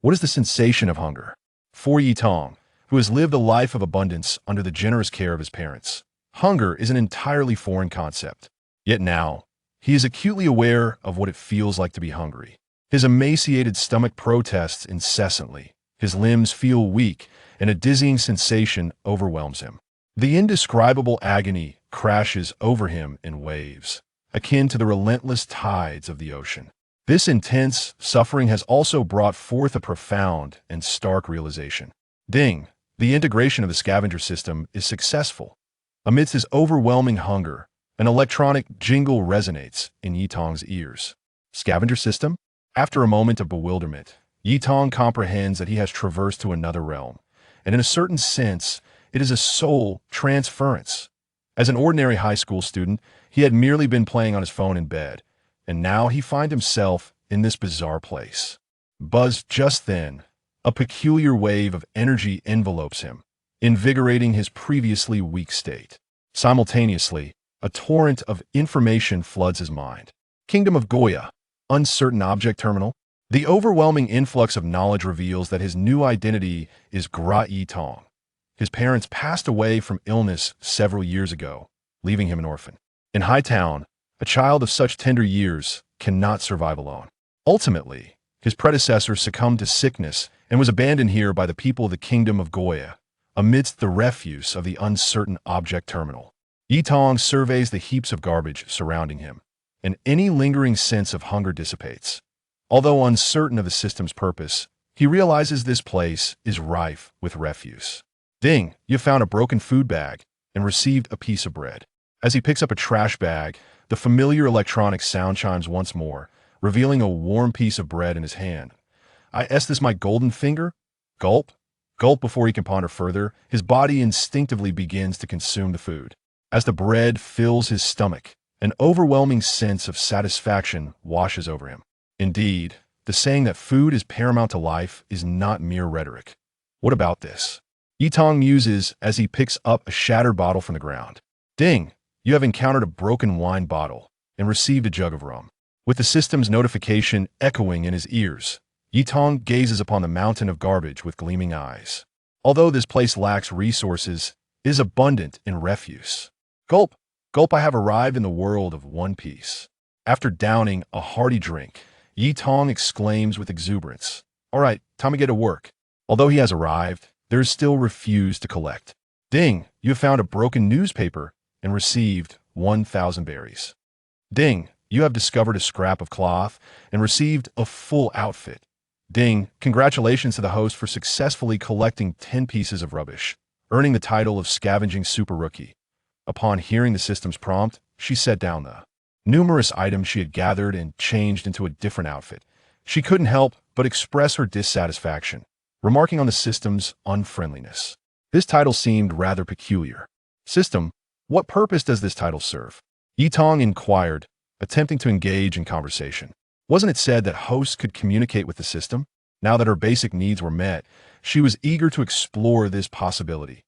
What is the sensation of hunger? For Yi Tong, who has lived a life of abundance under the generous care of his parents, hunger is an entirely foreign concept. Yet now, he is acutely aware of what it feels like to be hungry. His emaciated stomach protests incessantly. His limbs feel weak, and a dizzying sensation overwhelms him. The indescribable agony crashes over him in waves, akin to the relentless tides of the ocean. This intense suffering has also brought forth a profound and stark realization. Ding! The integration of the scavenger system is successful. Amidst his overwhelming hunger, an electronic jingle resonates in Yi Tong's ears. Scavenger system? After a moment of bewilderment, Yi Tong comprehends that he has traversed to another realm, and in a certain sense, it is a soul transference. As an ordinary high school student, he had merely been playing on his phone in bed, and now he finds himself in this bizarre place. Buzzed just then, a peculiar wave of energy envelopes him, invigorating his previously weak state. Simultaneously, a torrent of information floods his mind. Kingdom of Goya, uncertain object terminal. The overwhelming influx of knowledge reveals that his new identity is Gra Yi Tong. His parents passed away from illness several years ago, leaving him an orphan. In Hightown, a child of such tender years cannot survive alone. Ultimately, his predecessor succumbed to sickness and was abandoned here by the people of the Kingdom of Goya, amidst the refuse of the uncertain object terminal. Yi Tong surveys the heaps of garbage surrounding him, and any lingering sense of hunger dissipates. Although uncertain of the system's purpose, he realizes this place is rife with refuse. Ding! You found a broken food bag and received a piece of bread. As he picks up a trash bag, the familiar electronic sound chimes once more, revealing a warm piece of bread in his hand. Is this my golden finger? Gulp. Gulp before he can ponder further, his body instinctively begins to consume the food. As the bread fills his stomach, an overwhelming sense of satisfaction washes over him. Indeed, the saying that food is paramount to life is not mere rhetoric. What about this? Yi Tong muses as he picks up a shattered bottle from the ground. Ding! You have encountered a broken wine bottle and received a jug of rum. With the system's notification echoing in his ears, Yi Tong gazes upon the mountain of garbage with gleaming eyes. Although this place lacks resources, it is abundant in refuse. Gulp! Gulp! I have arrived in the world of One Piece. After downing a hearty drink, Yi Tong exclaims with exuberance, "All right, time to get to work." Although he has arrived, there is still refuse to collect. Ding! You have found a broken newspaper and received 1,000 berries. Ding! You have discovered a scrap of cloth and received a full outfit. Ding! Congratulations to the host for successfully collecting 10 pieces of rubbish, earning the title of Scavenging Super Rookie. Upon hearing the system's prompt, she set down the numerous items she had gathered and changed into a different outfit. She couldn't help but express her dissatisfaction, remarking on the system's unfriendliness. This title seemed rather peculiar. System, what purpose does this title serve? Yi Tong inquired, attempting to engage in conversation. Wasn't it said that hosts could communicate with the system? Now that her basic needs were met, she was eager to explore this possibility.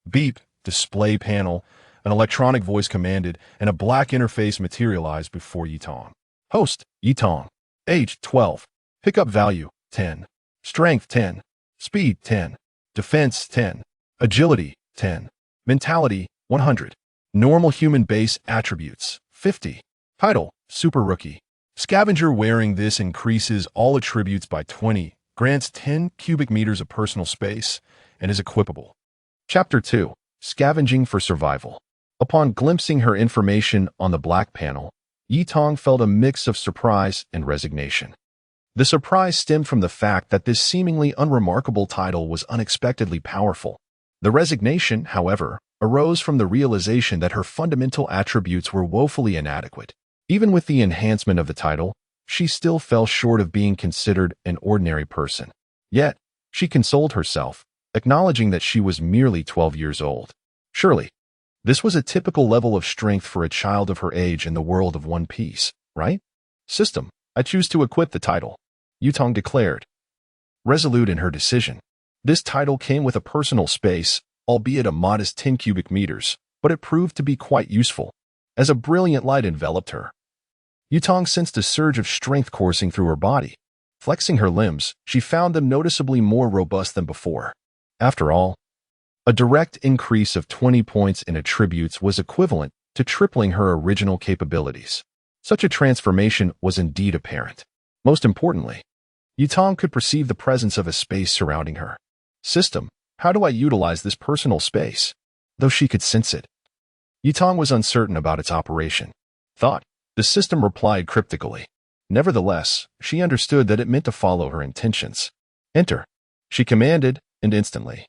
Beep, display panel, an electronic voice commanded, and a black interface materialized before Yi Tong. Host, Yi Tong. Age, 12. Pickup value, 10. Strength, 10. Speed, 10. Defense, 10. Agility, 10. Mentality, 100. Normal human base attributes, 50. Title, Super Rookie. Scavenger wearing this increases all attributes by 20, grants 10 cubic meters of personal space, and is equipable. Chapter 2. Scavenging for Survival. Upon glimpsing her information on the black panel, Yi Tong felt a mix of surprise and resignation. The surprise stemmed from the fact that this seemingly unremarkable title was unexpectedly powerful. The resignation, however, arose from the realization that her fundamental attributes were woefully inadequate. Even with the enhancement of the title, she still fell short of being considered an ordinary person. Yet, she consoled herself, acknowledging that she was merely 12 years old. Surely, this was a typical level of strength for a child of her age in the world of One Piece, right? System, I choose to equip the title, Yi Tong declared, resolute in her decision. This title came with a personal space, albeit a modest 10 cubic meters, but it proved to be quite useful. As a brilliant light enveloped her, Yi Tong sensed a surge of strength coursing through her body. Flexing her limbs, she found them noticeably more robust than before. After all, a direct increase of 20 points in attributes was equivalent to tripling her original capabilities. Such a transformation was indeed apparent. Most importantly, Yutong could perceive the presence of a space surrounding her. System, how do I utilize this personal space? Though she could sense it, Yutong was uncertain about its operation. Thought, the system replied cryptically. Nevertheless, she understood that it meant to follow her intentions. Enter, she commanded, and instantly,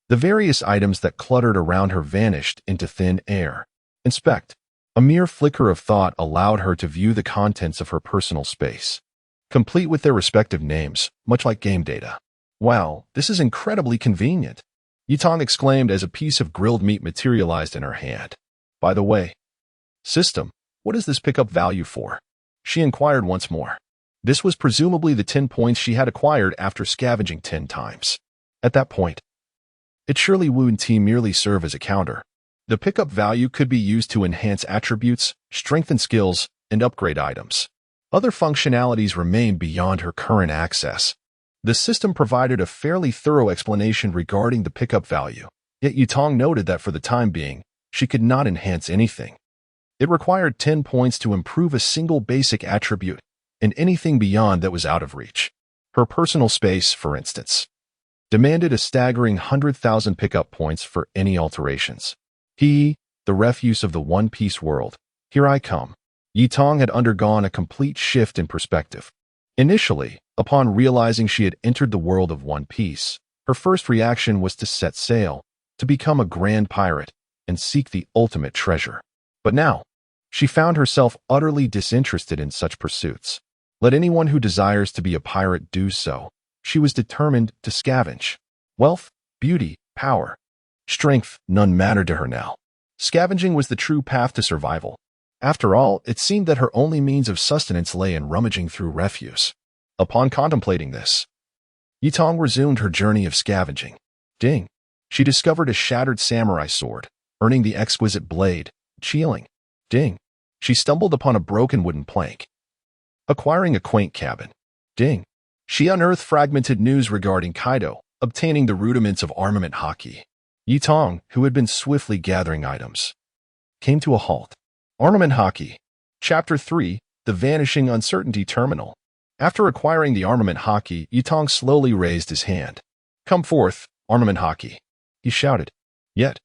the various items that cluttered around her vanished into thin air. Inspect. A mere flicker of thought allowed her to view the contents of her personal space, complete with their respective names, much like game data. Wow, this is incredibly convenient, Yutong exclaimed as a piece of grilled meat materialized in her hand. By the way, system, what is this pickup value for? She inquired once more. This was presumably the 10 points she had acquired after scavenging 10 times. At that point, it surely wouldn't merely serve as a counter. The pickup value could be used to enhance attributes, strengthen skills, and upgrade items. Other functionalities remained beyond her current access. The system provided a fairly thorough explanation regarding the pickup value, yet Yutong noted that for the time being, she could not enhance anything. It required 10 points to improve a single basic attribute, and anything beyond that was out of reach. Her personal space, for instance, demanded a staggering 100,000 pickup points for any alterations. The refuse of the One Piece world. Here I come. Yutong had undergone a complete shift in perspective. Initially, upon realizing she had entered the world of One Piece, her first reaction was to set sail, to become a grand pirate, and seek the ultimate treasure. But now, she found herself utterly disinterested in such pursuits. Let anyone who desires to be a pirate do so. She was determined to scavenge. Wealth, beauty, power, strength, none mattered to her now. Scavenging was the true path to survival. After all, it seemed that her only means of sustenance lay in rummaging through refuse. Upon contemplating this, Yutong resumed her journey of scavenging. Ding! She discovered a shattered samurai sword, earning the exquisite blade, Chilling. Ding! She stumbled upon a broken wooden plank, acquiring a quaint cabin. Ding! She unearthed fragmented news regarding Kaido, obtaining the rudiments of armament haki. Yutong, who had been swiftly gathering items, came to a halt. Armament haki. Chapter 3, The Vanishing Uncertainty Terminal. After acquiring the armament haki, Yutong slowly raised his hand. Come forth, armament haki, he shouted. Yet,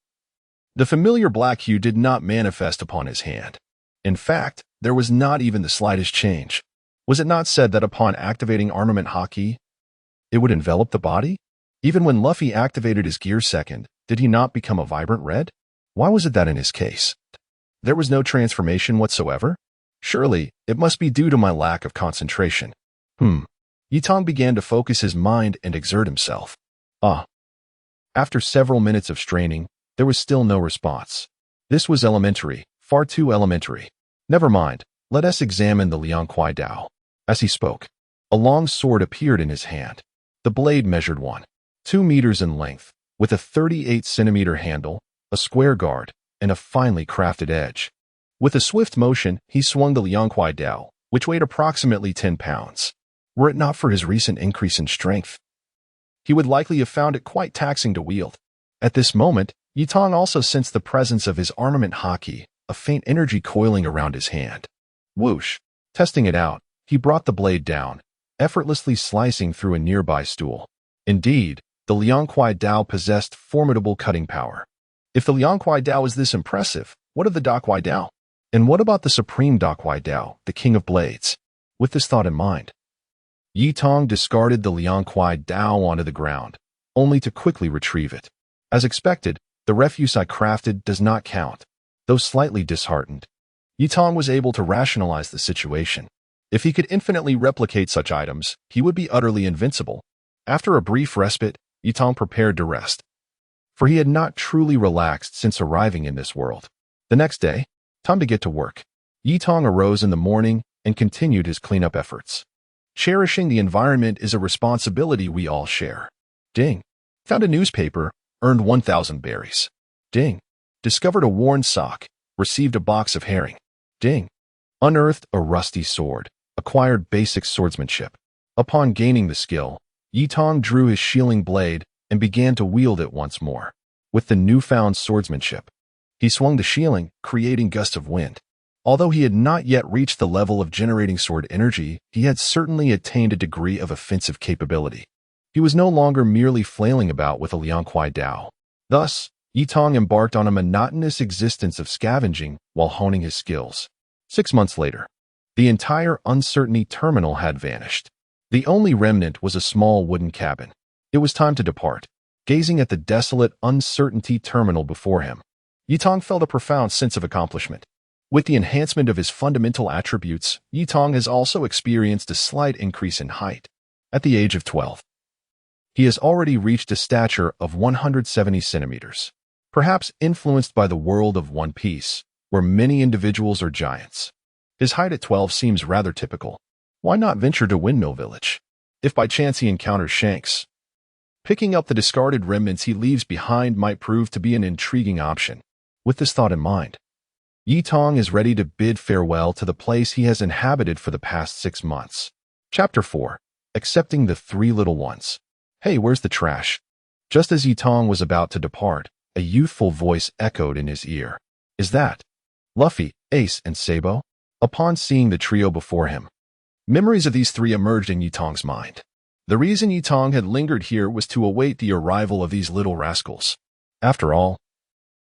the familiar black hue did not manifest upon his hand. In fact, there was not even the slightest change. Was it not said that upon activating armament haki, it would envelop the body? Even when Luffy activated his gear second, did he not become a vibrant red? Why was it that in his case, there was no transformation whatsoever? Surely, it must be due to my lack of concentration. Yutong began to focus his mind and exert himself. After several minutes of straining, there was still no response. This was elementary, far too elementary. Never mind, let us examine the Liang Kuai Dao. As he spoke, a long sword appeared in his hand. The blade measured 1.2 meters in length, with a 38-centimeter handle, a square guard, and a finely crafted edge. With a swift motion, he swung the Liang Kuai Dao, which weighed approximately 10 pounds. Were it not for his recent increase in strength, he would likely have found it quite taxing to wield. At this moment, Yutong also sensed the presence of his armament haki, a faint energy coiling around his hand. Whoosh! Testing it out, he brought the blade down, effortlessly slicing through a nearby stool. Indeed, the Liang Kuai Dao possessed formidable cutting power. If the Liang Kuai Dao is this impressive, what of the Da Kuai Dao? And what about the supreme Da Kuai Dao, the king of blades? With this thought in mind, Yutong discarded the Liang Kuai Dao onto the ground, only to quickly retrieve it. As expected, the refuse I crafted does not count. Though slightly disheartened, Yutong was able to rationalize the situation. If he could infinitely replicate such items, he would be utterly invincible. After a brief respite, Yutong prepared to rest, for he had not truly relaxed since arriving in this world. The next day, time to get to work. Yutong arose in the morning and continued his cleanup efforts. Cherishing the environment is a responsibility we all share. Ding! Found a newspaper, earned 1,000 berries. Ding! Discovered a worn sock, received a box of herring. Ding! Unearthed a rusty sword, acquired basic swordsmanship. Upon gaining the skill, Yitong drew his shielding blade and began to wield it once more. With the newfound swordsmanship, he swung the shielding, creating gusts of wind. Although he had not yet reached the level of generating sword energy, he had certainly attained a degree of offensive capability. He was no longer merely flailing about with a Liangkuai Dao. Thus, Yitong embarked on a monotonous existence of scavenging while honing his skills. 6 months later, the entire Uncertainty terminal had vanished. The only remnant was a small wooden cabin. It was time to depart. Gazing at the desolate Uncertainty terminal before him, Yitong felt a profound sense of accomplishment. With the enhancement of his fundamental attributes, Yitong has also experienced a slight increase in height. At the age of 12, he has already reached a stature of 170 centimeters. Perhaps influenced by the world of One Piece, where many individuals are giants. His height at 12 seems rather typical. Why not venture to Windmill Village? If by chance he encounters Shanks, picking up the discarded remnants he leaves behind might prove to be an intriguing option. With this thought in mind, Yitong is ready to bid farewell to the place he has inhabited for the past 6 months. Chapter 4. Accepting the Three Little Ones. Hey, where's the trash? Just as Yitong was about to depart, a youthful voice echoed in his ear. Is that Luffy, Ace, and Sabo? Upon seeing the trio before him, memories of these three emerged in Yitong's mind. The reason Yitong had lingered here was to await the arrival of these little rascals. After all,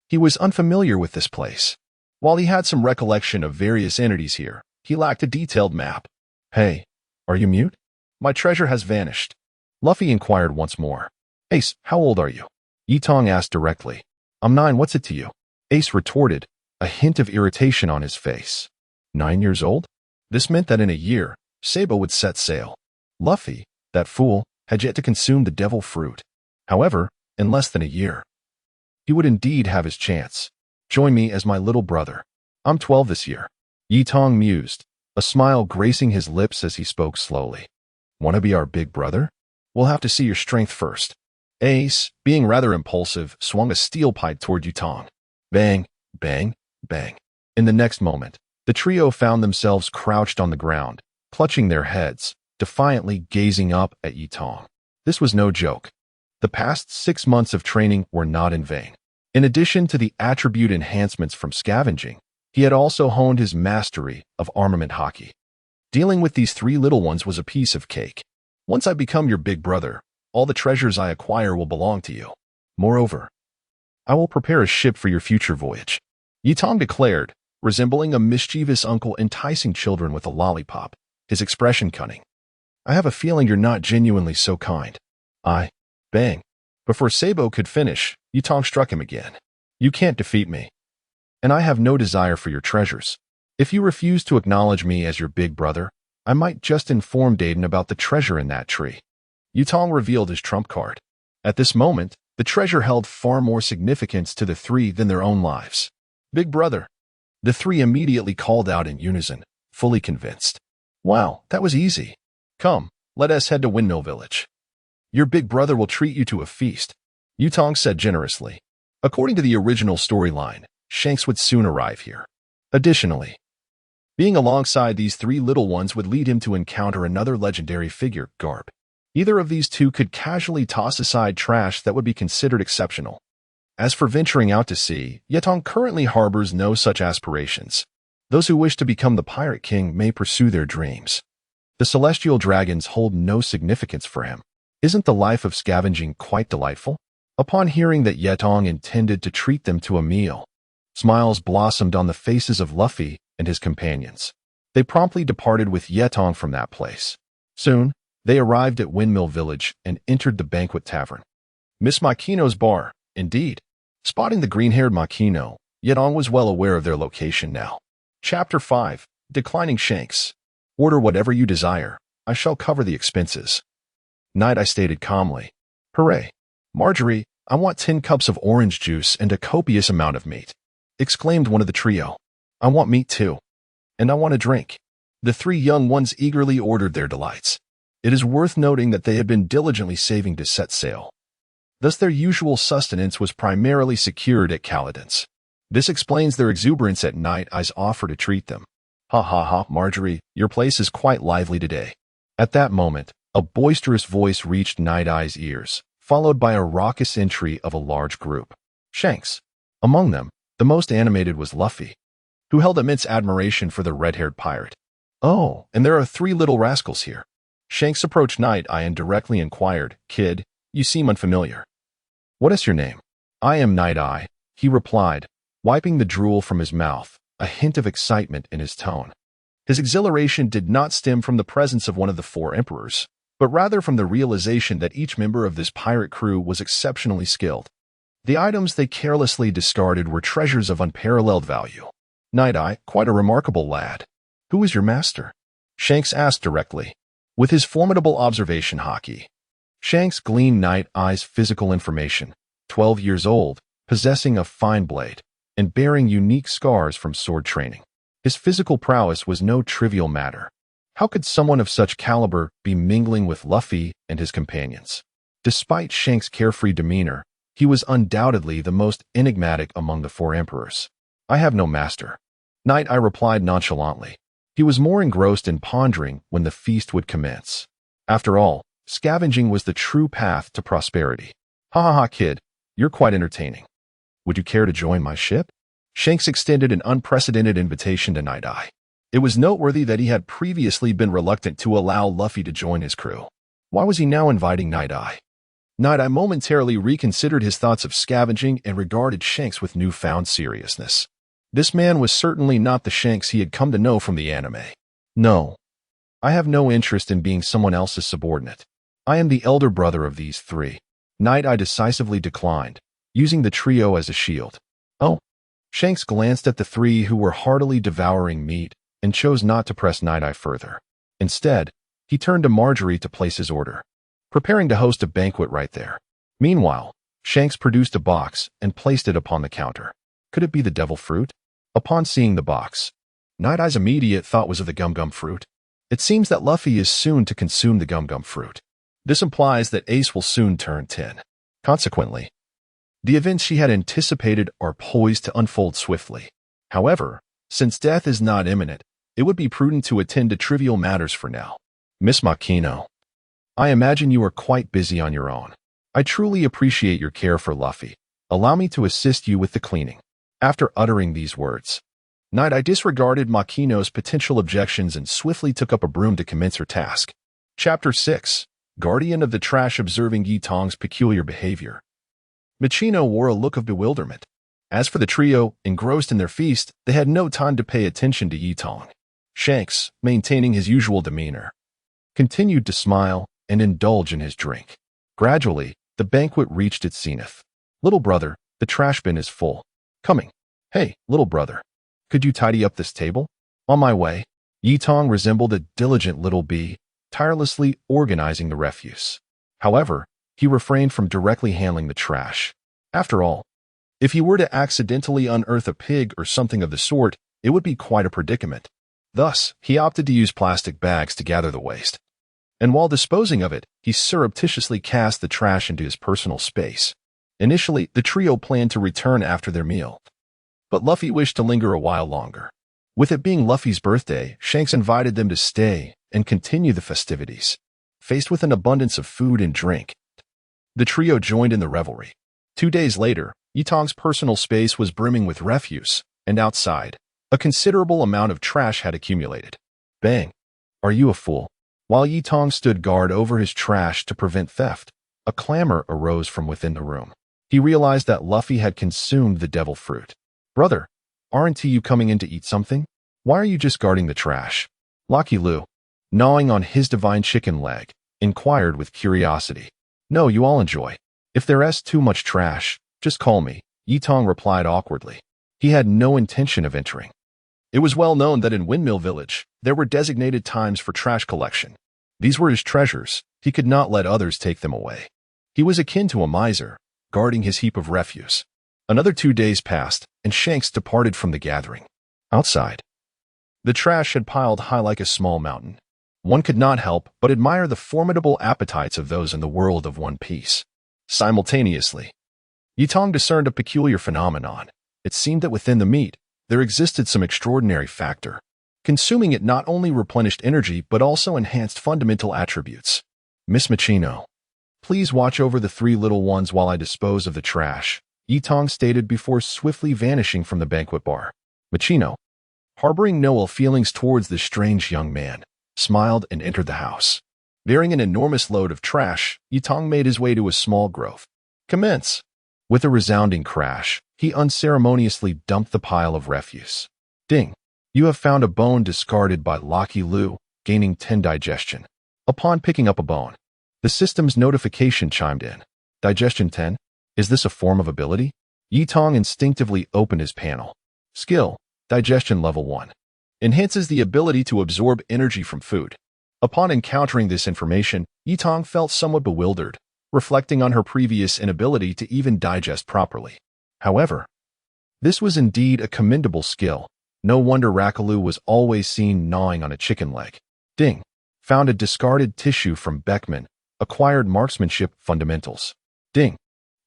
he was unfamiliar with this place. While he had some recollection of various entities here, he lacked a detailed map. Hey, are you mute? My treasure has vanished. Luffy inquired once more. Ace, how old are you? Yitong asked directly. I'm 9, what's it to you? Ace retorted, a hint of irritation on his face. 9 years old? This meant that in a year, Sabo would set sail. Luffy, that fool, had yet to consume the devil fruit. However, in less than a year, he would indeed have his chance. Join me as my little brother. I'm 12 this year. Yitong mused, a smile gracing his lips as he spoke slowly. Want to be our big brother? We'll have to see your strength first. Ace, being rather impulsive, swung a steel pipe toward Yitong. Bang, bang, bang. In the next moment, the trio found themselves crouched on the ground, clutching their heads, defiantly gazing up at Yitong. This was no joke. The past 6 months of training were not in vain. In addition to the attribute enhancements from scavenging, he had also honed his mastery of armament hockey. Dealing with these three little ones was a piece of cake. Once I become your big brother, all the treasures I acquire will belong to you. Moreover, I will prepare a ship for your future voyage. Yitong declared, resembling a mischievous uncle enticing children with a lollipop, his expression cunning. I have a feeling you're not genuinely so kind. Bang. Before Sabo could finish, Yitong struck him again. You can't defeat me. And I have no desire for your treasures. If you refuse to acknowledge me as your big brother, I might just inform Dayton about the treasure in that tree. Yitong revealed his trump card. At this moment, the treasure held far more significance to the three than their own lives. Big brother. The three immediately called out in unison, fully convinced. Wow, that was easy. Come, let us head to Windmill Village. Your big brother will treat you to a feast, Yitong said generously. According to the original storyline, Shanks would soon arrive here. Additionally, being alongside these three little ones would lead him to encounter another legendary figure, Garp. Either of these two could casually toss aside trash that would be considered exceptional. As for venturing out to sea, Yitong currently harbors no such aspirations. Those who wish to become the Pirate King may pursue their dreams. The celestial dragons hold no significance for him. Isn't the life of scavenging quite delightful? Upon hearing that Yitong intended to treat them to a meal, smiles blossomed on the faces of Luffy and his companions. They promptly departed with Yitong from that place. Soon, they arrived at Windmill Village and entered the banquet tavern. Miss Makino's bar, indeed. Spotting the green-haired Makino, Yitong was well aware of their location now. Chapter 5. Declining Shanks. Order whatever you desire. I shall cover the expenses. Night, I stated calmly. Hooray. Marjorie, I want 10 cups of orange juice and a copious amount of meat. Exclaimed one of the trio. I want meat too. And I want a drink. The three young ones eagerly ordered their delights. It is worth noting that they had been diligently saving to set sail. Thus their usual sustenance was primarily secured at Caledon's. This explains their exuberance at Night Eye's offer to treat them. Ha ha ha, Marjorie, your place is quite lively today. At that moment, A boisterous voice reached Night Eye's ears, followed by a raucous entry of a large group. Shanks. Among them, the most animated was Luffy, who held immense admiration for the red-haired pirate. "Oh, and there are 3 little rascals here." Shanks approached Night Eye and directly inquired, "Kid, you seem unfamiliar. What is your name?" "I am Night Eye," he replied, wiping the drool from his mouth, a hint of excitement in his tone. His exhilaration did not stem from the presence of one of the 4 emperors, but rather from the realization that each member of this pirate crew was exceptionally skilled. The items they carelessly discarded were treasures of unparalleled value. "Night Eye, quite a remarkable lad. Who is your master?" Shanks asked directly. With his formidable observation hockey, Shanks gleaned Night Eye's physical information: 12 years old, possessing a fine blade, and bearing unique scars from sword training. His physical prowess was no trivial matter. How could someone of such caliber be mingling with Luffy and his companions? Despite Shanks' carefree demeanor, he was undoubtedly the most enigmatic among the 4 emperors. "I have no master," Night Eye replied nonchalantly. He was more engrossed in pondering when the feast would commence. After all, scavenging was the true path to prosperity. "Ha ha ha, kid, you're quite entertaining. Would you care to join my ship?" Shanks extended an unprecedented invitation to Night Eye. It was noteworthy that he had previously been reluctant to allow Luffy to join his crew. Why was he now inviting Night Eye? Night Eye momentarily reconsidered his thoughts of scavenging and regarded Shanks with newfound seriousness. This man was certainly not the Shanks he had come to know from the anime. "No. I have no interest in being someone else's subordinate. I am the elder brother of these 3. Night Eye decisively declined, using the trio as a shield. "Oh." Shanks glanced at the 3 who were heartily devouring meat and chose not to press Night Eye further. Instead, he turned to Marjorie to place his order, preparing to host a banquet right there. Meanwhile, Shanks produced a box and placed it upon the counter. Could it be the devil fruit? Upon seeing the box, Night Eye's immediate thought was of the gum-gum fruit. It seems that Luffy is soon to consume the gum-gum fruit. This implies that Ace will soon turn 10. Consequently, the events she had anticipated are poised to unfold swiftly. However, since death is not imminent, it would be prudent to attend to trivial matters for now. "Miss Makino, I imagine you are quite busy on your own. I truly appreciate your care for Luffy. Allow me to assist you with the cleaning." After uttering these words, Night Eye disregarded Makino's potential objections and swiftly took up a broom to commence her task. Chapter 6. Guardian of the Trash observing Yi Tong's peculiar behavior. Machino wore a look of bewilderment. As for the trio, engrossed in their feast, they had no time to pay attention to Yi Tong. Shanks, maintaining his usual demeanor, continued to smile and indulge in his drink. Gradually, the banquet reached its zenith. "Little brother, the trash bin is full. Coming. Hey, little brother, could you tidy up this table?" "On my way." Yi Tong resembled a diligent little bee, tirelessly organizing the refuse. However, he refrained from directly handling the trash. After all, if he were to accidentally unearth a pig or something of the sort, it would be quite a predicament. Thus, he opted to use plastic bags to gather the waste. And while disposing of it, he surreptitiously cast the trash into his personal space. Initially, the trio planned to return after their meal, but Luffy wished to linger a while longer. With it being Luffy's birthday, Shanks invited them to stay and continue the festivities. Faced with an abundance of food and drink, the trio joined in the revelry. 2 days later, Yi Tong's personal space was brimming with refuse, and outside, a considerable amount of trash had accumulated. Bang! "Are you a fool?" While Yi Tong stood guard over his trash to prevent theft, a clamor arose from within the room. He realized that Luffy had consumed the devil fruit. "Brother, aren't you coming in to eat something? Why are you just guarding the trash?" Lucky Lu, gnawing on his divine chicken leg, inquired with curiosity. "No, you all enjoy. If there's too much trash, just call me," Yi Tong replied awkwardly. He had no intention of entering. It was well known that in Windmill Village, there were designated times for trash collection. These were his treasures. He could not let others take them away. He was akin to a miser, guarding his heap of refuse. Another 2 days passed, and Shanks departed from the gathering. Outside, the trash had piled high like a small mountain. One could not help but admire the formidable appetites of those in the world of One Piece. Simultaneously, Yi Tong discerned a peculiar phenomenon. It seemed that within the meat, there existed some extraordinary factor. Consuming it not only replenished energy but also enhanced fundamental attributes. Miss Machino, please watch over the three little ones while I dispose of the trash, Yitong stated before swiftly vanishing from the banquet bar. Machino, harboring no ill feelings towards the strange young man, smiled and entered the house. Bearing an enormous load of trash, Yitong made his way to a small grove. Commence! With a resounding crash, he unceremoniously dumped the pile of refuse. Ding! You have found a bone discarded by Lucky Lu, gaining 10 digestion. Upon picking up a bone, the system's notification chimed in. Digestion 10? Is this a form of ability? Yitong instinctively opened his panel. Skill, Digestion Level 1. Enhances the ability to absorb energy from food. Upon encountering this information, Yitong felt somewhat bewildered, reflecting on her previous inability to even digest properly. However, this was indeed a commendable skill. No wonder Rakalu was always seen gnawing on a chicken leg. Ding! Found a discarded tissue from Beckman. Acquired marksmanship fundamentals. Ding!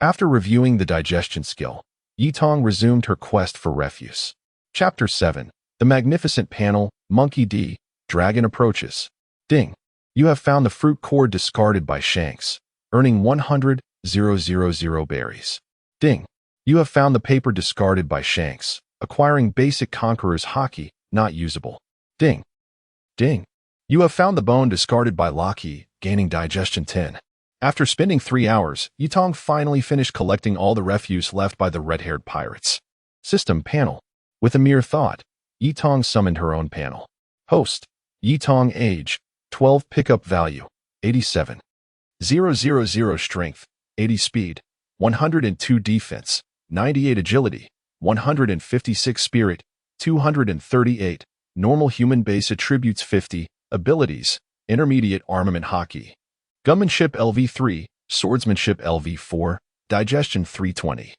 After reviewing the digestion skill, Yitong resumed her quest for refuse. Chapter 7. The Magnificent Panel, Monkey D. Dragon Approaches. Ding! You have found the fruit core discarded by Shanks, earning 100,000 berries. Ding! You have found the paper discarded by Shanks, acquiring basic Conqueror's Hockey, not usable. Ding! Ding! You have found the bone discarded by Locky, gaining digestion 10. After spending 3 hours, Yitong finally finished collecting all the refuse left by the red-haired pirates. System panel. With a mere thought, Yitong summoned her own panel. Host, Yitong age, 12 pickup value, 87. 000 strength, 80 speed, 102 defense, 98 agility, 156 spirit, 238, normal human base attributes 50, abilities, intermediate armament hockey. Gunmanship LV3, swordsmanship LV4, digestion 320.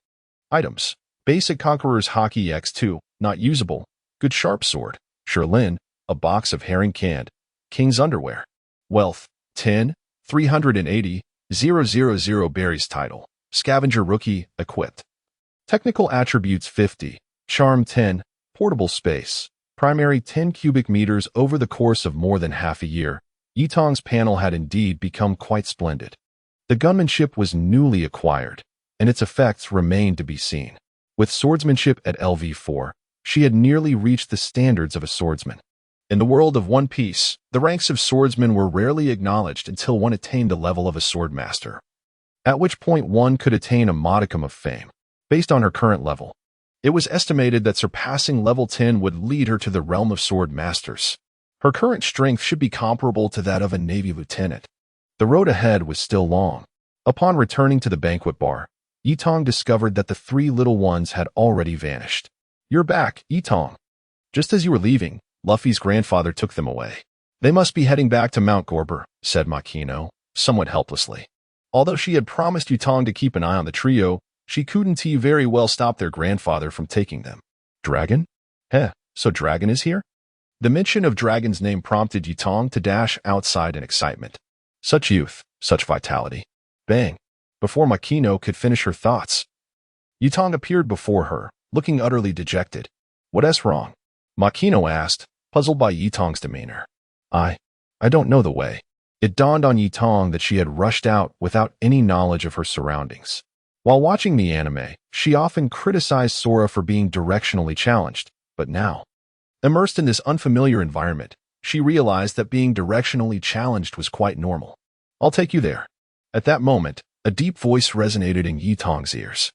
Items. Basic Conqueror's Hockey X2, not usable. Good sharp sword. Sherlin, a box of herring canned. King's underwear. Wealth, 10, 380, 000 berries title. Scavenger rookie, equipped. Technical attributes 50, charm 10, portable space. Primary 10 cubic meters over the course of more than half a year. Yitong's panel had indeed become quite splendid. The gunmanship was newly acquired, and its effects remained to be seen. With swordsmanship at LV4, she had nearly reached the standards of a swordsman. In the world of One Piece, the ranks of swordsmen were rarely acknowledged until one attained the level of a swordmaster, at which point one could attain a modicum of fame. Based on her current level, it was estimated that surpassing level 10 would lead her to the realm of sword masters. Her current strength should be comparable to that of a Navy lieutenant. The road ahead was still long. Upon returning to the banquet bar, Yitong discovered that the three little ones had already vanished. You're back, Yitong. Just as you were leaving, Luffy's grandfather took them away. They must be heading back to Mount Gorber, said Makino, somewhat helplessly. Although she had promised Yitong to keep an eye on the trio, she couldn't very well stop their grandfather from taking them. Dragon? So Dragon is here? The mention of Dragon's name prompted Yitong to dash outside in excitement. Such youth, such vitality. Bang! Before Makino could finish her thoughts, Yitong appeared before her, looking utterly dejected. What's wrong? Makino asked, puzzled by Yitong's demeanor. I don't know the way. It dawned on Yitong that she had rushed out without any knowledge of her surroundings. While watching the anime, she often criticized Sora for being directionally challenged, but now, immersed in this unfamiliar environment, she realized that being directionally challenged was quite normal. I'll take you there. At that moment, a deep voice resonated in Yitong's ears.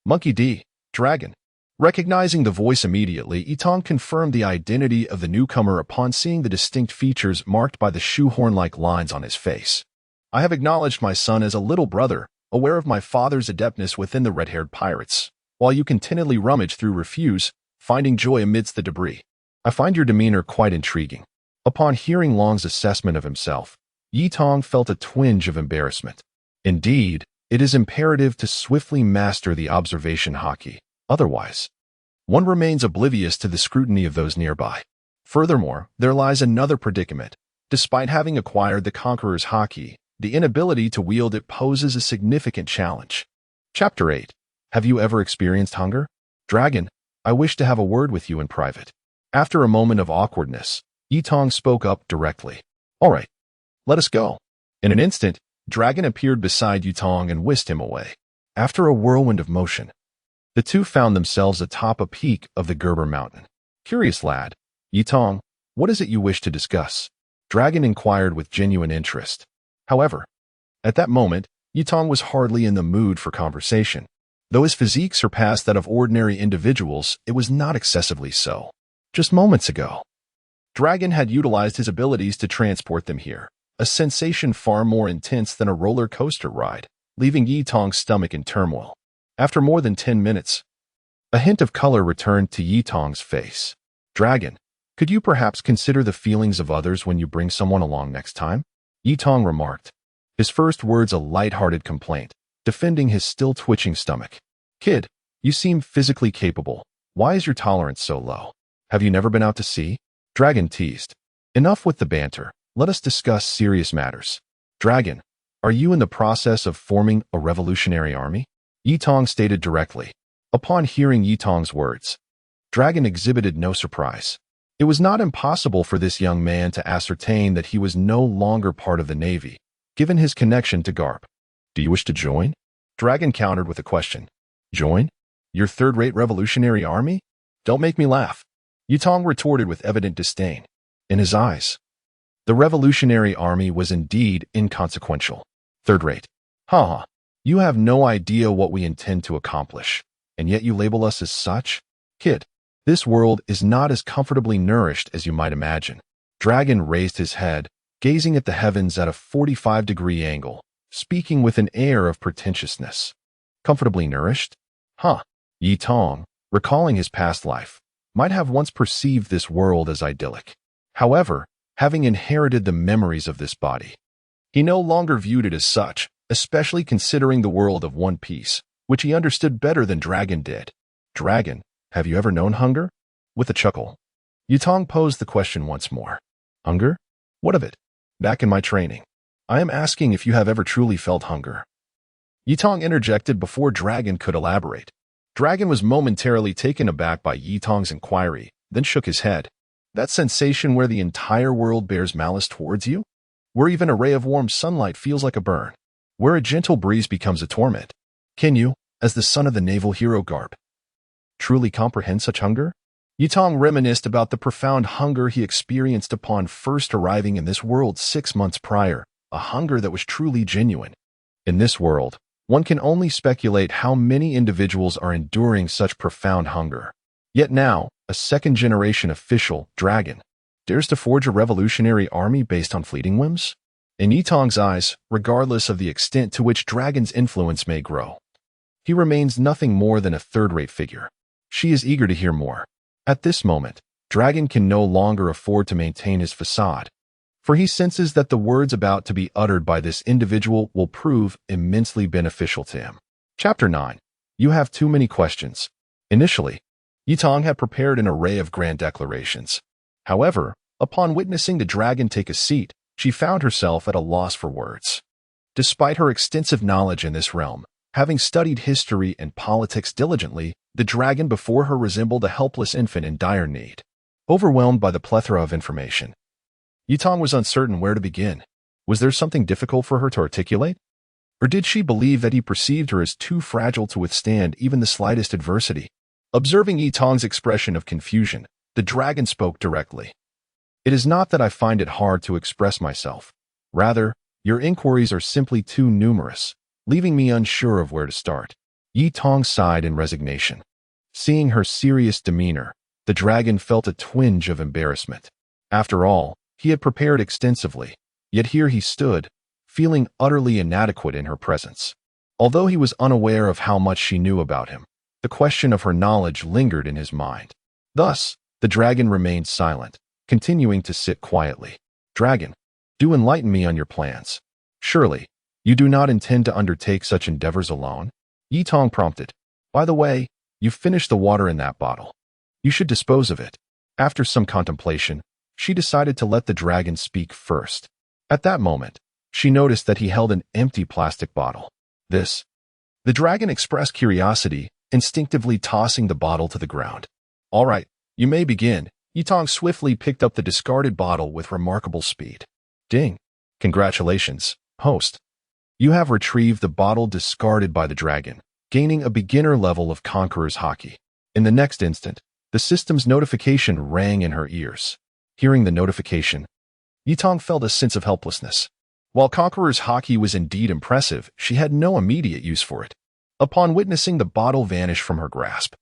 Monkey D. Dragon. Recognizing the voice immediately, Yitong confirmed the identity of the newcomer upon seeing the distinct features marked by the shoehorn-like lines on his face. I have acknowledged my son as a little brother, aware of my father's adeptness within the red-haired pirates, while you contentedly rummage through refuse, finding joy amidst the debris. I find your demeanor quite intriguing. Upon hearing Long's assessment of himself, Yitong felt a twinge of embarrassment. Indeed, it is imperative to swiftly master the observation hockey. Otherwise, one remains oblivious to the scrutiny of those nearby. Furthermore, there lies another predicament. Despite having acquired the Conqueror's Hockey, the inability to wield it poses a significant challenge. Chapter 8. Have you ever experienced hunger? Dragon, I wish to have a word with you in private. After a moment of awkwardness, Yitong spoke up directly. All right, let us go. In an instant, Dragon appeared beside Yutong and whisked him away. After a whirlwind of motion, the two found themselves atop a peak of the Gerber Mountain. Curious lad, Yutong, what is it you wish to discuss? Dragon inquired with genuine interest. However, at that moment, Yutong was hardly in the mood for conversation. Though his physique surpassed that of ordinary individuals, it was not excessively so. Just moments ago, Dragon had utilized his abilities to transport them here, a sensation far more intense than a roller coaster ride, leaving Yutong's stomach in turmoil. After more than 10 minutes, a hint of color returned to Yutong's face. Dragon, could you perhaps consider the feelings of others when you bring someone along next time? Yutong remarked, his first words a light-hearted complaint, defending his still twitching stomach. Kid, you seem physically capable. Why is your tolerance so low? Have you never been out to sea? Dragon teased. Enough with the banter. Let us discuss serious matters. Dragon, are you in the process of forming a revolutionary army? Yutong stated directly. Upon hearing Yutong's words, Dragon exhibited no surprise. It was not impossible for this young man to ascertain that he was no longer part of the Navy, given his connection to Garp. Do you wish to join? Dragon countered with a question. Join? Your third-rate revolutionary army? Don't make me laugh. Yutong retorted with evident disdain. In his eyes, the revolutionary army was indeed inconsequential. Third-rate. Ha! You have no idea what we intend to accomplish, and yet you label us as such? Kid, this world is not as comfortably nourished as you might imagine. Dragon raised his head, gazing at the heavens at a 45-degree angle, speaking with an air of pretentiousness. Comfortably nourished? Huh. Yutong, recalling his past life, might have once perceived this world as idyllic. However, having inherited the memories of this body, he no longer viewed it as such, especially considering the world of One Piece, which he understood better than Dragon did. Dragon, have you ever known hunger? With a chuckle, Yutong posed the question once more. Hunger? What of it? Back in my training, I am asking if you have ever truly felt hunger. Yutong interjected before Dragon could elaborate. Dragon was momentarily taken aback by Yutong's inquiry, then shook his head. That sensation where the entire world bears malice towards you? Where even a ray of warm sunlight feels like a burn? Where a gentle breeze becomes a torment? Can you, as the son of the naval hero Garp, truly comprehend such hunger? Yutong reminisced about the profound hunger he experienced upon first arriving in this world 6 months prior, a hunger that was truly genuine. In this world, one can only speculate how many individuals are enduring such profound hunger. Yet now, a second-generation official, Dragon, dares to forge a revolutionary army based on fleeting whims? In Yutong's eyes, regardless of the extent to which Dragon's influence may grow, he remains nothing more than a third-rate figure. She is eager to hear more. At this moment, Dragon can no longer afford to maintain his facade, for he senses that the words about to be uttered by this individual will prove immensely beneficial to him. Chapter 9. You have too many questions. Initially, Yutong had prepared an array of grand declarations. However, upon witnessing the Dragon take a seat, she found herself at a loss for words. Despite her extensive knowledge in this realm, having studied history and politics diligently, the Dragon before her resembled a helpless infant in dire need. Overwhelmed by the plethora of information, Yutong was uncertain where to begin. Was there something difficult for her to articulate? Or did she believe that he perceived her as too fragile to withstand even the slightest adversity? Observing Yutong's expression of confusion, the Dragon spoke directly. It is not that I find it hard to express myself. Rather, your inquiries are simply too numerous, leaving me unsure of where to start. Yutong sighed in resignation. Seeing her serious demeanor, the Dragon felt a twinge of embarrassment. After all, he had prepared extensively, yet here he stood, feeling utterly inadequate in her presence. Although he was unaware of how much she knew about him, the question of her knowledge lingered in his mind. Thus, the Dragon remained silent, continuing to sit quietly. Dragon, do enlighten me on your plans. Surely, you do not intend to undertake such endeavors alone? Yutong prompted. By the way, you've finished the water in that bottle. You should dispose of it. After some contemplation, she decided to let the Dragon speak first. At that moment, she noticed that he held an empty plastic bottle. The Dragon expressed curiosity, instinctively tossing the bottle to the ground. All right, you may begin. Yutong swiftly picked up the discarded bottle with remarkable speed. Ding! Congratulations, Host. You have retrieved the bottle discarded by the dragon, gaining a beginner level of Conqueror's Haki. In the next instant, the system's notification rang in her ears. Hearing the notification, Yitong felt a sense of helplessness. While Conqueror's Haki was indeed impressive, she had no immediate use for it. Upon witnessing the bottle vanish from her grasp,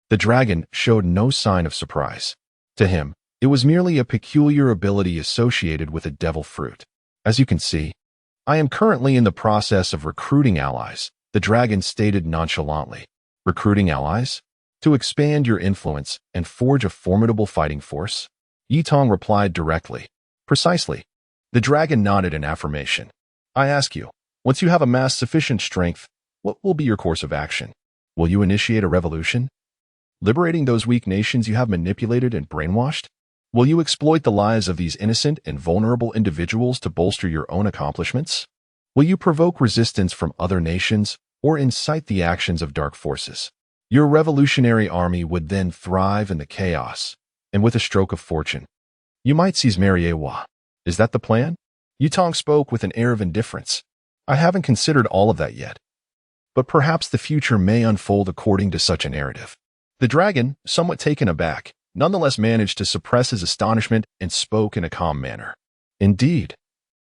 the dragon showed no sign of surprise. To him, it was merely a peculiar ability associated with a devil fruit. As you can see, I am currently in the process of recruiting allies, the dragon stated nonchalantly. Recruiting allies? To expand your influence and forge a formidable fighting force? Yitong replied directly. Precisely. The dragon nodded in affirmation. I ask you, once you have amassed sufficient strength, what will be your course of action? Will you initiate a revolution? Liberating those weak nations you have manipulated and brainwashed? Will you exploit the lives of these innocent and vulnerable individuals to bolster your own accomplishments? Will you provoke resistance from other nations or incite the actions of dark forces? Your revolutionary army would then thrive in the chaos, and with a stroke of fortune, you might seize Mariewa. Is that the plan? Yitong spoke with an air of indifference. I haven't considered all of that yet, but perhaps the future may unfold according to such a narrative. The dragon, somewhat taken aback, nonetheless managed to suppress his astonishment and spoke in a calm manner. Indeed,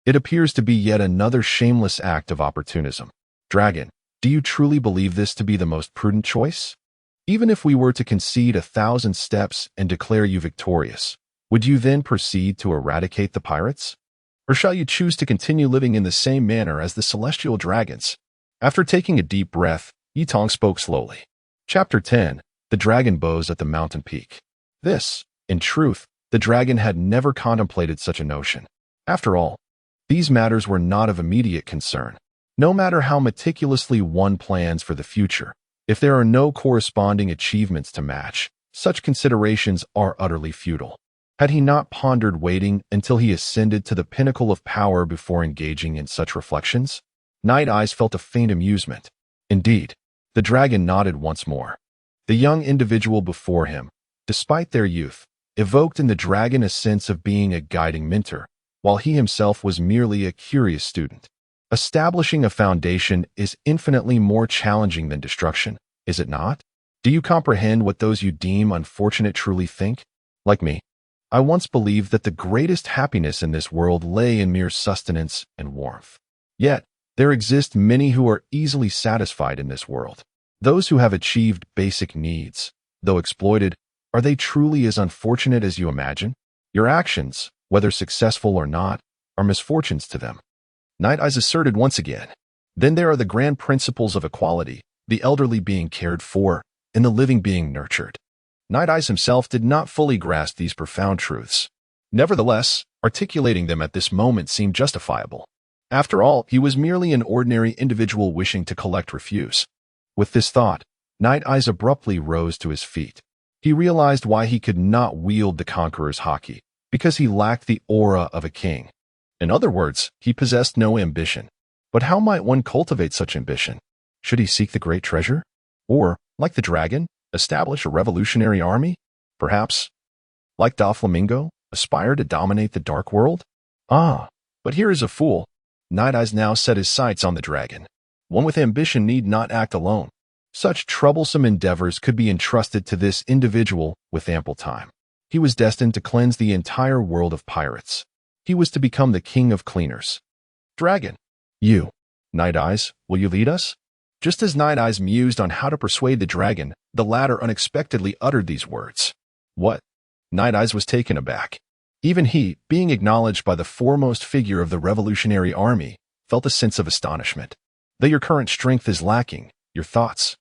it appears to be yet another shameless act of opportunism. Dragon, do you truly believe this to be the most prudent choice? Even if we were to concede 1,000 steps and declare you victorious, would you then proceed to eradicate the pirates? Or shall you choose to continue living in the same manner as the celestial dragons? After taking a deep breath, Yitong spoke slowly. Chapter 10. The Dragon Bows at the Mountain Peak. This, in truth, the dragon had never contemplated such a notion. After all, these matters were not of immediate concern. No matter how meticulously one plans for the future, if there are no corresponding achievements to match, such considerations are utterly futile. Had he not pondered waiting until he ascended to the pinnacle of power before engaging in such reflections? Night Eyes felt a faint amusement. Indeed, the dragon nodded once more. The young individual before him, despite their youth, evoked in the dragon a sense of being a guiding mentor, while he himself was merely a curious student. Establishing a foundation is infinitely more challenging than destruction, is it not? Do you comprehend what those you deem unfortunate truly think? Like me, I once believed that the greatest happiness in this world lay in mere sustenance and warmth. Yet, there exist many who are easily satisfied in this world. Those who have achieved basic needs, though exploited, are they truly as unfortunate as you imagine? Your actions, whether successful or not, are misfortunes to them. Night Eyes asserted once again. Then there are the grand principles of equality, the elderly being cared for, and the living being nurtured. Night Eyes himself did not fully grasp these profound truths. Nevertheless, articulating them at this moment seemed justifiable. After all, he was merely an ordinary individual wishing to collect refuse. With this thought, Night Eyes abruptly rose to his feet. He realized why he could not wield the Conqueror's Haki, because he lacked the aura of a king. In other words, he possessed no ambition. But how might one cultivate such ambition? Should he seek the great treasure? Or, like the dragon, establish a revolutionary army? Perhaps, like Doflamingo, aspire to dominate the dark world? Ah, but here is a fool. Night Eyes now set his sights on the dragon. One with ambition need not act alone. Such troublesome endeavors could be entrusted to this individual with ample time. He was destined to cleanse the entire world of pirates. He was to become the king of cleaners. Dragon, you, Night Eyes, will you lead us? Just as Night Eyes mused on how to persuade the dragon, the latter unexpectedly uttered these words. What? Night Eyes was taken aback. Even he, being acknowledged by the foremost figure of the revolutionary army, felt a sense of astonishment. Though your current strength is lacking, your thoughts,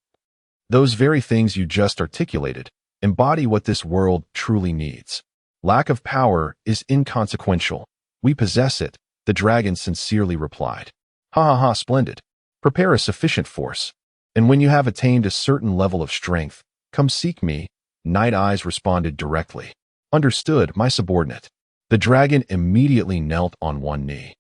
those very things you just articulated, embody what this world truly needs. Lack of power is inconsequential. We possess it, the dragon sincerely replied. Ha ha ha, splendid. Prepare a sufficient force, and when you have attained a certain level of strength, come seek me, Night Eyes responded directly. Understood, my subordinate. The dragon immediately knelt on one knee,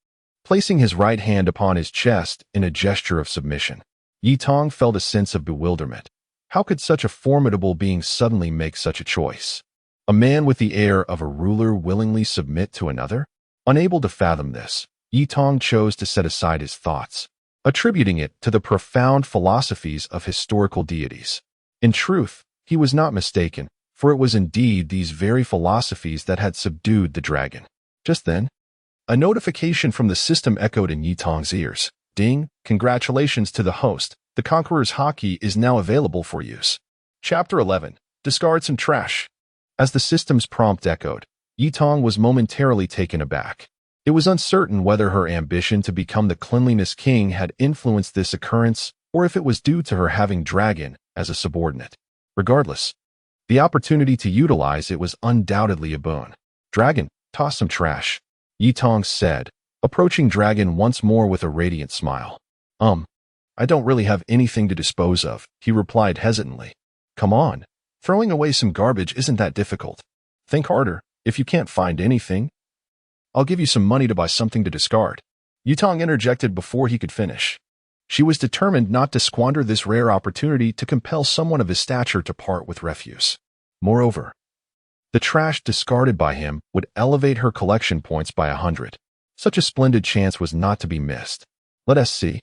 placing his right hand upon his chest in a gesture of submission. Yitong felt a sense of bewilderment. How could such a formidable being suddenly make such a choice? A man with the air of a ruler willingly submit to another? Unable to fathom this, Yi Tong chose to set aside his thoughts, attributing it to the profound philosophies of historical deities. In truth, he was not mistaken, for it was indeed these very philosophies that had subdued the dragon. Just then, a notification from the system echoed in Yi Tong's ears. Ding, congratulations to the host. The Conqueror's Haki is now available for use. Chapter 11. Discard some trash. As the system's prompt echoed, Yi Tong was momentarily taken aback. It was uncertain whether her ambition to become the Cleanliness King had influenced this occurrence or if it was due to her having Dragon as a subordinate. Regardless, the opportunity to utilize it was undoubtedly a boon. Dragon, toss some trash, Yi Tong said, approaching Dragon once more with a radiant smile. I don't really have anything to dispose of, he replied hesitantly. Come on, throwing away some garbage isn't that difficult. Think harder. If you can't find anything, I'll give you some money to buy something to discard. Yi Tong interjected before he could finish. She was determined not to squander this rare opportunity to compel someone of his stature to part with refuse. Moreover, the trash discarded by him would elevate her collection points by 100. Such a splendid chance was not to be missed. Let us see.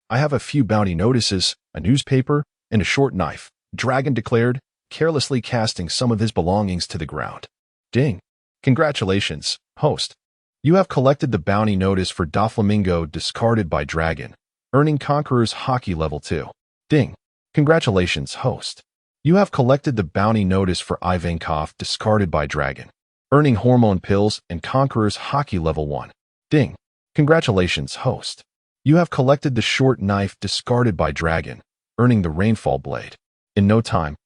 I have a few bounty notices, a newspaper, and a short knife, Dragon declared, carelessly casting some of his belongings to the ground. Ding. Congratulations, host. You have collected the bounty notice for Doflamingo discarded by Dragon, earning Conqueror's Haki level 2. Ding. Congratulations, host. You have collected the bounty notice for Ivankov discarded by Dragon, earning Hormone Pills and Conqueror's Haki level 1. Ding. Congratulations, host. You have collected the short knife discarded by Dragon, earning the Rainfall Blade. In no time,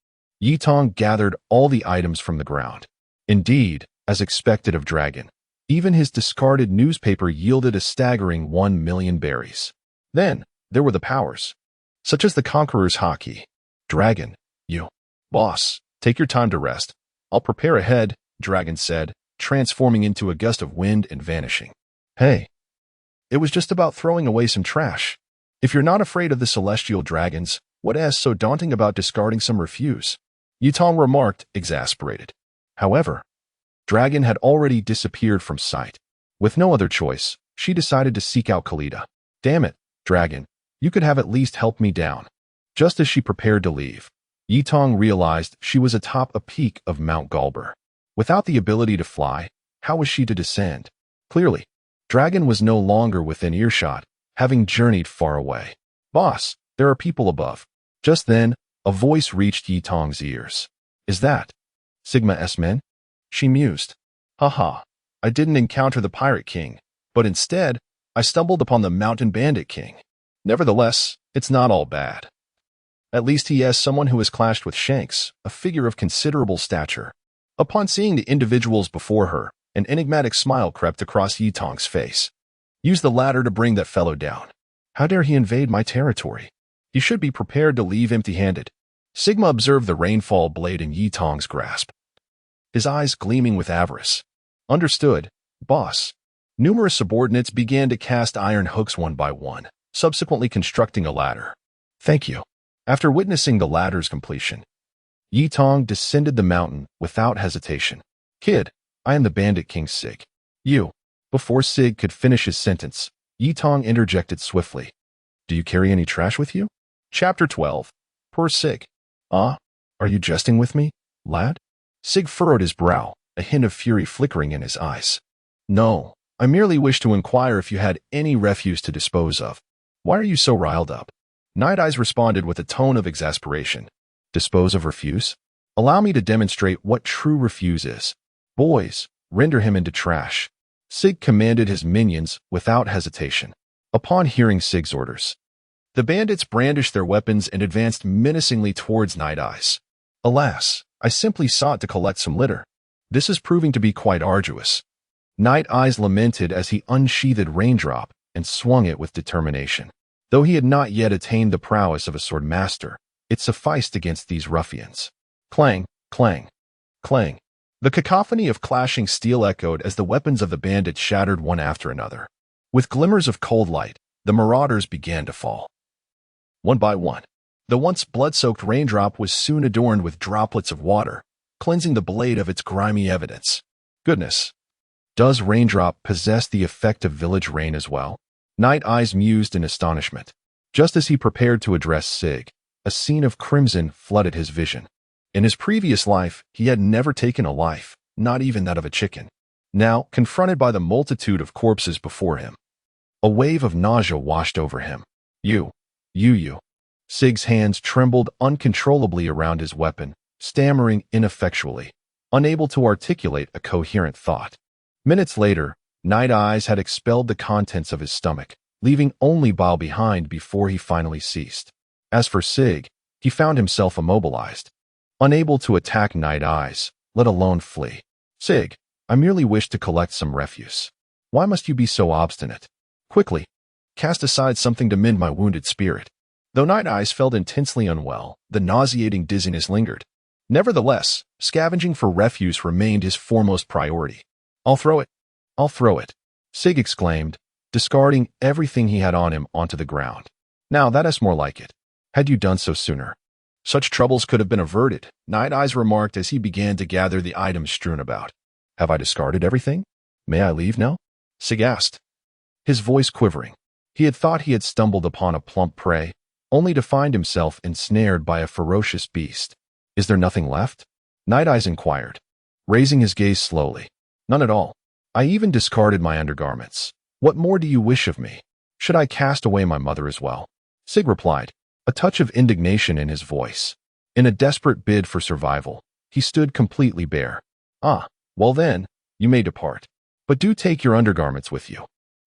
Yi Tong gathered all the items from the ground. Indeed, as expected of Dragon, even his discarded newspaper yielded a staggering 1 million berries. Then, there were the powers, such as the Conqueror's Haki. Dragon, you. Boss, take your time to rest. I'll prepare ahead, Dragon said, transforming into a gust of wind and vanishing. Hey. It was just about throwing away some trash. If you're not afraid of the celestial dragons, what is so daunting about discarding some refuse? Yi Tong remarked, exasperated. However, Dragon had already disappeared from sight. With no other choice, she decided to seek out Khalida. Damn it, Dragon, you could have at least helped me down. Just as she prepared to leave, Yi Tong realized she was atop a peak of Mount Galber. Without the ability to fly, how was she to descend? Clearly, Dragon was no longer within earshot, having journeyed far away. Boss, there are people above. Just then, a voice reached Yi Tong's ears. Is that Sigma S-Men? She mused. Haha, I didn't encounter the Pirate King, but instead, I stumbled upon the Mountain Bandit King. Nevertheless, it's not all bad. At least he has someone who has clashed with Shanks, a figure of considerable stature. Upon seeing the individuals before her, an enigmatic smile crept across Yi Tong's face. Use the ladder to bring that fellow down. How dare he invade my territory? He should be prepared to leave empty-handed. Sigma observed the Rainfall Blade in Yi Tong's grasp, his eyes gleaming with avarice. Understood, boss. Numerous subordinates began to cast iron hooks one by one, subsequently constructing a ladder. Thank you. After witnessing the ladder's completion, Yi Tong descended the mountain without hesitation. Kid, I am the Bandit King Sig. You. Before Sig could finish his sentence, Yi Tong interjected swiftly. Do you carry any trash with you? Chapter 12. Poor Sig. Are you jesting with me, lad? Sig furrowed his brow, a hint of fury flickering in his eyes. No, I merely wish to inquire if you had any refuse to dispose of. Why are you so riled up? Night Eyes responded with a tone of exasperation. Dispose of refuse? Allow me to demonstrate what true refuse is. Boys, render him into trash. Sig commanded his minions without hesitation. Upon hearing Sig's orders, the bandits brandished their weapons and advanced menacingly towards Night Eyes. Alas, I simply sought to collect some litter. This is proving to be quite arduous. Night Eyes lamented as he unsheathed Raindrop and swung it with determination. Though he had not yet attained the prowess of a sword master, it sufficed against these ruffians. Clang, clang, clang. The cacophony of clashing steel echoed as the weapons of the bandits shattered one after another. With glimmers of cold light, the marauders began to fall. One by one, the once blood-soaked Raindrop was soon adorned with droplets of water, cleansing the blade of its grimy evidence. Goodness! Does Raindrop possess the effect of village rain as well? Night Eyes mused in astonishment. Just as he prepared to address Sig, a scene of crimson flooded his vision. In his previous life, he had never taken a life, not even that of a chicken. Now, confronted by the multitude of corpses before him, a wave of nausea washed over him. You. Sig's hands trembled uncontrollably around his weapon, stammering ineffectually, unable to articulate a coherent thought. Minutes later, Night Eyes had expelled the contents of his stomach, leaving only bile behind before he finally ceased. As for Sig, he found himself immobilized, unable to attack Night Eyes, let alone flee. Sig, I merely wish to collect some refuse. Why must you be so obstinate? Quickly, cast aside something to mend my wounded spirit. Though Night Eyes felt intensely unwell, the nauseating dizziness lingered. Nevertheless, scavenging for refuse remained his foremost priority. I'll throw it, Sig exclaimed, discarding everything he had on him onto the ground. Now that is more like it. Had you done so sooner, such troubles could have been averted, Night Eyes remarked as he began to gather the items strewn about. Have I discarded everything? May I leave now? Sig asked, his voice quivering. He had thought he had stumbled upon a plump prey, only to find himself ensnared by a ferocious beast. Is there nothing left? Night Eyes inquired, raising his gaze slowly. None at all. I even discarded my undergarments. What more do you wish of me? Should I cast away my mother as well? Sig replied, a touch of indignation in his voice. In a desperate bid for survival, he stood completely bare. Ah, well then, you may depart. But do take your undergarments with you.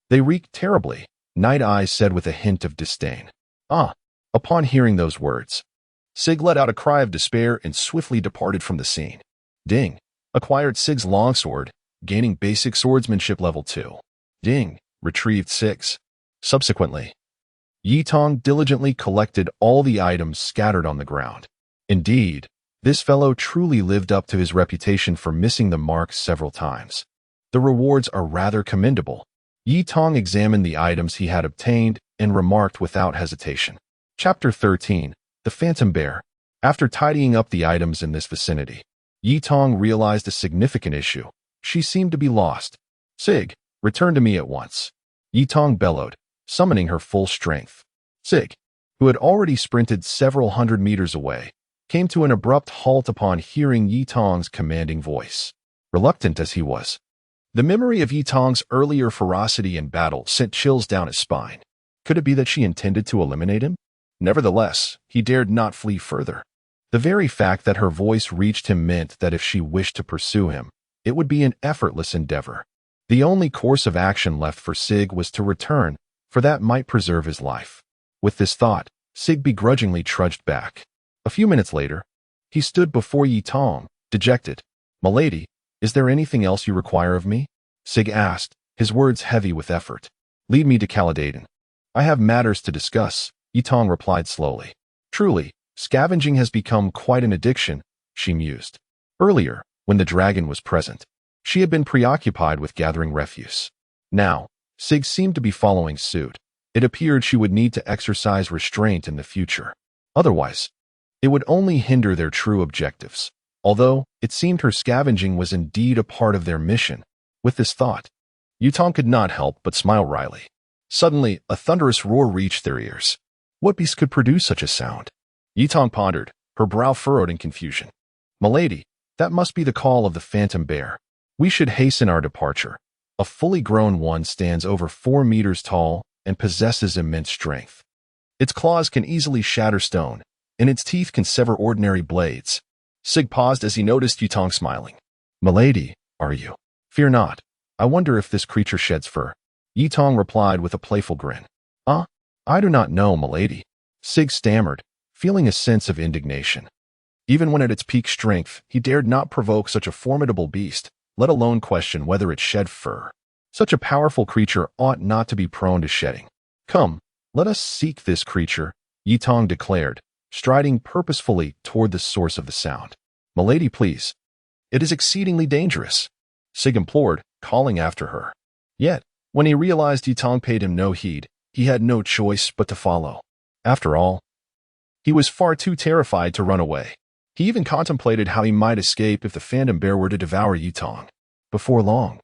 They reek terribly, Night Eyes said with a hint of disdain. Ah, upon hearing those words, Sig let out a cry of despair and swiftly departed from the scene. Ding, acquired Sig's longsword, gaining basic swordsmanship level 2. Ding, retrieved 6. Subsequently, Yitong diligently collected all the items scattered on the ground. Indeed, this fellow truly lived up to his reputation for missing the mark several times. The rewards are rather commendable. Yitong examined the items he had obtained and remarked without hesitation. Chapter 13, The Phantom Bear. After tidying up the items in this vicinity, Yitong realized a significant issue. She seemed to be lost. Sig, return to me at once. Yitong bellowed, summoning her full strength. Sig, who had already sprinted several hundred meters away, came to an abrupt halt upon hearing Yitong's commanding voice. Reluctant as he was, the memory of Yitong's earlier ferocity in battle sent chills down his spine. Could it be that she intended to eliminate him? Nevertheless, he dared not flee further. The very fact that her voice reached him meant that if she wished to pursue him, it would be an effortless endeavor. The only course of action left for Sig was to return, for that might preserve his life. With this thought, Sig begrudgingly trudged back. A few minutes later, he stood before Yitong, dejected. Milady, is there anything else you require of me? Sig asked, his words heavy with effort. Lead me to Caladan. I have matters to discuss, Yitong replied slowly. Truly, scavenging has become quite an addiction, she mused. Earlier, when the dragon was present, she had been preoccupied with gathering refuse. Now, Sig seemed to be following suit. It appeared she would need to exercise restraint in the future. Otherwise, it would only hinder their true objectives. Although, it seemed her scavenging was indeed a part of their mission. With this thought, Yitong could not help but smile wryly. Suddenly, a thunderous roar reached their ears. What beast could produce such a sound? Yitong pondered, her brow furrowed in confusion. Milady, that must be the call of the phantom bear. We should hasten our departure. A fully grown one stands over 4 meters tall and possesses immense strength. Its claws can easily shatter stone, and its teeth can sever ordinary blades. Sig paused as he noticed Yitong smiling. Milady, are you? Fear not. I wonder if this creature sheds fur. Yitong replied with a playful grin. I do not know, milady. Sig stammered, feeling a sense of indignation. Even when at its peak strength, he dared not provoke such a formidable beast, let alone question whether it shed fur. Such a powerful creature ought not to be prone to shedding. Come, let us seek this creature, Yitong declared, striding purposefully toward the source of the sound. Milady, please. It is exceedingly dangerous, Sig implored, calling after her. Yet, when he realized Yitong paid him no heed, he had no choice but to follow. After all, he was far too terrified to run away. He even contemplated how he might escape if the phantom bear were to devour Yitong. Before long,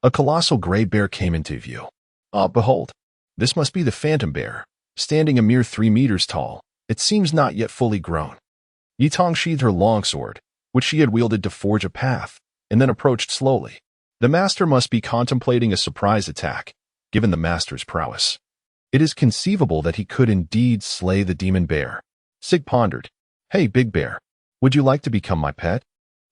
a colossal gray bear came into view. Ah, behold! This must be the phantom bear, standing a mere 3 meters tall. It seems not yet fully grown. Yitong sheathed her longsword, which she had wielded to forge a path, and then approached slowly. The master must be contemplating a surprise attack, given the master's prowess. It is conceivable that he could indeed slay the demon bear. Sig pondered. Hey, big bear, would you like to become my pet?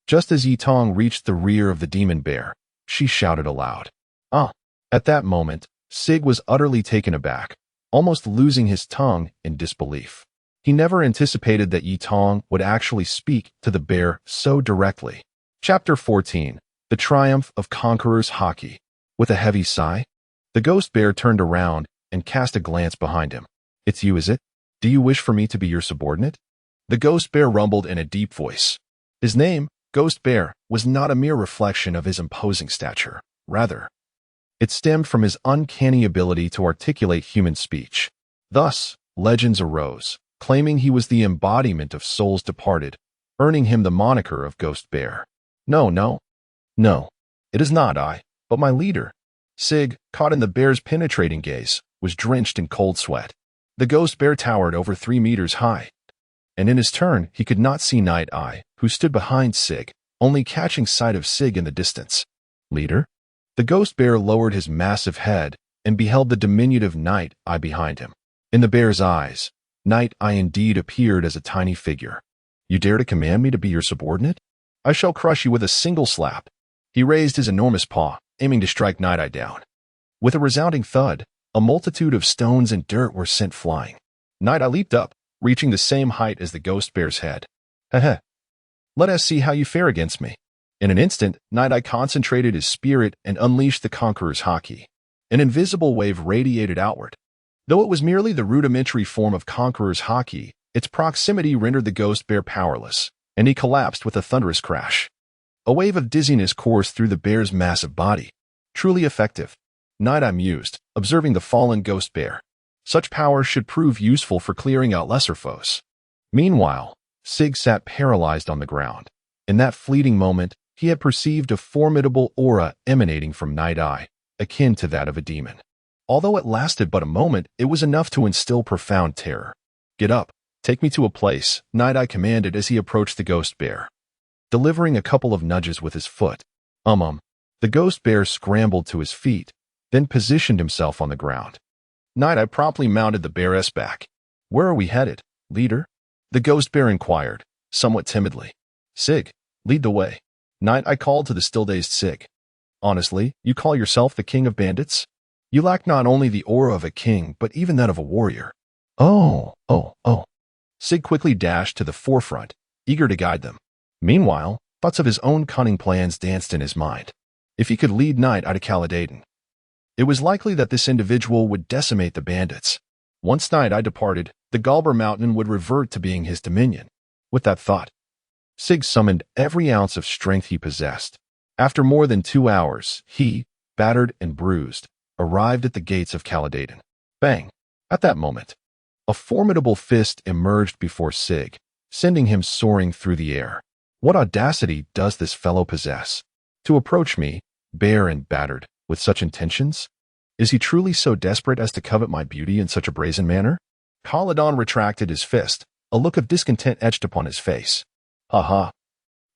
Just as Yitong reached the rear of the demon bear, she shouted aloud. Ah! At that moment, Sig was utterly taken aback, almost losing his tongue in disbelief. He never anticipated that Yitong would actually speak to the bear so directly. Chapter 14. The Triumph of Conqueror's Haki. With a heavy sigh, the ghost bear turned around and cast a glance behind him. It's you, is it? Do you wish for me to be your subordinate? The ghost bear rumbled in a deep voice. His name, Ghost Bear, was not a mere reflection of his imposing stature. Rather, it stemmed from his uncanny ability to articulate human speech. Thus, legends arose, claiming he was the embodiment of souls departed, earning him the moniker of Ghost Bear. No, it is not I, but my leader. Sig, caught in the bear's penetrating gaze, was drenched in cold sweat. The ghost bear towered over 3 meters high, and in his turn he could not see Night Eye, who stood behind Sig, only catching sight of Sig in the distance. Leader? The ghost bear lowered his massive head and beheld the diminutive Night Eye behind him. In the bear's eyes, Night Eye indeed appeared as a tiny figure. You dare to command me to be your subordinate? I shall crush you with a single slap. He raised his enormous paw, aiming to strike Night Eye down. With a resounding thud, a multitude of stones and dirt were sent flying. Night Eye leaped up, reaching the same height as the ghost bear's head. Heh. Let us see how you fare against me. In an instant, Night Eye concentrated his spirit and unleashed the Conqueror's Haki. An invisible wave radiated outward. Though it was merely the rudimentary form of Conqueror's Haki, its proximity rendered the ghost bear powerless, and he collapsed with a thunderous crash. A wave of dizziness coursed through the bear's massive body. Truly effective. Night Eye mused, observing the fallen ghost bear. Such power should prove useful for clearing out lesser foes. Meanwhile, Sig sat paralyzed on the ground. In that fleeting moment, he had perceived a formidable aura emanating from Night Eye, akin to that of a demon. Although it lasted but a moment, it was enough to instill profound terror. Get up, take me to a place, Night Eye commanded as he approached the ghost bear. Delivering a couple of nudges with his foot, the ghost bear scrambled to his feet, then positioned himself on the ground. Night Eye promptly mounted the bear's back. Where are we headed, leader? The ghost bear inquired, somewhat timidly. Sig, lead the way. Night Eye called to the still-dazed Sig. Honestly, you call yourself the king of bandits? You lack not only the aura of a king, but even that of a warrior. Oh. Sig quickly dashed to the forefront, eager to guide them. Meanwhile, thoughts of his own cunning plans danced in his mind. If he could lead Night Eye to Caladan, it was likely that this individual would decimate the bandits. Once Night Eye departed, the Galber Mountain would revert to being his dominion. With that thought, Sig summoned every ounce of strength he possessed. After more than 2 hours, he, battered and bruised, arrived at the gates of Caladan. Bang! At that moment, a formidable fist emerged before Sig, sending him soaring through the air. What audacity does this fellow possess? To approach me, bare and battered, with such intentions? Is he truly so desperate as to covet my beauty in such a brazen manner? Caladan retracted his fist, a look of discontent etched upon his face. Ha.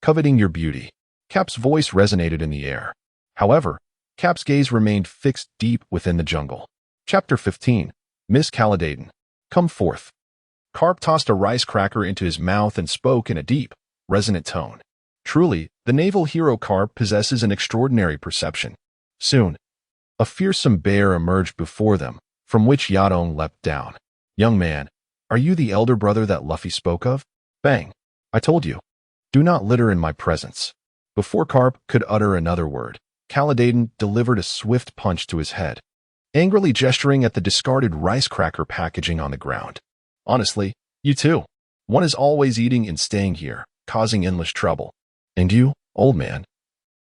Coveting your beauty. Cap's voice resonated in the air. However, Cap's gaze remained fixed deep within the jungle. Chapter 15. Miss Caladan. Come forth. Carp tossed a rice cracker into his mouth and spoke in a deep, resonant tone. Truly, the naval hero Carp possesses an extraordinary perception. Soon, a fearsome bear emerged before them, from which Yadong leapt down. Young man, are you the elder brother that Luffy spoke of? Bang! I told you. Do not litter in my presence. Before Carp could utter another word, Caladan delivered a swift punch to his head, angrily gesturing at the discarded rice cracker packaging on the ground. Honestly, you too. One is always eating and staying here, causing endless trouble. And you, old man,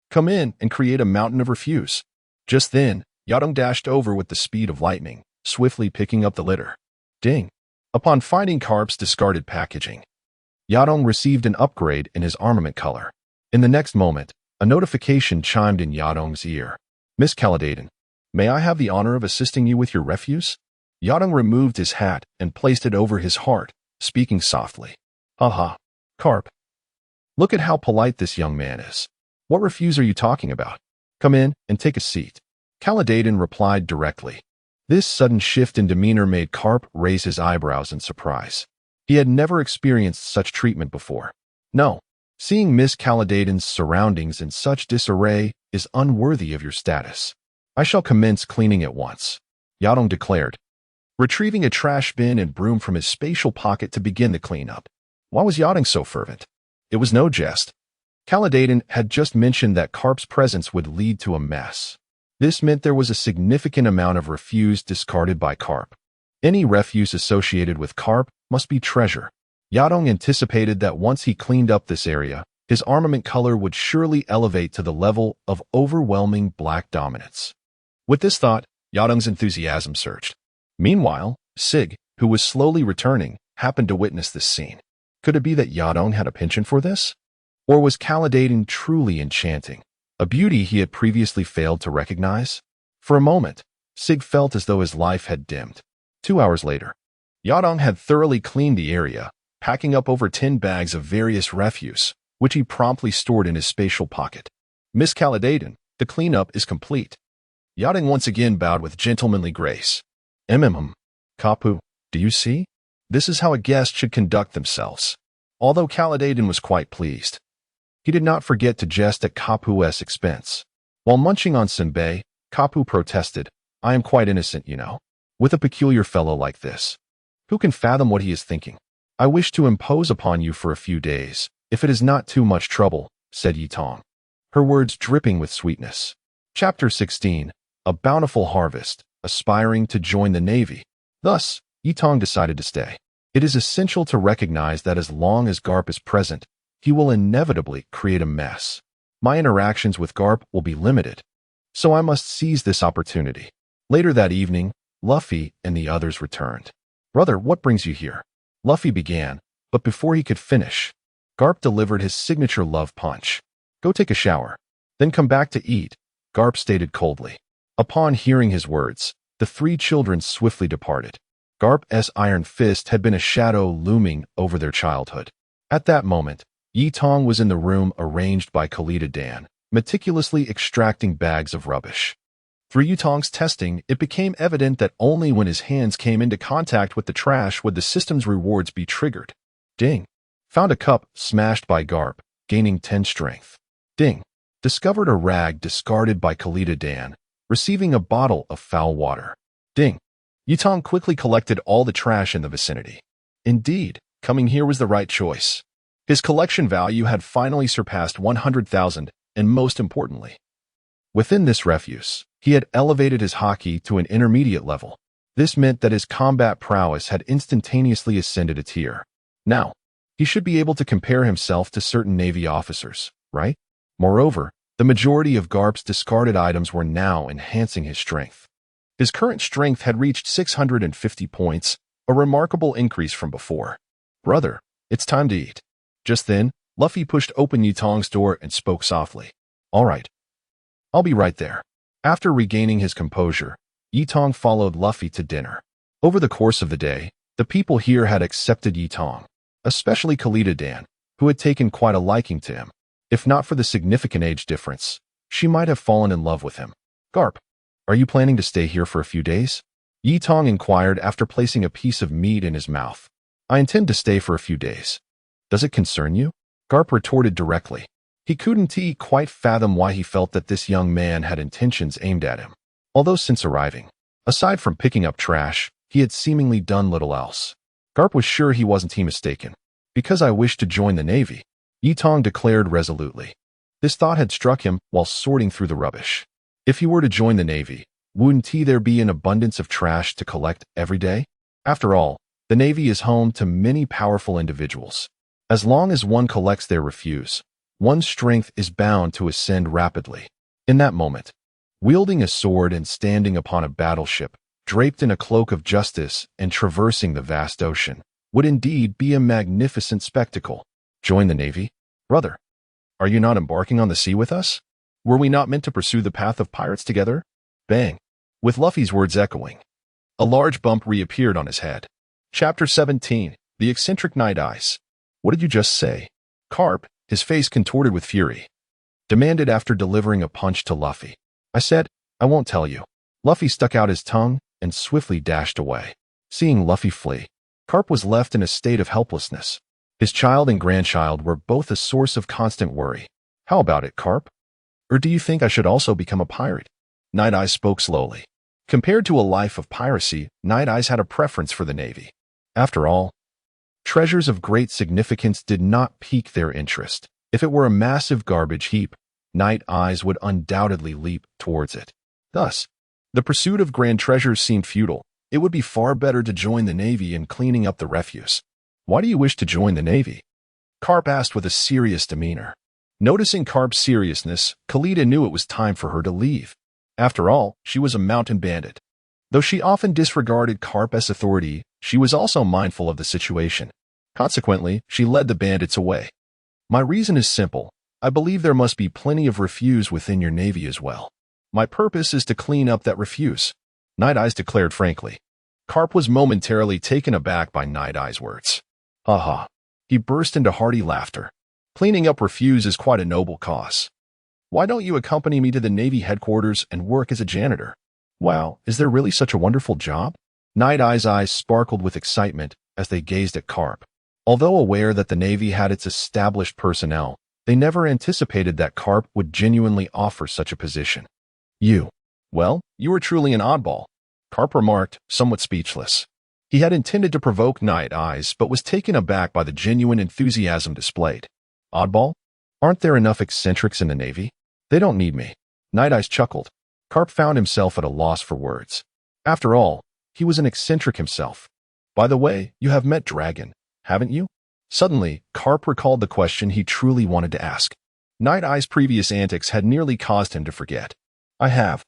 come in and create a mountain of refuse. Just then, Yadong dashed over with the speed of lightning, swiftly picking up the litter. Ding! Upon finding Carp's discarded packaging, Yadong received an upgrade in his armament color. In the next moment, a notification chimed in Yadong's ear. Miss Caledadon, may I have the honor of assisting you with your refuse? Yadong removed his hat and placed it over his heart, speaking softly. Aha, Carp. Look at how polite this young man is. What refuse are you talking about? Come in and take a seat. Caledadon replied directly. This sudden shift in demeanor made Carp raise his eyebrows in surprise. He had never experienced such treatment before. No, seeing Miss Caledadon's surroundings in such disarray is unworthy of your status. I shall commence cleaning at once, Yadong declared, retrieving a trash bin and broom from his spatial pocket to begin the cleanup. Why was Yadong so fervent? It was no jest. Caledadon had just mentioned that Carp's presence would lead to a mess. This meant there was a significant amount of refuse discarded by Carp. Any refuse associated with Carp must be treasure. Yadong anticipated that once he cleaned up this area, his armament color would surely elevate to the level of overwhelming black dominance. With this thought, Yadong's enthusiasm surged. Meanwhile, Sig, who was slowly returning, happened to witness this scene. Could it be that Yadong had a penchant for this? Or was Caledadon truly enchanting, a beauty he had previously failed to recognize? For a moment, Sig felt as though his life had dimmed. 2 hours later, Yadong had thoroughly cleaned the area, packing up over 10 bags of various refuse, which he promptly stored in his spatial pocket. Miss Caledadon, the cleanup is complete. Yadong once again bowed with gentlemanly grace. Kapu, do you see? This is how a guest should conduct themselves. Although Caledadon was quite pleased, he did not forget to jest at Kapu's expense. While munching on senbei, Kapu protested, I am quite innocent, you know. With a peculiar fellow like this, who can fathom what he is thinking? I wish to impose upon you for a few days, if it is not too much trouble, said Yitong, her words dripping with sweetness. Chapter 16, A Bountiful Harvest, aspiring to join the Navy. Thus, Yitong decided to stay. It is essential to recognize that as long as Garp is present, he will inevitably create a mess. My interactions with Garp will be limited, so I must seize this opportunity. Later that evening, Luffy and the others returned. Brother, what brings you here? Luffy began, but before he could finish, Garp delivered his signature love punch. Go take a shower, then come back to eat, Garp stated coldly. Upon hearing his words, the 3 children swiftly departed. Garp's iron fist had been a shadow looming over their childhood. At that moment, Yitong was in the room arranged by Kalita Dan, meticulously extracting bags of rubbish. Through Yitong's testing, it became evident that only when his hands came into contact with the trash would the system's rewards be triggered. Ding. Found a cup smashed by Garp, gaining 10 strength. Ding. Discovered a rag discarded by Kalita Dan, receiving a bottle of foul water. Ding. Yitong quickly collected all the trash in the vicinity. Indeed, coming here was the right choice. His collection value had finally surpassed 100,000, and most importantly, within this refuse, he had elevated his haki to an intermediate level. This meant that his combat prowess had instantaneously ascended a tier. Now, he should be able to compare himself to certain Navy officers, right? Moreover, the majority of Garp's discarded items were now enhancing his strength. His current strength had reached 650 points, a remarkable increase from before. Brother, it's time to eat. Just then, Luffy pushed open Yitong's door and spoke softly. All right. I'll be right there. After regaining his composure, Yitong followed Luffy to dinner. Over the course of the day, the people here had accepted Yitong, especially Kalita Dan, who had taken quite a liking to him. If not for the significant age difference, she might have fallen in love with him. Garp, are you planning to stay here for a few days? Yitong inquired after placing a piece of meat in his mouth. I intend to stay for a few days. Does it concern you? Garp retorted directly. He couldn't quite fathom why he felt that this young man had intentions aimed at him. Although since arriving, aside from picking up trash, he had seemingly done little else. Garp was sure he wasn't mistaken. Because I wish to join the Navy, Yitong declared resolutely. This thought had struck him while sorting through the rubbish. If he were to join the Navy, wouldn't there be an abundance of trash to collect every day? After all, the Navy is home to many powerful individuals. As long as one collects their refuse, one's strength is bound to ascend rapidly. In that moment, wielding a sword and standing upon a battleship, draped in a cloak of justice and traversing the vast ocean, would indeed be a magnificent spectacle. Join the Navy? Brother, are you not embarking on the sea with us? Were we not meant to pursue the path of pirates together? Bang. With Luffy's words echoing, a large bump reappeared on his head. Chapter 17. The Eccentric Night Eyes. What did you just say? Carp, his face contorted with fury, demanded after delivering a punch to Luffy. I said, I won't tell you. Luffy stuck out his tongue and swiftly dashed away. Seeing Luffy flee, Carp was left in a state of helplessness. His child and grandchild were both a source of constant worry. How about it, Carp? Or do you think I should also become a pirate? Night Eyes spoke slowly. Compared to a life of piracy, Night Eyes had a preference for the Navy. After all, treasures of great significance did not pique their interest. If it were a massive garbage heap, Night Eyes would undoubtedly leap towards it. Thus, the pursuit of grand treasures seemed futile. It would be far better to join the Navy in cleaning up the refuse. Why do you wish to join the Navy? Carp asked with a serious demeanor. Noticing Carp's seriousness, Khalida knew it was time for her to leave. After all, she was a mountain bandit. Though she often disregarded Carp as authority, she was also mindful of the situation. Consequently, she led the bandits away. My reason is simple. I believe there must be plenty of refuse within your Navy as well. My purpose is to clean up that refuse, Night Eyes declared frankly. Carp was momentarily taken aback by Night Eyes' words. Ha ha. He burst into hearty laughter. Cleaning up refuse is quite a noble cause. Why don't you accompany me to the Navy headquarters and work as a janitor? Wow, is there really such a wonderful job? Night Eyes' eyes sparkled with excitement as they gazed at Carp. Although aware that the Navy had its established personnel, they never anticipated that Carp would genuinely offer such a position. You are truly an oddball, Carp remarked, somewhat speechless. He had intended to provoke Night Eyes, but was taken aback by the genuine enthusiasm displayed. Oddball? Aren't there enough eccentrics in the Navy? They don't need me. Night Eyes chuckled. Carp found himself at a loss for words. After all, he was an eccentric himself. By the way, you have met Dragon, haven't you? Suddenly, Carp recalled the question he truly wanted to ask. Night Eyes' previous antics had nearly caused him to forget. I have.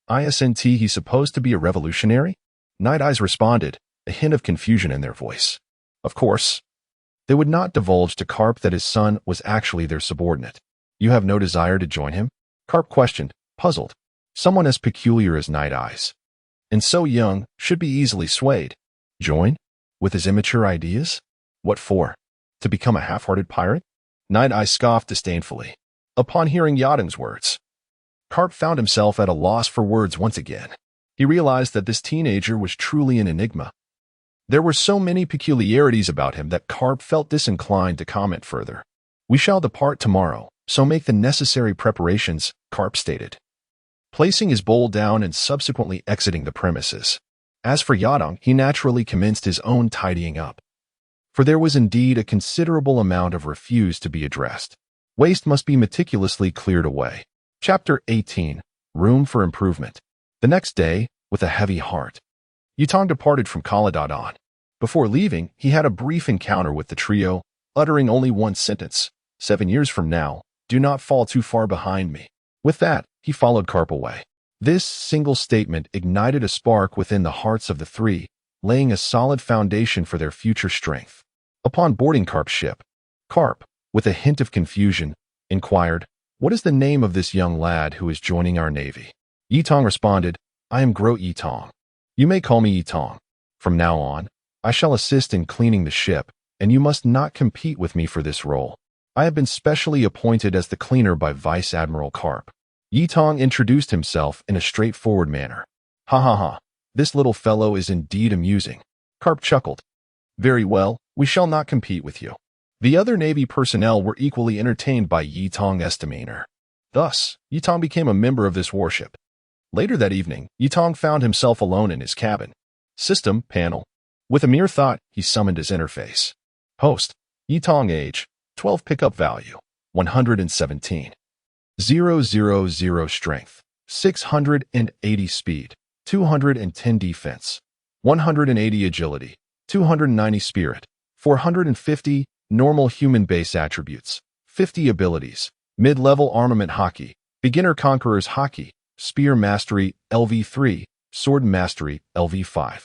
Isn't he supposed to be a revolutionary? Night Eyes responded, a hint of confusion in their voice. Of course. They would not divulge to Carp that his son was actually their subordinate. You have no desire to join him? Carp questioned, puzzled. Someone as peculiar as Night Eyes, and so young, should be easily swayed. Join? With his immature ideas? What for? To become a half-hearted pirate? Night Eyes scoffed disdainfully. Upon hearing Yading's words, Carp found himself at a loss for words once again. He realized that this teenager was truly an enigma. There were so many peculiarities about him that Carp felt disinclined to comment further. We shall depart tomorrow, so make the necessary preparations, Carp stated, placing his bowl down and subsequently exiting the premises. As for Yadong, he naturally commenced his own tidying up. For there was indeed a considerable amount of refuse to be addressed. Waste must be meticulously cleared away. Chapter 18. Room for Improvement. The next day, with a heavy heart, Yutong departed from Caladon. Before leaving, he had a brief encounter with the trio, uttering only one sentence. 7 years from now, do not fall too far behind me. With that, he followed Carp away. This single statement ignited a spark within the hearts of the three, laying a solid foundation for their future strength. Upon boarding Carp's ship, Carp, with a hint of confusion, inquired, What is the name of this young lad who is joining our Navy? Yitong responded, I am Gro Yitong. You may call me Yitong. From now on, I shall assist in cleaning the ship, and you must not compete with me for this role. I have been specially appointed as the cleaner by Vice Admiral Carp. Yitong introduced himself in a straightforward manner. Ha ha ha, this little fellow is indeed amusing. Carp chuckled. Very well, we shall not compete with you. The other Navy personnel were equally entertained by Yitong's demeanor. Thus, Yitong became a member of this warship. Later that evening, Yitong found himself alone in his cabin. System panel. With a mere thought, he summoned his interface. Host. Yitong age. 12 pickup value. 117. 000 strength. 680 speed. 210 defense. 180 agility. 290 spirit. 450 normal human base attributes. 50 abilities. Mid-level armament hockey. Beginner conqueror's hockey. Spear mastery LV3. Sword mastery LV5.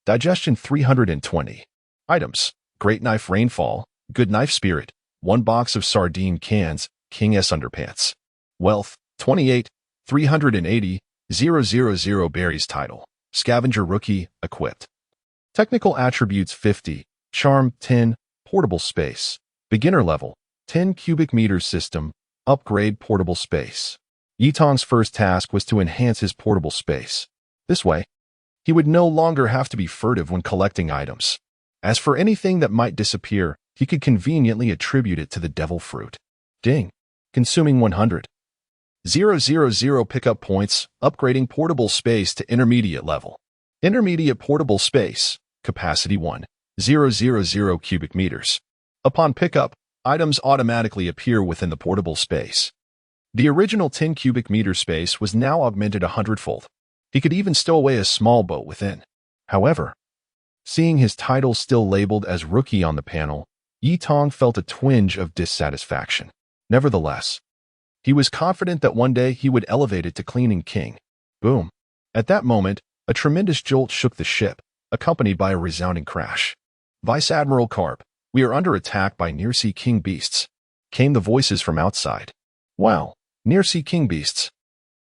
Digestion 320. Items. Great knife rainfall. Good knife spirit. 1 box of sardine cans. King S underpants. Wealth 28, 380, 000 Berry's title. Scavenger Rookie, equipped. Technical attributes 50, Charm 10, Portable Space. Beginner level, 10 cubic meters system, upgrade portable space. Yitong's first task was to enhance his portable space. This way, he would no longer have to be furtive when collecting items. As for anything that might disappear, he could conveniently attribute it to the devil fruit. Ding. Consuming 100. 000 pickup points, upgrading portable space to intermediate level. Intermediate portable space, capacity 1,000 cubic meters. Upon pickup, items automatically appear within the portable space. The original 10 cubic meter space was now augmented 100-fold. He could even stow away a small boat within. However, seeing his title still labeled as Rookie on the panel, Yitong felt a twinge of dissatisfaction. Nevertheless, he was confident that one day he would elevate it to Cleaning King. Boom. At that moment, a tremendous jolt shook the ship, accompanied by a resounding crash. Vice Admiral Carp, we are under attack by Near-Sea King Beasts, came the voices from outside. Wow, Near-Sea King Beasts.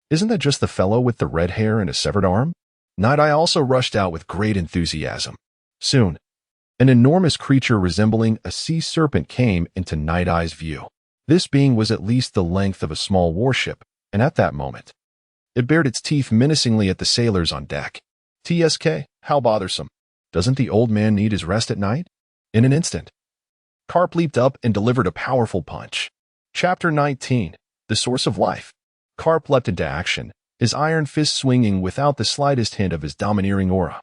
Isn't that just the fellow with the red hair and a severed arm? Night-Eye also rushed out with great enthusiasm. Soon, an enormous creature resembling a sea serpent came into Night-Eye's view. This being was at least the length of a small warship, and at that moment, it bared its teeth menacingly at the sailors on deck. TSK, how bothersome. Doesn't the old man need his rest at night? In an instant, Carp leaped up and delivered a powerful punch. Chapter 19, The Source of Life. Carp leapt into action, his iron fist swinging without the slightest hint of his domineering aura.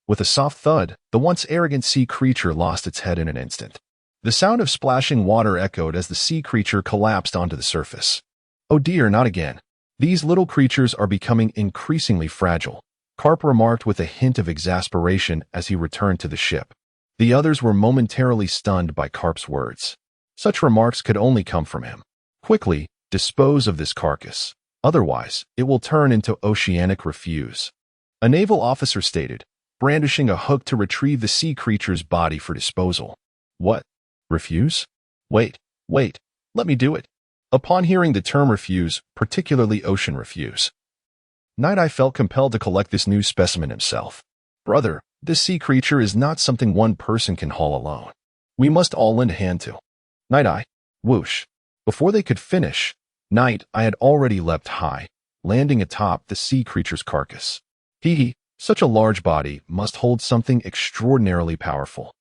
With a soft thud, the once arrogant sea creature lost its head in an instant. The sound of splashing water echoed as the sea creature collapsed onto the surface. Oh dear, not again. These little creatures are becoming increasingly fragile, Carp remarked with a hint of exasperation as he returned to the ship. The others were momentarily stunned by Carp's words. Such remarks could only come from him. Quickly, dispose of this carcass. Otherwise, it will turn into oceanic refuse. A naval officer stated, brandishing a hook to retrieve the sea creature's body for disposal. What? Refuse? Wait, let me do it. Upon hearing the term refuse, particularly ocean refuse, Night-Eye felt compelled to collect this new specimen himself. Brother, this sea creature is not something one person can haul alone. We must all lend a hand to. Night-Eye, whoosh. Before they could finish, Night-Eye had already leapt high, landing atop the sea creature's carcass. Such a large body must hold something extraordinarily powerful.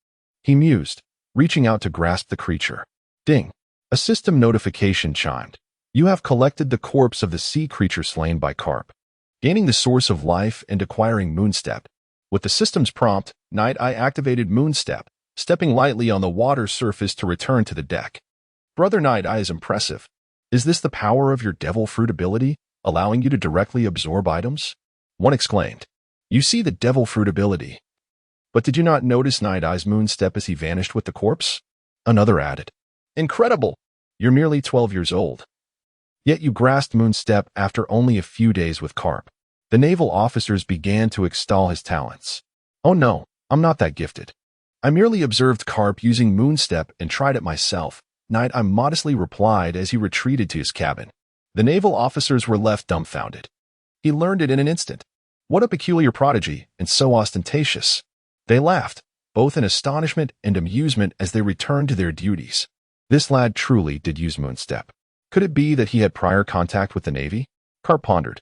He mused, reaching out to grasp the creature. Ding. A system notification chimed. You have collected the corpse of the sea creature slain by Carp, gaining the source of life and acquiring Moonstep. With the system's prompt, Night-Eye activated Moonstep, stepping lightly on the water surface to return to the deck. Brother Night-Eye is impressive. Is this the power of your devil fruit ability, allowing you to directly absorb items? One exclaimed. You see the devil fruit ability. But did you not notice Night-Eye's Moonstep as he vanished with the corpse? Another added. Incredible! You're merely 12 years old. Yet you grasped Moonstep after only a few days with Carp. The naval officers began to extol his talents. Oh no, I'm not that gifted. I merely observed Carp using Moonstep and tried it myself, Night-Eye modestly replied as he retreated to his cabin. The naval officers were left dumbfounded. He learned it in an instant. What a peculiar prodigy, and so ostentatious. They laughed, both in astonishment and amusement as they returned to their duties. This lad truly did use Moonstep. Could it be that he had prior contact with the Navy? Carp pondered,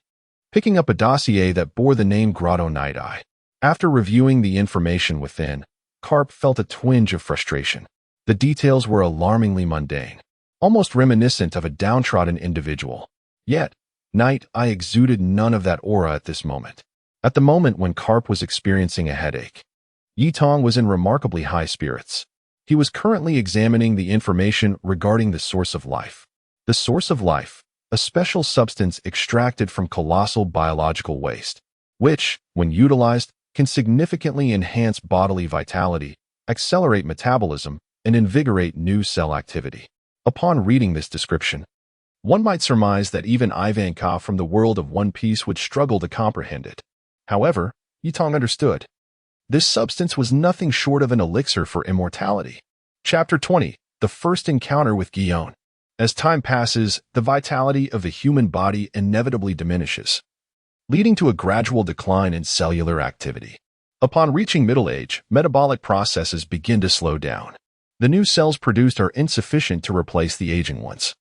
picking up a dossier that bore the name Grotto Night-Eye. After reviewing the information within, Carp felt a twinge of frustration. The details were alarmingly mundane, almost reminiscent of a downtrodden individual. Yet, Night-Eye exuded none of that aura at this moment. At the moment when Carp was experiencing a headache, Yitong was in remarkably high spirits. He was currently examining the information regarding the source of life. The source of life, a special substance extracted from colossal biological waste, which, when utilized, can significantly enhance bodily vitality, accelerate metabolism, and invigorate new cell activity. Upon reading this description, one might surmise that even Ivankov from the world of One Piece would struggle to comprehend it. However, Yitong understood. This substance was nothing short of an elixir for immortality. Chapter 20, The First Encounter with Guion. As time passes, the vitality of the human body inevitably diminishes, leading to a gradual decline in cellular activity. Upon reaching middle age, metabolic processes begin to slow down. The new cells produced are insufficient to replace the aging ones,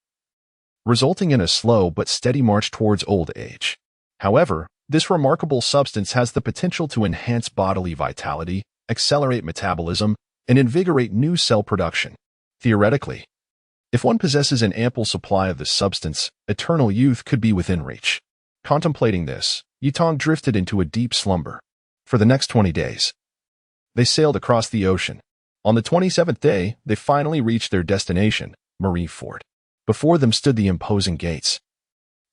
resulting in a slow but steady march towards old age. However, this remarkable substance has the potential to enhance bodily vitality, accelerate metabolism, and invigorate new cell production. Theoretically, if one possesses an ample supply of this substance, eternal youth could be within reach. Contemplating this, Yitong drifted into a deep slumber. For the next 20 days, they sailed across the ocean. On the 27th day, they finally reached their destination, Marineford. Before them stood the imposing gates,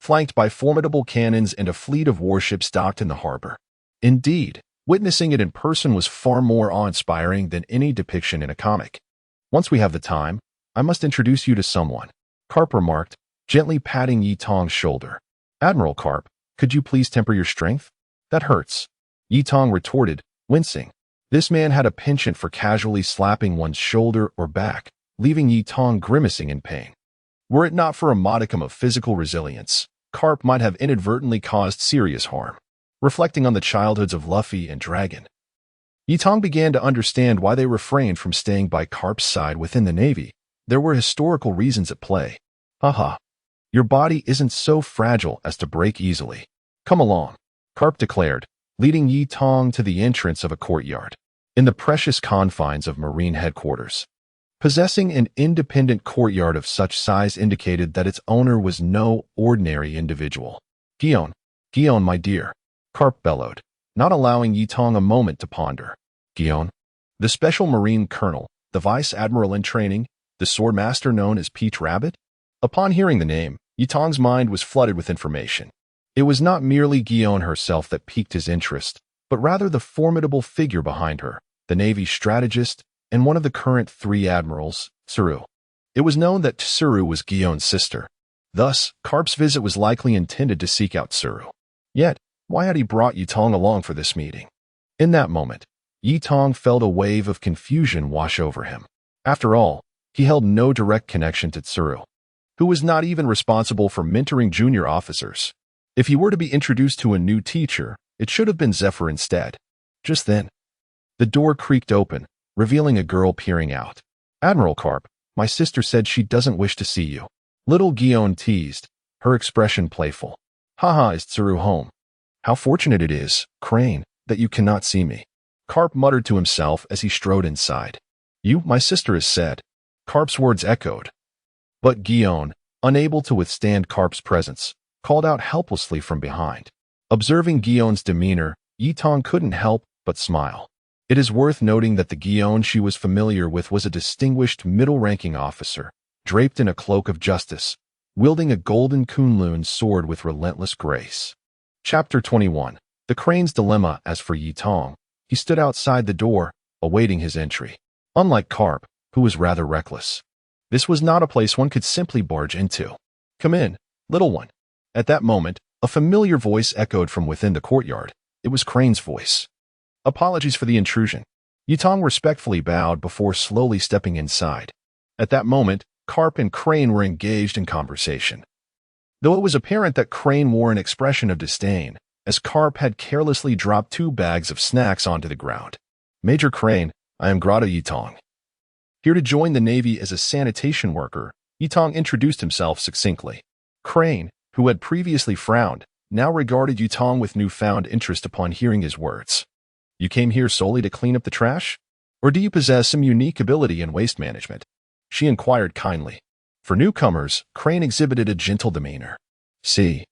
flanked by formidable cannons and a fleet of warships docked in the harbor. Indeed, witnessing it in person was far more awe-inspiring than any depiction in a comic. Once we have the time, I must introduce you to someone, Carp remarked, gently patting Yitong's shoulder. Admiral Carp, could you please temper your strength? That hurts, Yitong retorted, wincing. This man had a penchant for casually slapping one's shoulder or back, leaving Yitong grimacing in pain. Were it not for a modicum of physical resilience, Carp might have inadvertently caused serious harm. Reflecting on the childhoods of Luffy and Dragon, Yitong began to understand why they refrained from staying by Carp's side within the Navy. There were historical reasons at play. Haha. Your body isn't so fragile as to break easily. Come along, Carp declared, leading Yitong to the entrance of a courtyard. In the precious confines of Marine headquarters, possessing an independent courtyard of such size indicated that its owner was no ordinary individual. Gion, my dear, Carp bellowed, not allowing Yitong a moment to ponder. Gion, the special Marine colonel, the vice admiral in training, the swordmaster known as Peach Rabbit? Upon hearing the name, Yitong's mind was flooded with information. It was not merely Gion herself that piqued his interest, but rather the formidable figure behind her, the Navy's strategist and one of the current 3 admirals, Tsuru. It was known that Tsuru was Gion's sister. Thus, Carp's visit was likely intended to seek out Tsuru. Yet, why had he brought Yitong along for this meeting? In that moment, Yitong felt a wave of confusion wash over him. After all, he held no direct connection to Tsuru, who was not even responsible for mentoring junior officers. If he were to be introduced to a new teacher, it should have been Zephyr instead. Just then, the door creaked open, revealing a girl peering out. Admiral Carp, my sister said she doesn't wish to see you. Little Gion teased, her expression playful. Haha, is Tsuru home? How fortunate it is, Crane, that you cannot see me. Carp muttered to himself as he strode inside. You, my sister, has said. Carp's words echoed. But Gion, unable to withstand Carp's presence, called out helplessly from behind. Observing Gion's demeanor, Yitong couldn't help but smile. It is worth noting that the Gion she was familiar with was a distinguished middle-ranking officer, draped in a cloak of justice, wielding a golden Kunlun sword with relentless grace. Chapter 21. The Crane's Dilemma. As for Yitong, he stood outside the door, awaiting his entry. Unlike Carp, who was rather reckless, this was not a place one could simply barge into. Come in, little one. At that moment, a familiar voice echoed from within the courtyard. It was Crane's voice. Apologies for the intrusion. Yitong respectfully bowed before slowly stepping inside. At that moment, Carp and Crane were engaged in conversation. Though it was apparent that Crane wore an expression of disdain, as Carp had carelessly dropped 2 bags of snacks onto the ground. Major Crane, I am Grotto Yitong. Here to join the Navy as a sanitation worker, Yitong introduced himself succinctly. Crane, who had previously frowned, now regarded Yitong with newfound interest upon hearing his words. You came here solely to clean up the trash? Or do you possess some unique ability in waste management? She inquired kindly. For newcomers, Crane exhibited a gentle demeanor. See,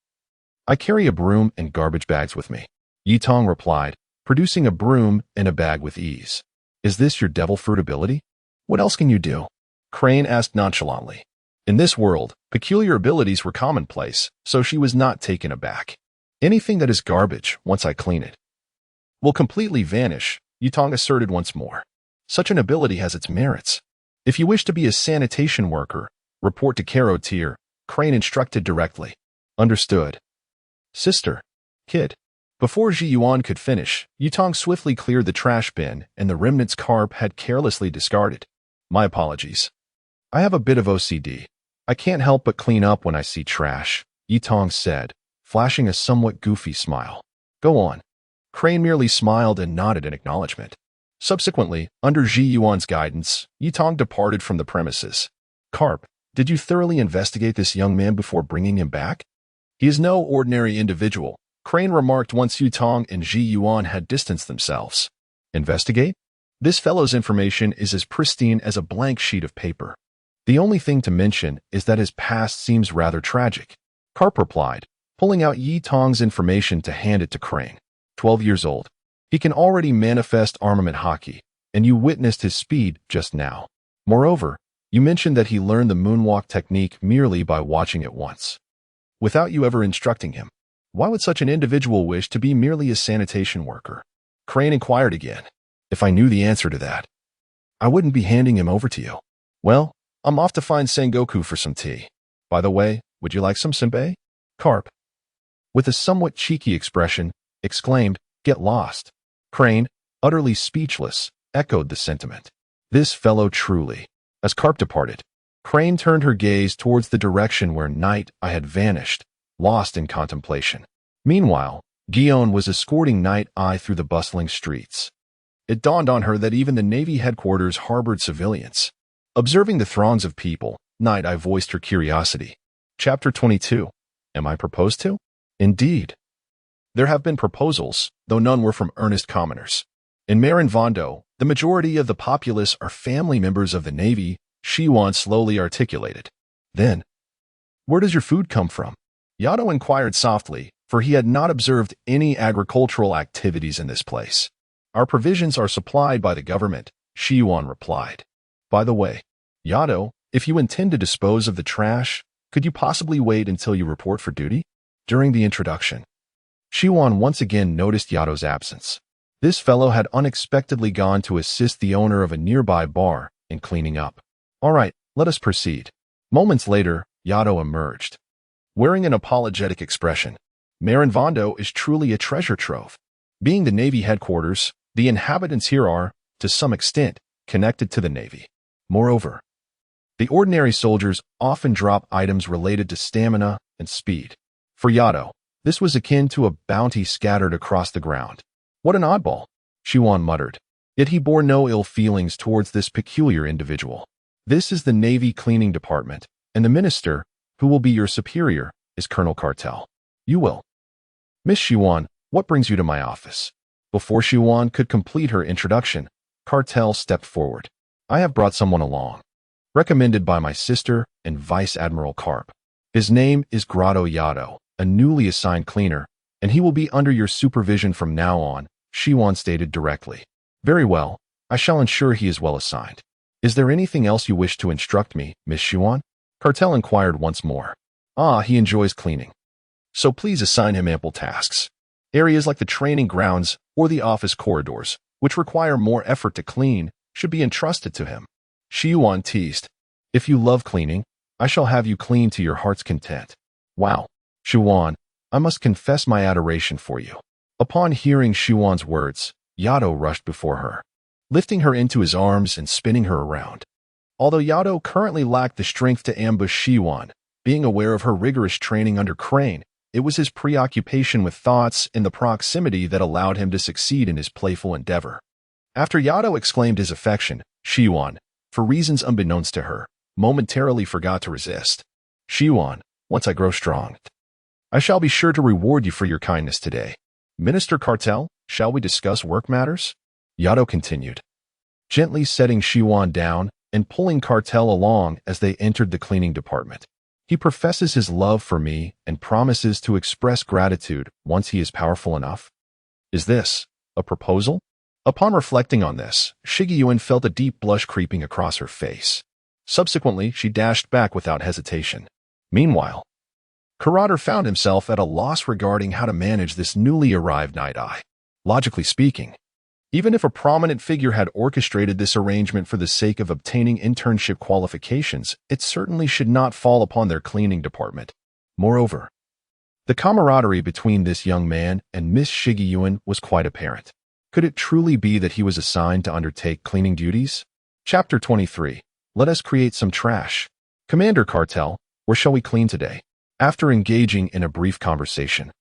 I carry a broom and garbage bags with me, Yitong replied, producing a broom and a bag with ease. Is this your devil fruit ability? What else can you do? Crane asked nonchalantly. In this world, peculiar abilities were commonplace, so she was not taken aback. Anything that is garbage, once I clean it, will completely vanish, Yitong asserted once more. Such an ability has its merits. If you wish to be a sanitation worker, report to Karo Tier, Crane instructed directly. Understood. Sister. Kid. Before Ji Yuan could finish, Yitong swiftly cleared the trash bin and the remnants Carp had carelessly discarded. My apologies. I have a bit of OCD. I can't help but clean up when I see trash, Yitong said, flashing a somewhat goofy smile. Go on. Crane merely smiled and nodded in acknowledgement. Subsequently, under Ji Yuan's guidance, Yitong departed from the premises. Carp, did you thoroughly investigate this young man before bringing him back? He is no ordinary individual, Crane remarked once Yitong and Ji Yuan had distanced themselves. Investigate? This fellow's information is as pristine as a blank sheet of paper. The only thing to mention is that his past seems rather tragic. Carp replied, pulling out Yitong's information to hand it to Crane. 12 years old. He can already manifest armament haki, and you witnessed his speed just now. Moreover, you mentioned that he learned the moonwalk technique merely by watching it once, without you ever instructing him. Why would such an individual wish to be merely a sanitation worker? Crane inquired again. If I knew the answer to that, I wouldn't be handing him over to you. Well, I'm off to find Sengoku for some tea. By the way, would you like some senbei? Carp, with a somewhat cheeky expression, exclaimed, Get lost. Crane, utterly speechless, echoed the sentiment. This fellow truly. As Carp departed, Crane turned her gaze towards the direction where Night Eye had vanished, lost in contemplation. Meanwhile, Gion was escorting Night Eye through the bustling streets. It dawned on her that even the Navy headquarters harbored civilians. Observing the throngs of people, Night Eye voiced her curiosity. Chapter 22. Am I proposed to? Indeed. There have been proposals, though none were from earnest commoners. In Marin Vondo, the majority of the populace are family members of the Navy, Shiwan slowly articulated. Then, where does your food come from? Yato inquired softly, for he had not observed any agricultural activities in this place. Our provisions are supplied by the government, Shiwan replied. By the way, Yato, if you intend to dispose of the trash, could you possibly wait until you report for duty? During the introduction, Shiwan once again noticed Yato's absence. This fellow had unexpectedly gone to assist the owner of a nearby bar in cleaning up. All right, let us proceed. Moments later, Yato emerged, wearing an apologetic expression. Marin Vondo is truly a treasure trove. Being the Navy headquarters, the inhabitants here are, to some extent, connected to the Navy. Moreover, the ordinary soldiers often drop items related to stamina and speed. For Yato, this was akin to a bounty scattered across the ground. What an oddball, Shiwan muttered. Yet he bore no ill feelings towards this peculiar individual. This is the Navy cleaning department, and the minister, who will be your superior, is Colonel Cartel. You will. Miss Shiwan, what brings you to my office? Before Shiwan could complete her introduction, Cartel stepped forward. I have brought someone along, recommended by my sister and Vice Admiral Carp. His name is Grotto Yato, a newly assigned cleaner, and he will be under your supervision from now on, Shiwan stated directly. Very well, I shall ensure he is well assigned. Is there anything else you wish to instruct me, Miss Shiwan? Cartel inquired once more. He enjoys cleaning. So please assign him ample tasks. Areas like the training grounds or the office corridors, which require more effort to clean, should be entrusted to him. Shiwan teased. If you love cleaning, I shall have you clean to your heart's content. Wow. Shiwan, I must confess my adoration for you. Upon hearing Shiwan's words, Yato rushed before her, lifting her into his arms and spinning her around. Although Yato currently lacked the strength to ambush Shiwan, being aware of her rigorous training under Crane, it was his preoccupation with thoughts in the proximity that allowed him to succeed in his playful endeavor. After Yato exclaimed his affection, Shiwan, for reasons unbeknownst to her, momentarily forgot to resist. Shiwan, once I grow strong, I shall be sure to reward you for your kindness today. Minister Cartel, shall we discuss work matters? Yato continued, gently setting Shiwan down and pulling Cartel along as they entered the cleaning department. He professes his love for me and promises to express gratitude once he is powerful enough. Is this a proposal? Upon reflecting on this, Shigeyuin felt a deep blush creeping across her face. Subsequently, she dashed back without hesitation. Meanwhile, Karater found himself at a loss regarding how to manage this newly arrived Night Eye. Logically speaking, even if a prominent figure had orchestrated this arrangement for the sake of obtaining internship qualifications, it certainly should not fall upon their cleaning department. Moreover, the camaraderie between this young man and Miss Shigeyuin was quite apparent. Could it truly be that he was assigned to undertake cleaning duties? Chapter 23. Let us create some trash. Commander Cartel, where shall we clean today? After engaging in a brief conversation,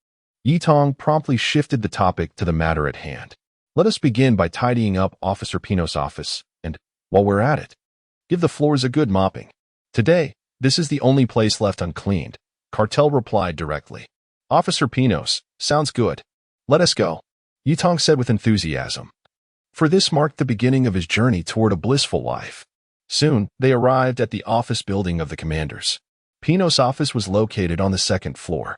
Yitong promptly shifted the topic to the matter at hand. Let us begin by tidying up Officer Pinos' office, and, while we're at it, give the floors a good mopping. Today, this is the only place left uncleaned, Cartel replied directly. Officer Pinos, sounds good. Let us go, Yitong said with enthusiasm. For this marked the beginning of his journey toward a blissful life. Soon, they arrived at the office building of the commanders. Pinos' office was located on the second floor,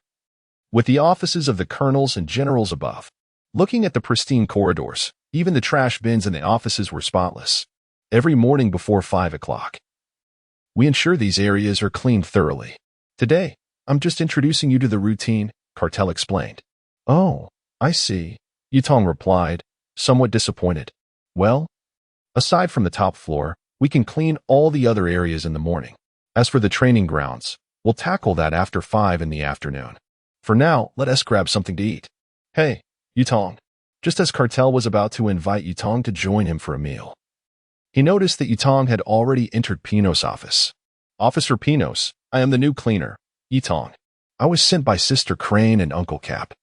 with the offices of the colonels and generals above. Looking at the pristine corridors, even the trash bins in the offices were spotless. Every morning before 5 o'clock, we ensure these areas are cleaned thoroughly. Today, I'm just introducing you to the routine, Cartel explained. Oh, I see, Yitong replied, somewhat disappointed. Well, aside from the top floor, we can clean all the other areas in the morning. As for the training grounds, we'll tackle that after 5 in the afternoon. For now, let us grab something to eat. Hey, Yitong. Just as Cartel was about to invite Yitong to join him for a meal, he noticed that Yitong had already entered Pinos' office. Officer Pinos, I am the new cleaner, Yitong. I was sent by Sister Crane and Uncle Cap,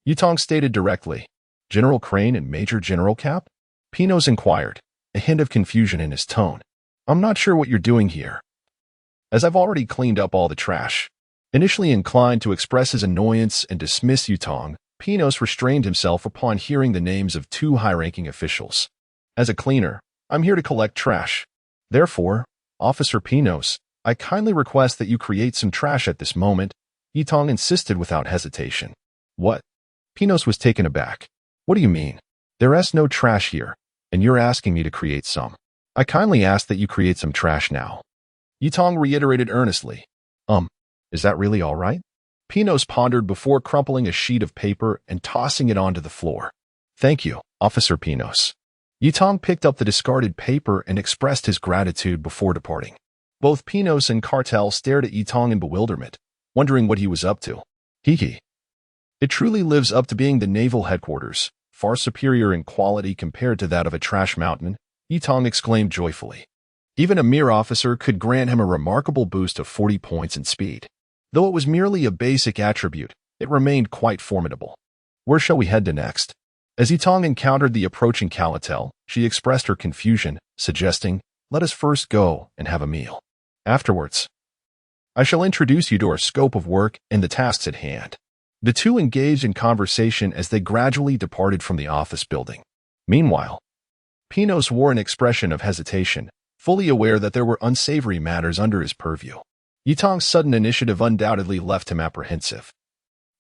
Yitong stated directly. General Crane and Major General Cap? Pinos inquired, a hint of confusion in his tone. I'm not sure what you're doing here, as I've already cleaned up all the trash. Initially inclined to express his annoyance and dismiss Yitong, Pinos restrained himself upon hearing the names of 2 high-ranking officials. As a cleaner, I'm here to collect trash. Therefore, Officer Pinos, I kindly request that you create some trash at this moment, Yitong insisted without hesitation. What? Pinos was taken aback. What do you mean? There's no trash here, and you're asking me to create some. I kindly ask that you create some trash now. Yitong reiterated earnestly. Is that really all right? Pinos pondered before crumpling a sheet of paper and tossing it onto the floor. Thank you, Officer Pinos. Yitong picked up the discarded paper and expressed his gratitude before departing. Both Pinos and Cartel stared at Yitong in bewilderment, wondering what he was up to. Hee. It truly lives up to being the naval headquarters, far superior in quality compared to that of a trash mountain, Yitong exclaimed joyfully. Even a mere officer could grant him a remarkable boost of 40 points in speed. Though it was merely a basic attribute, it remained quite formidable. Where shall we head to next? As Yitong encountered the approaching Calatel, she expressed her confusion, suggesting, let us first go and have a meal. Afterwards, I shall introduce you to our scope of work and the tasks at hand. The two engaged in conversation as they gradually departed from the office building. Meanwhile, Pinos wore an expression of hesitation, fully aware that there were unsavory matters under his purview. Yitong's sudden initiative undoubtedly left him apprehensive,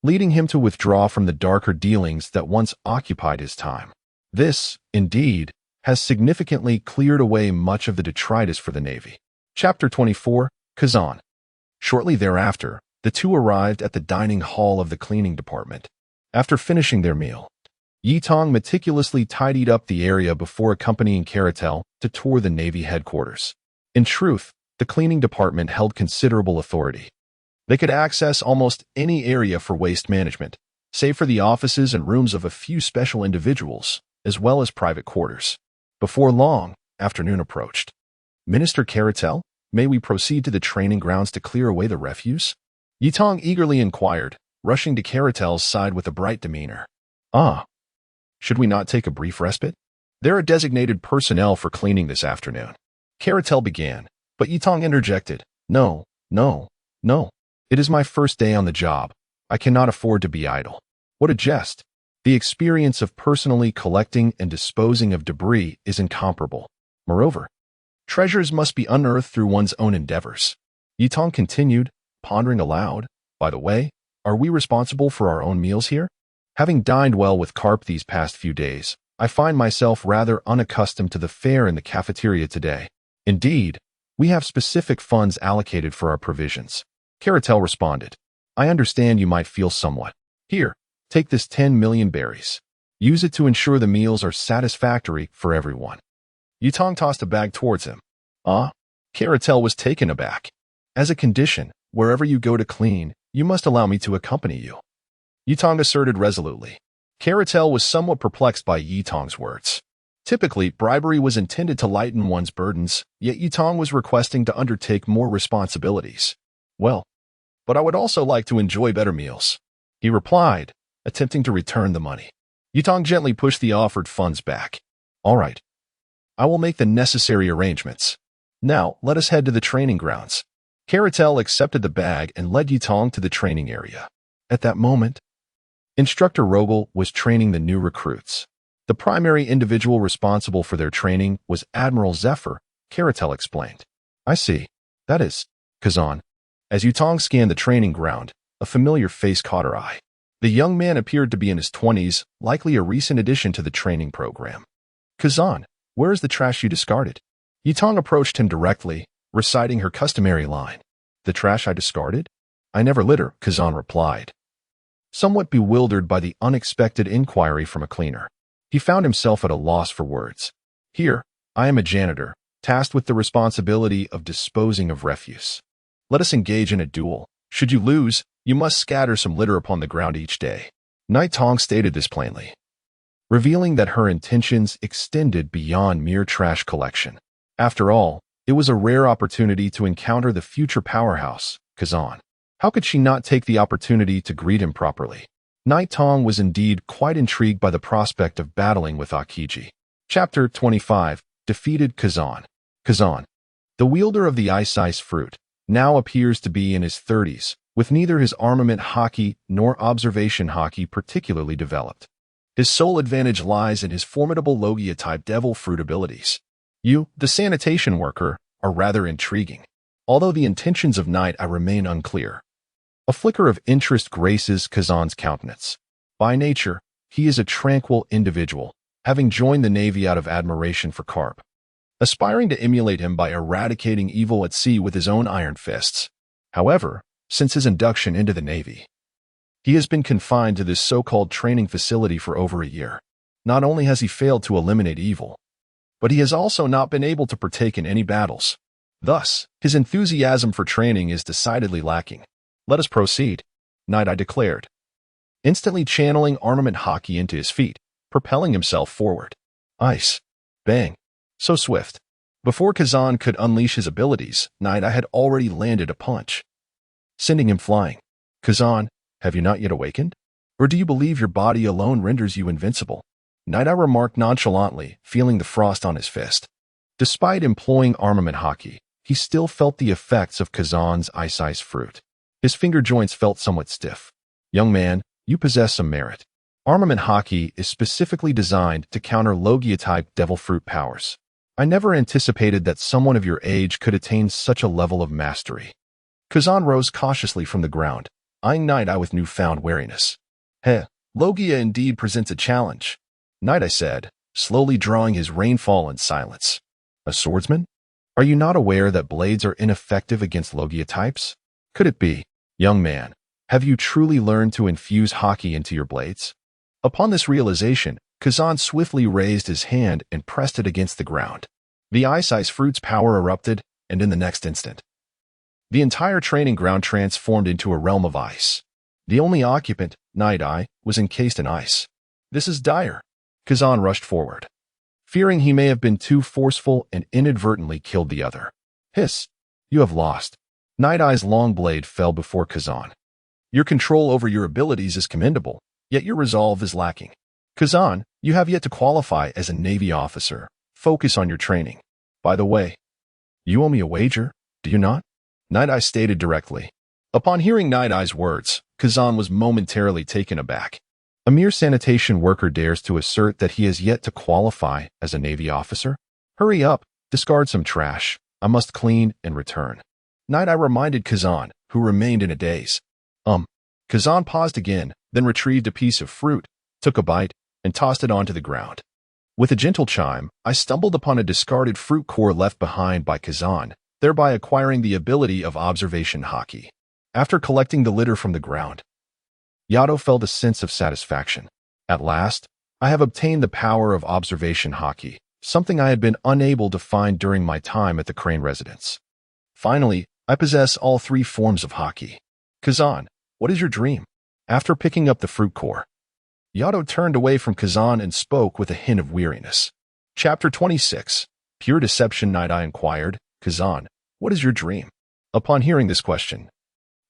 leading him to withdraw from the darker dealings that once occupied his time. This, indeed, has significantly cleared away much of the detritus for the Navy. Chapter 24, Kazan. Shortly thereafter, the two arrived at the dining hall of the cleaning department. After finishing their meal, Yitong meticulously tidied up the area before accompanying Caratel to tour the Navy headquarters. In truth, the cleaning department held considerable authority. They could access almost any area for waste management, save for the offices and rooms of a few special individuals, as well as private quarters. Before long, afternoon approached. Minister Caratel, may we proceed to the training grounds to clear away the refuse? Yitong eagerly inquired, rushing to Caratel's side with a bright demeanor. Should we not take a brief respite? There are designated personnel for cleaning this afternoon. Caratel began, but Yitong interjected. No. It is my first day on the job. I cannot afford to be idle. What a jest. The experience of personally collecting and disposing of debris is incomparable. Moreover, treasures must be unearthed through one's own endeavors. Yitong continued, pondering aloud. By the way, are we responsible for our own meals here? Having dined well with Carp these past few days, I find myself rather unaccustomed to the fare in the cafeteria today. Indeed, we have specific funds allocated for our provisions. Caratel responded. I understand you might feel somewhat. Here, take this 10 million berries. Use it to ensure the meals are satisfactory for everyone. Yitong tossed a bag towards him. Caratel was taken aback. As a condition, wherever you go to clean, you must allow me to accompany you. Yitong asserted resolutely. Caratel was somewhat perplexed by Yitong's words. Typically, bribery was intended to lighten one's burdens, yet Yutong was requesting to undertake more responsibilities. Well, but I would also like to enjoy better meals, he replied, attempting to return the money. Yutong gently pushed the offered funds back. All right. I will make the necessary arrangements. Now, let us head to the training grounds. Caratel accepted the bag and led Yutong to the training area. At that moment, Instructor Rogel was training the new recruits. The primary individual responsible for their training was Admiral Zephyr, Caratel explained. I see. That is, Kazan. As Yutong scanned the training ground, a familiar face caught her eye. The young man appeared to be in his 20s, likely a recent addition to the training program. Kazan, where is the trash you discarded? Yutong approached him directly, reciting her customary line. The trash I discarded? I never litter, Kazan replied, somewhat bewildered by the unexpected inquiry from a cleaner. He found himself at a loss for words. Here, I am a janitor, tasked with the responsibility of disposing of refuse. Let us engage in a duel. Should you lose, you must scatter some litter upon the ground each day. Night Tong stated this plainly, revealing that her intentions extended beyond mere trash collection. After all, it was a rare opportunity to encounter the future powerhouse, Kazan. How could she not take the opportunity to greet him properly? Night Tong was indeed quite intrigued by the prospect of battling with Akiji. Chapter 25. Defeated Kazan. Kazan, the wielder of the ice fruit, now appears to be in his 30s, with neither his armament haki nor observation haki particularly developed. His sole advantage lies in his formidable Logia-type devil fruit abilities. You, the sanitation worker, are rather intriguing, although the intentions of Night Eye remain unclear. A flicker of interest graces Kazan's countenance. By nature, he is a tranquil individual, having joined the Navy out of admiration for Karp, aspiring to emulate him by eradicating evil at sea with his own iron fists. However, since his induction into the Navy, he has been confined to this so-called training facility for over a year. Not only has he failed to eliminate evil, but he has also not been able to partake in any battles. Thus, his enthusiasm for training is decidedly lacking. Let us proceed, Night Eye declared, instantly channeling armament haki into his feet, propelling himself forward. Ice. Bang. So swift. Before Kazan could unleash his abilities, Night Eye had already landed a punch, sending him flying. Kazan, have you not yet awakened? Or do you believe your body alone renders you invincible? Night Eye remarked nonchalantly, feeling the frost on his fist. Despite employing armament haki, he still felt the effects of Kazan's ice fruit. His finger joints felt somewhat stiff. Young man, you possess some merit. Armament haki is specifically designed to counter Logia-type devil fruit powers. I never anticipated that someone of your age could attain such a level of mastery. Kazan rose cautiously from the ground, eyeing Night Eye with newfound wariness. Heh, Logia indeed presents a challenge, Night Eye said, slowly drawing his rainfall in silence. A swordsman? Are you not aware that blades are ineffective against Logia types? Could it be, young man, have you truly learned to infuse haki into your blades? Upon this realization, Kazan swiftly raised his hand and pressed it against the ground. The ice fruit's power erupted, and in the next instant, the entire training ground transformed into a realm of ice. The only occupant, Night Eye, was encased in ice. This is dire. Kazan rushed forward, fearing he may have been too forceful and inadvertently killed the other. Hiss! You have lost. Night Eye's long blade fell before Kazan. Your control over your abilities is commendable, yet your resolve is lacking. Kazan, you have yet to qualify as a Navy officer. Focus on your training. By the way, you owe me a wager, do you not? Night Eye stated directly. Upon hearing Night Eye's words, Kazan was momentarily taken aback. A mere sanitation worker dares to assert that he has yet to qualify as a Navy officer? Hurry up, discard some trash. I must clean and return. Night Eye reminded Kazan, who remained in a daze. Kazan paused again, then retrieved a piece of fruit, took a bite, and tossed it onto the ground. With a gentle chime, I stumbled upon a discarded fruit core left behind by Kazan, thereby acquiring the ability of observation haki. After collecting the litter from the ground, Yato felt a sense of satisfaction. At last, I have obtained the power of observation haki, something I had been unable to find during my time at the Crane residence. Finally, I possess all three forms of haki. Kazan, what is your dream? After picking up the fruit core, Yato turned away from Kazan and spoke with a hint of weariness. Chapter 26. Pure Deception. Night I inquired, Kazan, what is your dream? Upon hearing this question,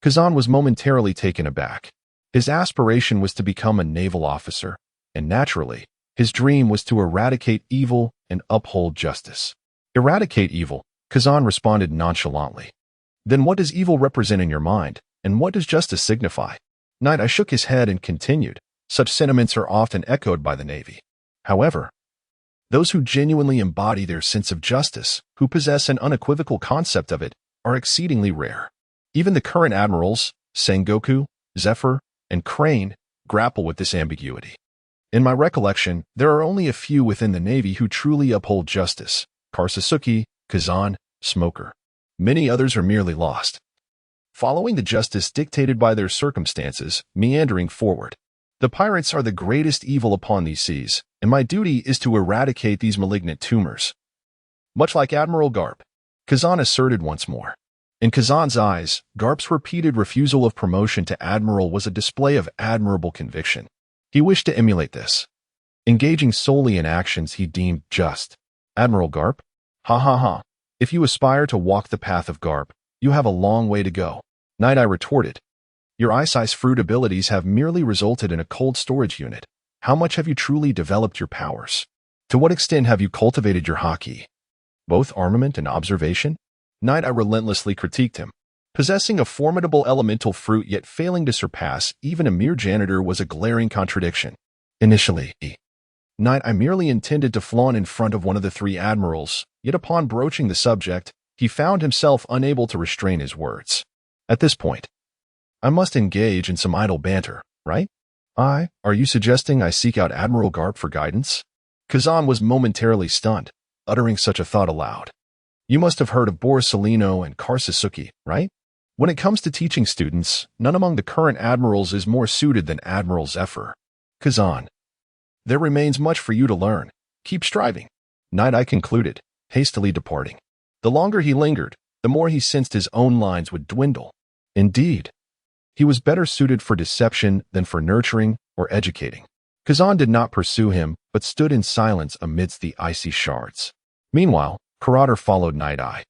Kazan was momentarily taken aback. His aspiration was to become a naval officer, and naturally, his dream was to eradicate evil and uphold justice. Eradicate evil, Kazan responded nonchalantly. Then what does evil represent in your mind, and what does justice signify? Knight I shook his head and continued, such sentiments are often echoed by the Navy. However, those who genuinely embody their sense of justice, who possess an unequivocal concept of it, are exceedingly rare. Even the current admirals, Sengoku, Zephyr, and Crane, grapple with this ambiguity. In my recollection, there are only a few within the Navy who truly uphold justice: Karsusuke, Kazan, Smoker. Many others are merely lost, following the justice dictated by their circumstances, meandering forward. The pirates are the greatest evil upon these seas, and my duty is to eradicate these malignant tumors. Much like Admiral Garp, Kazan asserted once more. In Kazan's eyes, Garp's repeated refusal of promotion to admiral was a display of admirable conviction. He wished to emulate this, engaging solely in actions he deemed just. Admiral Garp? Ha ha ha. If you aspire to walk the path of Garp, you have a long way to go. Night I retorted. Your ice fruit abilities have merely resulted in a cold storage unit. How much have you truly developed your powers? To what extent have you cultivated your haki? Both armament and observation? Night I relentlessly critiqued him. Possessing a formidable elemental fruit yet failing to surpass even a mere janitor was a glaring contradiction. Initially, Night I merely intended to flaunt in front of one of the three admirals, yet upon broaching the subject, he found himself unable to restrain his words. At this point, I must engage in some idle banter, right? Are you suggesting I seek out Admiral Garp for guidance? Kazan was momentarily stunned, uttering such a thought aloud. You must have heard of Borsalino and Karsusuke, right? When it comes to teaching students, none among the current admirals is more suited than Admiral Zephyr. Kazan, there remains much for you to learn. Keep striving. Night I concluded, hastily departing. The longer he lingered, the more he sensed his own lines would dwindle. Indeed, he was better suited for deception than for nurturing or educating. Kazan did not pursue him, but stood in silence amidst the icy shards. Meanwhile, Karater followed Night I,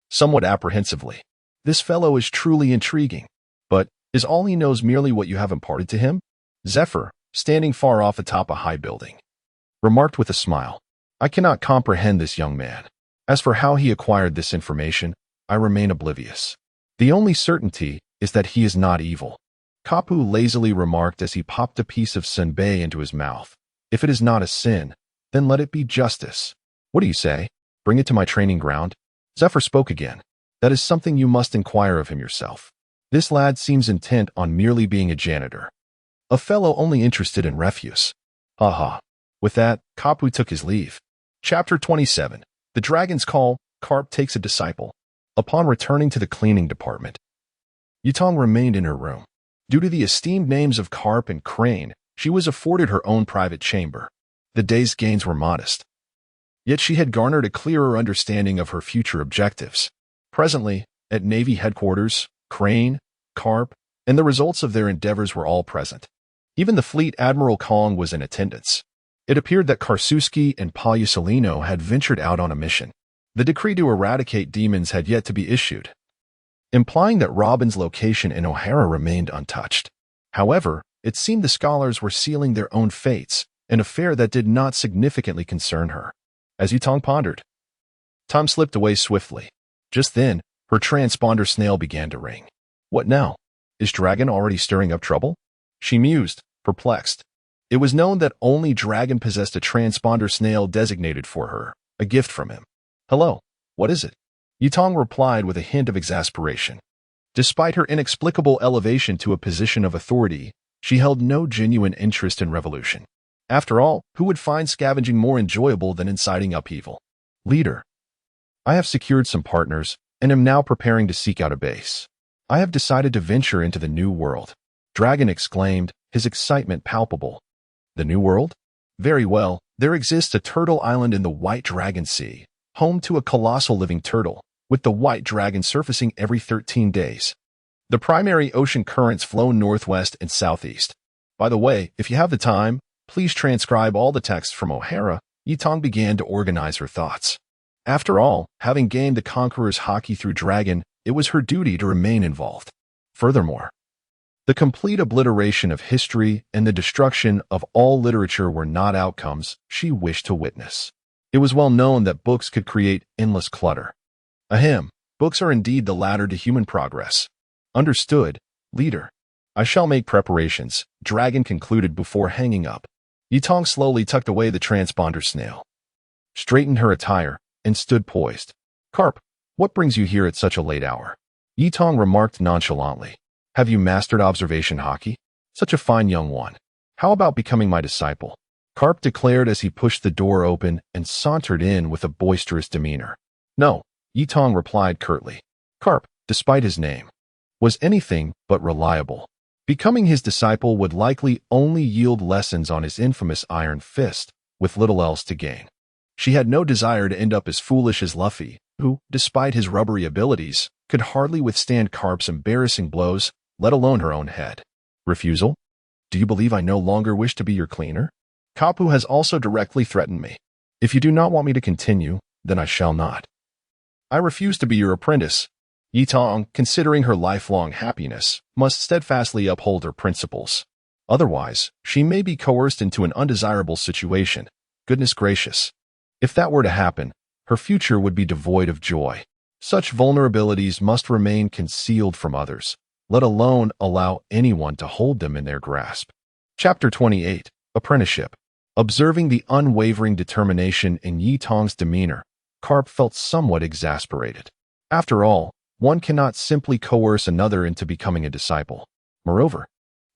somewhat apprehensively. This fellow is truly intriguing, but is all he knows merely what you have imparted to him? Zephyr, standing far off atop a high building, remarked with a smile. I cannot comprehend this young man. As for how he acquired this information, I remain oblivious. The only certainty is that he is not evil. Kapu lazily remarked as he popped a piece of senbei into his mouth. If it is not a sin, then let it be justice. What do you say? Bring it to my training ground? Zephyr spoke again. That is something you must inquire of him yourself. This lad seems intent on merely being a janitor, a fellow only interested in refuse. Ha ha. With that, Kapu took his leave. Chapter 27. The Dragon's Call. Karp takes a disciple. Upon returning to the cleaning department, Yutong remained in her room. Due to the esteemed names of Karp and Crane, she was afforded her own private chamber. The day's gains were modest, yet she had garnered a clearer understanding of her future objectives. Presently, at Navy headquarters, Crane, Karp, and the results of their endeavors were all present. Even the fleet Admiral Kong was in attendance. It appeared that Karsusuke and Pausalino had ventured out on a mission. The decree to eradicate demons had yet to be issued, implying that Robin's location in O'Hara remained untouched. However, it seemed the scholars were sealing their own fates, an affair that did not significantly concern her. As Yutong pondered, time slipped away swiftly. Just then, her transponder snail began to ring. What now? Is Dragon already stirring up trouble? She mused, perplexed. It was known that only Dragon possessed a transponder snail designated for her, a gift from him. Hello, what is it? Yutong replied with a hint of exasperation. Despite her inexplicable elevation to a position of authority, she held no genuine interest in revolution. After all, who would find scavenging more enjoyable than inciting upheaval? Leader, I have secured some partners and am now preparing to seek out a base. I have decided to venture into the New World. Dragon exclaimed, his excitement palpable. The New World? Very well, there exists a turtle island in the White Dragon Sea, home to a colossal living turtle, with the white dragon surfacing every 13 days. The primary ocean currents flow northwest and southeast. By the way, if you have the time, please transcribe all the text from O'Hara Yitong began to organize her thoughts. After all, having gained the Conqueror's Haki through Dragon, it was her duty to remain involved. Furthermore, the complete obliteration of history and the destruction of all literature were not outcomes she wished to witness. It was well known that books could create endless clutter. Ahem, books are indeed the ladder to human progress. Understood, leader. I shall make preparations, Dragon concluded before hanging up. Yitong slowly tucked away the transponder snail, straightened her attire, and stood poised. Carp, what brings you here at such a late hour? Yitong remarked nonchalantly. Have you mastered observation Haki? Such a fine young one. How about becoming my disciple? Carp declared as he pushed the door open and sauntered in with a boisterous demeanor. No, Yitong replied curtly. Carp, despite his name, was anything but reliable. Becoming his disciple would likely only yield lessons on his infamous Iron Fist, with little else to gain. She had no desire to end up as foolish as Luffy, who, despite his rubbery abilities, could hardly withstand Carp's embarrassing blows, let alone her own head. Refusal? Do you believe I no longer wish to be your cleaner? Kapu has also directly threatened me. If you do not want me to continue, then I shall not. I refuse to be your apprentice. Yitong, considering her lifelong happiness, must steadfastly uphold her principles. Otherwise, she may be coerced into an undesirable situation. Goodness gracious. If that were to happen, her future would be devoid of joy. Such vulnerabilities must remain concealed from others, let alone allow anyone to hold them in their grasp. Chapter 28, Apprenticeship. Observing the unwavering determination in Yitong's demeanor, Carp felt somewhat exasperated. After all, one cannot simply coerce another into becoming a disciple. Moreover,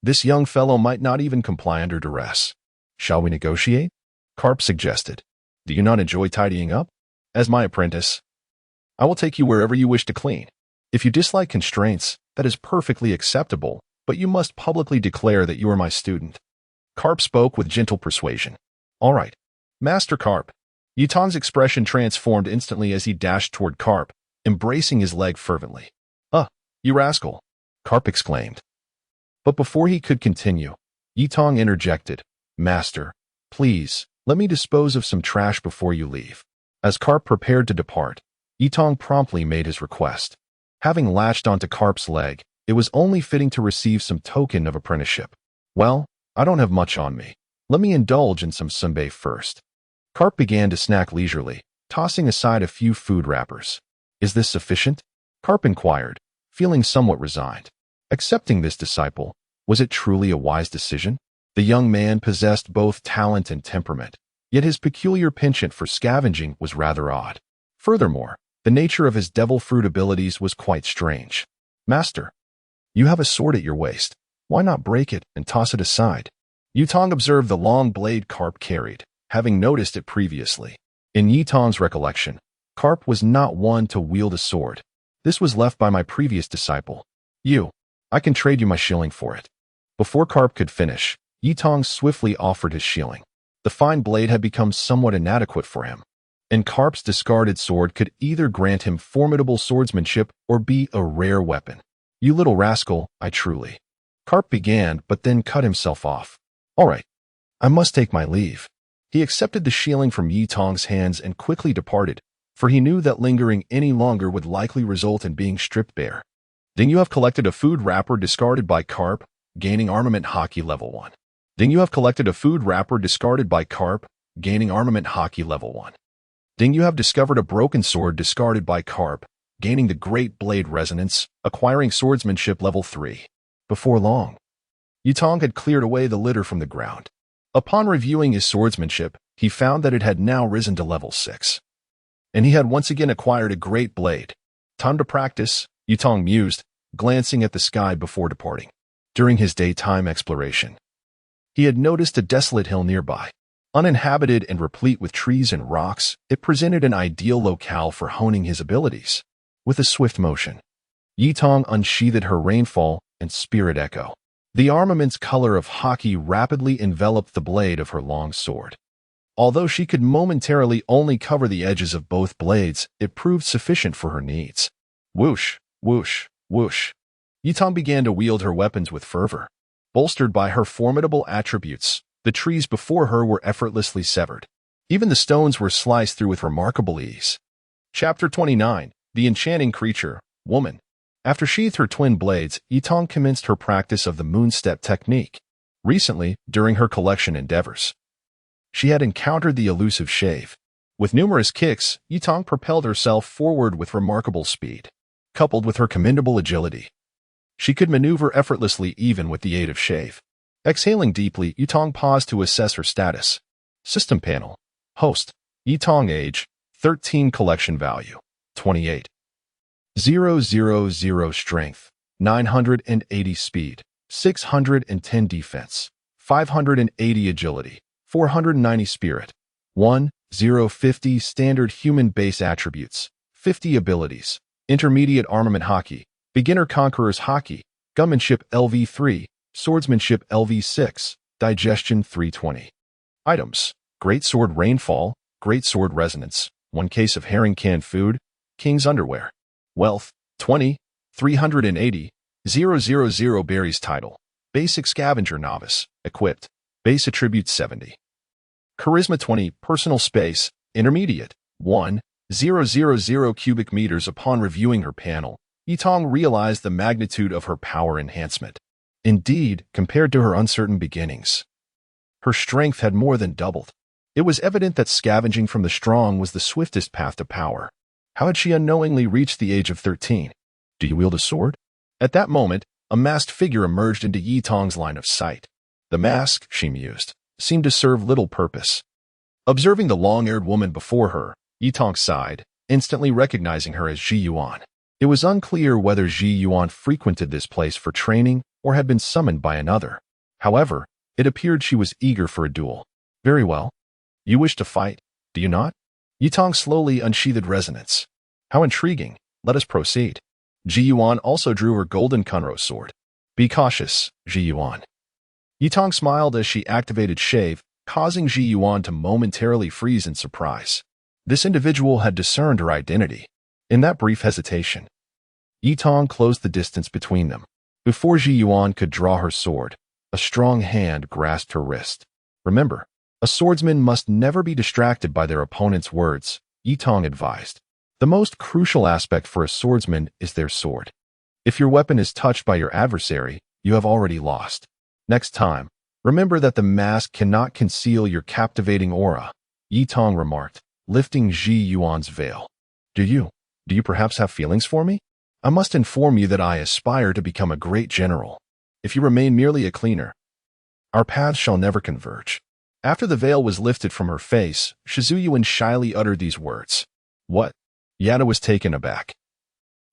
this young fellow might not even comply under duress. Shall we negotiate? Carp suggested. Do you not enjoy tidying up? As my apprentice, I will take you wherever you wish to clean. If you dislike constraints, that is perfectly acceptable, but you must publicly declare that you are my student. Carp spoke with gentle persuasion. All right, Master Carp. Yitong's expression transformed instantly as he dashed toward Carp, embracing his leg fervently. You rascal, Carp exclaimed. But before he could continue, Yitong interjected. Master, please, let me dispose of some trash before you leave. As Carp prepared to depart, Yitong promptly made his request. Having latched onto Carp's leg, it was only fitting to receive some token of apprenticeship. Well, I don't have much on me. Let me indulge in some sunbae first. Carp began to snack leisurely, tossing aside a few food wrappers. Is this sufficient? Carp inquired, feeling somewhat resigned. Accepting this disciple, was it truly a wise decision? The young man possessed both talent and temperament, yet his peculiar penchant for scavenging was rather odd. Furthermore, the nature of his devil fruit abilities was quite strange. Master, you have a sword at your waist. Why not break it and toss it aside? Yitong observed the long blade Carp carried, having noticed it previously. In Yitong's recollection, Carp was not one to wield a sword. This was left by my previous disciple. I can trade you my shilling for it. Before Carp could finish, Yitong swiftly offered his shilling. The fine blade had become somewhat inadequate for him, and Carp's discarded sword could either grant him formidable swordsmanship or be a rare weapon. You little rascal, I truly. Carp began, but then cut himself off. All right, I must take my leave. He accepted the shilling from Yitong's hands and quickly departed, for he knew that lingering any longer would likely result in being stripped bare. Then you have collected a food wrapper discarded by Carp, gaining armament Haki level 1. Then you have collected a food wrapper discarded by Carp, gaining armament Haki level 1. Then you have discovered a broken sword discarded by Carp, gaining the Great Blade Resonance, acquiring swordsmanship level 3. Before long, Yitong had cleared away the litter from the ground. Upon reviewing his swordsmanship, he found that it had now risen to level 6. And he had once again acquired a great blade. Time to practice, Yitong mused, glancing at the sky before departing. During his daytime exploration, he had noticed a desolate hill nearby. Uninhabited and replete with trees and rocks, it presented an ideal locale for honing his abilities. With a swift motion, Yitong unsheathed her Rainfall and Spirit Echo. The armament's color of Haki rapidly enveloped the blade of her long sword. Although she could momentarily only cover the edges of both blades, it proved sufficient for her needs. Whoosh, whoosh, whoosh. Yitong began to wield her weapons with fervor. Bolstered by her formidable attributes, the trees before her were effortlessly severed. Even the stones were sliced through with remarkable ease. Chapter 29. The Enchanting Creature, Woman. After sheathed her twin blades, Yitong commenced her practice of the moon-step technique. Recently, during her collection endeavors, she had encountered the elusive shave. With numerous kicks, Yitong propelled herself forward with remarkable speed. Coupled with her commendable agility, she could maneuver effortlessly even with the aid of shave. Exhaling deeply, Yitong paused to assess her status. System panel. Host. Yitong age. 13 collection value. 28. 000 strength. 980 speed. 610 defense. 580 agility. 490 spirit. 1050 standard human base attributes. 50 abilities. Intermediate armament Haki. Beginner conqueror's Haki. Gunmanship LV3. Swordsmanship LV6. Digestion 320. Items. Greatsword Rainfall. Greatsword Resonance. 1 case of herring canned food. King's underwear. Wealth. 20. 380. 000 berries title. Basic scavenger novice. Equipped. Base attribute 70. Charisma 20. Personal space. Intermediate. 1,000 cubic meters. Upon reviewing her panel, Yitong realized the magnitude of her power enhancement. Indeed, compared to her uncertain beginnings, her strength had more than doubled. It was evident that scavenging from the strong was the swiftest path to power. How had she unknowingly reached the age of 13? Do you wield a sword? At that moment, a masked figure emerged into Yitong's line of sight. The mask, she mused, seemed to serve little purpose. Observing the long-haired woman before her, Yitong sighed, instantly recognizing her as Ji Yuan. It was unclear whether Ji Yuan frequented this place for training or had been summoned by another. However, it appeared she was eager for a duel. Very well. You wish to fight, do you not? Yitong slowly unsheathed resonance. How intriguing. Let us proceed. Ji Yuan also drew her golden Kunro sword. Be cautious, Ji Yuan. Yitong smiled as she activated shave, causing Ji Yuan to momentarily freeze in surprise. This individual had discerned her identity. In that brief hesitation, Yitong closed the distance between them. Before Ji Yuan could draw her sword, a strong hand grasped her wrist. Remember, a swordsman must never be distracted by their opponent's words, Yitong advised. The most crucial aspect for a swordsman is their sword. If your weapon is touched by your adversary, you have already lost. Next time, remember that the mask cannot conceal your captivating aura, Yitong remarked, lifting Ji Yuan's veil. Do you perhaps have feelings for me? I must inform you that I aspire to become a great general. If you remain merely a cleaner, our paths shall never converge. After the veil was lifted from her face, Shizuyuan shyly uttered these words. What? Yada was taken aback.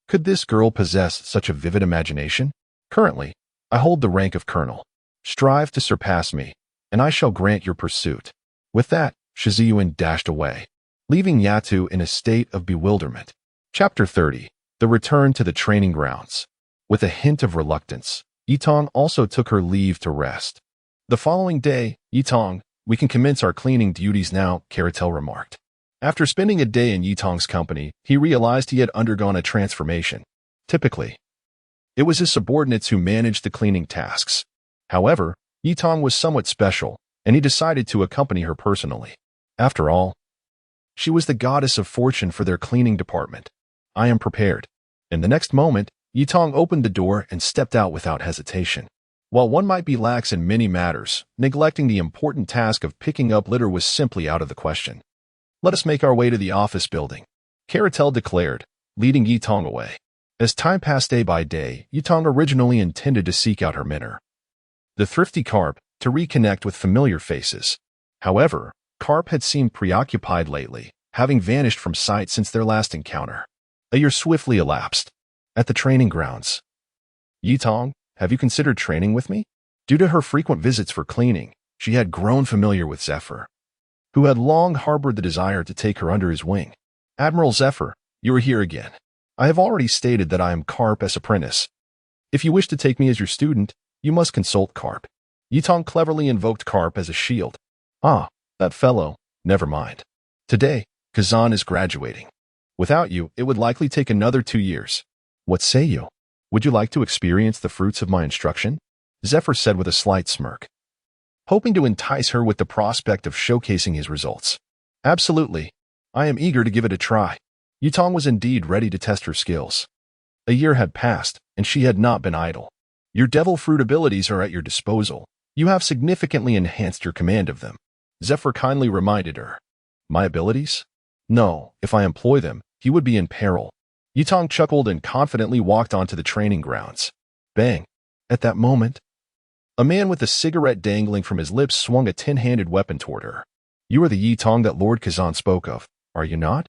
Could this girl possess such a vivid imagination? Currently, I hold the rank of colonel. Strive to surpass me, and I shall grant your pursuit. With that, Shizuyuan dashed away, leaving Yatu in a state of bewilderment. Chapter 30. The Return to the Training Grounds. With a hint of reluctance, Yitong also took her leave to rest. The following day, Yitong, we can commence our cleaning duties now, Caratel remarked. After spending a day in Yitong's company, he realized he had undergone a transformation. Typically, it was his subordinates who managed the cleaning tasks. However, Yitong was somewhat special, and he decided to accompany her personally. After all, she was the goddess of fortune for their cleaning department. I am prepared. In the next moment, Yitong opened the door and stepped out without hesitation. While one might be lax in many matters, neglecting the important task of picking up litter was simply out of the question. Let us make our way to the office building, Caratel declared, leading Yitong away. As time passed day by day, Yitong originally intended to seek out her mentor, the thrifty Carp, to reconnect with familiar faces. However, Carp had seemed preoccupied lately, having vanished from sight since their last encounter. A year swiftly elapsed. At the training grounds. Yitong, have you considered training with me? Due to her frequent visits for cleaning, she had grown familiar with Zephyr, who had long harbored the desire to take her under his wing. Admiral Zephyr, you are here again. I have already stated that I am Carp's apprentice. If you wish to take me as your student, you must consult Carp. Yitong cleverly invoked Carp as a shield. Ah, that fellow, never mind. Today, Kazan is graduating. Without you, it would likely take another 2 years. What say you? Would you like to experience the fruits of my instruction? Zephyr said with a slight smirk, hoping to entice her with the prospect of showcasing his results. Absolutely. I am eager to give it a try. Yutong was indeed ready to test her skills. A year had passed, and she had not been idle. Your devil fruit abilities are at your disposal. You have significantly enhanced your command of them. Zephyr kindly reminded her. My abilities? No, if I employ them, he would be in peril. Yutong chuckled and confidently walked onto the training grounds. Bang! At that moment, a man with a cigarette dangling from his lips swung a tin-handed weapon toward her. You are the Yutong that Lord Kazan spoke of, are you not?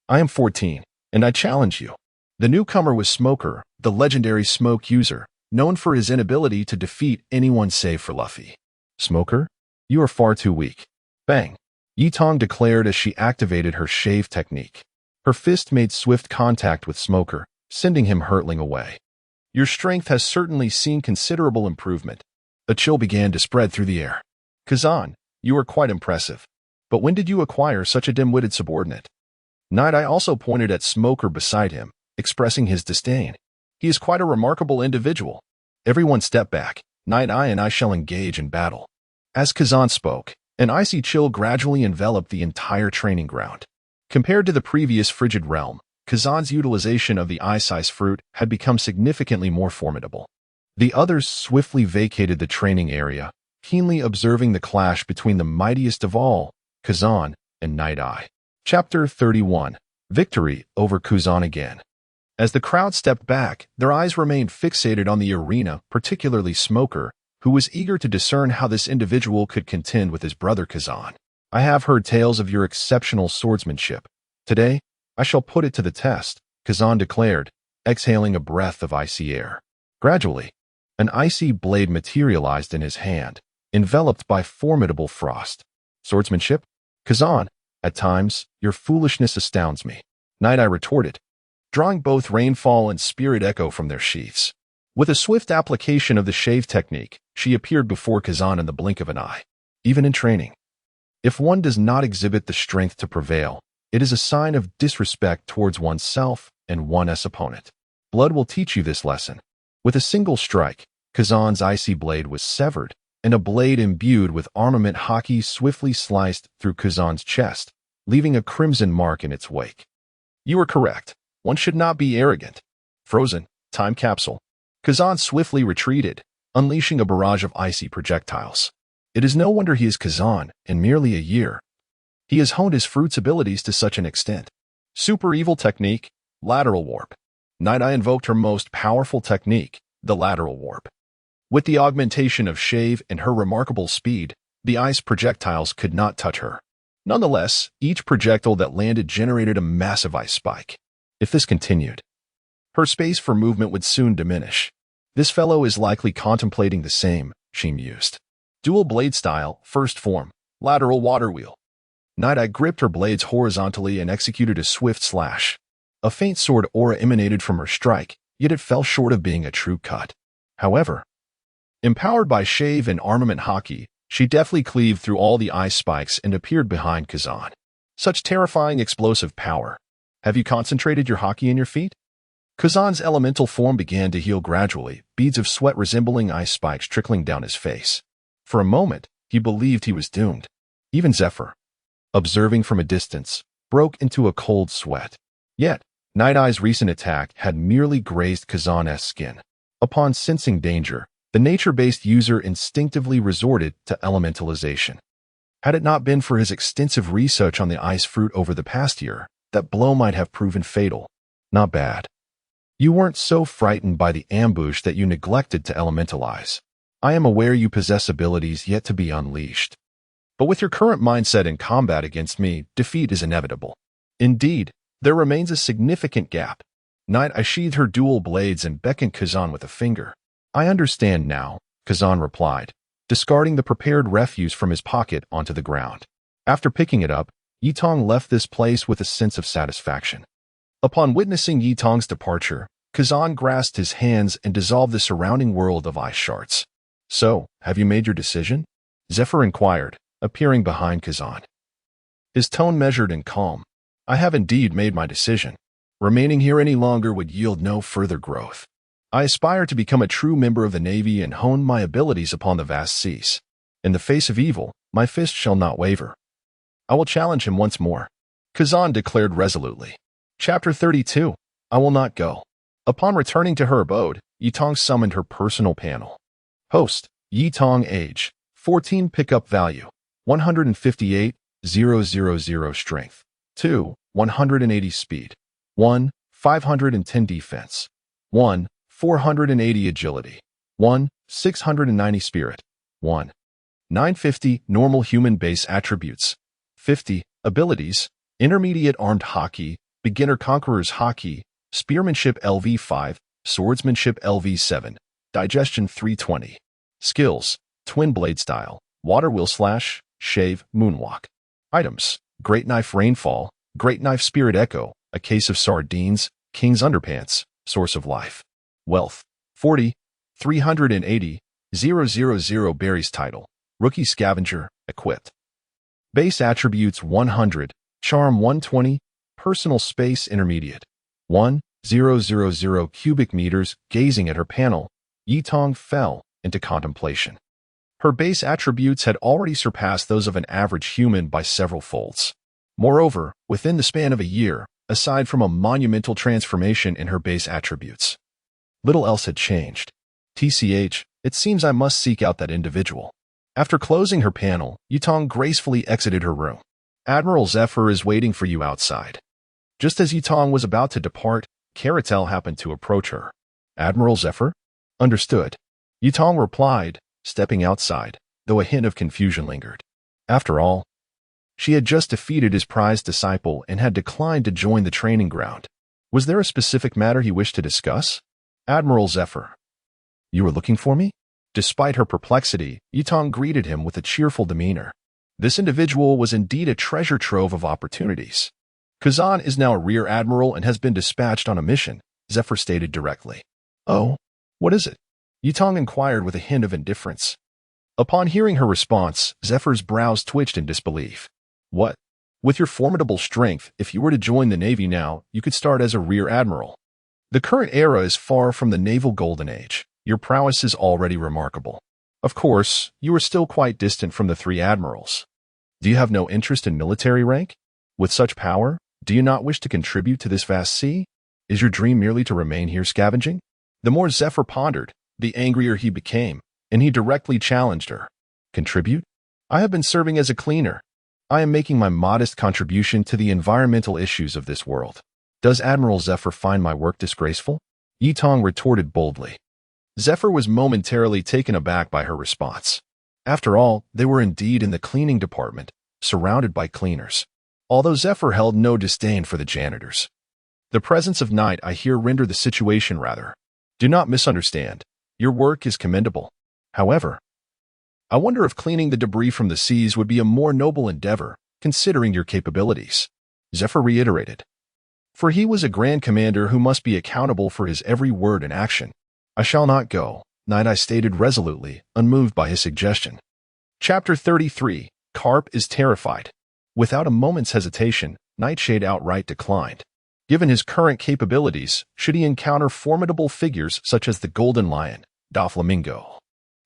I am 14, and I challenge you. The newcomer was Smoker, the legendary smoke user, known for his inability to defeat anyone save for Luffy. Smoker? You are far too weak. Bang! Yutong declared as she activated her shave technique. Her fist made swift contact with Smoker, sending him hurtling away. Your strength has certainly seen considerable improvement. A chill began to spread through the air. Kazan, you are quite impressive. But when did you acquire such a dim-witted subordinate? Night Eye also pointed at Smoker beside him, expressing his disdain. He is quite a remarkable individual. Everyone step back. Night Eye and I shall engage in battle. As Kazan spoke, an icy chill gradually enveloped the entire training ground. Compared to the previous frigid realm, Kazan's utilization of the ice fruit had become significantly more formidable. The others swiftly vacated the training area, keenly observing the clash between the mightiest of all, Kazan and Night Eye. Chapter 31. Victory over Kazan again. As the crowd stepped back, their eyes remained fixated on the arena, particularly Smoker, who was eager to discern how this individual could contend with his brother Kazan. I have heard tales of your exceptional swordsmanship. Today, I shall put it to the test, Kazan declared, exhaling a breath of icy air. Gradually, an icy blade materialized in his hand, enveloped by formidable frost. Swordsmanship? Kazan, at times, your foolishness astounds me. Night Eye retorted, drawing both Rainfall and Spirit Echo from their sheaths. With a swift application of the shave technique, she appeared before Kazan in the blink of an eye. Even in training, if one does not exhibit the strength to prevail, it is a sign of disrespect towards oneself and one's opponent. Blood will teach you this lesson. With a single strike, Kazan's icy blade was severed, and a blade imbued with armament haki swiftly sliced through Kazan's chest, leaving a crimson mark in its wake. You are correct. One should not be arrogant. Frozen, time capsule. Kazan swiftly retreated, unleashing a barrage of icy projectiles. It is no wonder he is Kazan in merely a year. He has honed his fruit's abilities to such an extent. Super evil technique, lateral warp. Night Eye invoked her most powerful technique, the lateral warp. With the augmentation of shave and her remarkable speed, the ice projectiles could not touch her. Nonetheless, each projectile that landed generated a massive ice spike. If this continued, her space for movement would soon diminish. This fellow is likely contemplating the same, she mused. Dual blade style, first form, lateral water wheel. Night Eye gripped her blades horizontally and executed a swift slash. A faint sword aura emanated from her strike, yet it fell short of being a true cut. However, empowered by shave and armament haki, she deftly cleaved through all the ice spikes and appeared behind Kazan. Such terrifying explosive power. Have you concentrated your haki in your feet? Kazan's elemental form began to heal gradually, beads of sweat resembling ice spikes trickling down his face. For a moment, he believed he was doomed. Even Zephyr, observing from a distance, broke into a cold sweat. Yet, Night Eye's recent attack had merely grazed Kazan's skin. Upon sensing danger, the nature-based user instinctively resorted to elementalization. Had it not been for his extensive research on the ice fruit over the past year, that blow might have proven fatal. Not bad. You weren't so frightened by the ambush that you neglected to elementalize. I am aware you possess abilities yet to be unleashed. But with your current mindset in combat against me, defeat is inevitable. Indeed, there remains a significant gap. Night Eye sheathed her dual blades and beckoned Kazan with a finger. I understand now, Kazan replied, discarding the prepared refuse from his pocket onto the ground. After picking it up, Yutong left this place with a sense of satisfaction. Upon witnessing Yutong's departure, Kazan grasped his hands and dissolved the surrounding world of ice shards. So, have you made your decision? Zephyr inquired, appearing behind Kazan. His tone measured and calm. I have indeed made my decision. Remaining here any longer would yield no further growth. I aspire to become a true member of the Navy and hone my abilities upon the vast seas. In the face of evil, my fist shall not waver. I will challenge him once more, Kazan declared resolutely. Chapter 32. I will not go. Upon returning to her abode, Yitong summoned her personal panel. Host, Yitong age, 14 pickup value, 158,000 strength, 2, 180 speed, 1, 510 defense, 1, 480 agility, 1, 690 spirit, 1, 950 normal human base attributes, 50 abilities, intermediate armed hockey, beginner conqueror's hockey, spearmanship LV5, swordsmanship LV7, digestion 320. Skills, twin blade style, water wheel slash, shave, moonwalk. Items, great knife rainfall, great knife spirit echo, a case of sardines, king's underpants, source of life. Wealth, 40, 380, 000 berries title, rookie scavenger, equipped. Base attributes 100, charm 120, personal space intermediate, 1,000 cubic meters. Gazing at her panel, Yitong fell into contemplation. Her base attributes had already surpassed those of an average human by several folds. Moreover, within the span of a year, aside from a monumental transformation in her base attributes, little else had changed. TCH, it seems I must seek out that individual. After closing her panel, Yitong gracefully exited her room. Admiral Zephyr is waiting for you outside. Just as Yitong was about to depart, Karatel happened to approach her. Admiral Zephyr? Understood. Yitong replied, stepping outside, though a hint of confusion lingered. After all, she had just defeated his prized disciple and had declined to join the training ground. Was there a specific matter he wished to discuss? Admiral Zephyr. You were looking for me? Despite her perplexity, Yitong greeted him with a cheerful demeanor. This individual was indeed a treasure trove of opportunities. Kazan is now a rear admiral and has been dispatched on a mission, Zephyr stated directly. Oh, what is it? Yitong inquired with a hint of indifference. Upon hearing her response, Zephyr's brows twitched in disbelief. What? With your formidable strength, if you were to join the Navy now, you could start as a rear admiral. The current era is far from the naval golden age. Your prowess is already remarkable. Of course, you are still quite distant from the 3 admirals. Do you have no interest in military rank? With such power, do you not wish to contribute to this vast sea? Is your dream merely to remain here scavenging? The more Zephyr pondered, the angrier he became, and he directly challenged her. Contribute? I have been serving as a cleaner. I am making my modest contribution to the environmental issues of this world. Does Admiral Zephyr find my work disgraceful? Yitong retorted boldly. Zephyr was momentarily taken aback by her response. After all, they were indeed in the cleaning department, surrounded by cleaners. Although Zephyr held no disdain for the janitors. The presence of night I here render the situation rather. Do not misunderstand. Your work is commendable. However, I wonder if cleaning the debris from the seas would be a more noble endeavor, considering your capabilities. Zephyr reiterated. For he was a grand commander who must be accountable for his every word and action. I shall not go, Night I stated resolutely, unmoved by his suggestion. Chapter 33. Karp is terrified. Without a moment's hesitation, Nightshade outright declined. Given his current capabilities, should he encounter formidable figures such as the Golden Lion, Doflamingo,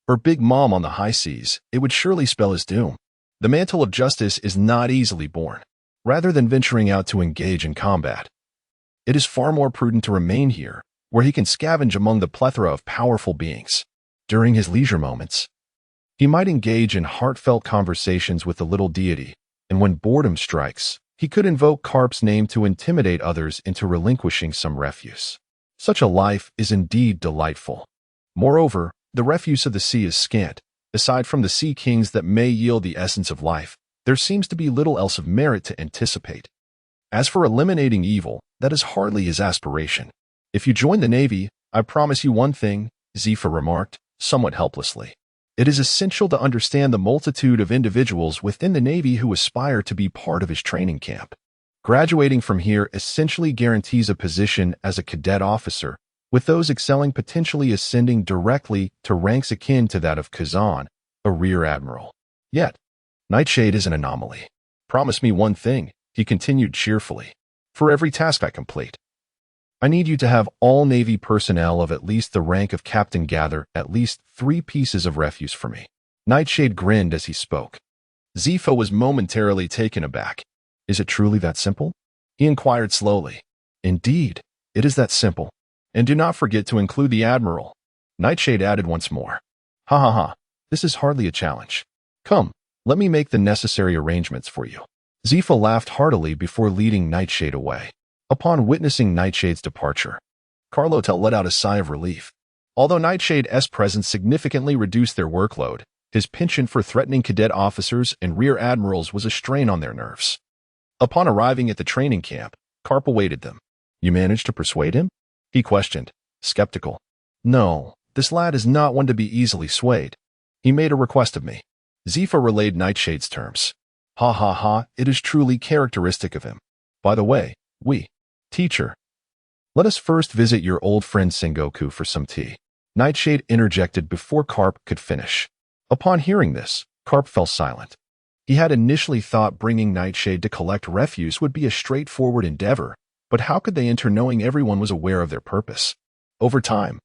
or Big Mom on the high seas, it would surely spell his doom. The mantle of justice is not easily borne. Rather than venturing out to engage in combat, it is far more prudent to remain here, where he can scavenge among the plethora of powerful beings. During his leisure moments, he might engage in heartfelt conversations with the little deity, and when boredom strikes, he could invoke Karp's name to intimidate others into relinquishing some refuse. Such a life is indeed delightful. Moreover, the refuse of the sea is scant. Aside from the sea kings that may yield the essence of life, there seems to be little else of merit to anticipate. As for eliminating evil, that is hardly his aspiration. If you join the Navy, I promise you one thing, Zephyr remarked, somewhat helplessly. It is essential to understand the multitude of individuals within the Navy who aspire to be part of his training camp. Graduating from here essentially guarantees a position as a cadet officer, with those excelling potentially ascending directly to ranks akin to that of Kazan, a rear admiral. Yet, Nightshade is an anomaly. Promise me one thing, he continued cheerfully. For every task I complete, I need you to have all Navy personnel of at least the rank of captain gather at least 3 pieces of refuse for me. Nightshade grinned as he spoke. Zifa was momentarily taken aback. Is it truly that simple? He inquired slowly. Indeed, it is that simple. And do not forget to include the Admiral. Nightshade added once more. Ha ha ha, this is hardly a challenge. Come, let me make the necessary arrangements for you. Zifa laughed heartily before leading Nightshade away. Upon witnessing Nightshade's departure, Carlota let out a sigh of relief. Although Nightshade's presence significantly reduced their workload, his penchant for threatening cadet officers and rear admirals was a strain on their nerves. Upon arriving at the training camp, Karp awaited them. You managed to persuade him? He questioned, skeptical. No, this lad is not one to be easily swayed. He made a request of me. Zifa relayed Nightshade's terms. Ha ha ha, it is truly characteristic of him. By the way, teacher, let us first visit your old friend Sengoku for some tea. Nightshade interjected before Karp could finish. Upon hearing this, Karp fell silent. He had initially thought bringing Nightshade to collect refuse would be a straightforward endeavor, but how could they enter knowing everyone was aware of their purpose? Over time,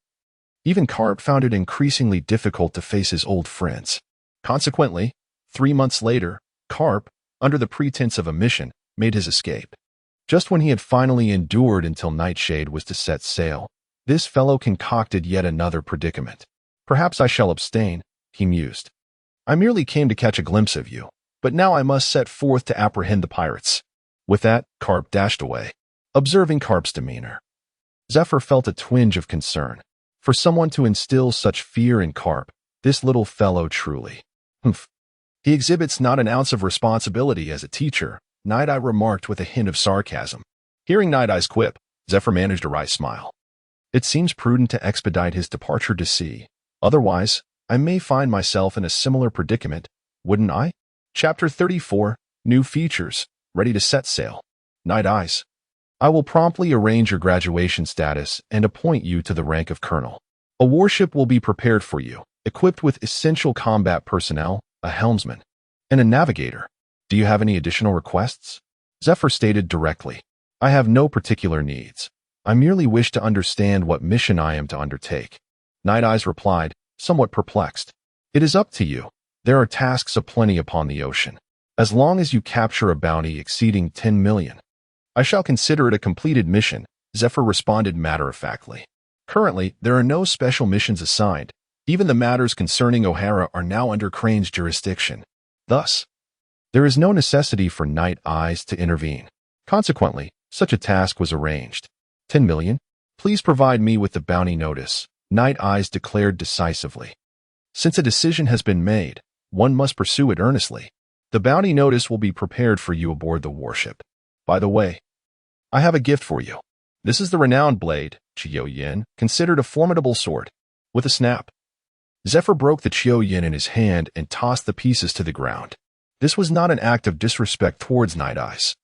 even Karp found it increasingly difficult to face his old friends. Consequently, 3 months later, Karp, under the pretense of a mission, made his escape. Just when he had finally endured until Nightshade was to set sail, this fellow concocted yet another predicament. Perhaps I shall abstain, he mused. I merely came to catch a glimpse of you, but now I must set forth to apprehend the pirates. With that, Karp dashed away. Observing Karp's demeanor, Zephyr felt a twinge of concern. For someone to instill such fear in Karp, this little fellow truly. He exhibits not an ounce of responsibility as a teacher, Night Eye remarked with a hint of sarcasm. Hearing Night Eye's quip, Zephyr managed a wry smile. It seems prudent to expedite his departure to sea. Otherwise, I may find myself in a similar predicament, wouldn't I? Chapter 34, New Features, Ready to Set Sail. Night Eyes. I will promptly arrange your graduation status and appoint you to the rank of colonel. A warship will be prepared for you, equipped with essential combat personnel, a helmsman, and a navigator. Do you have any additional requests? Zephyr stated directly. I have no particular needs. I merely wish to understand what mission I am to undertake. Night Eyes replied, somewhat perplexed. It is up to you. There are tasks aplenty upon the ocean. As long as you capture a bounty exceeding 10 million. I shall consider it a completed mission, Zephyr responded matter-of-factly. Currently, there are no special missions assigned. Even the matters concerning O'Hara are now under Crane's jurisdiction. Thus, there is no necessity for Night Eyes to intervene. Consequently, such a task was arranged. 10 million? Please provide me with the bounty notice, Night Eyes declared decisively. Since a decision has been made, one must pursue it earnestly. The bounty notice will be prepared for you aboard the warship. By the way, I have a gift for you. This is the renowned blade, Chiyo Yin, considered a formidable sword. With a snap, Zephyr broke the Chiyo Yin in his hand and tossed the pieces to the ground. This was not an act of disrespect towards Night Eyes,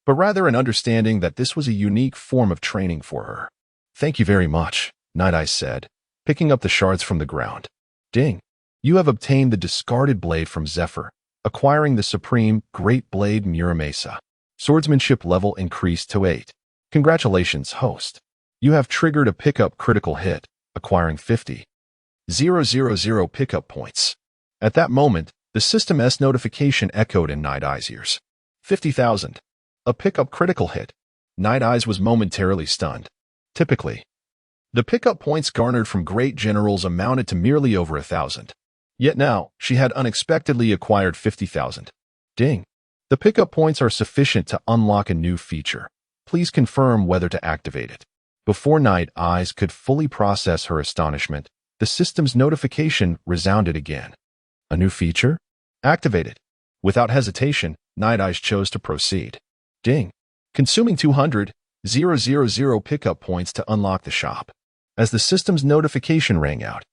but rather an understanding that this was a unique form of training for her. Thank you very much, Night Eyes said, picking up the shards from the ground. Ding! You have obtained the discarded blade from Zephyr, acquiring the supreme Great Blade Muramasa. Swordsmanship level increased to 8. Congratulations, host. You have triggered a pickup critical hit, acquiring 50,000 pickup points. At that moment, the system's notification echoed in Night Eye's ears. 50,000. A pickup critical hit. Night Eyes was momentarily stunned. Typically, the pickup points garnered from great generals amounted to merely over 1,000. Yet now, she had unexpectedly acquired 50,000. Ding. The pickup points are sufficient to unlock a new feature. Please confirm whether to activate it. Before Night Eyes could fully process her astonishment, the system's notification resounded again. A new feature? Activated. Without hesitation, Night Eyes chose to proceed. Ding. Consuming 200,000 pickup points to unlock the shop. As the system's notification rang out,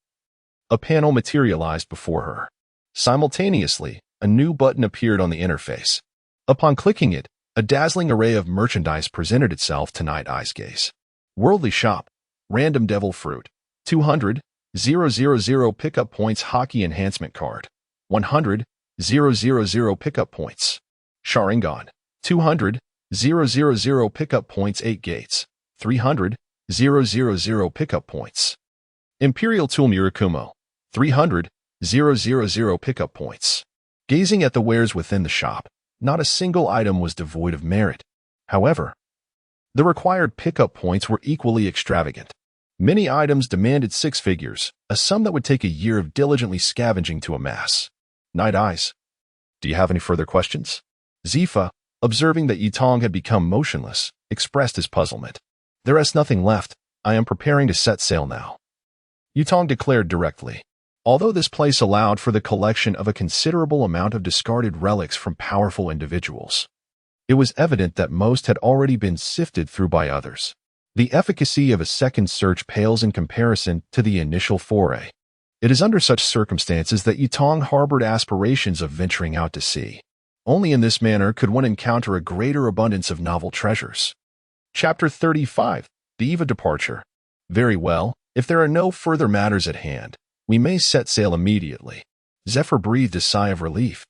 a panel materialized before her. Simultaneously, a new button appeared on the interface. Upon clicking it, a dazzling array of merchandise presented itself to Night Eye's gaze. Worldly Shop. Random Devil Fruit. 200,000 pickup points Hockey Enhancement Card. 100,000 pickup points. Sharingan. 200,000 pickup points 8 Gates. 300,000 pickup points. Imperial Tool Murakumo. 300,000 pickup points. Gazing at the wares within the shop, not a single item was devoid of merit. However, the required pickup points were equally extravagant. Many items demanded 6 figures, a sum that would take a year of diligently scavenging to amass. Night eyes. Do you have any further questions? Zifa, observing that Yitong had become motionless, expressed his puzzlement. There is nothing left. I am preparing to set sail now. Yitong declared directly. Although this place allowed for the collection of a considerable amount of discarded relics from powerful individuals, it was evident that most had already been sifted through by others. The efficacy of a second search pales in comparison to the initial foray. It is under such circumstances that Yitong harbored aspirations of venturing out to sea. Only in this manner could one encounter a greater abundance of novel treasures. Chapter 35. The Eve of Departure. Very well, if there are no further matters at hand, we may set sail immediately. Zephyr breathed a sigh of relief,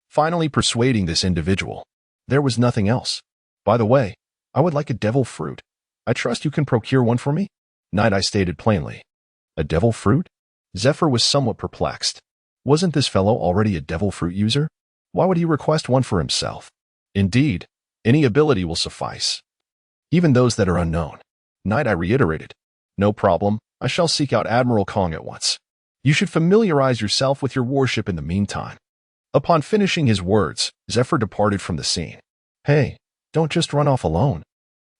finally persuading this individual. There was nothing else. By the way, I would like a devil fruit. I trust you can procure one for me? Night Eye stated plainly. A devil fruit? Zephyr was somewhat perplexed. Wasn't this fellow already a devil fruit user? Why would he request one for himself? Indeed, any ability will suffice. Even those that are unknown. Night Eye reiterated. No problem, I shall seek out Admiral Kong at once. You should familiarize yourself with your warship in the meantime. Upon finishing his words, Zephyr departed from the scene. Hey, don't just run off alone.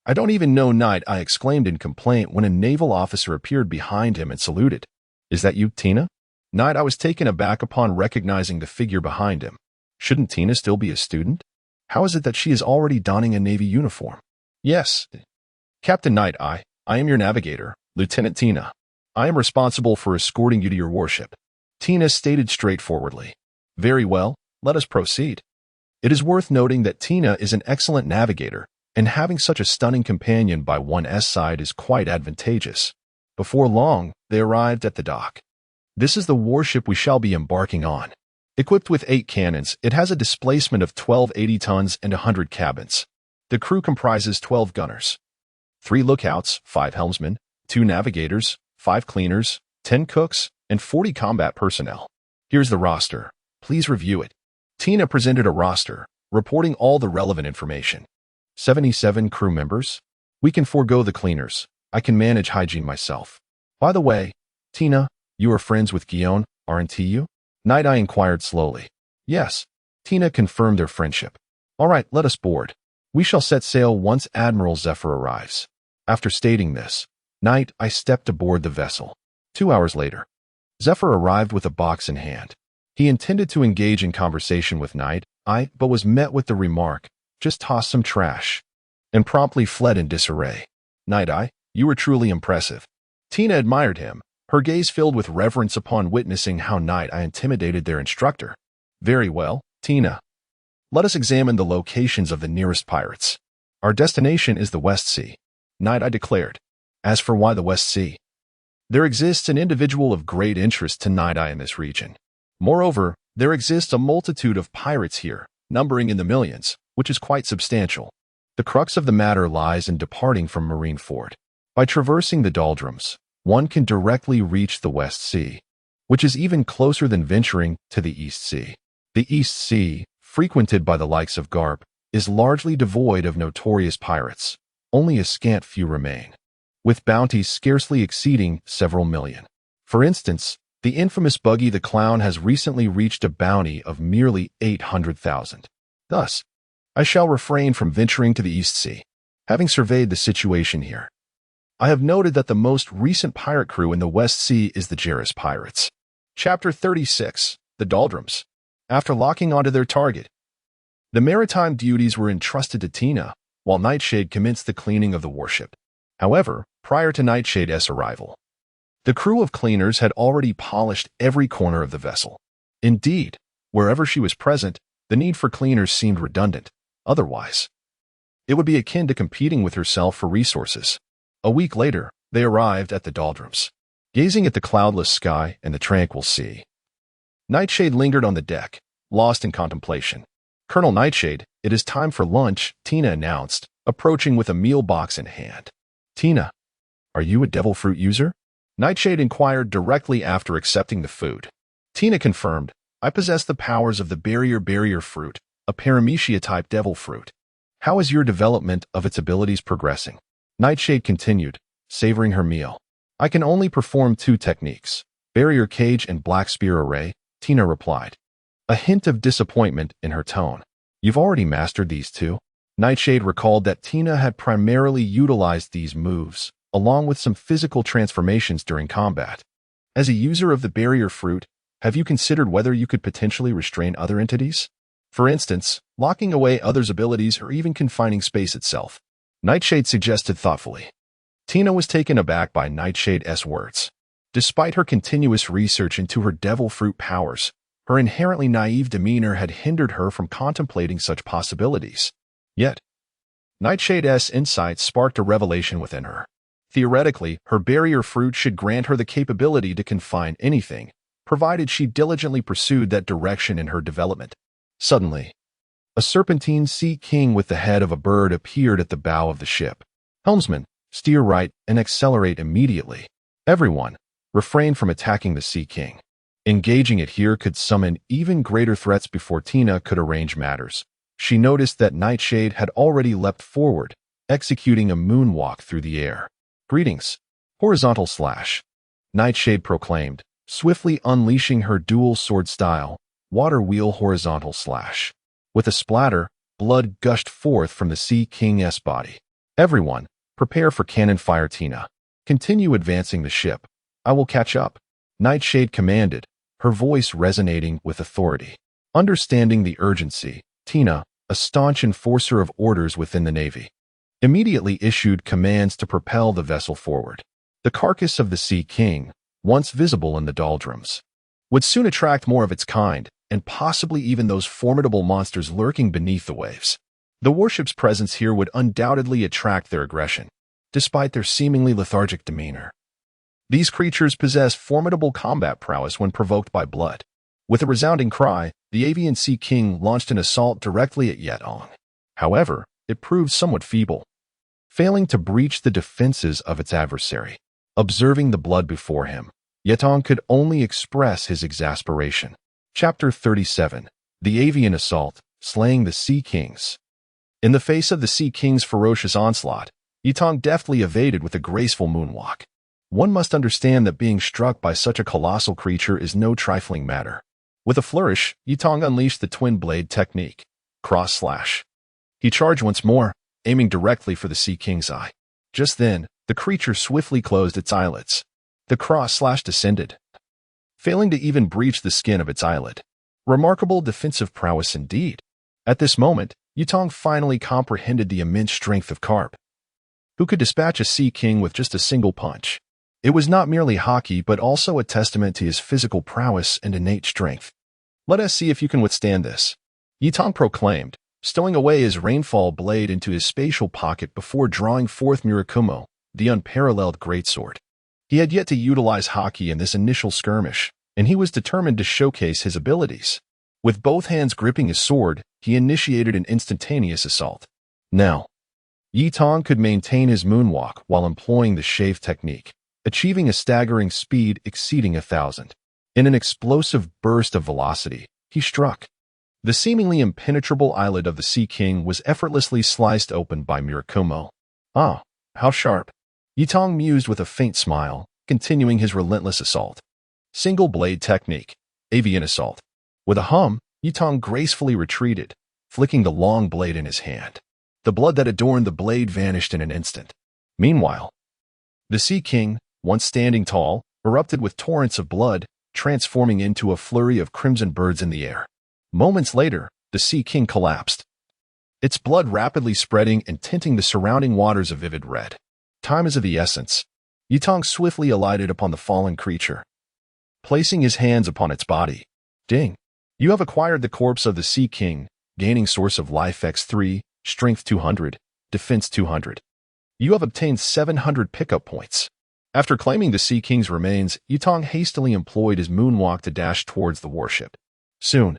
I don't even know Night Eye exclaimed in complaint when a naval officer appeared behind him and saluted. Is that you, Tina? Night Eye was taken aback upon recognizing the figure behind him. Shouldn't Tina still be a student? How is it that she is already donning a Navy uniform? Yes. Captain Night Eye, I am your navigator, Lieutenant Tina. I am responsible for escorting you to your warship. Tina stated straightforwardly. Very well, let us proceed. It is worth noting that Tina is an excellent navigator, and having such a stunning companion by one's side is quite advantageous. Before long, they arrived at the dock. This is the warship we shall be embarking on. Equipped with 8 cannons, it has a displacement of 1280 tons and 100 cabins. The crew comprises 12 gunners, 3 lookouts, 5 helmsmen, 2 navigators, 5 cleaners, 10 cooks, and 40 combat personnel. Here's the roster. Please review it. Tina presented a roster, reporting all the relevant information. 77 crew members. We can forego the cleaners. I can manage hygiene myself. By the way, Tina, you are friends with Guion, aren't you? Night Eye inquired slowly. Yes. Tina confirmed their friendship. All right, let us board. We shall set sail once Admiral Zephyr arrives. After stating this, Night Eye stepped aboard the vessel. 2 hours later, Zephyr arrived with a box in hand. He intended to engage in conversation with Night Eye, but was met with the remark, just toss some trash, and promptly fled in disarray. Night Eye, you were truly impressive. Tina admired him, her gaze filled with reverence upon witnessing how Night Eye intimidated their instructor. Very well, Tina. Let us examine the locations of the nearest pirates. Our destination is the West Sea, Night Eye declared. As for why the West Sea? There exists an individual of great interest to Night Eye in this region. Moreover, there exists a multitude of pirates here, numbering in the millions, which is quite substantial. The crux of the matter lies in departing from Marineford. By traversing the doldrums, one can directly reach the West Sea, which is even closer than venturing to the East Sea. The East Sea, frequented by the likes of Garp, is largely devoid of notorious pirates. Only a scant few remain, with bounties scarcely exceeding several million. For instance, the infamous Buggy the Clown has recently reached a bounty of merely 800,000. Thus, I shall refrain from venturing to the East Sea. Having surveyed the situation here, I have noted that the most recent pirate crew in the West Sea is the Jerris Pirates. Chapter 36. The Doldrums. After locking onto their target, the maritime duties were entrusted to Tina, while Nightshade commenced the cleaning of the warship. However, prior to Nightshade's arrival, the crew of cleaners had already polished every corner of the vessel. Indeed, wherever she was present, the need for cleaners seemed redundant. Otherwise, it would be akin to competing with herself for resources. A week later, they arrived at the doldrums. Gazing at the cloudless sky and the tranquil sea, Nightshade lingered on the deck, lost in contemplation. Colonel Nightshade, it is time for lunch, Tina announced, approaching with a meal box in hand. Tina, are you a devil fruit user? Nightshade inquired directly after accepting the food. Tina confirmed, I possess the powers of the barrier fruit, a paramecia-type devil fruit. How is your development of its abilities progressing? Nightshade continued, savoring her meal. I can only perform 2 techniques, barrier cage and black spear array, Tina replied. A hint of disappointment in her tone. You've already mastered these 2? Nightshade recalled that Tina had primarily utilized these moves, along with some physical transformations during combat. As a user of the barrier fruit, have you considered whether you could potentially restrain other entities? For instance, locking away others' abilities or even confining space itself. Nightshade suggested thoughtfully. Tina was taken aback by Nightshade's words. Despite her continuous research into her devil fruit powers, her inherently naive demeanor had hindered her from contemplating such possibilities. Yet, Nightshade's insight sparked a revelation within her. Theoretically, her barrier fruit should grant her the capability to confine anything, provided she diligently pursued that direction in her development. Suddenly, a serpentine sea king with the head of a bird appeared at the bow of the ship. Helmsman, steer right and accelerate immediately. Everyone, refrain from attacking the sea king. Engaging it here could summon even greater threats before Tina could arrange matters. She noticed that Nightshade had already leapt forward, executing a moonwalk through the air. Greetings. Horizontal slash. Nightshade proclaimed, swiftly unleashing her dual sword style, water wheel horizontal slash. With a splatter, blood gushed forth from the Sea King's body. Everyone, prepare for cannon fire. Tina. Continue advancing the ship. I will catch up. Nightshade commanded, her voice resonating with authority. Understanding the urgency, Tina, a staunch enforcer of orders within the Navy, immediately issued commands to propel the vessel forward. The carcass of the Sea King, once visible in the doldrums, would soon attract more of its kind, and possibly even those formidable monsters lurking beneath the waves. The warship's presence here would undoubtedly attract their aggression, despite their seemingly lethargic demeanor. These creatures possess formidable combat prowess when provoked by blood. With a resounding cry, the avian Sea King launched an assault directly at Yetong. However, it proved somewhat feeble, failing to breach the defenses of its adversary. Observing the blood before him, Yetong could only express his exasperation. Chapter 37. The Avian Assault, Slaying the Sea Kings. In the face of the Sea King's ferocious onslaught, Yetong deftly evaded with a graceful moonwalk. One must understand that being struck by such a colossal creature is no trifling matter. With a flourish, Yetong unleashed the twin blade technique, cross slash. He charged once more, aiming directly for the Sea King's eye. Just then, the creature swiftly closed its eyelids. The cross slash descended, failing to even breach the skin of its eyelid. Remarkable defensive prowess indeed. At this moment, Yetong finally comprehended the immense strength of Carp, who could dispatch a Sea King with just a single punch. It was not merely hockey, but also a testament to his physical prowess and innate strength. Let us see if you can withstand this, Yetong proclaimed, stowing away his rainfall blade into his spatial pocket before drawing forth Murakumo, the unparalleled greatsword. He had yet to utilize hockey in this initial skirmish, and he was determined to showcase his abilities. With both hands gripping his sword, he initiated an instantaneous assault. Now, Yetong could maintain his moonwalk while employing the shave technique, achieving a staggering speed exceeding 1,000. In an explosive burst of velocity, he struck. The seemingly impenetrable eyelid of the Sea King was effortlessly sliced open by Murakumo. Ah, how sharp! Yetong mused with a faint smile, continuing his relentless assault. Single blade technique, avian assault. With a hum, Yetong gracefully retreated, flicking the long blade in his hand. The blood that adorned the blade vanished in an instant. Meanwhile, the Sea King, once standing tall, erupted with torrents of blood, transforming into a flurry of crimson birds in the air. Moments later, the Sea King collapsed, its blood rapidly spreading and tinting the surrounding waters a vivid red. Time is of the essence. Yetong swiftly alighted upon the fallen creature, placing his hands upon its body. Ding! You have acquired the corpse of the Sea King, gaining source of life x3, strength 200, defense 200. You have obtained 700 pickup points. After claiming the Sea King's remains, Yetong hastily employed his moonwalk to dash towards the warship. Soon,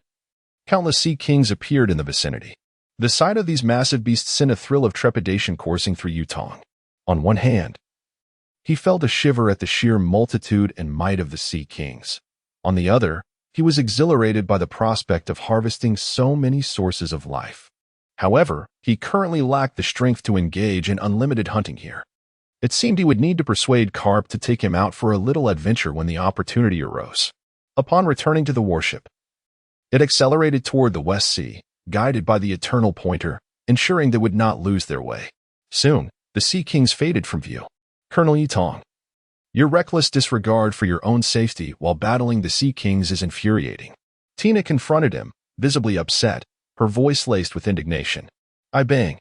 countless Sea Kings appeared in the vicinity. The sight of these massive beasts sent a thrill of trepidation coursing through Yetong. On one hand, he felt a shiver at the sheer multitude and might of the Sea Kings. On the other, He was exhilarated by the prospect of harvesting so many sources of life. However, he currently lacked the strength to engage in unlimited hunting here. It seemed he would need to persuade Karp to take him out for a little adventure when the opportunity arose. Upon returning to the warship, it accelerated toward the West Sea, guided by the Eternal Pointer, ensuring they would not lose their way. Soon, the Sea Kings faded from view. Colonel Yitong, your reckless disregard for your own safety while battling the Sea Kings is infuriating. Tina confronted him, visibly upset, her voice laced with indignation. I bang.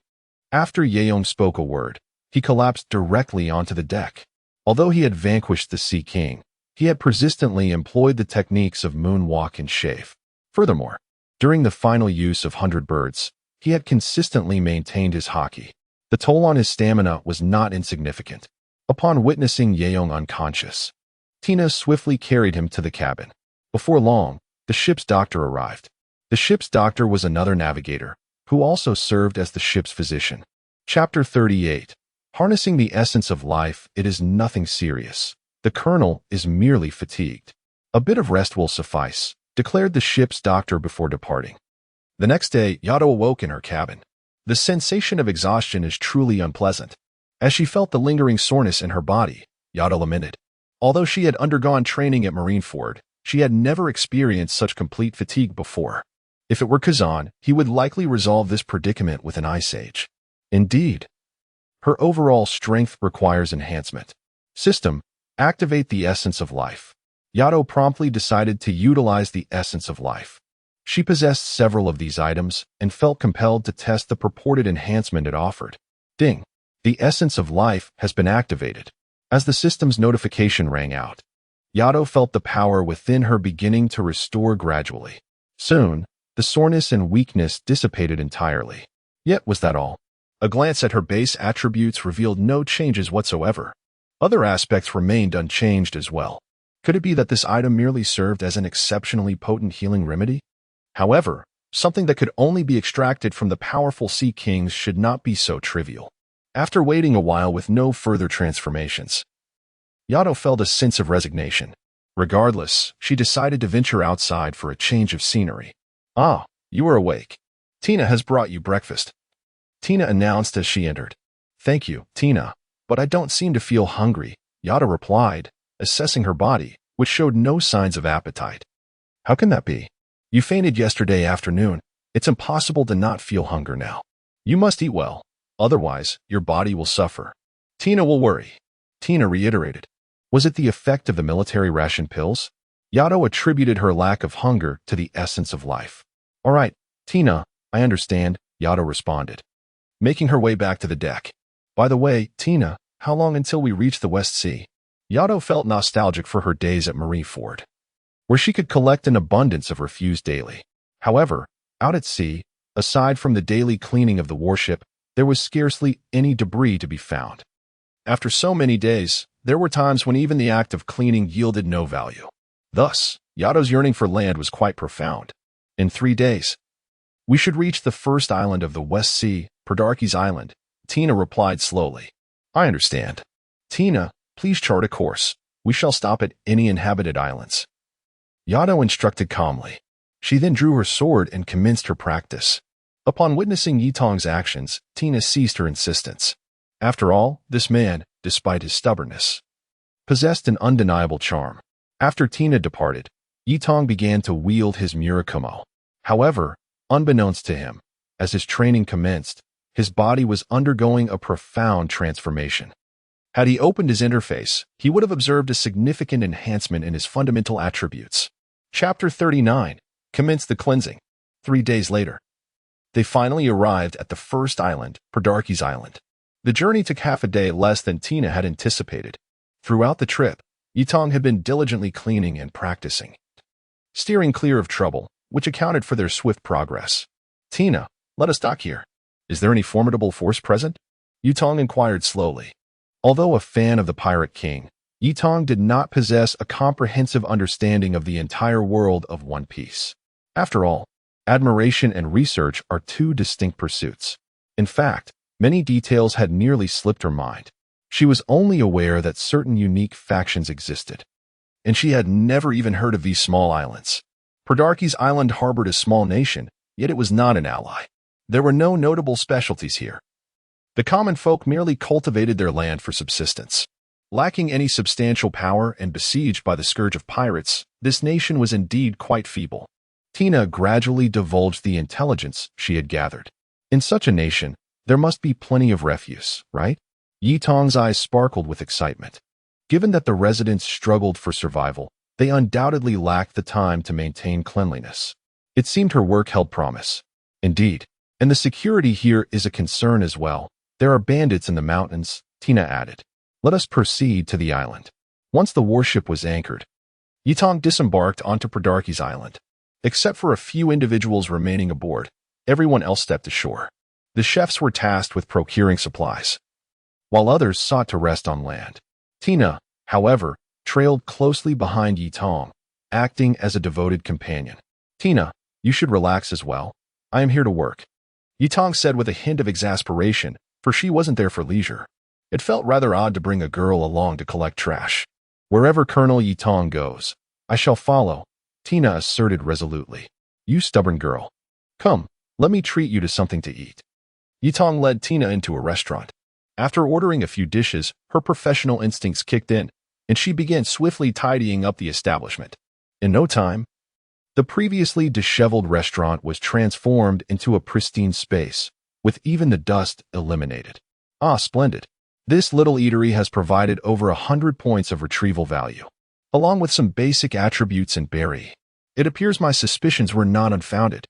After Yeong spoke a word, he collapsed directly onto the deck. Although he had vanquished the Sea King, he had persistently employed the techniques of moonwalk and shave. Furthermore, during the final use of 100 birds, he had consistently maintained his haki. The toll on his stamina was not insignificant. Upon witnessing Yeong unconscious, Tina swiftly carried him to the cabin. Before long, the ship's doctor arrived. The ship's doctor was another navigator, who also served as the ship's physician. Chapter 38. Harnessing the essence of life, it is nothing serious. The colonel is merely fatigued. A bit of rest will suffice, declared the ship's doctor before departing. The next day, Yato awoke in her cabin. The sensation of exhaustion is truly unpleasant. As she felt the lingering soreness in her body, Yato lamented. Although she had undergone training at Marineford, she had never experienced such complete fatigue before. If it were Kazan, he would likely resolve this predicament with an ice age. Indeed, her overall strength requires enhancement. System, activate the essence of life. Yato promptly decided to utilize the essence of life. She possessed several of these items and felt compelled to test the purported enhancement it offered. Ding! The essence of life has been activated. As the system's notification rang out, Yato felt the power within her beginning to restore gradually. Soon, the soreness and weakness dissipated entirely. Yet was that all? A glance at her base attributes revealed no changes whatsoever. Other aspects remained unchanged as well. Could it be that this item merely served as an exceptionally potent healing remedy? However, something that could only be extracted from the powerful Sea Kings should not be so trivial. After waiting a while with no further transformations, Yato felt a sense of resignation. Regardless, she decided to venture outside for a change of scenery. Ah, you are awake. Tina has brought you breakfast. Tina announced as she entered. Thank you, Tina, but I don't seem to feel hungry, Yato replied, assessing her body, which showed no signs of appetite. How can that be? You fainted yesterday afternoon. It's impossible to not feel hunger now. You must eat well. Otherwise, your body will suffer. Tina will worry. Tina reiterated. Was it the effect of the military ration pills? Yato attributed her lack of hunger to the essence of life. All right, Tina, I understand, Yato responded, making her way back to the deck. By the way, Tina, how long until we reach the West Sea? Yato felt nostalgic for her days at Marineford, where she could collect an abundance of refuse daily. However, out at sea, aside from the daily cleaning of the warship, there was scarcely any debris to be found. After so many days, there were times when even the act of cleaning yielded no value. Thus, Yato's yearning for land was quite profound. In 3 days, we should reach the first island of the West Sea, Predarkes Island, Tina replied slowly. I understand. Tina, please chart a course. We shall stop at any inhabited islands. Yato instructed calmly. She then drew her sword and commenced her practice. Upon witnessing Yitong's actions, Tina ceased her insistence. After all, this man, despite his stubbornness, possessed an undeniable charm. After Tina departed, Yitong began to wield his Murakumo. However, unbeknownst to him, as his training commenced, his body was undergoing a profound transformation. Had he opened his interface, he would have observed a significant enhancement in his fundamental attributes. Chapter 39. Commence the cleansing. 3 days later, they finally arrived at the first island, Predarkes Island. The journey took half a day less than Tina had anticipated. Throughout the trip, Yitong had been diligently cleaning and practicing, steering clear of trouble, which accounted for their swift progress. Tina, let us dock here. Is there any formidable force present? Yitong inquired slowly. Although a fan of the Pirate King, Yitong did not possess a comprehensive understanding of the entire world of One Piece. After all, admiration and research are two distinct pursuits. In fact, many details had nearly slipped her mind. She was only aware that certain unique factions existed, and she had never even heard of these small islands. Predarkes Island harbored a small nation, yet it was not an ally. There were no notable specialties here. The common folk merely cultivated their land for subsistence. Lacking any substantial power and besieged by the scourge of pirates, this nation was indeed quite feeble. Tina gradually divulged the intelligence she had gathered. In such a nation, there must be plenty of refuse, right? Yi Tong's eyes sparkled with excitement. Given that the residents struggled for survival, they undoubtedly lacked the time to maintain cleanliness. It seemed her work held promise. Indeed, and the security here is a concern as well. There are bandits in the mountains, Tina added. Let us proceed to the island. Once the warship was anchored, Yi Tong disembarked onto Predarkes Island. Except for a few individuals remaining aboard, everyone else stepped ashore. The chefs were tasked with procuring supplies, while others sought to rest on land. Tina, however, trailed closely behind Yi Tong, acting as a devoted companion. Tina, you should relax as well. I am here to work, Yi Tong said with a hint of exasperation, for she wasn't there for leisure. It felt rather odd to bring a girl along to collect trash. Wherever Colonel Yi Tong goes, I shall follow, Tina asserted resolutely. You stubborn girl. Come, let me treat you to something to eat. Yi Tong led Tina into a restaurant. After ordering a few dishes, her professional instincts kicked in, and she began swiftly tidying up the establishment. In no time, the previously disheveled restaurant was transformed into a pristine space, with even the dust eliminated. Ah, splendid. This little eatery has provided over 100 points of retrieval value, along with some basic attributes and berry. It appears my suspicions were not unfounded.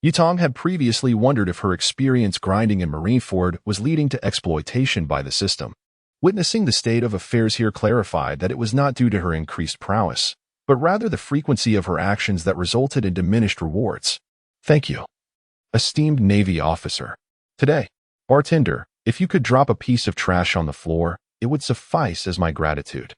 Yi Tong had previously wondered if her experience grinding in Marineford was leading to exploitation by the system. Witnessing the state of affairs here clarified that it was not due to her increased prowess, but rather the frequency of her actions that resulted in diminished rewards. Thank you, esteemed Navy officer. Today, bartender, if you could drop a piece of trash on the floor, it would suffice as my gratitude.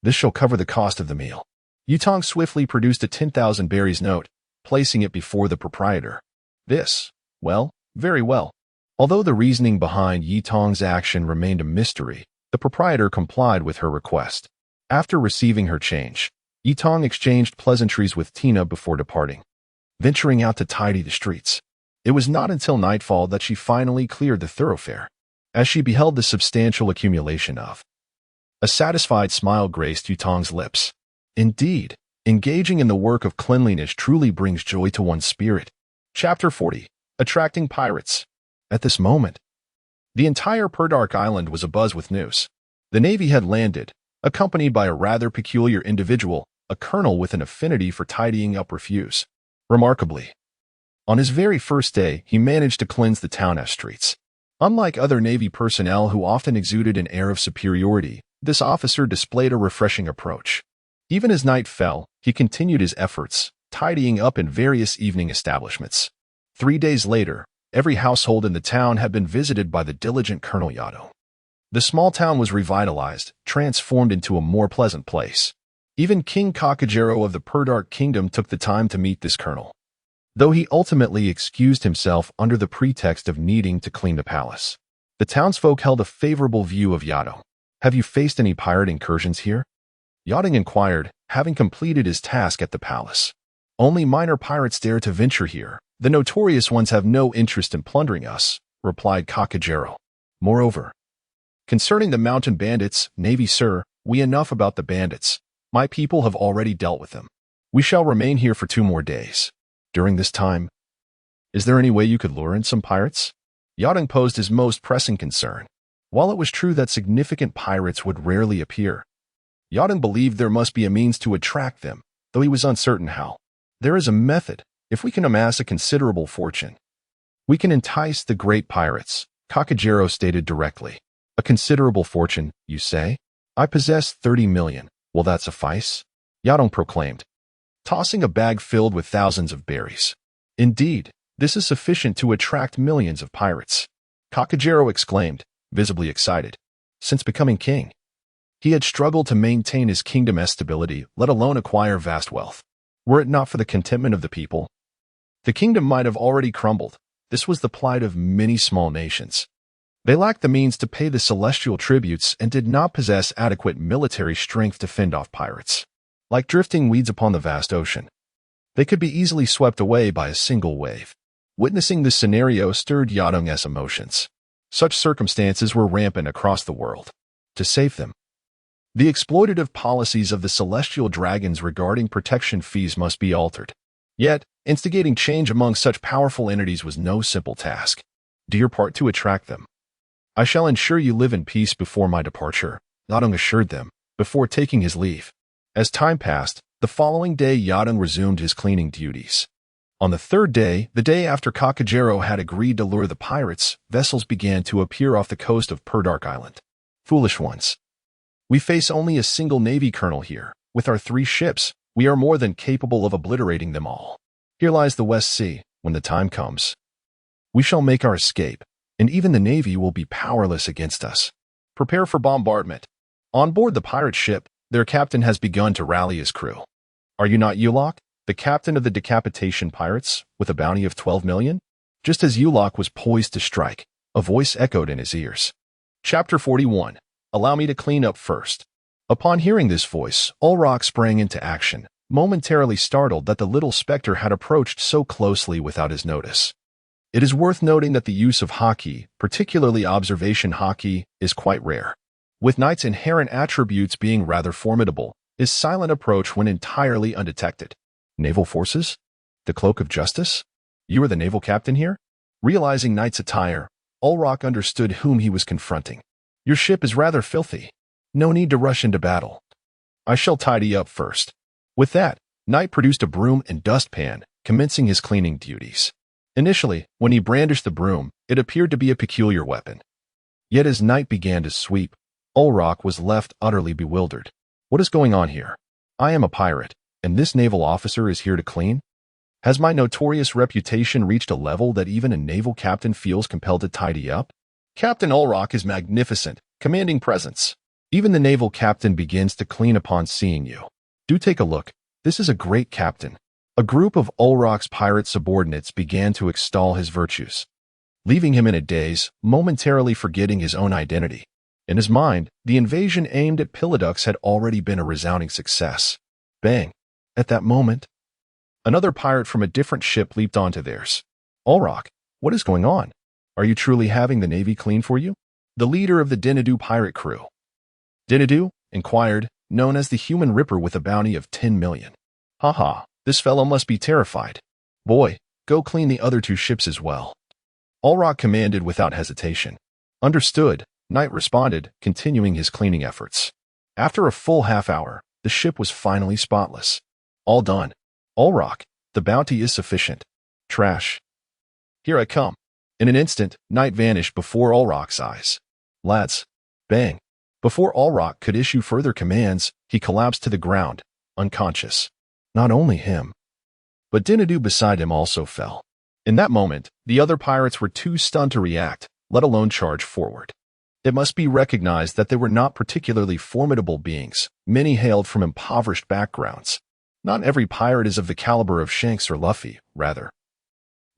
This shall cover the cost of the meal. Yi Tong swiftly produced a 10,000 berries note, placing it before the proprietor. This, well, very well. Although the reasoning behind Yi Tong's action remained a mystery, the proprietor complied with her request. After receiving her change, Yi Tong exchanged pleasantries with Tina before departing, venturing out to tidy the streets. It was not until nightfall that she finally cleared the thoroughfare. As she beheld the substantial accumulation of, a satisfied smile graced Yi Tong's lips. Indeed, engaging in the work of cleanliness truly brings joy to one's spirit. Chapter 40. Attracting Pirates. At this moment, the entire Predark Island was abuzz with news. The Navy had landed, accompanied by a rather peculiar individual, a colonel with an affinity for tidying up refuse. Remarkably, on his very first day, he managed to cleanse the town streets. Unlike other Navy personnel who often exuded an air of superiority, this officer displayed a refreshing approach. Even as night fell, he continued his efforts, tidying up in various evening establishments. 3 days later, every household in the town had been visited by the diligent Colonel Yato. The small town was revitalized, transformed into a more pleasant place. Even King Kakajero of the Predark Kingdom took the time to meet this colonel, though he ultimately excused himself under the pretext of needing to clean the palace. The townsfolk held a favorable view of Yato. Have you faced any pirate incursions here? Yato inquired, having completed his task at the palace. Only minor pirates dare to venture here. The notorious ones have no interest in plundering us, replied Kakajero. Moreover, concerning the mountain bandits, Navy sir, we enough about the bandits. My people have already dealt with them. We shall remain here for 2 more days. During this time, is there any way you could lure in some pirates? Yato posed his most pressing concern. While it was true that significant pirates would rarely appear, Yato believed there must be a means to attract them, though he was uncertain how. There is a method. If we can amass a considerable fortune, we can entice the great pirates, Kakajero stated directly. A considerable fortune, you say? I possess 30 million. Will that suffice? Yato proclaimed, tossing a bag filled with thousands of berries. Indeed, this is sufficient to attract millions of pirates, Kakajero exclaimed, visibly excited. Since becoming king, he had struggled to maintain his kingdom's stability, let alone acquire vast wealth. Were it not for the contentment of the people, the kingdom might have already crumbled. This was the plight of many small nations. They lacked the means to pay the celestial tributes and did not possess adequate military strength to fend off pirates. Like drifting weeds upon the vast ocean, They could be easily swept away by a single wave. Witnessing this scenario stirred Yadong's emotions. Such circumstances were rampant across the world. To save them, the exploitative policies of the celestial dragons regarding protection fees must be altered. Yet, instigating change among such powerful entities was no simple task. Do your part to attract them. I shall ensure you live in peace before my departure, Yadong assured them, before taking his leave. As time passed, the following day Yadong resumed his cleaning duties. On the third day, the day after Kakajero had agreed to lure the pirates, vessels began to appear off the coast of Perdark Island. Foolish ones. We face only a single navy colonel here. With our 3 ships, we are more than capable of obliterating them all. Here lies the West Sea. When the time comes, we shall make our escape, and even the navy will be powerless against us. Prepare for bombardment. On board the pirate ship, their captain has begun to rally his crew. Are you not Yulok, the captain of the Decapitation Pirates, with a bounty of 12 million? Just as Yulok was poised to strike, a voice echoed in his ears. Chapter 41. Allow me to clean up first. Upon hearing this voice, Ulrok sprang into action, momentarily startled that the little specter had approached so closely without his notice. It is worth noting that the use of Haki, particularly observation Haki, is quite rare. With Knight's inherent attributes being rather formidable, his silent approach went entirely undetected. Naval forces? The Cloak of Justice? You are the naval captain here? Realizing Knight's attire, Ulrok understood whom he was confronting. Your ship is rather filthy. No need to rush into battle. I shall tidy up first. With that, Knight produced a broom and dustpan, commencing his cleaning duties. Initially, when he brandished the broom, it appeared to be a peculiar weapon. Yet as Knight began to sweep, Ulrok was left utterly bewildered. What is going on here? I am a pirate, and this naval officer is here to clean? Has my notorious reputation reached a level that even a naval captain feels compelled to tidy up? Captain Ulrok is magnificent, commanding presence. Even the naval captain begins to clean upon seeing you. Do take a look. This is a great captain. A group of Ulrok's pirate subordinates began to extol his virtues, leaving him in a daze, momentarily forgetting his own identity. In his mind, the invasion aimed at Pilidux had already been a resounding success. Bang! At that moment, another pirate from a different ship leaped onto theirs. Ulrok, what is going on? Are you truly having the navy clean for you? The leader of the Dinadu pirate crew. Dinadu? Inquired, known as the Human Ripper with a bounty of 10 million. Haha, this fellow must be terrified. Boy, go clean the other 2 ships as well. Ulrok commanded without hesitation. Understood, Knight responded, continuing his cleaning efforts. After a full half-hour, the ship was finally spotless. All done. Ulrok, the bounty is sufficient. Trash. Here I come. In an instant, Knight vanished before Ulrok's eyes. Lads. Bang. Before Ulrok could issue further commands, he collapsed to the ground, unconscious. Not only him, but Dinadu beside him also fell. In that moment, the other pirates were too stunned to react, let alone charge forward. It must be recognized that they were not particularly formidable beings. Many hailed from impoverished backgrounds. Not every pirate is of the caliber of Shanks or Luffy, rather.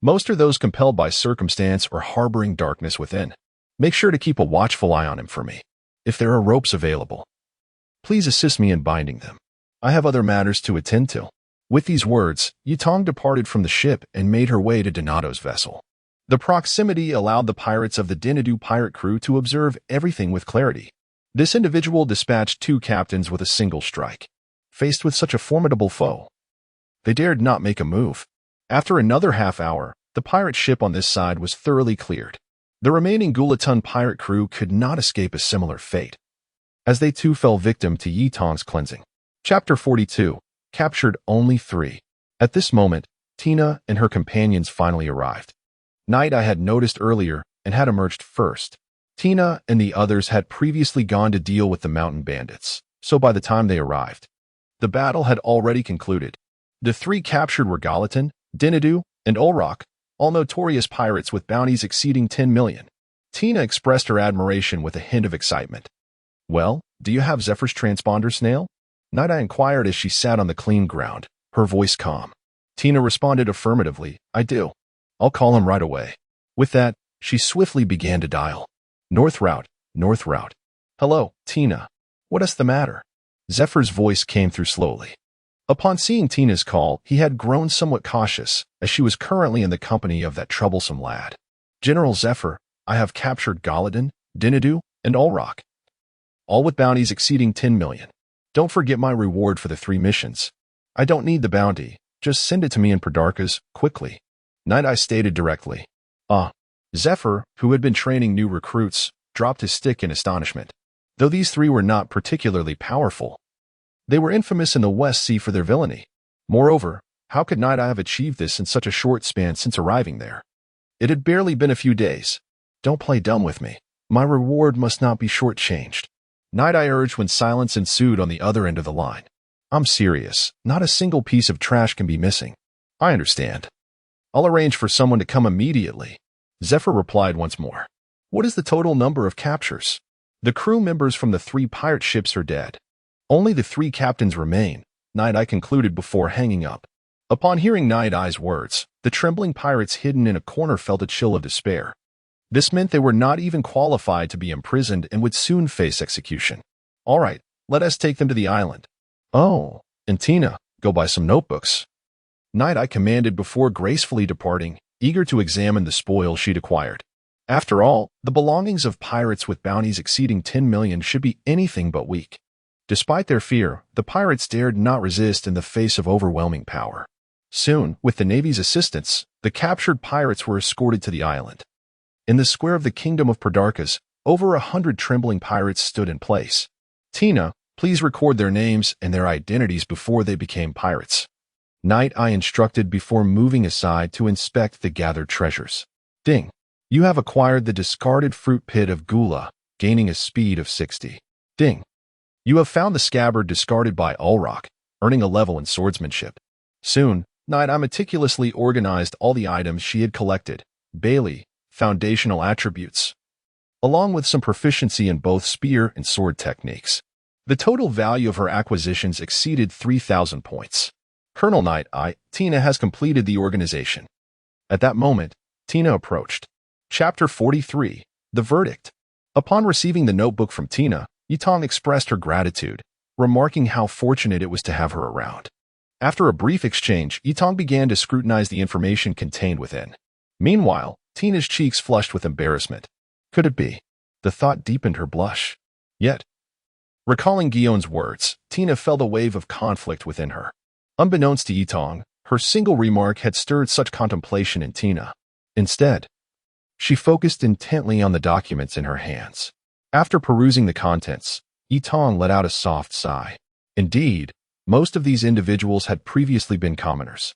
Most are those compelled by circumstance or harboring darkness within. Make sure to keep a watchful eye on him for me. If there are ropes available, please assist me in binding them. I have other matters to attend to. With these words, Yutong departed from the ship and made her way to Donato's vessel. The proximity allowed the pirates of the Dinadu pirate crew to observe everything with clarity. This individual dispatched 2 captains with a single strike. Faced with such a formidable foe, they dared not make a move. After another half-hour, the pirate ship on this side was thoroughly cleared. The remaining Gulatun pirate crew could not escape a similar fate, as they too fell victim to Yutong's cleansing. Chapter 42. Captured only 3. At this moment, Tina and her companions finally arrived. Knight I had noticed earlier and had emerged first. Tina and the others had previously gone to deal with the mountain bandits, so by the time they arrived, the battle had already concluded. The 3 captured were Gallatin, Dinadu, and Ulrok, all notorious pirates with bounties exceeding 10 million. Tina expressed her admiration with a hint of excitement. Well, do you have Zephyr's transponder, Snail? Knight I inquired as she sat on the clean ground, her voice calm. Tina responded affirmatively, I do. I'll call him right away. With that, she swiftly began to dial. North route, north route. Hello, Tina. What is the matter? Zephyr's voice came through slowly. Upon seeing Tina's call, he had grown somewhat cautious, as she was currently in the company of that troublesome lad. General Zephyr, I have captured Galadin, Dinadu, and Ulrock, all with bounties exceeding 10 million. Don't forget my reward for the 3 missions. I don't need the bounty, just send it to me in Pradarkas, quickly. Night Eye stated directly. Zephyr, who had been training new recruits, dropped his stick in astonishment. Though these 3 were not particularly powerful, they were infamous in the West Sea for their villainy. Moreover, how could Night Eye have achieved this in such a short span since arriving there? It had barely been a few days. Don't play dumb with me. My reward must not be shortchanged. Night Eye urged when silence ensued on the other end of the line. I'm serious. Not a single piece of trash can be missing. I understand. I'll arrange for someone to come immediately. Zephyr replied once more. What is the total number of captures? The crew members from the 3 pirate ships are dead. Only the 3 captains remain, Night Eye concluded before hanging up. Upon hearing Night Eye's words, the trembling pirates hidden in a corner felt a chill of despair. This meant they were not even qualified to be imprisoned and would soon face execution. All right, let us take them to the island. Oh, and Tina, go buy some notebooks. Night Eye commanded before gracefully departing, eager to examine the spoil she'd acquired. After all, the belongings of pirates with bounties exceeding 10 million should be anything but weak. Despite their fear, the pirates dared not resist in the face of overwhelming power. Soon, with the Navy's assistance, the captured pirates were escorted to the island. In the square of the Kingdom of Pradarkas, over 100 trembling pirates stood in place. Tina, please record their names and their identities before they became pirates. Night Eye instructed before moving aside to inspect the gathered treasures. Ding. You have acquired the discarded fruit pit of Gula, gaining a speed of 60. Ding. You have found the scabbard discarded by Ulrock, earning a level in swordsmanship. Soon, Night Eye meticulously organized all the items she had collected, Bailey, foundational attributes, along with some proficiency in both spear and sword techniques. The total value of her acquisitions exceeded 3,000 points. Colonel Night Eye, Tina has completed the organization. At that moment, Tina approached. Chapter 43, The Verdict. Upon receiving the notebook from Tina, Yitong expressed her gratitude, remarking how fortunate it was to have her around. After a brief exchange, Yitong began to scrutinize the information contained within. Meanwhile, Tina's cheeks flushed with embarrassment. Could it be? The thought deepened her blush. Yet, recalling Guyon's words, Tina felt a wave of conflict within her. Unbeknownst to Yitong, her single remark had stirred such contemplation in Tina. Instead, she focused intently on the documents in her hands. After perusing the contents, Yitong let out a soft sigh. Indeed, most of these individuals had previously been commoners,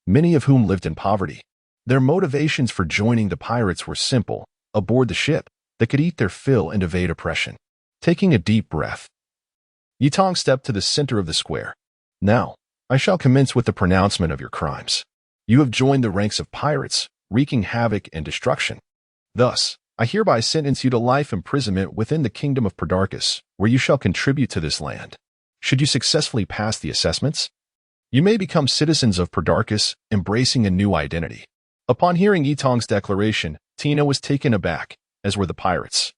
many of whom lived in poverty. Their motivations for joining the pirates were simple: aboard the ship, they could eat their fill and evade oppression. Taking a deep breath, Yitong stepped to the center of the square. Now, I shall commence with the pronouncement of your crimes. You have joined the ranks of pirates, wreaking havoc and destruction. Thus, I hereby sentence you to life imprisonment within the Kingdom of Pradarkas, where you shall contribute to this land. Should you successfully pass the assessments, you may become citizens of Pradarkas, embracing a new identity. Upon hearing Yitong's declaration, Tina was taken aback, as were the pirates.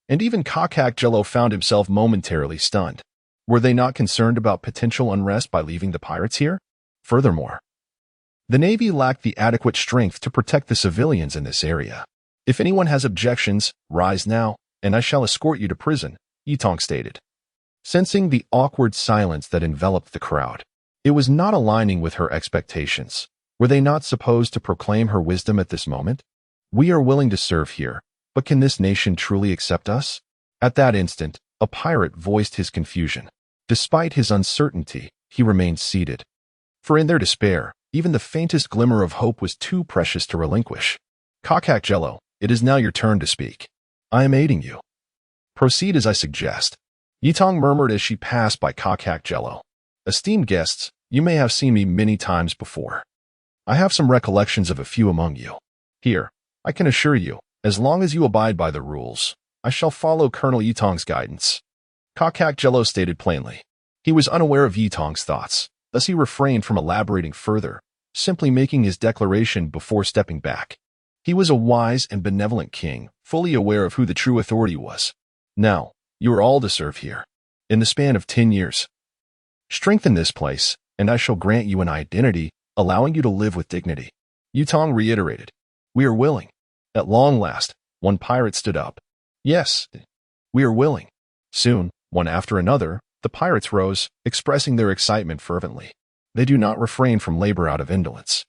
And even Kakak Jello found himself momentarily stunned. Were they not concerned about potential unrest by leaving the pirates here? Furthermore, the Navy lacked the adequate strength to protect the civilians in this area. If anyone has objections, rise now, and I shall escort you to prison, Yitong stated. Sensing the awkward silence that enveloped the crowd, it was not aligning with her expectations. Were they not supposed to proclaim her wisdom at this moment? We are willing to serve here, but can this nation truly accept us? At that instant, a pirate voiced his confusion. Despite his uncertainty, he remained seated. For in their despair, even the faintest glimmer of hope was too precious to relinquish. Kakak Jello, it is now your turn to speak. I am aiding you. Proceed as I suggest. Yitong murmured as she passed by Kakak Jello. Esteemed guests, you may have seen me many times before. I have some recollections of a few among you. Here, I can assure you, as long as you abide by the rules, I shall follow Colonel Yitong's guidance. Kakak Jello stated plainly. He was unaware of Yitong's thoughts, thus he refrained from elaborating further, simply making his declaration before stepping back. He was a wise and benevolent king, fully aware of who the true authority was. Now, you are all to serve here. In the span of 10 years, strengthen this place, and I shall grant you an identity, allowing you to live with dignity. Yutong reiterated. We are willing. At long last, one pirate stood up. Yes, we are willing. Soon, one after another, the pirates rose, expressing their excitement fervently. They do not refrain from labor out of indolence.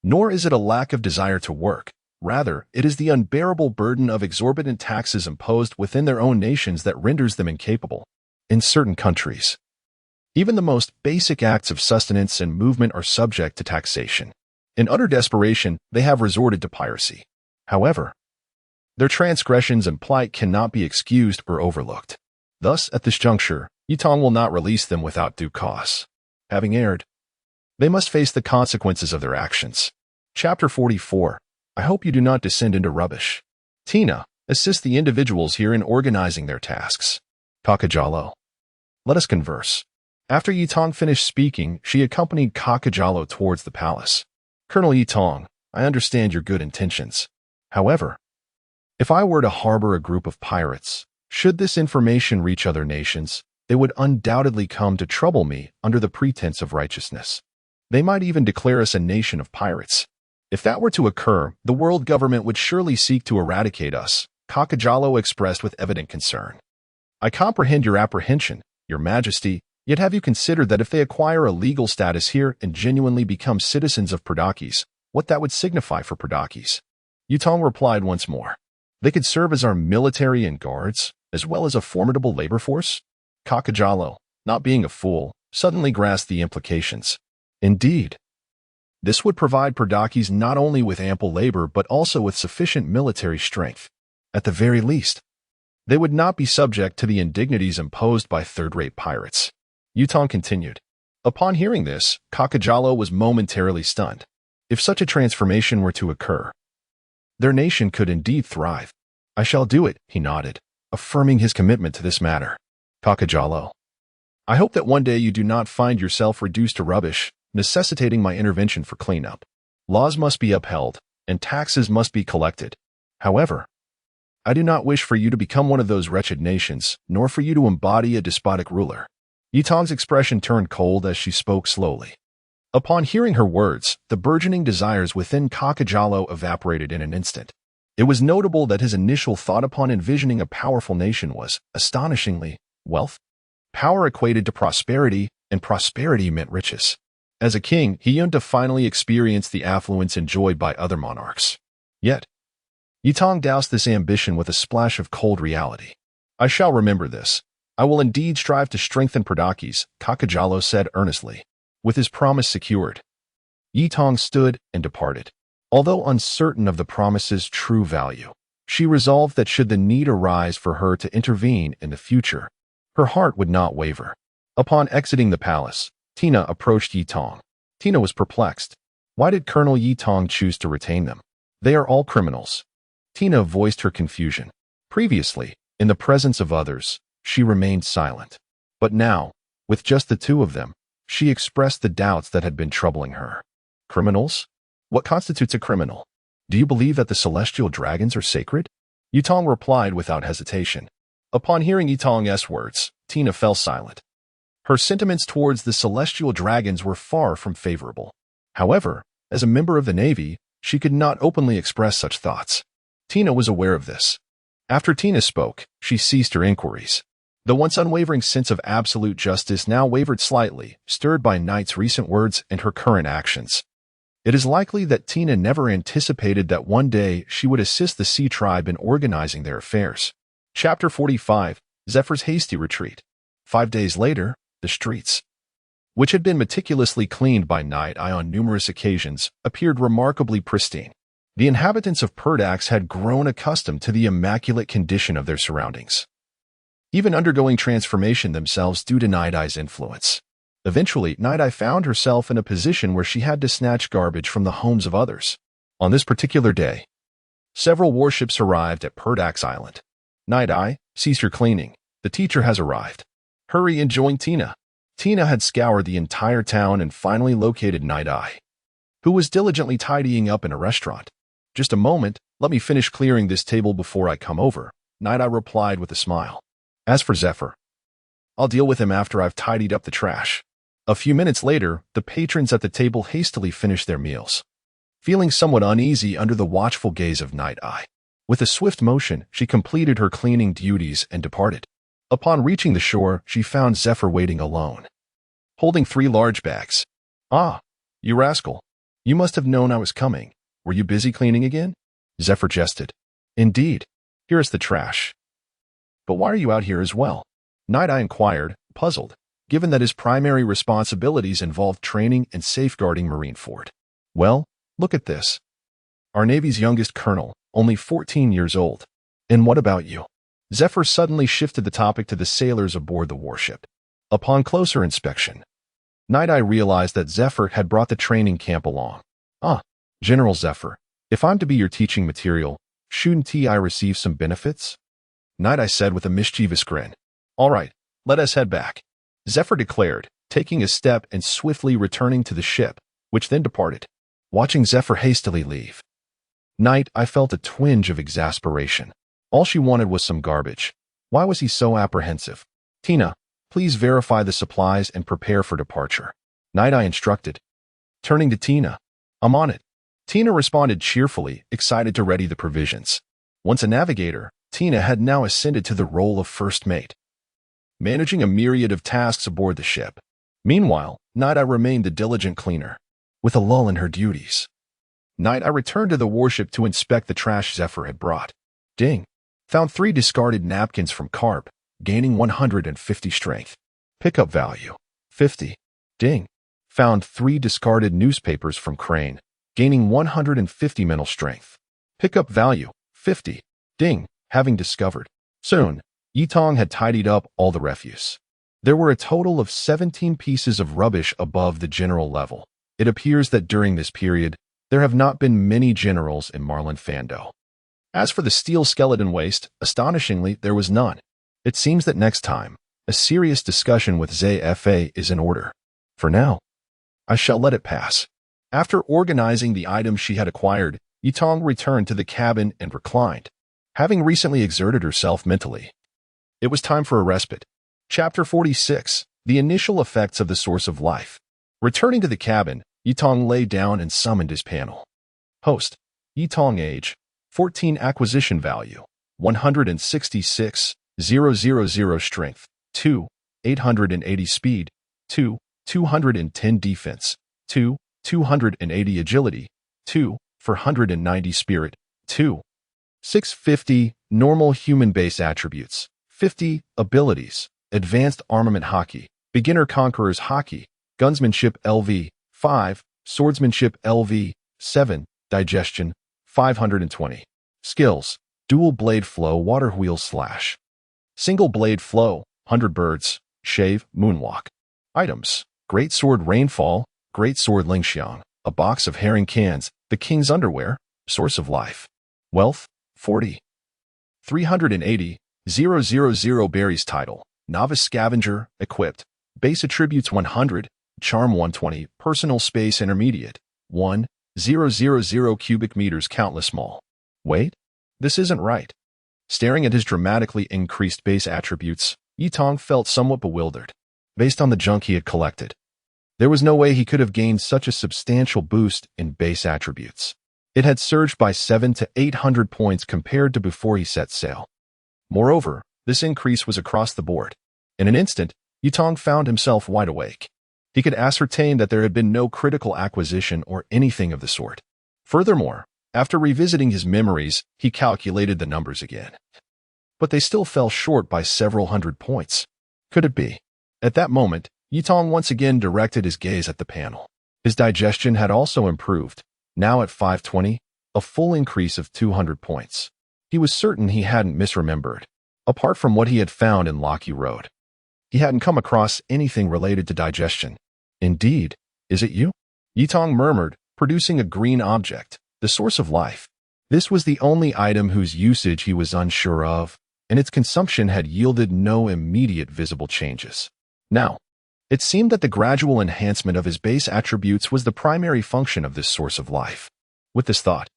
Nor is it a lack of desire to work. Rather, it is the unbearable burden of exorbitant taxes imposed within their own nations that renders them incapable. In certain countries, even the most basic acts of sustenance and movement are subject to taxation. In utter desperation, they have resorted to piracy. However, their transgressions and plight cannot be excused or overlooked. Thus, at this juncture, Yutong will not release them without due cause. Having erred, they must face the consequences of their actions. Chapter 44. I hope you do not descend into rubbish. Tina, assist the individuals here in organizing their tasks. Kakajalo. Let us converse. After Yutong finished speaking, she accompanied Kakajalo towards the palace. Colonel Yutong, I understand your good intentions. However, if I were to harbor a group of pirates, should this information reach other nations, they would undoubtedly come to trouble me under the pretense of righteousness. They might even declare us a nation of pirates. If that were to occur, the world government would surely seek to eradicate us, Kakajalo expressed with evident concern. I comprehend your apprehension, Your Majesty, yet have you considered that if they acquire a legal status here and genuinely become citizens of Pardakis, what that would signify for Pardakis? Yutong replied once more. They could serve as our military and guards, as well as a formidable labor force? Kakajalo, not being a fool, suddenly grasped the implications. Indeed, this would provide Pardakis not only with ample labor but also with sufficient military strength. At the very least, they would not be subject to the indignities imposed by third-rate pirates. Yutong continued. Upon hearing this, Kakajalo was momentarily stunned. If such a transformation were to occur, their nation could indeed thrive. I shall do it, he nodded, affirming his commitment to this matter. Kakajalo. I hope that one day you do not find yourself reduced to rubbish, necessitating my intervention for cleanup. Laws must be upheld, and taxes must be collected. However, I do not wish for you to become one of those wretched nations, nor for you to embody a despotic ruler. Yutong's expression turned cold as she spoke slowly. Upon hearing her words, the burgeoning desires within Kakajalo evaporated in an instant. It was notable that his initial thought upon envisioning a powerful nation was, astonishingly, wealth. Power equated to prosperity, and prosperity meant riches. As a king, he yearned to finally experience the affluence enjoyed by other monarchs. Yet, Yutong doused this ambition with a splash of cold reality. I shall remember this. I will indeed strive to strengthen Pardakis, Kakajalo said earnestly. With his promise secured, Yutong stood and departed. Although uncertain of the promise's true value, she resolved that should the need arise for her to intervene in the future, her heart would not waver. Upon exiting the palace, Tina approached Yutong. Tina was perplexed. Why did Colonel Yutong choose to retain them? They are all criminals. Tina voiced her confusion. Previously, in the presence of others, she remained silent. But now, with just the two of them, she expressed the doubts that had been troubling her. Criminals? What constitutes a criminal? Do you believe that the celestial dragons are sacred? Yutong replied without hesitation. Upon hearing Yutong's words, Tina fell silent. Her sentiments towards the celestial dragons were far from favorable. However, as a member of the Navy, she could not openly express such thoughts. Tina was aware of this. After Tina spoke, she ceased her inquiries. The once unwavering sense of absolute justice now wavered slightly, stirred by Knight's recent words and her current actions. It is likely that Tina never anticipated that one day she would assist the Sea Tribe in organizing their affairs. Chapter 45. Zephyr's Hasty Retreat. 5 days later, the streets, which had been meticulously cleaned by Night Eye on numerous occasions, appeared remarkably pristine. The inhabitants of Perdax had grown accustomed to the immaculate condition of their surroundings, even undergoing transformation themselves due to Night Eye's influence. Eventually, Night Eye found herself in a position where she had to snatch garbage from the homes of others. On this particular day, several warships arrived at Perdax Island. Night Eye, cease your cleaning. The teacher has arrived. Hurry and join Tina. Tina had scoured the entire town and finally located Night Eye, who was diligently tidying up in a restaurant. Just a moment, let me finish clearing this table before I come over, Night Eye replied with a smile. As for Zephyr, I'll deal with him after I've tidied up the trash. A few minutes later, the patrons at the table hastily finished their meals, feeling somewhat uneasy under the watchful gaze of Night Eye. With a swift motion, she completed her cleaning duties and departed. Upon reaching the shore, she found Zephyr waiting alone, holding 3 large bags. "Ah, you rascal. You must have known I was coming. Were you busy cleaning again?" Zephyr jested. "Indeed. Here is the trash. But why are you out here as well?" Night Eye inquired, puzzled, given that his primary responsibilities involved training and safeguarding Marineford. "Well, look at this. Our Navy's youngest colonel, only 14 years old. And what about you?" Zephyr suddenly shifted the topic to the sailors aboard the warship. Upon closer inspection, Night Eye realized that Zephyr had brought the training camp along. "Ah, General Zephyr, if I'm to be your teaching material, shouldn't I receive some benefits?" Night Eye said with a mischievous grin. "All right, let us head back," Zephyr declared, taking a step and swiftly returning to the ship, which then departed. Watching Zephyr hastily leave, Night Eye felt a twinge of exasperation. All she wanted was some garbage. Why was he so apprehensive? "Tina, please verify the supplies and prepare for departure," Night Eye instructed. Turning to Tina, "I'm on it." Tina responded cheerfully, excited to ready the provisions. Once a navigator, Tina had now ascended to the role of first mate, managing a myriad of tasks aboard the ship. Meanwhile, Night Eye remained the diligent cleaner, with a lull in her duties. Night Eye returned to the warship to inspect the trash Zephyr had brought. Ding! Found 3 discarded napkins from Carp, gaining 150 strength. Pickup value, 50. Ding! Found 3 discarded newspapers from Crane, gaining 150 mental strength. Pickup value, 50. Ding! Having discovered. Soon, Yitong had tidied up all the refuse. There were a total of 17 pieces of rubbish above the general level. It appears that during this period, there have not been many generals in Marlin Fando. As for the steel skeleton waste, astonishingly, there was none. It seems that next time, a serious discussion with ZFA is in order. For now, I shall let it pass. After organizing the items she had acquired, Yitong returned to the cabin and reclined, having recently exerted herself mentally. It was time for a respite. Chapter 46, The Initial Effects of the Source of Life. Returning to the cabin, Yitong lay down and summoned his panel. Host, Yitong age, 14 acquisition value, 166,000 strength, 2, 880 speed, 2, 210 defense, 2, 280 agility, 2, 490 spirit, 2, 650 normal human base attributes, 50 abilities, advanced armament hockey, beginner conqueror's hockey, gunsmanship LV, 5, swordsmanship LV, 7, digestion, 520. Skills, dual blade flow water wheel slash. Single blade flow, 100 birds, shave, moonwalk. Items, great sword rainfall, great sword lingxiang, a box of herring cans, the king's underwear, source of life. Wealth, 40. 380,000 berries title, novice scavenger, equipped. Base attributes 100, charm 120, personal space intermediate, 1,000 cubic meters countless small. Wait, this isn't right. Staring at his dramatically increased base attributes, Yitong felt somewhat bewildered. Based on the junk he had collected, there was no way he could have gained such a substantial boost in base attributes. It had surged by 700 to 800 points compared to before he set sail. Moreover, this increase was across the board. In an instant, Yitong found himself wide awake. He could ascertain that there had been no critical acquisition or anything of the sort. Furthermore, after revisiting his memories, he calculated the numbers again. But they still fell short by several hundred points. Could it be? At that moment, Yitong once again directed his gaze at the panel. His digestion had also improved, now at 520, a full increase of 200 points. He was certain he hadn't misremembered. Apart from what he had found in Lockheed Road, he hadn't come across anything related to digestion. Indeed, is it you? Yitong murmured, producing a green object, the source of life. This was the only item whose usage he was unsure of, and its consumption had yielded no immediate visible changes. Now, it seemed that the gradual enhancement of his base attributes was the primary function of this source of life. With this thought,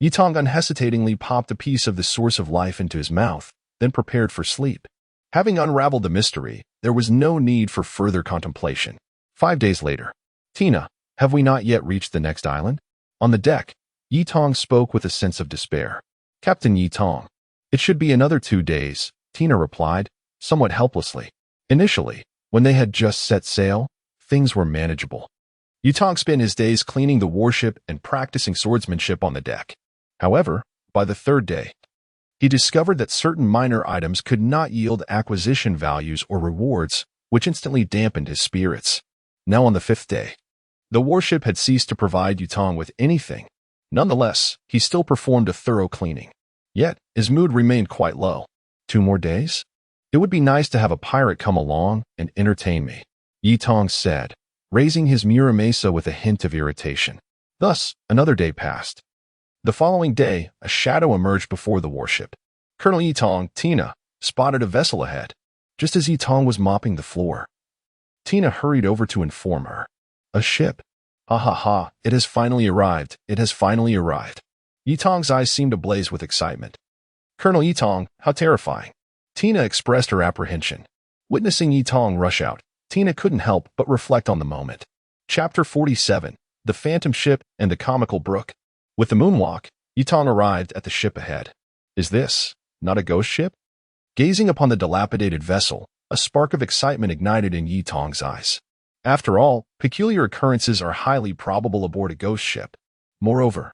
Yitong unhesitatingly popped a piece of the source of life into his mouth, then prepared for sleep. Having unraveled the mystery, there was no need for further contemplation. 5 days later. Tina, have we not yet reached the next island? On the deck, Yi Tong spoke with a sense of despair. Captain Yi Tong, it should be another 2 days, Tina replied, somewhat helplessly. Initially, when they had just set sail, things were manageable. Yi Tong spent his days cleaning the warship and practicing swordsmanship on the deck. However, by the 3rd day, he discovered that certain minor items could not yield acquisition values or rewards, which instantly dampened his spirits. Now on the 5th day, the warship had ceased to provide Yi Tong with anything. Nonetheless, he still performed a thorough cleaning. Yet, his mood remained quite low. 2 more days? It would be nice to have a pirate come along and entertain me, Yi Tong said, raising his Muramasa with a hint of irritation. Thus, another day passed. The following day, a shadow emerged before the warship. Colonel Yi Tong, Tina, spotted a vessel ahead, just as Yi Tong was mopping the floor. Tina hurried over to inform her. A ship. Ha ha ha, it has finally arrived, it has finally arrived. Yi Tong's eyes seemed ablaze with excitement. Colonel Yi Tong, how terrifying. Tina expressed her apprehension. Witnessing Yi Tong rush out, Tina couldn't help but reflect on the moment. Chapter 47, The Phantom Ship and the Comical Brook. With the moonwalk, Yi Tong arrived at the ship ahead. Is this not a ghost ship? Gazing upon the dilapidated vessel, a spark of excitement ignited in Yi Tong's eyes. After all, peculiar occurrences are highly probable aboard a ghost ship. Moreover,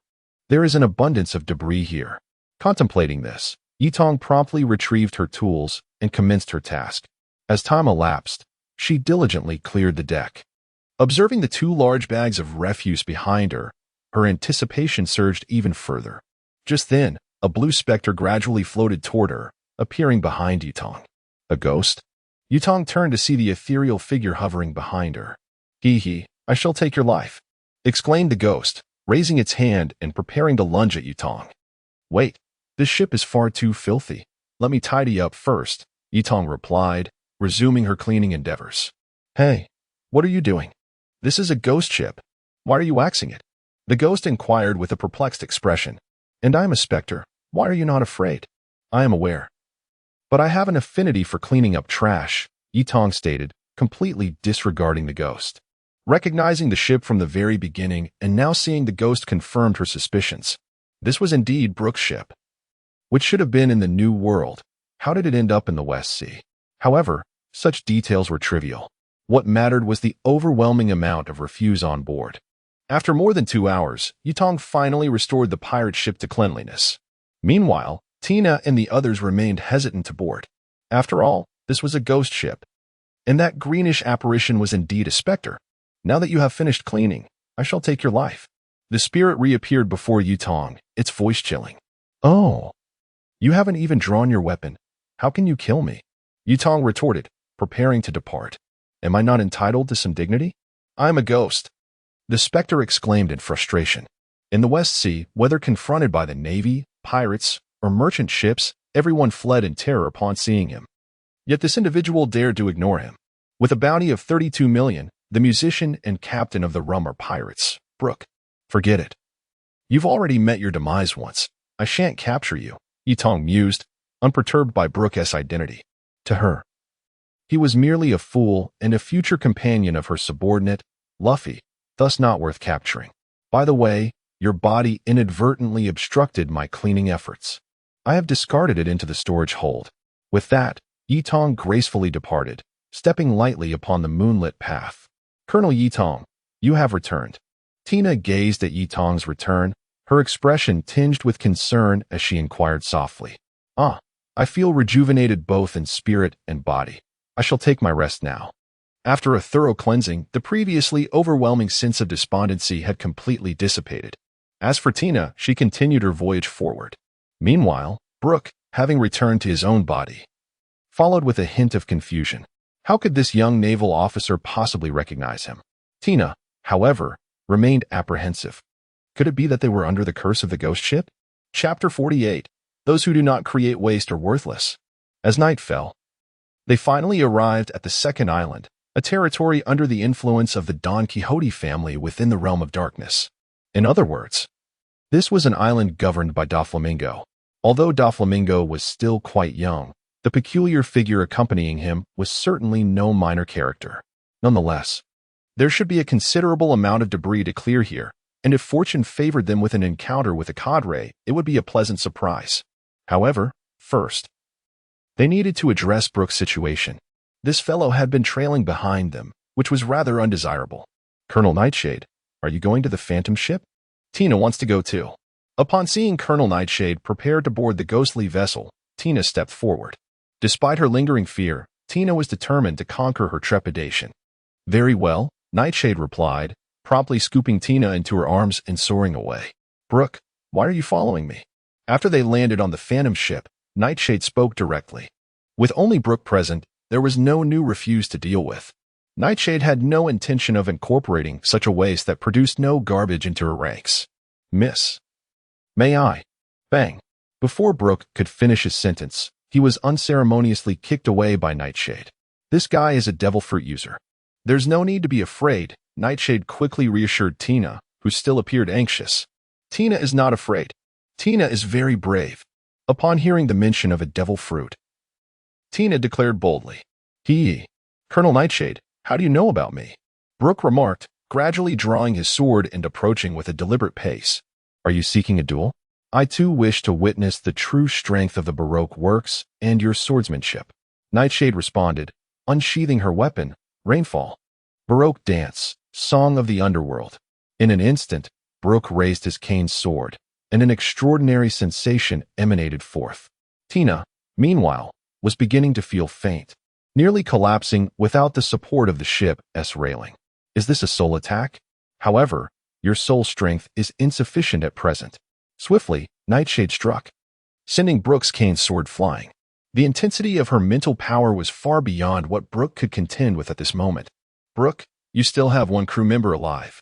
there is an abundance of debris here. Contemplating this, Yi Tong promptly retrieved her tools and commenced her task. As time elapsed, she diligently cleared the deck. Observing the 2 large bags of refuse behind her, her anticipation surged even further. Just then, a blue specter gradually floated toward her, appearing behind Yi Tong. A ghost? Yi Tong turned to see the ethereal figure hovering behind her. Hee, I shall take your life, exclaimed the ghost, raising its hand and preparing to lunge at Yi Tong. Wait, this ship is far too filthy. Let me tidy up first, Yi Tong replied, resuming her cleaning endeavors. Hey, what are you doing? This is a ghost ship. Why are you waxing it? The ghost inquired with a perplexed expression. And I am a specter. Why are you not afraid? I am aware. But I have an affinity for cleaning up trash, Yi Tong stated, completely disregarding the ghost. Recognizing the ship from the very beginning and now seeing the ghost confirmed her suspicions. This was indeed Brook's ship, which should have been in the New World. How did it end up in the West Sea? However, such details were trivial. What mattered was the overwhelming amount of refuse on board. After more than 2 hours, Yi Tong finally restored the pirate ship to cleanliness. Meanwhile, Tina and the others remained hesitant to board. After all, this was a ghost ship. And that greenish apparition was indeed a specter. Now that you have finished cleaning, I shall take your life. The spirit reappeared before Yi Tong, its voice chilling. Oh, you haven't even drawn your weapon. How can you kill me? Yi Tong retorted, preparing to depart. Am I not entitled to some dignity? I am a ghost. The specter exclaimed in frustration. In the West Sea, whether confronted by the navy, pirates, or merchant ships, everyone fled in terror upon seeing him. Yet this individual dared to ignore him. With a bounty of 32 million, the musician and captain of the rum are pirates. Brook, forget it. You've already met your demise once. I shan't capture you, Yi Tong mused, unperturbed by Brook's identity. To her, he was merely a fool and a future companion of her subordinate, Luffy, thus not worth capturing. By the way, your body inadvertently obstructed my cleaning efforts. I have discarded it into the storage hold. With that, Yi Tong gracefully departed, stepping lightly upon the moonlit path. Colonel Yi Tong, you have returned. Tina gazed at Yi Tong's return, her expression tinged with concern as she inquired softly. Ah, I feel rejuvenated both in spirit and body. I shall take my rest now. After a thorough cleansing, the previously overwhelming sense of despondency had completely dissipated. As for Tina, she continued her voyage forward. Meanwhile, Brook, having returned to his own body, followed with a hint of confusion. How could this young naval officer possibly recognize him? Tina, however, remained apprehensive. Could it be that they were under the curse of the ghost ship? Chapter 48. Those who do not create waste are worthless. As night fell, they finally arrived at the second island, a territory under the influence of the Don Quixote family within the realm of darkness. In other words, this was an island governed by Doflamingo. Although Doflamingo was still quite young, the peculiar figure accompanying him was certainly no minor character. Nonetheless, There should be a considerable amount of debris to clear here, and if fortune favored them with an encounter with a cadre, it would be a pleasant surprise. However, first, they needed to address Brooke's situation. This fellow had been trailing behind them, which was rather undesirable. Colonel Nightshade, are you going to the Phantom ship? Tina wants to go too. Upon seeing Colonel Nightshade prepared to board the ghostly vessel, Tina stepped forward. Despite her lingering fear, Tina was determined to conquer her trepidation. Very well, Nightshade replied, promptly scooping Tina into her arms and soaring away. Brooke, why are you following me? After they landed on the Phantom ship, Nightshade spoke directly. With only Brooke present, there was no new refuse to deal with. Nightshade had no intention of incorporating such a waste that produced no garbage into her ranks. Miss. May I? Bang. Before Brooke could finish his sentence, he was unceremoniously kicked away by Nightshade. This guy is a devil fruit user. There's no need to be afraid, Nightshade quickly reassured Tina, who still appeared anxious. Tina is not afraid. Tina is very brave. Upon hearing the mention of a devil fruit, Tina declared boldly, Colonel Nightshade, how do you know about me? Brooke remarked, gradually drawing his sword and approaching with a deliberate pace. Are you seeking a duel? I too wish to witness the true strength of the Baroque works and your swordsmanship. Nightshade responded, unsheathing her weapon. Rainfall. Baroque dance, song of the underworld. In an instant, Brooke raised his cane sword, and an extraordinary sensation emanated forth. Tina, meanwhile, was beginning to feel faint, nearly collapsing without the support of the ship's railing. Is this a soul attack? However, your soul strength is insufficient at present. Swiftly, Nightshade struck, sending Brooke's cane sword flying. The intensity of her mental power was far beyond what Brooke could contend with at this moment. Brooke, you still have one crew member alive.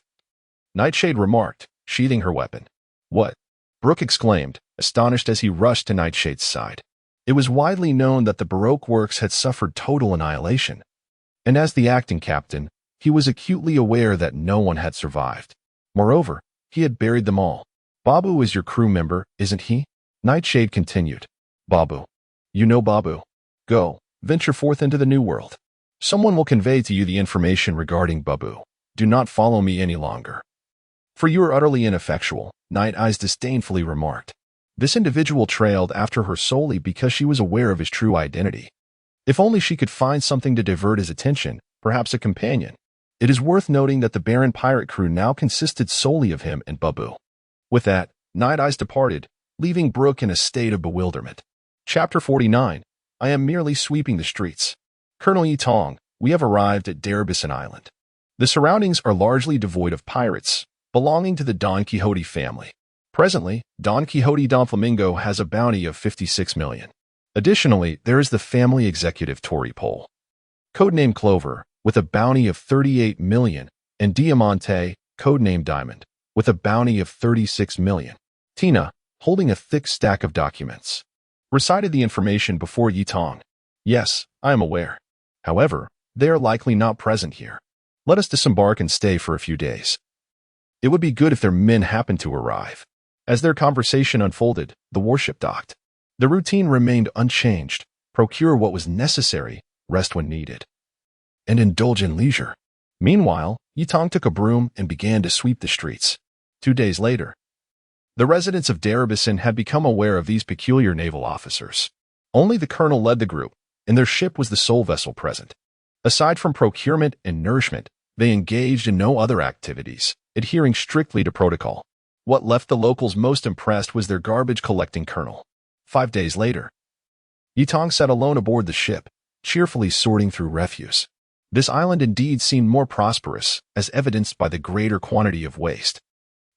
Nightshade remarked, sheathing her weapon. What? Brooke exclaimed, astonished as he rushed to Nightshade's side. It was widely known that the Baroque works had suffered total annihilation, and as the acting captain, he was acutely aware that no one had survived. Moreover, he had buried them all. Babu is your crew member, isn't he? Nightshade continued. Babu. You know Babu. Go, venture forth into the new world. Someone will convey to you the information regarding Babu. Do not follow me any longer. For you are utterly ineffectual, Night Eyes disdainfully remarked. This individual trailed after her solely because she was aware of his true identity. If only she could find something to divert his attention, perhaps a companion. It is worth noting that the Baron pirate crew now consisted solely of him and Babu. With that, Night Eyes departed, leaving Brooke in a state of bewilderment. Chapter 49. I am merely sweeping the streets. Colonel Yi Tong, we have arrived at Darabison Island. The surroundings are largely devoid of pirates, belonging to the Don Quixote family. Presently, Don Quixote Don Flamingo has a bounty of 56 million. Additionally, there is the family executive Tory Pole, codenamed Clover, with a bounty of 38 million, and Diamante, codenamed Diamond, with a bounty of 36 million. Tina, holding a thick stack of documents, recited the information before Yi Tong. Yes, I am aware. However, they are likely not present here. Let us disembark and stay for a few days. It would be good if their men happened to arrive. As their conversation unfolded, the warship docked. The routine remained unchanged. Procure what was necessary, rest when needed, and indulge in leisure. Meanwhile, Yi Tong took a broom and began to sweep the streets. 2 days later, the residents of Darabison had become aware of these peculiar naval officers. Only the colonel led the group, and their ship was the sole vessel present. Aside from procurement and nourishment, they engaged in no other activities, adhering strictly to protocol. What left the locals most impressed was their garbage-collecting colonel. 5 days later, Yi Tong sat alone aboard the ship, cheerfully sorting through refuse. This island indeed seemed more prosperous, as evidenced by the greater quantity of waste.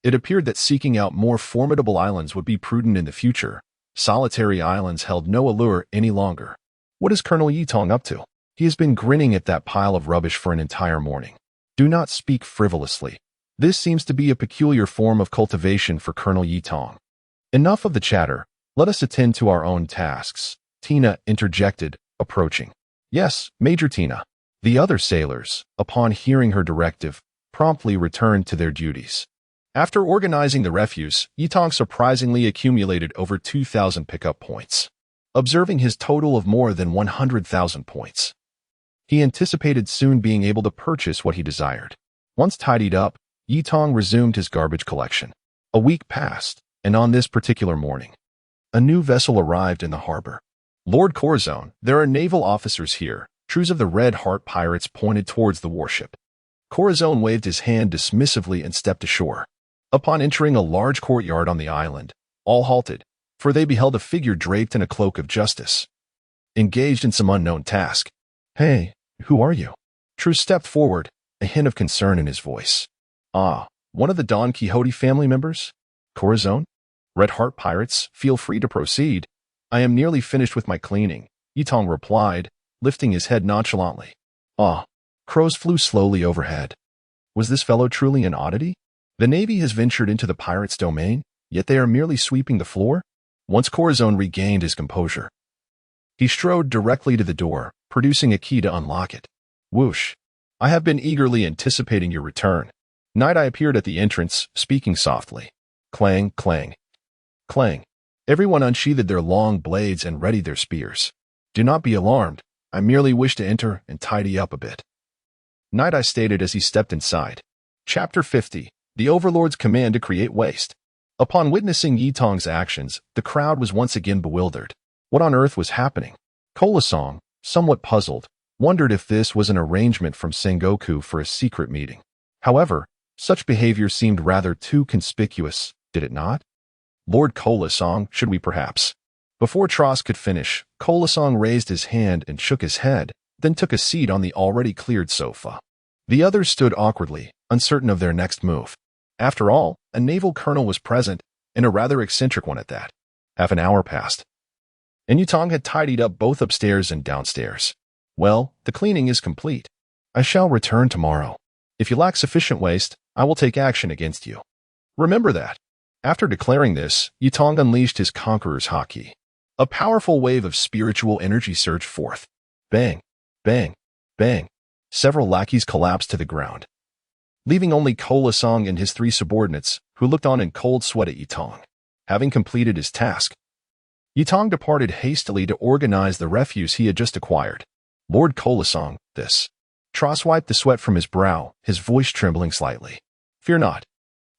It appeared that seeking out more formidable islands would be prudent in the future. Solitary islands held no allure any longer. What is Colonel Yi Tong up to? He has been grinning at that pile of rubbish for an entire morning. Do not speak frivolously. This seems to be a peculiar form of cultivation for Colonel Yi Tong. Enough of the chatter. Let us attend to our own tasks. Tina interjected, approaching. Yes, Major Tina. The other sailors, upon hearing her directive, promptly returned to their duties. After organizing the refuse, Yi Tong surprisingly accumulated over 2,000 pickup points, observing his total of more than 100,000 points. He anticipated soon being able to purchase what he desired. Once tidied up, Yi Tong resumed his garbage collection. A week passed, and on this particular morning, a new vessel arrived in the harbor. Lord Corazon, there are naval officers here. Crews of the Red Heart pirates pointed towards the warship. Corazon waved his hand dismissively and stepped ashore. Upon entering a large courtyard on the island, all halted, for they beheld a figure draped in a cloak of justice, engaged in some unknown task. "Hey, who are you?" True stepped forward, a hint of concern in his voice. "Ah, one of the Don Quixote family members? Corazon? Red Heart pirates, feel free to proceed. I am nearly finished with my cleaning," Yi Tong replied, lifting his head nonchalantly. "Ah." Crows flew slowly overhead. Was this fellow truly an oddity? The Navy has ventured into the pirates' domain, yet they are merely sweeping the floor? Once Corazon regained his composure, he strode directly to the door, producing a key to unlock it. Whoosh. "I have been eagerly anticipating your return." Night Eye appeared at the entrance, speaking softly. Clang, clang, clang. Everyone unsheathed their long blades and readied their spears. "Do not be alarmed. I merely wish to enter and tidy up a bit," Night Eye stated as he stepped inside. Chapter 50. The Overlord's Command to Create Waste. Upon witnessing Yi Tong's actions, the crowd was once again bewildered. What on earth was happening? Kolasong, somewhat puzzled, wondered if this was an arrangement from Sengoku for a secret meeting. However, such behavior seemed rather too conspicuous, did it not? "Lord Kolasong, should we perhaps?" Before Tross could finish, Kolasong raised his hand and shook his head, then took a seat on the already cleared sofa. The others stood awkwardly, uncertain of their next move. After all, a naval colonel was present, and a rather eccentric one at that. Half an hour passed, and Yi Tong had tidied up both upstairs and downstairs. "Well, the cleaning is complete. I shall return tomorrow. If you lack sufficient waste, I will take action against you. Remember that." After declaring this, Yi Tong unleashed his Conqueror's Haki. A powerful wave of spiritual energy surged forth. Bang, bang, bang. Several lackeys collapsed to the ground, leaving only Kolasong and his three subordinates, who looked on in cold sweat at Yi Tong. Having completed his task, Yi Tong departed hastily to organize the refuse he had just acquired. "Lord Kolasong, this." Tross wiped the sweat from his brow, his voice trembling slightly. "Fear not."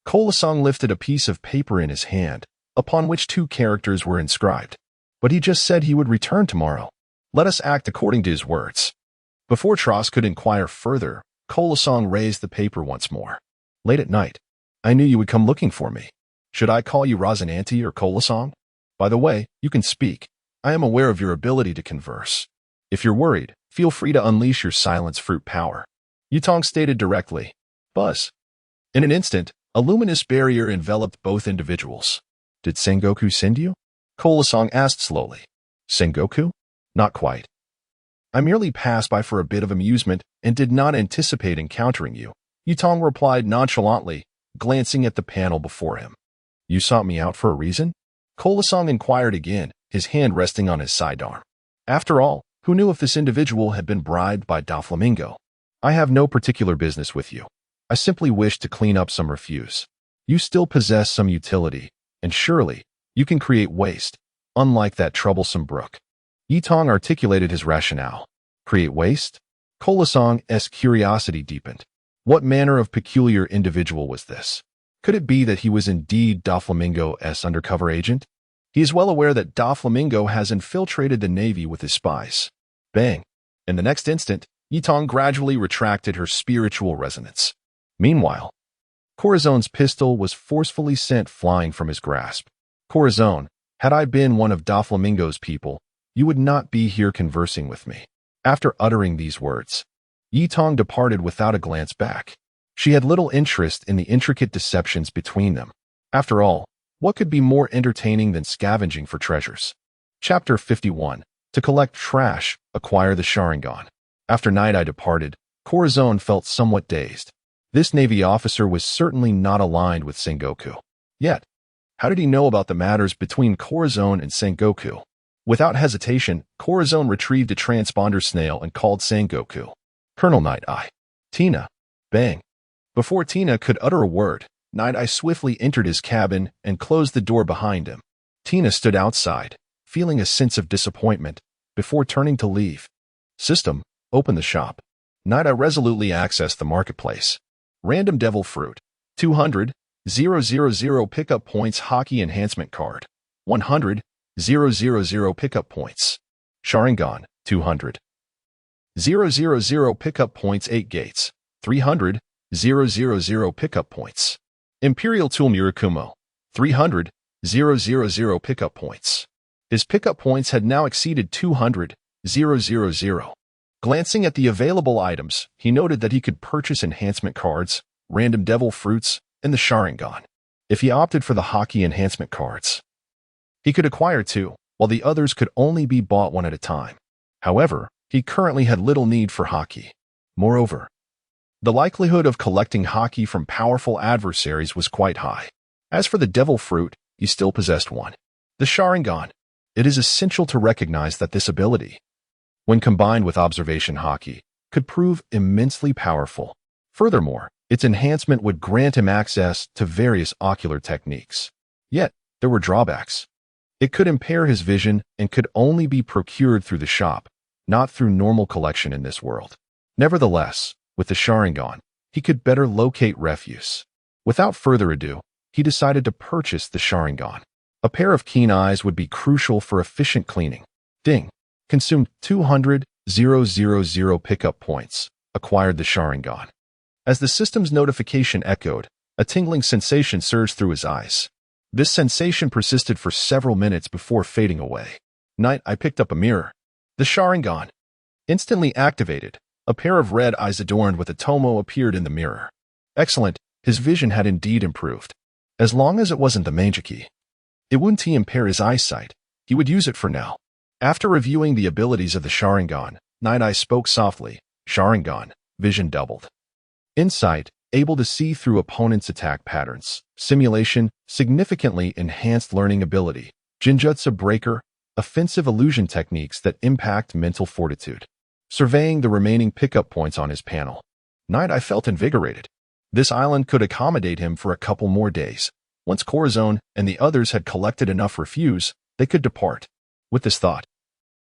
Kolasong lifted a piece of paper in his hand, upon which two characters were inscribed. "But he just said he would return tomorrow. Let us act according to his words." Before Tross could inquire further, Kolasong raised the paper once more. "Late at night. I knew you would come looking for me. Should I call you Rosinante or Kolasong? By the way, you can speak. I am aware of your ability to converse. If you're worried, feel free to unleash your silence fruit power," Yi Tong stated directly. Buzz. In an instant, a luminous barrier enveloped both individuals. "Did Sengoku send you?" Kolasong asked slowly. "Sengoku? Not quite. I merely passed by for a bit of amusement and did not anticipate encountering you," Yi Tong replied nonchalantly, glancing at the panel before him. "You sought me out for a reason?" Kolasong inquired again, his hand resting on his sidearm. After all, who knew if this individual had been bribed by Doflamingo? "I have no particular business with you. I simply wish to clean up some refuse. You still possess some utility, and surely you can create waste, unlike that troublesome brook." Yi Tong articulated his rationale. Create waste? Kolasong's curiosity deepened. What manner of peculiar individual was this? Could it be that he was indeed Doflamingo's undercover agent? He is well aware that Doflamingo has infiltrated the Navy with his spies. Bang! In the next instant, Yi Tong gradually retracted her spiritual resonance. Meanwhile, Corazon's pistol was forcefully sent flying from his grasp. "Corazon, had I been one of Doflamingo's people, you would not be here conversing with me." After uttering these words, Yi Tong departed without a glance back. She had little interest in the intricate deceptions between them. After all, what could be more entertaining than scavenging for treasures? Chapter 51. To collect trash, acquire the Sharingan. After Night Eye departed, Corazon felt somewhat dazed. This Navy officer was certainly not aligned with Sengoku. Yet, how did he know about the matters between Corazon and Sengoku? Without hesitation, Corazon retrieved a transponder snail and called Sengoku. "Colonel Night Eye." "Tina." Bang. Before Tina could utter a word, Night Eye swiftly entered his cabin and closed the door behind him. Tina stood outside, feeling a sense of disappointment, before turning to leave. "System, open the shop." Night Eye resolutely accessed the marketplace. Random Devil Fruit, 200, 000 pickup points. Hockey Enhancement Card, 100, 000 pickup points. Sharingan, 200, 000 pickup points. 8 Gates, 300, 000 pickup points. Imperial Tool Mirakumo, 300, 000 pickup points. His pickup points had now exceeded 200, 000. Glancing at the available items, he noted that he could purchase enhancement cards, random devil fruits, and the Sharingan. If he opted for the hockey enhancement cards, he could acquire 2, while the others could only be bought one at a time. However, he currently had little need for hockey. Moreover, the likelihood of collecting hockey from powerful adversaries was quite high. As for the devil fruit, he still possessed one. The Sharingan. It is essential to recognize that this ability, when combined with observation hockey, could prove immensely powerful. Furthermore, its enhancement would grant him access to various ocular techniques. Yet, there were drawbacks. It could impair his vision and could only be procured through the shop, not through normal collection in this world. Nevertheless, with the Sharingan, he could better locate refuse. Without further ado, he decided to purchase the Sharingan. A pair of keen eyes would be crucial for efficient cleaning. Ding. Consumed 200, 000 pickup points. Acquired the Sharingan. As the system's notification echoed, a tingling sensation surged through his eyes. This sensation persisted for several minutes before fading away. Night, I picked up a mirror. The Sharingan. Instantly activated, a pair of red eyes adorned with a tomo appeared in the mirror. Excellent, his vision had indeed improved. As long as it wasn't the Mangeki, it wouldn't impair his eyesight. He would use it for now. After reviewing the abilities of the Sharingan, Night Eye spoke softly. Sharingan, vision doubled. Insight, able to see through opponents' attack patterns. Simulation, significantly enhanced learning ability. Jinjutsu breaker, offensive illusion techniques that impact mental fortitude. Surveying the remaining pickup points on his panel, Night Eye felt invigorated. This island could accommodate him for a couple more days. Once Corazon and the others had collected enough refuse, they could depart. With this thought,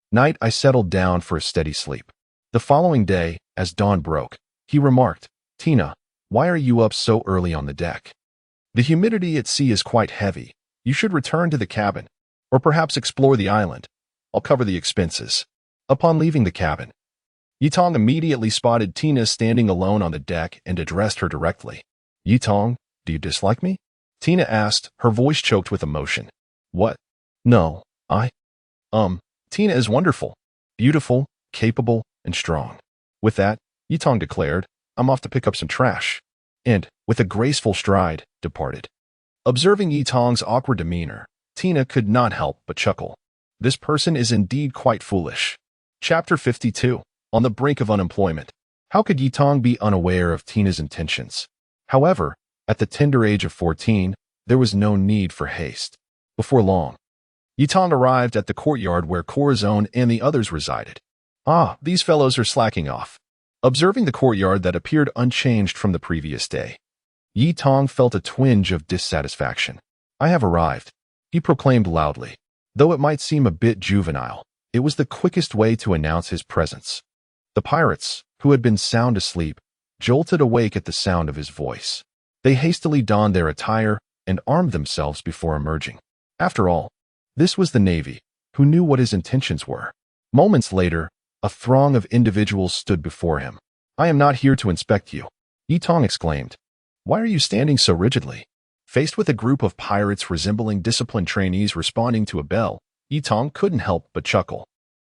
Night Eye settled down for a steady sleep. The following day, as dawn broke, he remarked, Tina, why are you up so early on the deck? The humidity at sea is quite heavy. You should return to the cabin, or perhaps explore the island. I'll cover the expenses. Upon leaving the cabin, Yitong immediately spotted Tina standing alone on the deck and addressed her directly. Yitong, do you dislike me? Tina asked, her voice choked with emotion. What? No, Tina is wonderful, beautiful, capable, and strong. With that, Yitong declared, I'm off to pick up some trash. And, with a graceful stride, departed. Observing Yitong's awkward demeanor, Tina could not help but chuckle. This person is indeed quite foolish. Chapter 52. On the brink of unemployment. How could Yitong be unaware of Tina's intentions? However, at the tender age of 14, there was no need for haste. Before long, Yitong arrived at the courtyard where Corazon and the others resided. Ah, these fellows are slacking off. Observing the courtyard that appeared unchanged from the previous day, Yitong felt a twinge of dissatisfaction. I have arrived, he proclaimed loudly. Though it might seem a bit juvenile, it was the quickest way to announce his presence. The pirates, who had been sound asleep, jolted awake at the sound of his voice. They hastily donned their attire and armed themselves before emerging. After all, this was the Navy, who knew what his intentions were. Moments later, a throng of individuals stood before him. I am not here to inspect you, Yitong exclaimed. Why are you standing so rigidly? Faced with a group of pirates resembling disciplined trainees responding to a bell, Yitong couldn't help but chuckle.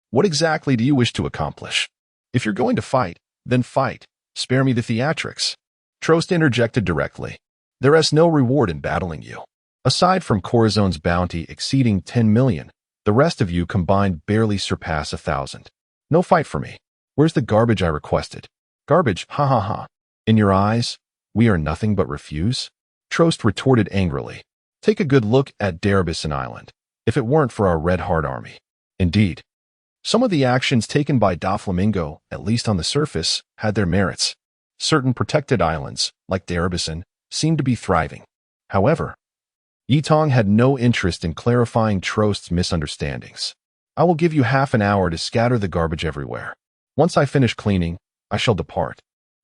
What exactly do you wish to accomplish? If you're going to fight, then fight. Spare me the theatrics. Trost interjected directly. There is no reward in battling you. Aside from Corazon's bounty exceeding 10 million, the rest of you combined barely surpass 1,000. No fight for me. Where's the garbage I requested? Garbage, ha ha ha. In your eyes, we are nothing but refuse? Trost retorted angrily. Take a good look at Darabison Island. If it weren't for our Red Heart Army. Indeed, some of the actions taken by Doflamingo, at least on the surface, had their merits. Certain protected islands, like Darabison, seemed to be thriving. However, Yitong had no interest in clarifying Trost's misunderstandings. I will give you half an hour to scatter the garbage everywhere. Once I finish cleaning, I shall depart.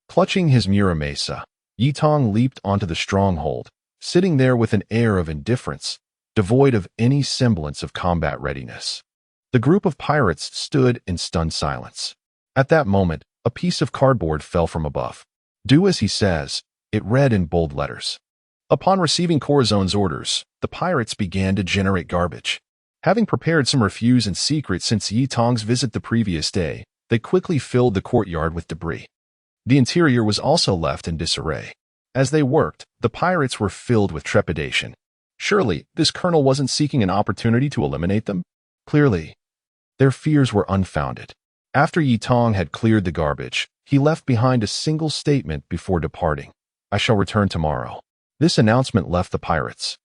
Clutching his Muramesa, Yi Tong leaped onto the stronghold, sitting there with an air of indifference, devoid of any semblance of combat readiness. The group of pirates stood in stunned silence. At that moment, a piece of cardboard fell from above. "Do as he says," it read in bold letters. Upon receiving Corazone's orders, the pirates began to generate garbage. Having prepared some refuse in secret since Yi Tong's visit the previous day, they quickly filled the courtyard with debris. The interior was also left in disarray. As they worked, the pirates were filled with trepidation. Surely, this colonel wasn't seeking an opportunity to eliminate them? Clearly, their fears were unfounded. After Yi Tong had cleared the garbage, he left behind a single statement before departing. "I shall return tomorrow." This announcement left the pirates,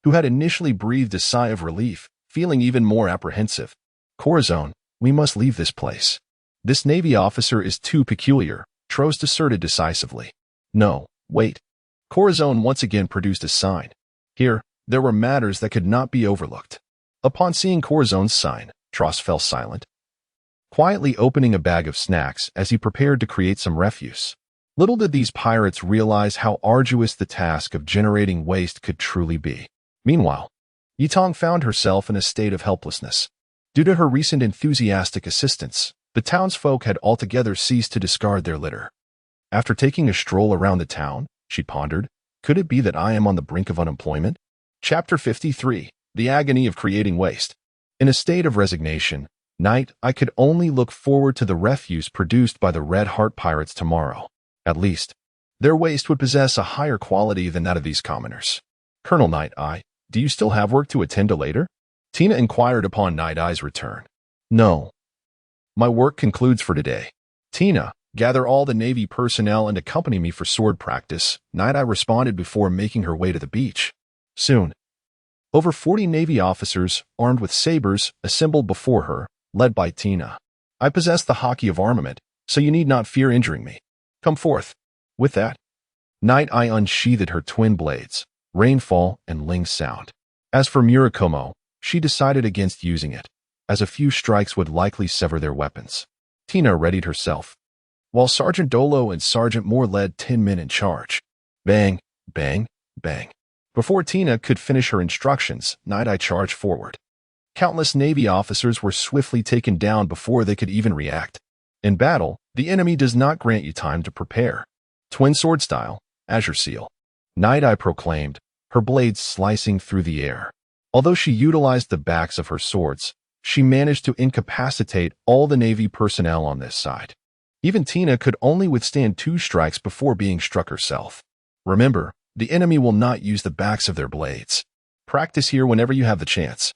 who had initially breathed a sigh of relief, feeling even more apprehensive. "Corazon, we must leave this place. This Navy officer is too peculiar," Trost asserted decisively. "No, wait." Corazon once again produced a sign. Here, there were matters that could not be overlooked. Upon seeing Corazon's sign, Trost fell silent, quietly opening a bag of snacks as he prepared to create some refuse. Little did these pirates realize how arduous the task of generating waste could truly be. Meanwhile, Yi Tong found herself in a state of helplessness. Due to her recent enthusiastic assistance, the townsfolk had altogether ceased to discard their litter. After taking a stroll around the town, she pondered, could it be that I am on the brink of unemployment? Chapter 53, The Agony of Creating Waste. In a state of resignation, I could only look forward to the refuse produced by the Red Heart Pirates tomorrow. At least, their waste would possess a higher quality than that of these commoners. "Colonel Night-Eye, do you still have work to attend to later?" Tina inquired upon Night-Eye's return. "No. My work concludes for today." "Tina, gather all the Navy personnel and accompany me for sword practice," Night-Eye responded before making her way to the beach. Soon, over 40 Navy officers, armed with sabers, assembled before her, led by Tina. "I possess the Haki of armament, so you need not fear injuring me. Come forth." With that, Night-Eye unsheathed her twin blades, Rainfall and Ling Sound. As for Murakumo, she decided against using it, as a few strikes would likely sever their weapons. Tina readied herself, while Sergeant Dolo and Sergeant Moore led 10 men in charge. Bang, bang, bang. Before Tina could finish her instructions, Night-Eye charged forward. Countless Navy officers were swiftly taken down before they could even react. In battle, the enemy does not grant you time to prepare. Twin sword style, Azure Seal. Night-Eye proclaimed, her blades slicing through the air. Although she utilized the backs of her swords, she managed to incapacitate all the Navy personnel on this side. Even Tina could only withstand 2 strikes before being struck herself. Remember, the enemy will not use the backs of their blades. Practice here whenever you have the chance.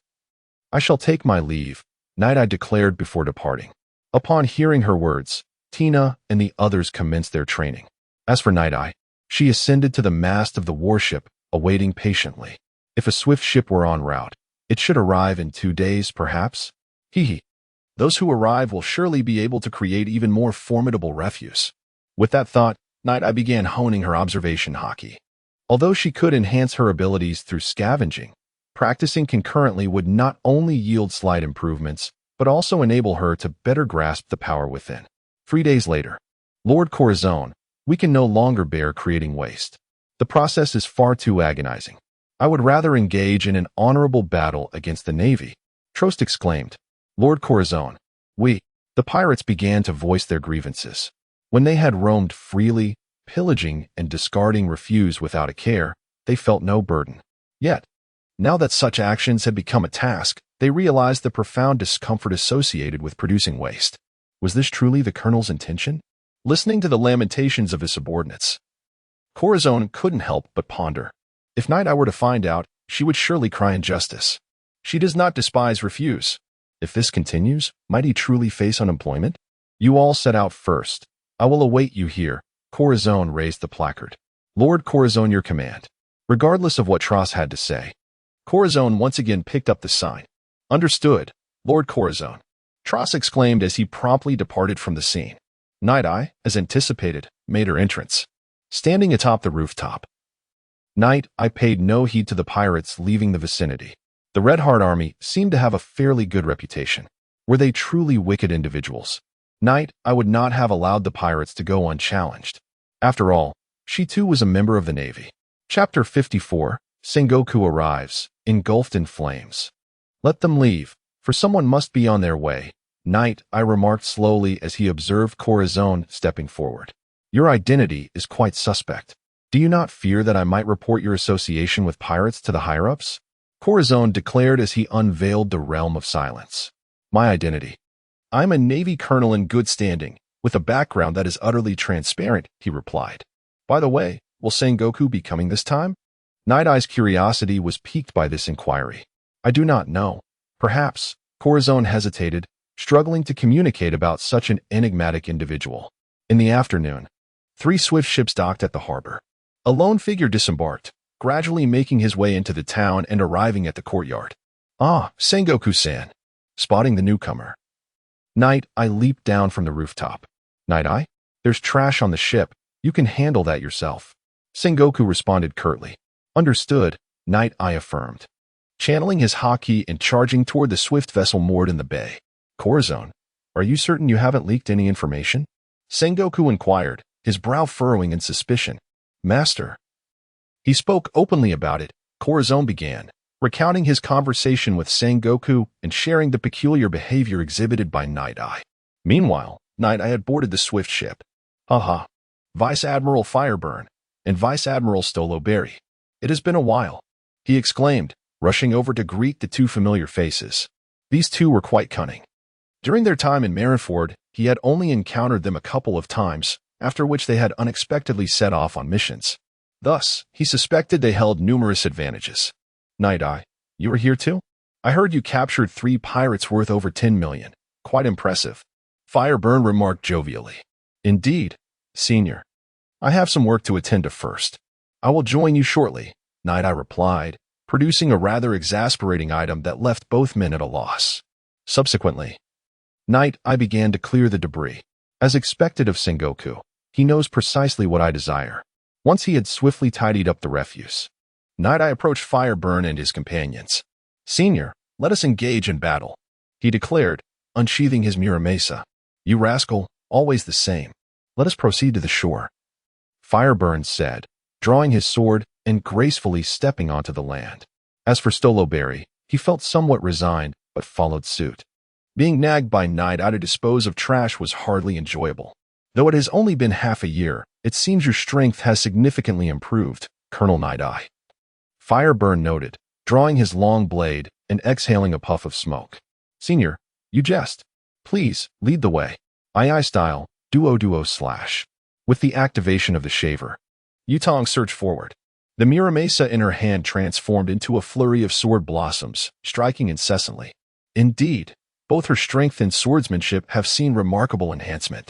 "I shall take my leave," Night-Eye declared before departing. Upon hearing her words, Tina and the others commenced their training. As for Night-Eye, she ascended to the mast of the warship, awaiting patiently. If a swift ship were en route, it should arrive in 2 days, perhaps. Those who arrive will surely be able to create even more formidable refuse. With that thought, Night-Eye began honing her observation haki. Although she could enhance her abilities through scavenging, practicing concurrently would not only yield slight improvements, but also enable her to better grasp the power within. 3 days later, "Lord Corazon, we can no longer bear creating waste. The process is far too agonizing. I would rather engage in an honorable battle against the Navy," Trost exclaimed. "Lord Corazon, the pirates began to voice their grievances. When they had roamed freely, pillaging and discarding refuse without a care, they felt no burden. Yet, now that such actions had become a task, they realized the profound discomfort associated with producing waste. Was this truly the colonel's intention? Listening to the lamentations of his subordinates, Corazon couldn't help but ponder. If Night-Eye were to find out, she would surely cry injustice. She does not despise refuse. If this continues, might he truly face unemployment? "You all set out first. I will await you here." Corazon raised the placard. "Lord Corazon, your command." Regardless of what Trost had to say, Corazon once again picked up the sign. "Understood, Lord Corazon," Trost exclaimed as he promptly departed from the scene. Night-Eye, as anticipated, made her entrance. Standing atop the rooftop, Night-Eye paid no heed to the pirates leaving the vicinity. The Red Heart Army seemed to have a fairly good reputation. Were they truly wicked individuals? Night-Eye would not have allowed the pirates to go unchallenged. After all, She too was a member of the Navy. Chapter 54, Sengoku arrives, engulfed in flames. Let them leave, for someone must be on their way. Knight, I remarked slowly as he observed Corazon stepping forward. Your identity is quite suspect. Do you not fear that I might report your association with pirates to the higher-ups? Corazon declared as he unveiled the realm of silence. My identity. I'm a Navy colonel in good standing, with a background that is utterly transparent, he replied. By the way, will Sengoku be coming this time? Night Eye's curiosity was piqued by this inquiry. I do not know. Perhaps. Corazon hesitated, struggling to communicate about such an enigmatic individual. In the afternoon, 3 swift ships docked at the harbor. A lone figure disembarked, gradually making his way into the town and arriving at the courtyard. Ah, Sengoku-san. Spotting the newcomer. Night Eye leaped down from the rooftop. Night Eye? There's trash on the ship. You can handle that yourself. Sengoku responded curtly. Understood, Night Eye affirmed. Channeling his haki and charging toward the swift vessel moored in the bay. Corazon, are you certain you haven't leaked any information? Sengoku inquired, his brow furrowing in suspicion. Master. He spoke openly about it. Corazon began, recounting his conversation with Sengoku and sharing the peculiar behavior exhibited by Night Eye. Meanwhile, Night Eye had boarded the swift ship. Haha. Vice Admiral Fireburn and Vice Admiral Stoloberry. It has been a while, he exclaimed, rushing over to greet the 2 familiar faces. These 2 were quite cunning. During their time in Marineford, he had only encountered them a couple of times, after which they had unexpectedly set off on missions. Thus, he suspected they held numerous advantages. Night Eye, you are here too? I heard you captured 3 pirates worth over 10 million. Quite impressive. Fireburn remarked jovially. Indeed, Senior. I have some work to attend to first. I will join you shortly, Night Eye replied, producing a rather exasperating item that left both men at a loss. Subsequently, Night Eye began to clear the debris. As expected of Sengoku, he knows precisely what I desire. Once he had swiftly tidied up the refuse, Night Eye approached Fireburn and his companions. Senior, let us engage in battle, he declared, unsheathing his Muramasa. You rascal, always the same. Let us proceed to the shore. Fireburn said, drawing his sword and gracefully stepping onto the land. As for Stoloberry, he felt somewhat resigned, but followed suit. Being nagged by Night Eye to dispose of trash was hardly enjoyable. Though it has only been half a year, it seems your strength has significantly improved, Colonel Night Eye. Fireburn noted, drawing his long blade and exhaling a puff of smoke. Senior, you jest. Please, lead the way. Aye style, duo slash. With the activation of the shaver, Yutong surged forward. The Muramasa in her hand transformed into a flurry of sword blossoms, striking incessantly. Indeed, both her strength and swordsmanship have seen remarkable enhancement.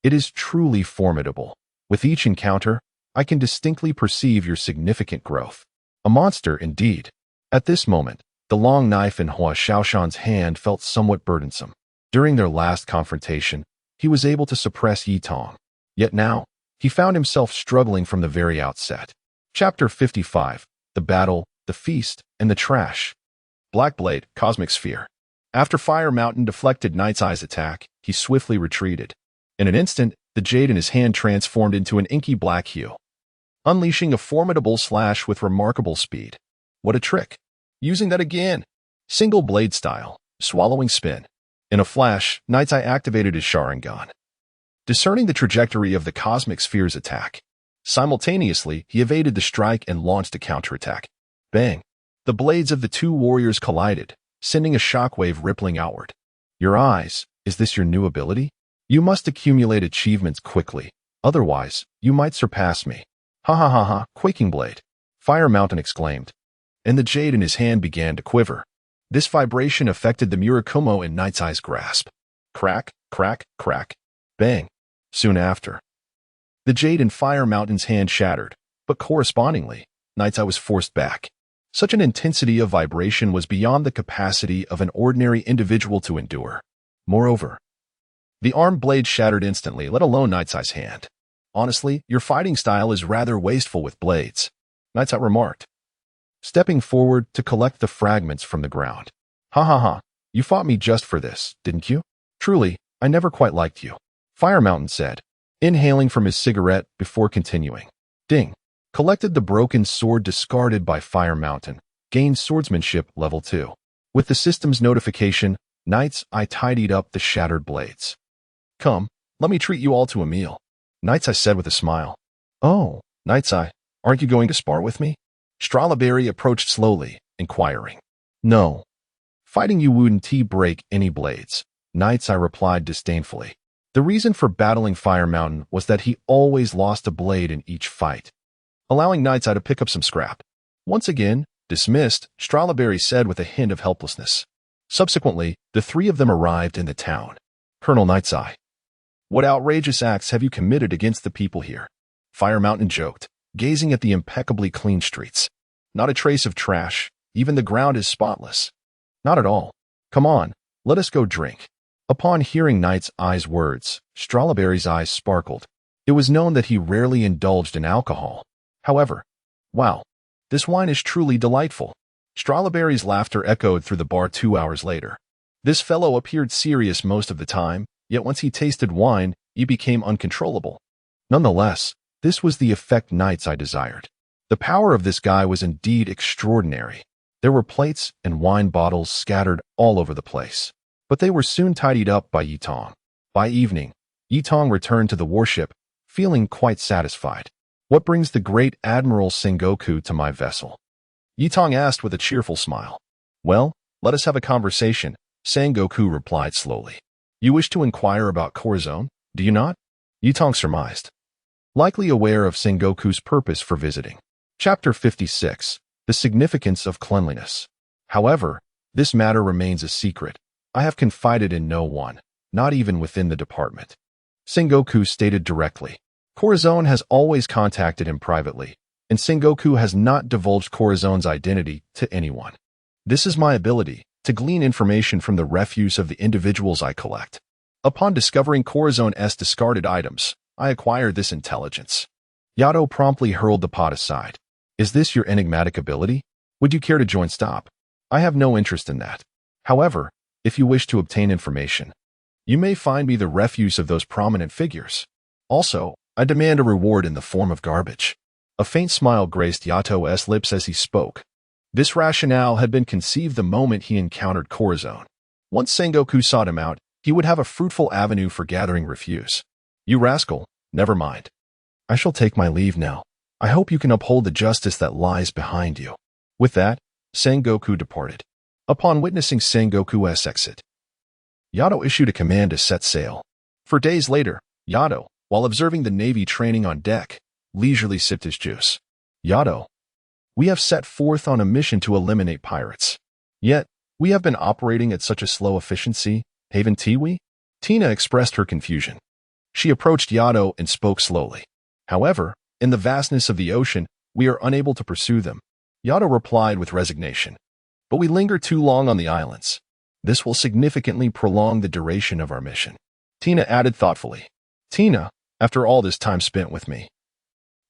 It is truly formidable. With each encounter, I can distinctly perceive your significant growth. A monster, indeed. At this moment, the long knife in Hua Xiaoshan's hand felt somewhat burdensome. During their last confrontation, he was able to suppress Yi Tong. Yet now, he found himself struggling from the very outset. Chapter 55, The Battle, the Feast, and the Trash. Blackblade, Cosmic Sphere. After Fire Mountain deflected Night Eye's attack, he swiftly retreated. In an instant, the jade in his hand transformed into an inky black hue, unleashing a formidable slash with remarkable speed. What a trick! Using that again! Single blade style, swallowing spin. In a flash, Night Eye activated his Sharingan, discerning the trajectory of the Cosmic Sphere's attack. Simultaneously, he evaded the strike and launched a counterattack. Bang! The blades of the 2 warriors collided, sending a shockwave rippling outward. Your eyes, is this your new ability? You must accumulate achievements quickly, otherwise, you might surpass me. Ha ha ha ha, Quaking Blade! Fire Mountain exclaimed, and the jade in his hand began to quiver. This vibration affected the Murakumo in Night Eye's grasp. Crack, crack, crack. Bang. Soon after, the jade in Fire Mountain's hand shattered, but correspondingly, Night Eye was forced back. Such an intensity of vibration was beyond the capacity of an ordinary individual to endure. Moreover, the armed blade shattered instantly, let alone Night Eye's hand. Honestly, your fighting style is rather wasteful with blades, Night Eye remarked, stepping forward to collect the fragments from the ground. Ha ha ha, you fought me just for this, didn't you? Truly, I never quite liked you, Fire Mountain said, inhaling from his cigarette before continuing. Ding. Collected the broken sword discarded by Fire Mountain. Gained swordsmanship level 2. With the system's notification, Knights, I tidied up the shattered blades. Come, let me treat you all to a meal. Knights, I said with a smile. Oh, Knights, aren't you going to spar with me? Strawberry approached slowly, inquiring. No. Fighting you wouldn't break any blades. Knights, I replied disdainfully. The reason for battling Fire Mountain was that he always lost a blade in each fight, allowing Knights to pick up some scrap. Once again, dismissed, Strawberry said with a hint of helplessness. Subsequently, the three of them arrived in the town. Colonel Knights, what outrageous acts have you committed against the people here? Fire Mountain joked, gazing at the impeccably clean streets. Not a trace of trash, even the ground is spotless. Not at all. Come on, let us go drink. Upon hearing Knight's words, Strawberry's eyes sparkled. It was known that he rarely indulged in alcohol. However, wow, this wine is truly delightful. Strawberry's laughter echoed through the bar 2 hours later. This fellow appeared serious most of the time, yet once he tasted wine, he became uncontrollable. Nonetheless, this was the effect Knights desired. The power of this guy was indeed extraordinary. There were plates and wine bottles scattered all over the place, but they were soon tidied up by Yitong. By evening, Yitong returned to the warship, feeling quite satisfied. What brings the great Admiral Sengoku to my vessel? Yitong asked with a cheerful smile. Well, let us have a conversation, Sengoku replied slowly. You wish to inquire about Corazon, do you not? Yitong surmised, likely aware of Sengoku's purpose for visiting. Chapter 56. The Significance of Cleanliness. However, this matter remains a secret. I have confided in no one, not even within the department. Sengoku stated directly. Corazon has always contacted him privately, and Sengoku has not divulged Corazon's identity to anyone. This is my ability to glean information from the refuse of the individuals I collect. Upon discovering Corazon's discarded items, I acquired this intelligence. Yato promptly hurled the pot aside. Is this your enigmatic ability? Would you care to join Stop? I have no interest in that. However, if you wish to obtain information, you may find me the refuse of those prominent figures. Also, I demand a reward in the form of garbage. A faint smile graced Yato's lips as he spoke. This rationale had been conceived the moment he encountered Corazon. Once Sengoku sought him out, he would have a fruitful avenue for gathering refuse. You rascal, never mind. I shall take my leave now. I hope you can uphold the justice that lies behind you. With that, Sengoku departed. Upon witnessing Sengoku's exit, Yato issued a command to set sail. For days later, Yato, while observing the Navy training on deck, leisurely sipped his juice. Yato, we have set forth on a mission to eliminate pirates. Yet, we have been operating at such a slow efficiency, haven't we? Tina expressed her confusion. She approached Yato and spoke slowly. However, in the vastness of the ocean, we are unable to pursue them. Yato replied with resignation. But we linger too long on the islands. This will significantly prolong the duration of our mission. Tina added thoughtfully. Tina, after all this time spent with me,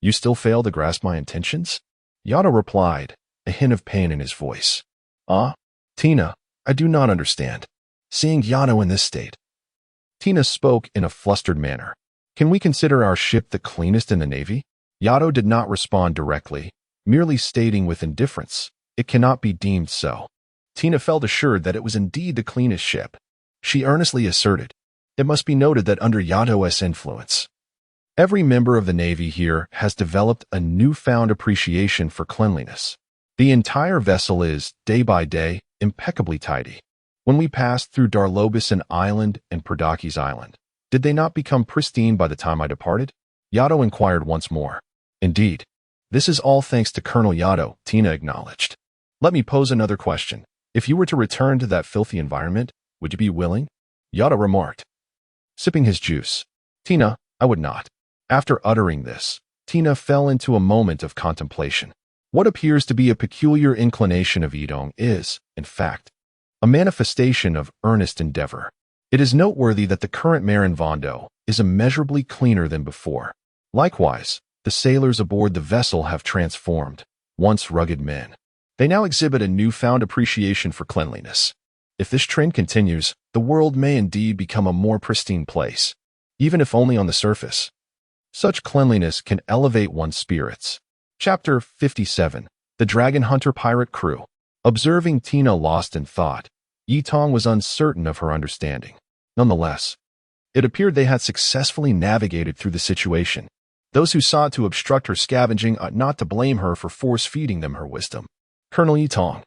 you still fail to grasp my intentions? Yato replied, a hint of pain in his voice. Tina, I do not understand. Seeing Yato in this state. Tina spoke in a flustered manner. Can we consider our ship the cleanest in the Navy? Yato did not respond directly, merely stating with indifference, it cannot be deemed so. Tina felt assured that it was indeed the cleanest ship. She earnestly asserted, it must be noted that under Yato's influence, every member of the Navy here has developed a newfound appreciation for cleanliness. The entire vessel is, day by day, impeccably tidy. When we passed through Darlobison Island and Perdaki's Island, did they not become pristine by the time I departed? Yato inquired once more. Indeed. This is all thanks to Colonel Yato, Tina acknowledged. Let me pose another question. If you were to return to that filthy environment, would you be willing? Yato remarked, sipping his juice. Tina, I would not. After uttering this, Tina fell into a moment of contemplation. What appears to be a peculiar inclination of Yitong is, in fact, a manifestation of earnest endeavor. It is noteworthy that the current Marin Vondo is immeasurably cleaner than before. Likewise, the sailors aboard the vessel have transformed, once rugged men. They now exhibit a newfound appreciation for cleanliness. If this trend continues, the world may indeed become a more pristine place, even if only on the surface. Such cleanliness can elevate one's spirits. Chapter 57. The Dragon Hunter Pirate Crew. Observing Tina lost in thought, Yi Tong was uncertain of her understanding. Nonetheless, it appeared they had successfully navigated through the situation. Those who sought to obstruct her scavenging ought not to blame her for force-feeding them her wisdom. Colonel Yi Tong.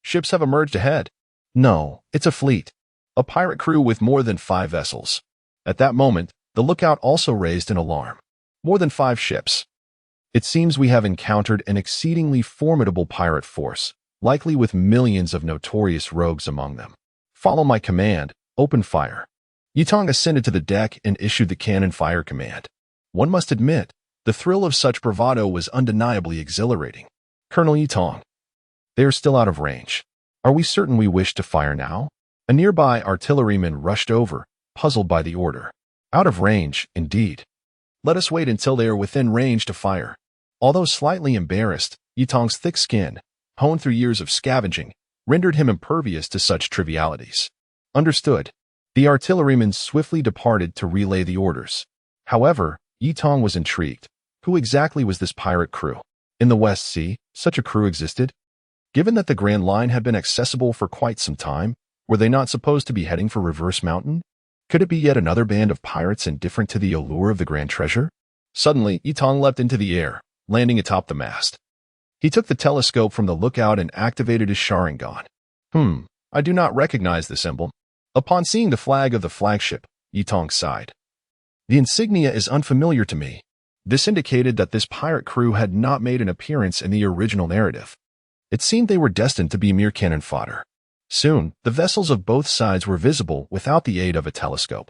Ships have emerged ahead. No, it's a fleet. A pirate crew with more than 5 vessels. At that moment, the lookout also raised an alarm. More than 5 ships. It seems we have encountered an exceedingly formidable pirate force, likely with millions of notorious rogues among them. Follow my command. Open fire. Yi Tong ascended to the deck and issued the cannon fire command. One must admit, the thrill of such bravado was undeniably exhilarating. Colonel Yi Tong. They are still out of range. Are we certain we wish to fire now? A nearby artilleryman rushed over, puzzled by the order. Out of range, indeed. Let us wait until they are within range to fire. Although slightly embarrassed, Yi Tong's thick skin, honed through years of scavenging, rendered him impervious to such trivialities. Understood. The artilleryman swiftly departed to relay the orders. However, Yi Tong was intrigued. Who exactly was this pirate crew? In the West Sea, such a crew existed? Given that the Grand Line had been accessible for quite some time, were they not supposed to be heading for Reverse Mountain? Could it be yet another band of pirates indifferent to the allure of the grand treasure? Suddenly, Yi Tong leapt into the air, landing atop the mast. He took the telescope from the lookout and activated his Sharingan. I do not recognize this emblem. Upon seeing the flag of the flagship, Yi Tong sighed. The insignia is unfamiliar to me. This indicated that this pirate crew had not made an appearance in the original narrative. It seemed they were destined to be mere cannon fodder. Soon, the vessels of both sides were visible without the aid of a telescope.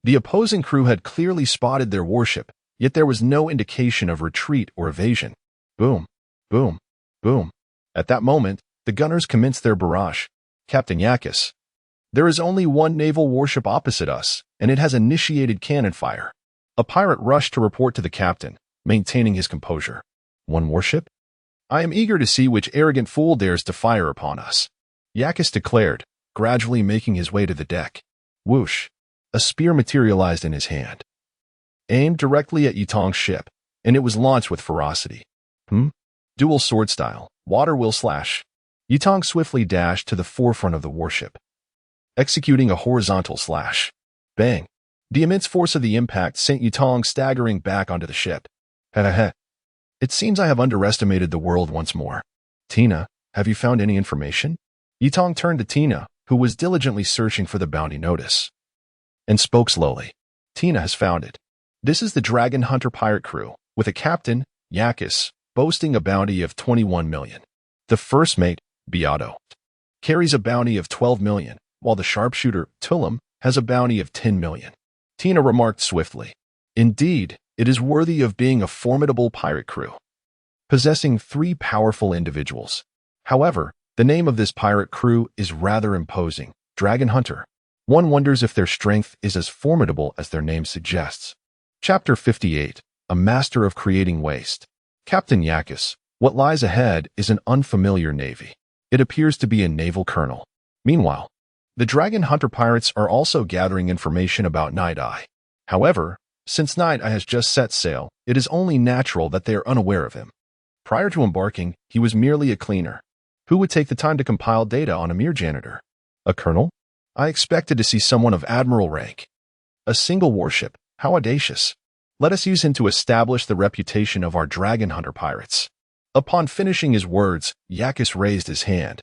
The opposing crew had clearly spotted their warship, yet there was no indication of retreat or evasion. Boom, boom, boom. At that moment, the gunners commenced their barrage. Captain Yakis. There is only one naval warship opposite us, and it has initiated cannon fire. A pirate rushed to report to the captain, maintaining his composure. One warship? I am eager to see which arrogant fool dares to fire upon us. Yakis declared, gradually making his way to the deck. Whoosh! A spear materialized in his hand. Aimed directly at Yi Tong's ship, and it was launched with ferocity. Dual sword style, water will slash. Yi Tong swiftly dashed to the forefront of the warship, executing a horizontal slash. Bang! The immense force of the impact sent Yi Tong staggering back onto the ship. It seems I have underestimated the world once more. Tina, have you found any information? Yi Tong turned to Tina, who was diligently searching for the bounty notice, and spoke slowly. Tina has found it. This is the Dragon Hunter pirate crew, with a captain, Yakis, boasting a bounty of 21 million. The first mate, Beato, carries a bounty of 12 million, while the sharpshooter, Tullum, has a bounty of 10 million. Tina remarked swiftly. Indeed, it is worthy of being a formidable pirate crew, possessing 3 powerful individuals. However, the name of this pirate crew is rather imposing, Dragon Hunter. One wonders if their strength is as formidable as their name suggests. Chapter 58. A Master of Creating Waste. Captain Yakis, what lies ahead is an unfamiliar navy. It appears to be a naval colonel. Meanwhile, the Dragon Hunter pirates are also gathering information about Night Eye. However, since Night Eye has just set sail, it is only natural that they are unaware of him. Prior to embarking, he was merely a cleaner. Who would take the time to compile data on a mere janitor? A colonel? I expected to see someone of admiral rank. A single warship? How audacious. Let us use him to establish the reputation of our Dragon Hunter pirates. Upon finishing his words, Yakis raised his hand,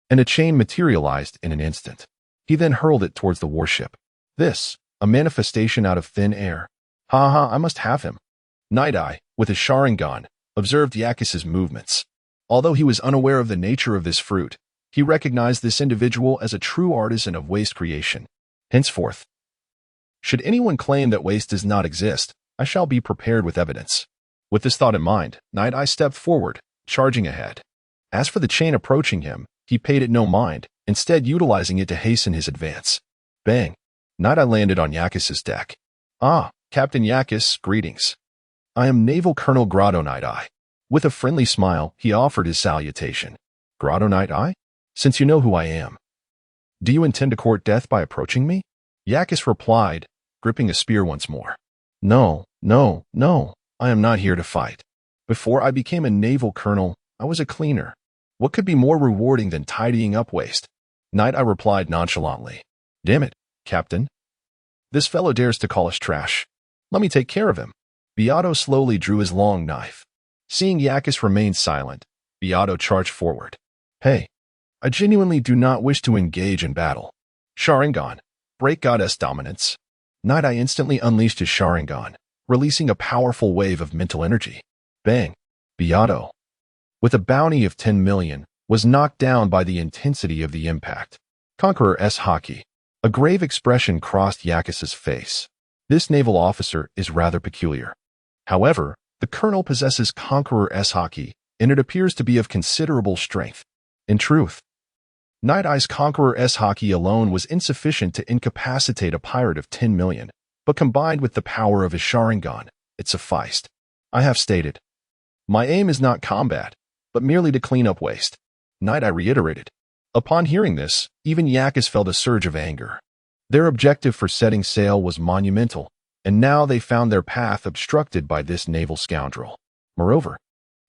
and a chain materialized in an instant. He then hurled it towards the warship. This, a manifestation out of thin air. I must have him. Night Eye, with his Sharingan, observed Yakis's movements. Although he was unaware of the nature of this fruit, he recognized this individual as a true artisan of waste creation. Henceforth, should anyone claim that waste does not exist, I shall be prepared with evidence. With this thought in mind, Night Eye stepped forward, charging ahead. As for the chain approaching him, he paid it no mind, instead utilizing it to hasten his advance. Bang! Night Eye landed on Yakis's deck. Captain Yakis, greetings. I am Naval Colonel Grotto Night Eye. With a friendly smile, he offered his salutation. Grotto Night Eye? Since you know who I am, do you intend to court death by approaching me? Yakis replied, gripping a spear once more. No, no, no, I am not here to fight. Before I became a naval colonel, I was a cleaner. What could be more rewarding than tidying up waste? Knight, I replied nonchalantly. Damn it, Captain. This fellow dares to call us trash. Let me take care of him. Beato slowly drew his long knife. Seeing Yakis remain silent, Beato charged forward. Hey, I genuinely do not wish to engage in battle. Sharingan, break goddess dominance. Knight, I instantly unleashed his Sharingan, releasing a powerful wave of mental energy. Bang! Beato, with a bounty of 10 million, was knocked down by the intensity of the impact. Conqueror S. Haki. A grave expression crossed Yakis's face. This naval officer is rather peculiar. However, the colonel possesses Conqueror S. Haki, and it appears to be of considerable strength. In truth, Night Eye's Conqueror S. Haki alone was insufficient to incapacitate a pirate of 10 million, but combined with the power of his Sharingan, it sufficed. I have stated. My aim is not combat, but merely to clean up waste. Night Eye reiterated. Upon hearing this, even Yakis felt a surge of anger. Their objective for setting sail was monumental, and now they found their path obstructed by this naval scoundrel. Moreover,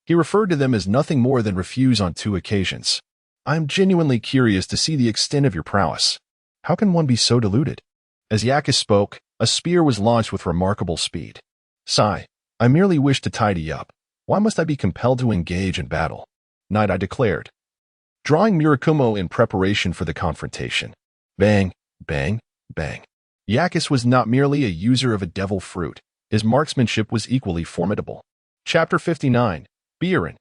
he referred to them as nothing more than refuse on 2 occasions. I am genuinely curious to see the extent of your prowess. How can one be so deluded? As Yakis spoke, a spear was launched with remarkable speed. Sigh, I merely wish to tidy up. Why must I be compelled to engage in battle? Night Eye declared, drawing Murakumo in preparation for the confrontation. Bang, bang, bang. Yakis was not merely a user of a devil fruit. His marksmanship was equally formidable. Chapter 59. Birin.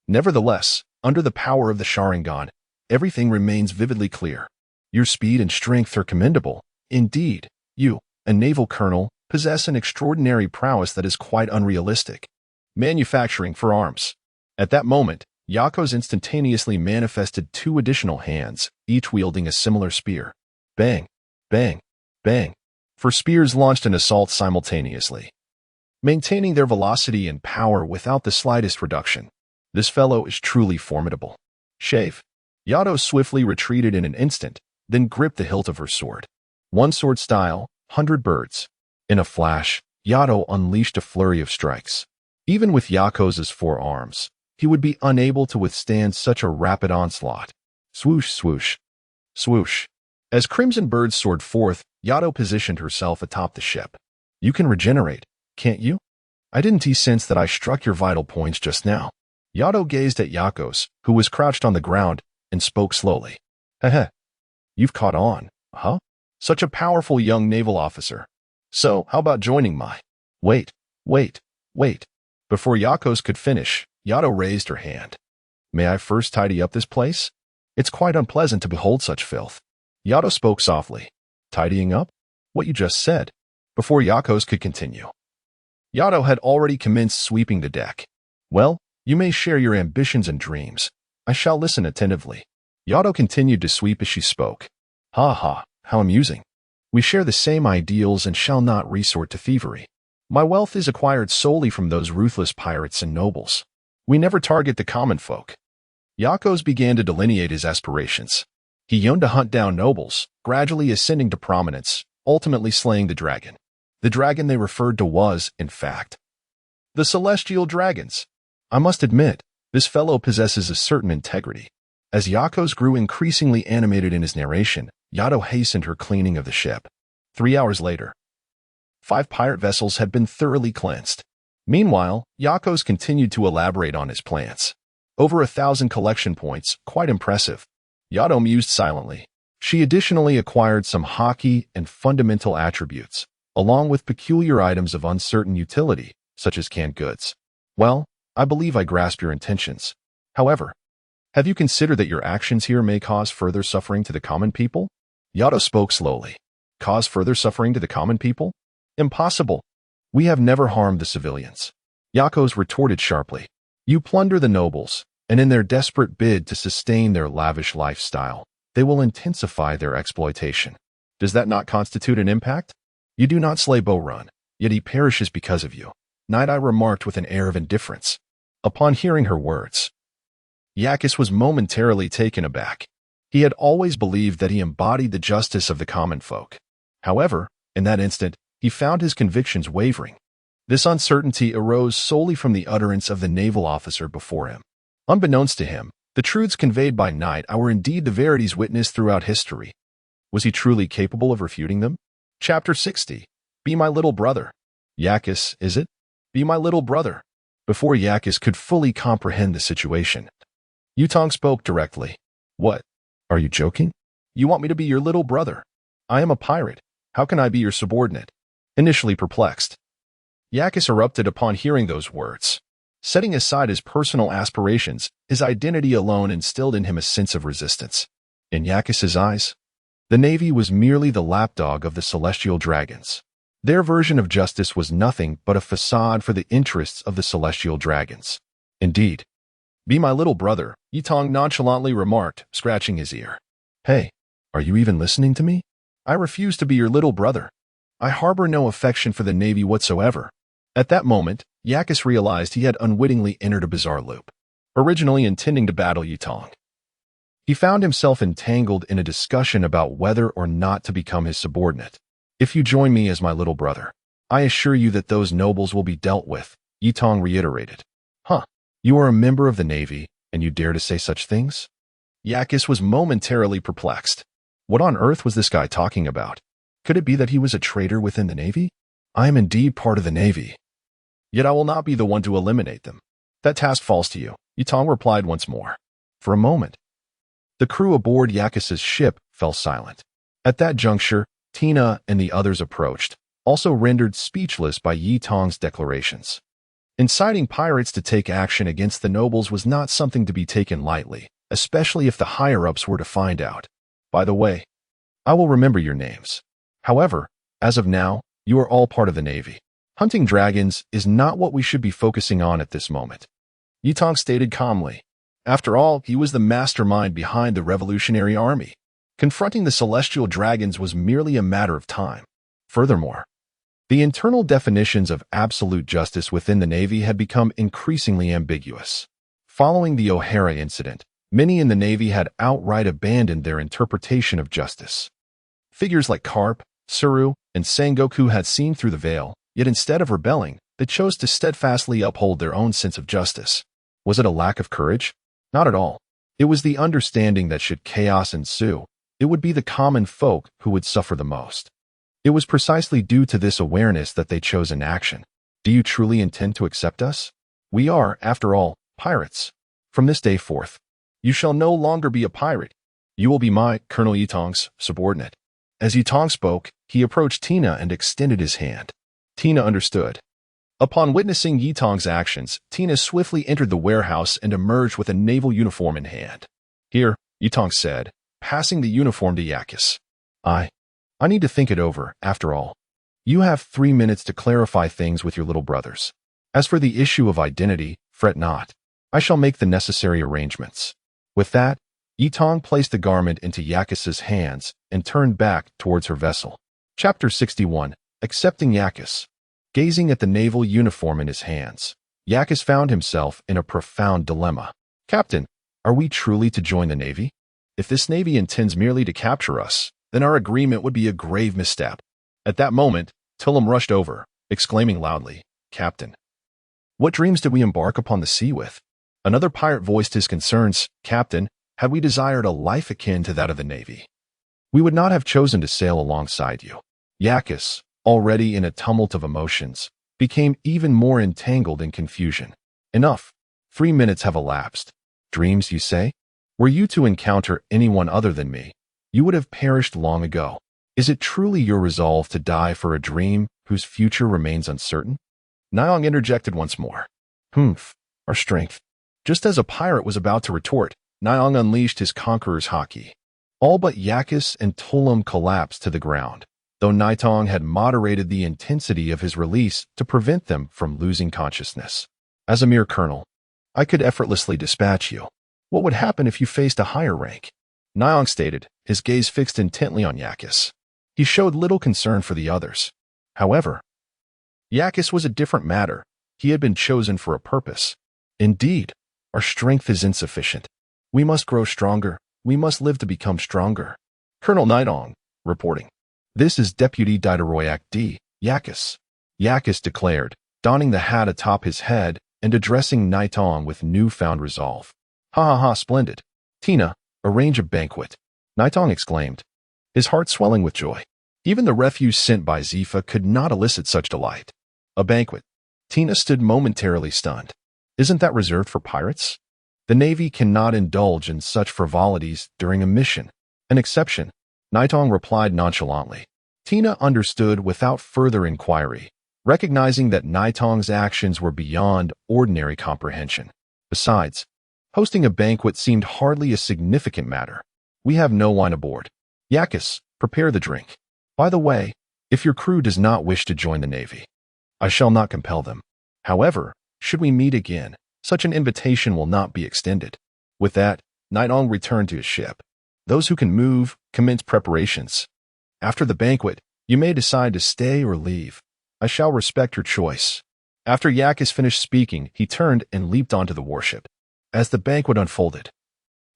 Nevertheless, under the power of the Sharingan, everything remains vividly clear. Your speed and strength are commendable. Indeed, you, a naval colonel, possess an extraordinary prowess that is quite unrealistic. Manufacturing for arms. At that moment, Yakos instantaneously manifested 2 additional hands, each wielding a similar spear. Bang, bang, bang. 4 spears launched an assault simultaneously, maintaining their velocity and power without the slightest reduction. This fellow is truly formidable. Shave. Yato swiftly retreated in an instant, then gripped the hilt of her sword. One sword style, 100 birds. In a flash, Yato unleashed a flurry of strikes. Even with Yakos' 4 arms, he would be unable to withstand such a rapid onslaught. Swoosh, swoosh, swoosh. As crimson birds soared forth, Yato positioned herself atop the ship. You can regenerate, can't you? I didn't sense that I struck your vital points just now. Yato gazed at Yakos, who was crouched on the ground, and spoke slowly. Heh. You've caught on, huh? Such a powerful young naval officer. So, how about joining my... Wait. Before Yakos could finish, Yato raised her hand. May I first tidy up this place? It's quite unpleasant to behold such filth. Yato spoke softly. Tidying up? What you just said. Before Yakos could continue, Yato had already commenced sweeping the deck. Well, you may share your ambitions and dreams. I shall listen attentively. Yato continued to sweep as she spoke. Ha ha, how amusing. We share the same ideals and shall not resort to thievery. My wealth is acquired solely from those ruthless pirates and nobles. We never target the common folk. Yakos began to delineate his aspirations. He yearned to hunt down nobles, gradually ascending to prominence, ultimately slaying the dragon. The dragon they referred to was, in fact, the Celestial Dragons. I must admit, this fellow possesses a certain integrity. As Yakos grew increasingly animated in his narration, Yato hastened her cleaning of the ship. 3 hours later, 5 pirate vessels had been thoroughly cleansed. Meanwhile, Yakos continued to elaborate on his plans. Over 1,000 collection points, quite impressive. Yato mused silently. She additionally acquired some haki and fundamental attributes, along with peculiar items of uncertain utility, such as canned goods. Well, I believe I grasp your intentions. However, have you considered that your actions here may cause further suffering to the common people? Yato spoke slowly. Cause further suffering to the common people? Impossible. We have never harmed the civilians. Yakos retorted sharply. You plunder the nobles, and in their desperate bid to sustain their lavish lifestyle, they will intensify their exploitation. Does that not constitute an impact? You do not slay Bo-Run, yet he perishes because of you. Night Eye remarked with an air of indifference. Upon hearing her words, Yakis was momentarily taken aback. He had always believed that he embodied the justice of the common folk. However, in that instant, he found his convictions wavering. This uncertainty arose solely from the utterance of the naval officer before him. Unbeknownst to him, the truths conveyed by Night were indeed the verities witnessed throughout history. Was he truly capable of refuting them? Chapter 60. Be my little brother. Yakis, is it? Be my little brother. Before Yakis could fully comprehend the situation, Yutong spoke directly. What? Are you joking? You want me to be your little brother? I am a pirate. How can I be your subordinate? Initially perplexed, Yakis erupted upon hearing those words. Setting aside his personal aspirations, his identity alone instilled in him a sense of resistance. In Yakis's eyes, the Navy was merely the lapdog of the Celestial Dragons. Their version of justice was nothing but a facade for the interests of the Celestial Dragons. Indeed, be my little brother, Yutong nonchalantly remarked, scratching his ear. Hey, are you even listening to me? I refuse to be your little brother. I harbor no affection for the Navy whatsoever. At that moment, Yakis realized he had unwittingly entered a bizarre loop. Originally intending to battle Yutong, he found himself entangled in a discussion about whether or not to become his subordinate. If you join me as my little brother, I assure you that those nobles will be dealt with, Yutong reiterated. Huh, you are a member of the Navy, and you dare to say such things? Yakis was momentarily perplexed. What on earth was this guy talking about? Could it be that he was a traitor within the Navy? I am indeed part of the Navy. Yet I will not be the one to eliminate them. That task falls to you, Yutong replied once more. For a moment, the crew aboard Yakis's ship fell silent. At that juncture, Tina and the others approached, also rendered speechless by Yutong's declarations. Inciting pirates to take action against the nobles was not something to be taken lightly, especially if the higher-ups were to find out. By the way, I will remember your names. However, as of now, you are all part of the Navy. Hunting dragons is not what we should be focusing on at this moment, Yutong stated calmly. After all, he was the mastermind behind the Revolutionary Army. Confronting the Celestial Dragons was merely a matter of time. Furthermore, the internal definitions of absolute justice within the Navy had become increasingly ambiguous. Following the O'Hara incident, many in the Navy had outright abandoned their interpretation of justice. Figures like Karp, Suru, and Sengoku had seen through the veil, yet instead of rebelling, they chose to steadfastly uphold their own sense of justice. Was it a lack of courage? Not at all. It was the understanding that should chaos ensue, it would be the common folk who would suffer the most. It was precisely due to this awareness that they chose inaction. Do you truly intend to accept us? We are, after all, pirates. From this day forth, you shall no longer be a pirate. You will be my, Colonel Yutong's, subordinate. As Yutong spoke, he approached Tina and extended his hand. Tina understood. Upon witnessing Yutong's actions, Tina swiftly entered the warehouse and emerged with a naval uniform in hand. Here, Yutong said, passing the uniform to Yakis. I need to think it over, after all. You have 3 minutes to clarify things with your little brothers. As for the issue of identity, fret not. I shall make the necessary arrangements. With that, Yutong placed the garment into Yakis's hands and turned back towards her vessel. Chapter 61. Accepting Yakis. Gazing at the naval uniform in his hands, Yakis found himself in a profound dilemma. Captain, are we truly to join the Navy? If this Navy intends merely to capture us, then our agreement would be a grave misstep. At that moment, Tillum rushed over, exclaiming loudly, Captain, what dreams did we embark upon the sea with? Another pirate voiced his concerns. Captain, had we desired a life akin to that of the Navy, we would not have chosen to sail alongside you. Yakis, already in a tumult of emotions, became even more entangled in confusion. Enough. 3 minutes have elapsed. Dreams, you say? Were you to encounter anyone other than me, you would have perished long ago. Is it truly your resolve to die for a dream whose future remains uncertain? Nyong interjected once more. Our strength. Just as a pirate was about to retort, Nyong unleashed his conqueror's haki. All but Yakis and Tillum collapsed to the ground, though Nytong had moderated the intensity of his release to prevent them from losing consciousness. As a mere colonel, I could effortlessly dispatch you. What would happen if you faced a higher rank? Nyong stated, his gaze fixed intently on Yakis. He showed little concern for the others. However, Yakis was a different matter. He had been chosen for a purpose. Indeed, our strength is insufficient. We must grow stronger. We must live to become stronger. Colonel Nytong, reporting. This is Deputy Dideroyak D. Yakis. Yakis declared, donning the hat atop his head and addressing Naitong with newfound resolve. Ha ha ha, splendid. Tina, arrange a banquet. Naitong exclaimed, his heart swelling with joy. Even the refuse sent by Zifa could not elicit such delight. A banquet. Tina stood momentarily stunned. Isn't that reserved for pirates? The Navy cannot indulge in such frivolities during a mission. An exception, Naitong replied nonchalantly. Tina understood without further inquiry, recognizing that Naitong's actions were beyond ordinary comprehension. Besides, hosting a banquet seemed hardly a significant matter. We have no wine aboard. Yakis, prepare the drink. By the way, if your crew does not wish to join the Navy, I shall not compel them. However, should we meet again, such an invitation will not be extended. With that, Naitong returned to his ship. Those who can move, commence preparations. After the banquet, you may decide to stay or leave. I shall respect your choice. After Yakis finished speaking, he turned and leaped onto the warship. As the banquet unfolded,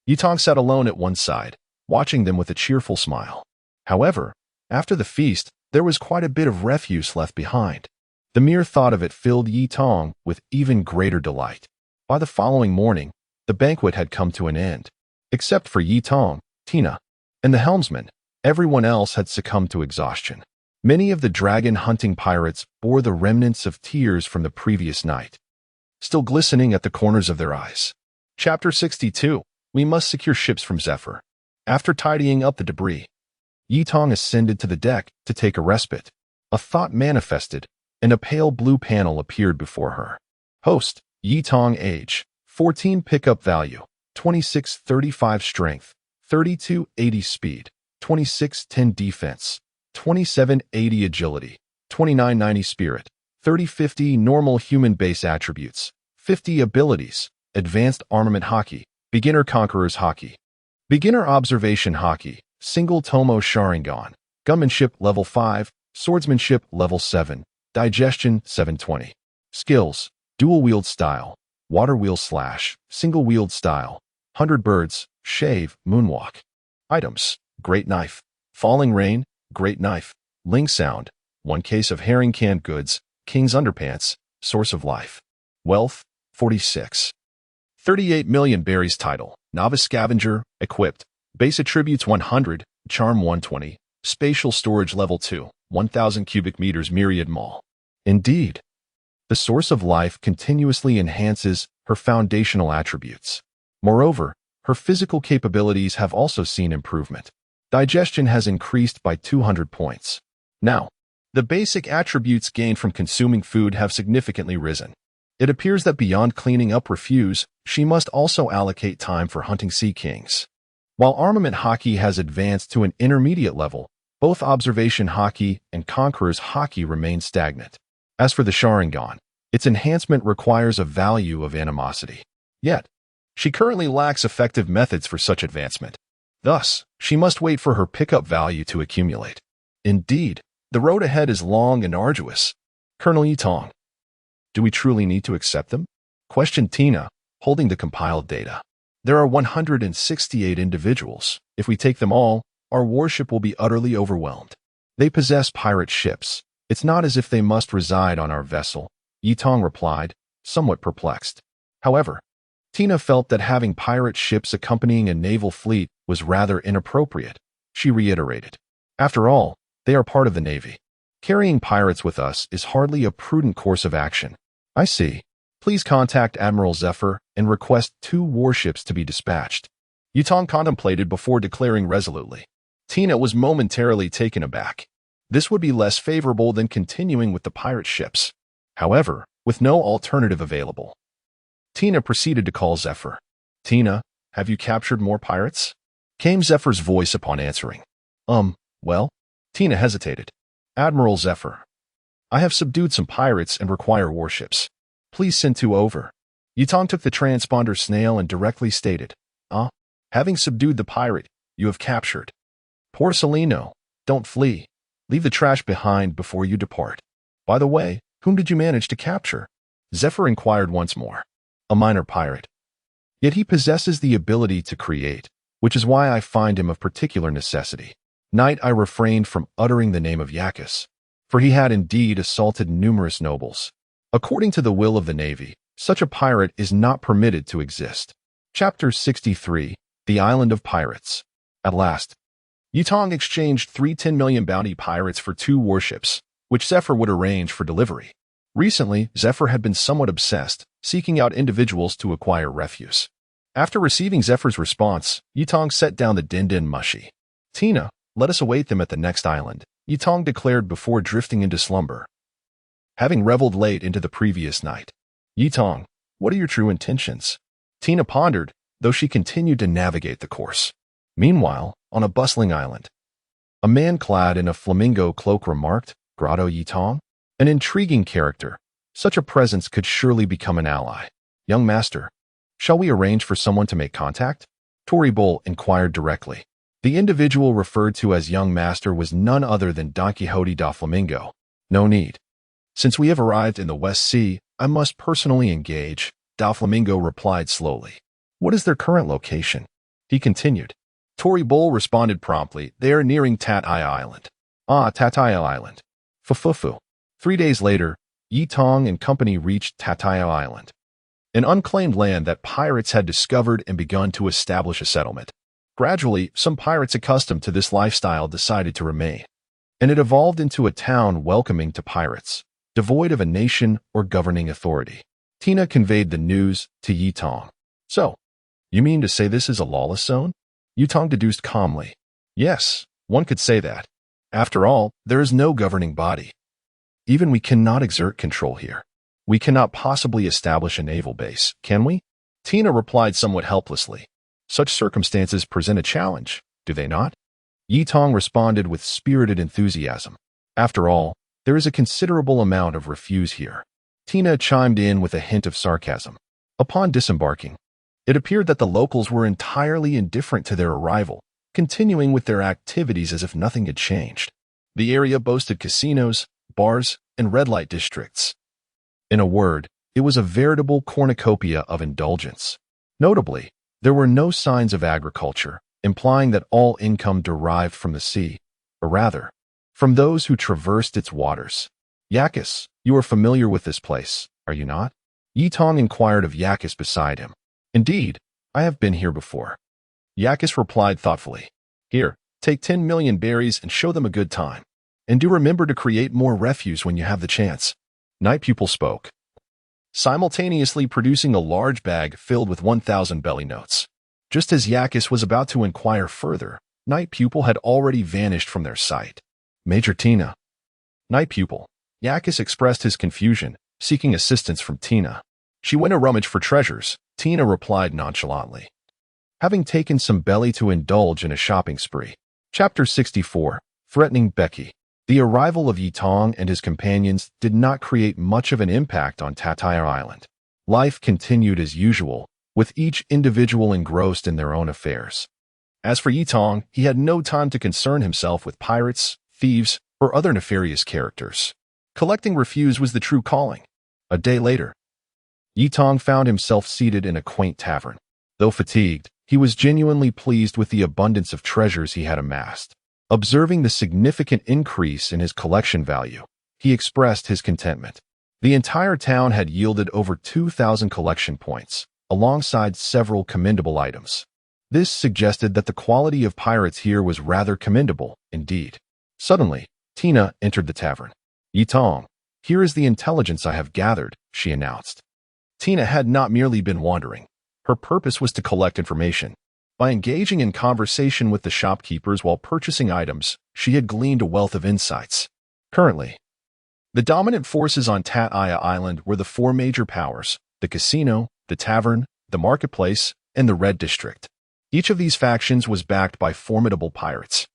Yutong sat alone at one side, watching them with a cheerful smile. However, after the feast, there was quite a bit of refuse left behind. The mere thought of it filled Yutong with even greater delight. By the following morning, the banquet had come to an end. Except for Yutong, Tina, and the helmsman, everyone else had succumbed to exhaustion. Many of the dragon-hunting pirates bore the remnants of tears from the previous night, still glistening at the corners of their eyes. Chapter 62. We must secure ships from Zephyr. After tidying up the debris, Yutong ascended to the deck to take a respite. A thought manifested, and a pale blue panel appeared before her. Host, Yutong age, 14 pickup value, 2635 strength, 3280 speed, 2610 defense, 2780 agility, 2990 spirit, 3050 normal human base attributes, 50 abilities, advanced armament hockey, beginner conqueror's hockey, beginner observation hockey, single tomo Sharingan, gunmanship level 5, swordsmanship level 7, digestion 720. Skills, dual wield style, water wheel slash, single wield style, 100 birds, shave, moonwalk. Items, great knife, falling rain, great knife, ling sound, 1 case of herring canned goods, king's underpants, source of life. Wealth, 46. 38 million berries title, novice scavenger, equipped, base attributes 100, charm 120, spatial storage level 2, 1000 cubic meters myriad mall. Indeed, the source of life continuously enhances her foundational attributes. Moreover, her physical capabilities have also seen improvement. Digestion has increased by 200 points. Now, the basic attributes gained from consuming food have significantly risen. It appears that beyond cleaning up refuse, she must also allocate time for hunting sea kings. While armament hockey has advanced to an intermediate level, both observation hockey and conqueror's hockey remain stagnant. As for the Sharingan, its enhancement requires a value of animosity. Yet, she currently lacks effective methods for such advancement. Thus, she must wait for her pickup value to accumulate. Indeed, the road ahead is long and arduous. Colonel Yutong, do we truly need to accept them? Questioned Tina, holding the compiled data. There are 168 individuals. If we take them all, our warship will be utterly overwhelmed. They possess pirate ships. It's not as if they must reside on our vessel, Yutong replied, somewhat perplexed. However, Tina felt that having pirate ships accompanying a naval fleet was rather inappropriate. She reiterated, after all, they are part of the Navy. Carrying pirates with us is hardly a prudent course of action. I see. Please contact Admiral Zephyr and request 2 warships to be dispatched. Yutong contemplated before declaring resolutely. Tina was momentarily taken aback. This would be less favorable than continuing with the pirate ships. However, with no alternative available, Tina proceeded to call Zephyr. Tina, have you captured more pirates? Came Zephyr's voice upon answering. Well? Tina hesitated. Admiral Zephyr, I have subdued some pirates and require warships. Please send 2 over. Yutong took the transponder snail and directly stated, having subdued the pirate, you have captured. Poor Celino, don't flee. Leave the trash behind before you depart. By the way, whom did you manage to capture? Zephyr inquired once more. A minor pirate. Yet he possesses the ability to create, which is why I find him of particular necessity. Night I refrained from uttering the name of Yakis. for he had indeed assaulted numerous nobles. According to the will of the Navy, such a pirate is not permitted to exist. Chapter 63, The Island of Pirates. At last, Yutong exchanged 3 million bounty pirates for 2 warships, which Zephyr would arrange for delivery. Recently, Zephyr had been somewhat obsessed, seeking out individuals to acquire refuse. After receiving Zephyr's response, Yutong set down the Din Din Mushi. "Tina, let us await them at the next island," Yutong declared before drifting into slumber. Having reveled late into the previous night. "Yutong, what are your true intentions?" Tina pondered, though she continued to navigate the course. Meanwhile, on a bustling island, a man clad in a flamingo cloak remarked, "Grotto Yutong? An intriguing character. Such a presence could surely become an ally. Young master, shall we arrange for someone to make contact?" Tori Bull inquired directly. The individual referred to as young master was none other than Don Quixote da Flamingo. "No need. Since we have arrived in the West Sea, I must personally engage," Da Flamingo replied slowly. "What is their current location?" he continued. Tori Bull responded promptly, "They are nearing Tataya Island." "Ah, Tataya Island. Fufufu." 3 days later, Yutong and company reached Tataya Island, an unclaimed land that pirates had discovered and begun to establish a settlement. Gradually, some pirates accustomed to this lifestyle decided to remain, and it evolved into a town welcoming to pirates, devoid of a nation or governing authority. Tina conveyed the news to Yutong. "So, you mean to say this is a lawless zone?" Yutong deduced calmly. "Yes, one could say that. After all, there is no governing body. Even we cannot exert control here. We cannot possibly establish a naval base, can we?" Tina replied somewhat helplessly. "Such circumstances present a challenge, do they not?" Yutong responded with spirited enthusiasm. "After all, there is a considerable amount of refuse here." Tina chimed in with a hint of sarcasm. Upon disembarking, it appeared that the locals were entirely indifferent to their arrival, continuing with their activities as if nothing had changed. The area boasted casinos, bars, and red light districts. In a word, it was a veritable cornucopia of indulgence. Notably, there were no signs of agriculture, implying that all income derived from the sea, or rather, from those who traversed its waters. "Yakis, you are familiar with this place, are you not?" Yutong inquired of Yakis beside him. "Indeed, I have been here before." Yakis replied thoughtfully. "Here, take 10 million berries and show them a good time. And do remember to create more refuse when you have the chance." Night Pupil spoke, simultaneously producing a large bag filled with 1,000 belly notes. Just as Yakis was about to inquire further, Night Pupil had already vanished from their sight. "Major Tina." Night Pupil. Yakis expressed his confusion, seeking assistance from Tina. "She went to rummage for treasures," Tina replied nonchalantly, having taken some belly to indulge in a shopping spree. Chapter 64, Threatening Becky. The arrival of Yutong and his companions did not create much of an impact on Tataya Island. Life continued as usual, with each individual engrossed in their own affairs. As for Yutong, he had no time to concern himself with pirates, thieves, or other nefarious characters. Collecting refuse was the true calling. A day later, Yutong found himself seated in a quaint tavern. Though fatigued, he was genuinely pleased with the abundance of treasures he had amassed. Observing the significant increase in his collection value, he expressed his contentment. The entire town had yielded over 2,000 collection points, alongside several commendable items. This suggested that the quality of pirates here was rather commendable, indeed. Suddenly, Tina entered the tavern. "Yutong, here is the intelligence I have gathered," she announced. Tina had not merely been wandering. Her purpose was to collect information. By engaging in conversation with the shopkeepers while purchasing items, she had gleaned a wealth of insights. Currently, the dominant forces on Tataya Island were the 4 major powers: the casino, the tavern, the marketplace, and the Red District. Each of these factions was backed by formidable pirates.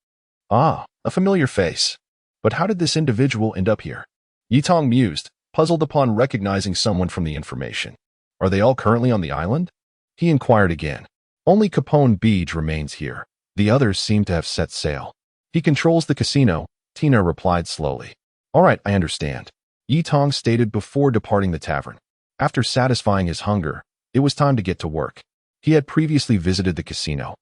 "Ah, a familiar face. But how did this individual end up here?" Yutong mused, puzzled upon recognizing someone from the information. "Are they all currently on the island?" He inquired again. "Only Capone Beach remains here. The others seem to have set sail." "He controls the casino," Tina replied slowly. "All right, I understand," Yutong stated before departing the tavern. After satisfying his hunger, it was time to get to work. He had previously visited the casino,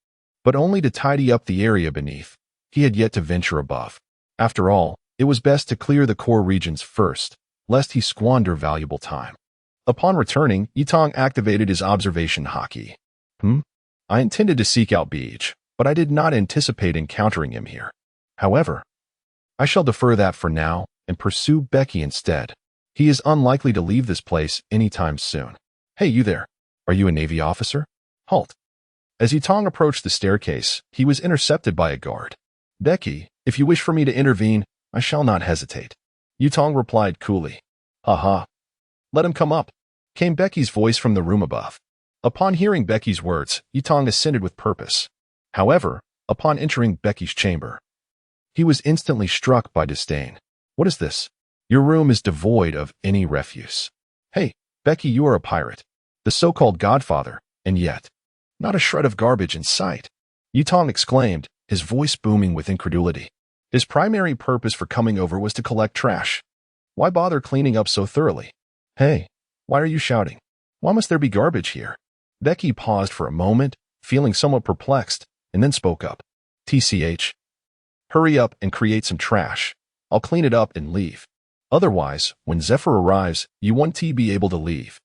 but only to tidy up the area beneath. He had yet to venture above. After all, It was best to clear the core regions first, lest he squander valuable time. Upon returning, Yitong activated his observation haki. I intended to seek out Beej, but I did not anticipate encountering him here. However, I shall defer that for now and pursue Becky instead. He is unlikely to leave this place anytime soon. Hey, you there. Are you a Navy officer? Halt. As Yitong approached the staircase, he was intercepted by a guard. Becky, if you wish for me to intervene, I shall not hesitate. Yitong replied coolly. Ha. Let him come up, came Becky's voice from the room above. Upon hearing Becky's words, Yitong ascended with purpose. However, upon entering Becky's chamber, he was instantly struck by disdain. What is this? Your room is devoid of any refuse. Hey, Becky, you are a pirate, the so-called godfather, and yet, not a shred of garbage in sight. Yitong exclaimed, his voice booming with incredulity. His primary purpose for coming over was to collect trash. Why bother cleaning up so thoroughly? Hey, why are you shouting? Why must there be garbage here? Becky paused for a moment, feeling somewhat perplexed, and then spoke up. TCH. Hurry up and create some trash. I'll clean it up and leave. Otherwise, when Zephyr arrives, you won't be able to leave.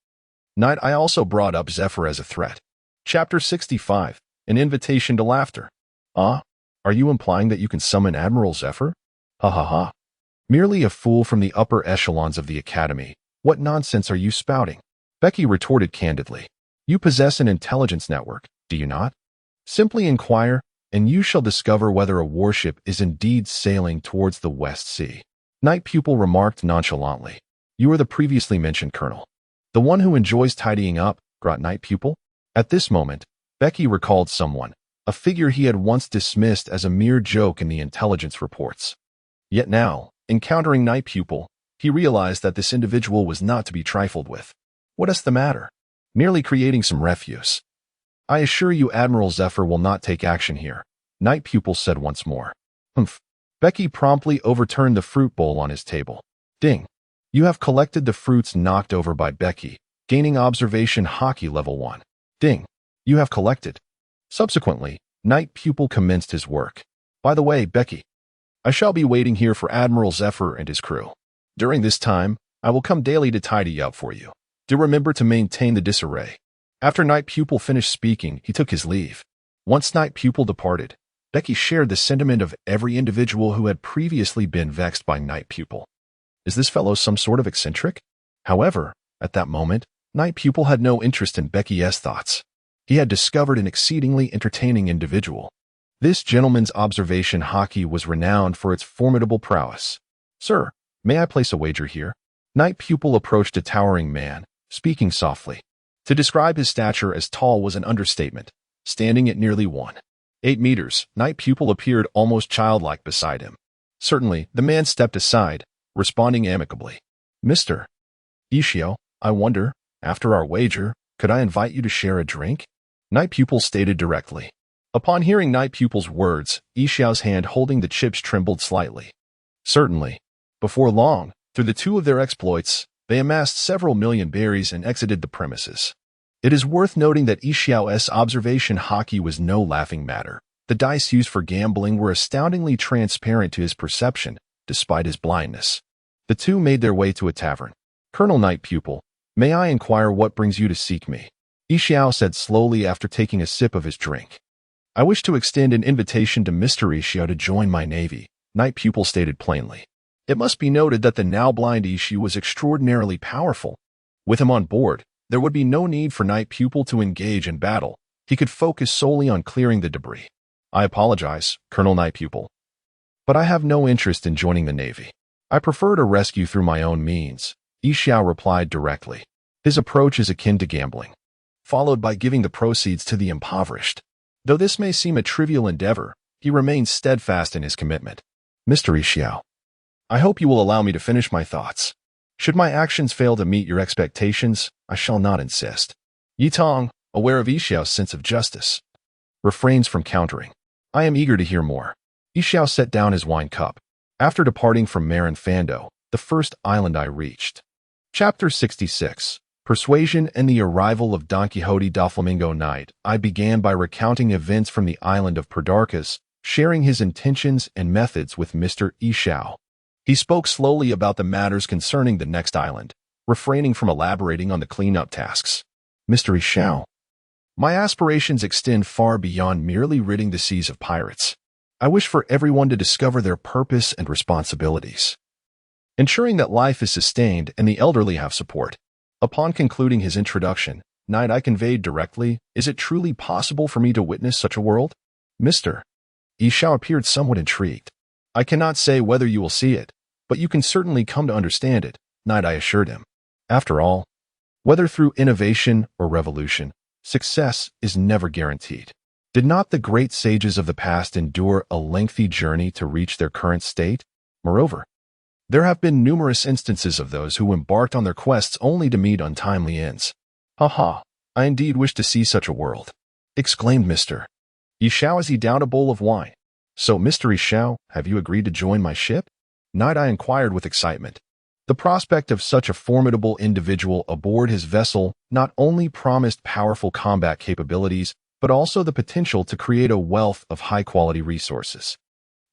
Night, I also brought up Zephyr as a threat. Chapter 65, An Invitation to Laughter. Are you implying that you can summon Admiral Zephyr? Ha. Merely a fool from the upper echelons of the Academy. What nonsense are you spouting? Becky retorted candidly. You possess an intelligence network, do you not? Simply inquire, and you shall discover whether a warship is indeed sailing towards the West Sea. Night Pupil remarked nonchalantly. You are the previously mentioned colonel. The one who enjoys tidying up, grot Night Pupil? At this moment, Becky recalled someone, a figure he had once dismissed as a mere joke in the intelligence reports. Yet now, encountering Night Pupil, he realized that this individual was not to be trifled with. What is the matter? Merely creating some refuse. I assure you Admiral Zephyr will not take action here, Night Pupil said once more. Humph. Becky promptly overturned the fruit bowl on his table. Ding. You have collected the fruits knocked over by Becky, gaining observation haki level 1. Ding. You have collected. Subsequently, Night Pupil commenced his work. By the way, Becky, I shall be waiting here for Admiral Zephyr and his crew. During this time, I will come daily to tidy up for you. Do remember to maintain the disarray. After Night Pupil finished speaking, he took his leave. Once Night Pupil departed, Becky shared the sentiment of every individual who had previously been vexed by Night Pupil. Is this fellow some sort of eccentric? However, at that moment, Night Pupil had no interest in Becky's thoughts. He had discovered an exceedingly entertaining individual. This gentleman's observation haki was renowned for its formidable prowess. Sir, may I place a wager here? Night Pupil approached a towering man, speaking softly. To describe his stature as tall was an understatement. Standing at nearly 1.8 meters, Night Pupil appeared almost childlike beside him. Certainly, the man stepped aside, responding amicably. Mr. Ishio, I wonder, after our wager, could I invite you to share a drink? Night Pupil stated directly. Upon hearing Night Pupil's words, Ishio's hand holding the chips trembled slightly. Certainly. Before long, through the two of their exploits, they amassed several million berries and exited the premises. It is worth noting that Ishio's observation haki was no laughing matter. The dice used for gambling were astoundingly transparent to his perception, despite his blindness. The two made their way to a tavern. Colonel Night Pupil, may I inquire what brings you to seek me? Ishio said slowly after taking a sip of his drink. I wish to extend an invitation to Mr. Ishio to join my navy, Night Pupil stated plainly. It must be noted that the now blind Ishio was extraordinarily powerful. With him on board, there would be no need for Night Pupil to engage in battle. He could focus solely on clearing the debris. I apologize, Colonel Night Pupil, but I have no interest in joining the Navy. I prefer to rescue through my own means, Ishio replied directly. His approach is akin to gambling, followed by giving the proceeds to the impoverished. Though this may seem a trivial endeavor, he remains steadfast in his commitment. Mr. Ishio, I hope you will allow me to finish my thoughts. Should my actions fail to meet your expectations, I shall not insist. Yitong, aware of Ishio's sense of justice, refrains from countering. I am eager to hear more. Ishio set down his wine cup. After departing from Marin Fando, the first island I reached. Chapter 66. Persuasion and the Arrival of Don Quixote Doflamingo Night. I began by recounting events from the island of Perdarkas, sharing his intentions and methods with Mr. Ishio. He spoke slowly about the matters concerning the next island, refraining from elaborating on the cleanup tasks. Mr. Xiao, my aspirations extend far beyond merely ridding the seas of pirates. I wish for everyone to discover their purpose and responsibilities, ensuring that life is sustained and the elderly have support. Upon concluding his introduction, Night Eye conveyed directly, "Is it truly possible for me to witness such a world?" Mr. Xiao appeared somewhat intrigued. "I cannot say whether you will see it, but you can certainly come to understand it," Night Eye assured him. After all, whether through innovation or revolution, success is never guaranteed. Did not the great sages of the past endure a lengthy journey to reach their current state? Moreover, there have been numerous instances of those who embarked on their quests only to meet untimely ends. "Ha! I indeed wish to see such a world," exclaimed Mr. Xiao as he downed a bowl of wine. "So, Mr. Xiao, have you agreed to join my ship?" Night Eye inquired with excitement. The prospect of such a formidable individual aboard his vessel not only promised powerful combat capabilities, but also the potential to create a wealth of high-quality resources.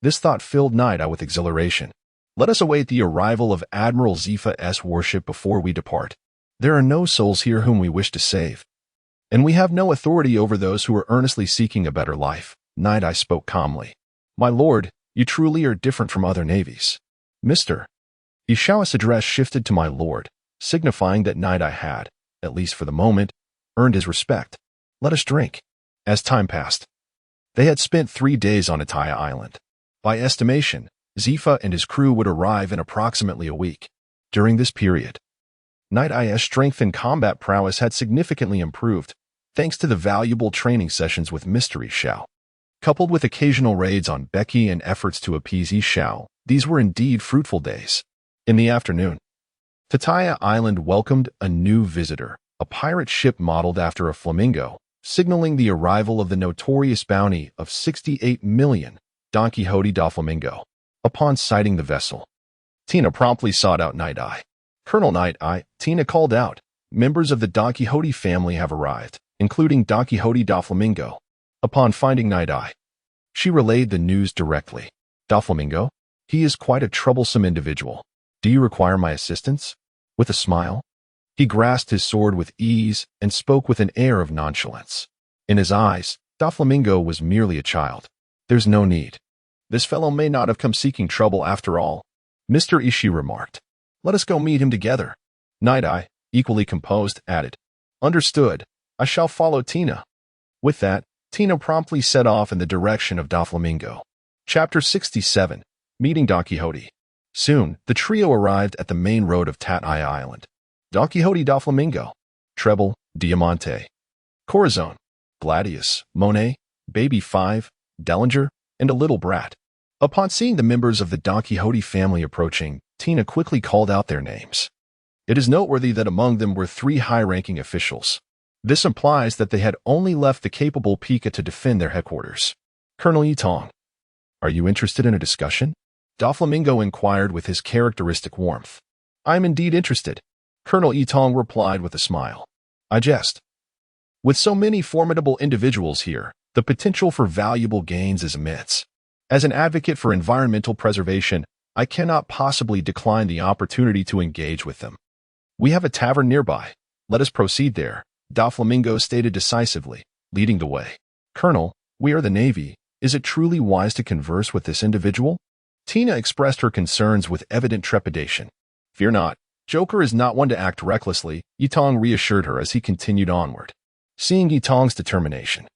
This thought filled Night Eye with exhilaration. "Let us await the arrival of Admiral Zifa's warship before we depart. There are no souls here whom we wish to save, and we have no authority over those who are earnestly seeking a better life." Night Eye spoke calmly. "My lord, you truly are different from other navies." Mr. Xiao's address shifted to my lord, signifying that Night Eye had, at least for the moment, earned his respect. "Let us drink." As time passed, they had spent 3 days on Ataya Island. By estimation, Zifa and his crew would arrive in approximately a week. During this period, Night Eye's strength and combat prowess had significantly improved, thanks to the valuable training sessions with Mr. Xiao. Coupled with occasional raids on Becky and efforts to appease Xiao, these were indeed fruitful days. In the afternoon, Tataya Island welcomed a new visitor, a pirate ship modeled after a flamingo, signaling the arrival of the notorious bounty of 68 million Don Quixote da Flamingo. Upon sighting the vessel, Tina promptly sought out Night Eye. "Colonel Night Eye," Tina called out, "members of the Don Quixote family have arrived, including Don Quixote da Flamingo." Upon finding Night Eye, she relayed the news directly. "Da Flamingo? He is quite a troublesome individual. Do you require my assistance?" With a smile, he grasped his sword with ease and spoke with an air of nonchalance. In his eyes, Da Flamingo was merely a child. "There's no need. This fellow may not have come seeking trouble after all," Mr. Ishii remarked. "Let us go meet him together." Night Eye, equally composed, added, "Understood. I shall follow Tina." With that, Tina promptly set off in the direction of Da Flamingo. Chapter 67. Meeting Don Quixote. Soon, the trio arrived at the main road of Tataya Island. Don Quixote da Flamingo, Treble, Diamante, Corazon, Gladius, Monet, Baby 5, Dellinger, and a little brat. Upon seeing the members of the Don Quixote family approaching, Tina quickly called out their names. It is noteworthy that among them were 3 high-ranking officials. This implies that they had only left the capable Pika to defend their headquarters. "Colonel Yitong, are you interested in a discussion?" Da Flamingo inquired with his characteristic warmth. "I am indeed interested," Colonel Yitong replied with a smile. "I jest. With so many formidable individuals here, the potential for valuable gains is immense. As an advocate for environmental preservation, I cannot possibly decline the opportunity to engage with them. We have a tavern nearby. Let us proceed there," Da Flamingo stated decisively, leading the way. "Colonel, we are the Navy. Is it truly wise to converse with this individual?" Tina expressed her concerns with evident trepidation. "Fear not. Joker is not one to act recklessly," Yitong reassured her as he continued onward. Seeing Yitong's determination,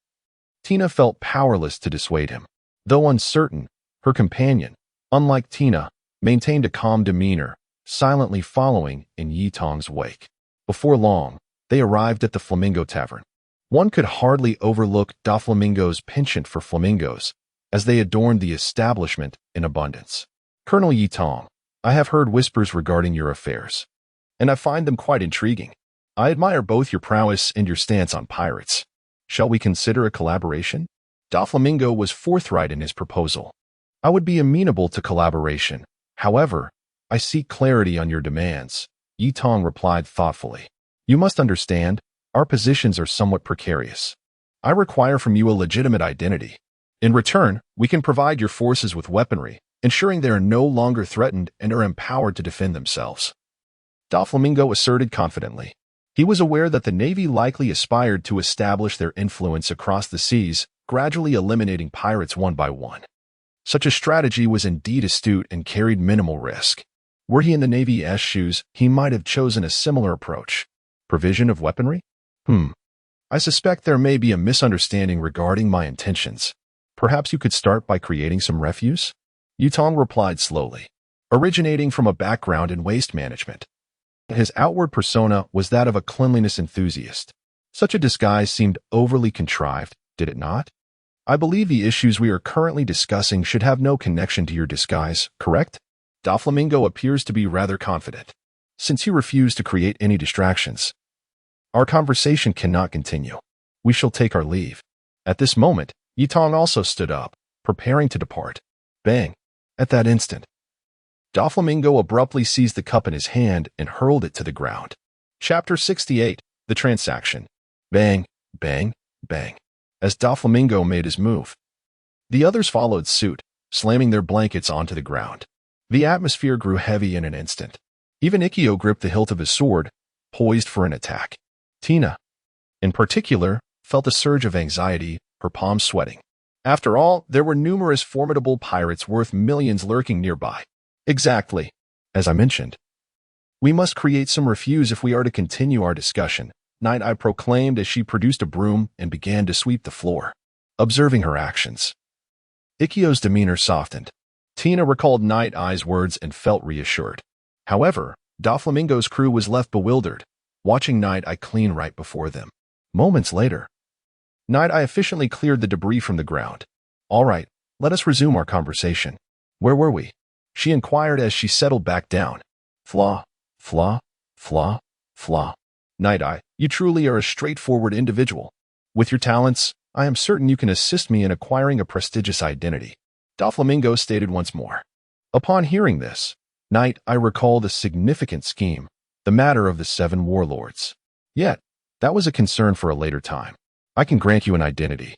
Tina felt powerless to dissuade him. Though uncertain, her companion, unlike Tina, maintained a calm demeanor, silently following in Yitong's wake. Before long, they arrived at the Flamingo Tavern. One could hardly overlook Da Flamingo's penchant for flamingos, as they adorned the establishment in abundance. "Colonel Yitong, I have heard whispers regarding your affairs, and I find them quite intriguing. I admire both your prowess and your stance on pirates. Shall we consider a collaboration?" Da Flamingo was forthright in his proposal. "I would be amenable to collaboration. However, I seek clarity on your demands," Yitong replied thoughtfully. "You must understand, our positions are somewhat precarious. I require from you a legitimate identity. In return, we can provide your forces with weaponry, ensuring they are no longer threatened and are empowered to defend themselves. Doflamingo asserted confidently. He was aware that the Navy likely aspired to establish their influence across the seas, gradually eliminating pirates one by one. Such a strategy was indeed astute and carried minimal risk. Were he in the Navy's shoes, he might have chosen a similar approach. Provision of weaponry? I suspect there may be a misunderstanding regarding my intentions. Perhaps you could start by creating some refuse? Yutong replied slowly, originating from a background in waste management. His outward persona was that of a cleanliness enthusiast. Such a disguise seemed overly contrived, did it not? I believe the issues we are currently discussing should have no connection to your disguise, correct? Doflamingo appears to be rather confident. Since you refuse to create any distractions, our conversation cannot continue. We shall take our leave. At this moment, Yutong also stood up, preparing to depart. Bang! At that instant, Doflamingo abruptly seized the cup in his hand and hurled it to the ground. Chapter 68, The Transaction. Bang, bang, bang. As Doflamingo made his move, the others followed suit, slamming their blankets onto the ground. The atmosphere grew heavy in an instant. Even Ikkyo gripped the hilt of his sword, poised for an attack. Tina, in particular, felt a surge of anxiety, her palms sweating. After all, there were numerous formidable pirates worth millions lurking nearby. Exactly. As I mentioned, we must create some refuse if we are to continue our discussion, Night-Eye proclaimed as she produced a broom and began to sweep the floor. Observing her actions, Ikkyo's demeanor softened. Tina recalled Night-Eye's words and felt reassured. However, Doflamingo's crew was left bewildered, watching Night-Eye clean right before them. Moments later, Night-Eye efficiently cleared the debris from the ground. All right, let us resume our conversation. Where were we? She inquired as she settled back down. Flaw, flaw, flaw, flaw. Night-Eye, you truly are a straightforward individual. With your talents, I am certain you can assist me in acquiring a prestigious identity, Doflamingo stated once more. Upon hearing this, Night-Eye recalled a significant scheme, the matter of the 7 warlords. Yet, that was a concern for a later time. I can grant you an identity,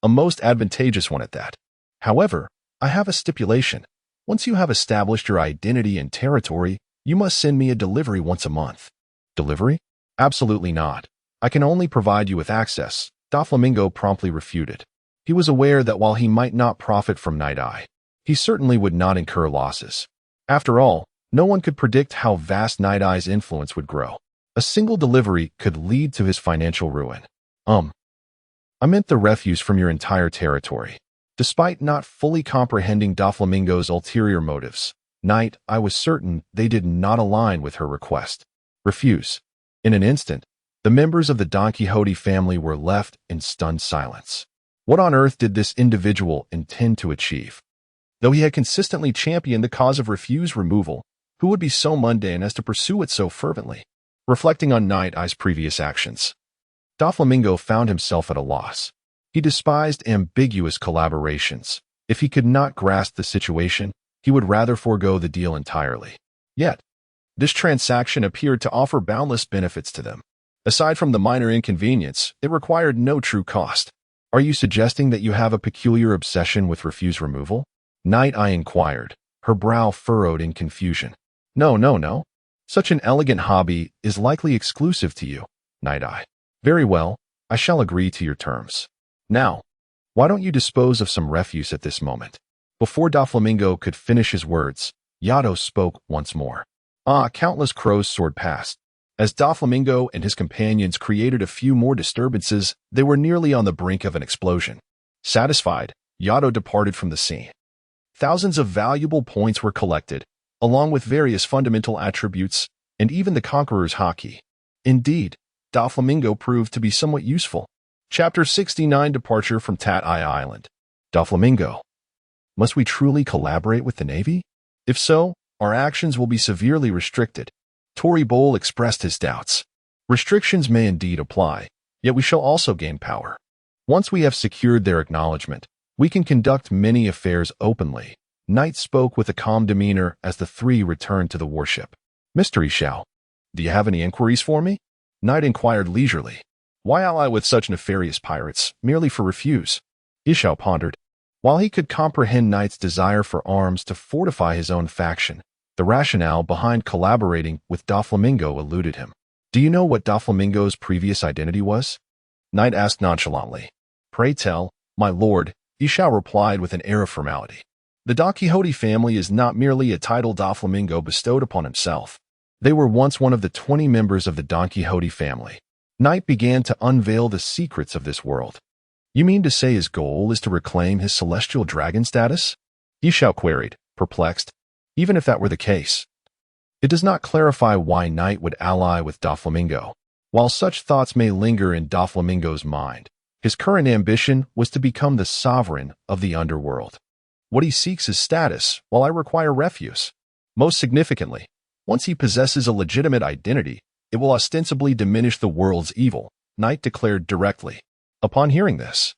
a most advantageous one at that. However, I have a stipulation. Once you have established your identity and territory, you must send me a delivery once a month. Delivery? Absolutely not. I can only provide you with access, Doflamingo promptly refuted. He was aware that while he might not profit from Night-Eye, he certainly would not incur losses. After all, no one could predict how vast Night-Eye's influence would grow. A single delivery could lead to his financial ruin. I meant the refuse from your entire territory. Despite not fully comprehending Doflamingo's ulterior motives, Night-Eye was certain they did not align with her request. Refuse. In an instant, the members of the Don Quixote family were left in stunned silence. What on earth did this individual intend to achieve? Though he had consistently championed the cause of refuse removal, who would be so mundane as to pursue it so fervently? Reflecting on Night-Eye's previous actions, Doflamingo found himself at a loss. He despised ambiguous collaborations. If he could not grasp the situation, he would rather forego the deal entirely. Yet, this transaction appeared to offer boundless benefits to them. Aside from the minor inconvenience, it required no true cost. Are you suggesting that you have a peculiar obsession with refuse removal? Night-Eye inquired, her brow furrowed in confusion. No. Such an elegant hobby is likely exclusive to you, Night-Eye. Very well, I shall agree to your terms. Now, why don't you dispose of some refuse at this moment? Before Doflamingo could finish his words, Yato spoke once more. Countless crows soared past. As Doflamingo and his companions created a few more disturbances, they were nearly on the brink of an explosion. Satisfied, Yato departed from the scene. Thousands of valuable points were collected, along with various fundamental attributes, and even the Conqueror's haki. Indeed, Doflamingo proved to be somewhat useful. Chapter 69, Departure from Tat-Eye Island. Doflamingo. Must we truly collaborate with the Navy? If so, our actions will be severely restricted. Tori Bowl expressed his doubts. Restrictions may indeed apply, yet we shall also gain power. Once we have secured their acknowledgement, we can conduct many affairs openly. Knight spoke with a calm demeanor as the three returned to the warship. Mystery Shao, do you have any inquiries for me? Knight inquired leisurely. Why ally with such nefarious pirates, merely for refuse? Ishao pondered. While he could comprehend Knight's desire for arms to fortify his own faction, the rationale behind collaborating with Doflamingo eluded him. Do you know what Doflamingo's previous identity was? Knight asked nonchalantly. Pray tell, my lord, Ixao replied with an air of formality. The Don Quixote family is not merely a title Doflamingo bestowed upon himself. They were once one of the 20 members of the Don Quixote family. Knight began to unveil the secrets of this world. You mean to say his goal is to reclaim his celestial dragon status? Ixao queried, perplexed. Even if that were the case, it does not clarify why Knight would ally with Doflamingo. While such thoughts may linger in Doflamingo's mind, his current ambition was to become the sovereign of the underworld. What he seeks is status, while I require refuse. Most significantly, once he possesses a legitimate identity, it will ostensibly diminish the world's evil, Knight declared directly. Upon hearing this,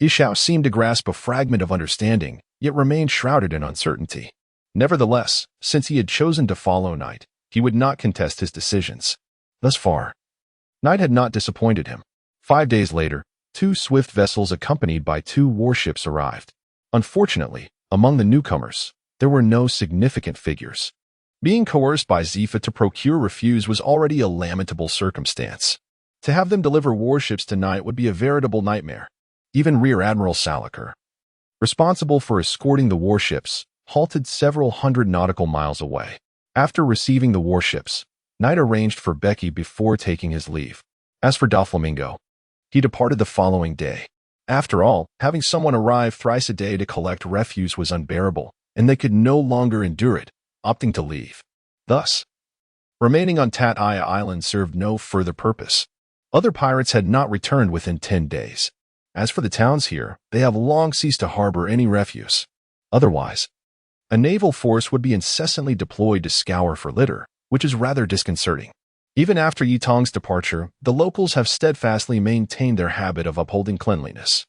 Ixao seemed to grasp a fragment of understanding, yet remained shrouded in uncertainty. Nevertheless, since he had chosen to follow Knight, he would not contest his decisions. Thus far, Knight had not disappointed him. 5 days later, 2 swift vessels accompanied by 2 warships arrived. Unfortunately, among the newcomers, there were no significant figures. Being coerced by Zifa to procure refuse was already a lamentable circumstance. To have them deliver warships to Knight would be a veritable nightmare. Even Rear Admiral Salakar, responsible for escorting the warships, halted several hundred nautical miles away. After receiving the warships, Knight arranged for Becky before taking his leave. As for Doflamingo, he departed the following day. After all, having someone arrive thrice a day to collect refuse was unbearable, and they could no longer endure it, opting to leave. Thus, remaining on Tat-Aya Island served no further purpose. Other pirates had not returned within 10 days. As for the towns here, they have long ceased to harbor any refuse. Otherwise, a naval force would be incessantly deployed to scour for litter, which is rather disconcerting. Even after Yitong's departure, the locals have steadfastly maintained their habit of upholding cleanliness.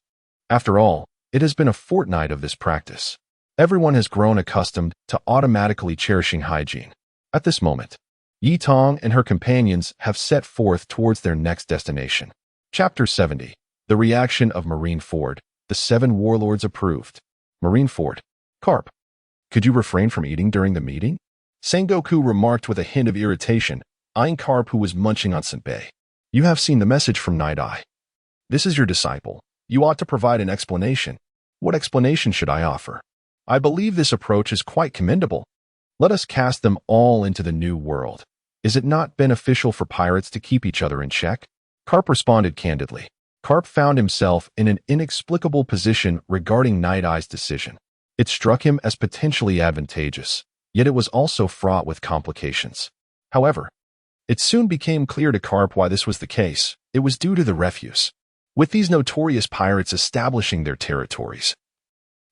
After all, it has been a fortnight of this practice. Everyone has grown accustomed to automatically cherishing hygiene. At this moment, Yitong and her companions have set forth towards their next destination. Chapter 70. The Reaction of Marineford. The 7 Warlords Approved. Marineford. Carp. Could you refrain from eating during the meeting? Sengoku remarked with a hint of irritation, eyeing Carp who was munching on senbei. You have seen the message from Night Eye. This is your disciple. You ought to provide an explanation. What explanation should I offer? I believe this approach is quite commendable. Let us cast them all into the new world. Is it not beneficial for pirates to keep each other in check? Carp responded candidly. Carp found himself in an inexplicable position regarding Night Eye's decision. It struck him as potentially advantageous, yet it was also fraught with complications. However, it soon became clear to Carp why this was the case. It was due to the refuse. With these notorious pirates establishing their territories,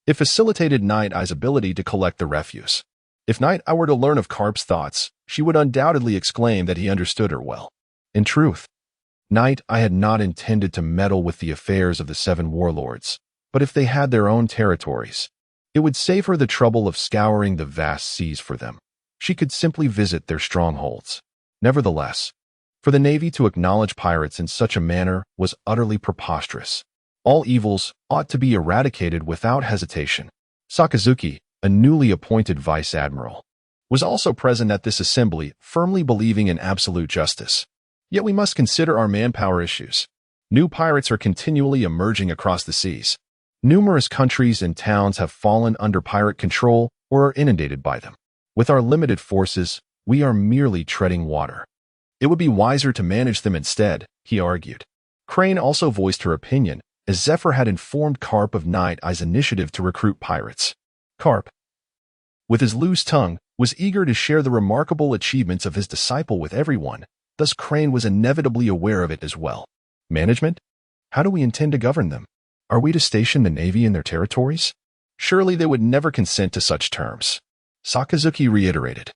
it facilitated Night Eye's ability to collect the refuse. If Night Eye were to learn of Carp's thoughts, she would undoubtedly exclaim that he understood her well. In truth, Night Eye had not intended to meddle with the affairs of the 7 warlords, but if they had their own territories, it would save her the trouble of scouring the vast seas for them. She could simply visit their strongholds. Nevertheless, for the Navy to acknowledge pirates in such a manner was utterly preposterous. All evils ought to be eradicated without hesitation. Sakazuki, a newly appointed vice admiral, was also present at this assembly, firmly believing in absolute justice. Yet we must consider our manpower issues. New pirates are continually emerging across the seas. Numerous countries and towns have fallen under pirate control or are inundated by them. With our limited forces, we are merely treading water. It would be wiser to manage them instead, he argued. Crane also voiced her opinion, as Zephyr had informed Carp of Night Eye's initiative to recruit pirates. Carp, with his loose tongue, was eager to share the remarkable achievements of his disciple with everyone, thus Crane was inevitably aware of it as well. Management? How do we intend to govern them? Are we to station the Navy in their territories? Surely they would never consent to such terms. Sakazuki reiterated,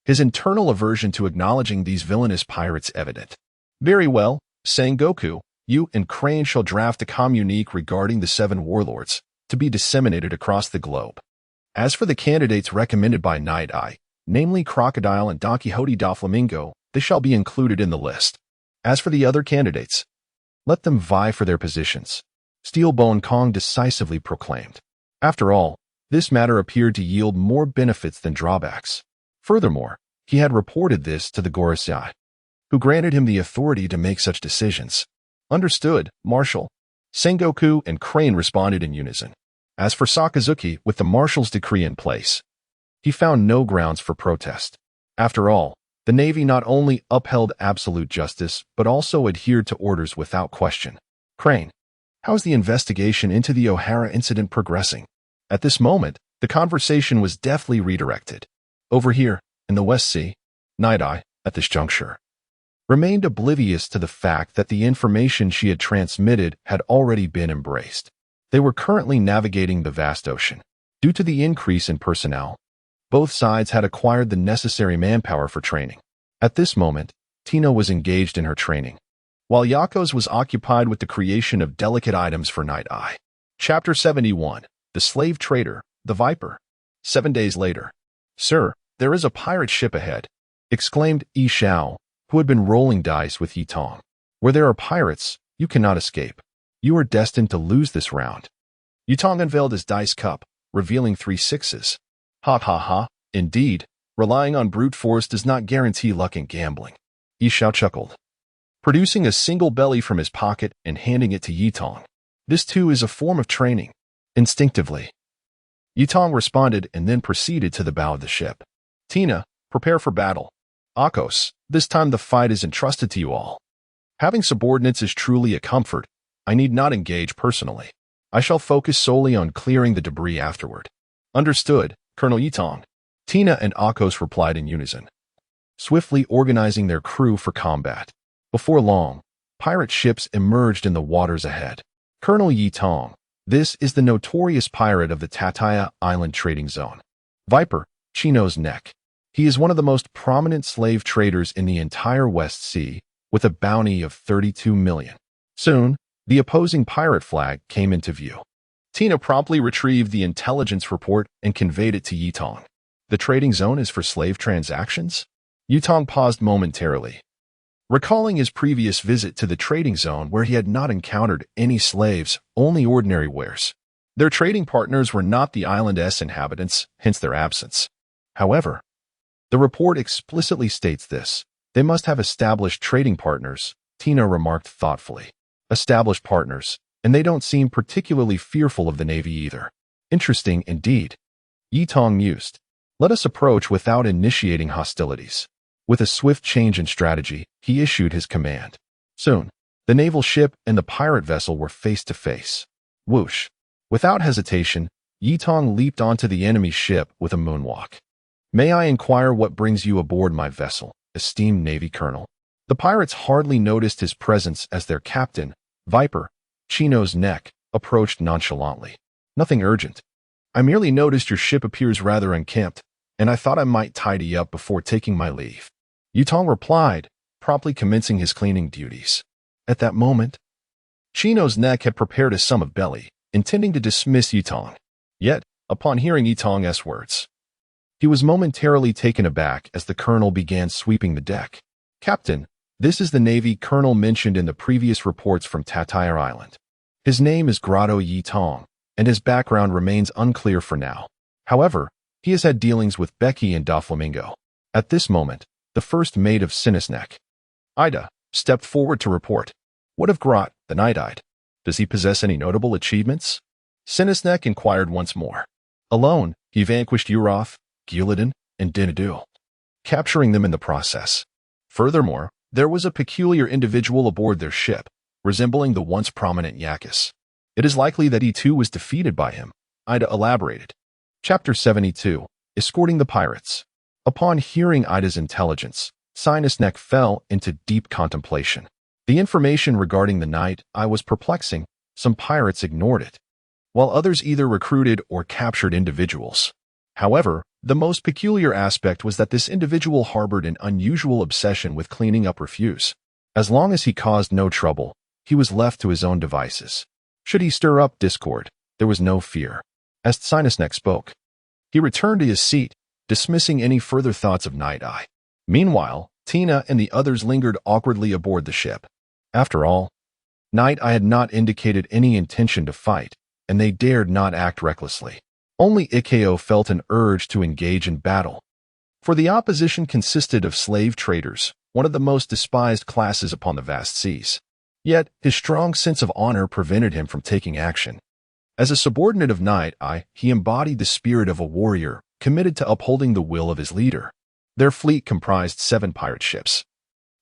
his internal aversion to acknowledging these villainous pirates evident. Very well, Sengoku, you and Crane shall draft a communique regarding the 7 warlords, to be disseminated across the globe. As for the candidates recommended by Night Eye, namely Crocodile and Don Quixote Doflamingo, they shall be included in the list. As for the other candidates, let them vie for their positions. Steelbone Kong decisively proclaimed. After all, this matter appeared to yield more benefits than drawbacks. Furthermore, he had reported this to the Gorosei, who granted him the authority to make such decisions. Understood, Marshal. Sengoku and Crane responded in unison. As for Sakazuki, with the Marshal's decree in place, he found no grounds for protest. After all, the Navy not only upheld absolute justice, but also adhered to orders without question. Crane, how is the investigation into the O'Hara incident progressing? At this moment, the conversation was deftly redirected. Over here, in the West Sea, Night-Eye, at this juncture, remained oblivious to the fact that the information she had transmitted had already been embraced. They were currently navigating the vast ocean. Due to the increase in personnel, both sides had acquired the necessary manpower for training. At this moment, Tina was engaged in her training, while Yakos was occupied with the creation of delicate items for Night-Eye. Chapter 71. The Slave Trader, the Viper. 7 days later. Sir, there is a pirate ship ahead, exclaimed Yi Xiao, who had been rolling dice with Yi Tong. Where there are pirates, you cannot escape. You are destined to lose this round. Yi Tong unveiled his dice cup, revealing 3 sixes. Ha ha ha, indeed, relying on brute force does not guarantee luck in gambling. Yi Xiao chuckled, producing a single belly from his pocket and handing it to Yi Tong. This too is a form of training. Instinctively, Yi Tong responded and then proceeded to the bow of the ship. Tina, prepare for battle. Akos, this time the fight is entrusted to you all. Having subordinates is truly a comfort. I need not engage personally. I shall focus solely on clearing the debris afterward. Understood, Colonel Yi Tong. Tina and Akos replied in unison, swiftly organizing their crew for combat. Before long, pirate ships emerged in the waters ahead. Colonel Yi Tong, this is the notorious pirate of the Tataya Island trading zone. Viper, Chino's Neck. He is one of the most prominent slave traders in the entire West Sea, with a bounty of 32 million. Soon, the opposing pirate flag came into view. Tina promptly retrieved the intelligence report and conveyed it to Yi Tong. The trading zone is for slave transactions? Yi Tong paused momentarily, recalling his previous visit to the trading zone where he had not encountered any slaves, only ordinary wares. Their trading partners were not the island's inhabitants, hence their absence. However, the report explicitly states this. They must have established trading partners, Tina remarked thoughtfully. Established partners, and they don't seem particularly fearful of the Navy either. Interesting indeed. Yi Tong mused. Let us approach without initiating hostilities. With a swift change in strategy, he issued his command. Soon, the naval ship and the pirate vessel were face to face. Whoosh. Without hesitation, Yi Tong leaped onto the enemy ship with a moonwalk. May I inquire what brings you aboard my vessel, esteemed Navy Colonel? The pirates hardly noticed his presence as their captain, Viper, Chino's Neck, approached nonchalantly. Nothing urgent. I merely noticed your ship appears rather unkempt, and I thought I might tidy up before taking my leave. Yi Tong replied, promptly commencing his cleaning duties. At that moment, Chino's Neck had prepared a sum of belly, intending to dismiss Yi Tong. Yet, upon hearing Yi Tong's words, he was momentarily taken aback as the colonel began sweeping the deck. Captain, this is the Navy colonel mentioned in the previous reports from Tataya Island. His name is Grotto Yi Tong, and his background remains unclear for now. However, he has had dealings with Becky and Doflamingo. At this moment, the first mate of Sinisnek, Ida, stepped forward to report. What of Grot, the Night-Eyed? Does he possess any notable achievements? Sinisnek inquired once more. Alone, he vanquished Uroth, Gillidan, and Dinadul, capturing them in the process. Furthermore, there was a peculiar individual aboard their ship, resembling the once prominent Yakis. It is likely that he too was defeated by him, Ida elaborated. Chapter 72. Escorting the Pirates. Upon hearing Ida's intelligence, Sinisnek fell into deep contemplation. The information regarding the Night-Eye was perplexing. Some pirates ignored it, while others either recruited or captured individuals. However, the most peculiar aspect was that this individual harbored an unusual obsession with cleaning up refuse. As long as he caused no trouble, he was left to his own devices. Should he stir up discord, there was no fear. As Sinisnek spoke, he returned to his seat, dismissing any further thoughts of Night-Eye. Meanwhile, Tina and the others lingered awkwardly aboard the ship. After all, Night Eye had not indicated any intention to fight, and they dared not act recklessly. Only Ikeo felt an urge to engage in battle. For the opposition consisted of slave traders, one of the most despised classes upon the vast seas. Yet, his strong sense of honor prevented him from taking action. As a subordinate of Night Eye, he embodied the spirit of a warrior, committed to upholding the will of his leader. Their fleet comprised 7 pirate ships,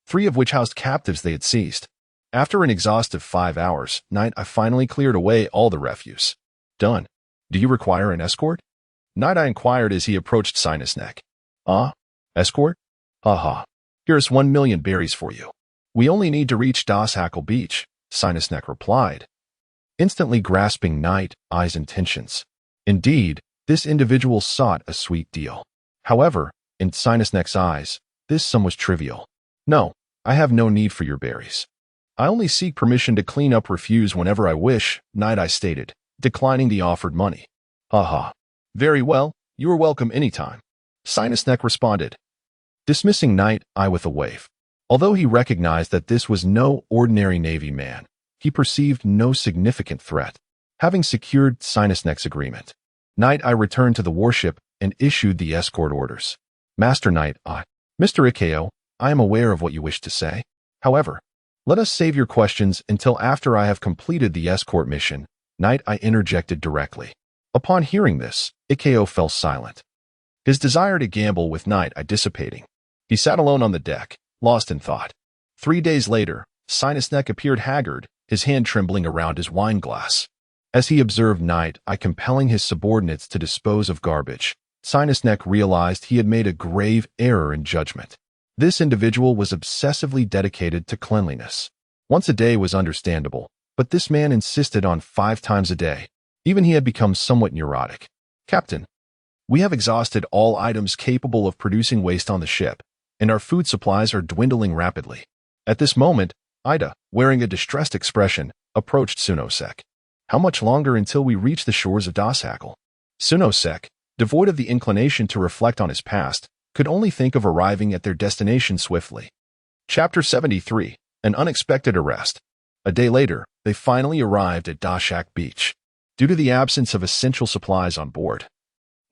3 of which housed captives they had seized. After an exhaustive 5 hours, Night Eye finally cleared away all the refuse. Done. Do you require an escort? Night Eye inquired as he approached Sinusneck. Escort? Ha. Here's 1,000,000 berries for you. We only need to reach Das Hackle Beach, Sinusneck replied, instantly grasping Night Eye's intentions. Indeed, this individual sought a sweet deal. However, in Sinusneck's eyes, this sum was trivial. No, I have no need for your berries. I only seek permission to clean up refuse whenever I wish, Night Eye stated, declining the offered money. Very well, you are welcome anytime, Sinusneck responded, dismissing Night Eye with a wave. Although he recognized that this was no ordinary Navy man, he perceived no significant threat. Having secured Sinusneck's agreement, Night Eye returned to the warship and issued the escort orders. Master Night Eye, Mr. Ikeo, I am aware of what you wish to say. However, let us save your questions until after I have completed the escort mission, Night Eye interjected directly. Upon hearing this, Ikeo fell silent, his desire to gamble with Night Eye dissipating. He sat alone on the deck, lost in thought. 3 days later, Sinusneck appeared haggard, his hand trembling around his wine glass. As he observed Night Eye compelling his subordinates to dispose of garbage, Sinusneck realized he had made a grave error in judgment. This individual was obsessively dedicated to cleanliness. Once a day was understandable, but this man insisted on 5 times a day. Even he had become somewhat neurotic. Captain, we have exhausted all items capable of producing waste on the ship, and our food supplies are dwindling rapidly. At this moment, Ida, wearing a distressed expression, approached Sunosek. How much longer until we reach the shores of Das Hackle? Sunosek, devoid of the inclination to reflect on his past, could only think of arriving at their destination swiftly. Chapter 73, An Unexpected Arrest. A day later, they finally arrived at Dashak Beach. Due to the absence of essential supplies on board,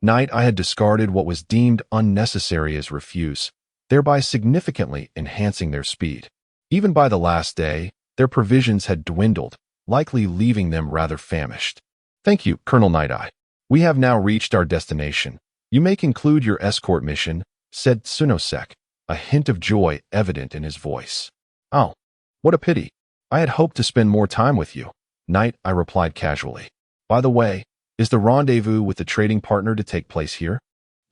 Night Eye had discarded what was deemed unnecessary as refuse, thereby significantly enhancing their speed. Even by the last day, their provisions had dwindled, likely leaving them rather famished. Thank you, Colonel Night Eye. We have now reached our destination. You may conclude your escort mission, said Sunosek, a hint of joy evident in his voice. Oh, what a pity. I had hoped to spend more time with you, Night Eye replied casually. By the way, is the rendezvous with the trading partner to take place here?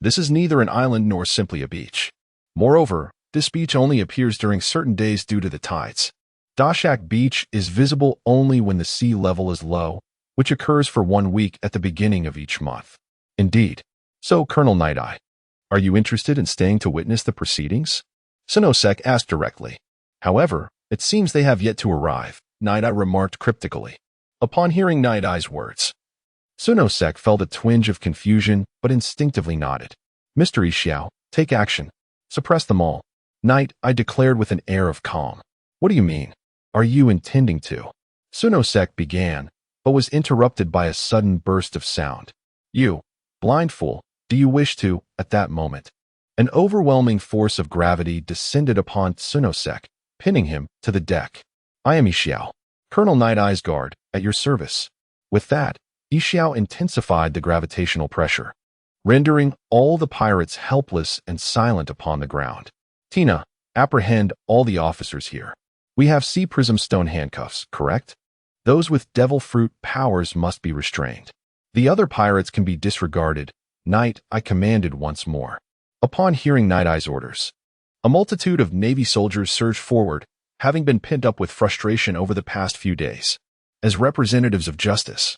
This is neither an island nor simply a beach. Moreover, this beach only appears during certain days due to the tides. Dashak Beach is visible only when the sea level is low, which occurs for 1 week at the beginning of each month. Indeed. So, Colonel Night Eye, are you interested in staying to witness the proceedings? Sunosek asked directly. However, it seems they have yet to arrive, Night Eye remarked cryptically. Upon hearing Night Eye's words, Sunosek felt a twinge of confusion but instinctively nodded. Mr. Ishiao, take action. Suppress them all. Night Eye declared with an air of calm. What do you mean? Are you intending to? Sunosek began, but was interrupted by a sudden burst of sound. You, blind fool, do you wish to, at that moment? An overwhelming force of gravity descended upon Sunosek, pinning him to the deck. I am Ishiao, Colonel Night Eye's guard, at your service. With that, Ishiao intensified the gravitational pressure, rendering all the pirates helpless and silent upon the ground. Tina, apprehend all the officers here. We have sea prism stone handcuffs, correct? Those with devil fruit powers must be restrained. The other pirates can be disregarded, Night Eye commanded once more. Upon hearing Night Eye's orders, a multitude of Navy soldiers surged forward, having been pent up with frustration over the past few days. As representatives of justice,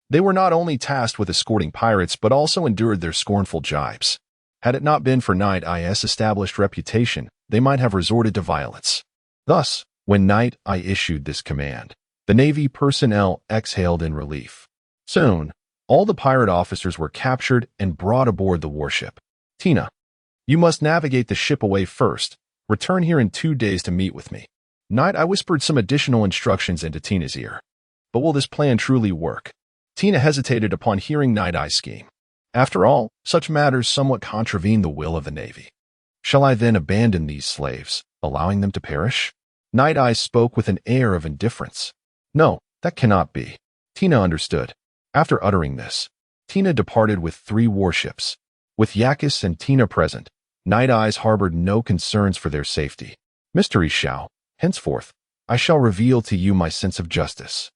they were not only tasked with escorting pirates but also endured their scornful jibes. Had it not been for Night Eye's established reputation, they might have resorted to violence. Thus, when Night Eye issued this command, the Navy personnel exhaled in relief. Soon, all the pirate officers were captured and brought aboard the warship. Tina, you must navigate the ship away first. Return here in 2 days to meet with me. Night Eye whispered some additional instructions into Tina's ear. But will this plan truly work? Tina hesitated upon hearing Night Eye's scheme. After all, such matters somewhat contravene the will of the Navy. Shall I then abandon these slaves, allowing them to perish? Night Eye spoke with an air of indifference. No, that cannot be. Tina understood. After uttering this, Tina departed with 3 warships. With Yakis and Tina present, Night Eyes harbored no concerns for their safety. Mr. Xiao, henceforth, I shall reveal to you my sense of justice.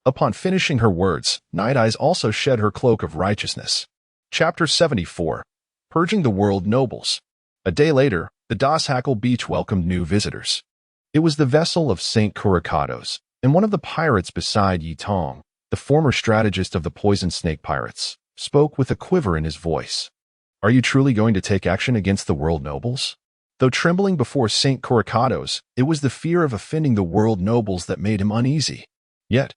Upon finishing her words, Night Eyes also shed her cloak of righteousness. Chapter 74. Purging the World Nobles. A day later, the Das Hackle Beach welcomed new visitors. It was the vessel of St. Curicados, and one of the pirates beside Yi Tong, the former strategist of the Poison Snake Pirates, spoke with a quiver in his voice. Are you truly going to take action against the world nobles? Though trembling before St. Curicados, it was the fear of offending the world nobles that made him uneasy. Yet,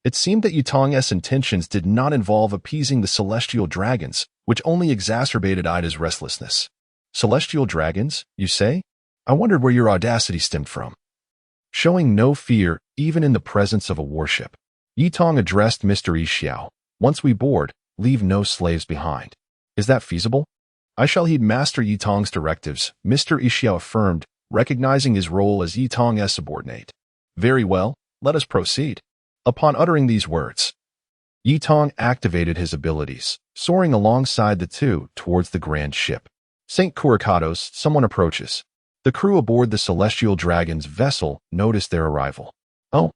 it seemed that Yi Tong's intentions did not involve appeasing the celestial dragons, which only exacerbated Ida's restlessness. Celestial dragons, you say? I wondered where your audacity stemmed from. Showing no fear, even in the presence of a warship, Yi Tong addressed Mr. Xiao. Once we board, leave no slaves behind. Is that feasible? I shall heed Master Yi Tong's directives, Mr. Xiao affirmed, recognizing his role as Yi Tong's subordinate. Very well, let us proceed. Upon uttering these words, Yi Tong activated his abilities, soaring alongside the two towards the grand ship. St. Curicados, someone approaches. The crew aboard the Celestial Dragon's vessel noticed their arrival. Oh,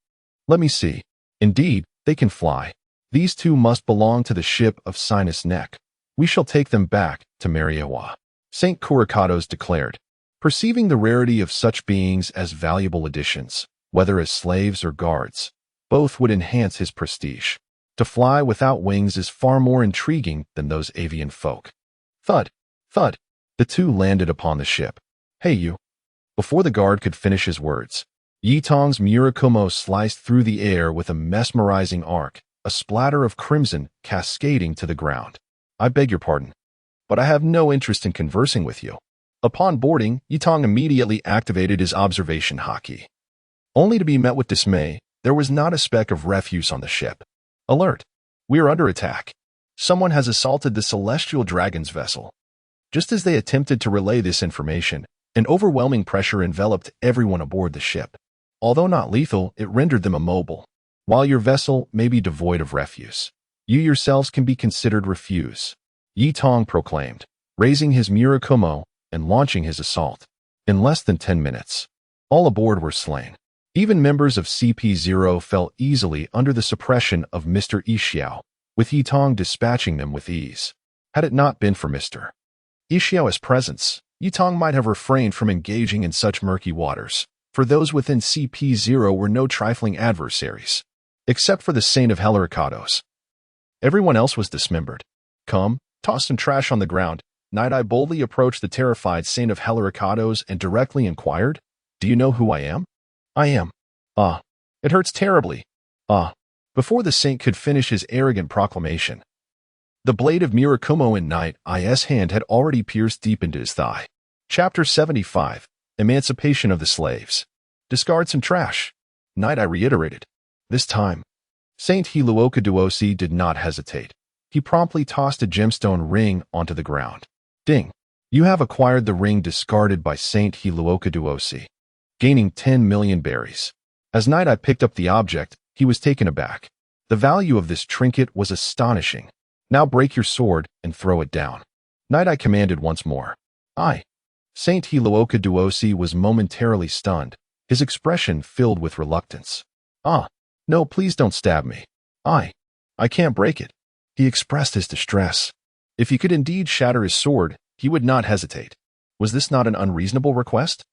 let me see. Indeed, they can fly. These two must belong to the ship of Sinus Neck. We shall take them back to Mariawa. St. Curicados declared, perceiving the rarity of such beings as valuable additions, whether as slaves or guards. Both would enhance his prestige. To fly without wings is far more intriguing than those avian folk. Thud, thud. The two landed upon the ship. Hey you. Before the guard could finish his words, Yi Tong's Murakumo sliced through the air with a mesmerizing arc, a splatter of crimson cascading to the ground. I beg your pardon, but I have no interest in conversing with you. Upon boarding, Yi Tong immediately activated his observation haki. Only to be met with dismay, there was not a speck of refuse on the ship. Alert! We are under attack. Someone has assaulted the Celestial Dragon's vessel. Just as they attempted to relay this information, an overwhelming pressure enveloped everyone aboard the ship. Although not lethal, it rendered them immobile. While your vessel may be devoid of refuse, you yourselves can be considered refuse, Yi Tong proclaimed, raising his Murakumo and launching his assault. In less than 10 minutes, all aboard were slain. Even members of CP0 fell easily under the suppression of Mr. Xiao, with Yi Tong dispatching them with ease. Had it not been for Mr. Xiao's presence, Yi Tong might have refrained from engaging in such murky waters, for those within CP0 were no trifling adversaries, except for the Saint of Helaricados. Everyone else was dismembered. Come, toss some trash on the ground. Night Eye boldly approached the terrified Saint of Helaricados and directly inquired, Do you know who I am? I am. Ah, it hurts terribly. Ah. Before the saint could finish his arrogant proclamation, the blade of Murakumo in Night Eye's hand had already pierced deep into his thigh. Chapter 75. Emancipation of the Slaves. Discard some trash, Night Eye reiterated. This time, Saint Hiluoka Duosi did not hesitate. He promptly tossed a gemstone ring onto the ground. Ding! You have acquired the ring discarded by Saint Hiluoka Duosi, gaining 10 million berries. As Night Eye picked up the object, he was taken aback. The value of this trinket was astonishing. Now break your sword and throw it down, Night Eye commanded once more. Aye. Saint Hiluoka Duosi was momentarily stunned, his expression filled with reluctance. Ah, no, please don't stab me. I can't break it. He expressed his distress. If he could indeed shatter his sword, he would not hesitate. Was this not an unreasonable request?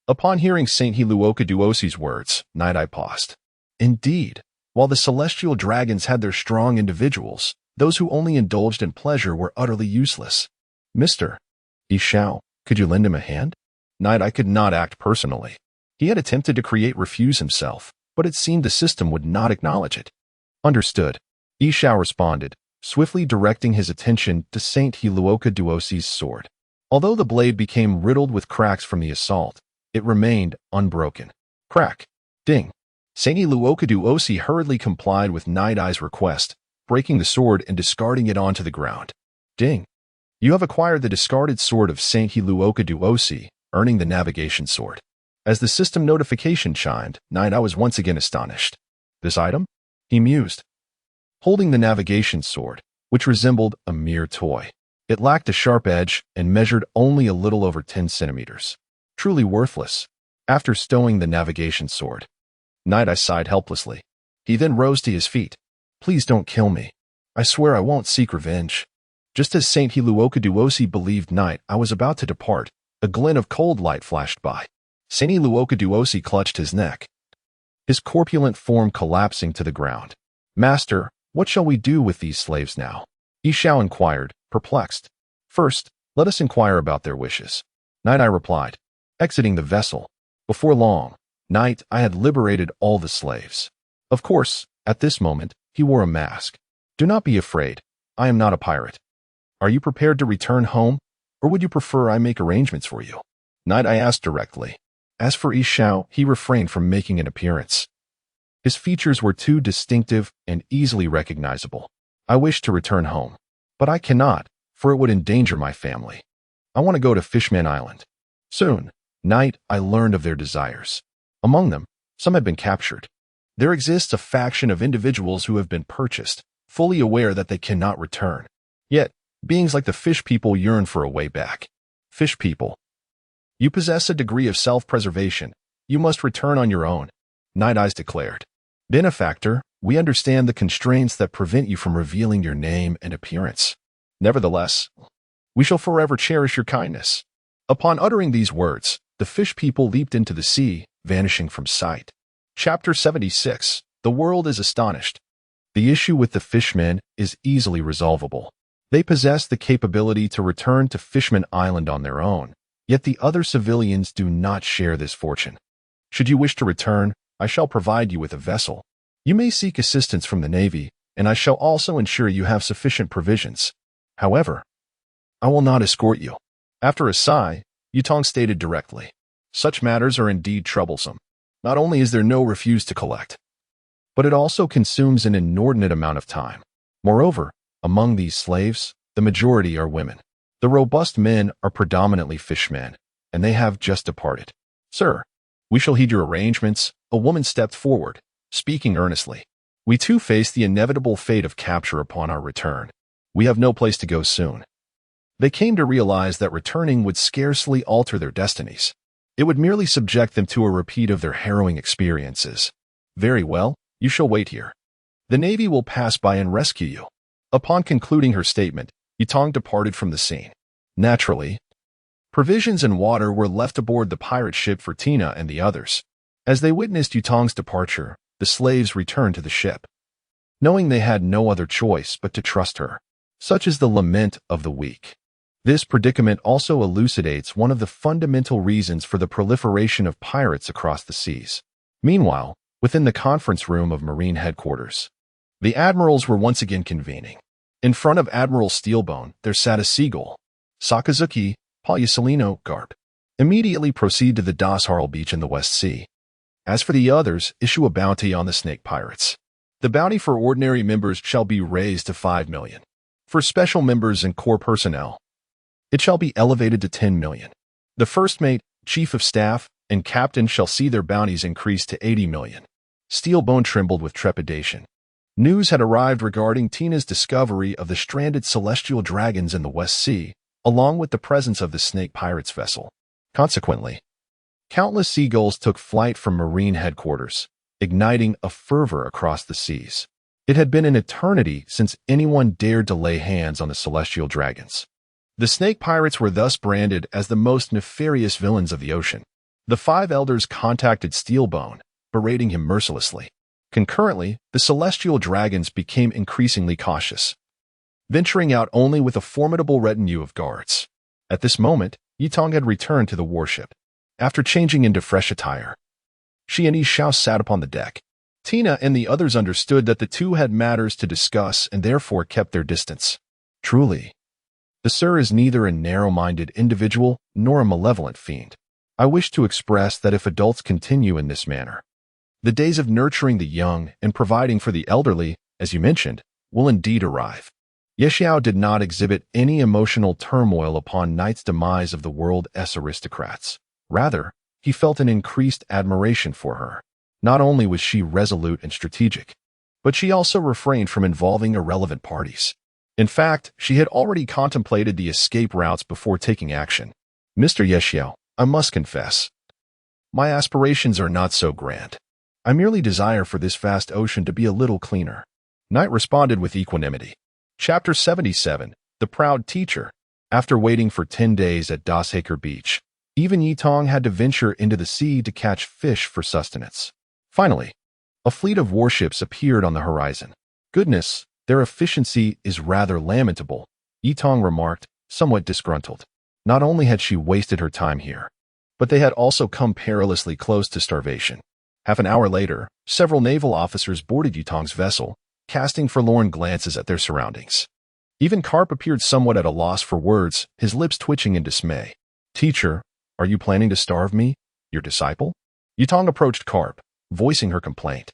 Upon hearing Saint Hiluoka Duosi's words, Night Eye paused. Indeed, while the celestial dragons had their strong individuals, those who only indulged in pleasure were utterly useless. Mr. Xiao, could you lend him a hand? Night Eye could not act personally. He had attempted to create refuse himself, but it seemed the system would not acknowledge it. Understood. Xiao responded, swiftly directing his attention to Saint Hiluoka Duosi's sword. Although the blade became riddled with cracks from the assault, it remained unbroken. Crack. Ding. Saini Luokadu Osi hurriedly complied with Night Eye's request, breaking the sword and discarding it onto the ground. Ding. You have acquired the discarded sword of Saint Luokadu Osi, earning the navigation sword. As the system notification chimed, Night Eye was once again astonished. This item? He mused. Holding the navigation sword, which resembled a mere toy. It lacked a sharp edge and measured only a little over 10 centimeters. Truly worthless. After stowing the navigation sword, Night Eye sighed helplessly. He then rose to his feet. Please don't kill me. I swear I won't seek revenge. Just as Saint Luokadu Osi believed Night Eye was about to depart, a glint of cold light flashed by. Saint Luokadu Osi clutched his neck, his corpulent form collapsing to the ground. Master, what shall we do with these slaves now? Yishao inquired, perplexed. First, let us inquire about their wishes. Night Eye replied, exiting the vessel. Before long, Night Eye had liberated all the slaves. Of course, at this moment, he wore a mask. Do not be afraid. I am not a pirate. Are you prepared to return home, or would you prefer I make arrangements for you? Night Eye asked directly. As for Yishao, he refrained from making an appearance. His features were too distinctive and easily recognizable. I wish to return home, but I cannot, for it would endanger my family. I want to go to Fishman Island. Soon, Night Eye learned of their desires. Among them, some had been captured. There exists a faction of individuals who have been purchased, fully aware that they cannot return. Yet, beings like the fish people yearn for a way back. Fish people. You possess a degree of self-preservation. You must return on your own, Night Eyes declared. Benefactor, we understand the constraints that prevent you from revealing your name and appearance. Nevertheless, we shall forever cherish your kindness. Upon uttering these words, the fish people leaped into the sea, vanishing from sight. Chapter 76. The world is astonished. The issue with the fishmen is easily resolvable. They possess the capability to return to Fishman Island on their own. Yet the other civilians do not share this fortune. Should you wish to return, I shall provide you with a vessel. You may seek assistance from the Navy, and I shall also ensure you have sufficient provisions. However, I will not escort you. After a sigh, Yutong stated directly, such matters are indeed troublesome. Not only is there no refuse to collect, but it also consumes an inordinate amount of time. Moreover, among these slaves, the majority are women. The robust men are predominantly fishmen, and they have just departed. Sir, we shall heed your arrangements. A woman stepped forward, speaking earnestly. We too face the inevitable fate of capture upon our return. We have no place to go soon. They came to realize that returning would scarcely alter their destinies. It would merely subject them to a repeat of their harrowing experiences. Very well, you shall wait here. The Navy will pass by and rescue you. Upon concluding her statement, Yutong departed from the scene. Naturally, provisions and water were left aboard the pirate ship for Tina and the others. As they witnessed Yutong's departure, the slaves returned to the ship, knowing they had no other choice but to trust her. Such is the lament of the weak. This predicament also elucidates one of the fundamental reasons for the proliferation of pirates across the seas. Meanwhile, within the conference room of Marine headquarters, the admirals were once again convening. In front of Admiral Steelbone, there sat a seagull. Sakazuki, Polysolino, Garp. Immediately proceed to the Das Harl beach in the West Sea. As for the others, issue a bounty on the snake pirates. The bounty for ordinary members shall be raised to 5 million. For special members and core personnel, it shall be elevated to 10 million. The first mate, chief of staff, and captain shall see their bounties increased to 80 million. Steelbone trembled with trepidation. News had arrived regarding Tina's discovery of the stranded celestial dragons in the West Sea, along with the presence of the snake pirates vessel. Consequently, countless seagulls took flight from Marine headquarters, igniting a fervor across the seas. It had been an eternity since anyone dared to lay hands on the celestial dragons. The snake pirates were thus branded as the most nefarious villains of the ocean. The 5 elders contacted Steelbone, berating him mercilessly. Concurrently, the celestial dragons became increasingly cautious, venturing out only with a formidable retinue of guards. At this moment, Yutong had returned to the warship. After changing into fresh attire, she and Yishao sat upon the deck. Tina and the others understood that the two had matters to discuss and therefore kept their distance. Truly, the Sir is neither a narrow-minded individual nor a malevolent fiend. I wish to express that if adults continue in this manner, the days of nurturing the young and providing for the elderly, as you mentioned, will indeed arrive. Ye Xiao did not exhibit any emotional turmoil upon Knight's demise of the world's aristocrats. Rather, he felt an increased admiration for her. Not only was she resolute and strategic, but she also refrained from involving irrelevant parties. In fact, she had already contemplated the escape routes before taking action. Mr. Ye Xiao, I must confess, my aspirations are not so grand. I merely desire for this vast ocean to be a little cleaner. Knight responded with equanimity. Chapter 77, The Proud Teacher. After waiting for 10 days at Dashacre Beach, even Yi Tong had to venture into the sea to catch fish for sustenance. Finally, a fleet of warships appeared on the horizon. Goodness, their efficiency is rather lamentable, Yi Tong remarked, somewhat disgruntled. Not only had she wasted her time here, but they had also come perilously close to starvation. Half an hour later, several naval officers boarded Yi Tong's vessel, casting forlorn glances at their surroundings. Even Carp appeared somewhat at a loss for words, his lips twitching in dismay. Teacher, are you planning to starve me, your disciple? Yi Tong approached Carp, voicing her complaint.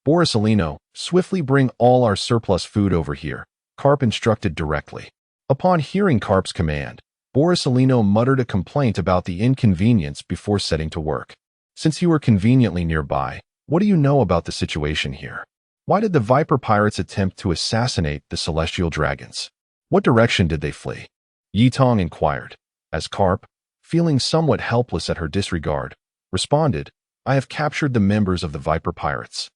Borsalino, swiftly bring all our surplus food over here, Carp instructed directly. Upon hearing Carp's command, Borsalino muttered a complaint about the inconvenience before setting to work. Since you are conveniently nearby, what do you know about the situation here? Why did the Viper pirates attempt to assassinate the celestial dragons? What direction did they flee? Yi Tong inquired, as Carp, feeling somewhat helpless at her disregard, responded, I have captured the members of the Viper pirates.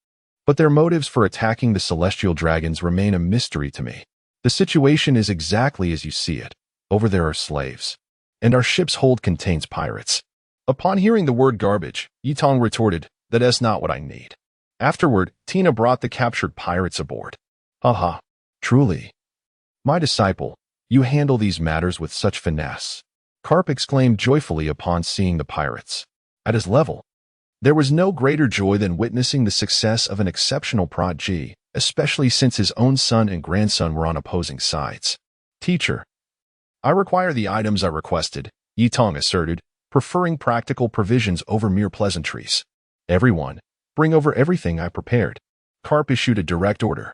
But their motives for attacking the celestial dragons remain a mystery to me. The situation is exactly as you see it. Over there are slaves, and our ship's hold contains pirates. Upon hearing the word garbage, Yi Tong retorted, that is not what I need. Afterward, Tina brought the captured pirates aboard. Haha, truly. My disciple, you handle these matters with such finesse. Carp exclaimed joyfully upon seeing the pirates. At his level, there was no greater joy than witnessing the success of an exceptional prodigy, especially since his own son and grandson were on opposing sides. Teacher, I require the items I requested, Yi Tong asserted, preferring practical provisions over mere pleasantries. Everyone, bring over everything I prepared. Carp issued a direct order.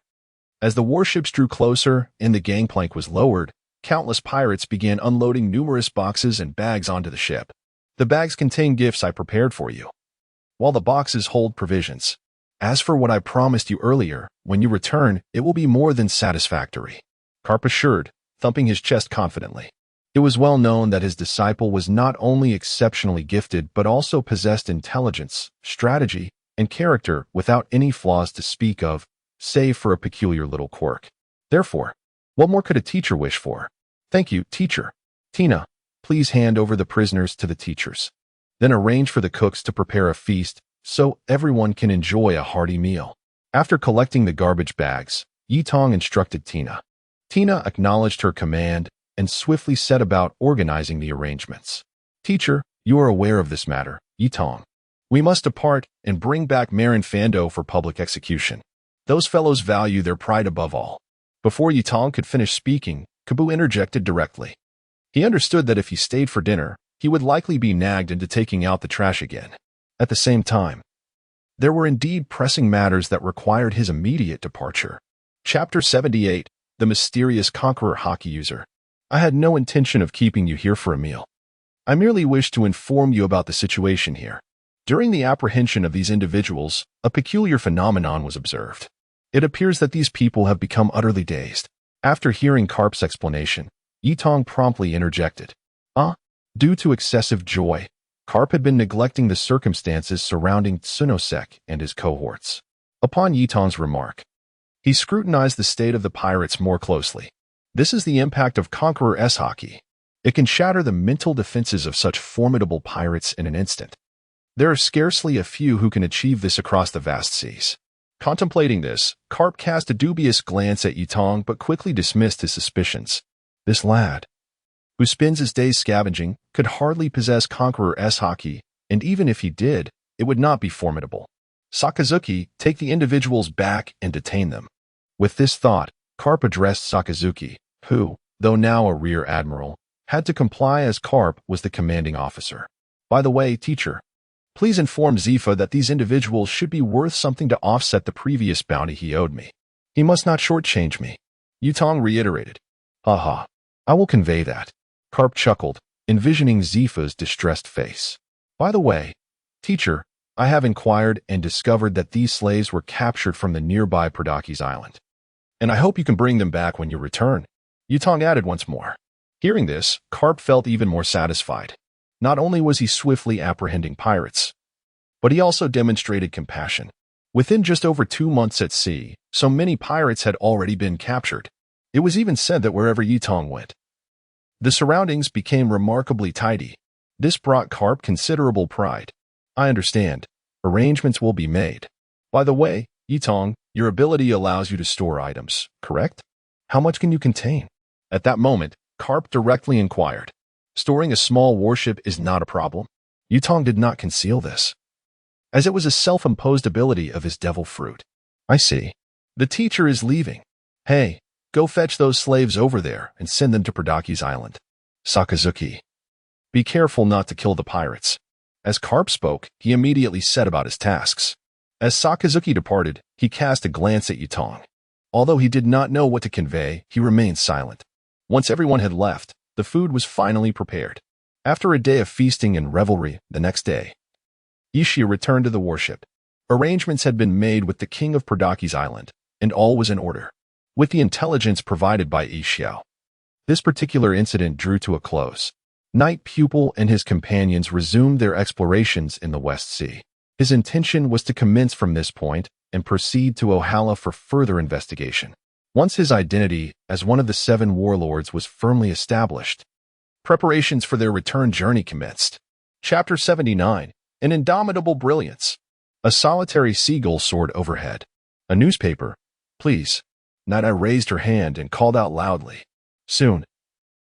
As the warships drew closer and the gangplank was lowered, countless pirates began unloading numerous boxes and bags onto the ship. The bags contain gifts I prepared for you, while the boxes hold provisions. As for what I promised you earlier, when you return, it will be more than satisfactory, Carp assured, thumping his chest confidently. It was well known that his disciple was not only exceptionally gifted but also possessed intelligence, strategy, and character without any flaws to speak of, save for a peculiar little quirk. Therefore, what more could a teacher wish for? Thank you, teacher. Tina, please hand over the prisoners to the teachers. Then arrange for the cooks to prepare a feast so everyone can enjoy a hearty meal. After collecting the garbage bags, Yi Tong instructed Tina. Tina acknowledged her command and swiftly set about organizing the arrangements. Teacher, you are aware of this matter, Yi Tong. We must depart and bring back Marin Fando for public execution. Those fellows value their pride above all. Before Yi Tong could finish speaking, Kabu interjected directly. He understood that if he stayed for dinner, he would likely be nagged into taking out the trash again. At the same time, there were indeed pressing matters that required his immediate departure. Chapter 78, The Mysterious Conqueror Haki User. I had no intention of keeping you here for a meal. I merely wished to inform you about the situation here. During the apprehension of these individuals, a peculiar phenomenon was observed. It appears that these people have become utterly dazed. After hearing Carp's explanation, Yi Tong promptly interjected. Due to excessive joy, Carp had been neglecting the circumstances surrounding Tsunosek and his cohorts. Upon Yi Tong's remark, he scrutinized the state of the pirates more closely. This is the impact of Conqueror's Haki. It can shatter the mental defenses of such formidable pirates in an instant. There are scarcely a few who can achieve this across the vast seas. Contemplating this, Carp cast a dubious glance at Yi Tong but quickly dismissed his suspicions. This lad, who spends his days scavenging, could hardly possess Conqueror's Haki, and even if he did, it would not be formidable. Sakazuki, take the individuals back and detain them. With this thought, Carp addressed Sakazuki, who, though now a rear admiral, had to comply as Carp was the commanding officer. By the way, teacher, please inform Zifa that these individuals should be worth something to offset the previous bounty he owed me. He must not shortchange me. Yutong reiterated. Haha, I will convey that. Carp chuckled, envisioning Zifa's distressed face. By the way, teacher, I have inquired and discovered that these slaves were captured from the nearby Prodakis Island. And I hope you can bring them back when you return. Yutong added once more. Hearing this, Carp felt even more satisfied. Not only was he swiftly apprehending pirates, but he also demonstrated compassion. Within just over 2 months at sea, so many pirates had already been captured. It was even said that wherever Yutong went, the surroundings became remarkably tidy. This brought Carp considerable pride. I understand. Arrangements will be made. By the way, Yutong, your ability allows you to store items, correct? How much can you contain? At that moment, Carp directly inquired. Storing a small warship is not a problem. Yutong did not conceal this, as it was a self-imposed ability of his devil fruit. I see. The teacher is leaving. Hey, go fetch those slaves over there and send them to Prodakis Island. Sakazuki. Be careful not to kill the pirates. As Carp spoke, he immediately set about his tasks. As Sakazuki departed, he cast a glance at Yutong. Although he did not know what to convey, he remained silent. Once everyone had left, the food was finally prepared. After a day of feasting and revelry, the next day, Ishia returned to the warship. Arrangements had been made with the king of Prodakis Island, and all was in order. With the intelligence provided by Ishiao, this particular incident drew to a close. Night Pupil and his companions resumed their explorations in the West Sea. His intention was to commence from this point and proceed to Ohala for further investigation. Once his identity as one of the 7 warlords was firmly established, preparations for their return journey commenced. Chapter 79, An Indomitable Brilliance. A solitary seagull soared overhead. A newspaper, please. Night-Eye raised her hand and called out loudly. Soon.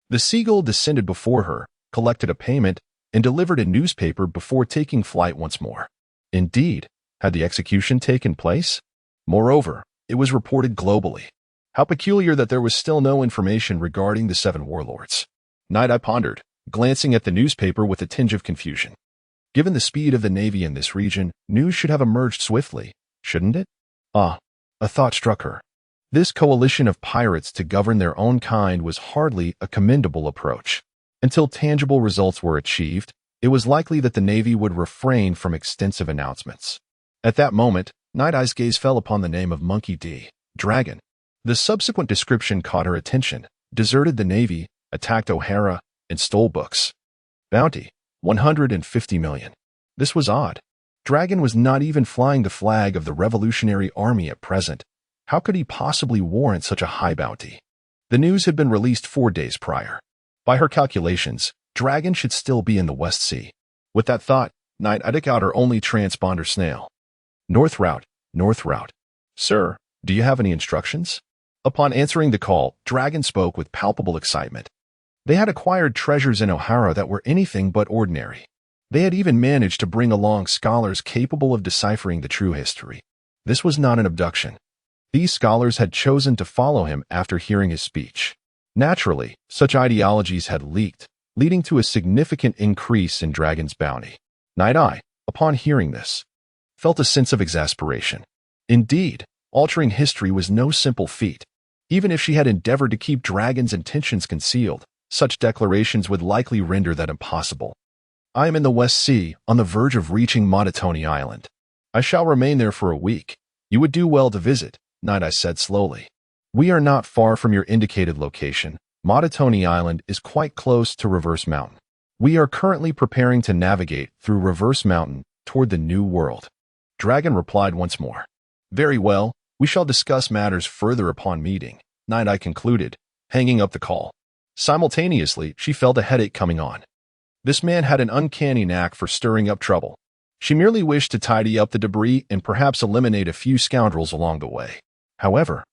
The seagull descended before her, collected a payment, and delivered a newspaper before taking flight once more. Indeed, had the execution taken place? Moreover, it was reported globally. How peculiar that there was still no information regarding the 7 warlords. Night-Eye pondered, glancing at the newspaper with a tinge of confusion. Given the speed of the Navy in this region, news should have emerged swiftly, shouldn't it? A thought struck her. This coalition of pirates to govern their own kind was hardly a commendable approach. Until tangible results were achieved, it was likely that the Navy would refrain from extensive announcements. At that moment, Night-Eye's gaze fell upon the name of Monkey D. Dragon. The subsequent description caught her attention. Deserted the Navy, attacked O'Hara, and stole books. Bounty, 150 million. This was odd. Dragon was not even flying the flag of the Revolutionary Army at present. How could he possibly warrant such a high bounty? The news had been released 4 days prior. By her calculations, Dragon should still be in the West Sea. With that thought, Night-Eye took out her only transponder snail. North route, north route. Sir, do you have any instructions? Upon answering the call, Dragon spoke with palpable excitement. They had acquired treasures in O'Hara that were anything but ordinary. They had even managed to bring along scholars capable of deciphering the true history. This was not an abduction. These scholars had chosen to follow him after hearing his speech. Naturally, such ideologies had leaked, leading to a significant increase in Dragon's bounty. Night-Eye, upon hearing this, felt a sense of exasperation. Indeed, altering history was no simple feat. Even if she had endeavored to keep Dragon's intentions concealed, such declarations would likely render that impossible. I am in the West Sea, on the verge of reaching Motatoni Island. I shall remain there for a week. You would do well to visit, Night-Eye said slowly. We are not far from your indicated location. Motatoni Island is quite close to Reverse Mountain. We are currently preparing to navigate through Reverse Mountain toward the New World. Dragon replied once more. Very well, we shall discuss matters further upon meeting, Night-Eye concluded, hanging up the call. Simultaneously, she felt a headache coming on. This man had an uncanny knack for stirring up trouble. She merely wished to tidy up the debris and perhaps eliminate a few scoundrels along the way. However,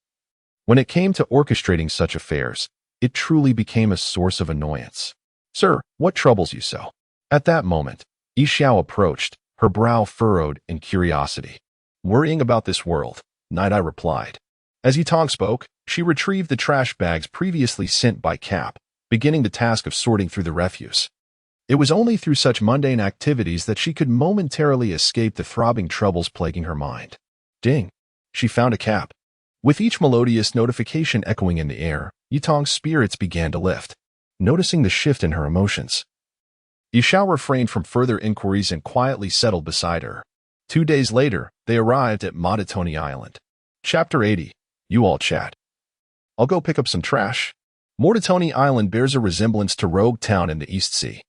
when it came to orchestrating such affairs, it truly became a source of annoyance. Sir, what troubles you so? At that moment, Ishiao approached, her brow furrowed in curiosity. Worrying about this world, Night-Eye replied. As Yutong spoke, she retrieved the trash bags previously sent by Cap, beginning the task of sorting through the refuse. It was only through such mundane activities that she could momentarily escape the throbbing troubles plaguing her mind. Ding! She found a cap. With each melodious notification echoing in the air, Yutong's spirits began to lift. Noticing the shift in her emotions, Yixiao refrained from further inquiries and quietly settled beside her. 2 days later, they arrived at Motatoni Island. Chapter 80. You all chat. I'll go pick up some trash. Motatoni Island bears a resemblance to Rogue Town in the East Sea.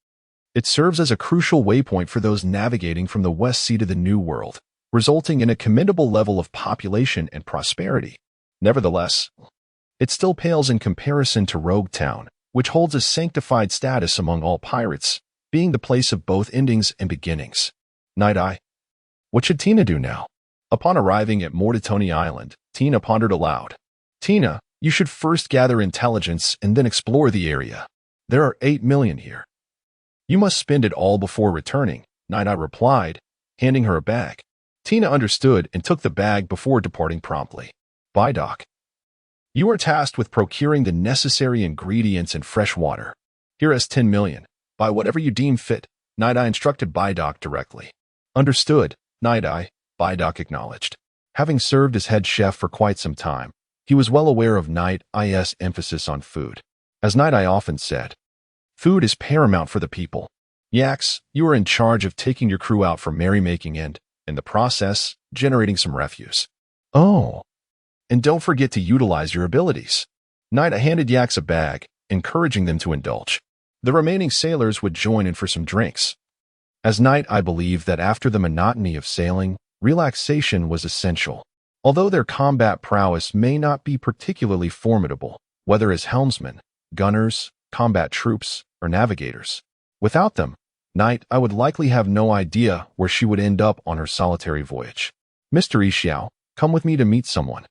It serves as a crucial waypoint for those navigating from the West Sea to the New World, resulting in a commendable level of population and prosperity. Nevertheless, it still pales in comparison to Rogue Town, which holds a sanctified status among all pirates, being the place of both endings and beginnings. Night-Eye. What should Tina do now? Upon arriving at Motatoni Island, Tina pondered aloud. Tina, you should first gather intelligence and then explore the area. There are 8 million here. You must spend it all before returning, Night-Eye replied, handing her a bag. Tina understood and took the bag before departing promptly. Baidoc. You are tasked with procuring the necessary ingredients and fresh water. Here is 10 million. Buy whatever you deem fit, Night-Eye instructed Baidoc directly. Understood, Night-Eye, Baidoc acknowledged. Having served as head chef for quite some time, he was well aware of Night-Eye's emphasis on food. As Night-Eye often said, food is paramount for the people. Yax, you are in charge of taking your crew out for merrymaking and, in the process, generating some refuse. Oh. And don't forget to utilize your abilities. Night-Eye handed Yax a bag, encouraging them to indulge. The remaining sailors would join in for some drinks. As Night-Eye believed that after the monotony of sailing, relaxation was essential. Although their combat prowess may not be particularly formidable, whether as helmsmen, gunners, combat troops, or navigators. Without them, Night-Eye would likely have no idea where she would end up on her solitary voyage. Mr. Yixiao, come with me to meet someone.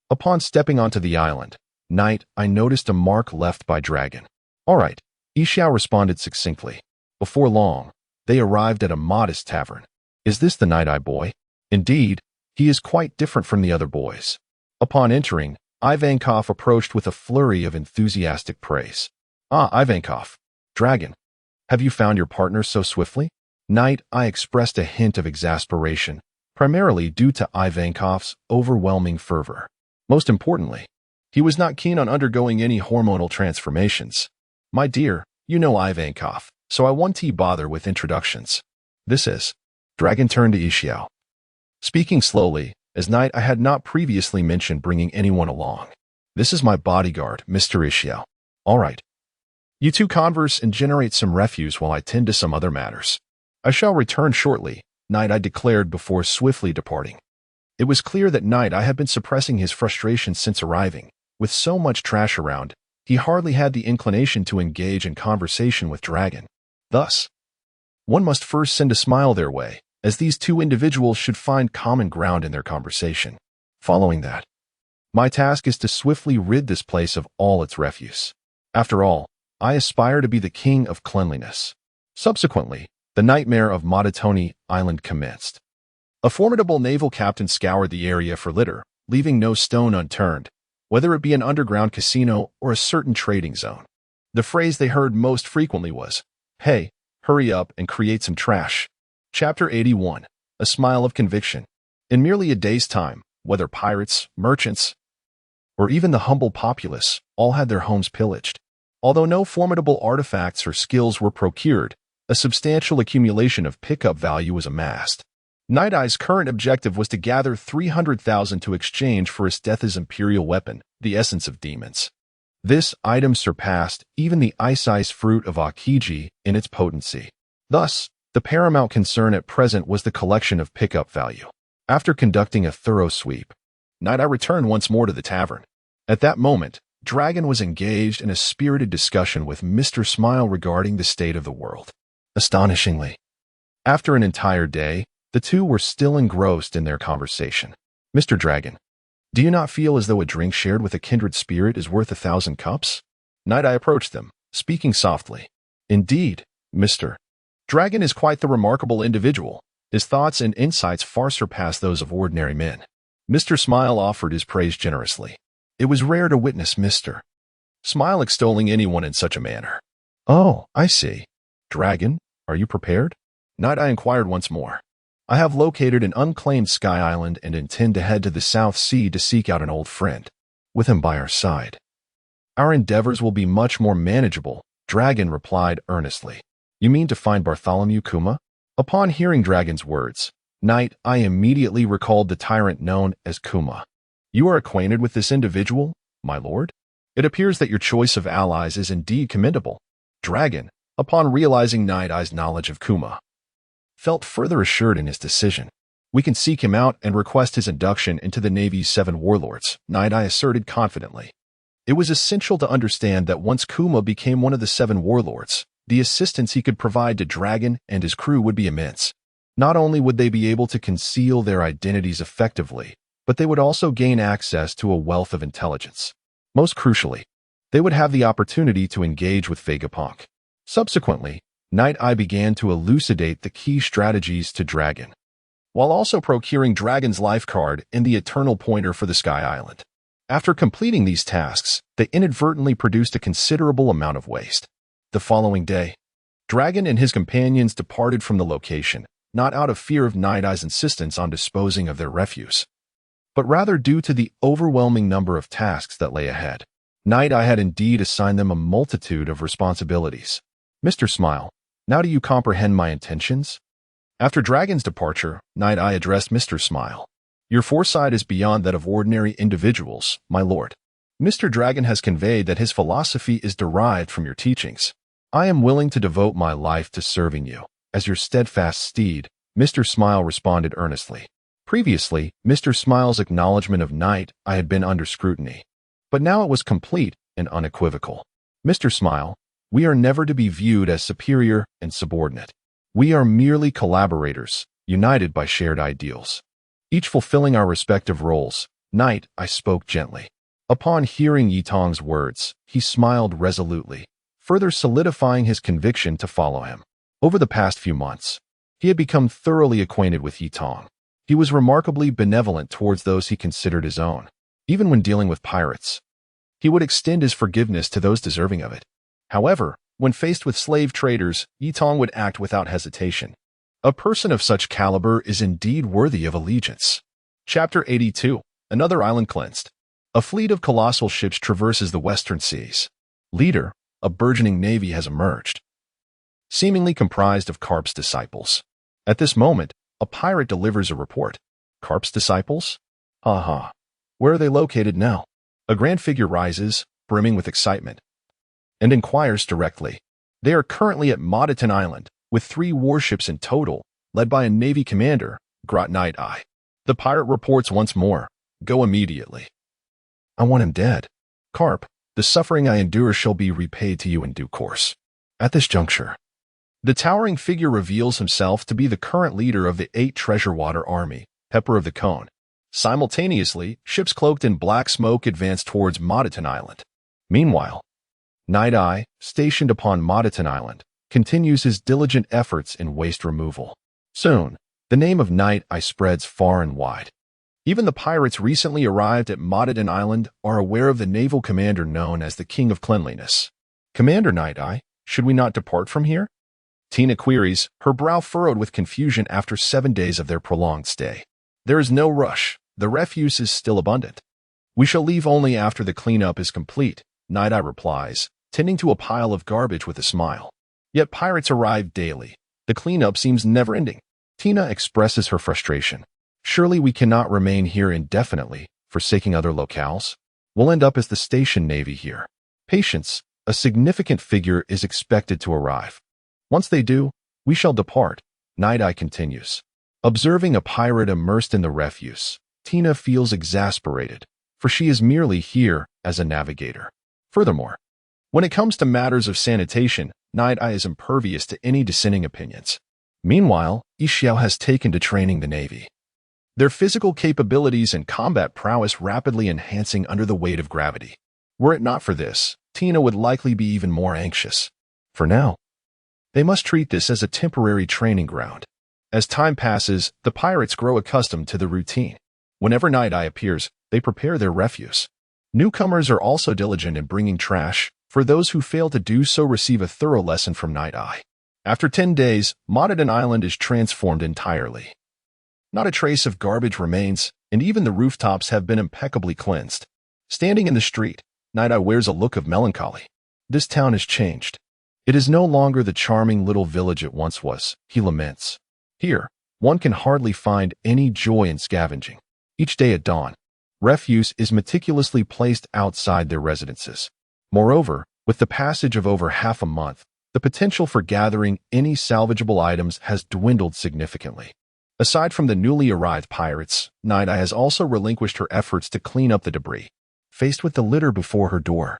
Upon stepping onto the island, Night-Eye noticed a mark left by Dragon. All right, Yixiao responded succinctly. Before long, they arrived at a modest tavern. Is this the Night-Eye boy? Indeed, he is quite different from the other boys. Upon entering, Ivankov approached with a flurry of enthusiastic praise. Ah, Ivankov, Dragon, have you found your partner so swiftly? Night-Eye expressed a hint of exasperation, primarily due to Ivankov's overwhelming fervor. Most importantly, he was not keen on undergoing any hormonal transformations. My dear, you know Ivankov, so I won't bother with introductions. This is... Dragon turned to Yixiao. Speaking slowly, as Night-Eye had not previously mentioned bringing anyone along. This is my bodyguard, Mr. Yixiao. All right. You two converse and generate some refuse while I tend to some other matters. I shall return shortly, Night-Eye declared before swiftly departing. It was clear that Night-Eye had been suppressing his frustration since arriving. With so much trash around, he hardly had the inclination to engage in conversation with Dragon. Thus, one must first send a smile their way, as these two individuals should find common ground in their conversation. Following that, my task is to swiftly rid this place of all its refuse. After all, I aspire to be the king of cleanliness. Subsequently, the nightmare of Motatoni Island commenced. A formidable naval captain scoured the area for litter, leaving no stone unturned, whether it be an underground casino or a certain trading zone. The phrase they heard most frequently was, "Hey, hurry up and create some trash." Chapter 81. A smile of conviction. In merely a day's time, whether pirates, merchants, or even the humble populace, all had their homes pillaged. Although no formidable artifacts or skills were procured, a substantial accumulation of pickup value was amassed. Night-Eye's current objective was to gather 300,000 to exchange for Isthetha's imperial weapon, the Essence of Demons. This item surpassed even the ice fruit of Aokiji in its potency. Thus, the paramount concern at present was the collection of pickup value. After conducting a thorough sweep, Night-Eye returned once more to the tavern. At that moment, Dragon was engaged in a spirited discussion with Mr. Smile regarding the state of the world. Astonishingly, after an entire day, the two were still engrossed in their conversation. Mr. Dragon, do you not feel as though a drink shared with a kindred spirit is worth 1,000 cups? Night-Eye approached them, speaking softly. Indeed, Mr. Dragon is quite the remarkable individual. His thoughts and insights far surpass those of ordinary men. Mr. Smile offered his praise generously. It was rare to witness Mr. Smile extolling anyone in such a manner. Oh, I see. Dragon, are you prepared? Night Eye inquired once more. I have located an unclaimed sky island and intend to head to the South Sea to seek out an old friend, with him by our side. Our endeavors will be much more manageable, Dragon replied earnestly. You mean to find Bartholomew Kuma? Upon hearing Dragon's words, Night Eye immediately recalled the tyrant known as Kuma. You are acquainted with this individual, my lord? It appears that your choice of allies is indeed commendable. Dragon, upon realizing Night Eye's knowledge of Kuma, felt further assured in his decision. We can seek him out and request his induction into the Navy's 7 warlords, Night Eye asserted confidently. It was essential to understand that once Kuma became one of the 7 warlords, the assistance he could provide to Dragon and his crew would be immense. Not only would they be able to conceal their identities effectively, but they would also gain access to a wealth of intelligence. Most crucially, they would have the opportunity to engage with Vegapunk. Subsequently, Night Eye began to elucidate the key strategies to Dragon, while also procuring Dragon's life card and the Eternal Pointer for the Sky Island. After completing these tasks, they inadvertently produced a considerable amount of waste. The following day, Dragon and his companions departed from the location, not out of fear of Night Eye's insistence on disposing of their refuse, but rather due to the overwhelming number of tasks that lay ahead. Night Eye had indeed assigned them a multitude of responsibilities. Mr. Smile, now do you comprehend my intentions? After Dragon's departure, Night Eye addressed Mr. Smile. Your foresight is beyond that of ordinary individuals, my lord. Mr. Dragon has conveyed that his philosophy is derived from your teachings. I am willing to devote my life to serving you, as your steadfast steed, Mr. Smile responded earnestly. Previously, Mr. Smile's acknowledgement of Night Eye had been under scrutiny, but now it was complete and unequivocal. Mr. Smile, we are never to be viewed as superior and subordinate. We are merely collaborators, united by shared ideals. Each fulfilling our respective roles. Night Eye spoke gently. Upon hearing Yitong's words, he smiled resolutely, further solidifying his conviction to follow him. Over the past few months, he had become thoroughly acquainted with Yitong. He was remarkably benevolent towards those he considered his own. Even when dealing with pirates, he would extend his forgiveness to those deserving of it. However, when faced with slave traders, Yitong would act without hesitation. A person of such caliber is indeed worthy of allegiance. Chapter 82. Another island cleansed. A fleet of colossal ships traverses the western seas. Leader, a burgeoning navy has emerged, seemingly comprised of Karp's disciples. At this moment, a pirate delivers a report. Karp's disciples? Aha. Where are they located now? A grand figure rises, brimming with excitement, and inquires directly. They are currently at Modatin Island, with 3 warships in total, led by a Navy commander, Grot Night Eye. The pirate reports once more. Go immediately. I want him dead. Karp, the suffering I endure shall be repaid to you in due course. At this juncture, the towering figure reveals himself to be the current leader of the 8 Treasure Water Army, Pepper of the Cone. Simultaneously, ships cloaked in black smoke advance towards Modatin Island. Meanwhile, Night Eye, stationed upon Modatin Island, continues his diligent efforts in waste removal. Soon, the name of Night Eye spreads far and wide. Even the pirates recently arrived at Modatin Island are aware of the naval commander known as the King of Cleanliness. Commander Night Eye, should we not depart from here? Tina queries, her brow furrowed with confusion after 7 days of their prolonged stay. There is no rush. The refuse is still abundant. We shall leave only after the cleanup is complete, Night Eye replies, tending to a pile of garbage with a smile. Yet pirates arrive daily. The cleanup seems never-ending. Tina expresses her frustration. Surely we cannot remain here indefinitely, forsaking other locales. We'll end up as the station navy here. Patience, a significant figure is expected to arrive. Once they do, we shall depart, Night Eye continues. Observing a pirate immersed in the refuse, Tina feels exasperated, for she is merely here as a navigator. Furthermore, when it comes to matters of sanitation, Night Eye is impervious to any dissenting opinions. Meanwhile, Yixiao has taken to training the Navy, their physical capabilities and combat prowess rapidly enhancing under the weight of gravity. Were it not for this, Tina would likely be even more anxious. For now, they must treat this as a temporary training ground. As time passes, the pirates grow accustomed to the routine. Whenever Night Eye appears, they prepare their refuse. Newcomers are also diligent in bringing trash. For those who fail to do so, receive a thorough lesson from Night Eye. After 10 days, Monoton Island is transformed entirely. Not a trace of garbage remains, and even the rooftops have been impeccably cleansed. Standing in the street, Night Eye wears a look of melancholy. This town has changed. It is no longer the charming little village it once was, he laments. Here, one can hardly find any joy in scavenging. Each day at dawn, refuse is meticulously placed outside their residences. Moreover, with the passage of over half a month, the potential for gathering any salvageable items has dwindled significantly. Aside from the newly arrived pirates, Night Eye has also relinquished her efforts to clean up the debris. Faced with the litter before her door,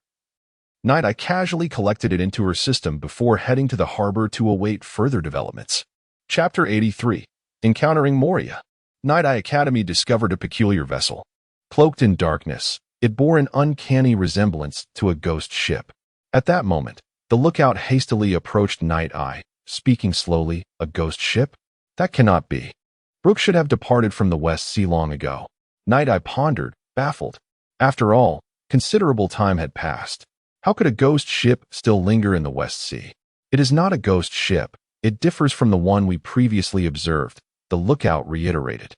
Night Eye casually collected it into her system before heading to the harbor to await further developments. Chapter 83. Encountering Moria. Night Eye Academy discovered a peculiar vessel. Cloaked in darkness, it bore an uncanny resemblance to a ghost ship. At that moment, the lookout hastily approached Night Eye, speaking slowly. A ghost ship? That cannot be. Brooke should have departed from the West Sea long ago. Night Eye pondered, baffled. After all, considerable time had passed. How could a ghost ship still linger in the West Sea? It is not a ghost ship. It differs from the one we previously observed, the lookout reiterated.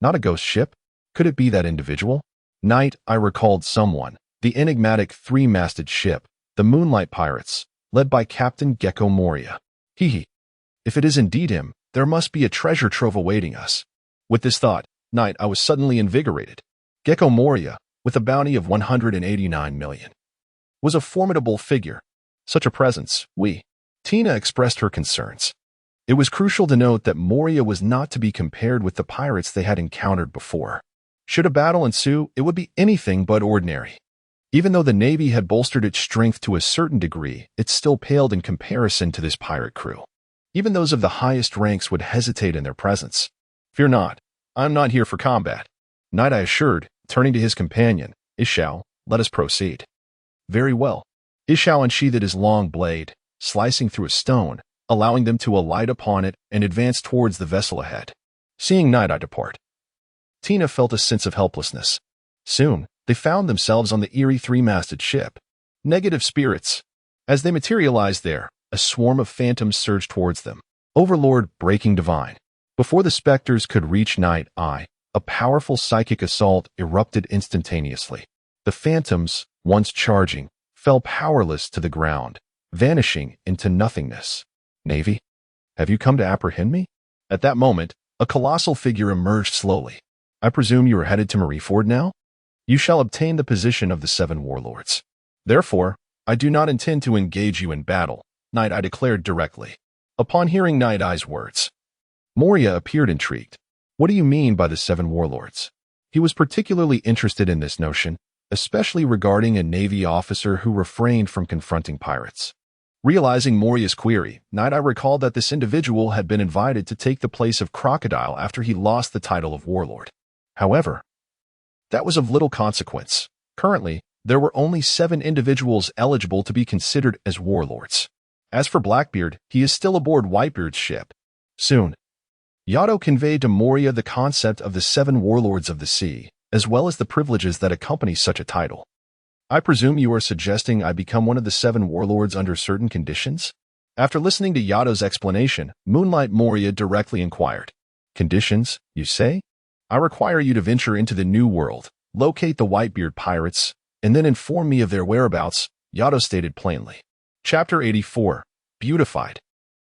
Not a ghost ship? Could it be that individual? Night Eye recalled someone, the enigmatic three-masted ship, the Moonlight Pirates, led by Captain Gecko Moria. If it is indeed him, there must be a treasure trove awaiting us. With this thought, Night Eye was suddenly invigorated. Gecko Moria, with a bounty of 189 million, was a formidable figure. Such a presence, Tina expressed her concerns. It was crucial to note that Moria was not to be compared with the pirates they had encountered before. Should a battle ensue, it would be anything but ordinary. Even though the Navy had bolstered its strength to a certain degree, it still paled in comparison to this pirate crew. Even those of the highest ranks would hesitate in their presence. Fear not, I am not here for combat, Night Eye assured, turning to his companion. Ishao, let us proceed. Very well. Ishao unsheathed his long blade, slicing through a stone, allowing them to alight upon it and advance towards the vessel ahead. Seeing Night Eye depart, Tina felt a sense of helplessness. Soon, they found themselves on the eerie three-masted ship. Negative spirits. As they materialized there, a swarm of phantoms surged towards them. Overlord Breaking Divine. Before the specters could reach Night Eye, a powerful psychic assault erupted instantaneously. The phantoms, once charging, fell powerless to the ground, vanishing into nothingness. Navy, have you come to apprehend me? At that moment, a colossal figure emerged slowly. I presume you are headed to Marineford now? You shall obtain the position of the 7 warlords. Therefore, I do not intend to engage you in battle, Night Eye declared directly. Upon hearing Night Eye's words, Moria appeared intrigued. What do you mean by the 7 warlords? He was particularly interested in this notion, especially regarding a Navy officer who refrained from confronting pirates. Realizing Moria's query, Night Eye recalled that this individual had been invited to take the place of Crocodile after he lost the title of warlord. However, that was of little consequence. Currently, there were only 7 individuals eligible to be considered as warlords. As for Blackbeard, he is still aboard Whitebeard's ship. Soon, Yato conveyed to Moria the concept of the 7 warlords of the sea, as well as the privileges that accompany such a title. I presume you are suggesting I become one of the 7 warlords under certain conditions? After listening to Yato's explanation, Moonlight Moria directly inquired. Conditions, you say? I require you to venture into the New World, locate the Whitebeard pirates, and then inform me of their whereabouts, Yato stated plainly. Chapter 84. Beautified.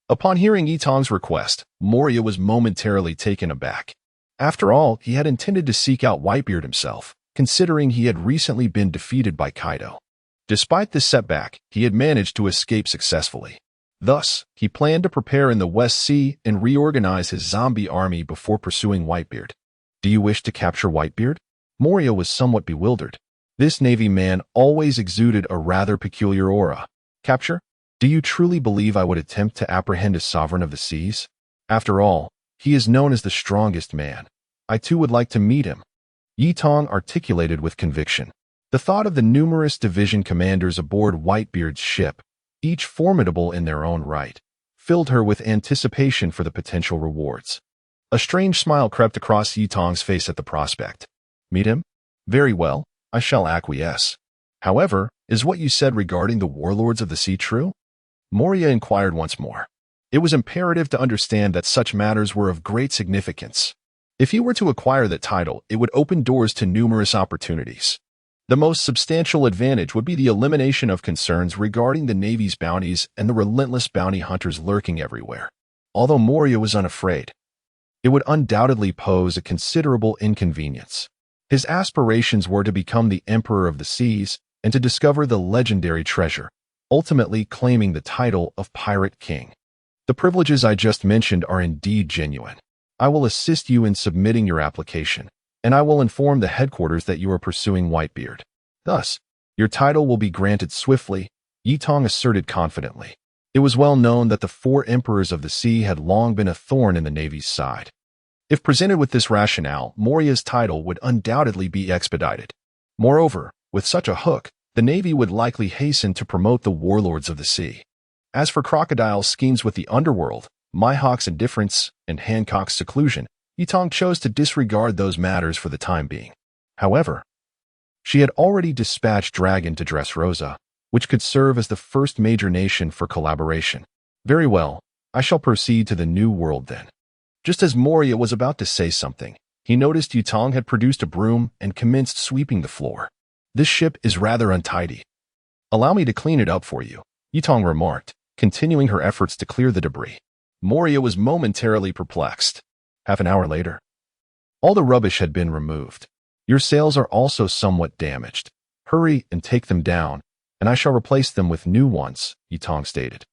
Upon hearing Yitong's request, Moria was momentarily taken aback. After all, he had intended to seek out Whitebeard himself, considering he had recently been defeated by Kaido. Despite this setback, he had managed to escape successfully. Thus, he planned to prepare in the West Sea and reorganize his zombie army before pursuing Whitebeard. Do you wish to capture Whitebeard? Moria was somewhat bewildered. This Navy man always exuded a rather peculiar aura. Capture? Do you truly believe I would attempt to apprehend a sovereign of the seas? After all, he is known as the strongest man. I too would like to meet him. Yitong articulated with conviction. The thought of the numerous division commanders aboard Whitebeard's ship, each formidable in their own right, filled her with anticipation for the potential rewards. A strange smile crept across Yitong's face at the prospect. Meet him? Very well, I shall acquiesce. However, is what you said regarding the warlords of the sea true? Moria inquired once more. It was imperative to understand that such matters were of great significance. If he were to acquire that title, it would open doors to numerous opportunities. The most substantial advantage would be the elimination of concerns regarding the Navy's bounties and the relentless bounty hunters lurking everywhere. Although Moria was unafraid, it would undoubtedly pose a considerable inconvenience. His aspirations were to become the Emperor of the Seas and to discover the legendary treasure, ultimately claiming the title of Pirate King. The privileges I just mentioned are indeed genuine. I will assist you in submitting your application, and I will inform the headquarters that you are pursuing Whitebeard. Thus, your title will be granted swiftly, Yi Tong asserted confidently. It was well known that the 4 emperors of the sea had long been a thorn in the Navy's side. If presented with this rationale, Moria's title would undoubtedly be expedited. Moreover, with such a hook, the Navy would likely hasten to promote the warlords of the sea. As for Crocodile's schemes with the underworld, Mihawk's indifference, and Hancock's seclusion, Yi Tong chose to disregard those matters for the time being. However, she had already dispatched Dragon to Dressrosa, which could serve as the first major nation for collaboration. Very well, I shall proceed to the New World then. Just as Moria was about to say something, he noticed Yi Tong had produced a broom and commenced sweeping the floor. This ship is rather untidy. Allow me to clean it up for you, Yi Tong remarked, continuing her efforts to clear the debris. Moria was momentarily perplexed. Half an hour later, all the rubbish had been removed. Your sails are also somewhat damaged. Hurry and take them down, and I shall replace them with new ones, Yi Tong stated,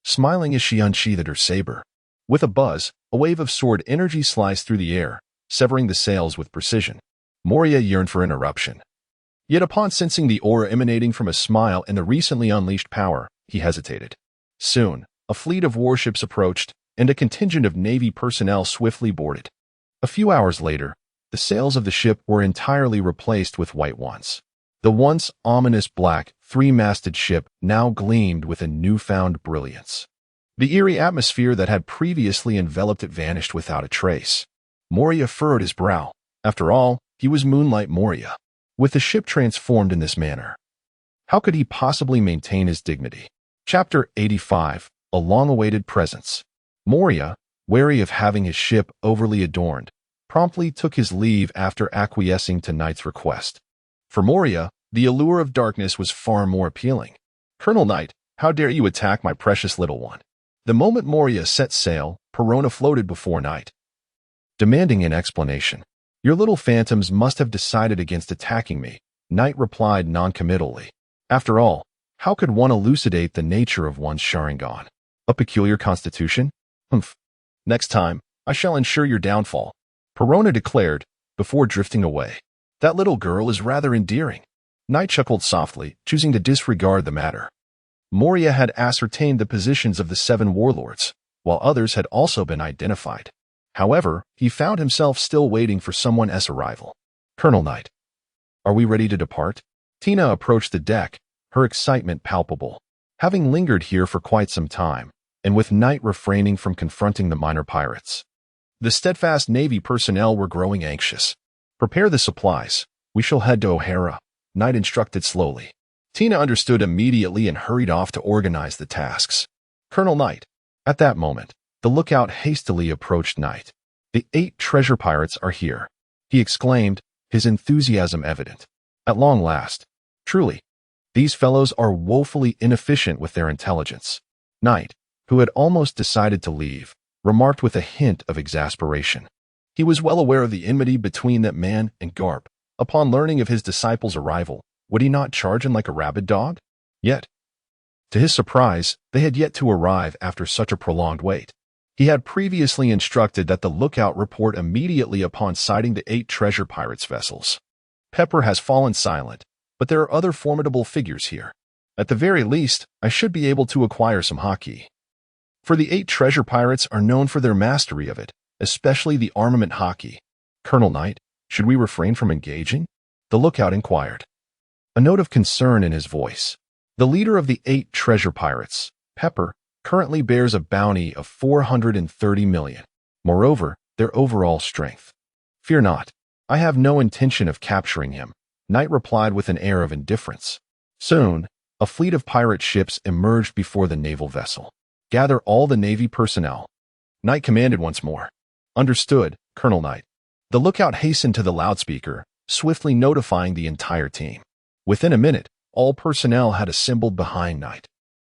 smiling as she unsheathed her saber. With a buzz, a wave of sword energy sliced through the air, severing the sails with precision. Moria yearned for interruption. Yet upon sensing the aura emanating from a smile and the recently unleashed power, he hesitated. Soon, a fleet of warships approached, and a contingent of Navy personnel swiftly boarded. A few hours later, the sails of the ship were entirely replaced with white ones. The once ominous black, 3-masted ship now gleamed with a newfound brilliance. The eerie atmosphere that had previously enveloped it vanished without a trace. Moria furrowed his brow. After all, he was Moonlight Moria. With the ship transformed in this manner, how could he possibly maintain his dignity? Chapter 85, A Long-Awaited Presence. Moria, wary of having his ship overly adorned, promptly took his leave after acquiescing to Knight's request. For Moria, the allure of darkness was far more appealing. Colonel Knight, how dare you attack my precious little one? The moment Moria set sail, Perona floated before Knight, demanding an explanation. Your little phantoms must have decided against attacking me, Knight replied noncommittally. After all, how could one elucidate the nature of one's Sharingan? A peculiar constitution? Humph. Next time, I shall ensure your downfall, Perona declared, before drifting away. That little girl is rather endearing. Knight chuckled softly, choosing to disregard the matter. Moria had ascertained the positions of the 7 warlords, while others had also been identified. However, he found himself still waiting for someone's arrival. Colonel Knight, are we ready to depart? Tina approached the deck, her excitement palpable. Having lingered here for quite some time, and with Knight refraining from confronting the minor pirates, the steadfast Navy personnel were growing anxious. Prepare the supplies. We shall head to O'Hara, Knight instructed slowly. Tina understood immediately and hurried off to organize the tasks. Colonel Knight. At that moment, the lookout hastily approached Knight. The 8 treasure pirates are here, he exclaimed, his enthusiasm evident. At long last. Truly, these fellows are woefully inefficient with their intelligence. Knight, who had almost decided to leave, remarked with a hint of exasperation. He was well aware of the enmity between that man and Garp. Upon learning of his disciple's arrival, would he not charge him like a rabid dog? Yet, to his surprise, they had yet to arrive after such a prolonged wait. He had previously instructed that the lookout report immediately upon sighting the 8 treasure pirates' vessels. Pepper has fallen silent, but there are other formidable figures here. At the very least, I should be able to acquire some haki. For the 8 treasure pirates are known for their mastery of it, especially the armament haki. Colonel Knight, should we refrain from engaging? The lookout inquired, a note of concern in his voice. The leader of the 8 treasure pirates, Pepper, currently bears a bounty of 430 million. Moreover, their overall strength. Fear not. I have no intention of capturing him, Knight replied with an air of indifference. Soon, a fleet of pirate ships emerged before the naval vessel. gather all the Navy personnel. Knight commanded once more. Understood, Colonel Knight. The lookout hastened to the loudspeaker, swiftly notifying the entire team. Within a minute, all personnel had assembled behind Knight.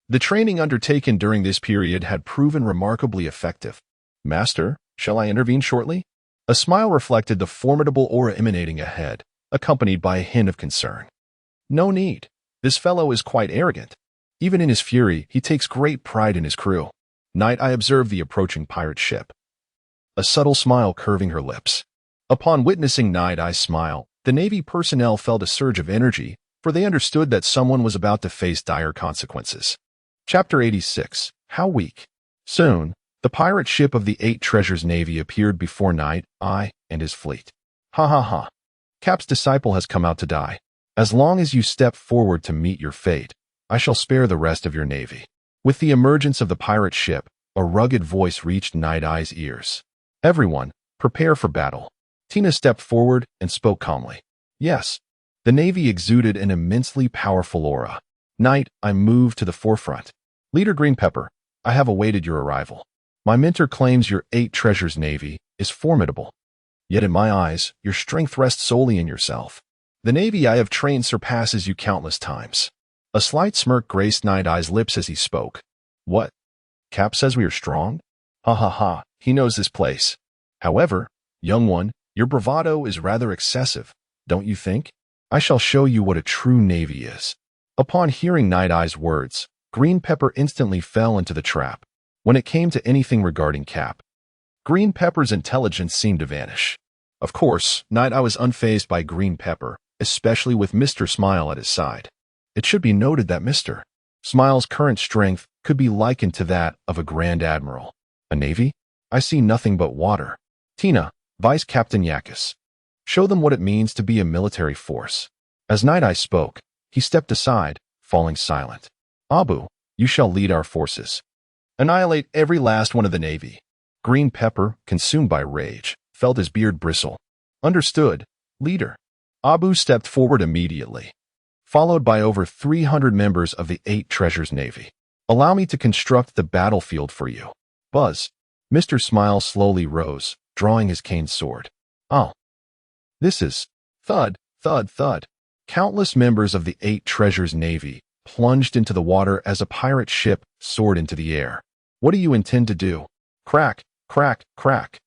The training undertaken during this period had proven remarkably effective. Master, shall I intervene shortly? A smile reflected the formidable aura emanating ahead, accompanied by a hint of concern. No need. This fellow is quite arrogant. Even in his fury, he takes great pride in his crew. Knight, I observed the approaching pirate ship. A subtle smile curving her lips. Upon witnessing Knight Eye's smile, the Navy personnel felt a surge of energy, for they understood that someone was about to face dire consequences. Chapter 86. How weak. Soon, the pirate ship of the 8 Treasures Navy appeared before Knight Eye and his fleet. Ha ha ha. Cap's disciple has come out to die. As long as you step forward to meet your fate, I shall spare the rest of your navy. With the emergence of the pirate ship, a rugged voice reached Knight Eye's ears. Everyone, prepare for battle. Tina stepped forward and spoke calmly. Yes. The Navy exuded an immensely powerful aura. Knight, I moved to the forefront. Leader Green Pepper, I have awaited your arrival. My mentor claims your 8 Treasures Navy is formidable. Yet in my eyes, your strength rests solely in yourself. The Navy I have trained surpasses you countless times. A slight smirk graced Knight Eye's lips as he spoke. What? Cap says we are strong? Ha ha ha, he knows this place. However, young one, your bravado is rather excessive, don't you think? I shall show you what a true Navy is. Upon hearing Knight Eye's words, Green Pepper instantly fell into the trap. When it came to anything regarding Cap, Green Pepper's intelligence seemed to vanish. Of course, Knight Eye was unfazed by Green Pepper, especially with Mr. Smile at his side. It should be noted that Mr. Smile's current strength could be likened to that of a Grand Admiral. A navy? I see nothing but water. Tina, Vice Captain Yakis. Show them what it means to be a military force. As Knight Eye spoke, he stepped aside, falling silent. Abu, you shall lead our forces. Annihilate every last one of the Navy. Green Pepper, consumed by rage, felt his beard bristle. Understood, leader. Abu stepped forward immediately, followed by over 300 members of the 8 Treasures Navy. Allow me to construct the battlefield for you. Buzz. Mr. Smile slowly rose, drawing his cane sword. Oh. This is... Thud, thud, thud. Countless members of the 8 Treasures Navy plunged into the water as a pirate ship soared into the air. What do you intend to do? Crack, crack, crack.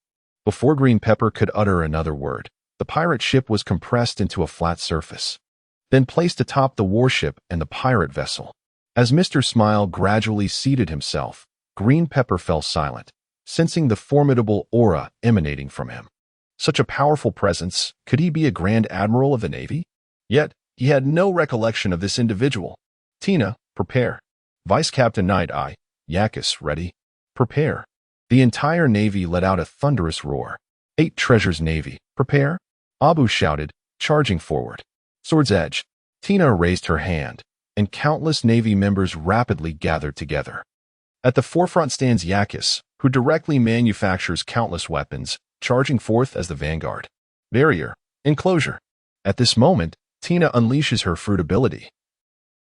Before Green Pepper could utter another word, the pirate ship was compressed into a flat surface, then placed atop the warship and the pirate vessel. As Mr. Smile gradually seated himself, Green Pepper fell silent, sensing the formidable aura emanating from him. Such a powerful presence, could he be a Grand Admiral of the Navy? Yet, he had no recollection of this individual. Tina, prepare. Vice Captain Knight Eye, Yakis, ready. Prepare. The entire Navy let out a thunderous roar. 8 Treasures Navy, prepare. Abu shouted, charging forward. Sword's edge. Tina raised her hand, and countless Navy members rapidly gathered together. At the forefront stands Yakis, who directly manufactures countless weapons, charging forth as the vanguard. Barrier. Enclosure. At this moment, Tina unleashes her fruit ability,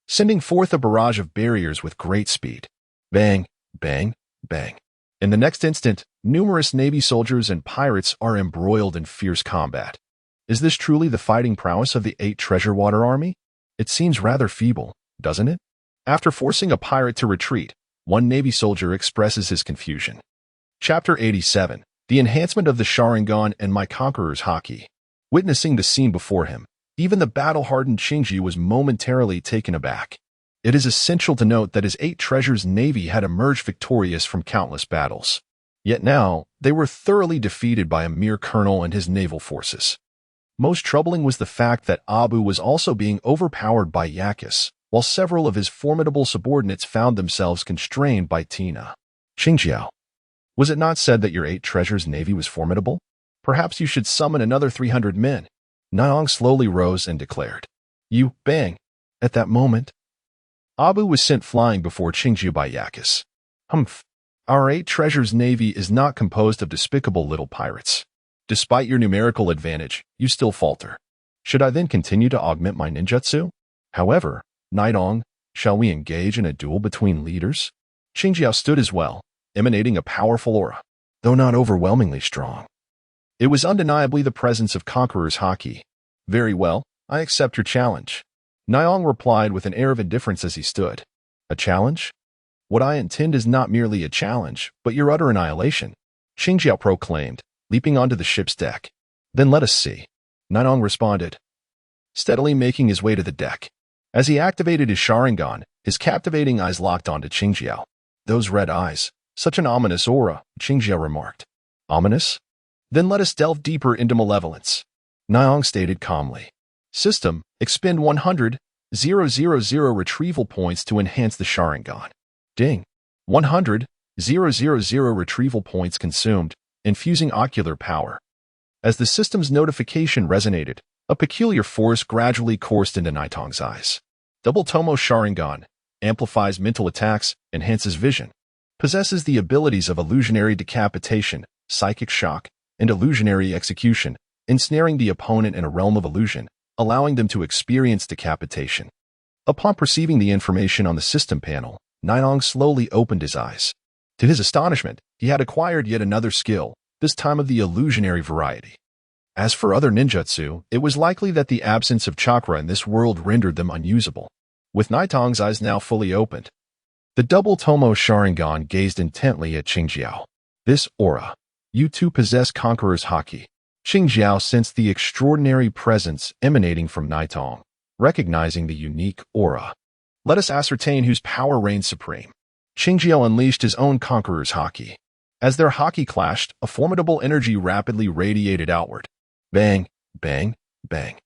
sending forth a barrage of barriers with great speed. Bang, bang, bang. In the next instant, numerous Navy soldiers and pirates are embroiled in fierce combat. Is this truly the fighting prowess of the 8 Treasure Water Army? It seems rather feeble, doesn't it? After forcing a pirate to retreat, one Navy soldier expresses his confusion. Chapter 87. The Enhancement of the Sharingan and My Conqueror's Haki. Witnessing the scene before him, even the battle-hardened Qingji was momentarily taken aback. It is essential to note that his 8 Treasures Navy had emerged victorious from countless battles. Yet now, they were thoroughly defeated by a mere colonel and his naval forces. Most troubling was the fact that Abu was also being overpowered by Yakis, while several of his formidable subordinates found themselves constrained by Tina. Qingjiao, was it not said that your 8 Treasures Navy was formidable? Perhaps you should summon another 300 men. Naong slowly rose and declared. You, bang. At that moment, Abu was sent flying before Qingjiu by Yakis. Humph. Our 8 Treasures Navy is not composed of despicable little pirates. Despite your numerical advantage, you still falter. Should I then continue to augment my ninjutsu? However, Naidong, shall we engage in a duel between leaders? Qingjiao stood as well, emanating a powerful aura, though not overwhelmingly strong. It was undeniably the presence of Conqueror's Haki. Very well, I accept your challenge. Niang replied with an air of indifference as he stood. A challenge? What I intend is not merely a challenge, but your utter annihilation, Qingjiao proclaimed, leaping onto the ship's deck. Then let us see. Niang responded, steadily making his way to the deck. As he activated his Sharingan, his captivating eyes locked onto Qingjiao. Those red eyes, such an ominous aura, Qingjiao remarked. Ominous? Then let us delve deeper into malevolence. Niang stated calmly. System, expend 100,000 retrieval points to enhance the Sharingan. Ding. 100,000 retrieval points consumed, infusing ocular power. As the system's notification resonated, a peculiar force gradually coursed into Nitong's eyes. Double Tomo Sharingan amplifies mental attacks, enhances vision, possesses the abilities of illusionary decapitation, psychic shock, and illusionary execution, ensnaring the opponent in a realm of illusion, allowing them to experience decapitation. Upon perceiving the information on the system panel, Niang slowly opened his eyes. To his astonishment, he had acquired yet another skill, this time of the illusionary variety. As for other ninjutsu, it was likely that the absence of chakra in this world rendered them unusable. With Nitong's eyes now fully opened, the double Tomo Sharingan gazed intently at Qingjiao. This aura. You too possess Conqueror's Haki. Qingjiao sensed the extraordinary presence emanating from Nitong, recognizing the unique aura. Let us ascertain whose power reigns supreme. Qingjiao unleashed his own Conqueror's Haki. As their Haki clashed, a formidable energy rapidly radiated outward. Bang, bang, bang.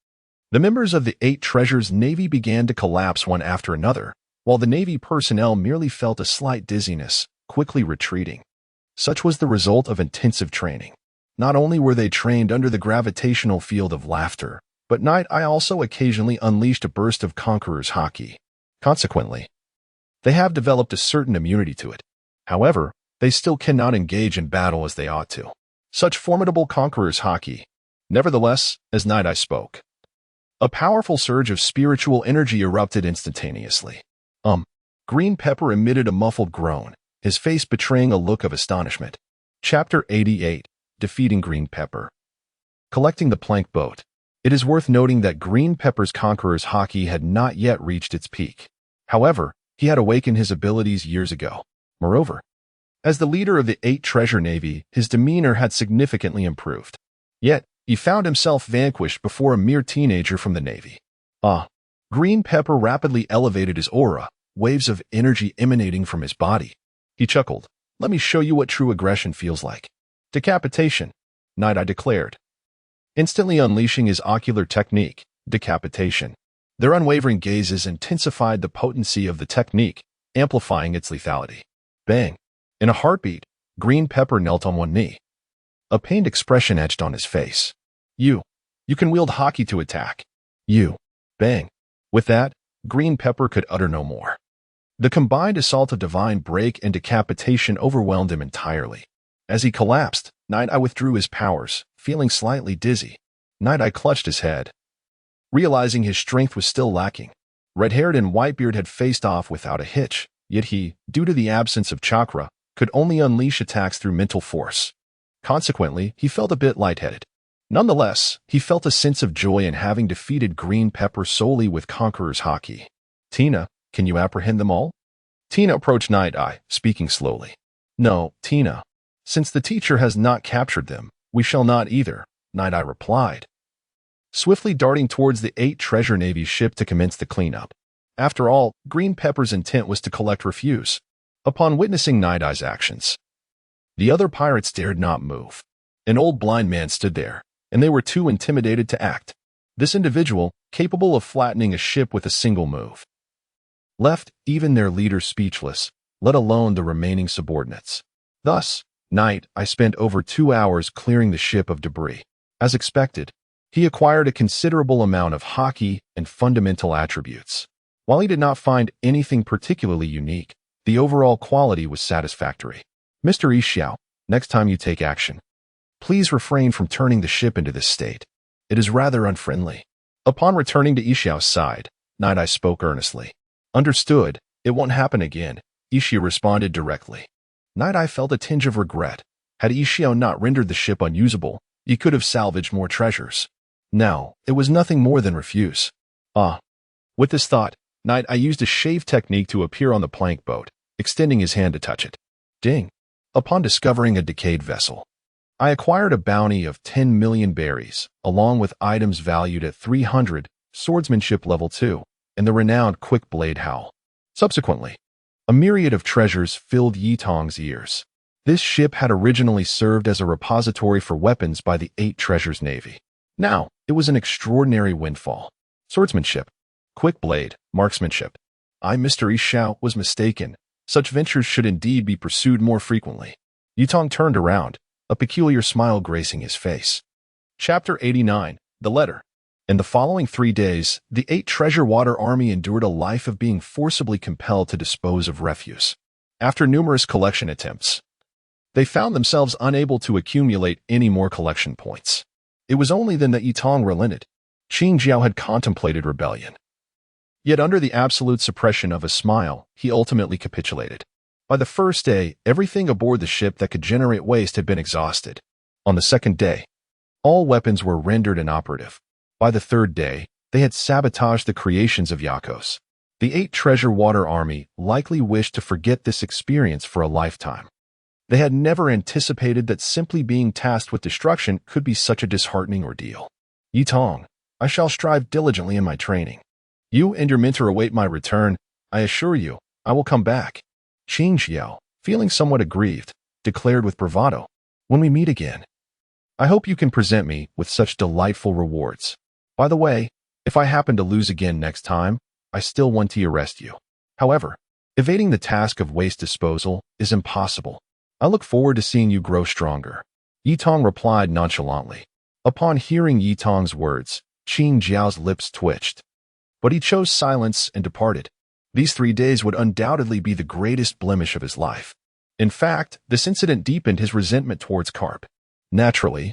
The members of the Eight Treasures Navy began to collapse one after another, while the Navy personnel merely felt a slight dizziness, quickly retreating. Such was the result of intensive training. Not only were they trained under the gravitational field of laughter, but Night Eye also occasionally unleashed a burst of Conqueror's Haki. Consequently, they have developed a certain immunity to it. However, they still cannot engage in battle as they ought to. Such formidable Conqueror's Haki. Nevertheless, as Night Eye spoke, a powerful surge of spiritual energy erupted instantaneously. Green Pepper emitted a muffled groan, his face betraying a look of astonishment. Chapter 88. Defeating Green Pepper. Collecting the plank boat. It is worth noting that Green Pepper's Conqueror's Haki had not yet reached its peak. However, he had awakened his abilities years ago. Moreover, as the leader of the Eight Treasure Navy, his demeanor had significantly improved. Yet, he found himself vanquished before a mere teenager from the Navy. Green Pepper rapidly elevated his aura, waves of energy emanating from his body. He chuckled. Let me show you what true aggression feels like. Decapitation, Night Eye declared, instantly unleashing his ocular technique, decapitation. Their unwavering gazes intensified the potency of the technique, amplifying its lethality. Bang! In a heartbeat, Green Pepper knelt on one knee. A pained expression etched on his face. You can wield Haki to attack. Bang! With that, Green Pepper could utter no more. The combined assault of Divine Break and Decapitation overwhelmed him entirely. As he collapsed, Night Eye withdrew his powers, feeling slightly dizzy. Night Eye clutched his head, realizing his strength was still lacking. Red-haired and Whitebeard had faced off without a hitch, yet he, due to the absence of chakra, could only unleash attacks through mental force. Consequently, he felt a bit lightheaded. Nonetheless, he felt a sense of joy in having defeated Green Pepper solely with Conqueror's Haki. Tina, can you apprehend them all? Tina approached Night Eye, speaking slowly. No, Tina. Since the teacher has not captured them, we shall not either, Night Eye replied, swiftly darting towards the Eight Treasure Navy ship to commence the cleanup. After all, Green Pepper's intent was to collect refuse. Upon witnessing Night Eye's actions, the other pirates dared not move. An old blind man stood there, and they were too intimidated to act. This individual, capable of flattening a ship with a single move, left even their leader speechless, let alone the remaining subordinates. Thus, Night Eye spent over 2 hours clearing the ship of debris. As expected, he acquired a considerable amount of Haki and fundamental attributes. While he did not find anything particularly unique, the overall quality was satisfactory. Mr. Yixiao, next time you take action, please refrain from turning the ship into this state. It is rather unfriendly. Upon returning to Yixiao's side, Night Eye spoke earnestly. Understood, it won't happen again, Ishio responded directly. Night Eye felt a tinge of regret. Had Ishio not rendered the ship unusable, he could have salvaged more treasures. Now, it was nothing more than refuse. With this thought, Night Eye used a shave technique to appear on the plank boat, extending his hand to touch it. Ding! Upon discovering a decayed vessel, I acquired a bounty of 10 million berries, along with items valued at 300, swordsmanship level 2, and the renowned quick blade howl. Subsequently, a myriad of treasures filled Yi Tong's ears. This ship had originally served as a repository for weapons by the 8 Treasures Navy. Now, it was an extraordinary windfall. Swordsmanship, quick blade, marksmanship. Mr. Ishio was mistaken. Such ventures should indeed be pursued more frequently. Yi Tong turned around, a peculiar smile gracing his face. Chapter 89, The Letter. In the following 3 days, the 8 Treasure Water Army endured a life of being forcibly compelled to dispose of refuse. After numerous collection attempts, they found themselves unable to accumulate any more collection points. It was only then that Yi Tong relented. Qin Jiao had contemplated rebellion. Yet under the absolute suppression of a smile, he ultimately capitulated. By the first day, everything aboard the ship that could generate waste had been exhausted. On the second day, all weapons were rendered inoperative. By the third day, they had sabotaged the creations of Yakos. The 8 Treasure Water Army likely wished to forget this experience for a lifetime. They had never anticipated that simply being tasked with destruction could be such a disheartening ordeal. Yi Tong, I shall strive diligently in my training. You and your mentor await my return. I assure you, I will come back. Qin Jiao, feeling somewhat aggrieved, declared with bravado, when we meet again, I hope you can present me with such delightful rewards. By the way, if I happen to lose again next time, I still want to arrest you. However, evading the task of waste disposal is impossible. I look forward to seeing you grow stronger. Yi Tong replied nonchalantly. Upon hearing Yi Tong's words, Qin Jiao's lips twitched. But he chose silence and departed. These 3 days would undoubtedly be the greatest blemish of his life. In fact, this incident deepened his resentment towards Carp. Naturally,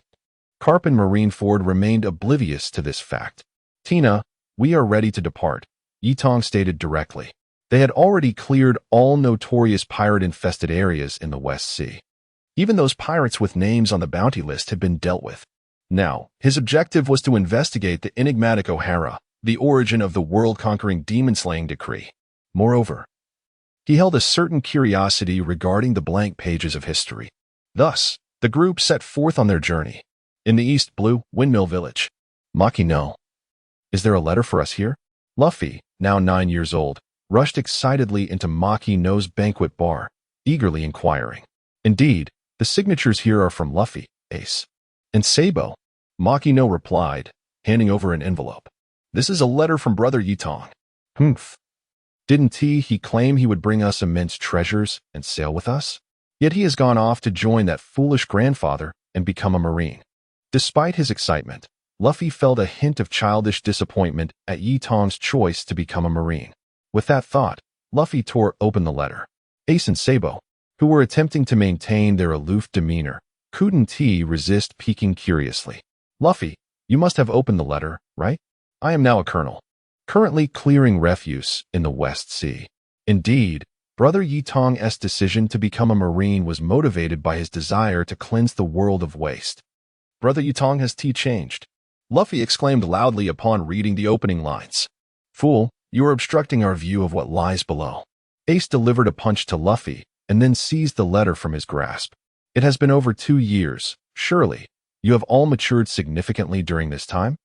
Carp and Marineford remained oblivious to this fact. Tina, we are ready to depart, Yi Tong stated directly. They had already cleared all notorious pirate-infested areas in the West Sea. Even those pirates with names on the bounty list had been dealt with. Now, his objective was to investigate the enigmatic O'Hara, the origin of the world-conquering demon-slaying decree. Moreover, he held a certain curiosity regarding the blank pages of history. Thus, the group set forth on their journey. In the East Blue, Windmill Village. Maki no. Is there a letter for us here? Luffy, now 9 years old, rushed excitedly into Maki no's banquet bar, eagerly inquiring. Indeed, the signatures here are from Luffy, Ace, and Sabo. Maki no replied, handing over an envelope. This is a letter from Brother Yi Tong. Humph. Didn't he claim he would bring us immense treasures and sail with us? Yet he has gone off to join that foolish grandfather and become a marine. Despite his excitement, Luffy felt a hint of childish disappointment at Yi Tong's choice to become a marine. With that thought, Luffy tore open the letter. Ace and Sabo, who were attempting to maintain their aloof demeanor, couldn't resist peeking curiously. Luffy, you must have opened the letter, right? I am now a colonel, currently clearing refuse in the West Sea. Indeed, Brother Yi Tong's decision to become a marine was motivated by his desire to cleanse the world of waste. Brother Yi Tong has changed. Luffy exclaimed loudly upon reading the opening lines. Fool, you are obstructing our view of what lies below. Ace delivered a punch to Luffy and then seized the letter from his grasp. It has been over 2 years. Surely, you have all matured significantly during this time?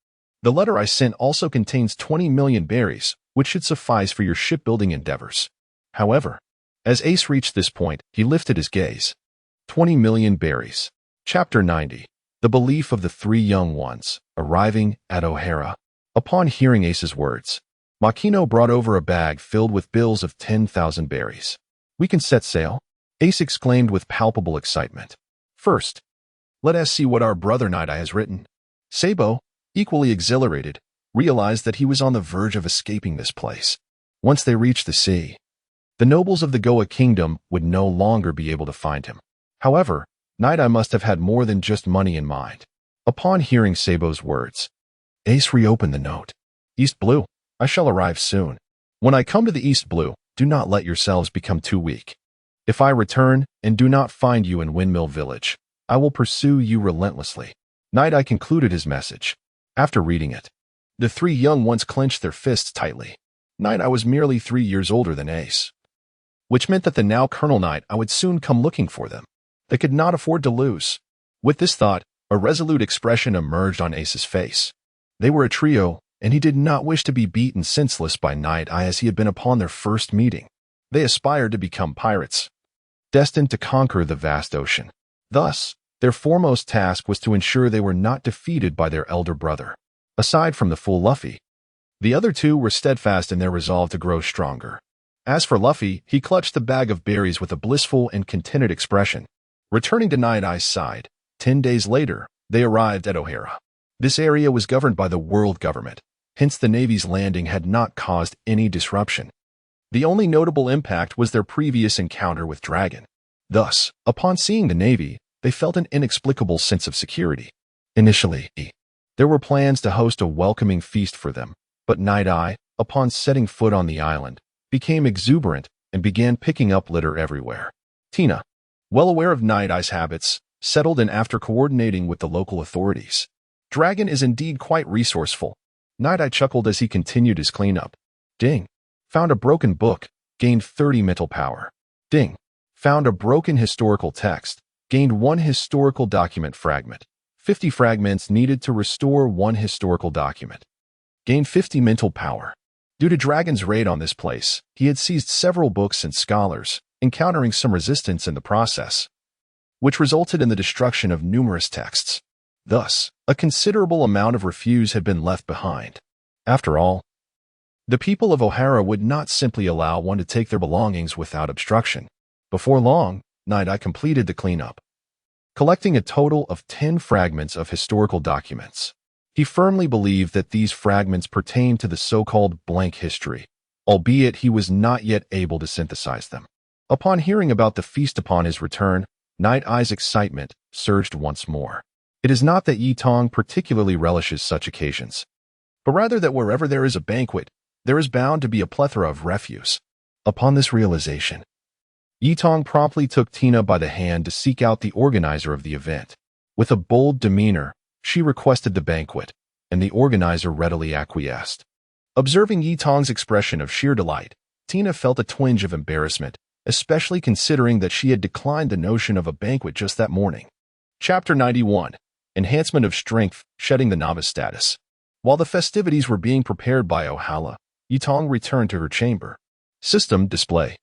The letter I sent also contains 20 million berries, which should suffice for your shipbuilding endeavors. However, as Ace reached this point, he lifted his gaze. 20 million berries. Chapter 90. The Belief of the 3 Young Ones, arriving at O'Hara. Upon hearing Ace's words, Makino brought over a bag filled with bills of 10,000 berries. We can set sail? Ace exclaimed with palpable excitement. First, let us see what our brother Night Eye has written. Sabo, equally exhilarated, realized that he was on the verge of escaping this place. Once they reached the sea, the nobles of the Goa Kingdom would no longer be able to find him. However, Night Eye must have had more than just money in mind. Upon hearing Sabo's words, Ace reopened the note. East Blue, I shall arrive soon. When I come to the East Blue, do not let yourselves become too weak. If I return and do not find you in Windmill Village, I will pursue you relentlessly." Night Eye concluded his message. After reading it, the three young ones clenched their fists tightly. Night Eye was merely 3 years older than Ace, which meant that the now Colonel Night Eye would soon come looking for them. They could not afford to lose. With this thought, a resolute expression emerged on Ace's face. They were a trio, and he did not wish to be beaten senseless by Night Eye as he had been upon their first meeting. They aspired to become pirates, destined to conquer the vast ocean. Thus, their foremost task was to ensure they were not defeated by their elder brother. Aside from the fool Luffy, the other two were steadfast in their resolve to grow stronger. As for Luffy, he clutched the bag of berries with a blissful and contented expression. Returning to Night Eye's side, 10 days later, they arrived at O'Hara. This area was governed by the world government, hence the Navy's landing had not caused any disruption. The only notable impact was their previous encounter with Dragon. Thus, upon seeing the Navy, they felt an inexplicable sense of security. Initially, there were plans to host a welcoming feast for them, but Night Eye, upon setting foot on the island, became exuberant and began picking up litter everywhere. Tina, well aware of Night Eye's habits, settled in after coordinating with the local authorities. Dragon is indeed quite resourceful. Night Eye chuckled as he continued his cleanup. Ding. Found a broken book, gained 30 mental power. Ding. Found a broken historical text, gained 1 historical document fragment. 50 fragments needed to restore 1 historical document. Gained 50 mental power. Due to Dragon's raid on this place, he had seized several books and scholars, encountering some resistance in the process, which resulted in the destruction of numerous texts. Thus, a considerable amount of refuse had been left behind. After all, the people of O'Hara would not simply allow one to take their belongings without obstruction. Before long, Night Eye completed the cleanup, collecting a total of 10 fragments of historical documents. He firmly believed that these fragments pertained to the so-called blank history, albeit he was not yet able to synthesize them. Upon hearing about the feast upon his return, Night Eye's excitement surged once more. It is not that Yi Tong particularly relishes such occasions, but rather that wherever there is a banquet, there is bound to be a plethora of refuse. Upon this realization, Yi Tong promptly took Tina by the hand to seek out the organizer of the event. With a bold demeanor, she requested the banquet, and the organizer readily acquiesced. Observing Yi Tong's expression of sheer delight, Tina felt a twinge of embarrassment, especially considering that she had declined the notion of a banquet just that morning. Chapter 91. Enhancement of Strength, Shedding the Novice Status. While the festivities were being prepared by O'Hala, Yi Tong returned to her chamber. System display.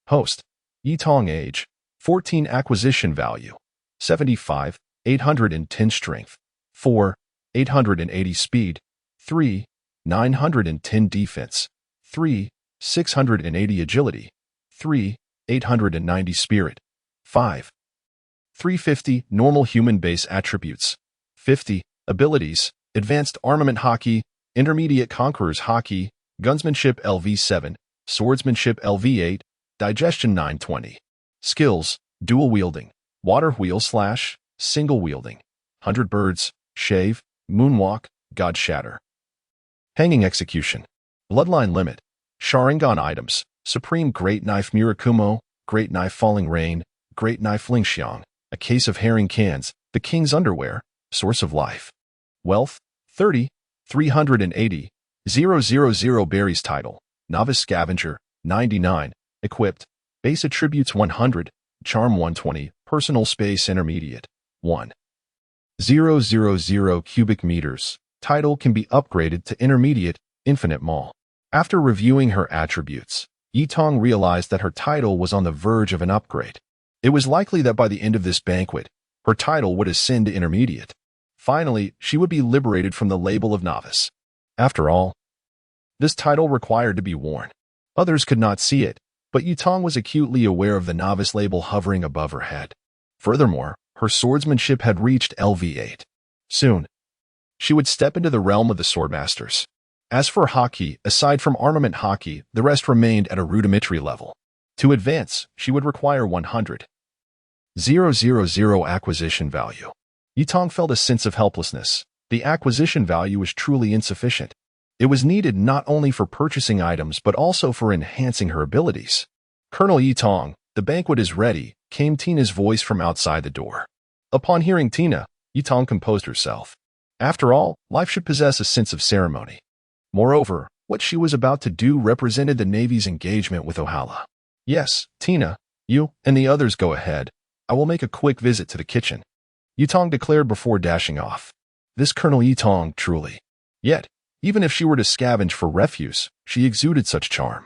Host. Yi Tong age. 14 acquisition value. 75, 810 strength. 4, 880 speed. 3, 910 defense. 3, 680 agility. 3, 890 spirit. 5, 350 normal human base attributes. 50 abilities, advanced armament Haki, intermediate conqueror's Haki, gunsmanship LV7, swordsmanship LV8, digestion 920. Skills, dual wielding, water wheel / single wielding, 100 birds, shave, moonwalk, god shatter. Hanging execution, bloodline limit, Sharingan items, supreme great knife Murakumo, great knife falling rain, great knife Lingxiang, a case of herring cans, the king's underwear, source of life. Wealth, 30, 380, 000 berries title, novice scavenger, 99, equipped, base attributes 100, charm 120, personal space intermediate, 1. 000 cubic meters, title can be upgraded to intermediate, infinite mall. After reviewing her attributes, Yi Tong realized that her title was on the verge of an upgrade. It was likely that by the end of this banquet, her title would ascend to intermediate. Finally, she would be liberated from the label of novice. After all, this title required to be worn. Others could not see it, but Yi Tong was acutely aware of the novice label hovering above her head. Furthermore, her swordsmanship had reached LV8. Soon, she would step into the realm of the swordmasters. As for Haki, aside from armament Haki, the rest remained at a rudimentary level. To advance, she would require 100. 000 acquisition value. Yi Tong felt a sense of helplessness. The acquisition value was truly insufficient. It was needed not only for purchasing items but also for enhancing her abilities. Colonel Yitong, the banquet is ready, came Tina's voice from outside the door. Upon hearing Tina, Yitong composed herself. After all, life should possess a sense of ceremony. Moreover, what she was about to do represented the Navy's engagement with Ohala. Yes, Tina, you and the others go ahead. I will make a quick visit to the kitchen, Yitong declared before dashing off. This Colonel Yitong, truly. Yet, even if she were to scavenge for refuse, she exuded such charm.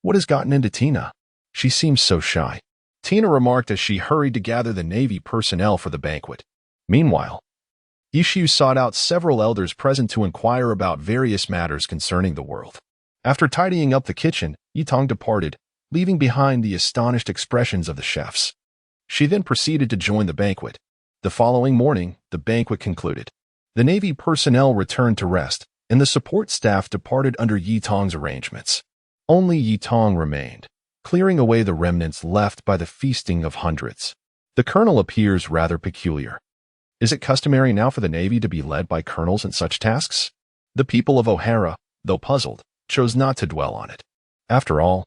What has gotten into Tina? She seems so shy, Tina remarked as she hurried to gather the Navy personnel for the banquet. Meanwhile, Ishiu sought out several elders present to inquire about various matters concerning the world. After tidying up the kitchen, Yitong departed, leaving behind the astonished expressions of the chefs. She then proceeded to join the banquet. The following morning, the banquet concluded. The Navy personnel returned to rest, and the support staff departed under Yitong's arrangements. Only Yitong remained, clearing away the remnants left by the feasting of hundreds. The colonel appears rather peculiar. Is it customary now for the Navy to be led by colonels in such tasks? The people of O'Hara, though puzzled, chose not to dwell on it. After all,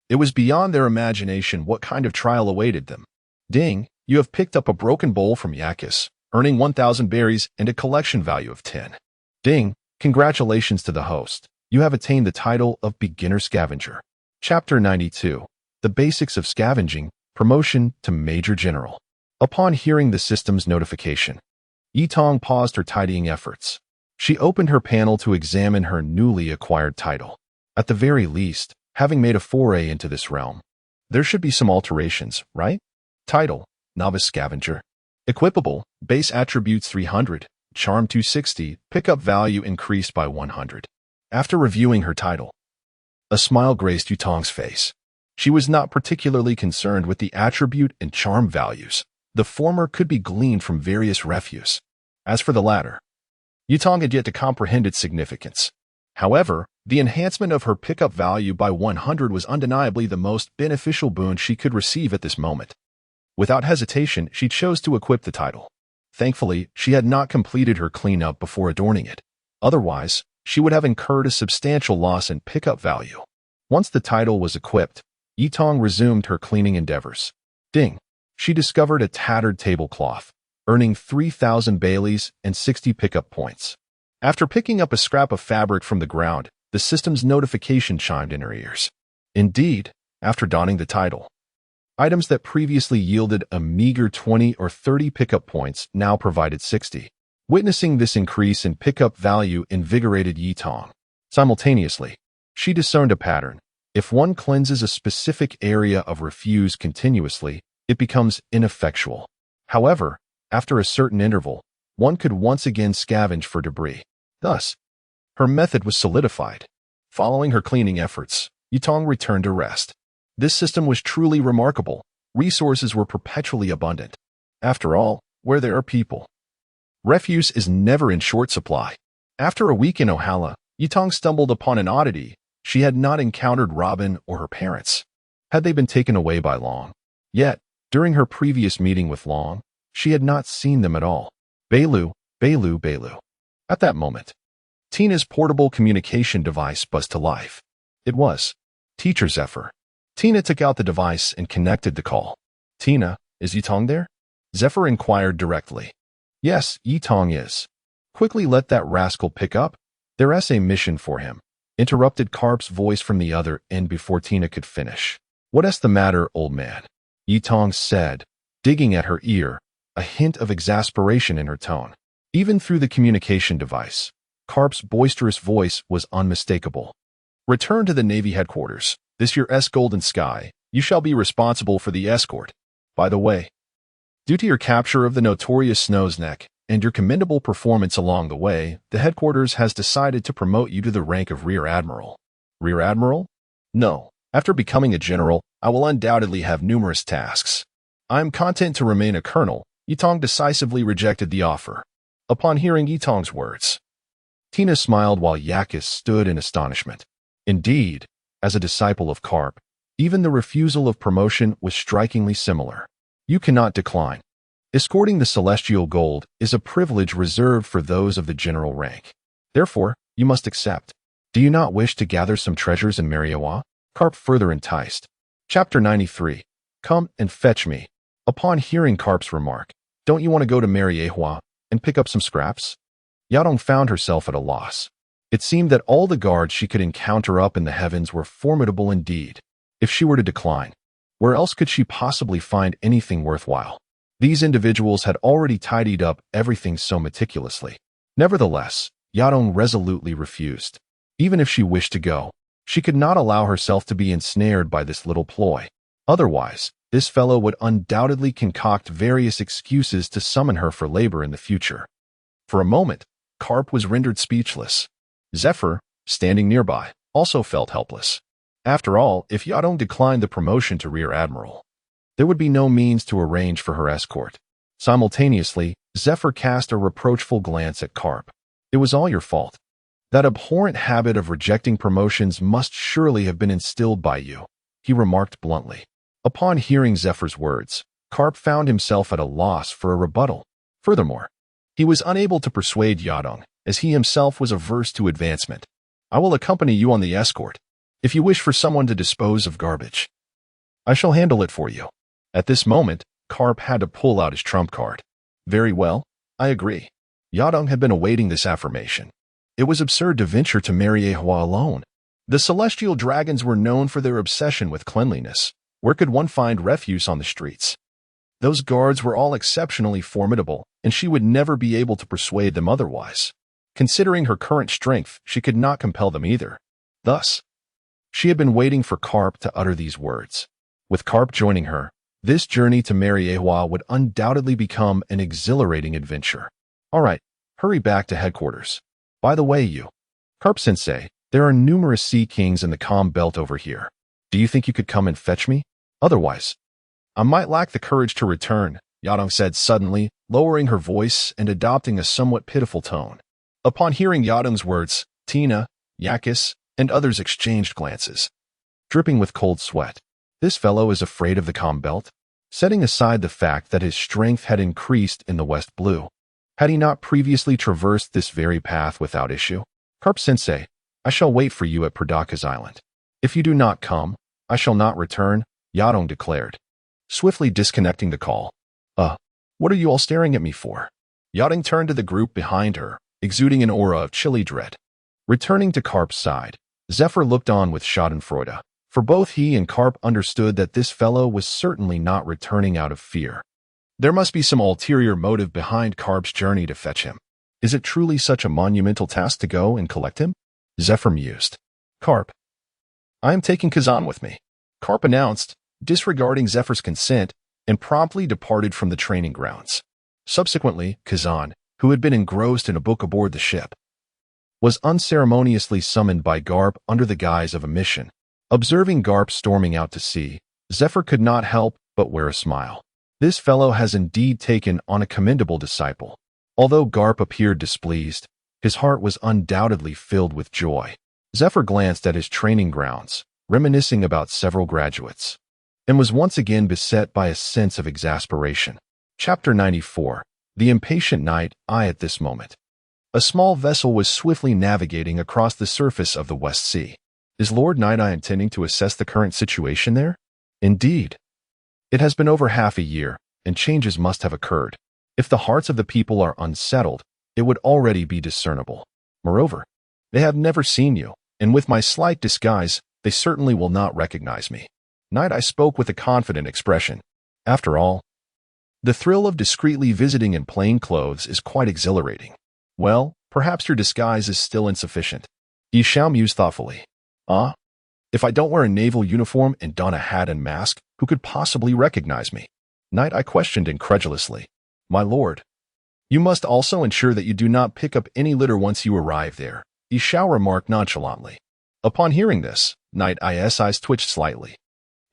it was beyond their imagination what kind of trial awaited them. Ding, you have picked up a broken bowl from Yakis, earning 1,000 berries and a collection value of 10. Ding, congratulations to the host. You have attained the title of Beginner Scavenger. Chapter 92. The Basics of Scavenging, Promotion to Major General. Upon hearing the system's notification, Yitong paused her tidying efforts. She opened her panel to examine her newly acquired title. At the very least, having made a foray into this realm, there should be some alterations, right? Title, Novice Scavenger. Equipable, base attributes 300, charm 260, pickup value increased by 100. After reviewing her title, a smile graced Yitong's face. She was not particularly concerned with the attribute and charm values. The former could be gleaned from various refuse. As for the latter, Yitong had yet to comprehend its significance. However, the enhancement of her pickup value by 100 was undeniably the most beneficial boon she could receive at this moment. Without hesitation, she chose to equip the title. Thankfully, she had not completed her cleanup before adorning it. Otherwise, she would have incurred a substantial loss in pickup value. Once the title was equipped, Yitong resumed her cleaning endeavors. Ding! She discovered a tattered tablecloth, earning 3,000 Baileys and 60 pickup points. After picking up a scrap of fabric from the ground, the system's notification chimed in her ears. Indeed, after donning the title, items that previously yielded a meager 20 or 30 pickup points now provided 60. Witnessing this increase in pickup value invigorated Yitong. Simultaneously, she discerned a pattern. If one cleanses a specific area of refuse continuously, it becomes ineffectual. However, after a certain interval, one could once again scavenge for debris. Thus, her method was solidified. Following her cleaning efforts, Yitong returned to rest. This system was truly remarkable. Resources were perpetually abundant. After all, where there are people, refuse is never in short supply. After a week in Ohala, Yitong stumbled upon an oddity. She had not encountered Robin or her parents. Had they been taken away by Long? Yet, during her previous meeting with Long, she had not seen them at all. Bailu, Bailu, Bailu. At that moment, Tina's portable communication device buzzed to life. It was Teacher Zephyr. Tina took out the device and connected the call. Tina, is Yitong there? Zephyr inquired directly. Yes, Yitong is. Quickly let that rascal pick up. There's a mission for him, interrupted Karp's voice from the other end before Tina could finish. What's the matter, old man? Yitong said, digging at her ear, a hint of exasperation in her tone. Even through the communication device, Karp's boisterous voice was unmistakable. Return to the Navy headquarters. This your Golden Sky. You shall be responsible for the escort. By the way, due to your capture of the notorious Snow's Neck and your commendable performance along the way, the headquarters has decided to promote you to the rank of Rear Admiral. Rear Admiral? No. After becoming a general, I will undoubtedly have numerous tasks. I am content to remain a colonel. Yitong decisively rejected the offer. Upon hearing Yitong's words, Tina smiled while Yakis stood in astonishment. Indeed, as a disciple of Karp, even the refusal of promotion was strikingly similar. You cannot decline. Escorting the Celestial Gold is a privilege reserved for those of the general rank. Therefore, you must accept. Do you not wish to gather some treasures in Mariewa? Carp further enticed. Chapter 93. Come and fetch me. Upon hearing Carp's remark, don't you want to go to Mariewa and pick up some scraps? Yadong found herself at a loss. It seemed that all the guards she could encounter up in the heavens were formidable indeed. If she were to decline, where else could she possibly find anything worthwhile? These individuals had already tidied up everything so meticulously. Nevertheless, Yadong resolutely refused. Even if she wished to go, she could not allow herself to be ensnared by this little ploy. Otherwise, this fellow would undoubtedly concoct various excuses to summon her for labor in the future. For a moment, Carp was rendered speechless. Zephyr, standing nearby, also felt helpless. After all, if Yadong declined the promotion to Rear Admiral, there would be no means to arrange for her escort. Simultaneously, Zephyr cast a reproachful glance at Carp. It was all your fault. That abhorrent habit of rejecting promotions must surely have been instilled by you, he remarked bluntly. Upon hearing Zephyr's words, Carp found himself at a loss for a rebuttal. Furthermore, he was unable to persuade Yadong, as he himself was averse to advancement. I will accompany you on the escort. If you wish for someone to dispose of garbage, I shall handle it for you. At this moment, Carp had to pull out his trump card. Very well, I agree. Yadong had been awaiting this affirmation. It was absurd to venture to Mariewa alone. The celestial dragons were known for their obsession with cleanliness. Where could one find refuse on the streets? Those guards were all exceptionally formidable, and she would never be able to persuade them otherwise. Considering her current strength, she could not compel them either. Thus, she had been waiting for Carp to utter these words. With Carp joining her, this journey to Mariewa would undoubtedly become an exhilarating adventure. All right, hurry back to headquarters. By the way, Carp-sensei, there are numerous sea kings in the calm belt over here. Do you think you could come and fetch me? Otherwise, I might lack the courage to return, Yadong said suddenly, lowering her voice and adopting a somewhat pitiful tone. Upon hearing Yadong's words, Tina, Yakis, and others exchanged glances, dripping with cold sweat. This fellow is afraid of the calm belt? Setting aside the fact that his strength had increased in the West Blue, had he not previously traversed this very path without issue? Carp-sensei, I shall wait for you at Perdaka's Island. If you do not come, I shall not return, Yadong declared, swiftly disconnecting the call. What are you all staring at me for? Yadong turned to the group behind her, exuding an aura of chilly dread. Returning to Carp's side, Zephyr looked on with schadenfreude, for both he and Carp understood that this fellow was certainly not returning out of fear. There must be some ulterior motive behind Carp's journey to fetch him. Is it truly such a monumental task to go and collect him? Zephyr mused. Carp, I am taking Kazan with me, Carp announced, disregarding Zephyr's consent, and promptly departed from the training grounds. Subsequently, Kazan, who had been engrossed in a book aboard the ship, was unceremoniously summoned by Garp under the guise of a mission. Observing Garp storming out to sea, Zephyr could not help but wear a smile. This fellow has indeed taken on a commendable disciple. Although Garp appeared displeased, his heart was undoubtedly filled with joy. Zephyr glanced at his training grounds, reminiscing about several graduates, and was once again beset by a sense of exasperation. Chapter 94. The Impatient Knight. At this moment, a small vessel was swiftly navigating across the surface of the West Sea. Is Lord Night-Eye intending to assess the current situation there? Indeed. It has been over half a year, and changes must have occurred. If the hearts of the people are unsettled, it would already be discernible. Moreover, they have never seen you, and with my slight disguise, they certainly will not recognize me. Night-Eye spoke with a confident expression. After all, the thrill of discreetly visiting in plain clothes is quite exhilarating. Well, perhaps your disguise is still insufficient. Yi Xiao mused thoughtfully. If I don't wear a naval uniform and don a hat and mask, who could possibly recognize me? Night-Eye questioned incredulously. My lord, you must also ensure that you do not pick up any litter once you arrive there, Yi Xiao remarked nonchalantly. Upon hearing this, Night-Eye's eyes twitched slightly.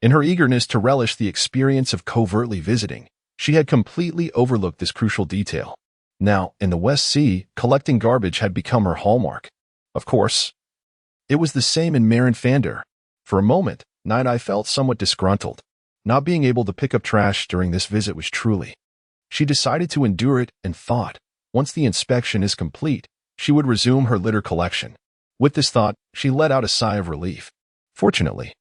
In her eagerness to relish the experience of covertly visiting, she had completely overlooked this crucial detail. Now, in the West Sea, collecting garbage had become her hallmark. Of course, it was the same in Marin Fander. For a moment, Night-Eye felt somewhat disgruntled. Not being able to pick up trash during this visit was truly. She decided to endure it and thought, once the inspection is complete, she would resume her litter collection. With this thought, she let out a sigh of relief. Fortunately,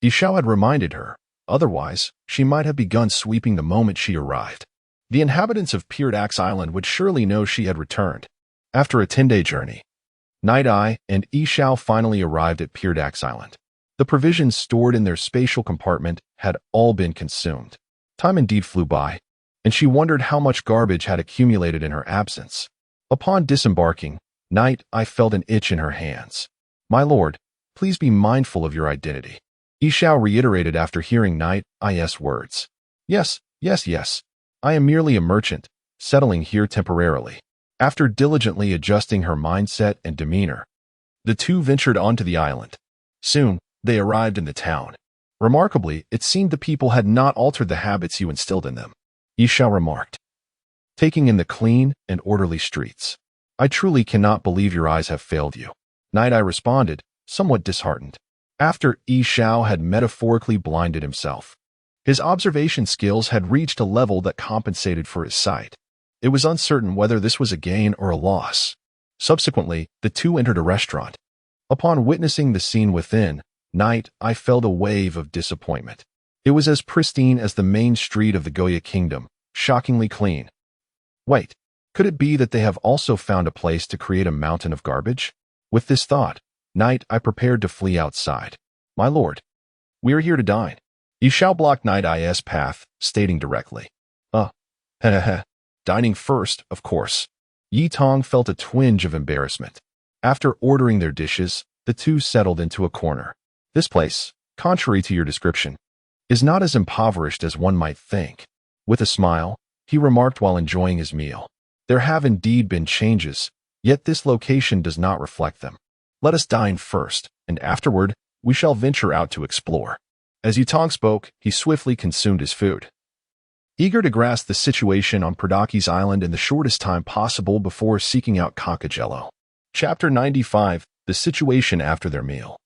Yishao had reminded her. Otherwise, she might have begun sweeping the moment she arrived. The inhabitants of Pirdax Island would surely know she had returned. After a 10-day journey, Night Eye and Yishao finally arrived at Pirdax Island. The provisions stored in their spatial compartment had all been consumed. Time indeed flew by, and she wondered how much garbage had accumulated in her absence. Upon disembarking, Night Eye felt an itch in her hands. "My lord, please be mindful of your identity," Yishao reiterated after hearing Night Eye's words. Yes. I am merely a merchant, settling here temporarily." After diligently adjusting her mindset and demeanor, the two ventured onto the island. Soon, they arrived in the town. Remarkably, it seemed the people had not altered the habits you instilled in them, Yishao remarked, taking in the clean and orderly streets. "I truly cannot believe your eyes have failed you," Night Eye responded, somewhat disheartened. After Yishao had metaphorically blinded himself, his observation skills had reached a level that compensated for his sight. It was uncertain whether this was a gain or a loss. Subsequently, the two entered a restaurant. Upon witnessing the scene within, Night Eye felt a wave of disappointment. It was as pristine as the main street of the Goya Kingdom, shockingly clean. Wait, could it be that they have also found a place to create a mountain of garbage? With this thought, Night Eye prepared to flee outside. "My lord, we are here to dine." Yishao blocked Night Eye's path, stating directly, "Dining first, of course." Yi Tong felt a twinge of embarrassment. After ordering their dishes, the two settled into a corner. "This place, contrary to your description, is not as impoverished as one might think." With a smile, he remarked while enjoying his meal. "There have indeed been changes, yet this location does not reflect them. Let us dine first, and afterward, we shall venture out to explore." As Yi Tong spoke, he swiftly consumed his food, eager to grasp the situation on Pirdax Island in the shortest time possible before seeking out Cockajello. Chapter 95, The Situation After Their Meal.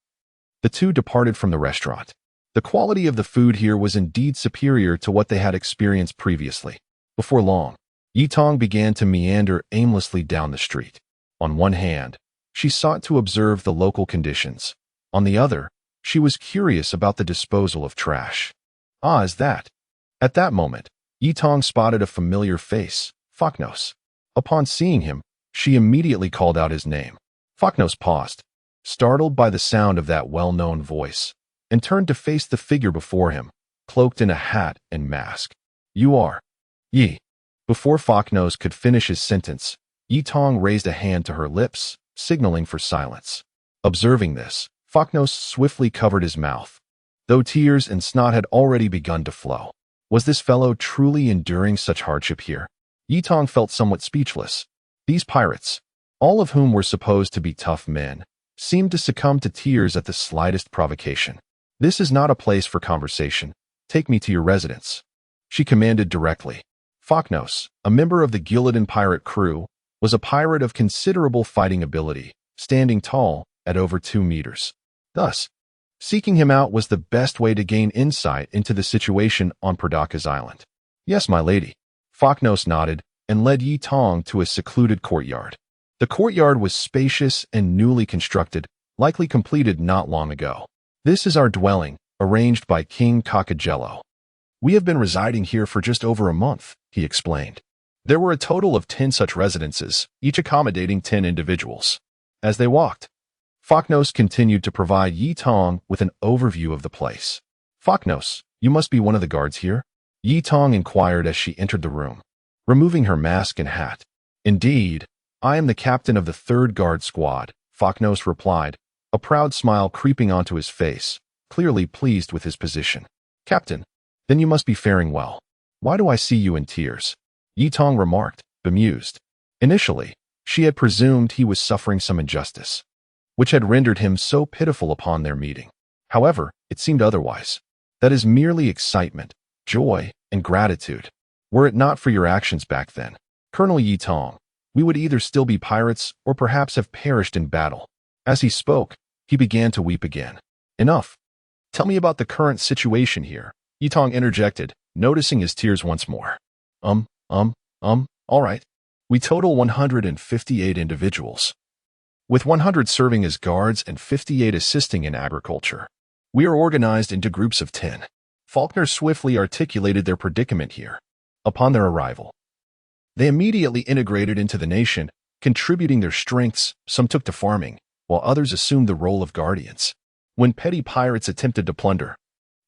The two departed from the restaurant. The quality of the food here was indeed superior to what they had experienced previously. Before long, Yi Tong began to meander aimlessly down the street. On one hand, she sought to observe the local conditions. On the other, she was curious about the disposal of trash. Is that? At that moment, Yi Tong spotted a familiar face, Faknos. Upon seeing him, she immediately called out his name. Faknos paused, startled by the sound of that well-known voice, and turned to face the figure before him, cloaked in a hat and mask. "You are Yi." Before Faknos could finish his sentence, Yi Tong raised a hand to her lips, signaling for silence. Observing this, Faknos swiftly covered his mouth, though tears and snot had already begun to flow. Was this fellow truly enduring such hardship here? Yi Tong felt somewhat speechless. These pirates, all of whom were supposed to be tough men, seemed to succumb to tears at the slightest provocation. "This is not a place for conversation. Take me to your residence," she commanded directly. Faknos, a member of the Gillidan pirate crew, was a pirate of considerable fighting ability, standing tall at over 2 meters. Thus, seeking him out was the best way to gain insight into the situation on Pirdax Island. "Yes, my lady." Faknos nodded and led Yi Tong to a secluded courtyard. The courtyard was spacious and newly constructed, likely completed not long ago. "This is our dwelling, arranged by King Cockajello. We have been residing here for just over a month," he explained. There were a total of 10 such residences, each accommodating 10 individuals. As they walked, Faknos continued to provide Yi Tong with an overview of the place. "Faknos, you must be one of the guards here?" Yi Tong inquired as she entered the room, removing her mask and hat. "Indeed, I am the captain of the 3rd Guard Squad," Faknos replied, a proud smile creeping onto his face, clearly pleased with his position. "Captain, then you must be faring well. Why do I see you in tears?" Yi Tong remarked, bemused. Initially, she had presumed he was suffering some injustice, which had rendered him so pitiful upon their meeting. However, it seemed otherwise. That is merely excitement, joy, and gratitude. Were it not for your actions back then, Colonel Yi Tong, we would either still be pirates or perhaps have perished in battle. As he spoke, he began to weep again. "Enough. Tell me about the current situation here," Yi Tong interjected, noticing his tears once more. All right. We total 158 individuals. with 100 serving as guards and 58 assisting in agriculture. We are organized into groups of 10. Faulkner swiftly articulated their predicament here. Upon their arrival, they immediately integrated into the nation, contributing their strengths. Some took to farming, while others assumed the role of guardians. When petty pirates attempted to plunder,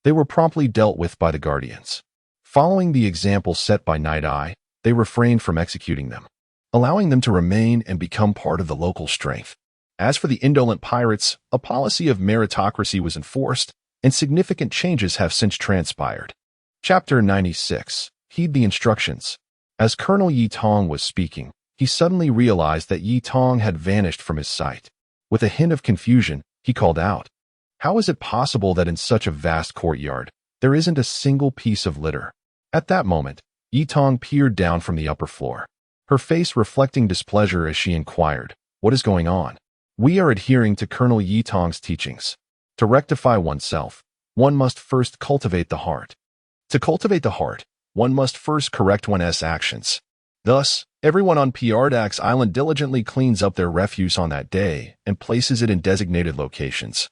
they were promptly dealt with by the guardians. Following the example set by Night Eye, they refrained from executing them, allowing them to remain and become part of the local strength. As for the indolent pirates, a policy of meritocracy was enforced, and significant changes have since transpired. Chapter 96. Heed the instructions. As Colonel Yi Tong was speaking, he suddenly realized that Yi Tong had vanished from his sight. With a hint of confusion, he called out, "How is it possible that in such a vast courtyard, there isn't a single piece of litter?" At that moment, Yi Tong peered down from the upper floor, her face reflecting displeasure as she inquired, "What is going on?" "We are adhering to Colonel Yi Tong's teachings. To rectify oneself, one must first cultivate the heart. To cultivate the heart, one must first correct one's actions. Thus, everyone on Piardax Island diligently cleans up their refuse on that day and places it in designated locations,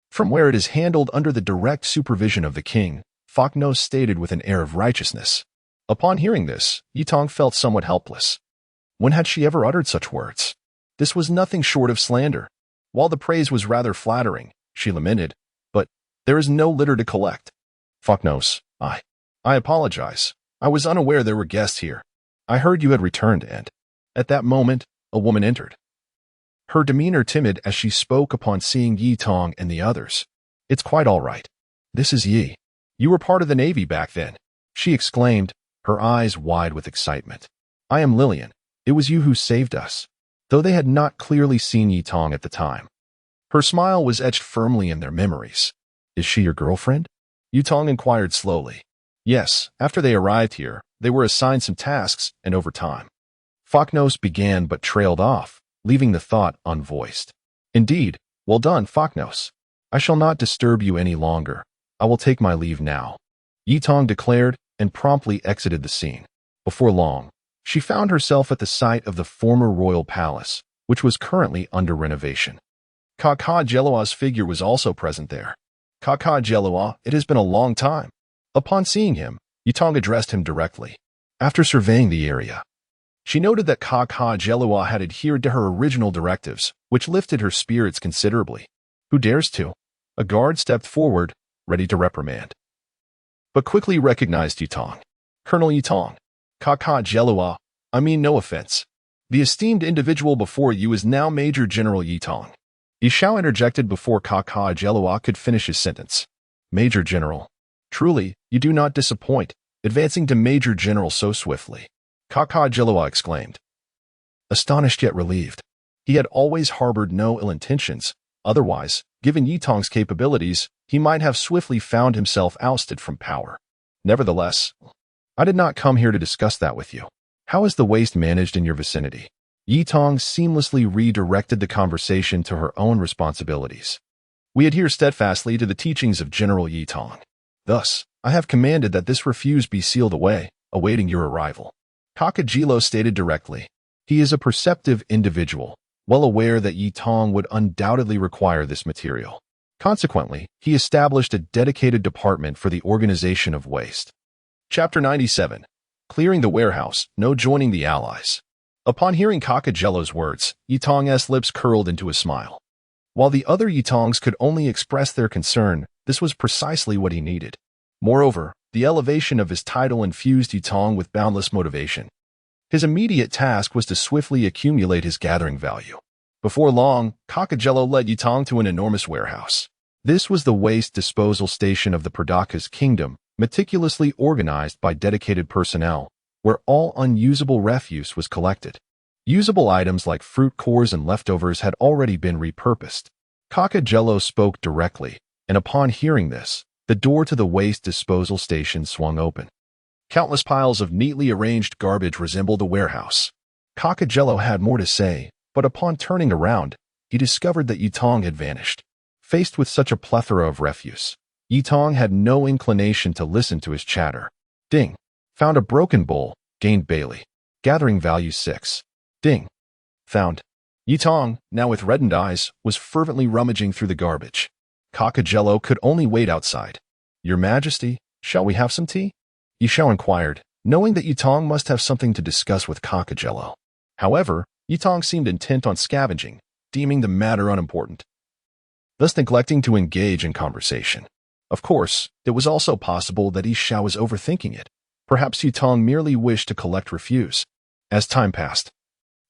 from where it is handled under the direct supervision of the king," Faulkner stated with an air of righteousness. Upon hearing this, Yi Tong felt somewhat helpless. When had she ever uttered such words? This was nothing short of slander. While the praise was rather flattering, she lamented, "But there is no litter to collect." Faulkner, I apologize. I was unaware there were guests here. I heard you had returned and..." At that moment, a woman entered, her demeanor timid as she spoke upon seeing Yi Tong and the others. "It's quite all right. This is Yi. You were part of the Navy back then," she exclaimed, her eyes wide with excitement. "I am Lillian. It was you who saved us." Though they had not clearly seen Yi Tong at the time, her smile was etched firmly in their memories. "Is she your girlfriend?" Yi Tong inquired slowly. "Yes, after they arrived here, they were assigned some tasks, and over time." Faulkner began but trailed off, leaving the thought unvoiced. "Indeed, well done, Faulkner. I shall not disturb you any longer. I will take my leave now," Yi Tong declared, and promptly exited the scene. Before long, she found herself at the site of the former royal palace, which was currently under renovation. Kaka Jeloa's figure was also present there. "Kaka Jeloa, it has been a long time." Upon seeing him, Yi Tong addressed him directly. After surveying the area, she noted that Kaka Jeloa had adhered to her original directives, which lifted her spirits considerably. "Who dares to?" A guard stepped forward, ready to reprimand, but quickly recognized Yi Tong. "Colonel Yi Tong. Kaka Jeloa, I mean no offense. The esteemed individual before you is now Major General Yi Tong." Yi Shao interjected before Kaka Jeloa could finish his sentence. "Major General. Truly, you do not disappoint, advancing to Major General so swiftly," Kaka Jeloa exclaimed, astonished yet relieved. He had always harbored no ill intentions. Otherwise, given Yi Tong's capabilities, he might have swiftly found himself ousted from power. "Nevertheless, I did not come here to discuss that with you. How is the waste managed in your vicinity?" Yi Tong seamlessly redirected the conversation to her own responsibilities. "We adhere steadfastly to the teachings of General Yi Tong. Thus, I have commanded that this refuse be sealed away, awaiting your arrival," Kakajilo stated directly. He is a perceptive individual, well aware that Yi Tong would undoubtedly require this material. Consequently, he established a dedicated department for the organization of waste. Chapter 97. Clearing the warehouse, no joining the allies. Upon hearing Kakajelo's words, Yi Tong's lips curled into a smile. While the other Yi Tongs could only express their concern, this was precisely what he needed. Moreover, the elevation of his title infused Yi Tong with boundless motivation. His immediate task was to swiftly accumulate his gathering value. Before long, Kakajelo led Yi Tong to an enormous warehouse. This was the waste disposal station of the Perdaka's kingdom, meticulously organized by dedicated personnel, where all unusable refuse was collected. Usable items like fruit cores and leftovers had already been repurposed. Kakajelo spoke directly, and upon hearing this, the door to the waste disposal station swung open. Countless piles of neatly arranged garbage resembled a warehouse. Kakajelo had more to say, but upon turning around, he discovered that Yi Tong had vanished. Faced with such a plethora of refuse, Yi Tong had no inclination to listen to his chatter. Ding. Found a broken bowl, gained Bailey. Gathering value 6. Ding. Found Yi Tong, now with reddened eyes, was fervently rummaging through the garbage. Cockajello could only wait outside. Your Majesty, shall we have some tea? Yi Shao inquired, knowing that Yi Tong must have something to discuss with Cockajello. However, Yi Tong seemed intent on scavenging, deeming the matter unimportant, thus neglecting to engage in conversation. Of course, it was also possible that Yi Shao was overthinking it. Perhaps Yi Tong merely wished to collect refuse. As time passed,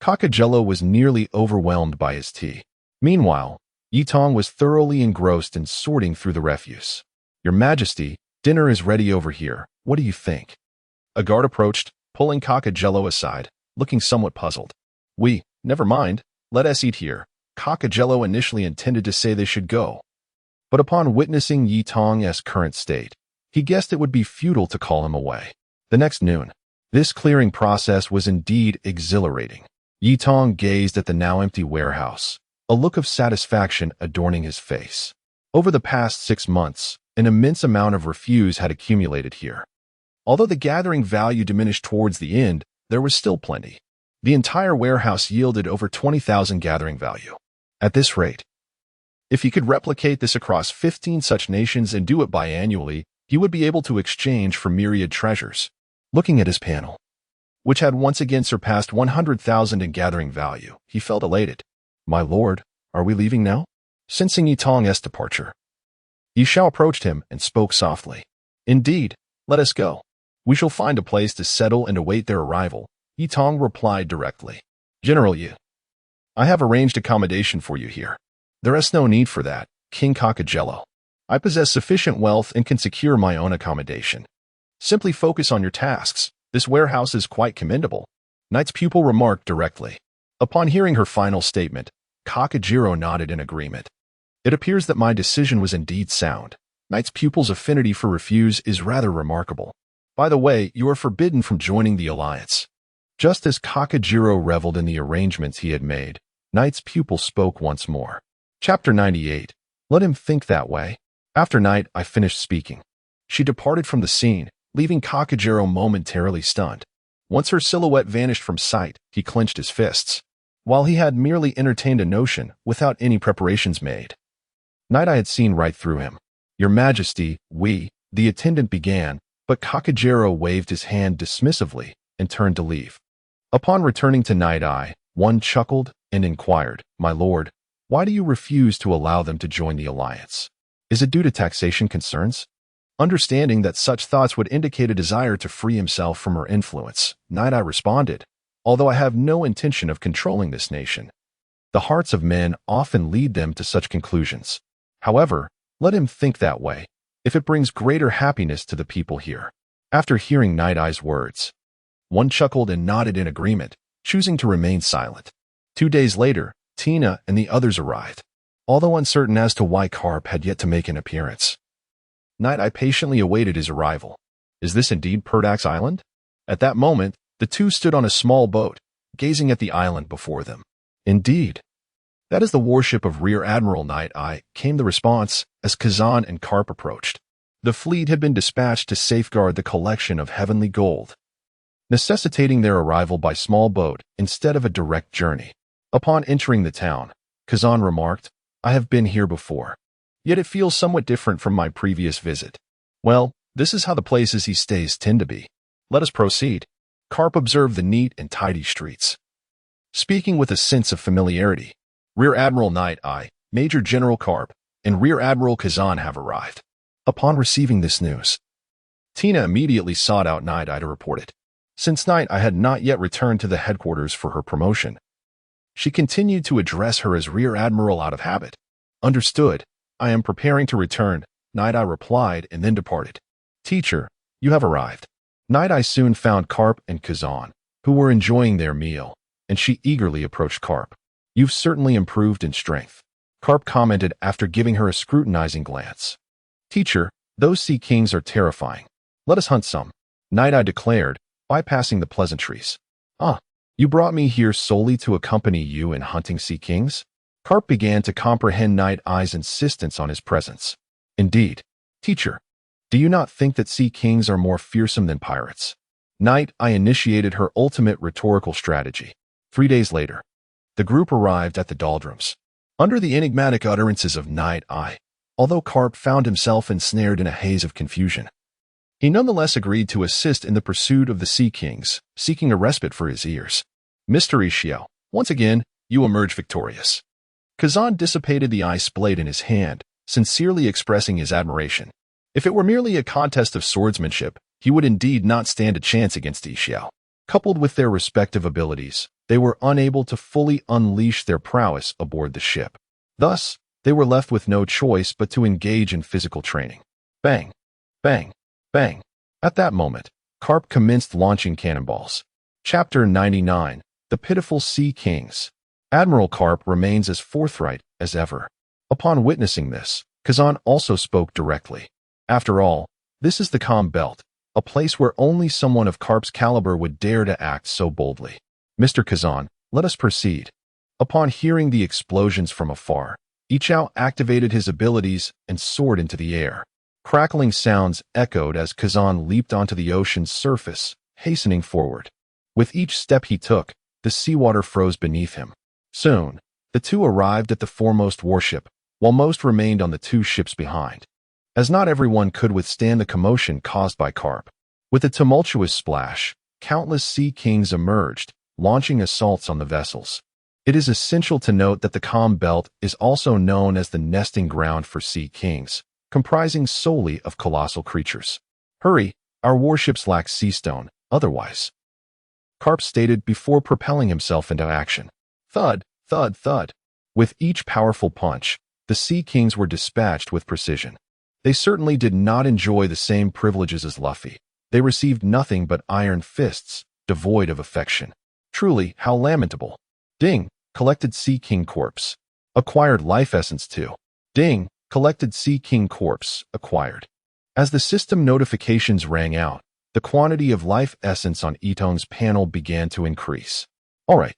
Cockajello was nearly overwhelmed by his tea. Meanwhile, Yi Tong was thoroughly engrossed in sorting through the refuse. Your Majesty, dinner is ready over here. What do you think? A guard approached, pulling Cockajello aside, looking somewhat puzzled. Never mind, let us eat here. Cockajello initially intended to say they should go, but upon witnessing Yi Tong's current state, he guessed it would be futile to call him away. The next noon, this clearing process was indeed exhilarating. Yi Tong gazed at the now empty warehouse, a look of satisfaction adorning his face. Over the past 6 months, an immense amount of refuse had accumulated here. Although the gathering value diminished towards the end, there was still plenty. The entire warehouse yielded over 20,000 gathering value. At this rate, if he could replicate this across 15 such nations and do it biannually, he would be able to exchange for myriad treasures. Looking at his panel, which had once again surpassed 100,000 in gathering value, he felt elated. My lord, are we leaving now? Sensing Yi Tong's departure, Yi Shao approached him and spoke softly. Indeed, let us go. We shall find a place to settle and await their arrival. Yi Tong replied directly. General Yi, I have arranged accommodation for you here. There is no need for that, King Cockajello. I possess sufficient wealth and can secure my own accommodation. Simply focus on your tasks. This warehouse is quite commendable, Knight's pupil remarked directly. Upon hearing her final statement, Cockajello nodded in agreement. It appears that my decision was indeed sound. Knight's pupil's affinity for refuse is rather remarkable. By the way, you are forbidden from joining the alliance. Just as Cockajello reveled in the arrangements he had made, Knight's pupil spoke once more. Chapter 98. Let him think that way. After Knight I finished speaking, she departed from the scene, leaving Cockajello momentarily stunned. Once her silhouette vanished from sight, he clenched his fists. While he had merely entertained a notion without any preparations made, Knight I had seen right through him. Your Majesty, the attendant began, but Cockajello waved his hand dismissively and turned to leave. Upon returning to Night Eye, one chuckled and inquired, My lord, why do you refuse to allow them to join the alliance? Is it due to taxation concerns? Understanding that such thoughts would indicate a desire to free himself from her influence, Night Eye responded, Although I have no intention of controlling this nation, the hearts of men often lead them to such conclusions. However, let him think that way, if it brings greater happiness to the people here. After hearing Night Eye's words, one chuckled and nodded in agreement, choosing to remain silent. 2 days later, Tina and the others arrived. Although uncertain as to why Carp had yet to make an appearance, Night Eye patiently awaited his arrival. Is this indeed Perdax Island? At that moment, the two stood on a small boat, gazing at the island before them. Indeed. That is the warship of Rear Admiral Night Eye, came the response as Kazan and Carp approached. The fleet had been dispatched to safeguard the collection of heavenly gold, necessitating their arrival by small boat instead of a direct journey. Upon entering the town, Kazan remarked, I have been here before, yet it feels somewhat different from my previous visit. Well, this is how the places he stays tend to be. Let us proceed. Carp observed the neat and tidy streets, speaking with a sense of familiarity. Rear Admiral Night Eye, Major General Carp, and Rear Admiral Kazan have arrived. Upon receiving this news, Tina immediately sought out Night Eye to report it. Since Night Eye had not yet returned to the headquarters for her promotion, she continued to address her as Rear Admiral out of habit. Understood. I am preparing to return, Night Eye replied and then departed. Teacher, you have arrived. Night Eye soon found Carp and Kazan, who were enjoying their meal, and she eagerly approached Carp. You've certainly improved in strength, Carp commented after giving her a scrutinizing glance. Teacher, those sea kings are terrifying. Let us hunt some, Night Eye declared, bypassing the pleasantries. You brought me here solely to accompany you in hunting sea kings? Carp began to comprehend Night Eye's insistence on his presence. Indeed. Teacher, do you not think that sea kings are more fearsome than pirates? Night Eye initiated her ultimate rhetorical strategy. 3 days later, the group arrived at the doldrums. Under the enigmatic utterances of Night Eye, although Karp found himself ensnared in a haze of confusion, he nonetheless agreed to assist in the pursuit of the Sea Kings, seeking a respite for his ears. Mystery Xiao, once again, you emerge victorious. Kazan dissipated the ice blade in his hand, sincerely expressing his admiration. If it were merely a contest of swordsmanship, he would indeed not stand a chance against Yi Xiao. Coupled with their respective abilities, they were unable to fully unleash their prowess aboard the ship. Thus, they were left with no choice but to engage in physical training. Bang! Bang! Bang! At that moment, Karp commenced launching cannonballs. Chapter 99, The Pitiful Sea Kings. Admiral Karp remains as forthright as ever. Upon witnessing this, Kazan also spoke directly. After all, this is the Calm Belt, a place where only someone of Karp's caliber would dare to act so boldly. Mr. Kazan, let us proceed. Upon hearing the explosions from afar, Yi Xiao activated his abilities and soared into the air. Crackling sounds echoed as Kazan leaped onto the ocean's surface, hastening forward. With each step he took, the seawater froze beneath him. Soon, the two arrived at the foremost warship, while most remained on the two ships behind. As not everyone could withstand the commotion caused by Karp, with a tumultuous splash, countless Sea Kings emerged, launching assaults on the vessels. It is essential to note that the Calm Belt is also known as the nesting ground for Sea Kings, comprising solely of colossal creatures. Hurry, our warships lack sea stone, otherwise. Karp stated before propelling himself into action. Thud, thud, thud. With each powerful punch, the Sea Kings were dispatched with precision. They certainly did not enjoy the same privileges as Luffy. They received nothing but iron fists, devoid of affection. Truly, how lamentable. Ding, collected Sea King corpse. Acquired life essence 2. Ding, collected Sea King corpse, acquired. As the system notifications rang out, the quantity of life essence on Itong's panel began to increase. Alright,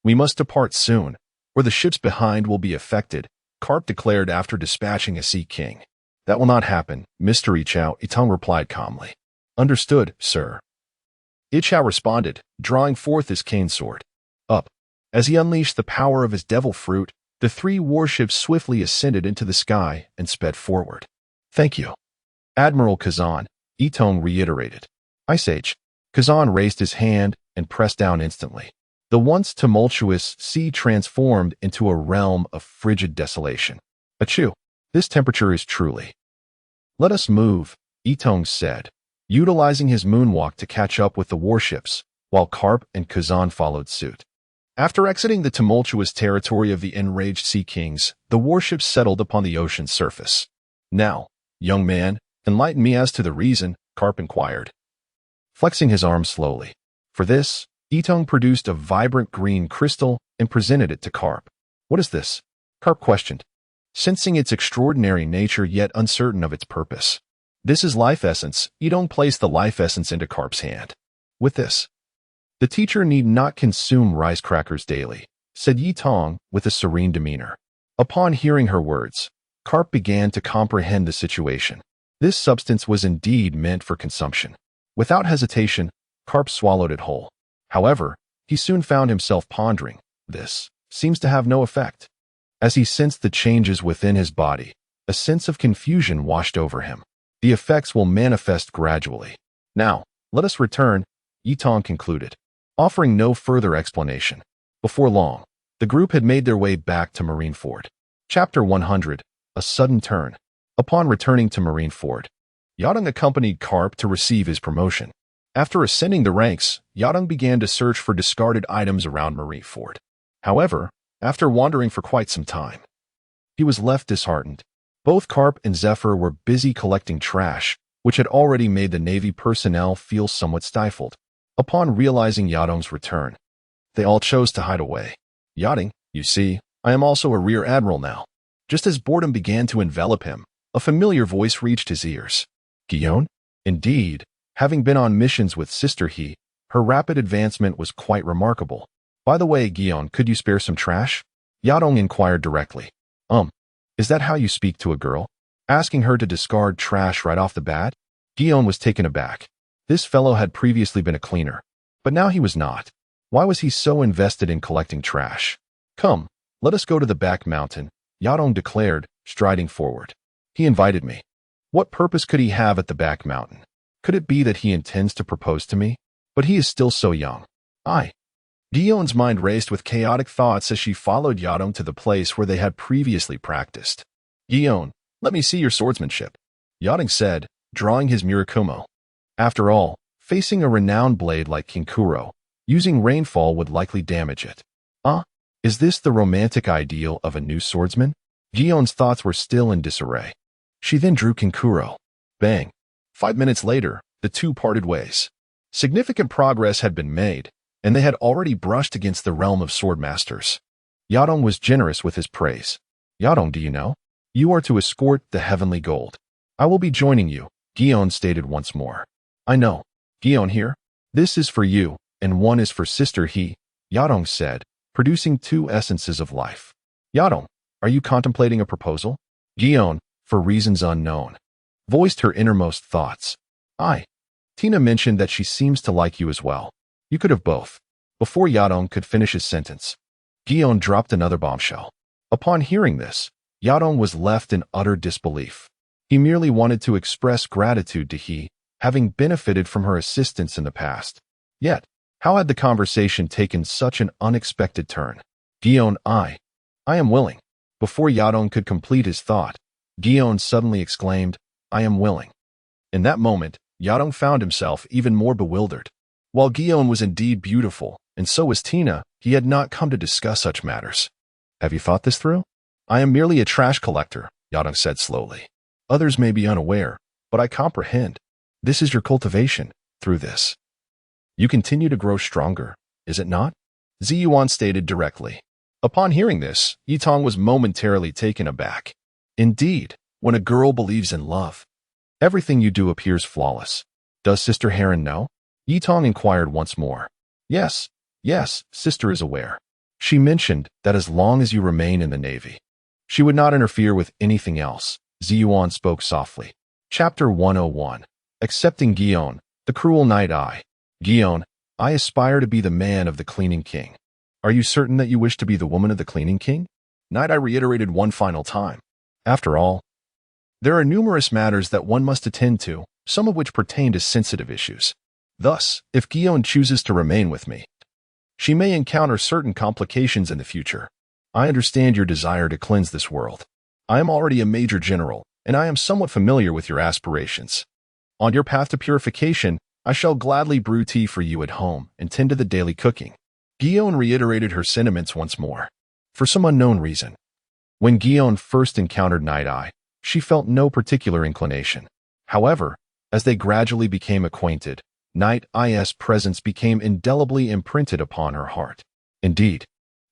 we must depart soon, or the ships behind will be affected, Karp declared after dispatching a Sea King. That will not happen, Mr. Yi Xiao, Itong replied calmly. Understood, sir. Yi Xiao responded, drawing forth his cane sword. Up. As he unleashed the power of his devil fruit, the three warships swiftly ascended into the sky and sped forward. Thank you. Admiral Kazan, Itong reiterated. Ice Age. Kazan raised his hand and pressed down instantly. The once tumultuous sea transformed into a realm of frigid desolation. Achoo. This temperature is truly. Let us move, Itong said, utilizing his moonwalk to catch up with the warships, while Karp and Kazan followed suit. After exiting the tumultuous territory of the enraged Sea Kings, the warships settled upon the ocean's surface. Now, young man, enlighten me as to the reason, Karp inquired, flexing his arm slowly. For this, Itong produced a vibrant green crystal and presented it to Karp. What is this? Karp questioned, sensing its extraordinary nature yet uncertain of its purpose. This is life essence. Itong placed the life essence into Karp's hand. With this, the teacher need not consume rice crackers daily, said Itong with a serene demeanor. Upon hearing her words, Karp began to comprehend the situation. This substance was indeed meant for consumption. Without hesitation, Karp swallowed it whole. However, he soon found himself pondering, this seems to have no effect. As he sensed the changes within his body, a sense of confusion washed over him. The effects will manifest gradually. Now, let us return, Itong concluded, offering no further explanation. Before long, the group had made their way back to Marineford. Chapter 100, A Sudden Turn. Upon returning to Marineford, Yadong accompanied Karp to receive his promotion. After ascending the ranks, Yadong began to search for discarded items around Marineford. However, after wandering for quite some time, he was left disheartened. Both Karp and Zephyr were busy collecting trash, which had already made the Navy personnel feel somewhat stifled. Upon realizing Yadong's return, they all chose to hide away. Yadong, you see, I am also a rear admiral now. Just as boredom began to envelop him, a familiar voice reached his ears. Guion? Indeed, having been on missions with Sister He, her rapid advancement was quite remarkable. By the way, Guion, could you spare some trash? Yadong inquired directly. Is that how you speak to a girl? Asking her to discard trash right off the bat? Guion was taken aback. This fellow had previously been a cleaner, but now he was not. Why was he so invested in collecting trash? Come, let us go to the back mountain, Yadong declared, striding forward. He invited me. What purpose could he have at the back mountain? Could it be that he intends to propose to me? But he is still so young. Gion's mind raced with chaotic thoughts as she followed Yadong to the place where they had previously practiced. Gion, let me see your swordsmanship, Yadong said, drawing his Murakumo. After all, facing a renowned blade like Kinkuro, using rainfall would likely damage it. Is this the romantic ideal of a new swordsman? Gion's thoughts were still in disarray. She then drew Kinkuro. Bang. 5 minutes later, the two parted ways. Significant progress had been made, and they had already brushed against the realm of swordmasters. Yadong was generous with his praise. Yadong, do you know? You are to escort the heavenly gold. I will be joining you, Gion stated once more. I know. Gion here. This is for you, and one is for Sister He, Yadong said, producing 2 essences of life. Yadong, are you contemplating a proposal? Gion, for reasons unknown, voiced her innermost thoughts. Tina mentioned that she seems to like you as well. You could have both. Before Yadong could finish his sentence, Gion dropped another bombshell. Upon hearing this, Yadong was left in utter disbelief. He merely wanted to express gratitude to He, having benefited from her assistance in the past. Yet, how had the conversation taken such an unexpected turn? Gion, I am willing. Before Yadong could complete his thought, Gion suddenly exclaimed, I am willing. In that moment, Yadong found himself even more bewildered. While Gion was indeed beautiful, and so was Tina, he had not come to discuss such matters. Have you thought this through? I am merely a trash collector, Yadong said slowly. Others may be unaware, but I comprehend. This is your cultivation. Through this, you continue to grow stronger, is it not? Ziyuan stated directly. Upon hearing this, Yitong was momentarily taken aback. Indeed, when a girl believes in love, everything you do appears flawless. Does Sister Heron know? Yitong inquired once more. Yes, Sister is aware. She mentioned that as long as you remain in the Navy, she would not interfere with anything else. Ziyuan spoke softly. Chapter 101. Accepting Gion, the cruel night eye. Gion, I aspire to be the man of the cleaning king. Are you certain that you wish to be the woman of the cleaning king? Night Eye reiterated one final time. After all, there are numerous matters that one must attend to, some of which pertain to sensitive issues. Thus, if Gion chooses to remain with me, she may encounter certain complications in the future. I understand your desire to cleanse this world. I am already a major general, and I am somewhat familiar with your aspirations. On your path to purification, I shall gladly brew tea for you at home and tend to the daily cooking. Gion reiterated her sentiments once more. For some unknown reason, when Gion first encountered Night Eye, she felt no particular inclination. However, as they gradually became acquainted, Night Eye's presence became indelibly imprinted upon her heart. Indeed,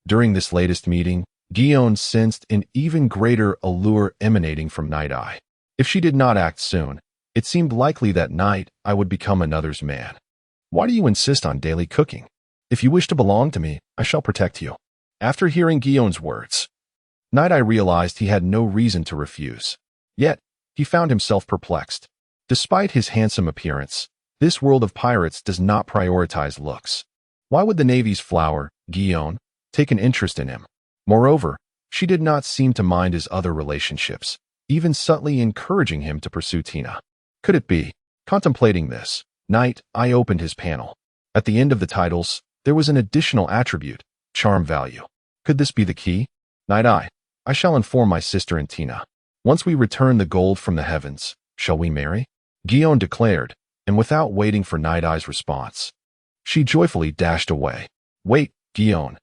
during this latest meeting, Gion sensed an even greater allure emanating from Night Eye. If she did not act soon, it seemed likely that Night Eye would become another's man. Why do you insist on daily cooking? If you wish to belong to me, I shall protect you. After hearing Gion's words, Night Eye realized he had no reason to refuse. Yet, he found himself perplexed. Despite his handsome appearance, this world of pirates does not prioritize looks. Why would the Navy's flower, Gion, take an interest in him? Moreover, she did not seem to mind his other relationships, even subtly encouraging him to pursue Tina. Could it be? Contemplating this, Night Eye opened his panel. At the end of the titles, there was an additional attribute, charm value. Could this be the key? Night Eye, I shall inform my sister and Tina. Once we return the gold from the heavens, shall we marry? Gion declared, and without waiting for Night Eye's response, she joyfully dashed away. Wait, Gion.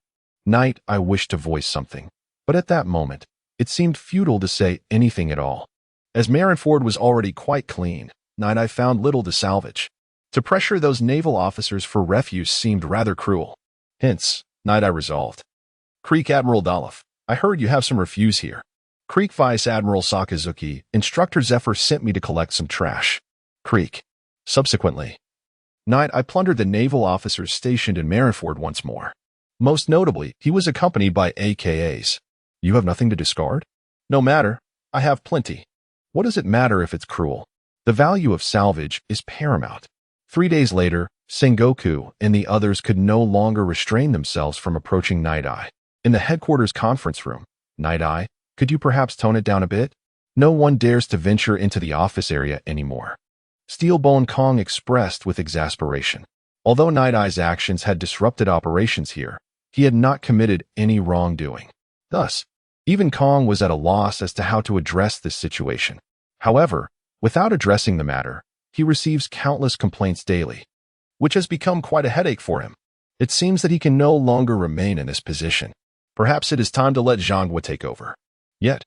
Night Eye wished to voice something, but at that moment, it seemed futile to say anything at all. As Marineford was already quite clean, Night Eye found little to salvage. To pressure those naval officers for refuse seemed rather cruel. Hence, Night Eye resolved. Creek Admiral Dolph, I heard you have some refuse here. Creek Vice Admiral Sakazuki, Instructor Zephyr sent me to collect some trash. Creek. Subsequently, Night Eye plundered the naval officers stationed in Marineford once more. Most notably, he was accompanied by AKAs. You have nothing to discard? No matter, I have plenty. What does it matter if it's cruel? The value of salvage is paramount. 3 days later, Sengoku and the others could no longer restrain themselves from approaching Night Eye. In the headquarters conference room, Night Eye, could you perhaps tone it down a bit? No one dares to venture into the office area anymore. Steelbone Kong expressed with exasperation. Although Night Eye's actions had disrupted operations here, he had not committed any wrongdoing. Thus, even Kong was at a loss as to how to address this situation. However, without addressing the matter, he receives countless complaints daily, which has become quite a headache for him. It seems that he can no longer remain in this position. Perhaps it is time to let Zhang Guo take over. Yet,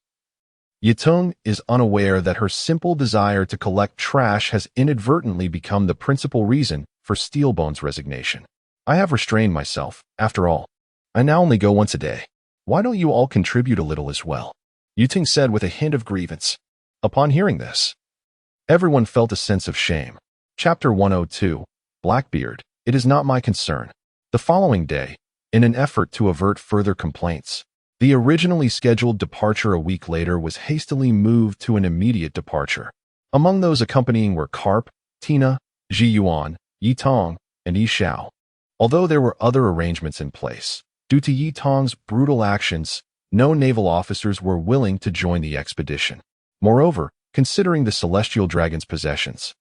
Yitung is unaware that her simple desire to collect trash has inadvertently become the principal reason for Steelbone's resignation. I have restrained myself, after all. I now only go once a day. Why don't you all contribute a little as well? Yitung said with a hint of grievance. Upon hearing this, everyone felt a sense of shame. Chapter 102, Blackbeard, It is not my concern. The following day, in an effort to avert further complaints, the originally scheduled departure a week later was hastily moved to an immediate departure. Among those accompanying were Carp, Tina, Ji Yuan, Yi Tong, and Yi Xiao. Although there were other arrangements in place, due to Yi Tong's brutal actions, no naval officers were willing to join the expedition. Moreover, considering the Celestial Dragon's possessions,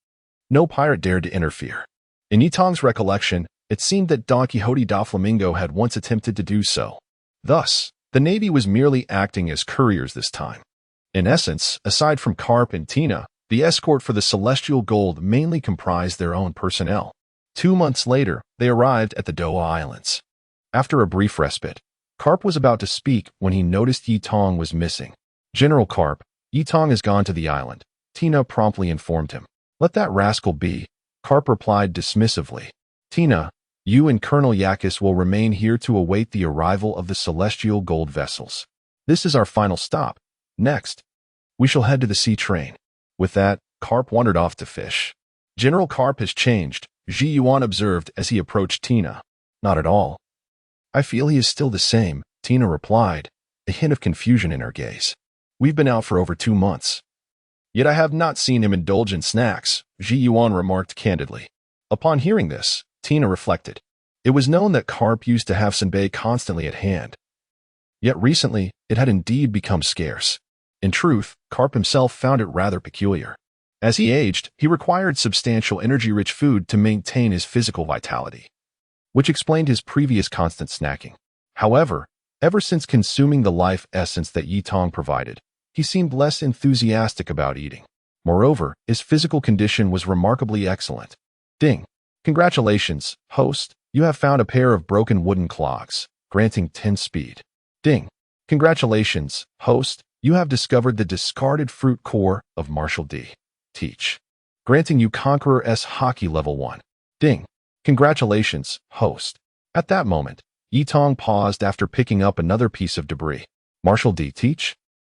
no pirate dared to interfere. In Yi Tong's recollection, it seemed that Don Quixote da Flamingo had once attempted to do so. Thus, the Navy was merely acting as couriers this time. In essence, aside from Carp and Tina, the escort for the Celestial Gold mainly comprised their own personnel. 2 months later, they arrived at the Doa Islands. After a brief respite, Carp was about to speak when he noticed Yi Tong was missing. General Carp, Yi Tong has gone to the island, Tina promptly informed him. Let that rascal be, Carp replied dismissively. Tina, you and Colonel Yakis will remain here to await the arrival of the Celestial Gold vessels. This is our final stop. Next, we shall head to the sea train. With that, Carp wandered off to fish. General Carp has changed, Ji Yuan observed as he approached Tina. Not at all. I feel he is still the same, Tina replied, a hint of confusion in her gaze. We've been out for over 2 months. Yet I have not seen him indulge in snacks, Ji Yuan remarked candidly. Upon hearing this, Tina reflected. It was known that Carp used to have Senbei constantly at hand. Yet recently, it had indeed become scarce. In truth, Carp himself found it rather peculiar. As he aged, he required substantial energy-rich food to maintain his physical vitality, which explained his previous constant snacking. However, ever since consuming the life essence that Yi Tong provided, he seemed less enthusiastic about eating. Moreover, his physical condition was remarkably excellent. Ding. Congratulations, host, you have found a pair of broken wooden clogs, granting 10 speed. Ding. Congratulations, host, you have discovered the discarded fruit core of Marshall D. Teach, granting you Conqueror S Hockey Level 1. Ding. Congratulations, host. At that moment, Yi Tong paused after picking up another piece of debris. Marshall D. Teach?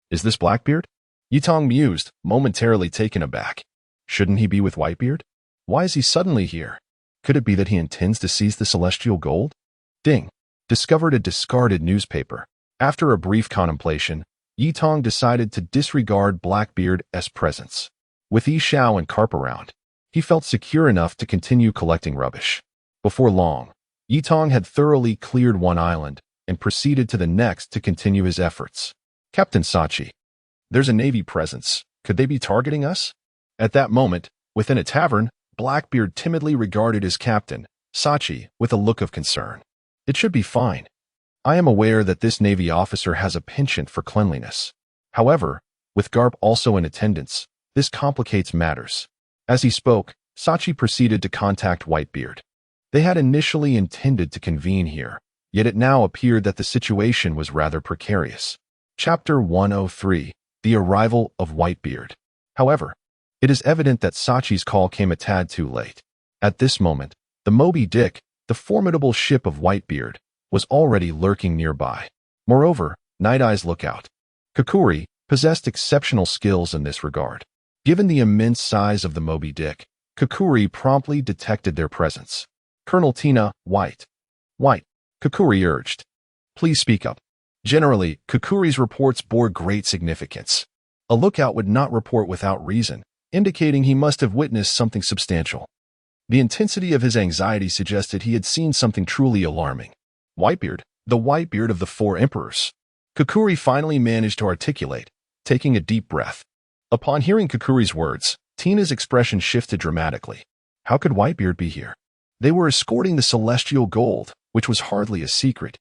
Is this Blackbeard? Yi Tong mused, momentarily taken aback. Shouldn't he be with Whitebeard? Why is he suddenly here? Could it be that he intends to seize the Celestial Gold? Ding. Discovered a discarded newspaper. After a brief contemplation, Yi Tong decided to disregard Blackbeard's presence. With Yi Xiao and Carp around, he felt secure enough to continue collecting rubbish. Before long, Yi Tong had thoroughly cleared one island and proceeded to the next to continue his efforts. Captain Sachi, there's a Navy presence. Could they be targeting us? At that moment, within a tavern, Blackbeard timidly regarded his captain, Sachi, with a look of concern. It should be fine. I am aware that this Navy officer has a penchant for cleanliness. However, with Garp also in attendance, this complicates matters. As he spoke, Sachi proceeded to contact Whitebeard. They had initially intended to convene here, yet it now appeared that the situation was rather precarious. Chapter 103, The Arrival of Whitebeard. However, it is evident that Sachi's call came a tad too late. At this moment, the Moby Dick, the formidable ship of Whitebeard, was already lurking nearby. Moreover, Night Eye's lookout, Kakuri, possessed exceptional skills in this regard. Given the immense size of the Moby Dick, Kakuri promptly detected their presence. Colonel Tina, White, Kakuri urged. Please speak up. Generally, Kakuri's reports bore great significance. A lookout would not report without reason, indicating he must have witnessed something substantial. The intensity of his anxiety suggested he had seen something truly alarming. Whitebeard, The Whitebeard of the Four Emperors. Kukuri finally managed to articulate, taking a deep breath. Upon hearing Kukuri's words, Tina's expression shifted dramatically. How could Whitebeard be here? They were escorting the Celestial Gold, which was hardly a secret.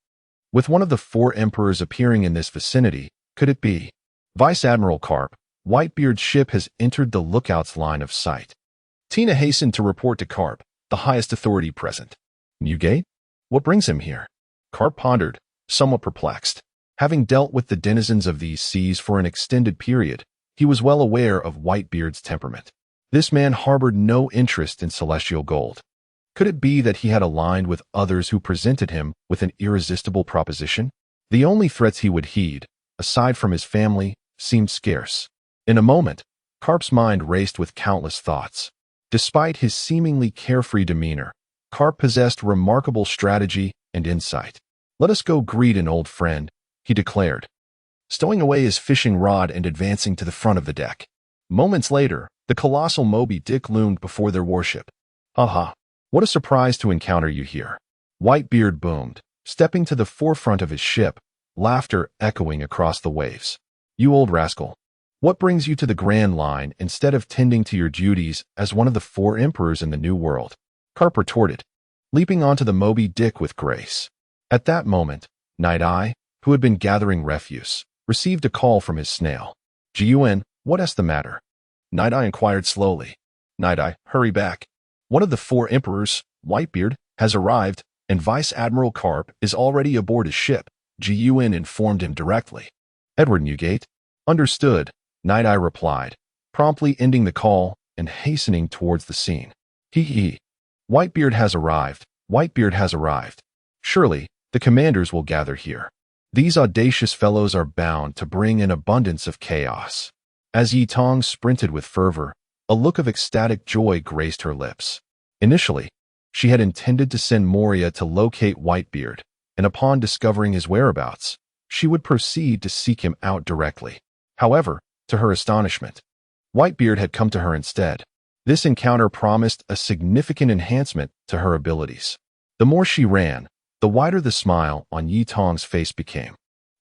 With one of the four emperors appearing in this vicinity, could it be? Vice Admiral Karp, Whitebeard's ship has entered the lookout's line of sight. Tina hastened to report to Karp, the highest authority present. Newgate? What brings him here? Karp pondered, somewhat perplexed. Having dealt with the denizens of these seas for an extended period, he was well aware of Whitebeard's temperament. This man harbored no interest in celestial gold. Could it be that he had aligned with others who presented him with an irresistible proposition? The only threats he would heed, aside from his family, seemed scarce. In a moment, Karp's mind raced with countless thoughts. Despite his seemingly carefree demeanor, Karp possessed remarkable strategy and insight. "Let us go greet an old friend," he declared, stowing away his fishing rod and advancing to the front of the deck. Moments later, the colossal Moby Dick loomed before their warship. "Haha, what a surprise to encounter you here," Whitebeard boomed, stepping to the forefront of his ship, laughter echoing across the waves. "You old rascal, what brings you to the Grand Line instead of tending to your duties as one of the four emperors in the New World?" Karp retorted, leaping onto the Moby Dick with grace. At that moment, Night-Eye, who had been gathering refuse, received a call from his snail. "Gun, what's the matter?" Night-Eye inquired slowly. "Night-Eye, hurry back. One of the four emperors, Whitebeard, has arrived, and Vice Admiral Karp is already aboard his ship," Gun informed him directly. "Edward Newgate." "Understood," Night-Eye replied, promptly ending the call and hastening towards the scene. "Hee. Whitebeard has arrived. Whitebeard has arrived. Surely, the commanders will gather here. These audacious fellows are bound to bring an abundance of chaos." As Yi Tong sprinted with fervor, a look of ecstatic joy graced her lips. Initially, she had intended to send Moria to locate Whitebeard, and upon discovering his whereabouts, she would proceed to seek him out directly. However, to her astonishment, Whitebeard had come to her instead. This encounter promised a significant enhancement to her abilities. The more she ran, the wider the smile on Yi Tong's face became.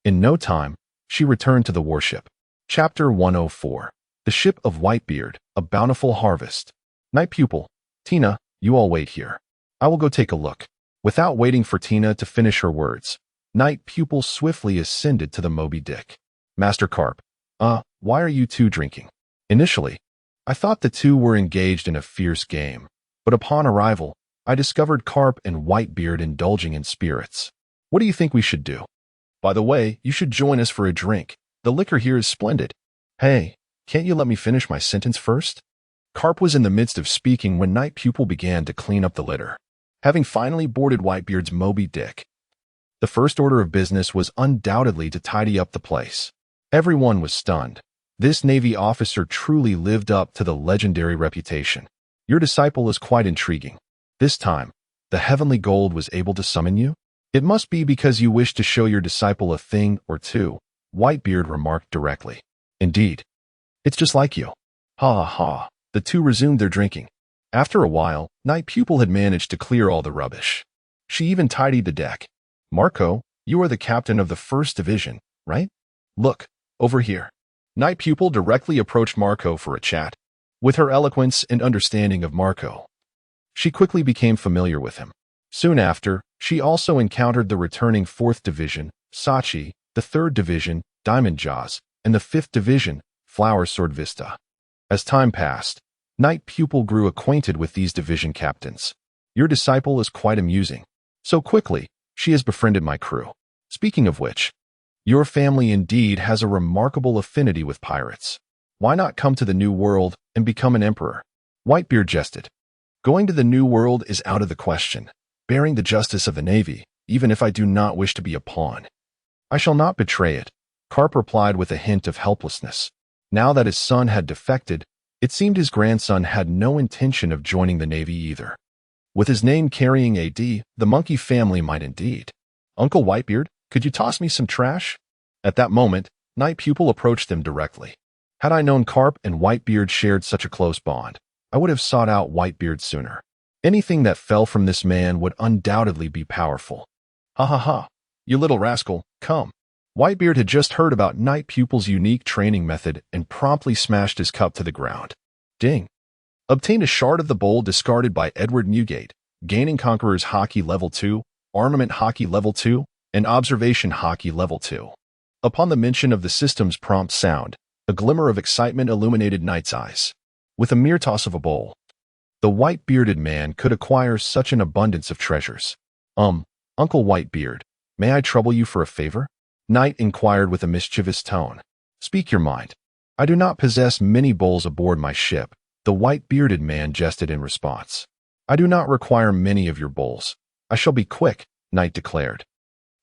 In no time, she returned to the warship. Chapter 104. The Ship of Whitebeard, A Bountiful Harvest. "Night Pupil, Tina, you all wait here. I will go take a look." Without waiting for Tina to finish her words, Night Pupil swiftly ascended to the Moby Dick. "Master Karp, why are you two drinking?" Initially, I thought the two were engaged in a fierce game, but upon arrival, I discovered Karp and Whitebeard indulging in spirits. "What do you think we should do? By the way, you should join us for a drink. The liquor here is splendid." "Hey, can't you let me finish my sentence first?" Karp was in the midst of speaking when Night Pupil began to clean up the litter. Having finally boarded Whitebeard's Moby Dick, the first order of business was undoubtedly to tidy up the place. Everyone was stunned. This Navy officer truly lived up to the legendary reputation. "Your disciple is quite intriguing. This time, the heavenly gold was able to summon you? It must be because you wish to show your disciple a thing or two," Whitebeard remarked directly. "Indeed. It's just like you." Ha ha ha. The two resumed their drinking. After a while, Night Pupil had managed to clear all the rubbish. She even tidied the deck. "Marco, you are the captain of the 1st Division, right? Look, over here." Night Pupil directly approached Marco for a chat. With her eloquence and understanding of Marco, she quickly became familiar with him. Soon after, she also encountered the returning 4th Division, Sachi, the 3rd Division, Diamond Jaws, and the 5th Division, Flower Sword Vista. As time passed, Night Pupil grew acquainted with these division captains. "Your disciple is quite amusing. So quickly, she has befriended my crew. Speaking of which, your family indeed has a remarkable affinity with pirates. Why not come to the New World and become an emperor?" Whitebeard jested. "Going to the New World is out of the question, bearing the justice of the Navy, even if I do not wish to be a pawn." "I shall not betray it," Karp replied with a hint of helplessness. Now that his son had defected, it seemed his grandson had no intention of joining the Navy either. With his name carrying AD, the monkey family might indeed. "Uncle Whitebeard, could you toss me some trash?" At that moment, Night Pupil approached them directly. Had I known Karp and Whitebeard shared such a close bond, I would have sought out Whitebeard sooner. Anything that fell from this man would undoubtedly be powerful. "Ha ha ha. You little rascal, come. Whitebeard had just heard about Knight Pupil's unique training method and promptly smashed his cup to the ground. Ding. Obtained a shard of the bowl discarded by Edward Newgate, gaining Conqueror's Hockey Level 2, Armament Hockey Level 2, and Observation Hockey Level 2. Upon the mention of the system's prompt sound, a glimmer of excitement illuminated Knight's eyes. With a mere toss of a bowl, the white-bearded man could acquire such an abundance of treasures. Uncle Whitebeard, may I trouble you for a favor? Knight inquired with a mischievous tone. Speak your mind. I do not possess many bowls aboard my ship, the white-bearded man jested in response. I do not require many of your bowls. I shall be quick, Knight declared,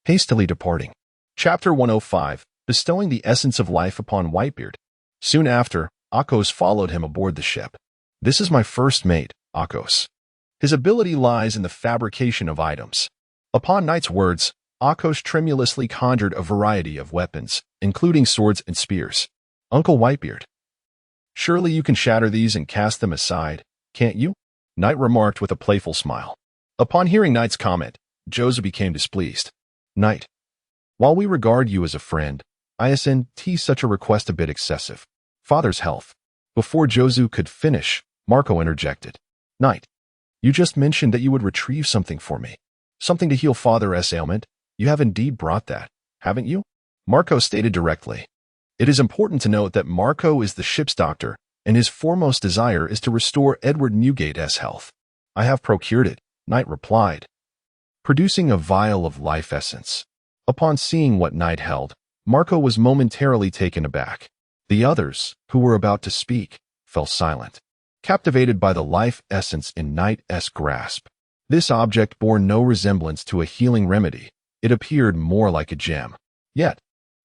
hastily departing. Chapter 105, Bestowing the Essence of Life upon Whitebeard. Soon after, Akos followed him aboard the ship. This is my first mate, Akos. His ability lies in the fabrication of items. Upon Knight's words, Akos tremulously conjured a variety of weapons, including swords and spears. Uncle Whitebeard, surely you can shatter these and cast them aside, can't you? Knight remarked with a playful smile. Upon hearing Knight's comment, Jozu became displeased. Knight, while we regard you as a friend, isn't such a request a bit excessive? Father's health. Before Jozu could finish, Marco interjected. Knight, you just mentioned that you would retrieve something for me. Something to heal Father's ailment. You have indeed brought that, haven't you? Marco stated directly. It is important to note that Marco is the ship's doctor, and his foremost desire is to restore Edward Newgate's health. I have procured it, Knight replied, producing a vial of life essence. Upon seeing what Knight held, Marco was momentarily taken aback. The others, who were about to speak, fell silent, captivated by the life essence in Knight's grasp. This object bore no resemblance to a healing remedy. It appeared more like a gem. Yet,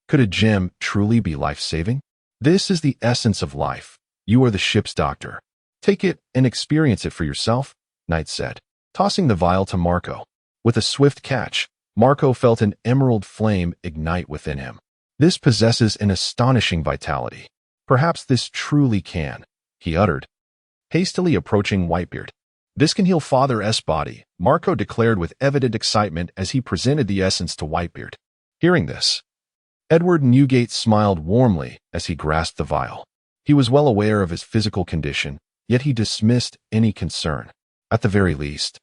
could a gem truly be life-saving? This is the essence of life. You are the ship's doctor. Take it and experience it for yourself, Knight said, tossing the vial to Marco. With a swift catch, Marco felt an emerald flame ignite within him. This possesses an astonishing vitality. Perhaps this truly can, he uttered, hastily approaching Whitebeard. This can heal Father's body, Marco declared with evident excitement as he presented the essence to Whitebeard. Hearing this, Edward Newgate smiled warmly as he grasped the vial. He was well aware of his physical condition, yet he dismissed any concern. At the very least,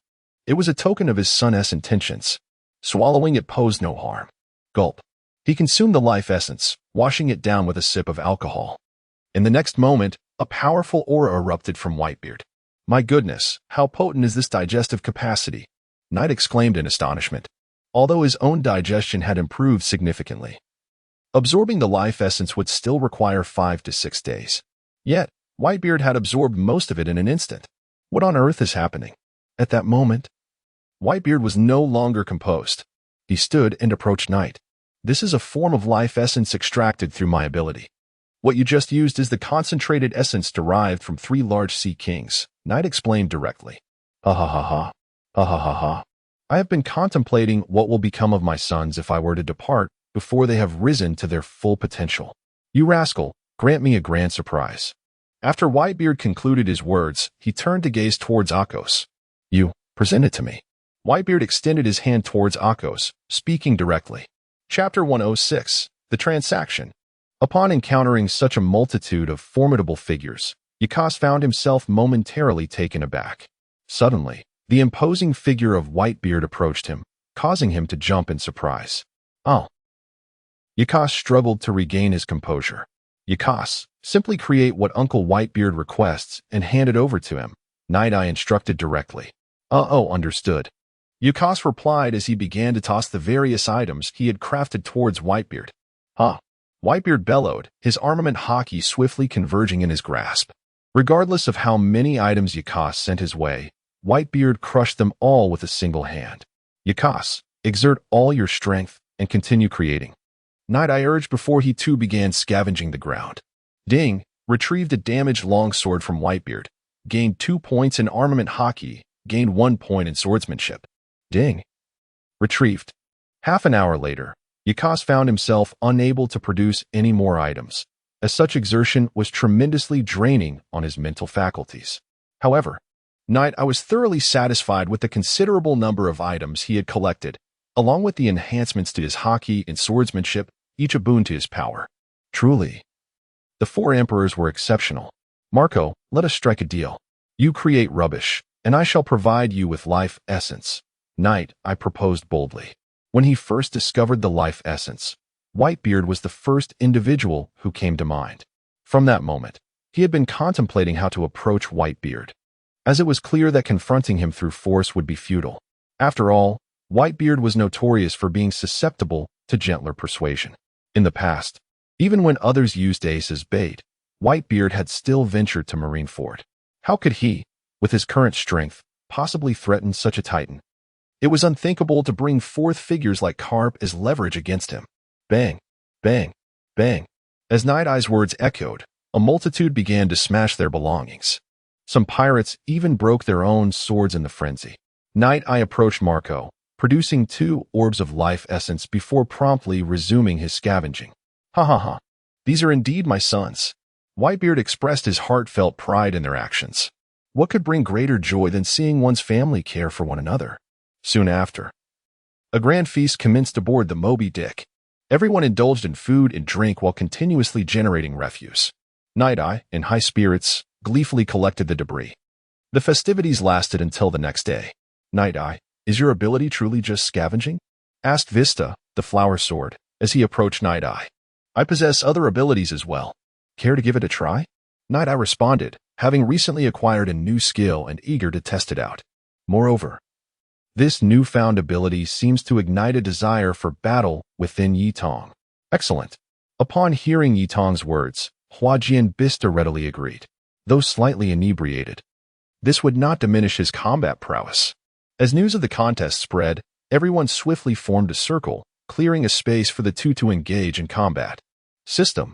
it was a token of his son's intentions. Swallowing it posed no harm. Gulp. He consumed the life essence, washing it down with a sip of alcohol. In the next moment, a powerful aura erupted from Whitebeard. My goodness, how potent is this digestive capacity? Knight exclaimed in astonishment, although his own digestion had improved significantly. Absorbing the life essence would still require 5 to 6 days. Yet, Whitebeard had absorbed most of it in an instant. What on earth is happening? At that moment, Whitebeard was no longer composed. He stood and approached Knight. This is a form of life essence extracted through my ability. What you just used is the concentrated essence derived from 3 large sea kings, Knight explained directly. Ha ha ha ha. Ha ha ha ha. I have been contemplating what will become of my sons if I were to depart before they have risen to their full potential. You rascal, grant me a grand surprise. After Whitebeard concluded his words, he turned to gaze towards Akos. You, present it to me. Whitebeard extended his hand towards Akos, speaking directly. Chapter 106, The Transaction. Upon encountering such a multitude of formidable figures, Yakas found himself momentarily taken aback. Suddenly, the imposing figure of Whitebeard approached him, causing him to jump in surprise. Oh. Yakas struggled to regain his composure. Yakas, simply create what Uncle Whitebeard requests and hand it over to him, Knight instructed directly. Understood. Yakas replied as he began to toss the various items he had crafted towards Whitebeard. Huh. Whitebeard bellowed, his armament hockey swiftly converging in his grasp. Regardless of how many items Yakas sent his way, Whitebeard crushed them all with a single hand. Yakas, exert all your strength and continue creating. Knight urged before he too began scavenging the ground. Ding, retrieved a damaged longsword from Whitebeard, gained 2 points in armament hockey, gained 1 point in swordsmanship. Ding. Retrieved. Half an hour later, Yakas found himself unable to produce any more items, as such exertion was tremendously draining on his mental faculties. However, Knight was thoroughly satisfied with the considerable number of items he had collected, along with the enhancements to his haki and swordsmanship, each a boon to his power. Truly, the four emperors were exceptional. Marco, let us strike a deal. You create rubbish, and I shall provide you with life essence. Knight, I proposed boldly. When he first discovered the life essence, Whitebeard was the first individual who came to mind. From that moment, he had been contemplating how to approach Whitebeard, as it was clear that confronting him through force would be futile. After all, Whitebeard was notorious for being susceptible to gentler persuasion. In the past, even when others used Ace as bait, Whitebeard had still ventured to Marineford. How could he, with his current strength, possibly threaten such a titan? It was unthinkable to bring forth figures like Carp as leverage against him. Bang, bang, bang. As Night Eye's words echoed, a multitude began to smash their belongings. Some pirates even broke their own swords in the frenzy. Night Eye approached Marco, producing 2 orbs of life essence before promptly resuming his scavenging. Ha ha ha. These are indeed my sons. Whitebeard expressed his heartfelt pride in their actions. What could bring greater joy than seeing one's family care for one another? Soon after, a grand feast commenced aboard the Moby Dick. Everyone indulged in food and drink while continuously generating refuse. Night Eye, in high spirits, gleefully collected the debris. The festivities lasted until the next day. Night Eye, is your ability truly just scavenging? Asked Vista, the flower sword, as he approached Night Eye. I possess other abilities as well. Care to give it a try? Night Eye responded, having recently acquired a new skill and eager to test it out. Moreover, this newfound ability seems to ignite a desire for battle within Yi Tong. Excellent. Upon hearing Yi Tong's words, Huajian Bista readily agreed, though slightly inebriated. This would not diminish his combat prowess. As news of the contest spread, everyone swiftly formed a circle, clearing a space for the two to engage in combat. System.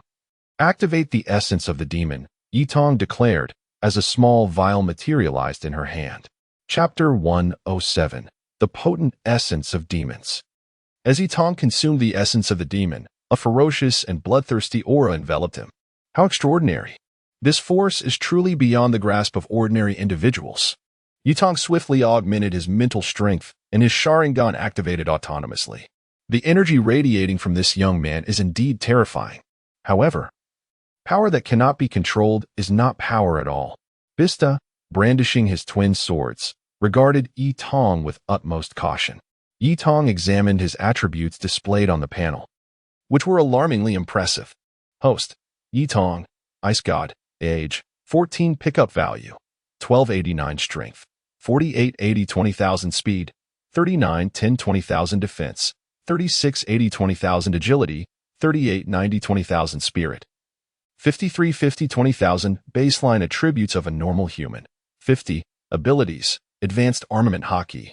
Activate the essence of the demon, Yi Tong declared, as a small vial materialized in her hand. Chapter 107. The Potent Essence of Demons. As Yi Tong consumed the essence of the demon, a ferocious and bloodthirsty aura enveloped him. How extraordinary! This force is truly beyond the grasp of ordinary individuals. Yi Tong swiftly augmented his mental strength, and his Sharingan activated autonomously. The energy radiating from this young man is indeed terrifying. However, power that cannot be controlled is not power at all. Bista, brandishing his twin swords, regarded Yi Tong with utmost caution. Yi Tong examined his attributes displayed on the panel, which were alarmingly impressive. Host, Yi Tong, Ice God, age, 14 pickup value, 1289 strength, 4880 20,000 speed, 3910 20,000 defense, 3680 20,000 agility, 3890 20,000 spirit, 5350 20,000 baseline attributes of a normal human, 50 abilities, advanced armament haki,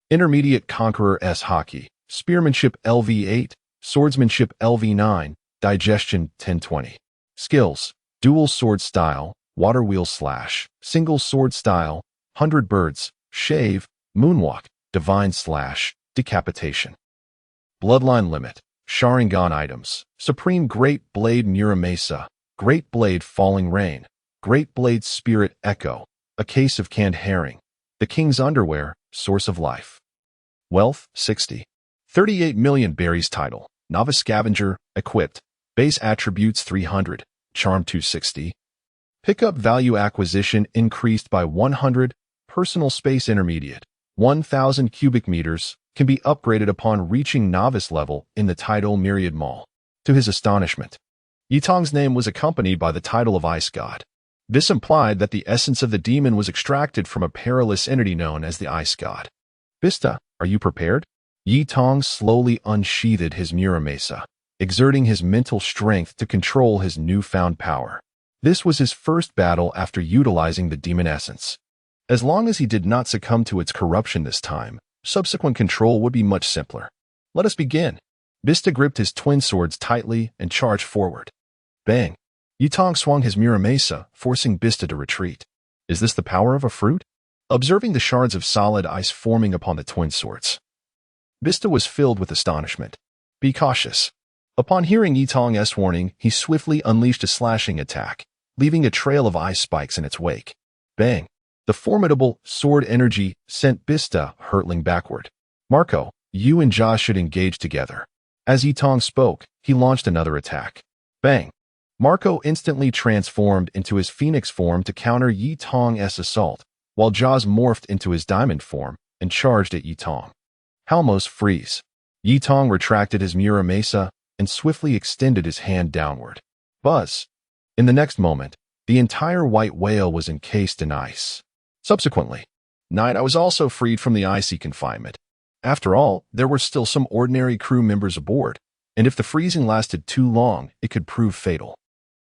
intermediate conqueror S haki, spearmanship LV8, swordsmanship LV9, digestion 1020. Skills, dual sword style, water wheel slash, single sword style, 100 birds, shave, moonwalk, divine slash, decapitation. Bloodline limit, Sharingan items, Supreme Great Blade Muramasa, Great Blade Falling Rain, Great Blade Spirit Echo, a case of canned herring, the King's Underwear, Source of Life. Wealth, 60. 38 million berries title, Novice Scavenger, equipped, base attributes 300, charm 260. Pickup value acquisition increased by 100, personal space intermediate, 1,000 cubic meters, can be upgraded upon reaching novice level in the title Myriad Mall. To his astonishment, Yi Tong's name was accompanied by the title of Ice God. This implied that the essence of the demon was extracted from a perilous entity known as the Ice God. Bista, are you prepared? Yi Tong slowly unsheathed his Muramasa, exerting his mental strength to control his newfound power. This was his first battle after utilizing the demon essence. As long as he did not succumb to its corruption this time, subsequent control would be much simpler. Let us begin. Bista gripped his twin swords tightly and charged forward. Bang! Yi Tong swung his Muramasa, forcing Bista to retreat. Is this the power of a fruit? Observing the shards of solid ice forming upon the twin swords, Bista was filled with astonishment. Be cautious. Upon hearing Yi Tong's warning, he swiftly unleashed a slashing attack, leaving a trail of ice spikes in its wake. Bang! The formidable sword energy sent Bista hurtling backward. Marco, You and Jia should engage together. As Yitong spoke, he launched another attack. Bang! Marco instantly transformed into his phoenix form to counter Yitong's assault, while Jaws morphed into his diamond form and charged at Yitong. Halmos freeze. Yitong retracted his Muramasa and swiftly extended his hand downward. Buzz! In the next moment, the entire white whale was encased in ice. Subsequently, I was also freed from the icy confinement. After all, there were still some ordinary crew members aboard, and if the freezing lasted too long, it could prove fatal.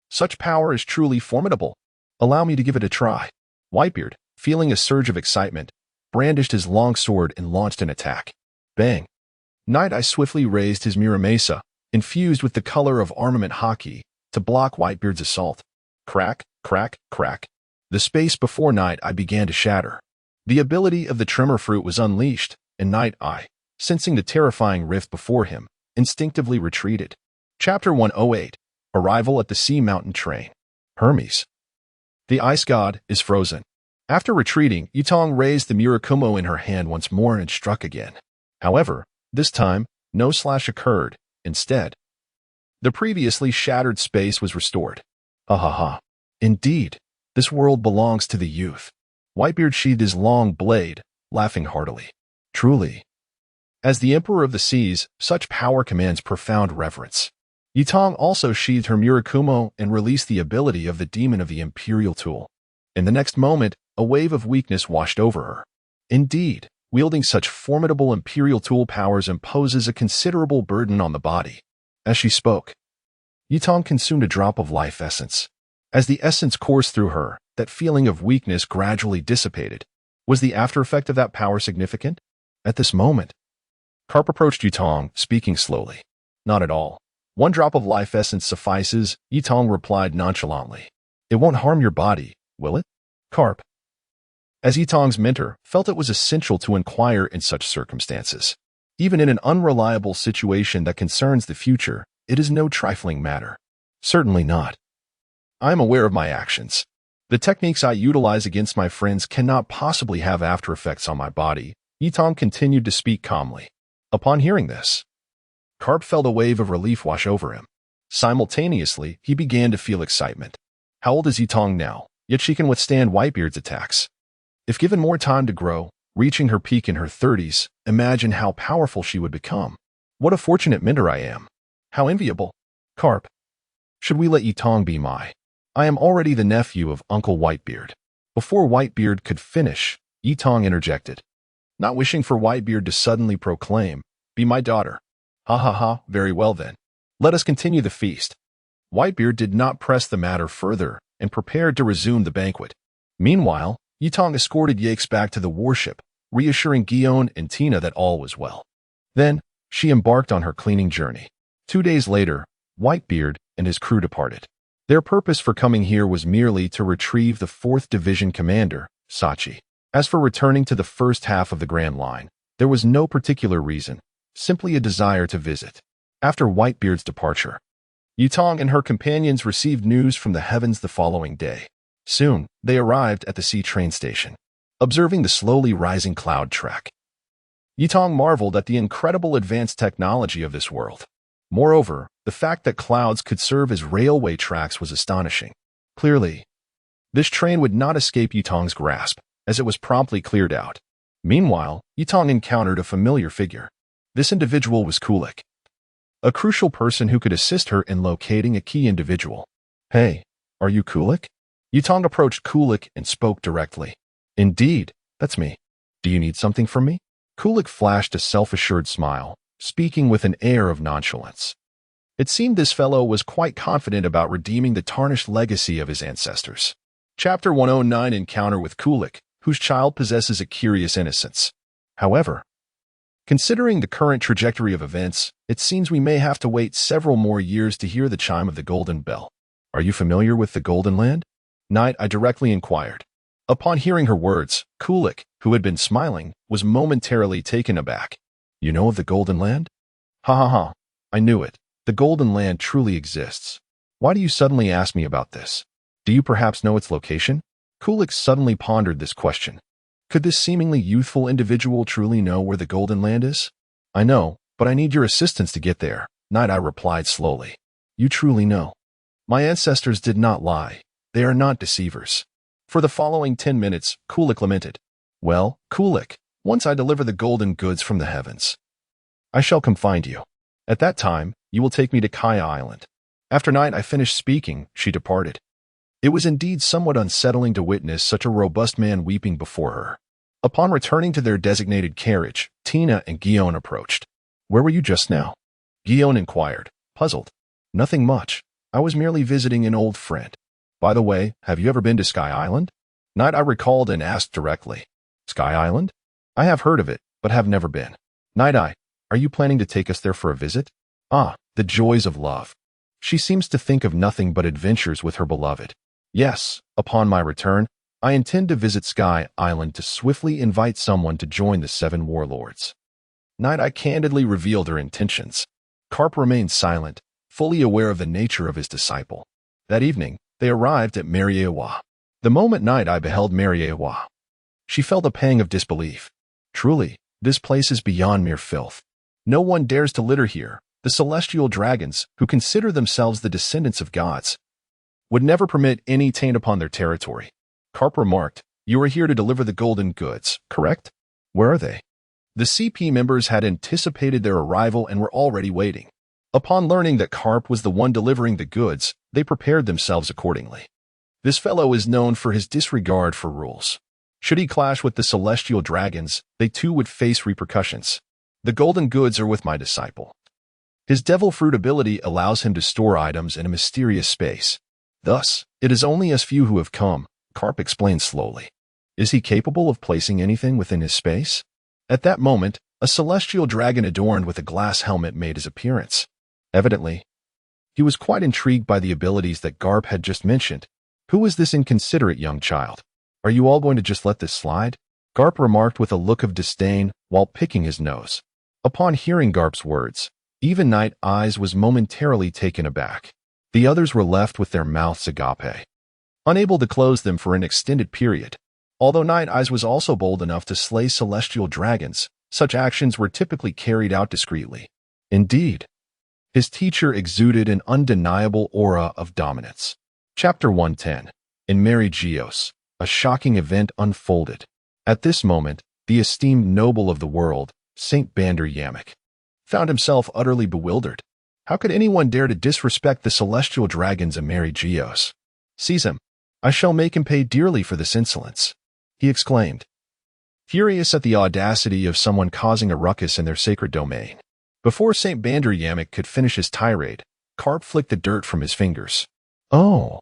Such power is truly formidable. Allow me to give it a try. Whitebeard, feeling a surge of excitement, brandished his long sword and launched an attack. Bang! Night Eye swiftly raised his Muramasa, infused with the color of armament hockey, to block Whitebeard's assault. Crack, crack, crack. The space before Night Eye began to shatter. The ability of the Tremor Fruit was unleashed, and Night Eye, sensing the terrifying rift before him, instinctively retreated. Chapter 108. Arrival at the Sea Mountain Train. Hermes. The ice god is frozen. After retreating, Yitong raised the Murakumo in her hand once more and struck again. However, this time, no slash occurred. Instead, the previously shattered space was restored. Ha ha ha. Indeed, this world belongs to the youth. Whitebeard sheathed his long blade, laughing heartily. Truly. As the Emperor of the Seas, such power commands profound reverence. Yitong also sheathed her Murakumo and released the ability of the Demon of the Imperial Tool. In the next moment, a wave of weakness washed over her. Indeed, wielding such formidable Imperial Tool powers imposes a considerable burden on the body. As she spoke, Yitong consumed a drop of life essence. As the essence coursed through her, that feeling of weakness gradually dissipated. Was the after effect of that power significant? At this moment, Karp approached Yitong, speaking slowly. Not at all. One drop of life essence suffices, Yitong replied nonchalantly. It won't harm your body, will it? Karp, as Yitong's mentor, felt it was essential to inquire in such circumstances. Even in an unreliable situation that concerns the future, it is no trifling matter. Certainly not. I am aware of my actions. The techniques I utilize against my friends cannot possibly have after effects on my body. Yitong continued to speak calmly. Upon hearing this, Karp felt a wave of relief wash over him. Simultaneously, he began to feel excitement. How old is Yitong now? Yet she can withstand Whitebeard's attacks. If given more time to grow, reaching her peak in her 30s, imagine how powerful she would become. What a fortunate mentor I am. How enviable. Karp, should we let Yitong be my? I am already the nephew of Uncle Whitebeard. Before Whitebeard could finish, Yitong interjected, not wishing for Whitebeard to suddenly proclaim, be my daughter. Ha ha ha, very well then. Let us continue the feast. Whitebeard did not press the matter further and prepared to resume the banquet. Meanwhile, Yitong escorted Yakes back to the warship, reassuring Guion and Tina that all was well. Then, she embarked on her cleaning journey. 2 days later, Whitebeard and his crew departed. Their purpose for coming here was merely to retrieve the 4th Division commander, Sachi. As for returning to the first half of the Grand Line, there was no particular reason, simply a desire to visit. After Whitebeard's departure, Yitong and her companions received news from the heavens the following day. Soon, they arrived at the sea train station. Observing the slowly rising cloud track, Yitong marveled at the incredible advanced technology of this world. Moreover, the fact that clouds could serve as railway tracks was astonishing. Clearly, this train would not escape Yitong's grasp, as it was promptly cleared out. Meanwhile, Yitong encountered a familiar figure. This individual was Kulik, a crucial person who could assist her in locating a key individual. Hey, are you Kulik? Yitong approached Kulik and spoke directly. Indeed, that's me. Do you need something from me? Kulik flashed a self-assured smile, speaking with an air of nonchalance. It seemed this fellow was quite confident about redeeming the tarnished legacy of his ancestors. Chapter 109 Encounter with Kulik, whose child possesses a curious innocence. However, considering the current trajectory of events, it seems we may have to wait several more years to hear the chime of the Golden Bell. Are you familiar with the Golden Land? Night I directly inquired. Upon hearing her words, Kulik, who had been smiling, was momentarily taken aback. You know of the Golden Land? Ha ha ha, I knew it. The Golden Land truly exists. Why do you suddenly ask me about this? Do you perhaps know its location? Kulik suddenly pondered this question. Could this seemingly youthful individual truly know where the Golden Land is? I know, but I need your assistance to get there, Night-Eye replied slowly. You truly know. My ancestors did not lie. They are not deceivers. For the following 10 minutes, Kulik lamented. Well, Kulik, once I deliver the golden goods from the heavens, I shall come find you. At that time, you will take me to Kaya Island. After Night-Eye finished speaking, she departed. It was indeed somewhat unsettling to witness such a robust man weeping before her. Upon returning to their designated carriage, Tina and Guillaume approached. Where were you just now? Guillaume inquired, puzzled. Nothing much. I was merely visiting an old friend. By the way, have you ever been to Sky Island? Night-Eye recalled and asked directly. Sky Island? I have heard of it, but have never been. Night-Eye, are you planning to take us there for a visit? Ah, the joys of love. She seems to think of nothing but adventures with her beloved. Yes, upon my return, I intend to visit Sky Island to swiftly invite someone to join the 7 warlords. Night-Eye candidly revealed her intentions. Carp remained silent, fully aware of the nature of his disciple. That evening, they arrived at Mariewa. The moment Night-Eye beheld Mariewa, she felt a pang of disbelief. Truly, this place is beyond mere filth. No one dares to litter here. The celestial dragons, who consider themselves the descendants of gods, would never permit any taint upon their territory. Carp remarked, You are here to deliver the golden goods, correct? Where are they? The CP members had anticipated their arrival and were already waiting. Upon learning that Carp was the one delivering the goods, they prepared themselves accordingly. This fellow is known for his disregard for rules. Should he clash with the celestial dragons, they too would face repercussions. The golden goods are with my disciple. His devil fruit ability allows him to store items in a mysterious space. Thus, it is only us few who have come, Carp explained slowly. Is he capable of placing anything within his space? At that moment, a celestial dragon adorned with a glass helmet made his appearance. Evidently, he was quite intrigued by the abilities that Carp had just mentioned. Who is this inconsiderate young child? Are you all going to just let this slide? Carp remarked with a look of disdain while picking his nose. Upon hearing Carp's words, even Night-Eyes was momentarily taken aback. The others were left with their mouths agape, unable to close them for an extended period. Although Night-Eyes was also bold enough to slay celestial dragons, such actions were typically carried out discreetly. Indeed, his teacher exuded an undeniable aura of dominance. Chapter 110. In Mary Geos, a shocking event unfolded. At this moment, the esteemed noble of the world, Saint Bander Yamek, found himself utterly bewildered. How could anyone dare to disrespect the celestial dragons of Mary Geos? Seize him. I shall make him pay dearly for this insolence, he exclaimed, furious at the audacity of someone causing a ruckus in their sacred domain. Before Saint Bander Yamek could finish his tirade, Carp flicked the dirt from his fingers. Oh,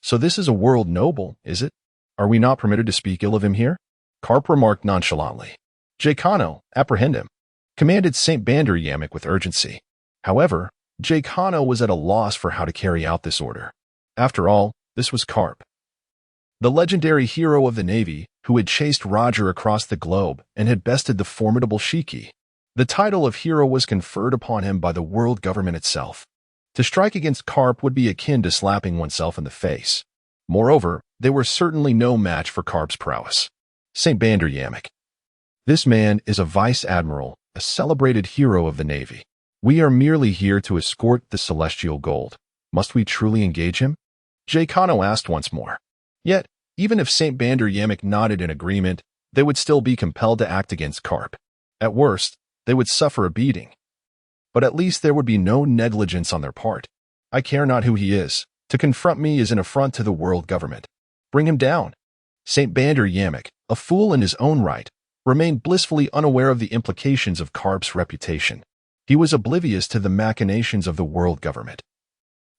so this is a world noble, is it? Are we not permitted to speak ill of him here? Carp remarked nonchalantly. Jacano, apprehend him, commanded Saint Bander Yamek with urgency. However, Jacano was at a loss for how to carry out this order. After all, this was Carp, the legendary hero of the Navy who had chased Roger across the globe and had bested the formidable Shiki. The title of hero was conferred upon him by the world government itself. To strike against Carp would be akin to slapping oneself in the face. Moreover, they were certainly no match for Carp's prowess. Saint Bander Yamek. This man is a vice admiral, a celebrated hero of the Navy. We are merely here to escort the celestial gold. Must we truly engage him? Jacano asked once more. Yet, even if Saint Bander Yamek nodded in agreement, they would still be compelled to act against Carp. At worst, they would suffer a beating. But at least there would be no negligence on their part. I care not who he is. To confront me is an affront to the world government. Bring him down. Saint Bander Yamek, a fool in his own right, remained blissfully unaware of the implications of Carp's reputation. He was oblivious to the machinations of the world government.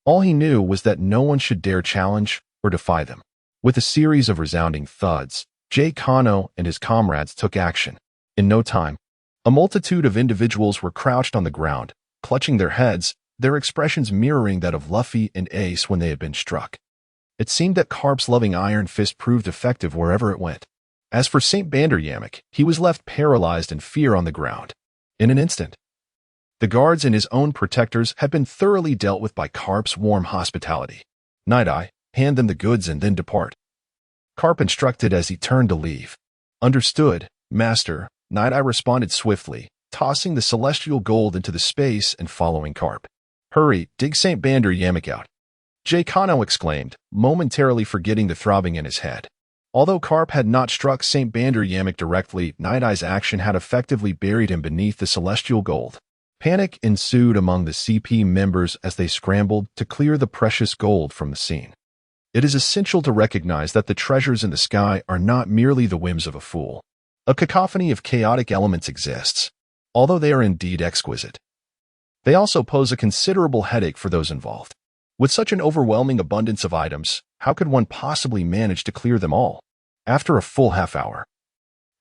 All he knew was that no one should dare challenge or defy them. With a series of resounding thuds, Jacano and his comrades took action. In no time, a multitude of individuals were crouched on the ground, clutching their heads, their expressions mirroring that of Luffy and Ace when they had been struck. It seemed that Carp's loving iron fist proved effective wherever it went. As for Saint Bander Yamek, he was left paralyzed in fear on the ground. In an instant, the guards and his own protectors had been thoroughly dealt with by Carp's warm hospitality. Night-Eye, hand them the goods and then depart. Carp instructed as he turned to leave. Understood, Master. Night-Eye responded swiftly, tossing the celestial gold into the space and following Karp. "Hurry, dig St. Bander Yamek out," Jay Kano exclaimed, momentarily forgetting the throbbing in his head. Although Karp had not struck St. Bander Yamek directly, Night Eye's action had effectively buried him beneath the celestial gold. Panic ensued among the CP members as they scrambled to clear the precious gold from the scene. It is essential to recognize that the treasures in the sky are not merely the whims of a fool. A cacophony of chaotic elements exists, although they are indeed exquisite. They also pose a considerable headache for those involved. With such an overwhelming abundance of items, how could one possibly manage to clear them all? After a full half hour,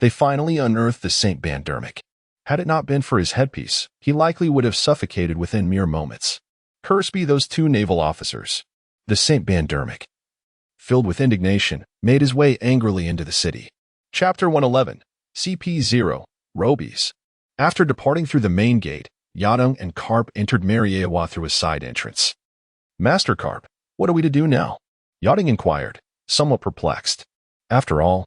they finally unearthed the St. Bandermic. Had it not been for his headpiece, he likely would have suffocated within mere moments. Cursed be those two naval officers. The St. Bandermic, filled with indignation, made his way angrily into the city. Chapter 111, CP0, Robies. After departing through the main gate, Yadong and Karp entered Mariewa through a side entrance. "Master Karp, what are we to do now?" Yadong inquired, somewhat perplexed. After all,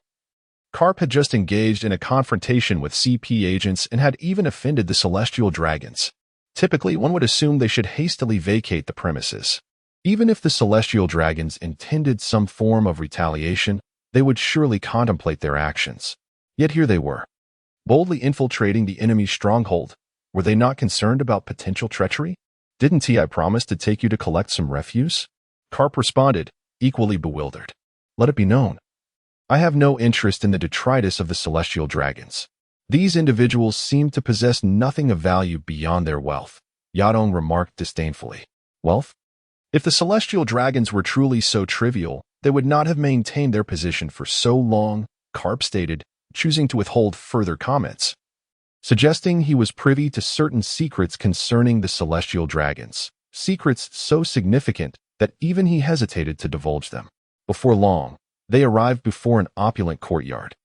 Karp had just engaged in a confrontation with CP agents and had even offended the Celestial Dragons. Typically, one would assume they should hastily vacate the premises. Even if the Celestial Dragons intended some form of retaliation, they would surely contemplate their actions. Yet here they were, boldly infiltrating the enemy's stronghold. Were they not concerned about potential treachery? "Didn't Ti promise to take you to collect some refuse?" Karp responded, equally bewildered. "Let it be known, I have no interest in the detritus of the Celestial Dragons. These individuals seem to possess nothing of value beyond their wealth," Yadong remarked disdainfully. "Wealth? If the Celestial Dragons were truly so trivial, they would not have maintained their position for so long," Karp stated, choosing to withhold further comments, suggesting he was privy to certain secrets concerning the Celestial Dragons, secrets so significant that even he hesitated to divulge them. Before long, they arrived before an opulent courtyard.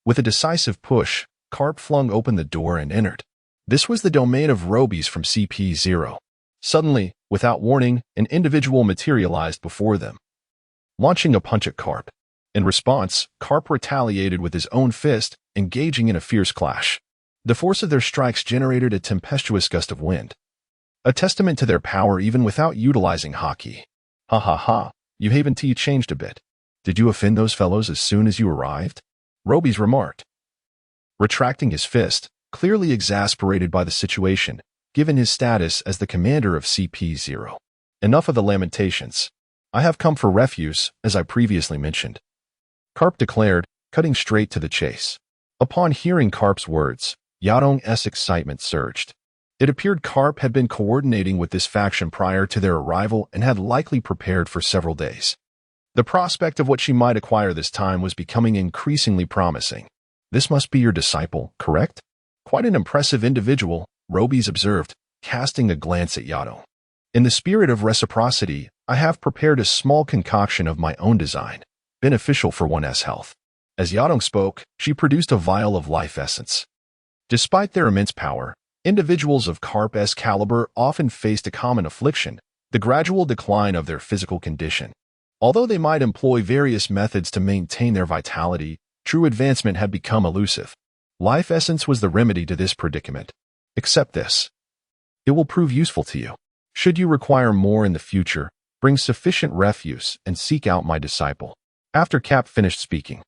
With a decisive push, Karp flung open the door and entered. This was the domain of Robies from CP0. Suddenly, without warning, an individual materialized before them, launching a punch at Karp. In response, Karp retaliated with his own fist, engaging in a fierce clash. The force of their strikes generated a tempestuous gust of wind, a testament to their power even without utilizing haki. "Ha ha ha, you haven't changed a bit. Did you offend those fellows as soon as you arrived?" Robies remarked, retracting his fist, clearly exasperated by the situation, given his status as the commander of CP0. "Enough of the lamentations. I have come for refuse, as I previously mentioned," Karp declared, cutting straight to the chase. Upon hearing Karp's words, Yadong's excitement surged. It appeared Karp had been coordinating with this faction prior to their arrival and had likely prepared for several days. The prospect of what she might acquire this time was becoming increasingly promising. "This must be your disciple, correct?" "Quite an impressive individual," Robies observed, casting a glance at Yadong. "In the spirit of reciprocity, I have prepared a small concoction of my own design, beneficial for one's health." As Yadong spoke, she produced a vial of life essence. Despite their immense power, individuals of Karp's caliber often faced a common affliction, the gradual decline of their physical condition. Although they might employ various methods to maintain their vitality, true advancement had become elusive. Life essence was the remedy to this predicament. "Accept this. It will prove useful to you. Should you require more in the future, bring sufficient refuse and seek out my disciple." After Cap finished speaking,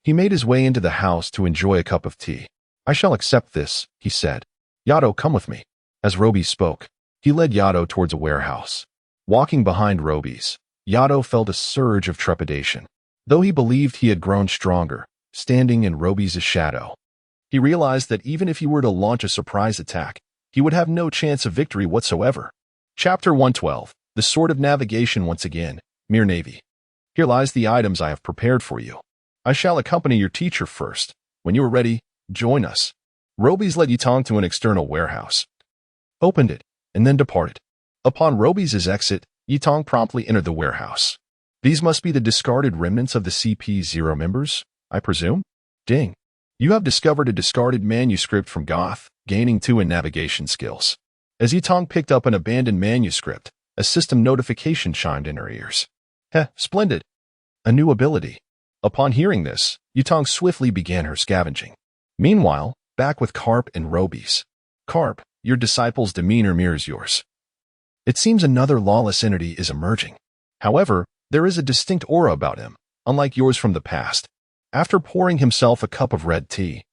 he made his way into the house to enjoy a cup of tea. "I shall accept this," he said. "Yado, come with me." As Robies spoke, he led Yado towards a warehouse. Walking behind Robies, Yado felt a surge of trepidation. Though he believed he had grown stronger, standing in Robies' shadow, he realized that even if he were to launch a surprise attack, he would have no chance of victory whatsoever. Chapter 112, The Sword of Navigation once again, Mir Navy. "Here lies the items I have prepared for you. I shall accompany your teacher first. When you are ready, join us." Robies led Yutong to an external warehouse, opened it, and then departed. Upon Robies' exit, Yutong promptly entered the warehouse. "These must be the discarded remnants of the CP0 members, I presume?" "Ding. You have discovered a discarded manuscript from Goth, gaining 2 in navigation skills." As Yutong picked up an abandoned manuscript, a system notification chimed in her ears. "Heh, splendid. A new ability." Upon hearing this, Yutong swiftly began her scavenging. Meanwhile, back with Karp and Robies, Carp, your disciple's demeanor mirrors yours. It seems another lawless entity is emerging. However, there is a distinct aura about him, unlike yours from the past. After pouring himself a cup of red tea,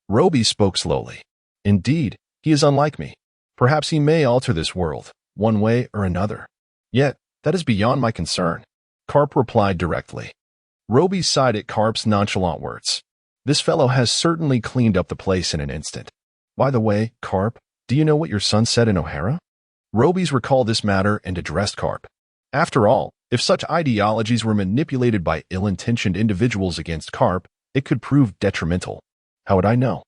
Roby spoke slowly. Indeed, he is unlike me. Perhaps he may alter this world, one way or another. Yet, that is beyond my concern. Carp replied directly. Roby sighed at Carp's nonchalant words. This fellow has certainly cleaned up the place in an instant. By the way, Carp, do you know what your son said in O'Hara? Roby's recalled this matter and addressed Carp. After all, if such ideologies were manipulated by ill-intentioned individuals against Carp, it could prove detrimental. How would I know?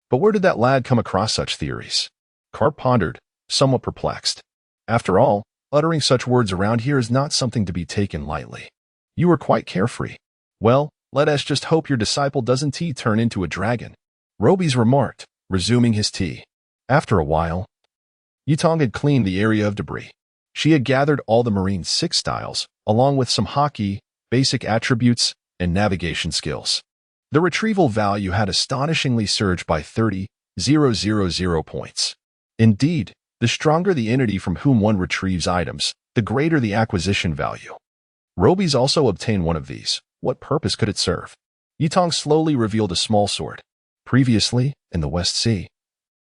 But where did that lad come across such theories? Carp pondered, somewhat perplexed. After all, uttering such words around here is not something to be taken lightly. You are quite carefree. Well, let us just hope your disciple doesn't turn into a dragon. Roby's remarked, resuming his tea. After a while, Yutong had cleaned the area of debris. She had gathered all the Marine 6 styles, along with some hockey, basic attributes, and navigation skills. The retrieval value had astonishingly surged by 30,000 points. Indeed, the stronger the entity from whom one retrieves items, the greater the acquisition value. Roby's also obtained one of these. What purpose could it serve? Yutong slowly revealed a small sword. Previously, in the West Sea,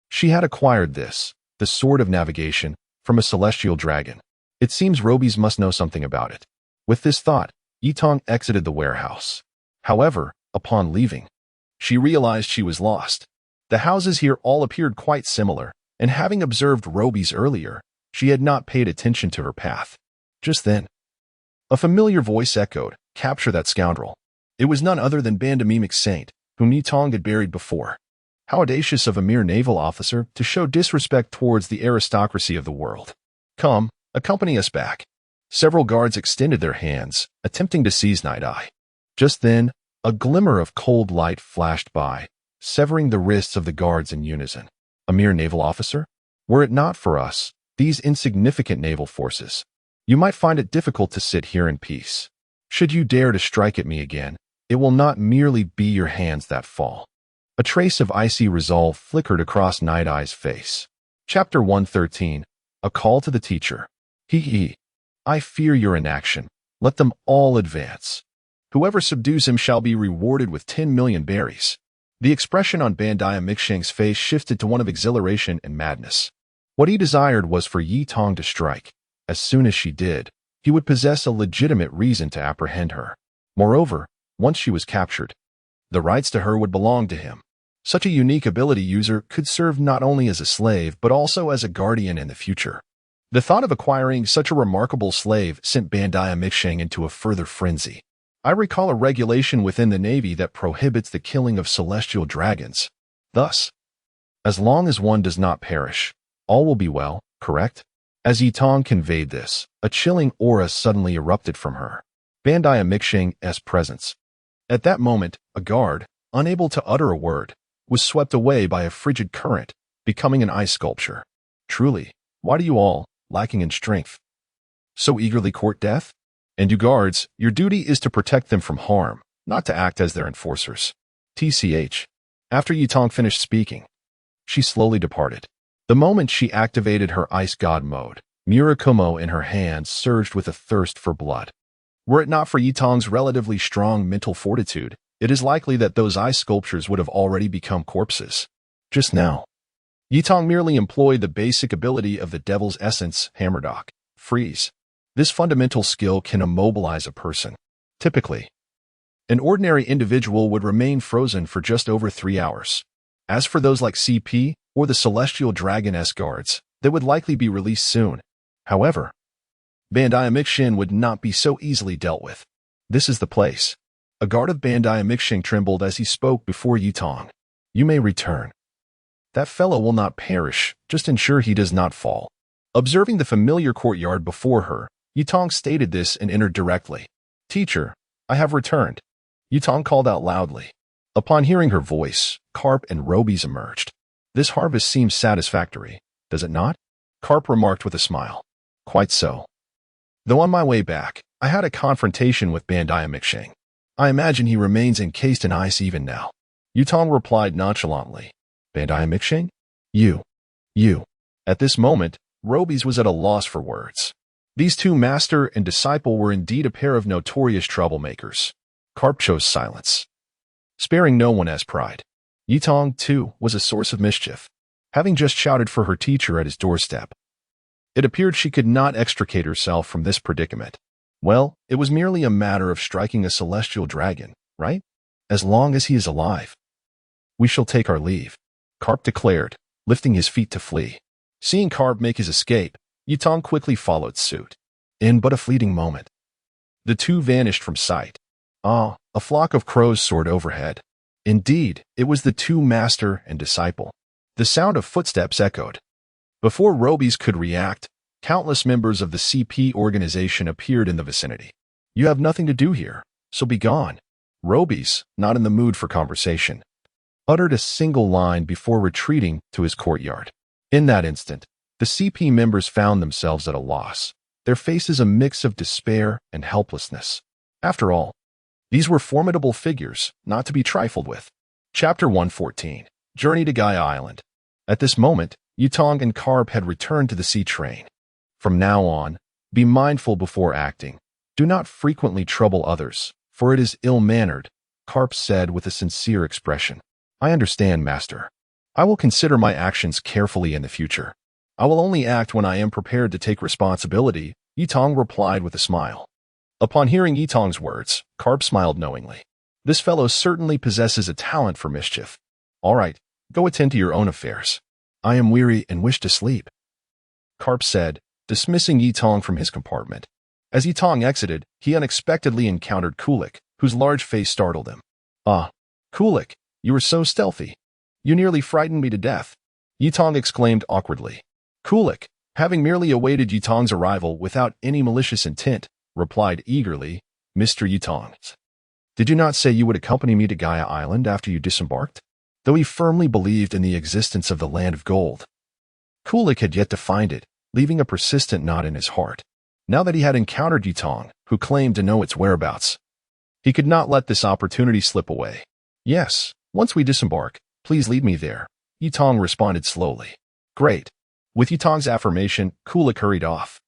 she had acquired this, the Sword of Navigation, from a celestial dragon. It seems Roby's must know something about it. With this thought, Yutong exited the warehouse. However, upon leaving, she realized she was lost. The houses here all appeared quite similar, and having observed Roby's earlier, she had not paid attention to her path. Just then, a familiar voice echoed, "Capture that scoundrel." It was none other than Bandami McSaint, whom Yutong had buried before. How audacious of a mere naval officer to show disrespect towards the aristocracy of the world. Come, accompany us back. Several guards extended their hands, attempting to seize Night Eye. Just then, a glimmer of cold light flashed by, severing the wrists of the guards in unison. A mere naval officer? Were it not for us, these insignificant naval forces, you might find it difficult to sit here in peace. Should you dare to strike at me again, it will not merely be your hands that fall. A trace of icy resolve flickered across Night Eye's face. Chapter 113. A Call to the Teacher. He. I fear your inaction. Let them all advance. Whoever subdues him shall be rewarded with 10 million berries. The expression on Bandai Mixsheng's face shifted to one of exhilaration and madness. What he desired was for Yutong to strike. As soon as she did, he would possess a legitimate reason to apprehend her. Moreover, once she was captured, the rights to her would belong to him. Such a unique ability user could serve not only as a slave but also as a guardian in the future. The thought of acquiring such a remarkable slave sent Bandai Mixsheng into a further frenzy. I recall a regulation within the Navy that prohibits the killing of celestial dragons. Thus, as long as one does not perish, all will be well, correct? As Yutong conveyed this, a chilling aura suddenly erupted from her. Bandai Mixsheng's presence. At that moment, a guard, unable to utter a word, was swept away by a frigid current, becoming an ice sculpture. Truly, why do you all, lacking in strength, so eagerly court death? And you guards, your duty is to protect them from harm, not to act as their enforcers. TCH. After Yutong finished speaking, she slowly departed. The moment she activated her ice god mode, Murakumo in her hands surged with a thirst for blood. Were it not for Yutong's relatively strong mental fortitude, it is likely that those ice sculptures would have already become corpses. Just now, Yutong merely employed the basic ability of the Devil's Essence, Hammerdock, freeze. This fundamental skill can immobilize a person. Typically, an ordinary individual would remain frozen for just over 3 hours. As for those like CP or the Celestial Dragon-S guards, they would likely be released soon. However, Bandai Mixsheng would not be so easily dealt with. This is the place. A guard of Bandai Mixsheng trembled as he spoke before Yutong. You may return. That fellow will not perish, just ensure he does not fall. Observing the familiar courtyard before her, Yutong stated this and entered directly. Teacher, I have returned. Yutong called out loudly. Upon hearing her voice, Carp and Roby's emerged. This harvest seems satisfactory, does it not? Carp remarked with a smile. Quite so. Though on my way back, I had a confrontation with Bandai Mixsheng. I imagine he remains encased in ice even now. Yutong replied nonchalantly. Bandai Mixsheng? You. You. At this moment, Robies was at a loss for words. These two master and disciple were indeed a pair of notorious troublemakers. Carp chose silence, sparing no one as pride. Yitong, too, was a source of mischief, having just shouted for her teacher at his doorstep. It appeared she could not extricate herself from this predicament. Well, it was merely a matter of striking a celestial dragon, right? As long as he is alive. We shall take our leave, Carp declared, lifting his feet to flee. Seeing Carp make his escape, Yitong quickly followed suit. In but a fleeting moment, the two vanished from sight. Ah, a flock of crows soared overhead. Indeed, it was the two master and disciple. The sound of footsteps echoed. Before Robies could react, countless members of the CP organization appeared in the vicinity. You have nothing to do here, so be gone. Robies, not in the mood for conversation, uttered a single line before retreating to his courtyard. In that instant, the CP members found themselves at a loss, their faces a mix of despair and helplessness. After all, these were formidable figures, not to be trifled with. Chapter 114. Journey to Gaia Island. At this moment, Yitong and Carp had returned to the sea train. From now on, be mindful before acting. Do not frequently trouble others, for it is ill-mannered, Carp said with a sincere expression. I understand, Master. I will consider my actions carefully in the future. I will only act when I am prepared to take responsibility, Yitong replied with a smile. Upon hearing Yitong's words, Carp smiled knowingly. This fellow certainly possesses a talent for mischief. All right, go attend to your own affairs. I am weary and wish to sleep, Carp said, dismissing Yitong from his compartment. As Yitong exited, he unexpectedly encountered Kulik, whose large face startled him. Ah, Kulik, you were so stealthy. You nearly frightened me to death, Yitong exclaimed awkwardly. Kulik, having merely awaited Yitong's arrival without any malicious intent, replied eagerly, Mr. Yitong. Did you not say you would accompany me to Gaia Island after you disembarked? Though he firmly believed in the existence of the Land of Gold, Kulik had yet to find it, leaving a persistent knot in his heart. Now that he had encountered Yitong, who claimed to know its whereabouts, he could not let this opportunity slip away. Yes, once we disembark, please lead me there, Yitong responded slowly. Great. With Yitong's affirmation, Kulik hurried off,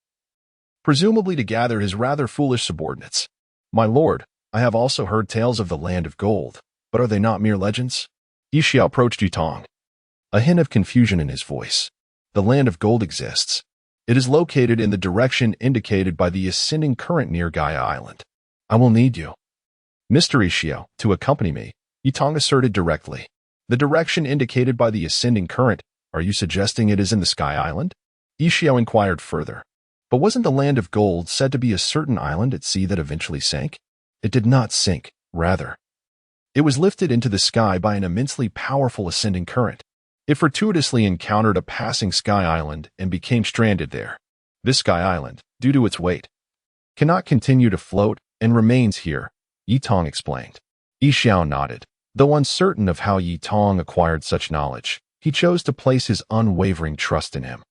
presumably to gather his rather foolish subordinates. My lord, I have also heard tales of the Land of Gold, but are they not mere legends? Yixiao approached Yitong, a hint of confusion in his voice. The Land of Gold exists. It is located in the direction indicated by the ascending current near Gaia Island. I will need you, Mr. Yixiao, to accompany me, Yitong asserted directly. The direction indicated by the ascending current, are you suggesting it is in the Sky Island? Yixiao inquired further. But wasn't the Land of Gold said to be a certain island at sea that eventually sank? It did not sink, rather. It was lifted into the sky by an immensely powerful ascending current. It fortuitously encountered a passing sky island and became stranded there. This sky island, due to its weight, cannot continue to float and remains here, Yitong explained. Yixiao nodded. Though uncertain of how Yitong acquired such knowledge, he chose to place his unwavering trust in him.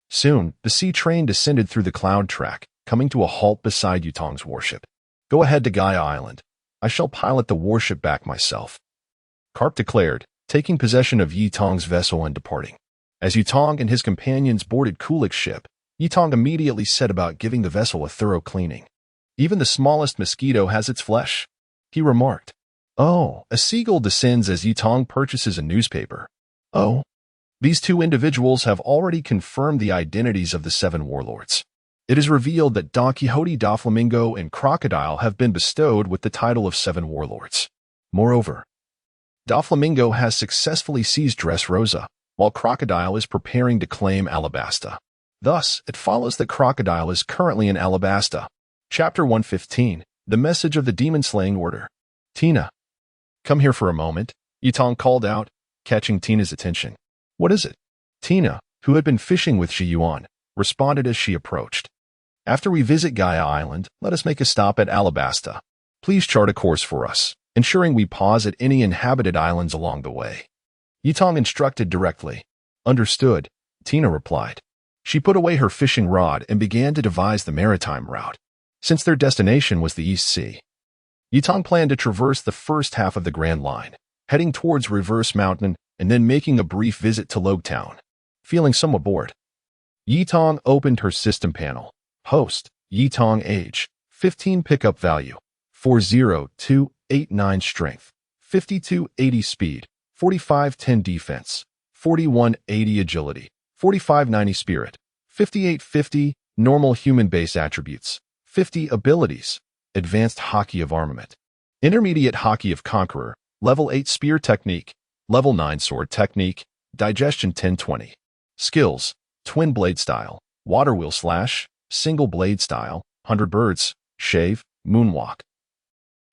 Soon, the sea train descended through the cloud track, coming to a halt beside Yitong's warship. Go ahead to Gaia Island. I shall pilot the warship back myself, Carp declared, taking possession of Yitong's vessel and departing. As Yitong and his companions boarded Kulik's ship, Yitong immediately set about giving the vessel a thorough cleaning. Even the smallest mosquito has its flesh, he remarked. Oh, a seagull descends as Yitong purchases a newspaper. Oh, these two individuals have already confirmed the identities of the 7 warlords. It is revealed that Don Quixote, Doflamingo, and Crocodile have been bestowed with the title of 7 warlords. Moreover, Doflamingo has successfully seized Dressrosa, while Crocodile is preparing to claim Alabasta. Thus, it follows that Crocodile is currently in Alabasta. Chapter 115. The Message of the Demon-Slaying Order. Tina, come here for a moment, Yitong called out, catching Tina's attention. What is it? Tina, who had been fishing with Shi Yuan, responded as she approached. After we visit Gaia Island, let us make a stop at Alabasta. Please chart a course for us, ensuring we pause at any inhabited islands along the way. Yitong instructed directly. Understood, Tina replied. She put away her fishing rod and began to devise the maritime route. Since their destination was the East Sea, Yitong planned to traverse the first half of the Grand Line, heading towards Reverse Mountain and then making a brief visit to Logtown. feeling somewhat bored. Yitong opened her system panel. Host, Yitong age, 15 pickup value, 40289 strength, 5280 speed, 4510 defense, 4180 agility, 4590 spirit, 5850 normal human base attributes, 50 abilities, advanced Haki of armament, intermediate Haki of conqueror, level 8 spear technique, level 9 sword technique, digestion 1020. Skills, twin blade style, water wheel slash, single blade style, 100 birds, shave, moonwalk.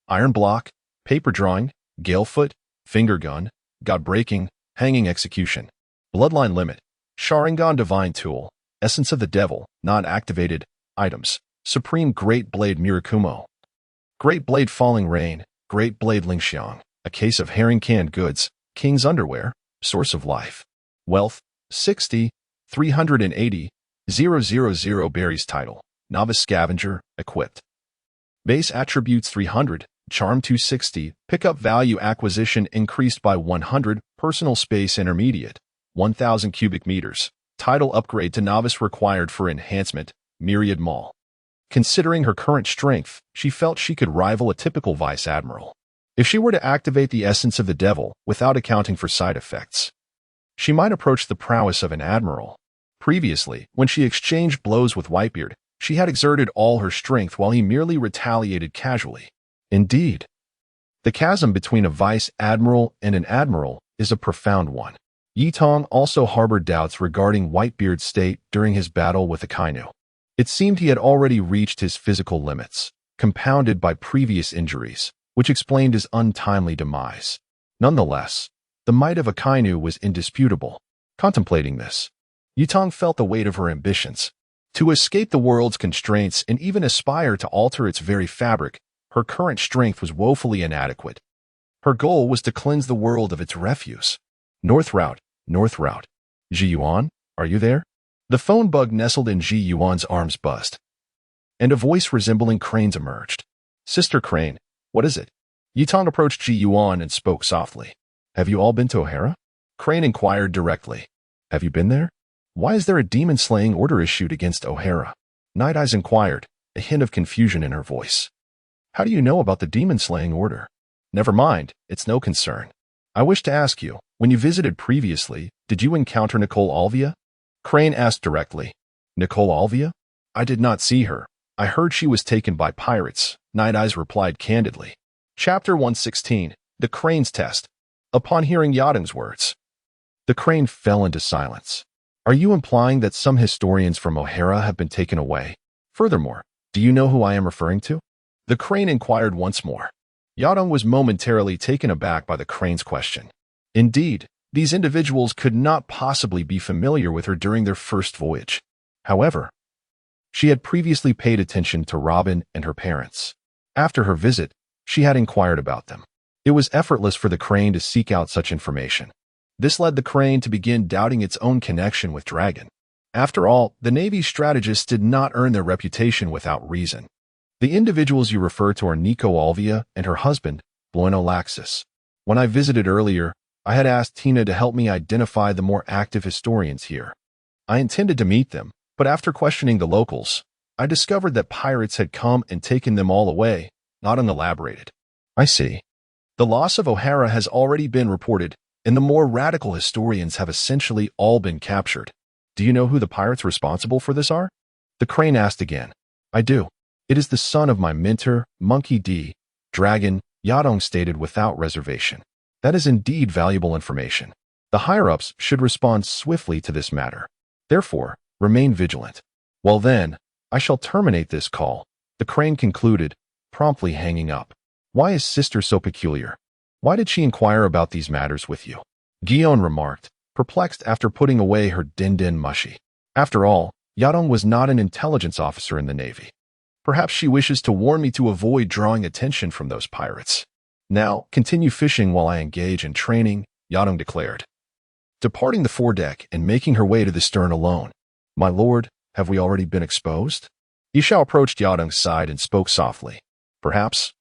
Iron block, paper drawing, galefoot, finger gun, god breaking, hanging execution. Bloodline limit, Sharingan divine tool, essence of the devil, non-activated, items, supreme great blade Mirakumo. Great blade falling rain, great blade Lingxiang, a case of herring canned goods, king's underwear, source of life. Wealth, 60, 380, 000 berries title, novice scavenger, equipped. Base attributes 300, charm 260, pickup value acquisition increased by 100, personal space intermediate, 1000 cubic meters, title upgrade to novice required for enhancement, myriad mall. Considering her current strength, she felt she could rival a typical vice admiral. If she were to activate the essence of the devil without accounting for side effects, she might approach the prowess of an admiral. Previously, when she exchanged blows with Whitebeard, she had exerted all her strength while he merely retaliated casually. Indeed, the chasm between a vice admiral and an admiral is a profound one. Yitong also harbored doubts regarding Whitebeard's state during his battle with Akainu. It seemed he had already reached his physical limits, compounded by previous injuries, which explained his untimely demise. Nonetheless, the might of Akainu was indisputable. Contemplating this, Yitong felt the weight of her ambitions. To escape the world's constraints and even aspire to alter its very fabric, her current strength was woefully inadequate. Her goal was to cleanse the world of its refuse. North route, north route. Ji Yuan, are you there? The phone bug nestled in Ji Yuan's arms buzzed, and a voice resembling Crane's emerged. Sister Crane, what is it? Yitong approached Ji Yuan and spoke softly. Have you all been to O'Hara? Crane inquired directly. Have you been there? Why is there a demon-slaying order issued against O'Hara? Night Eyes inquired, a hint of confusion in her voice. How do you know about the demon-slaying order? Never mind, it's no concern. I wish to ask you, when you visited previously, did you encounter Nicole Alvia? Crane asked directly. Nicole Alvia? I did not see her. I heard she was taken by pirates, Night Eyes replied candidly. Chapter 116, The Crane's Test. Upon hearing Yadong's words, the Crane fell into silence. Are you implying that some historians from O'Hara have been taken away? Furthermore, do you know who I am referring to? The Crane inquired once more. Yadong was momentarily taken aback by the Crane's question. Indeed, these individuals could not possibly be familiar with her during their first voyage. However, she had previously paid attention to Robin and her parents. After her visit, she had inquired about them. It was effortless for the Crane to seek out such information. This led the Crane to begin doubting its own connection with Dragon. After all, the Navy's strategists did not earn their reputation without reason. The individuals you refer to are Nico Alvia and her husband, Bueno Laxus. When I visited earlier, I had asked Tina to help me identify the more active historians here. I intended to meet them, but after questioning the locals, I discovered that pirates had come and taken them all away, not unelaborated. I see. The loss of O'Hara has already been reported, and the more radical historians have essentially all been captured. Do you know who the pirates responsible for this are? The Crane asked again. I do. It is the son of my mentor, Monkey D. Dragon, Yadong stated without reservation. That is indeed valuable information. The higher-ups should respond swiftly to this matter. Therefore, remain vigilant. Well then, I shall terminate this call, the Crane concluded, promptly hanging up. Why is Sister so peculiar? Why did she inquire about these matters with you? Guion remarked, perplexed after putting away her din-din mushi. After all, Yadong was not an intelligence officer in the Navy. Perhaps she wishes to warn me to avoid drawing attention from those pirates. Now, continue fishing while I engage in training, Yadong declared. Departing the foredeck and making her way to the stern alone. My lord, have we already been exposed? Yishao approached Yadong's side and spoke softly. Perhaps.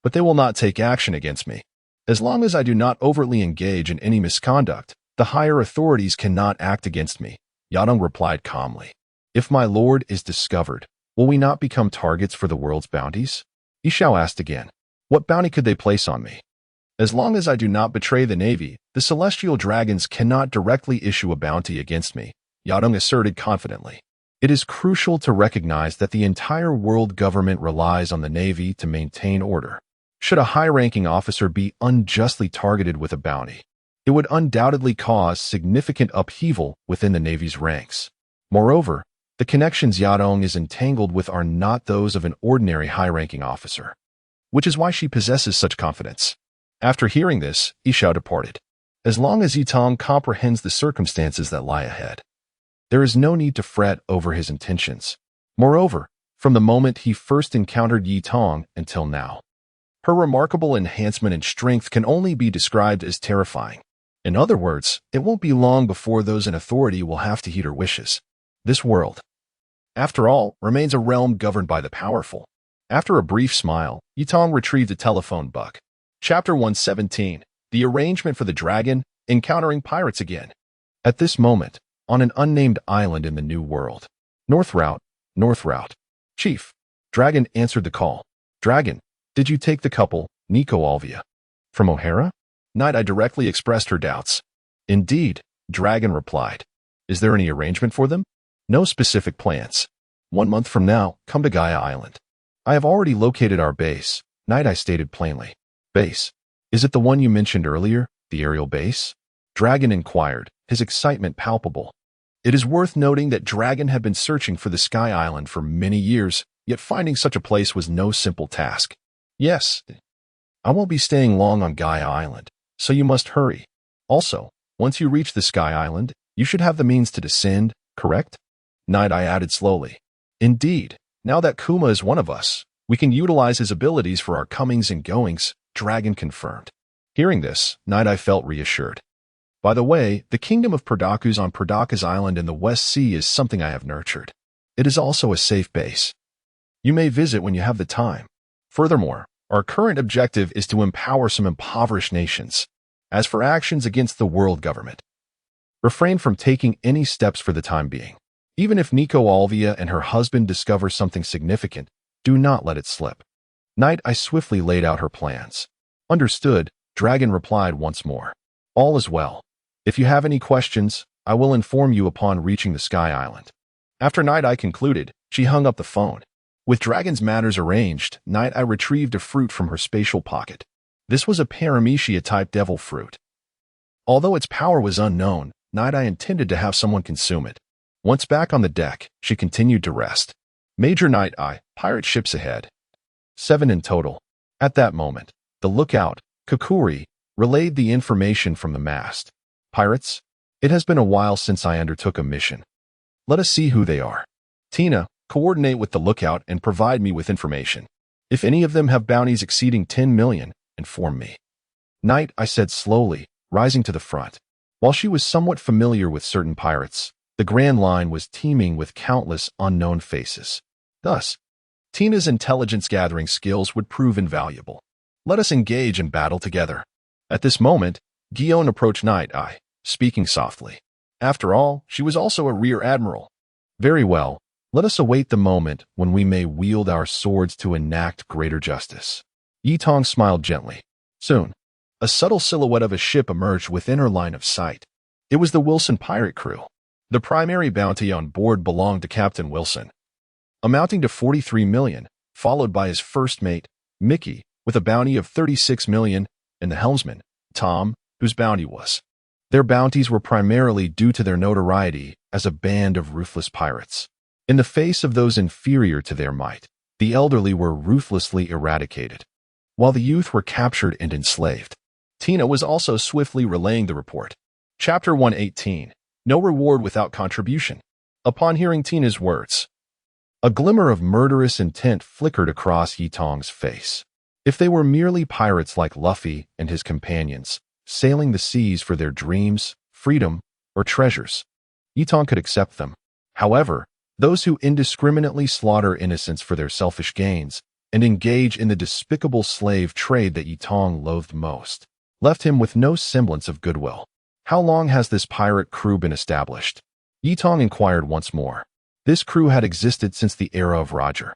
But they will not take action against me. As long as I do not overtly engage in any misconduct, The higher authorities cannot act against me, Yadong replied calmly. If my lord is discovered, will we not become targets for the world's bounties? Yishao asked again. What bounty could they place on me? As long as I do not betray the navy, the celestial dragons cannot directly issue a bounty against me, Yadong asserted confidently. It is crucial to recognize that the entire world government relies on the navy to maintain order. Should a high-ranking officer be unjustly targeted with a bounty, it would undoubtedly cause significant upheaval within the navy's ranks. Moreover, the connections Yadong is entangled with are not those of an ordinary high-ranking officer, which is why she possesses such confidence. After hearing this, Yishao departed. As long as Yitong comprehends the circumstances that lie ahead, there is no need to fret over his intentions. Moreover, from the moment he first encountered Yitong until now, her remarkable enhancement in strength can only be described as terrifying. In other words, it won't be long before those in authority will have to heed her wishes. This world, after all, remains a realm governed by the powerful. After a brief smile, Yitong retrieved a telephone book. Chapter 117, The Arrangement for the Dragon, Encountering Pirates Again. At this moment, on an unnamed island in the New World. North route. Chief. Dragon answered the call. Dragon, did you take the couple, Nico Alvia, from O'Hara? Night Eye directly expressed her doubts. Indeed, Dragon replied. Is there any arrangement for them? No specific plans. 1 month from now, come to Gaia Island. I have already located our base, Night Eye stated plainly. Base? Is it the one you mentioned earlier, the aerial base? Dragon inquired, his excitement palpable. It is worth noting that Dragon had been searching for the Sky Island for many years, yet finding such a place was no simple task. Yes. I won't be staying long on Gaia Island, so you must hurry. Also, once you reach the Sky Island, you should have the means to descend, correct? Night Eye added slowly. Indeed, now that Kuma is one of us, we can utilize his abilities for our comings and goings, Dragon confirmed. Hearing this, Night Eye felt reassured. By the way, the kingdom of Perdakus on Perdakus Island in the West Sea is something I have nurtured. It is also a safe base. You may visit when you have the time. Furthermore, our current objective is to empower some impoverished nations. As for actions against the world government, refrain from taking any steps for the time being. Even if Nico Alvia and her husband discover something significant, do not let it slip. Night Eye swiftly laid out her plans. Understood, Dragon replied once more. All is well. If you have any questions, I will inform you upon reaching the Sky Island. After Night Eye concluded, she hung up the phone. With Dragon's matters arranged, Night Eye retrieved a fruit from her spatial pocket. This was a Paramecia-type devil fruit. Although its power was unknown, Night Eye intended to have someone consume it. Once back on the deck, she continued to rest. Major Night Eye, pirate ships ahead. 7 in total. At that moment, the lookout, Kokuri, relayed the information from the mast. Pirates, it has been a while since I undertook a mission. Let us see who they are. Tina, coordinate with the lookout and provide me with information. If any of them have bounties exceeding 10 million, inform me. Night Eye said slowly, rising to the front. While she was somewhat familiar with certain pirates, the Grand Line was teeming with countless unknown faces. Thus, Tina's intelligence-gathering skills would prove invaluable. Let us engage in battle together. At this moment, Guion approached Night Eye, speaking softly. After all, she was also a rear admiral. Very well, let us await the moment when we may wield our swords to enact greater justice. Yitong smiled gently. Soon, a subtle silhouette of a ship emerged within her line of sight. It was the Wilson pirate crew. The primary bounty on board belonged to Captain Wilson, amounting to 43 million, followed by his first mate, Mickey, with a bounty of 36 million, and the helmsman, Tom, whose bounty was. Their bounties were primarily due to their notoriety as a band of ruthless pirates. In the face of those inferior to their might, the elderly were ruthlessly eradicated, while the youth were captured and enslaved. Tina was also swiftly relaying the report. Chapter 118, No Reward Without Contribution. Upon hearing Tina's words, a glimmer of murderous intent flickered across Yitong's face. If they were merely pirates like Luffy and his companions, sailing the seas for their dreams, freedom, or treasures, Yitong could accept them. However, those who indiscriminately slaughter innocents for their selfish gains and engage in the despicable slave trade that Yitong loathed most left him with no semblance of goodwill. How long has this pirate crew been established? Yitong inquired once more. This crew had existed since the era of Roger,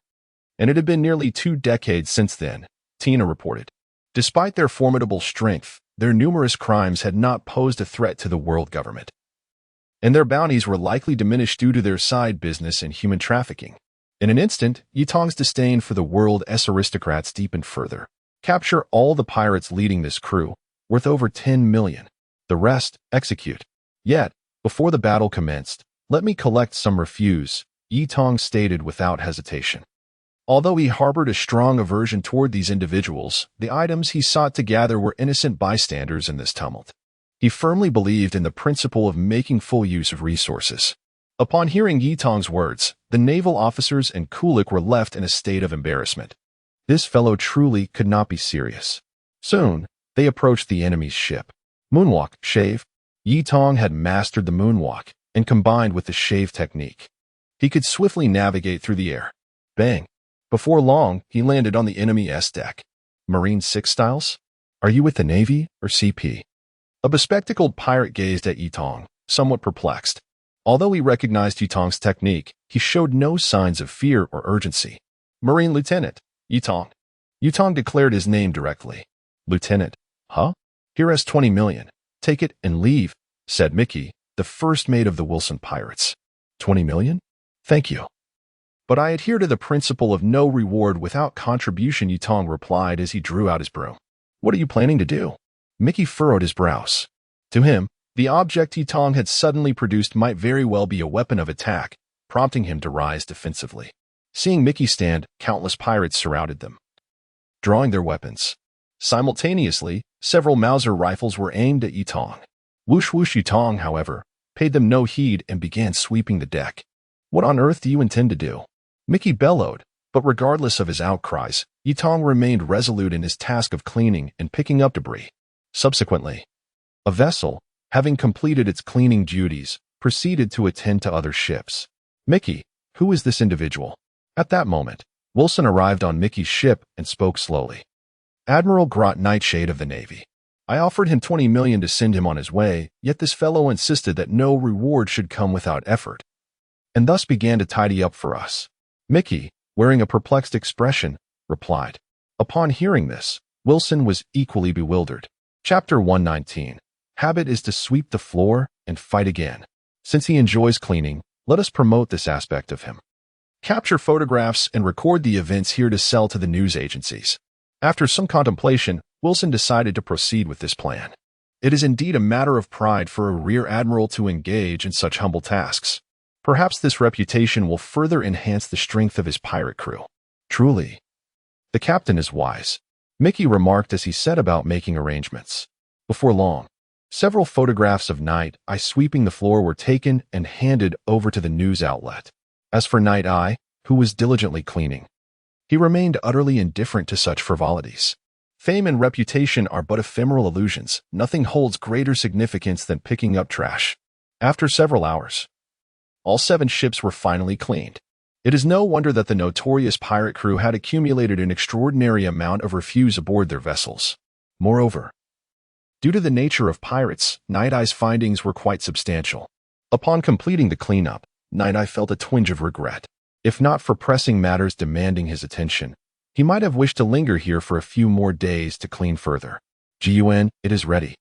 and it had been nearly 2 decades since then, Tina reported. Despite their formidable strength, their numerous crimes had not posed a threat to the world government, and their bounties were likely diminished due to their side business in human trafficking. In an instant, Yitong's disdain for the world's aristocrats deepened further. Capture all the pirates leading this crew, worth over 10 million. The rest, execute. Yet, before the battle commenced, let me collect some refuse, Yitong stated without hesitation. Although he harbored a strong aversion toward these individuals, the items he sought to gather were innocent bystanders in this tumult. He firmly believed in the principle of making full use of resources. Upon hearing Yitong's words, the naval officers and Kulik were left in a state of embarrassment. This fellow truly could not be serious. Soon, they approached the enemy's ship. Moonwalk, shave. Yitong had mastered the moonwalk, and combined with the shave technique, he could swiftly navigate through the air. Bang! Before long, he landed on the enemy's deck. Marine 6 styles? Are you with the Navy or CP? A bespectacled pirate gazed at Yitong, somewhat perplexed. Although he recognized Yitong's technique, he showed no signs of fear or urgency. Marine Lieutenant, Yitong. Yitong declared his name directly. Lieutenant, huh? Here has 20 million. Take it and leave, said Mickey, the first mate of the Wilson pirates. 20 million? Thank you. But I adhere to the principle of no reward without contribution, Yitong replied as he drew out his broom. What are you planning to do? Mickey furrowed his brows. To him, the object Yitong had suddenly produced might very well be a weapon of attack, prompting him to rise defensively. Seeing Mickey stand, countless pirates surrounded them, drawing their weapons. Simultaneously, several Mauser rifles were aimed at Yitong. Whoosh whoosh. Yitong, however, paid them no heed and began sweeping the deck. What on earth do you intend to do? Mickey bellowed, but regardless of his outcries, Yitong remained resolute in his task of cleaning and picking up debris. Subsequently, a vessel, having completed its cleaning duties, proceeded to attend to other ships. Mickey, who is this individual? At that moment, Wilson arrived on Mickey's ship and spoke slowly. Admiral Grot Nightshade of the Navy. I offered him 20 million to send him on his way, yet this fellow insisted that no reward should come without effort, and thus began to tidy up for us. Mickey, wearing a perplexed expression, replied. Upon hearing this, Wilson was equally bewildered. Chapter 119. Habit is to sweep the floor and fight again. Since he enjoys cleaning, let us promote this aspect of him. Capture photographs and record the events here to sell to the news agencies. After some contemplation, Wilson decided to proceed with this plan. It is indeed a matter of pride for a rear admiral to engage in such humble tasks. Perhaps this reputation will further enhance the strength of his pirate crew. Truly, the captain is wise, Mickey remarked as he set about making arrangements. Before long, several photographs of Night Eye sweeping the floor were taken and handed over to the news outlet. As for Night Eye, who was diligently cleaning, he remained utterly indifferent to such frivolities. Fame and reputation are but ephemeral illusions. Nothing holds greater significance than picking up trash. After several hours, all 7 ships were finally cleaned. It is no wonder that the notorious pirate crew had accumulated an extraordinary amount of refuse aboard their vessels. Moreover, due to the nature of pirates, Night Eye's findings were quite substantial. Upon completing the cleanup, Night Eye felt a twinge of regret. If not for pressing matters demanding his attention, he might have wished to linger here for a few more days to clean further. Gun, it is ready,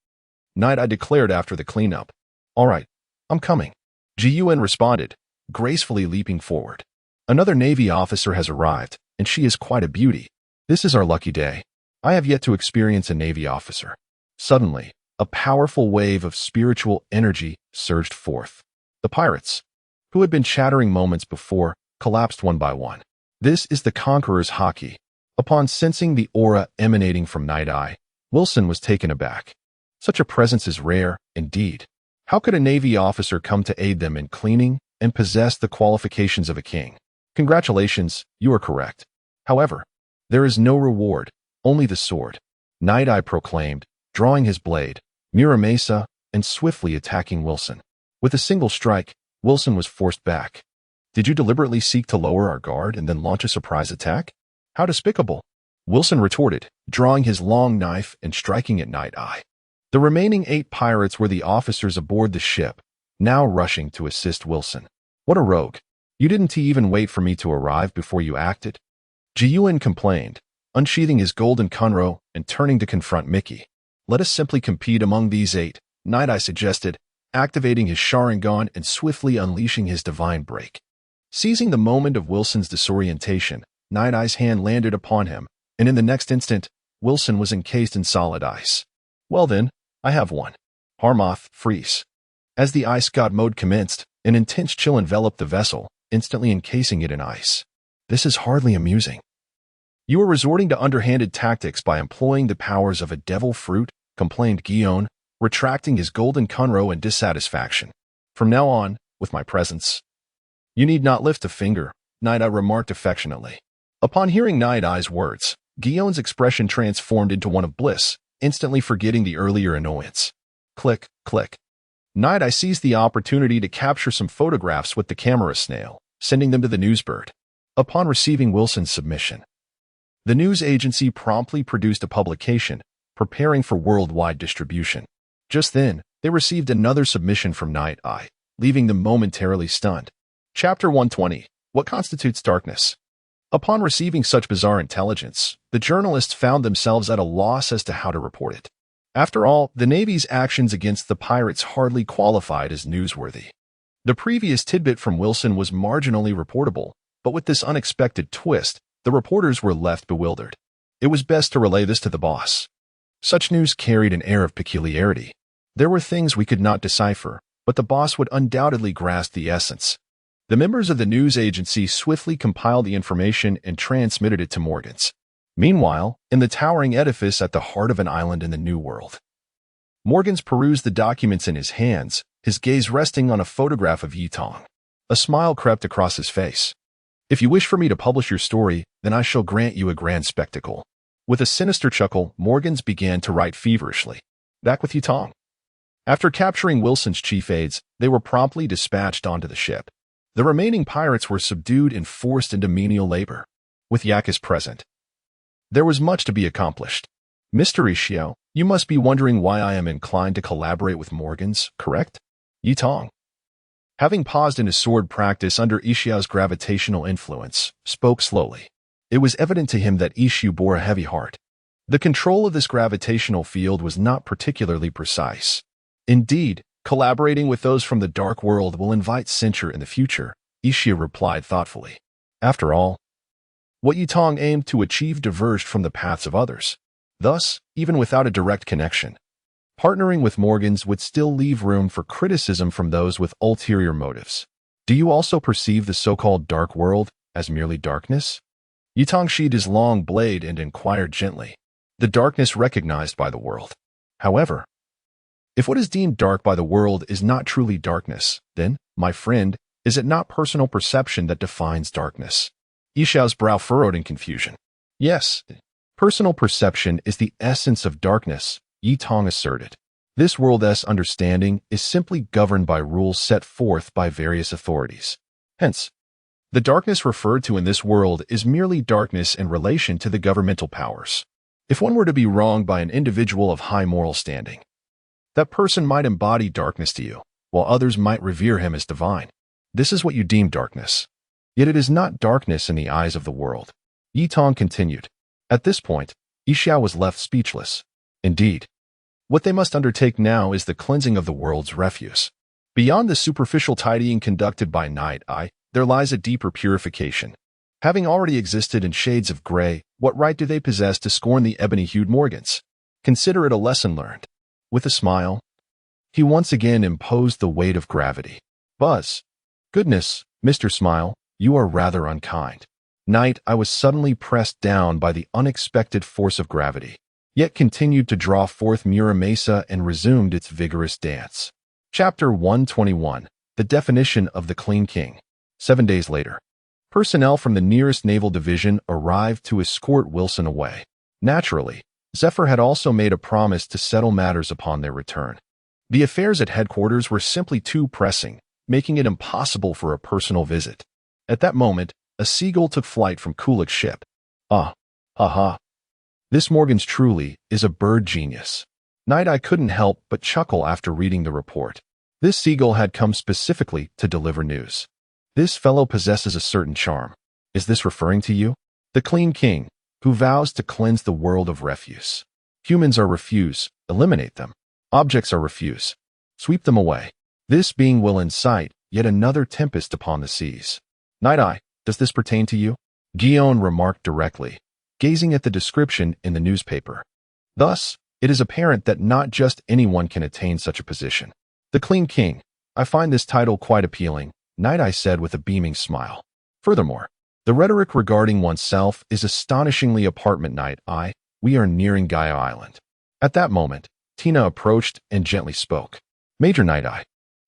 Night Eye declared after the cleanup. All right, I'm coming, Gun responded, gracefully leaping forward. Another Navy officer has arrived, and she is quite a beauty. This is our lucky day. I have yet to experience a Navy officer. Suddenly, a powerful wave of spiritual energy surged forth. The pirates, who had been chattering moments before, collapsed one by one. This is the Conqueror's Haki. Upon sensing the aura emanating from Night Eye, Wilson was taken aback. Such a presence is rare, indeed. How could a Navy officer come to aid them in cleaning and possess the qualifications of a king? Congratulations, you are correct. However, there is no reward, only the sword, Night Eye proclaimed, drawing his blade, Muramasa, and swiftly attacking Wilson. With a single strike, Wilson was forced back. Did you deliberately seek to lower our guard and then launch a surprise attack? How despicable! Wilson retorted, drawing his long knife and striking at Night Eye. The remaining 8 pirates were the officers aboard the ship, now rushing to assist Wilson. What a rogue. You didn't even wait for me to arrive before you acted? Ji-Yuan complained, unsheathing his golden kunro and turning to confront Mickey. Let us simply compete among these 8, Night Eye suggested, activating his Sharingan and swiftly unleashing his divine break. Seizing the moment of Wilson's disorientation, Night Eye's hand landed upon him, and in the next instant, Wilson was encased in solid ice. Well then, I have one. Harmoth, freeze. As the ice god mode commenced, an intense chill enveloped the vessel, instantly encasing it in ice. This is hardly amusing. You are resorting to underhanded tactics by employing the powers of a devil fruit, complained Guion, retracting his golden kunro in dissatisfaction. From now on, with my presence, you need not lift a finger, Night Eye remarked affectionately. Upon hearing Night Eye's words, Guion's expression transformed into one of bliss, instantly forgetting the earlier annoyance. Click, click. Night Eye seized the opportunity to capture some photographs with the camera snail, sending them to the newsbird. Upon receiving Wilson's submission, the news agency promptly produced a publication, preparing for worldwide distribution. Just then, they received another submission from Night Eye, leaving them momentarily stunned. Chapter 120. What constitutes darkness? Upon receiving such bizarre intelligence, the journalists found themselves at a loss as to how to report it. After all, the Navy's actions against the pirates hardly qualified as newsworthy. The previous tidbit from Wilson was marginally reportable, but with this unexpected twist, the reporters were left bewildered. It was best to relay this to the boss. Such news carried an air of peculiarity. There were things we could not decipher, but the boss would undoubtedly grasp the essence. The members of the news agency swiftly compiled the information and transmitted it to Morgans. Meanwhile, in the towering edifice at the heart of an island in the New World, Morgans perused the documents in his hands, his gaze resting on a photograph of Yitong. A smile crept across his face. If you wish for me to publish your story, then I shall grant you a grand spectacle. With a sinister chuckle, Morgans began to write feverishly. Back with Yitong. After capturing Wilson's chief aides, they were promptly dispatched onto the ship. The remaining pirates were subdued and forced into menial labor. With Yakuza present, there was much to be accomplished. Mr. Ishio, you must be wondering why I am inclined to collaborate with Morgans, correct? Yitong, having paused in his sword practice under Ishio's gravitational influence, spoke slowly. It was evident to him that Ishio bore a heavy heart. The control of this gravitational field was not particularly precise. Indeed, collaborating with those from the Dark World will invite censure in the future, Ishio replied thoughtfully. After all, what Yitong aimed to achieve diverged from the paths of others. Thus, even without a direct connection, partnering with Morgans would still leave room for criticism from those with ulterior motives. Do you also perceive the so-called Dark World as merely darkness? Yitong sheathed his long blade and inquired gently. The darkness recognized by the world. However, if what is deemed dark by the world is not truly darkness, then, my friend, is it not personal perception that defines darkness? Ishio's brow furrowed in confusion. Yes, personal perception is the essence of darkness, Yitong asserted. This world's understanding is simply governed by rules set forth by various authorities. Hence, the darkness referred to in this world is merely darkness in relation to the governmental powers. If one were to be wronged by an individual of high moral standing, that person might embody darkness to you, while others might revere him as divine. This is what you deem darkness. Yet it is not darkness in the eyes of the world. Yitong continued. At this point, Ishio was left speechless. Indeed, what they must undertake now is the cleansing of the world's refuse. Beyond the superficial tidying conducted by Night Eye, there lies a deeper purification. Having already existed in shades of gray, what right do they possess to scorn the ebony-hued Morgans? Consider it a lesson learned. With a smile, he once again imposed the weight of gravity. Buzz. Goodness, Mr. Smile, you are rather unkind. Night Eye was suddenly pressed down by the unexpected force of gravity, yet continued to draw forth Muramasa and resumed its vigorous dance. Chapter 121. The Definition of the Clean King. 7 days later, personnel from the nearest naval division arrived to escort Wilson away. Naturally, Zephyr had also made a promise to settle matters upon their return. The affairs at headquarters were simply too pressing, making it impossible for a personal visit. At that moment, a seagull took flight from Kulik's ship. Ah, ha ha. This Morgans truly is a bird genius. Night Eye couldn't help but chuckle after reading the report. This seagull had come specifically to deliver news. This fellow possesses a certain charm. Is this referring to you? The Clean King, who vows to cleanse the world of refuse. Humans are refuse, eliminate them. Objects are refuse, sweep them away. This being will incite yet another tempest upon the seas. Night Eye, does this pertain to you? Guion remarked directly, gazing at the description in the newspaper. Thus, it is apparent that not just anyone can attain such a position. The Clean King. I find this title quite appealing, Night Eye said with a beaming smile. Furthermore, the rhetoric regarding oneself is astonishingly apartment. Night Eye, we are nearing Gaia Island. At that moment, Tina approached and gently spoke. Major Night Eye,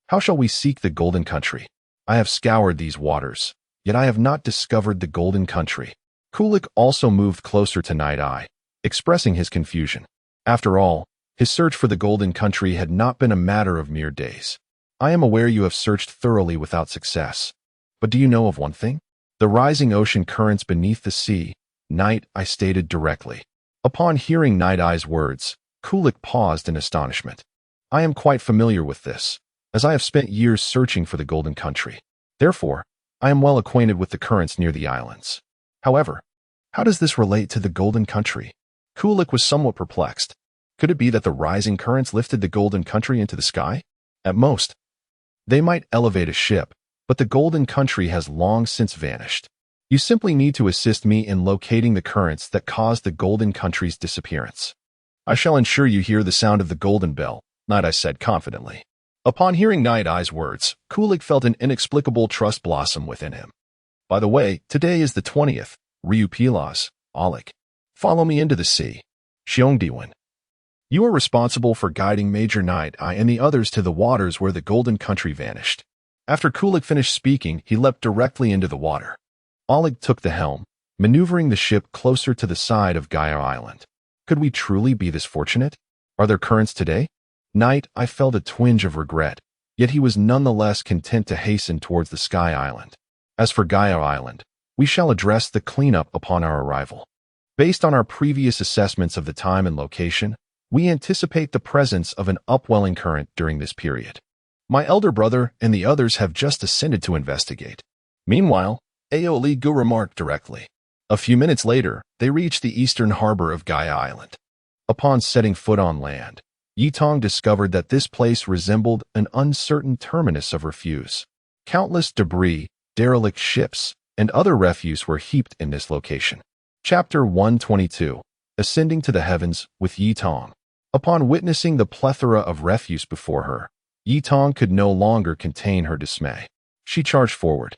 how shall we seek the Golden Country? I have scoured these waters, yet I have not discovered the Golden Country. Kulik also moved closer to Night Eye, expressing his confusion. After all, his search for the Golden Country had not been a matter of mere days. I am aware you have searched thoroughly without success. But do you know of one thing? The rising ocean currents beneath the sea, Night Eye stated directly. Upon hearing Night Eye's words, Kulik paused in astonishment. I am quite familiar with this, as I have spent years searching for the Golden Country. Therefore, I am well acquainted with the currents near the islands. However, how does this relate to the Golden Country? Kulik was somewhat perplexed. Could it be that the rising currents lifted the Golden Country into the sky? At most, they might elevate a ship, but the Golden Country has long since vanished. You simply need to assist me in locating the currents that caused the Golden Country's disappearance. I shall ensure you hear the sound of the Golden Bell, Night Eye said confidently. Upon hearing Night Eye's words, Kulik felt an inexplicable trust blossom within him. By the way, today is the 20th, Ryu Pilas, Alec. Follow me into the sea. Xiongdiwen. You are responsible for guiding Major Night Eye and the others to the waters where the Golden Country vanished. After Kulik finished speaking, he leapt directly into the water. Oleg took the helm, maneuvering the ship closer to the side of Gaia Island. Could we truly be this fortunate? Are there currents today? Night Eye felt a twinge of regret, yet he was nonetheless content to hasten towards the Sky Island. As for Gaia Island, we shall address the cleanup upon our arrival. Based on our previous assessments of the time and location, we anticipate the presence of an upwelling current during this period. My elder brother and the others have just ascended to investigate. Meanwhile, Aoli Gu remarked directly. A few minutes later, they reached the eastern harbor of Gaia Island. Upon setting foot on land, Yitong discovered that this place resembled an uncertain terminus of refuse. Countless debris, derelict ships, and other refuse were heaped in this location. Chapter 122. Ascending to the Heavens with Yitong. Upon witnessing the plethora of refuse before her, Yitong could no longer contain her dismay. She charged forward,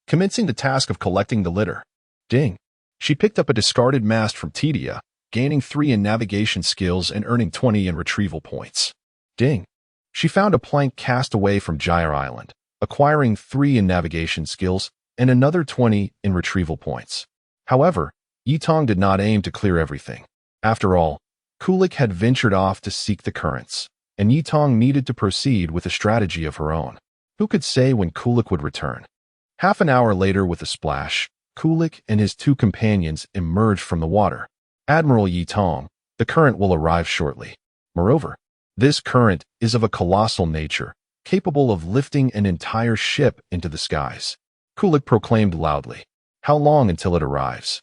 commencing the task of collecting the litter. Ding! She picked up a discarded mast from Tedia, gaining 3 in navigation skills and earning 20 in retrieval points. Ding! She found a plank cast away from Gyre Island, acquiring 3 in navigation skills and another 20 in retrieval points. However, Yitong did not aim to clear everything. After all, Kulik had ventured off to seek the currents, and Yitong needed to proceed with a strategy of her own. Who could say when Kulik would return? Half an hour later, with a splash, Kulik and his 2 companions emerged from the water. Admiral Yitong, the current will arrive shortly. Moreover, this current is of a colossal nature, capable of lifting an entire ship into the skies. Kulik proclaimed loudly. How long until it arrives?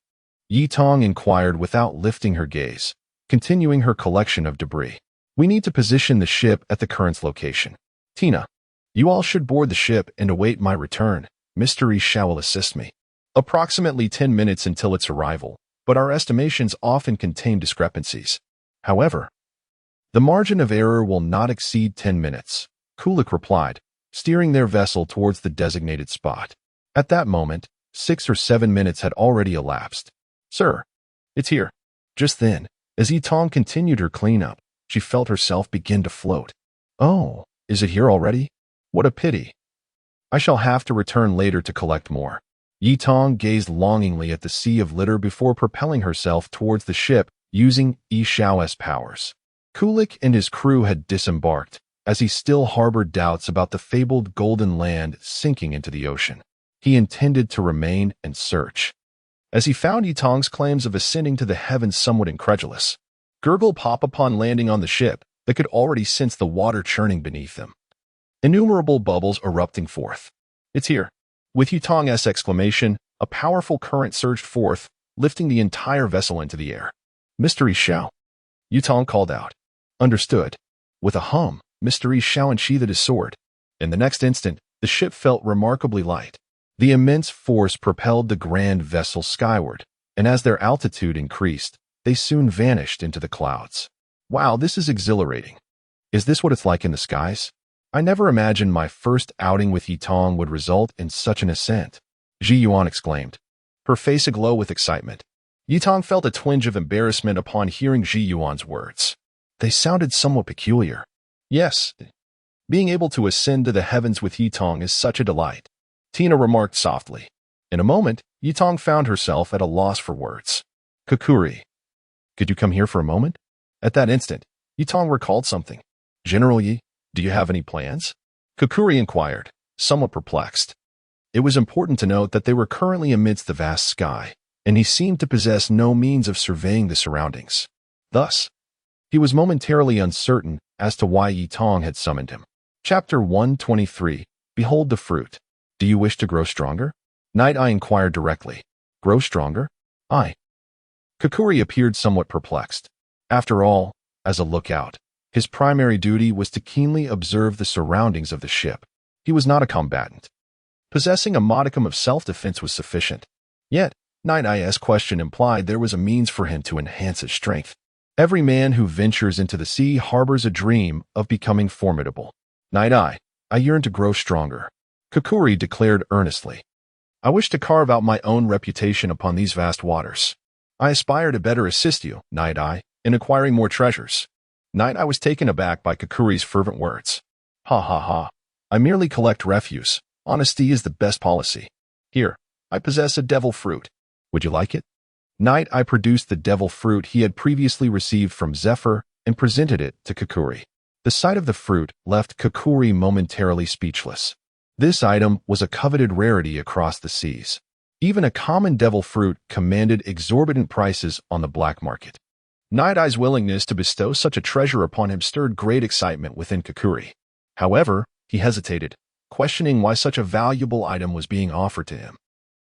Yitong inquired without lifting her gaze, continuing her collection of debris. We need to position the ship at the current's location. Tina, you all should board the ship and await my return. Mystery Shao will assist me. Approximately 10 minutes until its arrival, but our estimations often contain discrepancies. However, the margin of error will not exceed 10 minutes, Kulik replied, steering their vessel towards the designated spot. At that moment, 6 or 7 minutes had already elapsed. Sir, it's here. Just then, as Yitong continued her cleanup, she felt herself begin to float. Oh, is it here already? What a pity. I shall have to return later to collect more. Yitong gazed longingly at the sea of litter before propelling herself towards the ship using Yi Shao's powers. Kulik and his crew had disembarked, as he still harbored doubts about the fabled golden land sinking into the ocean. He intended to remain and search. As he found Yitong's claims of ascending to the heavens somewhat incredulous, Gurgle Pop upon landing on the ship, They could already sense the water churning beneath them. Innumerable bubbles erupting forth. "It's here." With Yutong's exclamation, a powerful current surged forth, lifting the entire vessel into the air. "Mystery Xiao," Yutong called out. "Understood." With a hum, Mystery Xiao unsheathed his sword. In the next instant, the ship felt remarkably light. The immense force propelled the grand vessel skyward, and as their altitude increased, they soon vanished into the clouds. "Wow, this is exhilarating. Is this what it's like in the skies? I never imagined my first outing with Yutong would result in such an ascent," Ji Yuan exclaimed, her face aglow with excitement. Yutong felt a twinge of embarrassment upon hearing Ji Yuan's words. They sounded somewhat peculiar. "Yes, being able to ascend to the heavens with Yutong is such a delight," Tina remarked softly. In a moment, Yutong found herself at a loss for words. "Kukuri, could you come here for a moment?" At that instant, Yutong recalled something. "General Yi, do you have any plans?" Kukuri inquired, somewhat perplexed. It was important to note that they were currently amidst the vast sky, and he seemed to possess no means of surveying the surroundings. Thus, he was momentarily uncertain as to why Yutong had summoned him. Chapter 123. Behold the fruit. "Do you wish to grow stronger?" Night Eye inquired directly. "Grow stronger?" "Aye." Kukuri appeared somewhat perplexed. After all, as a lookout, his primary duty was to keenly observe the surroundings of the ship. He was not a combatant. Possessing a modicum of self-defense was sufficient. Yet, Night Eye's question implied there was a means for him to enhance his strength. Every man who ventures into the sea harbors a dream of becoming formidable. "Night Eye, I yearn to grow stronger," Kukuri declared earnestly. "I wish to carve out my own reputation upon these vast waters. I aspire to better assist you, Night Eye, in acquiring more treasures." Night Eye was taken aback by Kukuri's fervent words. "Ha ha ha. I merely collect refuse. Honesty is the best policy. Here, I possess a devil fruit. Would you like it?" Night Eye produced the devil fruit he had previously received from Zephyr and presented it to Kukuri. The sight of the fruit left Kukuri momentarily speechless. This item was a coveted rarity across the seas. Even a common devil fruit commanded exorbitant prices on the black market. Night Eye's willingness to bestow such a treasure upon him stirred great excitement within Kukuri. However, he hesitated, questioning why such a valuable item was being offered to him.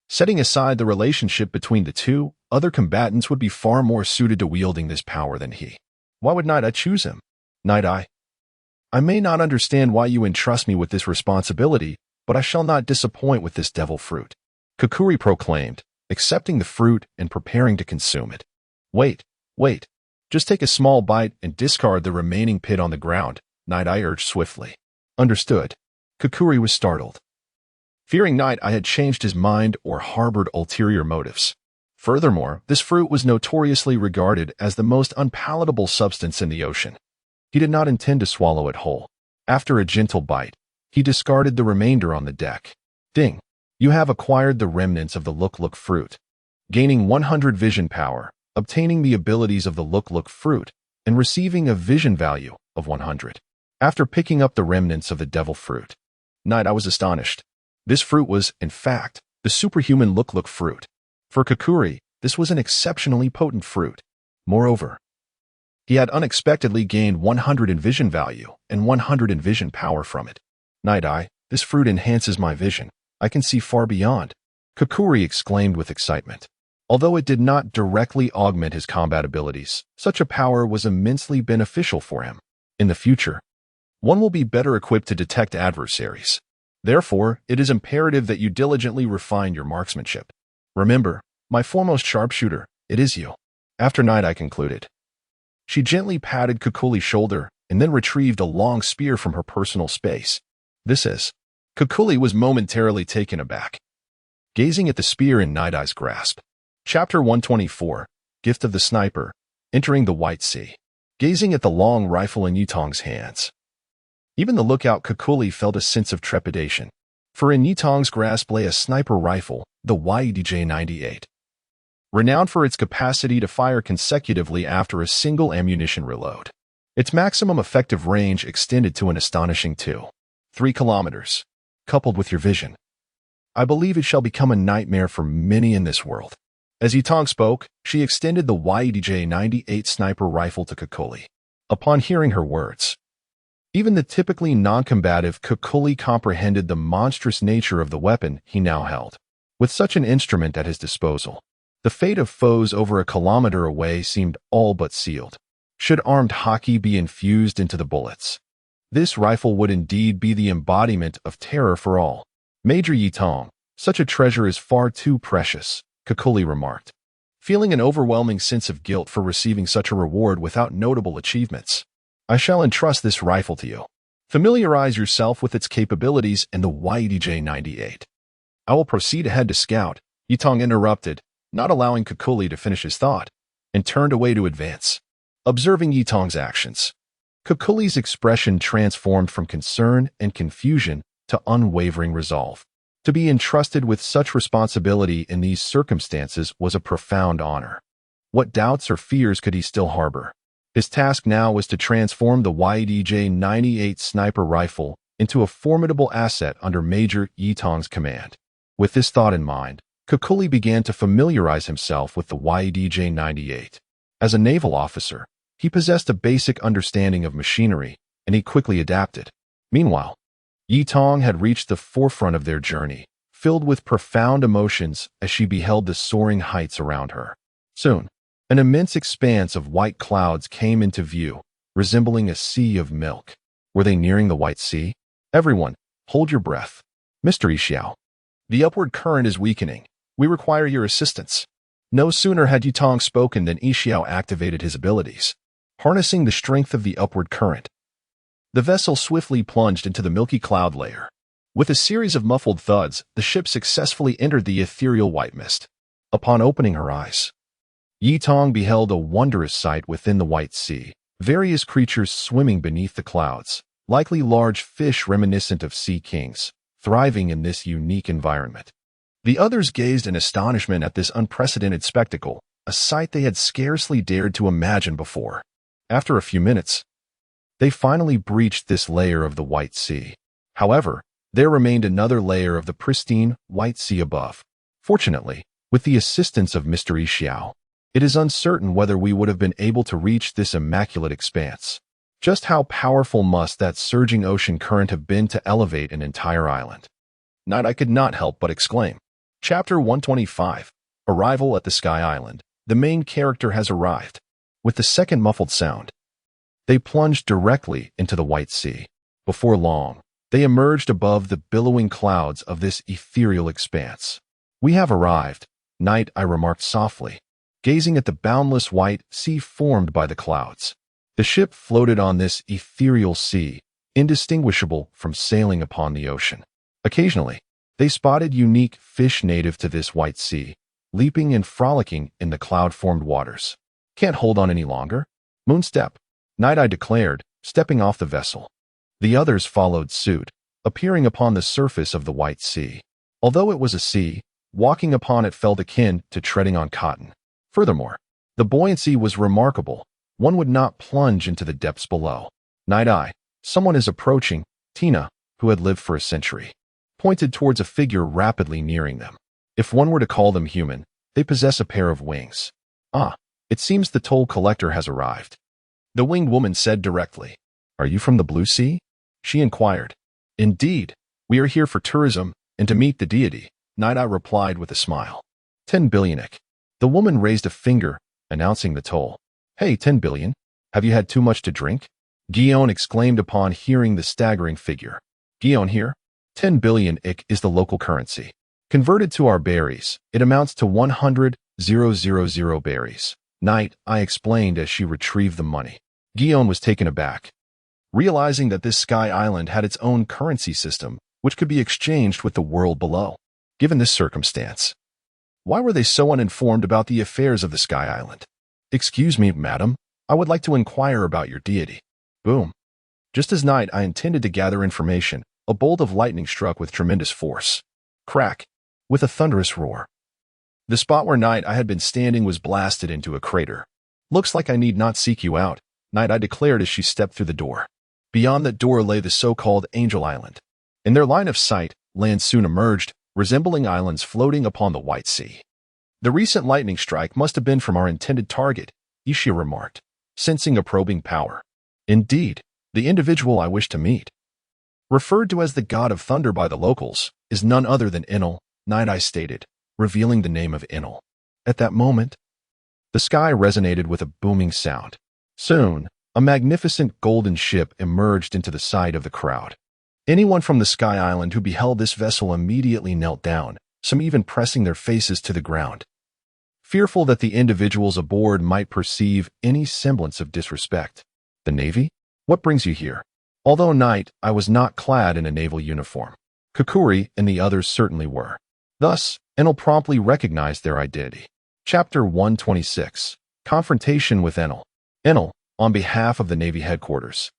Setting aside the relationship between the two, other combatants would be far more suited to wielding this power than he. Why would Night Eye choose him? "Night Eye, I may not understand why you entrust me with this responsibility, but I shall not disappoint with this devil fruit," Kukuri proclaimed, accepting the fruit and preparing to consume it. Wait. Just take a small bite and discard the remaining pit on the ground," Night Eye urged swiftly. "Understood." Kukuri was startled, fearing Night Eye had changed his mind or harbored ulterior motives. Furthermore, this fruit was notoriously regarded as the most unpalatable substance in the ocean. He did not intend to swallow it whole. After a gentle bite, he discarded the remainder on the deck. "Ding! You have acquired the remnants of the Look fruit. Gaining 100 vision power, obtaining the abilities of the Look fruit, and receiving a vision value of 100. After picking up the remnants of the devil fruit, Night Eye was astonished. This fruit was, in fact, the superhuman Look fruit. For Kukuri, this was an exceptionally potent fruit. Moreover, he had unexpectedly gained 100 in vision value and 100 in vision power from it. "Night Eye, this fruit enhances my vision. I can see far beyond," Kukuri exclaimed with excitement. Although it did not directly augment his combat abilities, such a power was immensely beneficial for him. In the future, one will be better equipped to detect adversaries. Therefore, it is imperative that you diligently refine your marksmanship. Remember, my foremost sharpshooter, it is you. After Night Eye concluded, she gently patted Kukuri's shoulder and then retrieved a long spear from her personal space. "This is..." Kukuri was momentarily taken aback, gazing at the spear in Night Eye's grasp. Chapter 124. Gift of the Sniper. Entering the White Sea. Gazing at the long rifle in Yutong's hands, even the lookout Kukuri felt a sense of trepidation. For in Yutong's grasp lay a sniper rifle, the YDJ-98. Renowned for its capacity to fire consecutively after a single ammunition reload. Its maximum effective range extended to an astonishing 2.3 kilometers. Coupled with your vision, I believe it shall become a nightmare for many in this world. As Yutong spoke, she extended the YDJ-98 sniper rifle to Kukuri. Upon hearing her words, even the typically non-combative Kukuli comprehended the monstrous nature of the weapon he now held. With such an instrument at his disposal, the fate of foes over a kilometer away seemed all but sealed. Should armed Haki be infused into the bullets, this rifle would indeed be the embodiment of terror for all. Major Yitong, such a treasure is far too precious, Kukuli remarked, feeling an overwhelming sense of guilt for receiving such a reward without notable achievements. I shall entrust this rifle to you. Familiarize yourself with its capabilities in the YDJ-98. I will proceed ahead to scout, Yitong interrupted, not allowing Kukuli to finish his thought, and turned away to advance. Observing Yitong's actions, Kukuli's expression transformed from concern and confusion to unwavering resolve. To be entrusted with such responsibility in these circumstances was a profound honor. What doubts or fears could he still harbor? His task now was to transform the YDJ-98 sniper rifle into a formidable asset under Major Yitong's command. With this thought in mind, Kukuli began to familiarize himself with the YDJ-98. As a naval officer, he possessed a basic understanding of machinery, and he quickly adapted. Meanwhile, Yitong had reached the forefront of their journey, filled with profound emotions as she beheld the soaring heights around her. Soon, an immense expanse of white clouds came into view, resembling a sea of milk. Were they nearing the White Sea? Everyone, hold your breath. Mr. Yixiao, the upward current is weakening. We require your assistance. No sooner had Yitong spoken than Yixiao activated his abilities, harnessing the strength of the upward current. The vessel swiftly plunged into the milky cloud layer. With a series of muffled thuds, the ship successfully entered the ethereal white mist. Upon opening her eyes, Yitong beheld a wondrous sight within the White Sea. Various creatures swimming beneath the clouds, likely large fish reminiscent of sea kings, thriving in this unique environment. The others gazed in astonishment at this unprecedented spectacle, a sight they had scarcely dared to imagine before. After a few minutes, they finally breached this layer of the White Sea. However, there remained another layer of the pristine White Sea above. Fortunately, with the assistance of Mr. Yixiao, it is uncertain whether we would have been able to reach this immaculate expanse. Just how powerful must that surging ocean current have been to elevate an entire island? Night I could not help but exclaim. Chapter 125. Arrival at the Sky Island. The main character has arrived. With the second muffled sound, they plunged directly into the White Sea. Before long, they emerged above the billowing clouds of this ethereal expanse. We have arrived, Night, I remarked softly, gazing at the boundless white sea formed by the clouds. The ship floated on this ethereal sea, indistinguishable from sailing upon the ocean. Occasionally, they spotted unique fish native to this White Sea, leaping and frolicking in the cloud-formed waters. Can't hold on any longer? Moonstep, Night I declared, stepping off the vessel. The others followed suit, appearing upon the surface of the White Sea. Although it was a sea, walking upon it felt akin to treading on cotton. Furthermore, the buoyancy was remarkable. One would not plunge into the depths below. Night Eye, someone is approaching. Tina, who had lived for a century, pointed towards a figure rapidly nearing them. If one were to call them human, they possess a pair of wings. Ah, it seems the toll collector has arrived. The winged woman said directly. Are you from the Blue Sea? She inquired. Indeed, we are here for tourism and to meet the deity, Night Eye replied with a smile. 10 billionic. The woman raised a finger, announcing the toll. Hey, 10 billion, have you had too much to drink? Guillaume exclaimed upon hearing the staggering figure. Guillaume here? 10 billion ik is the local currency. Converted to our berries, it amounts to 100,000 berries. Night, I explained as she retrieved the money. Guillaume was taken aback, realizing that this Sky Island had its own currency system, which could be exchanged with the world below. Given this circumstance, why were they so uninformed about the affairs of the Sky Island? Excuse me, madam, I would like to inquire about your deity. Boom. Just as Night I intended to gather information, a bolt of lightning struck with tremendous force. Crack. With a thunderous roar. The spot where Night I had been standing was blasted into a crater. Looks like I need not seek you out, Night I declared as she stepped through the door. Beyond that door lay the so-called Angel Island. In their line of sight, land soon emerged, resembling islands floating upon the White Sea. The recent lightning strike must have been from our intended target, Ishia remarked, sensing a probing power. Indeed, the individual I wish to meet, referred to as the God of Thunder by the locals, is none other than Enel, Night Eye stated, revealing the name of Enel. At that moment, the sky resonated with a booming sound. Soon, a magnificent golden ship emerged into the sight of the crowd. Anyone from the Sky Island who beheld this vessel immediately knelt down, some even pressing their faces to the ground, fearful that the individuals aboard might perceive any semblance of disrespect. The Navy? What brings you here? Although Night Eye was not clad in a naval uniform, Kukuri and the others certainly were. Thus, Enel promptly recognized their identity. Chapter 126. Confrontation with Enel. Enel, on behalf of the Navy headquarters,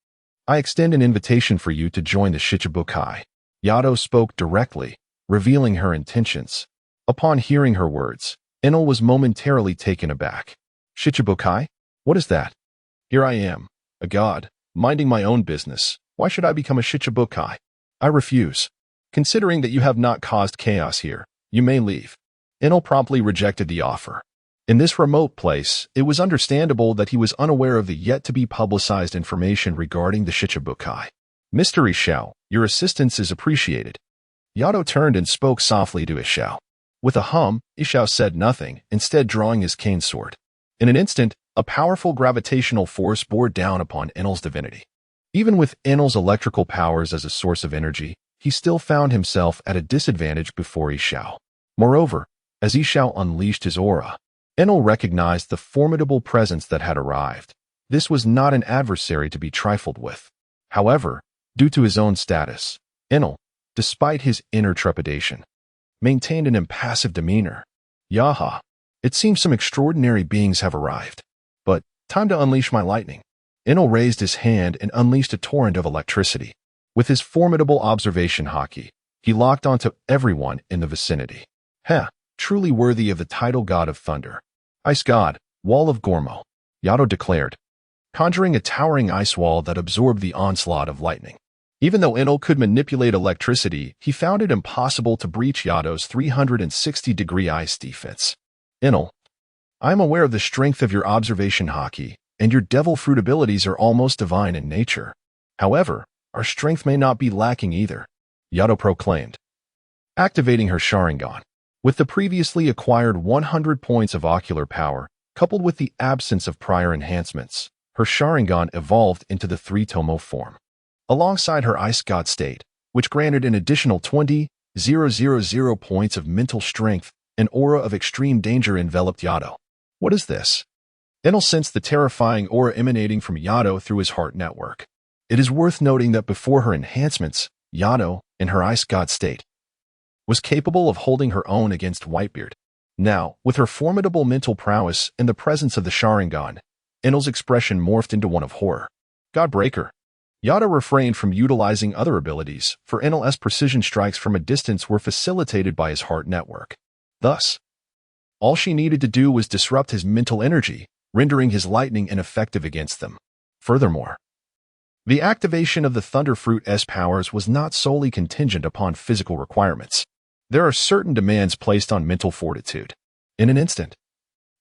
I extend an invitation for you to join the Shichibukai. Yato spoke directly, revealing her intentions. Upon hearing her words, Enel was momentarily taken aback. Shichibukai? What is that? Here I am, a god, minding my own business. Why should I become a Shichibukai? I refuse. Considering that you have not caused chaos here, you may leave. Enel promptly rejected the offer. In this remote place, it was understandable that he was unaware of the yet-to-be-publicized information regarding the Shichibukai. Mr. Ishao, your assistance is appreciated. Yato turned and spoke softly to Ishao. With a hum, Ishao said nothing, instead drawing his cane sword. In an instant, a powerful gravitational force bore down upon Enel's divinity. Even with Enel's electrical powers as a source of energy, he still found himself at a disadvantage before Ishao. Moreover, as Ishao unleashed his aura, Enel recognized the formidable presence that had arrived. This was not an adversary to be trifled with. However, due to his own status, Enel, despite his inner trepidation, maintained an impassive demeanor. Yaha, it seems some extraordinary beings have arrived. But, time to unleash my lightning. Enel raised his hand and unleashed a torrent of electricity. With his formidable observation haki, he locked onto everyone in the vicinity. Truly worthy of the title God of Thunder. Ice God, Wall of Gormo, Yato declared, conjuring a towering ice wall that absorbed the onslaught of lightning. Even though Enel could manipulate electricity, he found it impossible to breach Yato's 360-degree ice defense. Enel, I am aware of the strength of your observation haki, and your devil fruit abilities are almost divine in nature. However, our strength may not be lacking either, Yato proclaimed, activating her Sharingan. With the previously acquired 100 points of ocular power, coupled with the absence of prior enhancements, her Sharingan evolved into the Three-Tomo form. Alongside her Ice God state, which granted an additional 20,000 points of mental strength, an aura of extreme danger enveloped Yato. What is this? Enel sensed the terrifying aura emanating from Yato through his heart network. It is worth noting that before her enhancements, Yato, in her Ice God state, was capable of holding her own against Whitebeard. Now, with her formidable mental prowess and the presence of the Sharingan, Enel's expression morphed into one of horror. Godbreaker. Yato refrained from utilizing other abilities, for Enel's precision strikes from a distance were facilitated by his heart network. Thus, all she needed to do was disrupt his mental energy, rendering his lightning ineffective against them. Furthermore, the activation of the Thunder Fruit's powers was not solely contingent upon physical requirements. There are certain demands placed on mental fortitude. In an instant,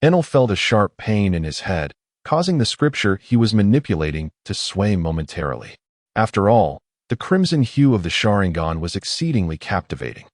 Enel felt a sharp pain in his head, causing the scripture he was manipulating to sway momentarily. After all, the crimson hue of the Sharingan was exceedingly captivating.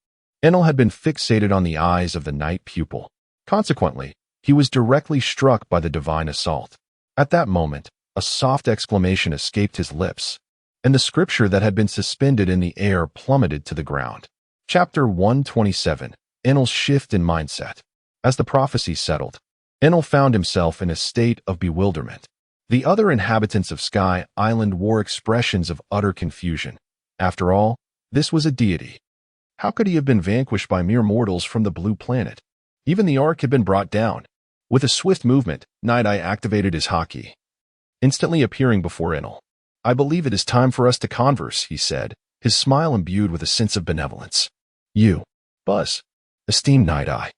Enel had been fixated on the eyes of the night pupil. Consequently, he was directly struck by the divine assault. At that moment, a soft exclamation escaped his lips, and the scripture that had been suspended in the air plummeted to the ground. Chapter 127. Enel's shift in mindset. As the prophecy settled, Enel found himself in a state of bewilderment. The other inhabitants of Sky Island wore expressions of utter confusion. After all, this was a deity. How could he have been vanquished by mere mortals from the blue planet? Even the Ark had been brought down. With a swift movement, Night Eye activated his haki, instantly appearing before Enel. I believe it is time for us to converse, he said, his smile imbued with a sense of benevolence. You, Buzz, esteemed Night Eye,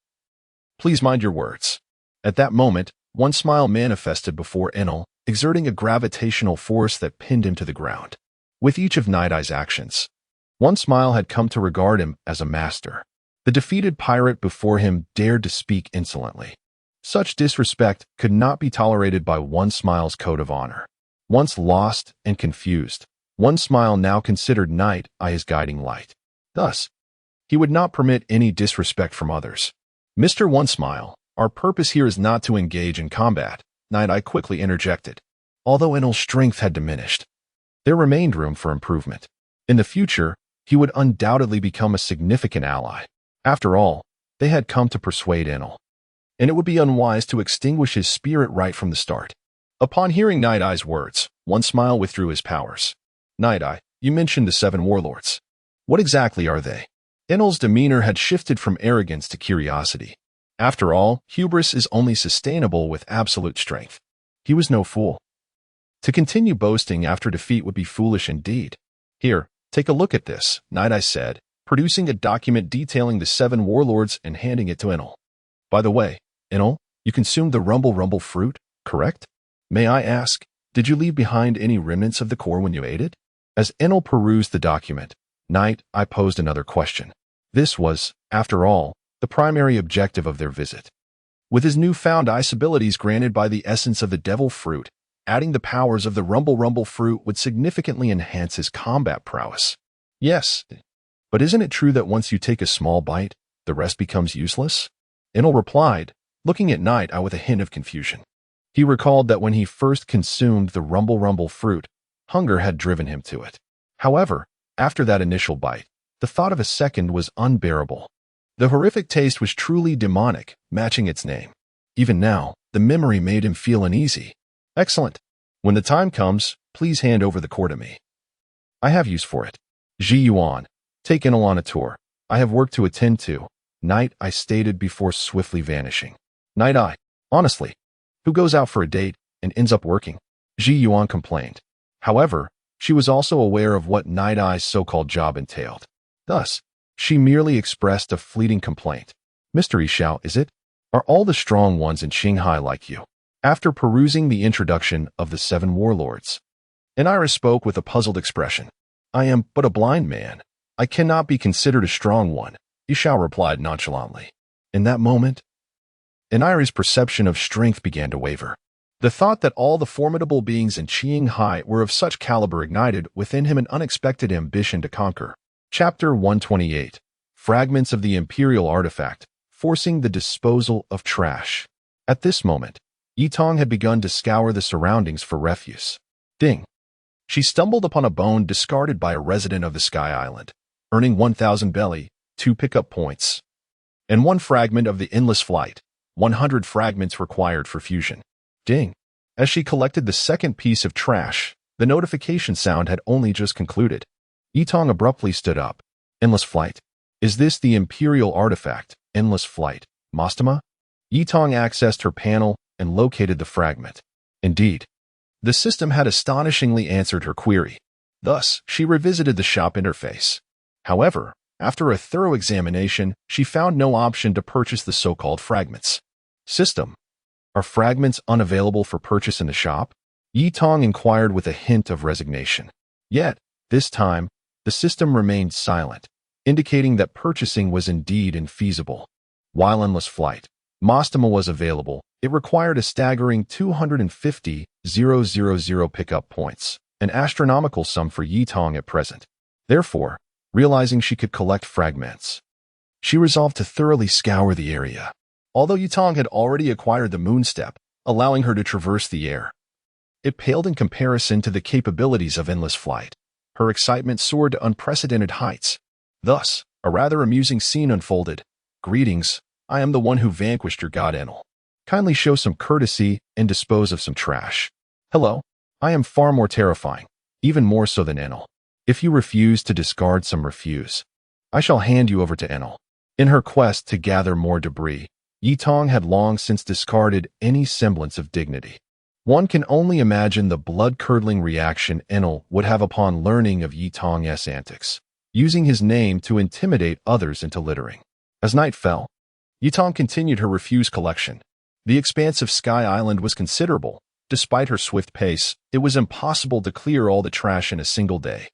please mind your words. At that moment, one smile manifested before Enel, exerting a gravitational force that pinned him to the ground. With each of Night Eye's actions, one smile had come to regard him as a master. The defeated pirate before him dared to speak insolently. Such disrespect could not be tolerated by one smile's code of honor. Once lost and confused, One Smile now considered Night Eye his guiding light. Thus, he would not permit any disrespect from others. Mr. One Smile, our purpose here is not to engage in combat, Night Eye quickly interjected. Although Enel's strength had diminished, there remained room for improvement. In the future, he would undoubtedly become a significant ally. After all, they had come to persuade Enel, and it would be unwise to extinguish his spirit right from the start. Upon hearing Night Eye's words, One Smile withdrew his powers. Night Eye, you mentioned the 7 warlords. What exactly are they? Enel's demeanor had shifted from arrogance to curiosity. After all, hubris is only sustainable with absolute strength. He was no fool. To continue boasting after defeat would be foolish indeed. Here, take a look at this, Night Eye said, producing a document detailing the 7 warlords and handing it to Enel. By the way, Enel, you consumed the Rumble fruit, correct? May I ask, did you leave behind any remnants of the core when you ate it? As Enel perused the document, Night Eye posed another question. This was, after all, the primary objective of their visit. With his newfound ice abilities granted by the essence of the devil fruit, adding the powers of the Rumble fruit would significantly enhance his combat prowess. Yes, but isn't it true that once you take a small bite, the rest becomes useless? Enel replied, looking at Night Eye with a hint of confusion. He recalled that when he first consumed the Rumble fruit, hunger had driven him to it. However, after that initial bite, the thought of a second was unbearable. The horrific taste was truly demonic, matching its name. Even now, the memory made him feel uneasy. Excellent. When the time comes, please hand over the core to me. I have use for it. Ji Yuan, take Enel on a tour. I have work to attend to, Night Eye stated before swiftly vanishing. Night Eye, honestly, who goes out for a date and ends up working? Ji Yuan complained. However, she was also aware of what Night Eye's so-called job entailed. Thus, she merely expressed a fleeting complaint. Mr. Xiao, is it? Are all the strong ones in Qinghai like you? After perusing the introduction of the 7 warlords, Iris spoke with a puzzled expression. I am but a blind man. I cannot be considered a strong one, Xiao replied nonchalantly. In that moment, Iris' perception of strength began to waver. The thought that all the formidable beings in Qinghai were of such caliber ignited within him an unexpected ambition to conquer. Chapter 128. Fragments of the Imperial Artifact, forcing the disposal of trash. At this moment, Yitong had begun to scour the surroundings for refuse. Ding! She stumbled upon a bone discarded by a resident of the Sky Island, earning 1,000 belly, 2 pickup points, and 1 fragment of the Endless Flight, 100 fragments required for fusion. Ding! As she collected the second piece of trash, the notification sound had only just concluded. Yitong abruptly stood up. Endless Flight. Is this the Imperial Artifact, Endless Flight, Mastema? Yitong accessed her panel and located the fragment. Indeed, the system had astonishingly answered her query. Thus, she revisited the shop interface. However, after a thorough examination, she found no option to purchase the so-called fragments. System. Are fragments unavailable for purchase in the shop? Yitong inquired with a hint of resignation. Yet, this time, the system remained silent, indicating that purchasing was indeed infeasible. While Endless Flight, Mastema was available, it required a staggering 250,000 pickup points, an astronomical sum for Yitong at present. Therefore, realizing she could collect fragments, she resolved to thoroughly scour the area. Although Yitong had already acquired the Moonstep, allowing her to traverse the air, it paled in comparison to the capabilities of Endless Flight. Her excitement soared to unprecedented heights. Thus, a rather amusing scene unfolded. Greetings, I am the one who vanquished your god Enel. Kindly show some courtesy and dispose of some trash. Hello, I am far more terrifying, even more so than Enel. If you refuse to discard some refuse, I shall hand you over to Enel. In her quest to gather more debris, Yitong had long since discarded any semblance of dignity. One can only imagine the blood-curdling reaction Enel would have upon learning of Yitong's antics, using his name to intimidate others into littering. As night fell, Yitong continued her refuse collection. The expanse of Sky Island was considerable. Despite her swift pace, it was impossible to clear all the trash in a single day.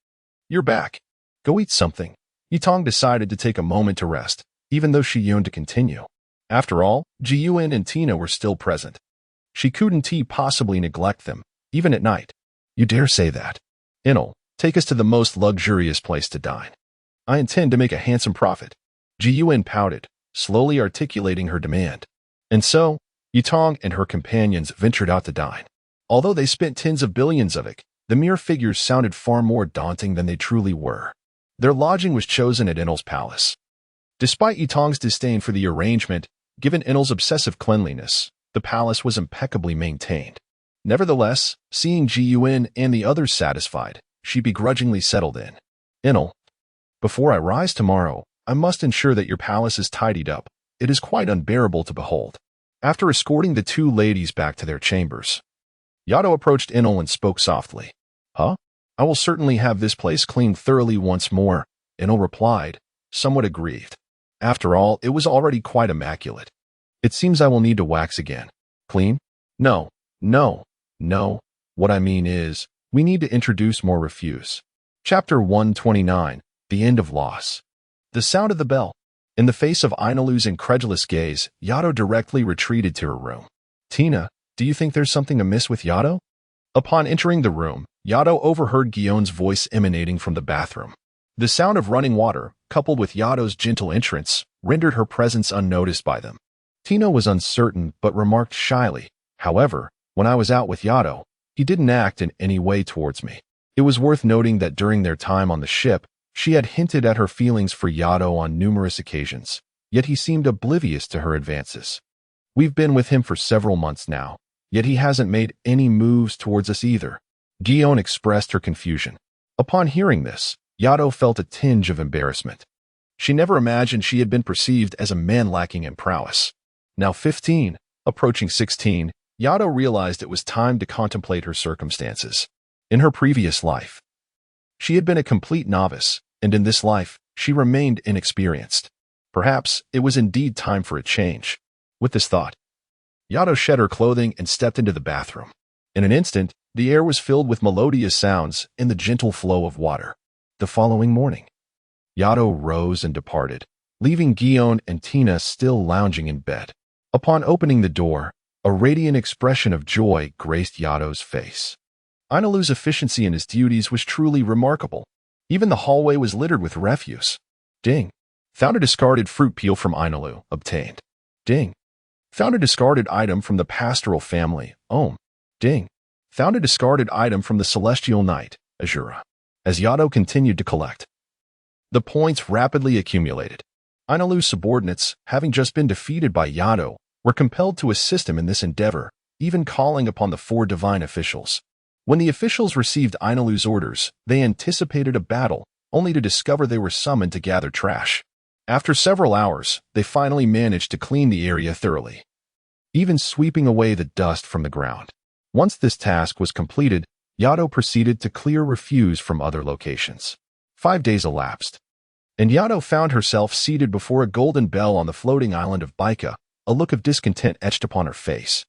You're back. Go eat something. Yitong decided to take a moment to rest, even though she yearned to continue. After all, Ji Yuan and Tina were still present. She couldn't possibly neglect them, even at night. You dare say that? Enel, take us to the most luxurious place to dine. I intend to make a handsome profit. Ji Yuan pouted, slowly articulating her demand. And so, Yutong and her companions ventured out to dine. Although they spent tens of billions of ik, the mere figures sounded far more daunting than they truly were. Their lodging was chosen at Enel's palace. Despite Yutong's disdain for the arrangement, given Enel's obsessive cleanliness, the palace was impeccably maintained. Nevertheless, seeing Ji Yuan and the others satisfied, she begrudgingly settled in. Enel, before I rise tomorrow, I must ensure that your palace is tidied up. It is quite unbearable to behold. After escorting the two ladies back to their chambers, Yato approached Enel and spoke softly. Huh? I will certainly have this place cleaned thoroughly once more, Enel replied, somewhat aggrieved. After all, it was already quite immaculate. It seems I will need to wax again. Clean? No. What I mean is, we need to introduce more refuse. Chapter 129, The End of Loss. The sound of the bell. In the face of Ainalu's incredulous gaze, Yato directly retreated to her room. Tina, do you think there's something amiss with Yato? Upon entering the room, Yato overheard Gion's voice emanating from the bathroom. The sound of running water, coupled with Yato's gentle entrance, rendered her presence unnoticed by them. Tina was uncertain but remarked shyly, however, when I was out with Yato, he didn't act in any way towards me. It was worth noting that during their time on the ship, she had hinted at her feelings for Yato on numerous occasions, yet he seemed oblivious to her advances. We've been with him for several months now, yet he hasn't made any moves towards us either. Gion expressed her confusion. Upon hearing this, Yato felt a tinge of embarrassment. She never imagined she had been perceived as a man lacking in prowess. Now 15, approaching 16, Yato realized it was time to contemplate her circumstances. In her previous life, she had been a complete novice, and in this life, she remained inexperienced. Perhaps it was indeed time for a change. With this thought, Yato shed her clothing and stepped into the bathroom. In an instant, the air was filled with melodious sounds and the gentle flow of water. The following morning, Yato rose and departed, leaving Gion and Tina still lounging in bed. Upon opening the door, a radiant expression of joy graced Yato's face. Ainalu's efficiency in his duties was truly remarkable. Even the hallway was littered with refuse. Ding. Found a discarded fruit peel from Ainalu. Obtained. Ding. Found a discarded item from the pastoral family. Om. Ding. Found a discarded item from the celestial knight. Azura. As Yato continued to collect, the points rapidly accumulated. Ainalu's subordinates, having just been defeated by Yato, were compelled to assist him in this endeavor, even calling upon the 4 divine officials. When the officials received Ainalu's orders, they anticipated a battle, only to discover they were summoned to gather trash. After several hours, they finally managed to clean the area thoroughly, even sweeping away the dust from the ground. Once this task was completed, Yato proceeded to clear refuse from other locations. 5 days elapsed, and Yato found herself seated before a golden bell on the floating island of Baika, a look of discontent etched upon her face.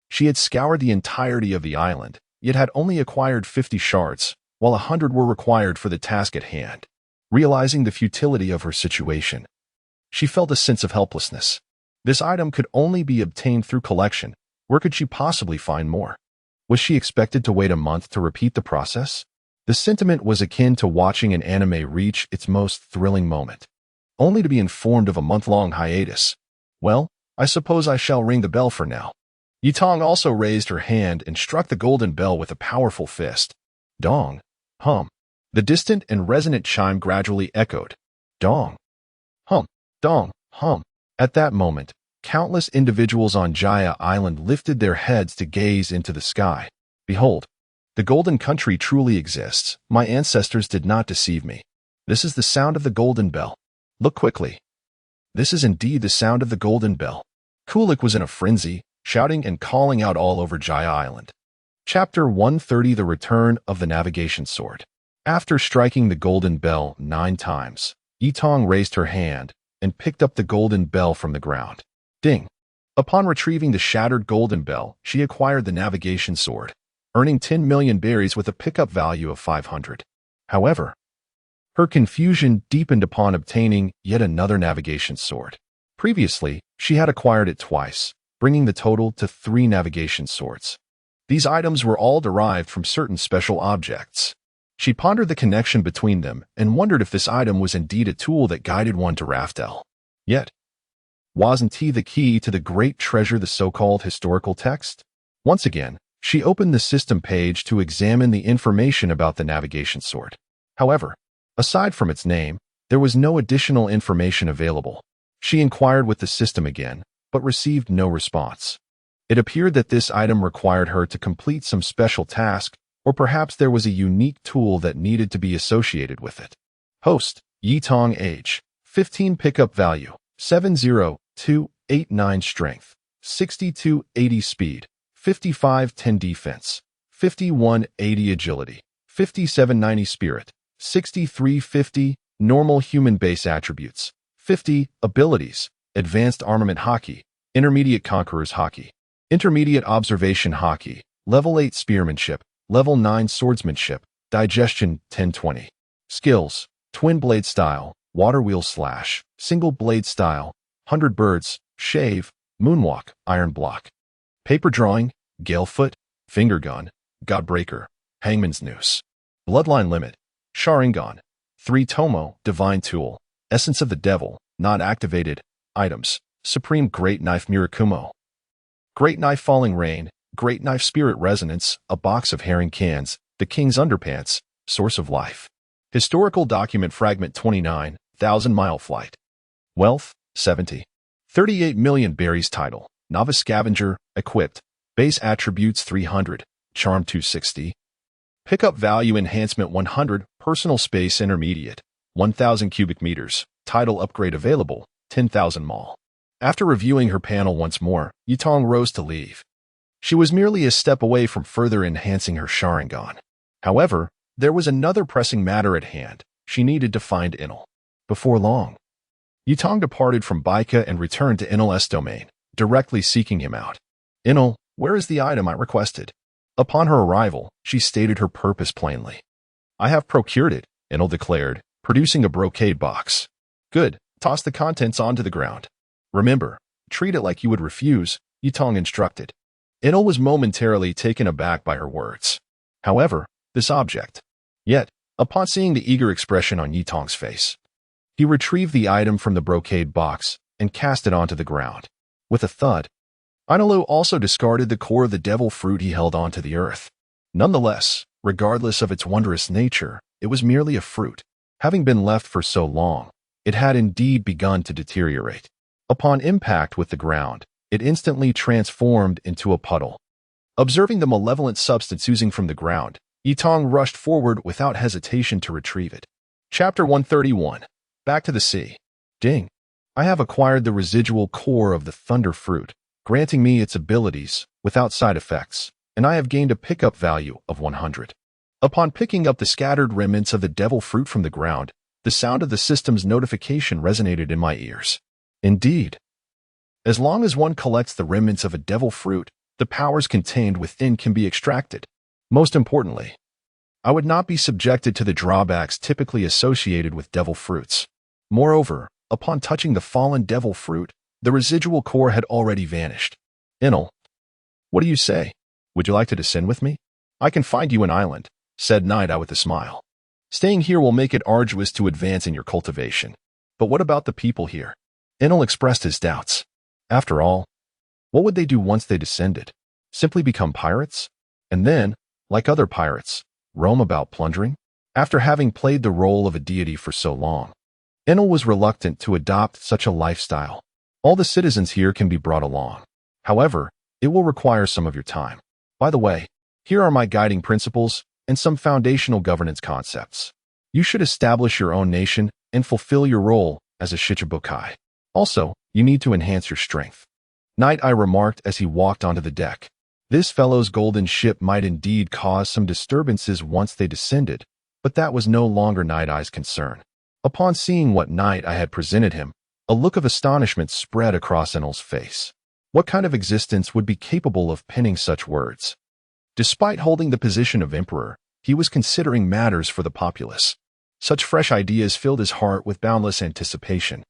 She had scoured the entirety of the island, yet had only acquired 50 shards, while 100 were required for the task at hand. Realizing the futility of her situation, she felt a sense of helplessness. This item could only be obtained through collection. Where could she possibly find more? Was she expected to wait a month to repeat the process? The sentiment was akin to watching an anime reach its most thrilling moment, only to be informed of a month-long hiatus. Well, I suppose I shall ring the bell for now. Yutong also raised her hand and struck the golden bell with a powerful fist. Dong. Hum. The distant and resonant chime gradually echoed. Dong. Hum. Dong. Hum. At that moment, countless individuals on Jaya Island lifted their heads to gaze into the sky. Behold, the Golden Country truly exists. My ancestors did not deceive me. This is the sound of the golden bell. Look quickly. This is indeed the sound of the golden bell. Kulik was in a frenzy, shouting and calling out all over Jaya Island. Chapter 130, The Return of the Navigation Sword. After striking the golden bell 9 times, Yutong raised her hand and picked up the golden bell from the ground. Ding! Upon retrieving the shattered golden bell, she acquired the navigation sword, earning 10 million berries with a pickup value of 500. However, her confusion deepened upon obtaining yet another navigation sword. Previously, she had acquired it twice, bringing the total to 3 navigation swords. These items were all derived from certain special objects. She pondered the connection between them and wondered if this item was indeed a tool that guided one to Raftel. Yet, wasn't he the key to the great treasure, the so-called historical text? Once again, she opened the system page to examine the information about the navigation sword. However, aside from its name, there was no additional information available. She inquired with the system again, but received no response. It appeared that this item required her to complete some special task, or perhaps there was a unique tool that needed to be associated with it. Host, Yitong, age, 15, pickup value, 70289, strength, 6280 speed, 5510 defense, 5180 agility, 5790 spirit, 6350 normal human base attributes, 50 abilities, advanced armament hockey, intermediate conqueror's hockey, intermediate observation hockey, level 8 spearmanship, level 9 swordsmanship, digestion 1020. Skills, twin blade style, water wheel slash, single blade style, 100 birds, shave, moonwalk, iron block. Paper drawing, galefoot, finger gun, godbreaker, hangman's noose. Bloodline limit, Sharingan, 3 Tomo, divine tool, essence of the devil, not activated, items, supreme great knife Mirakumo. Great knife falling rain, great knife spirit resonance, a box of herring cans, the king's underpants, source of life. Historical document fragment 29, 1,000-mile flight. Wealth, 70. 38 million berries title, novice scavenger, equipped, base attributes 300, charm 260. Pickup value enhancement 100, personal space intermediate, 1,000 cubic meters, title upgrade available, 10,000 mall. After reviewing her panel once more, Yitong rose to leave. She was merely a step away from further enhancing her Sharingan. However, there was another pressing matter at hand. She needed to find Enel. Before long, Yitong departed from Baika and returned to Enel's domain, directly seeking him out. Enel, where is the item I requested? Upon her arrival, she stated her purpose plainly. I have procured it, Enel declared, producing a brocade box. Good, toss the contents onto the ground. Remember, treat it like you would refuse, Yitong instructed. Enel was momentarily taken aback by her words. However, this object. Yet, upon seeing the eager expression on Yitong's face, he retrieved the item from the brocade box and cast it onto the ground. With a thud, Ainulu also discarded the core of the devil fruit he held onto the earth. Nonetheless, regardless of its wondrous nature, it was merely a fruit. Having been left for so long, it had indeed begun to deteriorate. Upon impact with the ground, it instantly transformed into a puddle. Observing the malevolent substance oozing from the ground, Yitong rushed forward without hesitation to retrieve it. Chapter 131. Back to the sea. Ding. I have acquired the residual core of the thunder fruit, granting me its abilities without side effects, and I have gained a pickup value of 100. Upon picking up the scattered remnants of the devil fruit from the ground, the sound of the system's notification resonated in my ears. Indeed, as long as one collects the remnants of a devil fruit, the powers contained within can be extracted. Most importantly, I would not be subjected to the drawbacks typically associated with devil fruits. Moreover, upon touching the fallen devil fruit, the residual core had already vanished. Enel, what do you say? Would you like to descend with me? I can find you an island, said Nida with a smile. Staying here will make it arduous to advance in your cultivation. But what about the people here? Enel expressed his doubts. After all, what would they do once they descended? Simply become pirates? And then, like other pirates, roam about plundering? After having played the role of a deity for so long, Enel was reluctant to adopt such a lifestyle. All the citizens here can be brought along. However, it will require some of your time. By the way, here are my guiding principles and some foundational governance concepts. You should establish your own nation and fulfill your role as a Shichibukai. Also, you need to enhance your strength. Night Eye remarked as he walked onto the deck. This fellow's golden ship might indeed cause some disturbances once they descended, but that was no longer Night Eye's concern. Upon seeing what Night Eye had presented him, a look of astonishment spread across Enel's face. What kind of existence would be capable of penning such words? Despite holding the position of emperor, he was considering matters for the populace. Such fresh ideas filled his heart with boundless anticipation.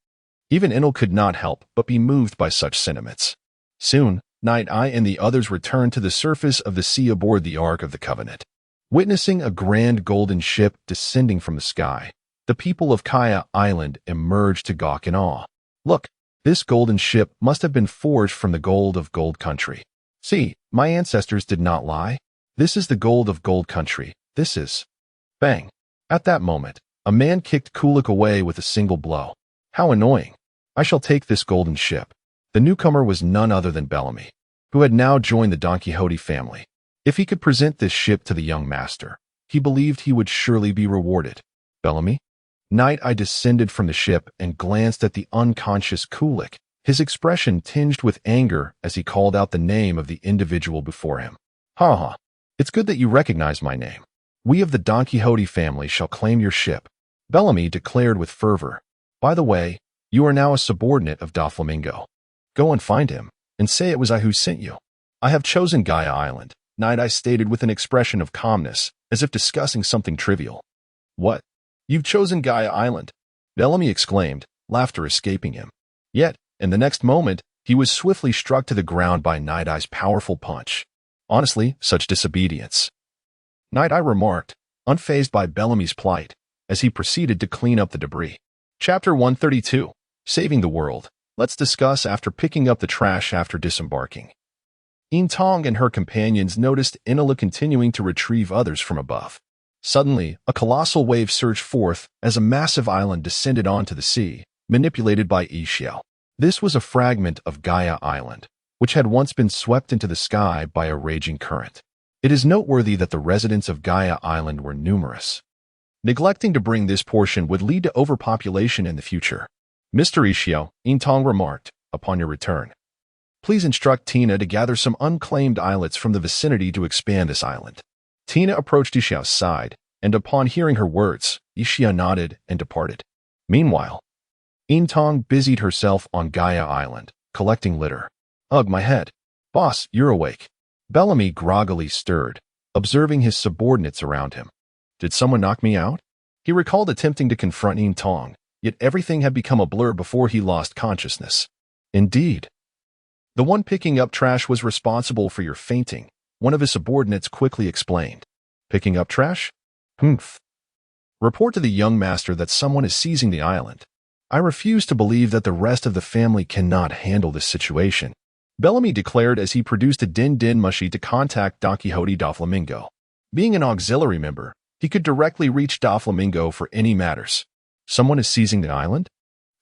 Even Enel could not help but be moved by such sentiments. Soon, Night Eye and the others returned to the surface of the sea aboard the Ark of the Covenant. Witnessing a grand golden ship descending from the sky, the people of Kaya Island emerged to gawk in awe. Look, this golden ship must have been forged from the gold of Gold Country. See, my ancestors did not lie. This is the gold of Gold Country. This is... Bang! At that moment, a man kicked Kulik away with a single blow. How annoying. I shall take this golden ship. The newcomer was none other than Bellamy, who had now joined the Don Quixote family. If he could present this ship to the young master, he believed he would surely be rewarded. Bellamy? Night Eye descended from the ship and glanced at the unconscious Kulik, his expression tinged with anger as he called out the name of the individual before him. Ha ha. It's good that you recognize my name. We of the Don Quixote family shall claim your ship, Bellamy declared with fervor. By the way, you are now a subordinate of Doflamingo. Go and find him, and say it was I who sent you. I have chosen Gaia Island, Night Eye stated with an expression of calmness, as if discussing something trivial. What? You've chosen Gaia Island? Bellamy exclaimed, laughter escaping him. Yet, in the next moment, he was swiftly struck to the ground by Night Eye's powerful punch. Honestly, such disobedience. Night Eye remarked, unfazed by Bellamy's plight, as he proceeded to clean up the debris. Chapter 132, Saving the World. Let's discuss after picking up the trash after disembarking. Yin Tong and her companions noticed Inola continuing to retrieve others from above. Suddenly, a colossal wave surged forth as a massive island descended onto the sea, manipulated by Yixiao. This was a fragment of Gaia Island, which had once been swept into the sky by a raging current. It is noteworthy that the residents of Gaia Island were numerous. Neglecting to bring this portion would lead to overpopulation in the future. Mr. Yixiao, Yin Tong remarked, upon your return. Please instruct Tina to gather some unclaimed islets from the vicinity to expand this island. Tina approached Yixiao's side, and upon hearing her words, Yixiao nodded and departed. Meanwhile, Yin Tong busied herself on Gaia Island, collecting litter. Ugh, my head. Boss, you're awake. Bellamy groggily stirred, observing his subordinates around him. Did someone knock me out? He recalled attempting to confront Yin Tong, yet everything had become a blur before he lost consciousness. Indeed. The one picking up trash was responsible for your fainting, one of his subordinates quickly explained. Picking up trash? Humph. Report to the young master that someone is seizing the island. I refuse to believe that the rest of the family cannot handle this situation, Bellamy declared as he produced a Din Din Mushi to contact Don Quixote Doflamingo. Being an auxiliary member, he could directly reach Doflamingo for any matters. Someone is seizing the island?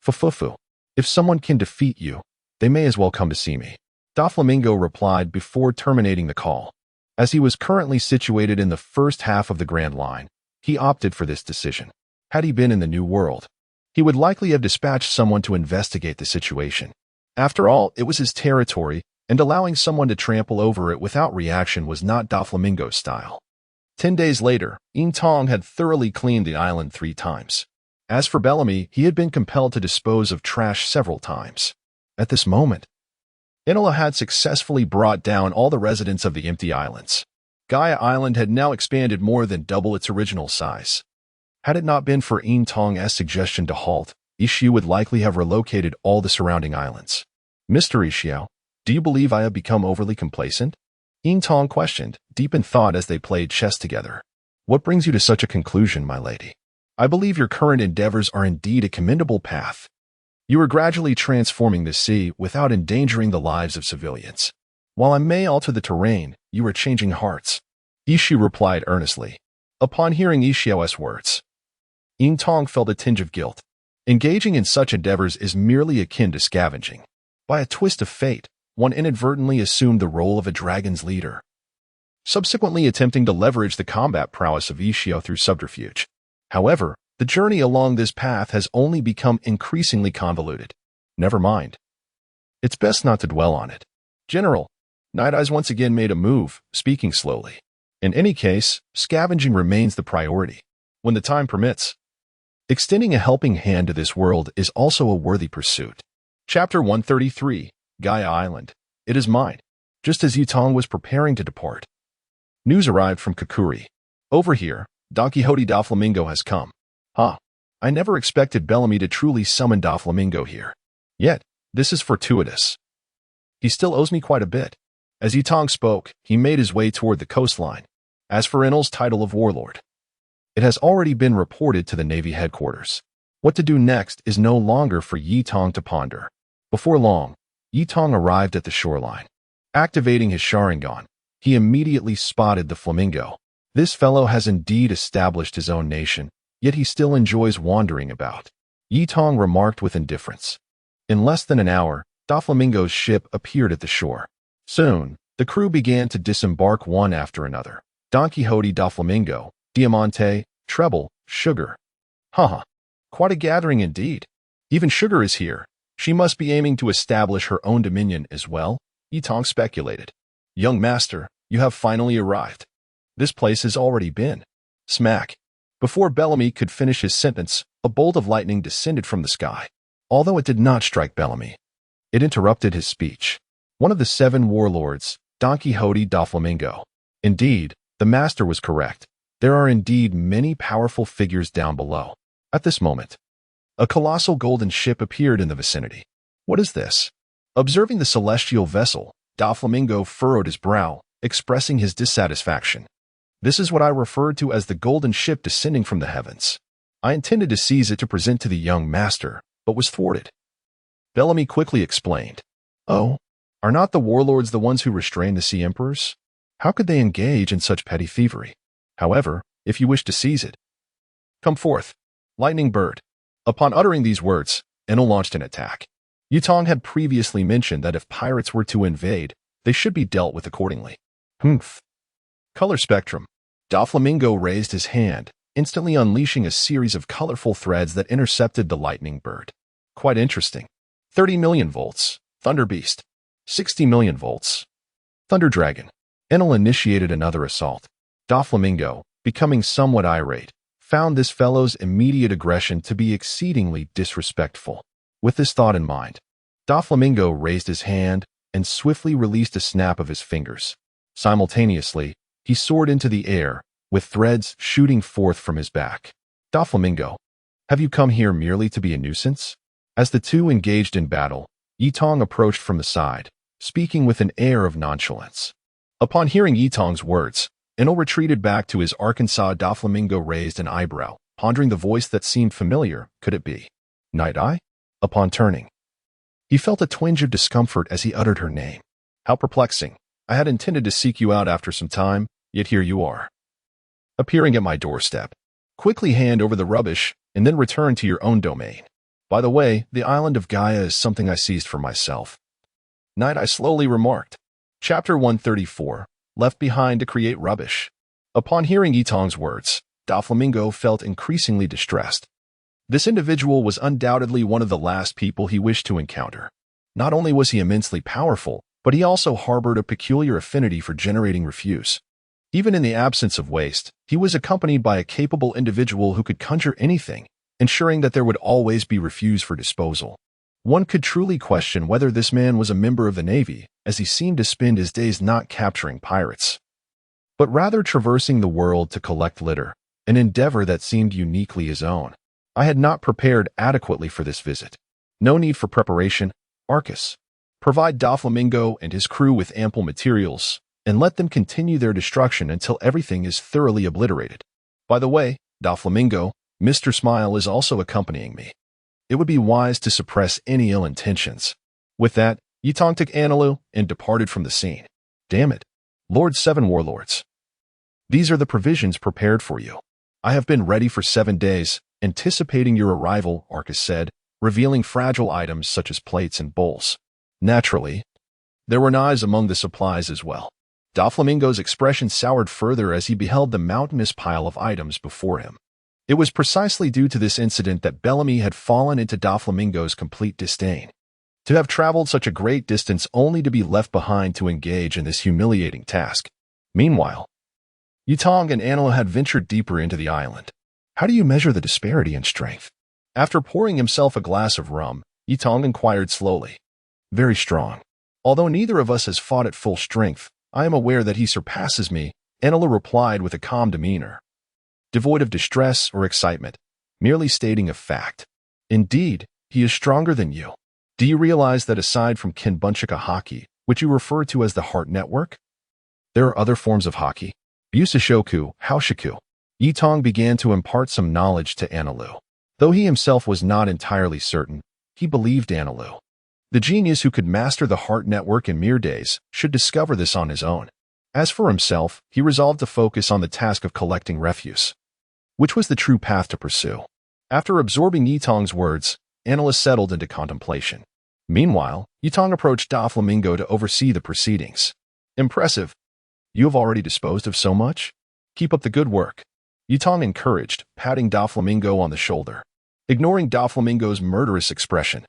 Fufufu. If someone can defeat you, they may as well come to see me. Doflamingo replied before terminating the call. As he was currently situated in the first half of the Grand Line, he opted for this decision. Had he been in the New World, he would likely have dispatched someone to investigate the situation. After all, it was his territory, and allowing someone to trample over it without reaction was not Doflamingo's style. 10 days later, Yin Tong had thoroughly cleaned the island 3 times. As for Bellamy, he had been compelled to dispose of trash several times. At this moment, Inola had successfully brought down all the residents of the empty islands. Gaia Island had now expanded more than double its original size. Had it not been for Yin Tong's suggestion to halt, Yixiao would likely have relocated all the surrounding islands. Mr. Yixiao, do you believe I have become overly complacent? Yin Tong questioned, deep in thought as they played chess together. What brings you to such a conclusion, my lady? I believe your current endeavors are indeed a commendable path. You are gradually transforming the sea without endangering the lives of civilians. While I may alter the terrain, you are changing hearts. Yixiao replied earnestly. Upon hearing Yixiao's words, Yin Tong felt a tinge of guilt. Engaging in such endeavors is merely akin to scavenging. By a twist of fate, one inadvertently assumed the role of a dragon's leader, subsequently attempting to leverage the combat prowess of Yixiao through subterfuge. However, the journey along this path has only become increasingly convoluted. Never mind. It's best not to dwell on it. General, Night Eyes once again made a move, speaking slowly. In any case, scavenging remains the priority. When the time permits, extending a helping hand to this world is also a worthy pursuit. Chapter 133, Gaia Island. It is mine. Just as Yin Tong was preparing to depart, news arrived from Kakuri. Over here, Don Quixote Doflamingo has come. I never expected Bellamy to truly summon Doflamingo here. Yet, this is fortuitous. He still owes me quite a bit. As Yitong spoke, he made his way toward the coastline. As for Enel's title of warlord, it has already been reported to the Navy headquarters. What to do next is no longer for Yitong to ponder. Before long, Yitong arrived at the shoreline. Activating his Sharingan, he immediately spotted the flamingo. This fellow has indeed established his own nation, yet he still enjoys wandering about. Yitong remarked with indifference. In less than an hour, Doflamingo's ship appeared at the shore. Soon, the crew began to disembark one after another. Don Quixote, Doflamingo, Diamante, Treble, Sugar. Haha, quite a gathering indeed. Even Sugar is here. She must be aiming to establish her own dominion as well, Yitong speculated. Young master, you have finally arrived. This place has already been. Smack. Before Bellamy could finish his sentence, a bolt of lightning descended from the sky. Although it did not strike Bellamy, it interrupted his speech. One of the 7 warlords, Don Quixote Doflamingo. Indeed, the master was correct. There are indeed many powerful figures down below. At this moment, a colossal golden ship appeared in the vicinity. What is this? Observing the celestial vessel, Doflamingo furrowed his brow, expressing his dissatisfaction. This is what I referred to as the golden ship descending from the heavens. I intended to seize it to present to the young master, but was thwarted. Bellamy quickly explained. Oh, are not the warlords the ones who restrain the sea emperors? How could they engage in such petty thievery? However, if you wish to seize it, come forth, Lightning Bird. Upon uttering these words, Enel launched an attack. Yitong had previously mentioned that if pirates were to invade, they should be dealt with accordingly. Humph. Color spectrum. Doflamingo raised his hand, instantly unleashing a series of colorful threads that intercepted the Lightning Bird. Quite interesting. 30 million volts, Thunder Beast. 60 million volts, Thunder Dragon. Enel initiated another assault. Doflamingo, becoming somewhat irate, found this fellow's immediate aggression to be exceedingly disrespectful. With this thought in mind, Doflamingo raised his hand and swiftly released a snap of his fingers. Simultaneously, he soared into the air, with threads shooting forth from his back. Doflamingo, have you come here merely to be a nuisance? As the two engaged in battle, Yitong approached from the side, speaking with an air of nonchalance. Upon hearing Yitong's words, Enel retreated back to his Arkansas. Doflamingo raised an eyebrow, pondering the voice that seemed familiar. Could it be Night Eye? Upon turning, he felt a twinge of discomfort as he uttered her name. How perplexing. I had intended to seek you out after some time, yet here you are, appearing at my doorstep. Quickly hand over the rubbish, and then return to your own domain. By the way, the island of Gaia is something I seized for myself. Night Eye slowly remarked. Chapter 134, Left Behind to Create Rubbish. Upon hearing Yitong's words, Doflamingo felt increasingly distressed. This individual was undoubtedly one of the last people he wished to encounter. Not only was he immensely powerful, but he also harbored a peculiar affinity for generating refuse. Even in the absence of waste, he was accompanied by a capable individual who could conjure anything, ensuring that there would always be refuse for disposal. One could truly question whether this man was a member of the Navy, as he seemed to spend his days not capturing pirates, but rather traversing the world to collect litter, an endeavor that seemed uniquely his own. I had not prepared adequately for this visit. No need for preparation, Arcus. Provide Doflamingo and his crew with ample materials, and let them continue their destruction until everything is thoroughly obliterated. By the way, Doflamingo, Mr. Smile is also accompanying me. It would be wise to suppress any ill intentions. With that, Yitong took Anilu and departed from the scene. Damn it. Lord 7 Warlords. These are the provisions prepared for you. I have been ready for 7 days, anticipating your arrival, Arcus said, revealing fragile items such as plates and bowls. Naturally, there were knives among the supplies as well. Doflamingo's expression soured further as he beheld the mountainous pile of items before him. It was precisely due to this incident that Bellamy had fallen into Doflamingo's complete disdain. To have traveled such a great distance only to be left behind to engage in this humiliating task. Meanwhile, Yitong and Anilu had ventured deeper into the island. How do you measure the disparity in strength? After pouring himself a glass of rum, Yitong inquired slowly. Very strong. Although neither of us has fought at full strength, I am aware that he surpasses me, Anilu replied with a calm demeanor, devoid of distress or excitement, merely stating a fact. Indeed, he is stronger than you. Do you realize that aside from Kinbunchika Haki, which you refer to as the Heart Network, there are other forms of haki? Busashoku, Haoshiku. Yitong began to impart some knowledge to Analu. Though he himself was not entirely certain, he believed Analu, the genius who could master the Heart Network in mere days, should discover this on his own. As for himself, he resolved to focus on the task of collecting refuse, which was the true path to pursue. After absorbing Yitong's words, Analu settled into contemplation. Meanwhile, Yitong approached Doflamingo to oversee the proceedings. Impressive. You have already disposed of so much? Keep up the good work. Yitong encouraged, patting Doflamingo on the shoulder. Ignoring Doflamingo's murderous expression,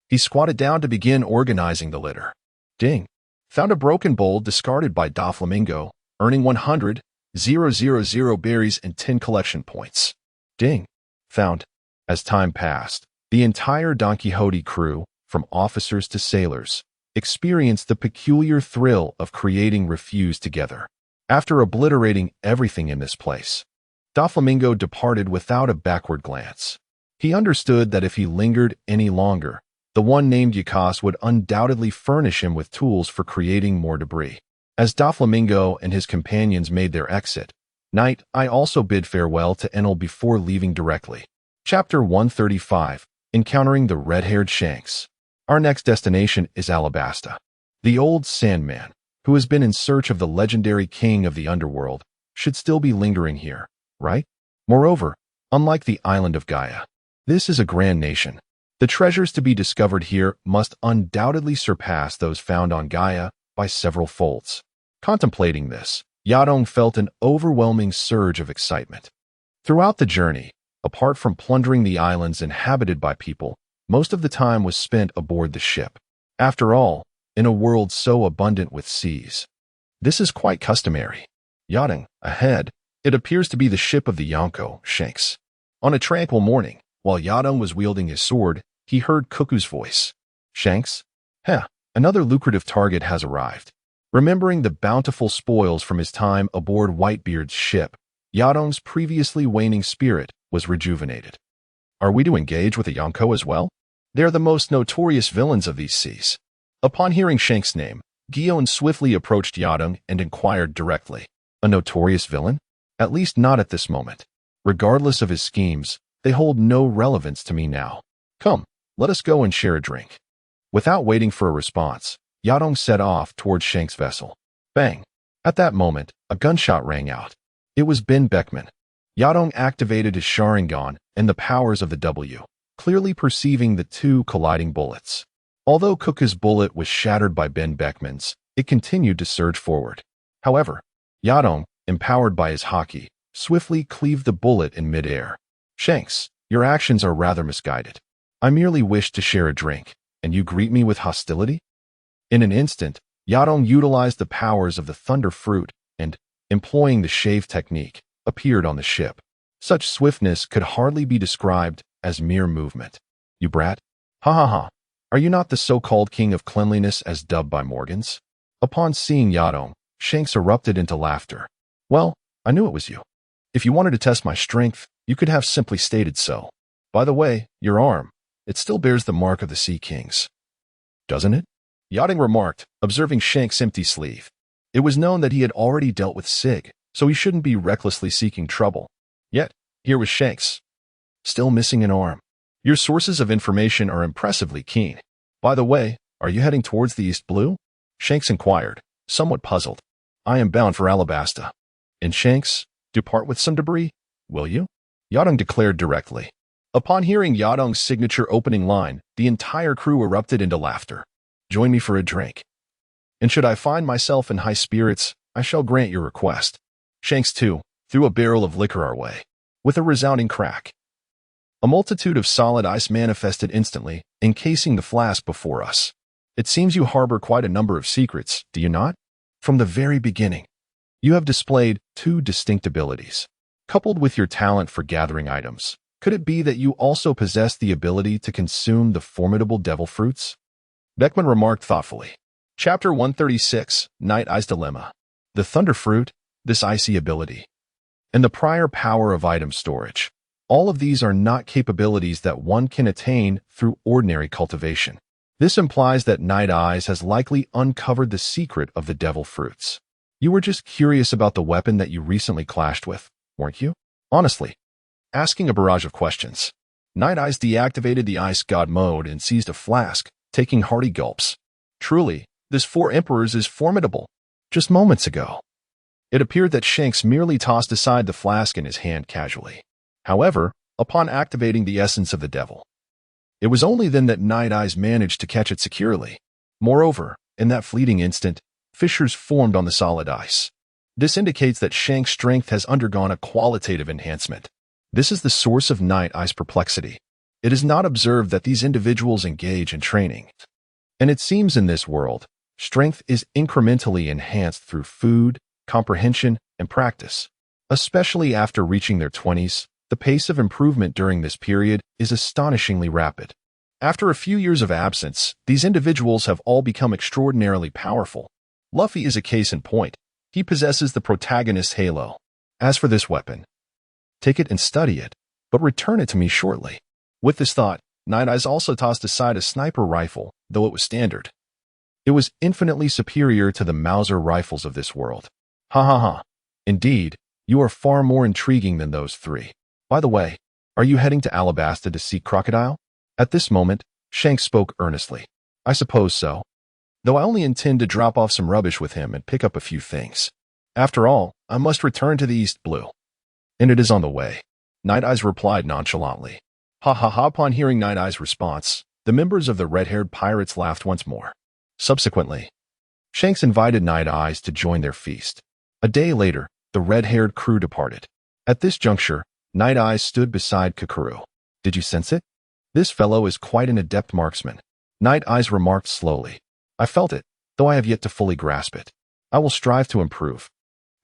he squatted down to begin organizing the litter. Ding. Found a broken bowl discarded by Doflamingo, earning 100,000 berries and 10 collection points. Ding. Found. As time passed, the entire Don Quixote crew, from officers to sailors, experienced the peculiar thrill of creating refuse together. After obliterating everything in this place, Doflamingo departed without a backward glance. He understood that if he lingered any longer, the one named Yakas would undoubtedly furnish him with tools for creating more debris. As Doflamingo and his companions made their exit, Night I also bid farewell to Enel before leaving directly. Chapter 135, Encountering the Red-Haired Shanks. Our next destination is Alabasta. The old Sandman, who has been in search of the legendary king of the underworld, should still be lingering here, right? Moreover, unlike the island of Gaia, this is a grand nation. The treasures to be discovered here must undoubtedly surpass those found on Gaia by several folds. Contemplating this, Yadong felt an overwhelming surge of excitement. Throughout the journey, apart from plundering the islands inhabited by people, most of the time was spent aboard the ship. After all, in a world so abundant with seas, this is quite customary. Yadong, ahead, it appears to be the ship of the Yonko, Shanks. On a tranquil morning, while Yadong was wielding his sword, he heard Cuckoo's voice. Shanks? Another lucrative target has arrived. Remembering the bountiful spoils from his time aboard Whitebeard's ship, Yadong's previously waning spirit was rejuvenated. Are we to engage with the Yonko as well? They are the most notorious villains of these seas. Upon hearing Shanks' name, Guion swiftly approached Yadong and inquired directly. A notorious villain? At least not at this moment. Regardless of his schemes, they hold no relevance to me now. Come, let us go and share a drink. Without waiting for a response, Yadong set off towards Shanks' vessel. Bang! At that moment, a gunshot rang out. It was Ben Beckman. Yadong activated his Sharingan and the powers of the W, clearly perceiving the two colliding bullets. Although Cuckoo's bullet was shattered by Ben Beckman's, it continued to surge forward. However, Yadong, empowered by his haki, swiftly cleaved the bullet in midair. Shanks, your actions are rather misguided. I merely wished to share a drink, and you greet me with hostility? In an instant, Yadong utilized the powers of the Thunder Fruit and, employing the shave technique, appeared on the ship. Such swiftness could hardly be described as mere movement. You brat? Ha ha ha. Are you not the so-called king of cleanliness as dubbed by Morgans? Upon seeing Yadong, Shanks erupted into laughter. Well, I knew it was you. If you wanted to test my strength, you could have simply stated so. By the way, your arm, it still bears the mark of the Sea Kings. Doesn't it? Yadong remarked, observing Shanks' empty sleeve. It was known that he had already dealt with Sig, so he shouldn't be recklessly seeking trouble. Yet, here was Shanks, still missing an arm. Your sources of information are impressively keen. By the way, are you heading towards the East Blue? Shanks inquired, somewhat puzzled. I am bound for Alabasta. And Shanks, depart with some debris, will you? Yadong declared directly. Upon hearing Yadong's signature opening line, the entire crew erupted into laughter. Join me for a drink. And should I find myself in high spirits, I shall grant your request. Shanks, too, threw a barrel of liquor our way. With a resounding crack, a multitude of solid ice manifested instantly, encasing the flask before us. It seems you harbor quite a number of secrets, do you not? From the very beginning, you have displayed two distinct abilities. Coupled with your talent for gathering items, could it be that you also possess the ability to consume the formidable devil fruits? Beckman remarked thoughtfully. Chapter 136, Night Eye's Dilemma. The Thunder Fruit, this icy ability, and the prior power of item storage. All of these are not capabilities that one can attain through ordinary cultivation. This implies that Night Eyes has likely uncovered the secret of the devil fruits. You were just curious about the weapon that you recently clashed with, weren't you? Honestly, asking a barrage of questions. Night Eyes deactivated the Ice God mode and seized a flask, taking hearty gulps. Truly, this Four Emperors is formidable. Just moments ago, it appeared that Shanks merely tossed aside the flask in his hand casually. However, upon activating the essence of the devil, it was only then that Night Eyes managed to catch it securely. Moreover, in that fleeting instant, fissures formed on the solid ice. This indicates that Shanks' strength has undergone a qualitative enhancement. This is the source of Night Eyes' perplexity. It is not observed that these individuals engage in training. And it seems in this world, strength is incrementally enhanced through food, comprehension, and practice. Especially after reaching their 20s, the pace of improvement during this period is astonishingly rapid. After a few years of absence, these individuals have all become extraordinarily powerful. Luffy is a case in point. He possesses the protagonist's halo. As for this weapon, take it and study it, but return it to me shortly. With this thought, Night Eyes also tossed aside a sniper rifle, though it was standard. It was infinitely superior to the Mauser rifles of this world. Ha ha ha. Indeed, you are far more intriguing than those three. By the way, are you heading to Alabasta to seek Crocodile? At this moment, Shanks spoke earnestly. I suppose so. Though I only intend to drop off some rubbish with him and pick up a few things. After all, I must return to the East Blue. And it is on the way. Night Eyes replied nonchalantly. Ha ha ha. Upon hearing Night Eyes' response, the members of the red-haired pirates laughed once more. Subsequently, Shanks invited Night Eyes to join their feast. A day later, the red-haired crew departed. At this juncture, Night Eyes stood beside Kakuru. Did you sense it? This fellow is quite an adept marksman. Night Eyes remarked slowly. I felt it, though I have yet to fully grasp it. I will strive to improve.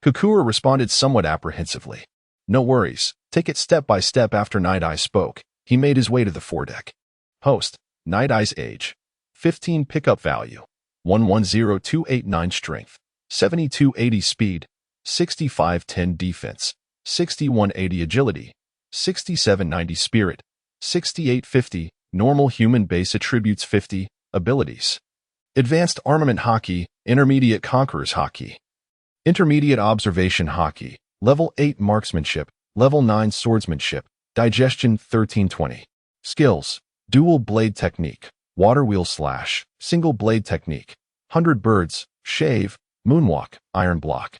Kakuru responded somewhat apprehensively. No worries, take it step by step. After Night Eyes spoke, he made his way to the foredeck. Host, Night Eyes age, 15 pickup value, 110289 strength, 7280 speed, 6510 defense, 6180 agility, 6790 spirit, 6850 normal human base attributes 50 abilities. Advanced Armament Haki, Intermediate Conqueror's Haki. Intermediate Observation Haki, Level 8 Marksmanship, Level 9 Swordsmanship, Digestion 1320. Skills, Dual Blade Technique, Water Wheel Slash, Single Blade Technique, 100 Birds, Shave, Moonwalk, Iron Block.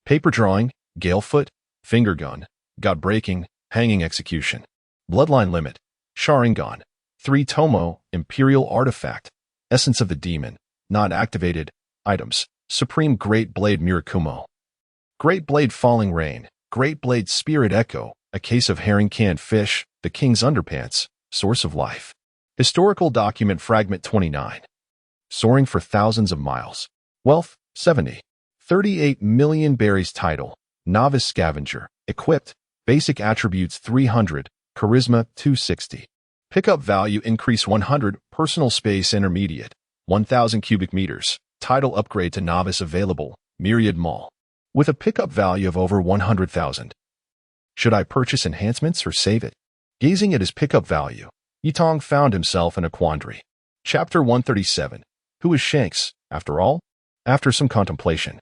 Paper Drawing, Galefoot, Finger Gun, God Breaking, Hanging Execution. Bloodline Limit, Sharingan. 3 Tomo, Imperial Artifact, Essence of the Demon, Not Activated, Items, Supreme Great Blade Mirakumo. Great Blade Falling Rain, Great Blade Spirit Echo, A Case of Herring Canned Fish, The King's Underpants, Source of Life. Historical Document Fragment 29. Soaring for Thousands of Miles. Wealth, 70. 38 million berries. Title, Novice Scavenger. Equipped, Basic Attributes 300, Charisma 260. Pickup value increase 100, Personal Space Intermediate, 1000 cubic meters. Title upgrade to Novice available, Myriad Mall. With a pickup value of over 100,000. Should I purchase enhancements or save it? Gazing at his pickup value, Yutong found himself in a quandary. Chapter 137. Who is Shanks, after all? After some contemplation,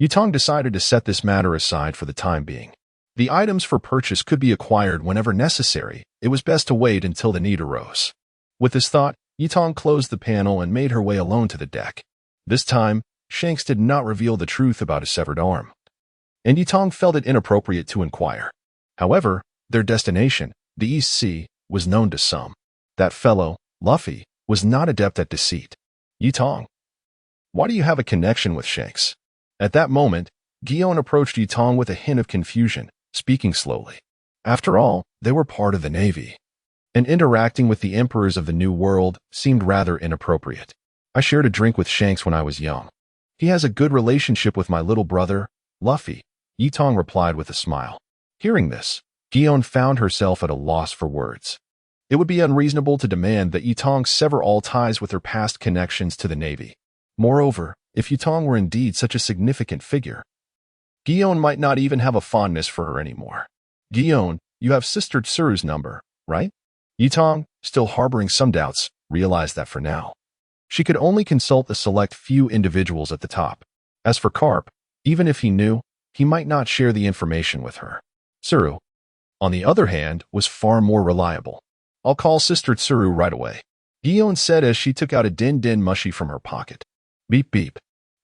Yutong decided to set this matter aside for the time being. The items for purchase could be acquired whenever necessary. It was best to wait until the need arose. With this thought, Yutong closed the panel and made her way alone to the deck. This time, Shanks did not reveal the truth about his severed arm, and Yutong felt it inappropriate to inquire. However, their destination, the East Sea, was known to some. That fellow, Luffy, was not adept at deceit. Yutong, why do you have a connection with Shanks? At that moment, Gion approached Yutong with a hint of confusion, speaking slowly. After all, they were part of the Navy, and interacting with the emperors of the New World seemed rather inappropriate. I shared a drink with Shanks when I was young. He has a good relationship with my little brother, Luffy, Yutong replied with a smile. Hearing this, Gion found herself at a loss for words. It would be unreasonable to demand that Yutong sever all ties with her past connections to the Navy. Moreover, if Yutong were indeed such a significant figure, Gion might not even have a fondness for her anymore. Gion, you have Sister Tsuru's number, right? Yutong, still harboring some doubts, realized that for now, she could only consult the select few individuals at the top. As for Karp, even if he knew, he might not share the information with her. Tsuru, on the other hand, was far more reliable. I'll call Sister Tsuru right away, Gion said as she took out a din-din mushi from her pocket. Beep beep.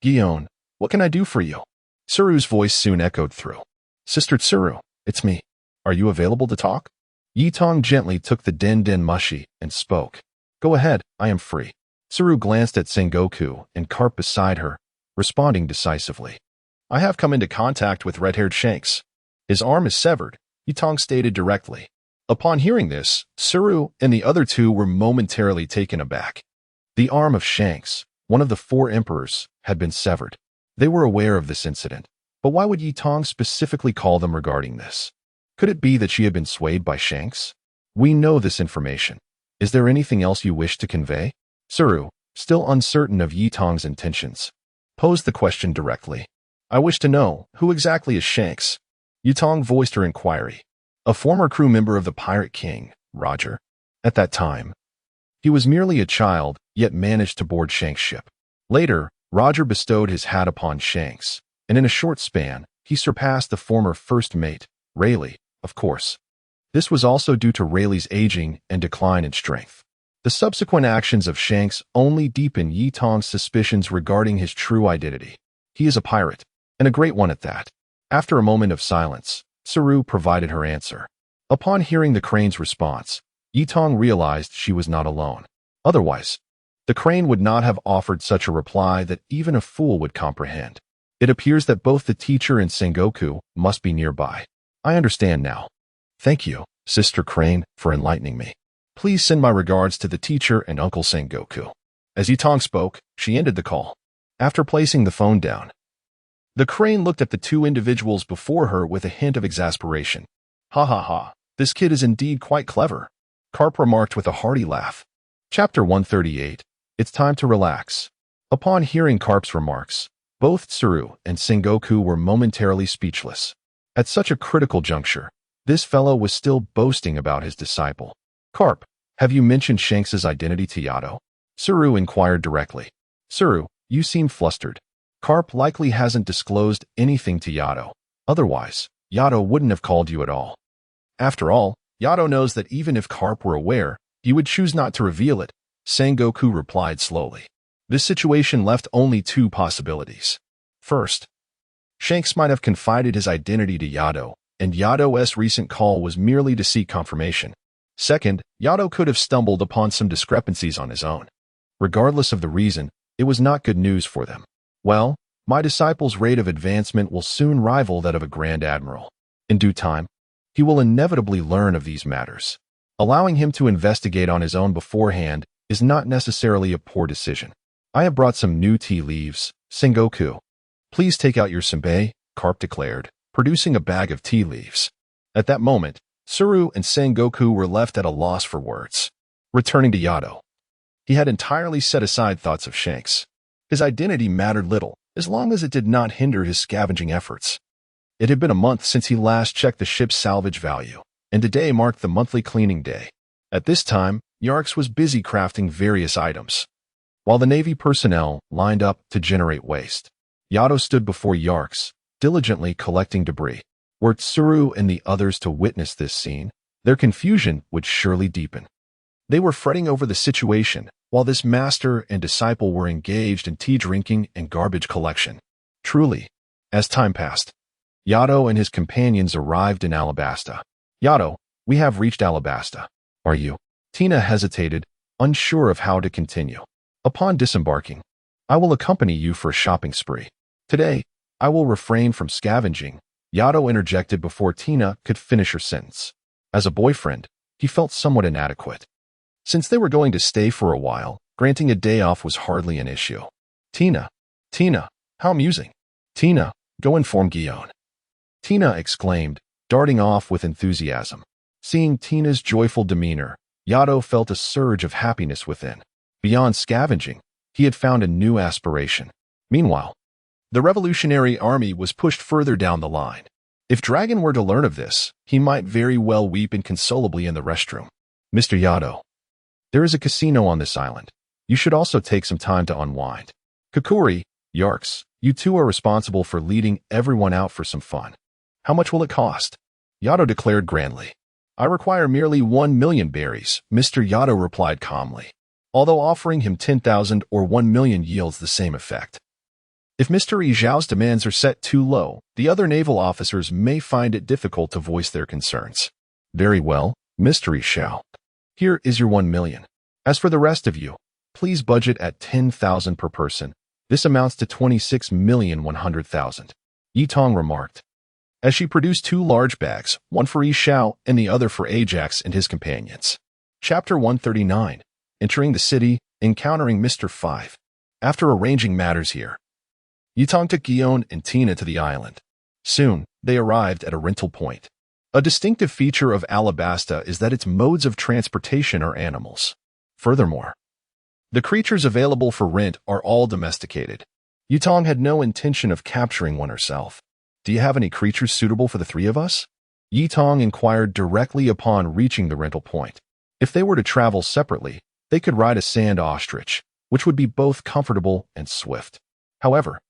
Gion, what can I do for you? Tsuru's voice soon echoed through. Sister Tsuru, it's me. Are you available to talk? Yitong gently took the din-din mushi and spoke. Go ahead, I am free. Tsuru glanced at Sengoku and Karp beside her, responding decisively. I have come into contact with red-haired Shanks. His arm is severed, Yitong stated directly. Upon hearing this, Tsuru and the other two were momentarily taken aback. The arm of Shanks, one of the 4 emperors, had been severed. They were aware of this incident, but why would Yitong specifically call them regarding this? Could it be that she had been swayed by Shanks? We know this information. Is there anything else you wish to convey? Tsuru, still uncertain of Yitong's intentions, posed the question directly. I wish to know, who exactly is Shanks? Yitong voiced her inquiry. A former crew member of the Pirate King, Roger. At that time, he was merely a child, yet managed to board Shanks' ship. Later, Roger bestowed his hat upon Shanks, and in a short span, he surpassed the former first mate, Rayleigh, of course. This was also due to Rayleigh's aging and decline in strength. The subsequent actions of Shanks only deepened Yitong's suspicions regarding his true identity. He is a pirate, and a great one at that. After a moment of silence, Tsuru provided her answer. Upon hearing the crane's response, Yitong realized she was not alone. Otherwise, the crane would not have offered such a reply that even a fool would comprehend. It appears that both the teacher and Sengoku must be nearby. I understand now. Thank you, Sister Crane, for enlightening me. Please send my regards to the teacher and Uncle Sengoku. As Yitong spoke, she ended the call. After placing the phone down, the crane looked at the 2 individuals before her with a hint of exasperation. Ha ha ha, this kid is indeed quite clever, Karp remarked with a hearty laugh. Chapter 138. It's time to relax. Upon hearing Karp's remarks, both Tsuru and Sengoku were momentarily speechless. At such a critical juncture, this fellow was still boasting about his disciple. Karp, have you mentioned Shanks's identity to Yato? Tsuru inquired directly. Tsuru, you seem flustered. Karp likely hasn't disclosed anything to Yato. Otherwise, Yato wouldn't have called you at all. After all, Yato knows that even if Karp were aware, he would choose not to reveal it, Sengoku replied slowly. This situation left only 2 possibilities. First, Shanks might have confided his identity to Yato, and Yato's recent call was merely to seek confirmation. Second, Yato could have stumbled upon some discrepancies on his own. Regardless of the reason, it was not good news for them. Well, my disciple's rate of advancement will soon rival that of a Grand Admiral. In due time, he will inevitably learn of these matters. Allowing him to investigate on his own beforehand is not necessarily a poor decision. I have brought some new tea leaves, Sengoku. Please take out your senbei, Karp declared, producing a bag of tea leaves. At that moment, Tsuru and Sengoku were left at a loss for words. Returning to Yato, he had entirely set aside thoughts of Shanks. His identity mattered little, as long as it did not hinder his scavenging efforts. It had been a month since he last checked the ship's salvage value, and today marked the monthly cleaning day. At this time, Yarks was busy crafting various items, while the Navy personnel lined up to generate waste. Yato stood before Yarks, diligently collecting debris. Were Tsuru and the others to witness this scene, their confusion would surely deepen. They were fretting over the situation, while this master and disciple were engaged in tea drinking and garbage collection. Truly, as time passed, Yato and his companions arrived in Alabasta. Yato, we have reached Alabasta. Are you? Tina hesitated, unsure of how to continue. Upon disembarking, I will accompany you for a shopping spree. Today, I will refrain from scavenging, Yato interjected before Tina could finish her sentence. As a boyfriend, he felt somewhat inadequate. Since they were going to stay for a while, granting a day off was hardly an issue. Tina, how amusing. Tina, go inform Gion. Tina exclaimed, darting off with enthusiasm. Seeing Tina's joyful demeanor, Yato felt a surge of happiness within. Beyond scavenging, he had found a new aspiration. Meanwhile, the Revolutionary Army was pushed further down the line. If Dragon were to learn of this, he might very well weep inconsolably in the restroom. Mr. Yato, There is a casino on this island. You should also take some time to unwind. Kokuri, Yarks, you two are responsible for leading everyone out for some fun. How much will it cost? Yato declared grandly. I require merely 1,000,000 berries, Mr. Yato replied calmly, although offering him 10,000 or 1,000,000 yields the same effect. If Mr. Yi Zhao's demands are set too low, the other naval officers may find it difficult to voice their concerns. Very well, Mr. Yi Zhao. Here is your 1,000,000. As for the rest of you, please budget at 10,000 per person. This amounts to 26,100,000. Yi Tong remarked, as she produced two large bags, one for Yi Zhao and the other for Ajax and his companions. Chapter 139. Entering the city, encountering Mr. 5. After arranging matters here, Yi Tong took Gion and Tina to the island. Soon, they arrived at a rental point. A distinctive feature of Alabasta is that its modes of transportation are animals. Furthermore, the creatures available for rent are all domesticated. Yi Tong had no intention of capturing one herself. Do you have any creatures suitable for the three of us? Yi Tong inquired directly upon reaching the rental point. If they were to travel separately, they could ride a sand ostrich, which would be both comfortable and swift. However,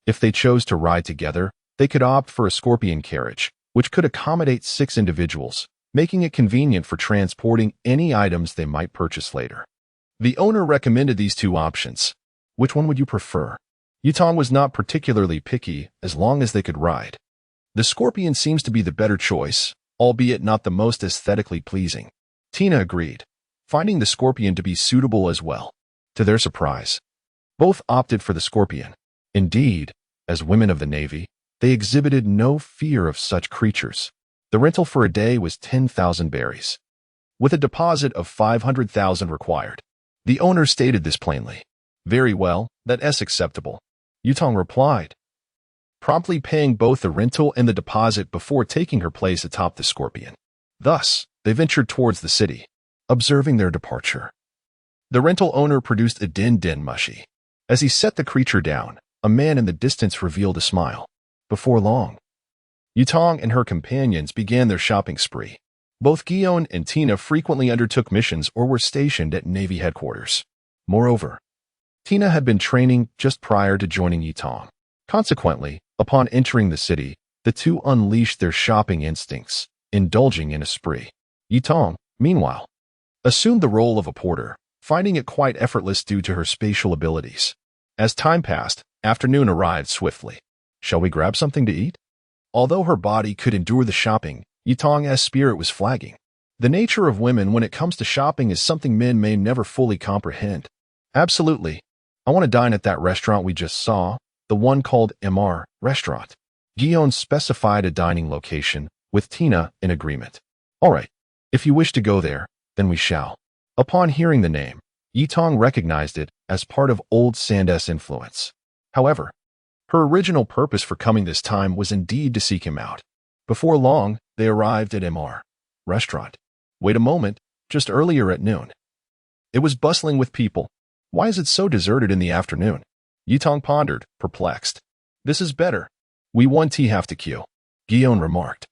if they chose to ride together, they could opt for a scorpion carriage, which could accommodate 6 individuals, making it convenient for transporting any items they might purchase later. The owner recommended these two options. Which one would you prefer? Yi Tong was not particularly picky as long as they could ride. The scorpion seems to be the better choice, albeit not the most aesthetically pleasing. Tina agreed, finding the scorpion to be suitable as well. To their surprise, both opted for the scorpion. Indeed, as women of the Navy, they exhibited no fear of such creatures. The rental for a day was 10,000 berries, with a deposit of 500,000 required. The owner stated this plainly. Very well, that's acceptable. Yi Tong replied, promptly paying both the rental and the deposit before taking her place atop the scorpion. Thus, they ventured towards the city, observing their departure. The rental owner produced a din-din mushi. As he set the creature down, a man in the distance revealed a smile. Before long, Yi Tong and her companions began their shopping spree. Both Gion and Tina frequently undertook missions or were stationed at Navy headquarters. Moreover, Tina had been training just prior to joining Yi Tong. Consequently, upon entering the city, the two unleashed their shopping instincts, indulging in a spree. Yi Tong, meanwhile, assumed the role of a porter, finding it quite effortless due to her spatial abilities. As time passed, afternoon arrived swiftly. Shall we grab something to eat? Although her body could endure the shopping, Yi Tong's spirit was flagging. The nature of women when it comes to shopping is something men may never fully comprehend. Absolutely. I want to dine at that restaurant we just saw, the one called MR Restaurant. Gion specified a dining location, with Tina in agreement. All right, if you wish to go there, then we shall. Upon hearing the name, Yi Tong recognized it as part of Old Sand's influence. However, her original purpose for coming this time was indeed to seek him out. Before long, they arrived at MR Restaurant. Wait a moment, just earlier at noon. It was bustling with people. Why is it so deserted in the afternoon? Yi Tong pondered, perplexed. This is better. We one tea have to queue, Gion remarked,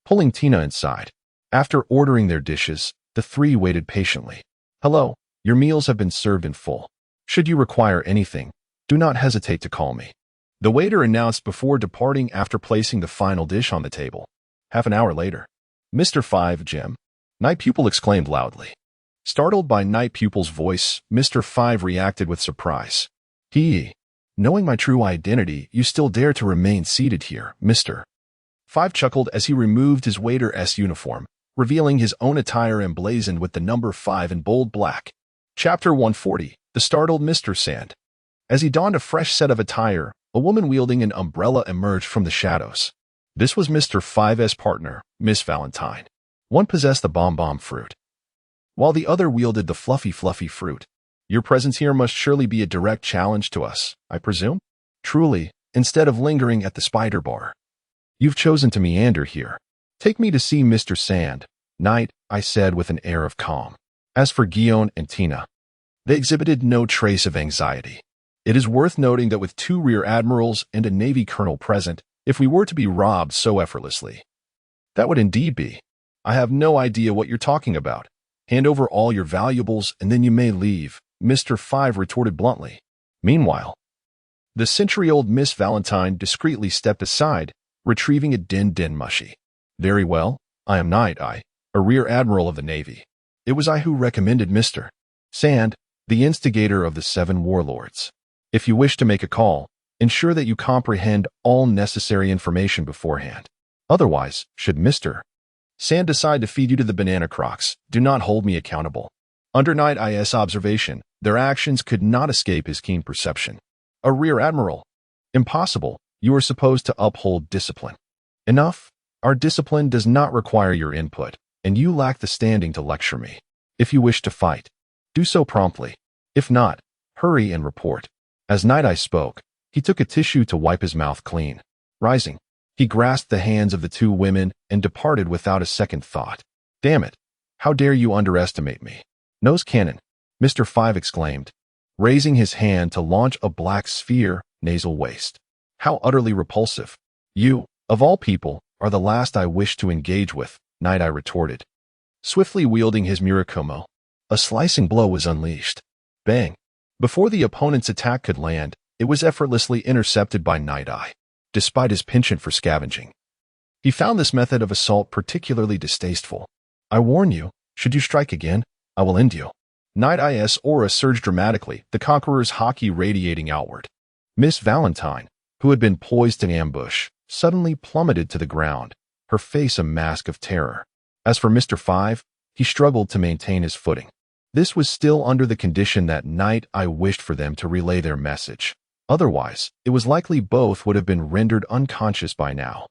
pulling Tina inside. After ordering their dishes, the three waited patiently. Hello, your meals have been served in full. Should you require anything, do not hesitate to call me. The waiter announced before departing after placing the final dish on the table. Half an hour later, Mr. 5, Jim, Night Pupil exclaimed loudly. Startled by Night Pupil's voice, Mr. 5 reacted with surprise. Knowing my true identity, you still dare to remain seated here, Mr. 5 chuckled as he removed his waiter's uniform, revealing his own attire emblazoned with the number 5 in bold black. Chapter 140, The Startled Mr. Sand. As he donned a fresh set of attire, a woman wielding an umbrella emerged from the shadows. This was Mr. 5's partner, Miss Valentine. One possessed the bomb fruit, while the other wielded the fluffy fruit. Your presence here must surely be a direct challenge to us, I presume? Truly, instead of lingering at the spider bar, you've chosen to meander here. Take me to see Mr. Sand, Knight, I said with an air of calm. As for Gion and Tina, they exhibited no trace of anxiety. It is worth noting that with 2 rear admirals and a Navy colonel present, if we were to be robbed so effortlessly, that would indeed be. I have no idea what you're talking about. Hand over all your valuables and then you may leave, Mr. Five retorted bluntly. Meanwhile, the century-old Miss Valentine discreetly stepped aside, retrieving a din mushy. Very well, I am Night Eye, a Rear Admiral of the Navy. It was I who recommended Mr. Sand, the instigator of the 7 warlords. If you wish to make a call, ensure that you comprehend all necessary information beforehand. Otherwise, should Mr. Sand decide to feed you to the banana crocs, do not hold me accountable. Under Night Eye's observation, their actions could not escape his keen perception. A Rear Admiral? Impossible. You are supposed to uphold discipline. Enough. Our discipline does not require your input, and you lack the standing to lecture me. If you wish to fight, do so promptly. If not, hurry and report. As Night Eye spoke, he took a tissue to wipe his mouth clean. Rising, he grasped the hands of the 2 women and departed without a second thought. Damn it! How dare you underestimate me? Nose cannon, Mr. Five exclaimed, raising his hand to launch a black sphere, nasal waste. How utterly repulsive. You, of all people, are the last I wish to engage with, Night Eye retorted. Swiftly wielding his Murakumo, a slicing blow was unleashed. Bang! Before the opponent's attack could land, it was effortlessly intercepted by Night Eye, despite his penchant for scavenging. He found this method of assault particularly distasteful. I warn you, should you strike again, I will end you. Night Eye's aura surged dramatically, the conqueror's haki radiating outward. Miss Valentine, who had been poised in ambush, suddenly plummeted to the ground, her face a mask of terror. As for Mr. Five, he struggled to maintain his footing. This was still under the condition that Night Eye wished for them to relay their message. Otherwise, it was likely both would have been rendered unconscious by now.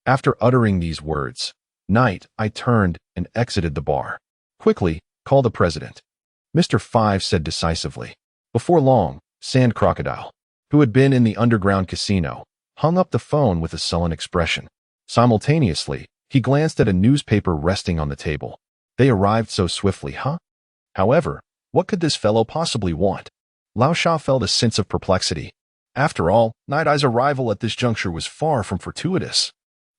After uttering these words, Night Eye turned and exited the bar. Quickly, call the president, Mr. Five said decisively. Before long, Sand Crocodile, who had been in the underground casino, hung up the phone with a sullen expression. Simultaneously, he glanced at a newspaper resting on the table. They arrived so swiftly, huh? However, what could this fellow possibly want? Lao Sha felt a sense of perplexity. After all, Night Eye's arrival at this juncture was far from fortuitous.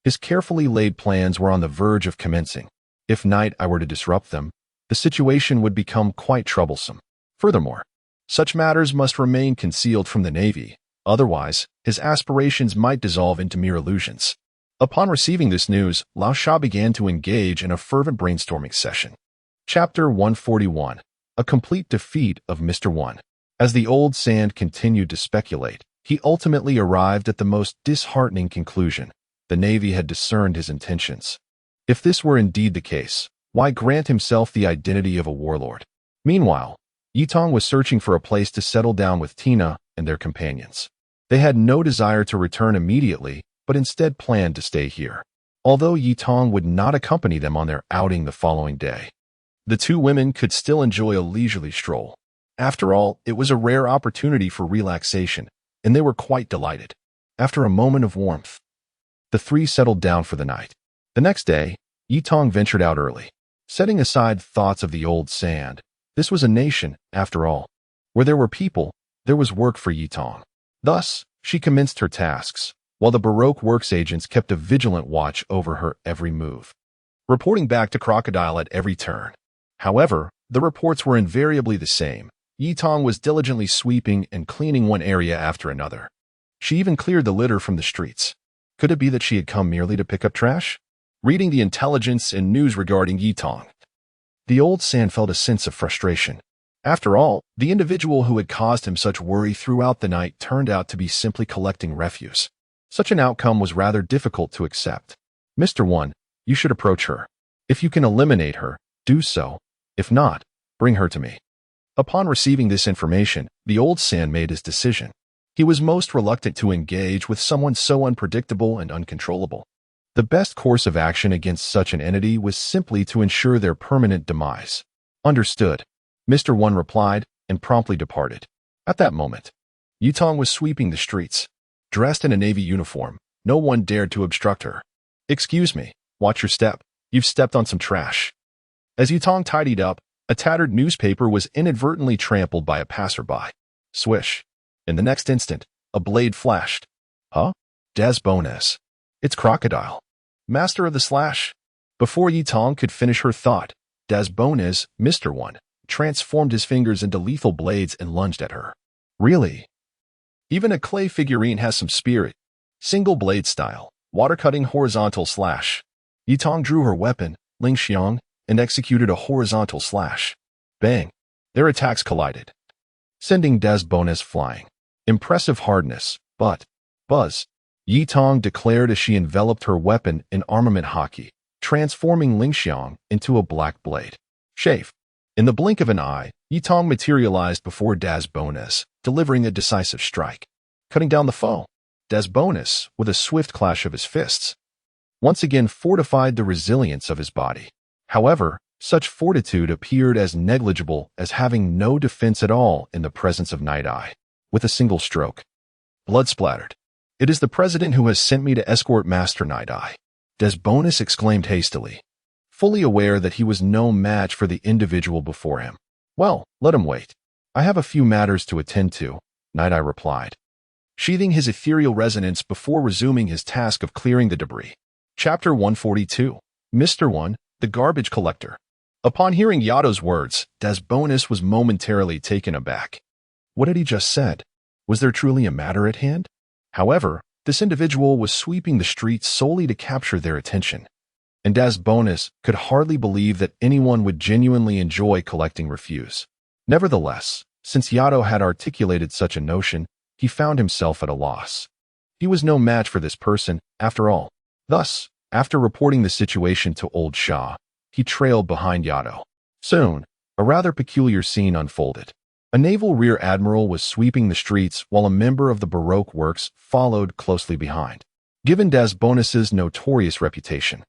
His carefully laid plans were on the verge of commencing. If Night Eye were to disrupt them, the situation would become quite troublesome. Furthermore, such matters must remain concealed from the Navy, otherwise, his aspirations might dissolve into mere illusions. Upon receiving this news, Lao Sha began to engage in a fervent brainstorming session. Chapter 141. A complete defeat of Mr. One. As the old Sand continued to speculate, he ultimately arrived at the most disheartening conclusion. The Navy had discerned his intentions. If this were indeed the case, why grant himself the identity of a warlord? Meanwhile, Yitong was searching for a place to settle down with Tina and their companions. They had no desire to return immediately, but instead planned to stay here. Although Yitong would not accompany them on their outing the following day, the 2 women could still enjoy a leisurely stroll. After all, it was a rare opportunity for relaxation, and they were quite delighted. After a moment of warmth, the 3 settled down for the night. The next day, Yitong ventured out early. Setting aside thoughts of the old Sand, this was a nation, after all. Where there were people, there was work for Yitong. Thus, she commenced her tasks, while the Baroque Works agents kept a vigilant watch over her every move, reporting back to Crocodile at every turn. However, the reports were invariably the same. Yitong was diligently sweeping and cleaning one area after another. She even cleared the litter from the streets. Could it be that she had come merely to pick up trash? Reading the intelligence and news regarding Yitong, the old Sand felt a sense of frustration. After all, the individual who had caused him such worry throughout the night turned out to be simply collecting refuse. Such an outcome was rather difficult to accept. Mr. One, you should approach her. If you can eliminate her, do so. If not, bring her to me. Upon receiving this information, the old Sand made his decision. He was most reluctant to engage with someone so unpredictable and uncontrollable. The best course of action against such an entity was simply to ensure their permanent demise. Understood, Mr. One replied, and promptly departed. At that moment, Yitong was sweeping the streets. Dressed in a Navy uniform, no one dared to obstruct her. Excuse me, watch your step. You've stepped on some trash. As Yitong tidied up, a tattered newspaper was inadvertently trampled by a passerby. Swish. In the next instant, a blade flashed. Huh? Des Bones. It's Crocodile, master of the slash. Before Yitong could finish her thought, Des Bonus, Mr. One, transformed his fingers into lethal blades and lunged at her. Really? Even a clay figurine has some spirit. Single blade style, water-cutting horizontal slash. Yitong drew her weapon, Ling Xiang, and executed a horizontal slash. Bang! Their attacks collided, sending Des Bonus flying. Impressive hardness, but buzz. Yitong declared as she enveloped her weapon in armament hockey, transforming Ling Xiang into a black blade. Shave. In the blink of an eye, Yitong materialized before Des Bonus, delivering a decisive strike, cutting down the foe. Des Bonus, with a swift clash of his fists, once again fortified the resilience of his body. However, such fortitude appeared as negligible as having no defense at all in the presence of Night Eye. With a single stroke, blood splattered. "It is the president who has sent me to escort Master Night Eye," Des Bonus exclaimed hastily, fully aware that he was no match for the individual before him. "Well, let him wait. I have a few matters to attend to," Night Eye replied, sheathing his ethereal resonance before resuming his task of clearing the debris. Chapter 142. Mr. One, the Garbage Collector. Upon hearing Yato's words, Des Bonus was momentarily taken aback. What had he just said? Was there truly a matter at hand? However, this individual was sweeping the streets solely to capture their attention, and Des Bonus could hardly believe that anyone would genuinely enjoy collecting refuse. Nevertheless, since Yato had articulated such a notion, he found himself at a loss. He was no match for this person, after all. Thus, after reporting the situation to Old Shah, he trailed behind Yato. Soon, a rather peculiar scene unfolded. A naval rear admiral was sweeping the streets while a member of the Baroque works followed closely behind. Given Des Bonus's notorious reputation,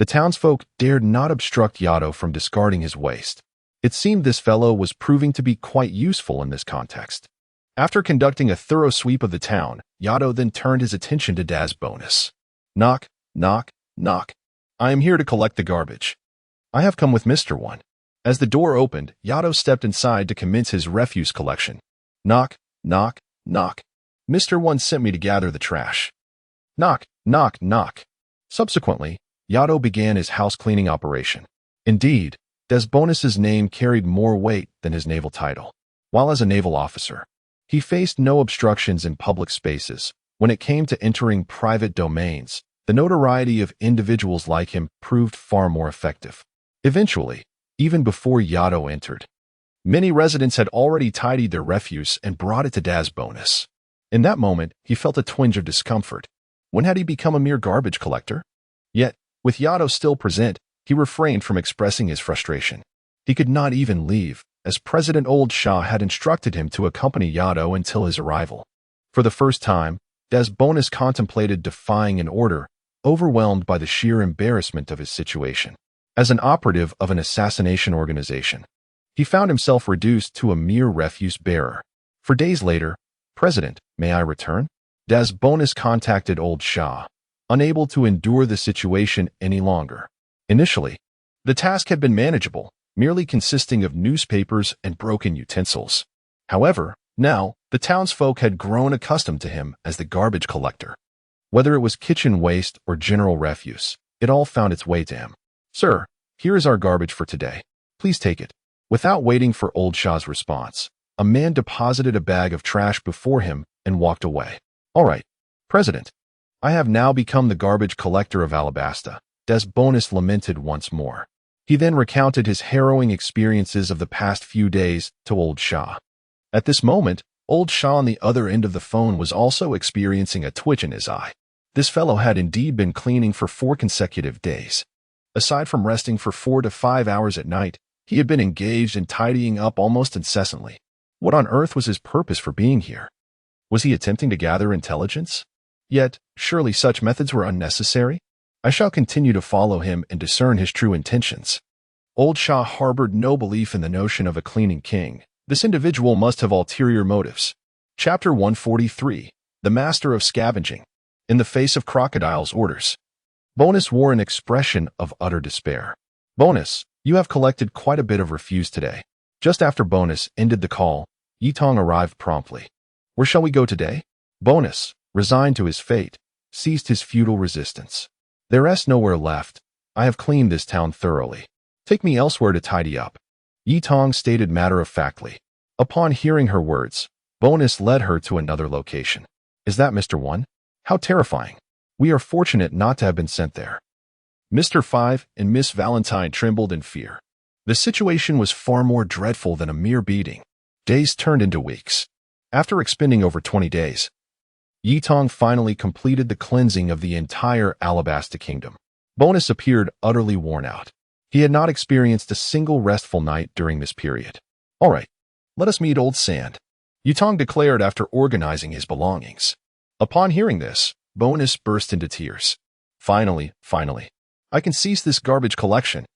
the townsfolk dared not obstruct Yato from discarding his waste. It seemed this fellow was proving to be quite useful in this context. After conducting a thorough sweep of the town, Yato then turned his attention to Des Bonus. "Knock, knock, knock. I am here to collect the garbage. I have come with Mr. One." As the door opened, Yato stepped inside to commence his refuse collection. "Knock, knock, knock. Mr. One sent me to gather the trash." Knock, knock, knock. Subsequently, Yato began his house-cleaning operation. Indeed, Des Bonus's name carried more weight than his naval title. While as a naval officer, he faced no obstructions in public spaces. When it came to entering private domains, the notoriety of individuals like him proved far more effective. Eventually, even before Yato entered, many residents had already tidied their refuse and brought it to Des Bonus. In that moment, he felt a twinge of discomfort. When had he become a mere garbage collector? Yet, with Yato still present, he refrained from expressing his frustration. He could not even leave, as President Old Shah had instructed him to accompany Yato until his arrival. For the first time, Des Bonus contemplated defying an order, overwhelmed by the sheer embarrassment of his situation. As an operative of an assassination organization, he found himself reduced to a mere refuse bearer. For days later, "President, may I return?" Des Bonus contacted Old Shah, unable to endure the situation any longer. Initially, the task had been manageable, merely consisting of newspapers and broken utensils. However, now, the townsfolk had grown accustomed to him as the garbage collector. Whether it was kitchen waste or general refuse, it all found its way to him. "Sir, here is our garbage for today. Please take it." Without waiting for Old Shah's response, a man deposited a bag of trash before him and walked away. "All right, President. I have now become the garbage collector of Alabasta," Des Bonus lamented once more. He then recounted his harrowing experiences of the past few days to Old Shah. At this moment, Old Shah on the other end of the phone was also experiencing a twitch in his eye. This fellow had indeed been cleaning for 4 consecutive days. Aside from resting for 4 to 5 hours at night, he had been engaged in tidying up almost incessantly. What on earth was his purpose for being here? Was he attempting to gather intelligence? Yet, surely such methods were unnecessary? I shall continue to follow him and discern his true intentions. Old Shah harbored no belief in the notion of a cleaning king. This individual must have ulterior motives. Chapter 143. The Master of Scavenging. In the face of Crocodile's orders, Bonus wore an expression of utter despair. "Bonus, you have collected quite a bit of refuse today." Just after Bonus ended the call, Yitong arrived promptly. "Where shall we go today?" Bonus, resigned to his fate, ceased his futile resistance. "There is nowhere left. I have cleaned this town thoroughly. Take me elsewhere to tidy up, Yi Tong stated matter-of-factly. Upon hearing her words, Bonus led her to another location. Is that Mr. 1? How terrifying. We are fortunate not to have been sent there. Mr. 5 and Miss Valentine trembled in fear. The situation was far more dreadful than a mere beating. Days turned into weeks. After expending over 20 days, Yi Tong finally completed the cleansing of the entire Alabasta Kingdom. Bonus appeared utterly worn out. He had not experienced a single restful night during this period. All right, let us meet Old Sand, Yi Tong declared after organizing his belongings. Upon hearing this, Bonus burst into tears. Finally, I can cease this garbage collection.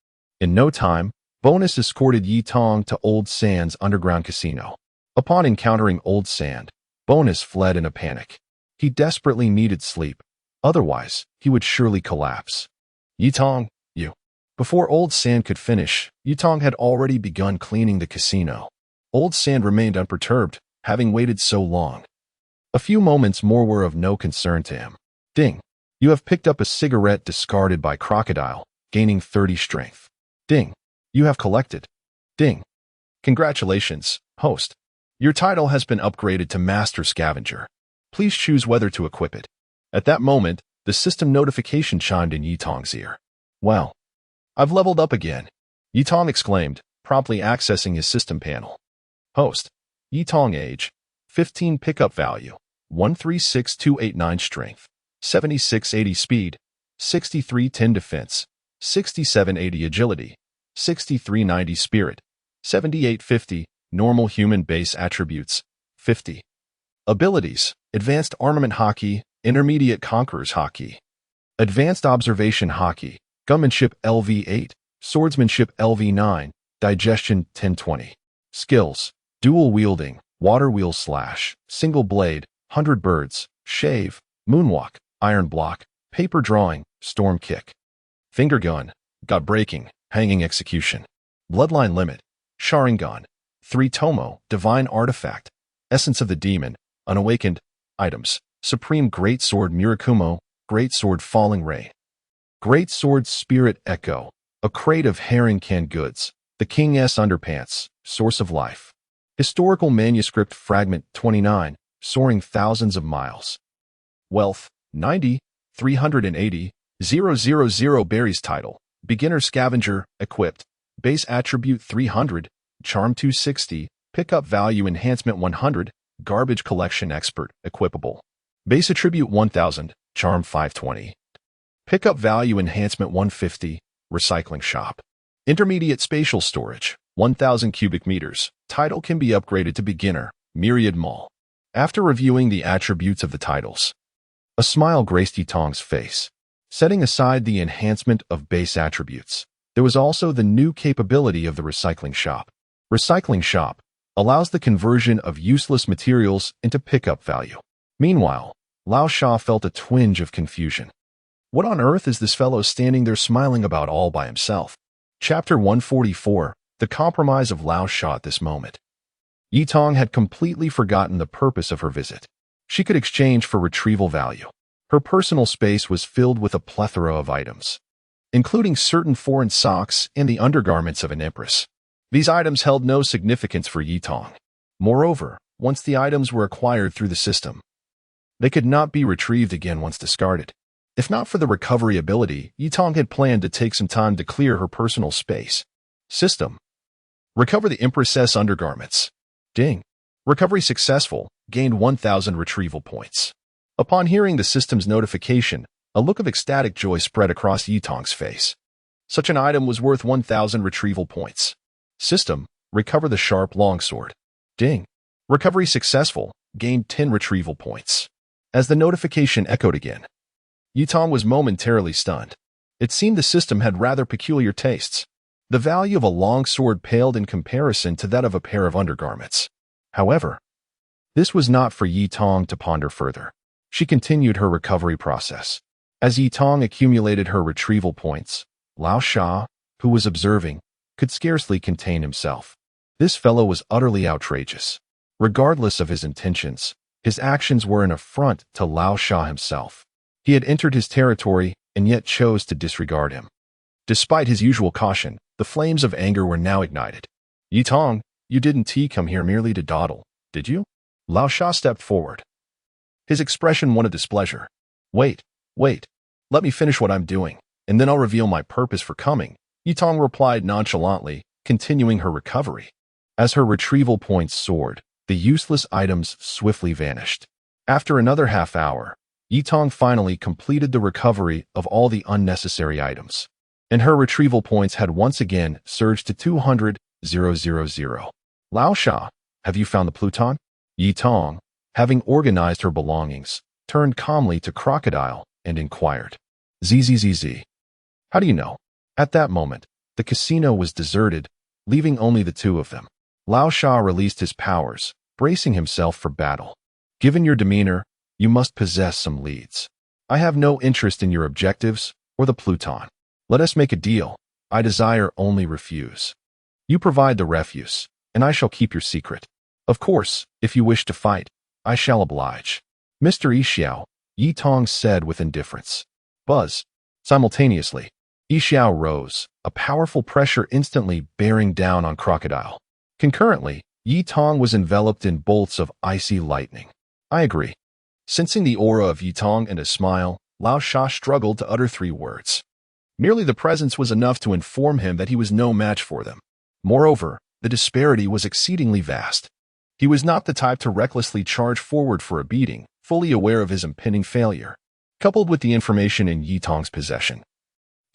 In no time, Bonus escorted Yi Tong to Old Sand's underground casino. Upon encountering Old Sand, Bonus fled in a panic. He desperately needed sleep. Otherwise, he would surely collapse. Yi Tong, you. Before Old Sand could finish, Yi Tong had already begun cleaning the casino. Old Sand remained unperturbed, having waited so long. A few moments more were of no concern to him. Ding. You have picked up a cigarette discarded by Crocodile, gaining 30 strength. Ding. You have collected. Ding. Congratulations, host. Your title has been upgraded to Master Scavenger. Please choose whether to equip it. At that moment, the system notification chimed in Yi Tong's ear. Well, I've leveled up again, Yi Tong exclaimed, promptly accessing his system panel. Host. Yi Tong age. 15 pickup value. 136289 strength. 7680 speed. 6310 defense. 6780 agility. 6390 spirit. 7850 normal human base attributes. 50. Abilities: Advanced Armament Hockey, Intermediate Conqueror's Hockey, Advanced Observation Hockey, Gunmanship LV8, Swordsmanship LV9, Digestion 1020. Skills: Dual Wielding, Water Wheel Slash, Single Blade, 100 Birds, Shave, Moonwalk, Iron Block, Paper Drawing, Storm Kick. Finger Gun, Gut Breaking, Hanging Execution. Bloodline Limit, Sharingan, 3 Tomo, Divine Artifact, Essence of the Demon, Unawakened, Items, Supreme Greatsword Murakumo, Greatsword Falling Ray, Greatsword Spirit Echo, a crate of herring canned goods, the King's Underpants, Source of Life. Historical Manuscript Fragment 29, Soaring Thousands of Miles. Wealth, 90, 380, 000 Berries Title, Beginner Scavenger, Equipped, Base Attribute 300, Charm 260, Pickup Value Enhancement 100, Garbage Collection Expert, Equipable. Base Attribute 1000, Charm 520. Pickup Value Enhancement 150, Recycling Shop. Intermediate Spatial Storage, 1000 cubic meters. Title can be upgraded to Beginner, Myriad Mall. After reviewing the attributes of the titles, a smile graced Yi Tong's face. Setting aside the enhancement of base attributes, there was also the new capability of the Recycling Shop. Recycling Shop allows the conversion of useless materials into pickup value. Meanwhile, Lao Sha felt a twinge of confusion. What on earth is this fellow standing there smiling about all by himself? Chapter 144, The Compromise of Lao Sha at this moment. Yi Tong had completely forgotten the purpose of her visit. She could exchange for retrieval value. Her personal space was filled with a plethora of items, including certain foreign socks and the undergarments of an empress. These items held no significance for Yi Tong. Moreover, once the items were acquired through the system, they could not be retrieved again once discarded. If not for the recovery ability, Yi Tong had planned to take some time to clear her personal space. System. Recover the Empress's undergarments. Ding. Recovery successful. Gained 1000 retrieval points. Upon hearing the system's notification, a look of ecstatic joy spread across Yi Tong's face. Such an item was worth 1000 retrieval points. System. Recover the sharp longsword. Ding. Recovery successful. Gained 10 retrieval points. As the notification echoed again, Yi Tong was momentarily stunned. It seemed the system had rather peculiar tastes. The value of a longsword paled in comparison to that of a pair of undergarments. However, this was not for Yi Tong to ponder further. She continued her recovery process. As Yi Tong accumulated her retrieval points, Lao Sha, who was observing, could scarcely contain himself. This fellow was utterly outrageous. Regardless of his intentions, his actions were an affront to Lao Sha himself. He had entered his territory and yet chose to disregard him. Despite his usual caution, the flames of anger were now ignited. Yi Tong, you didn't come here merely to dawdle, did you? Lao Sha stepped forward. His expression one of displeasure. Wait. Let me finish what I'm doing, and then I'll reveal my purpose for coming, Yi Tong replied nonchalantly, continuing her recovery. As her retrieval points soared, the useless items swiftly vanished. After another half hour, Yi Tong finally completed the recovery of all the unnecessary items, and her retrieval points had once again surged to 200,000. Lao Sha, have you found the Pluton? Yi Tong, having organized her belongings, turned calmly to Crocodile and inquired. Zzz. How do you know? At that moment, the casino was deserted, leaving only the two of them. Lao Sha released his powers, bracing himself for battle. Given your demeanor, you must possess some leads. I have no interest in your objectives or the Pluton. Let us make a deal. I desire only refuse. You provide the refuse, and I shall keep your secret. Of course, if you wish to fight, I shall oblige. Mr. Yixiao, Yi Tong said with indifference. Buzz. Simultaneously, Yixiao rose, a powerful pressure instantly bearing down on Crocodile. Concurrently, Yi Tong was enveloped in bolts of icy lightning. I agree. Sensing the aura of Yi Tong and a smile, Lao Sha struggled to utter 3 words. Merely the presence was enough to inform him that he was no match for them. Moreover, the disparity was exceedingly vast. He was not the type to recklessly charge forward for a beating, fully aware of his impending failure. Coupled with the information in Yi Tong's possession,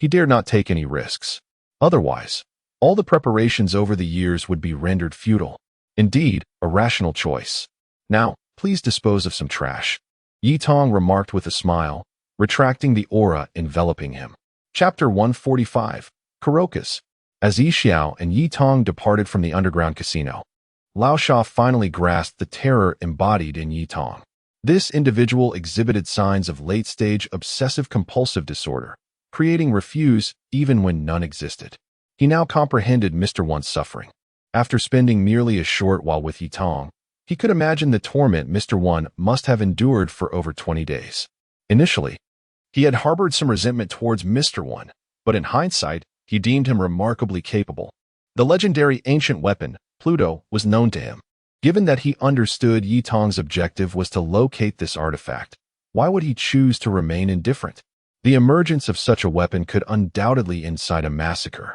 he dared not take any risks. Otherwise, all the preparations over the years would be rendered futile. Indeed, a rational choice. Now, please dispose of some trash, Yi Tong remarked with a smile, retracting the aura enveloping him. Chapter 145. Carocus. As Yixiao and Yi Tong departed from the underground casino, Lao Sha finally grasped the terror embodied in Yi Tong. This individual exhibited signs of late-stage obsessive-compulsive disorder, creating refuse even when none existed. He now comprehended Mr. One's suffering. After spending merely a short while with Yi Tong, he could imagine the torment Mr. One must have endured for over 20 days. Initially, he had harbored some resentment towards Mr. One, but in hindsight, he deemed him remarkably capable. The legendary ancient weapon, Pluto, was known to him. Given that he understood Yi Tong's objective was to locate this artifact, why would he choose to remain indifferent? The emergence of such a weapon could undoubtedly incite a massacre.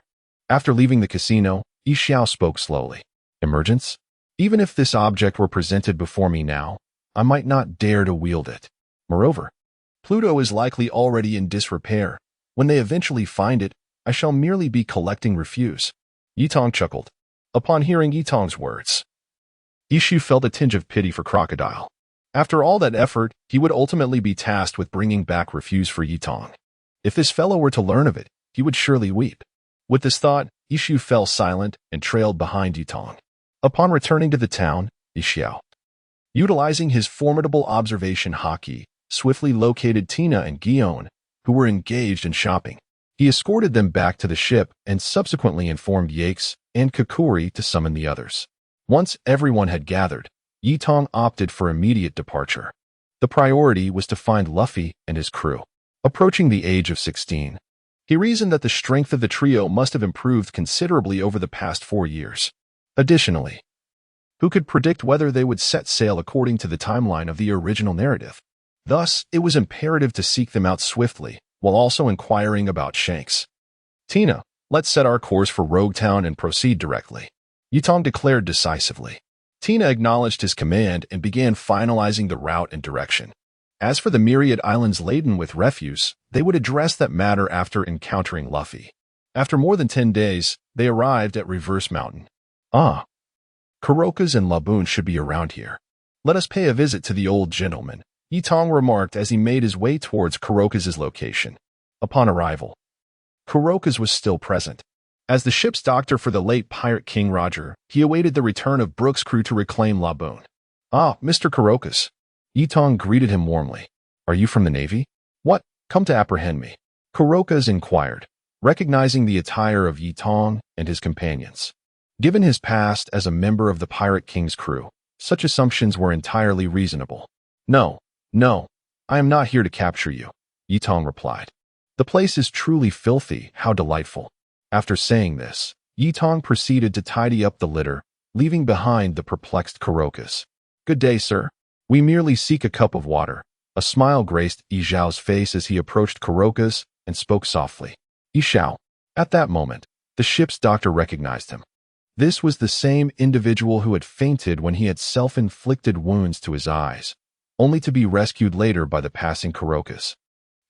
After leaving the casino, Yixiao spoke slowly. Emergence? Even if this object were presented before me now, I might not dare to wield it. Moreover, Pluto is likely already in disrepair. When they eventually find it, I shall merely be collecting refuse. Yi Tong chuckled. Upon hearing Yi Tong's words, Yixiao felt a tinge of pity for Crocodile. After all that effort, he would ultimately be tasked with bringing back refuse for Yi Tong. If this fellow were to learn of it, he would surely weep. With this thought, Yixiao fell silent and trailed behind Yi Tong. Upon returning to the town, Yixiao, utilizing his formidable observation haki, swiftly located Tina and Guion, who were engaged in shopping. He escorted them back to the ship and subsequently informed Yakes and Kakuri to summon the others. Once everyone had gathered, Yi Tong opted for immediate departure. The priority was to find Luffy and his crew. Approaching the age of 16, he reasoned that the strength of the trio must have improved considerably over the past 4 years. Additionally, who could predict whether they would set sail according to the timeline of the original narrative? Thus, it was imperative to seek them out swiftly, while also inquiring about Shanks. Tina, let's set our course for Rogue Town and proceed directly, Yi Tong declared decisively. Tina acknowledged his command and began finalizing the route and direction. As for the myriad islands laden with refuse, they would address that matter after encountering Luffy. After more than 10 days, they arrived at Reverse Mountain. Ah, Carocas and Laboon should be around here. Let us pay a visit to the old gentleman, Yi Tong remarked as he made his way towards Carocas' location. Upon arrival, Carocas was still present. As the ship's doctor for the late pirate King Roger, he awaited the return of Brooks' crew to reclaim Laboon. Ah, Mr. Carocas. Yi Tong greeted him warmly. Are you from the Navy? What? Come to apprehend me? Carocas inquired, recognizing the attire of Yi Tong and his companions. Given his past as a member of the Pirate King's crew, such assumptions were entirely reasonable. No, I am not here to capture you, Yi Tong replied. The place is truly filthy, how delightful. After saying this, Yi Tong proceeded to tidy up the litter, leaving behind the perplexed Kurokas. Good day, sir. We merely seek a cup of water. A smile graced Yi Xiao's face as he approached Kurokas and spoke softly. Yi Xiao. At that moment, the ship's doctor recognized him. This was the same individual who had fainted when he had self-inflicted wounds to his eyes, only to be rescued later by the passing Kurokas.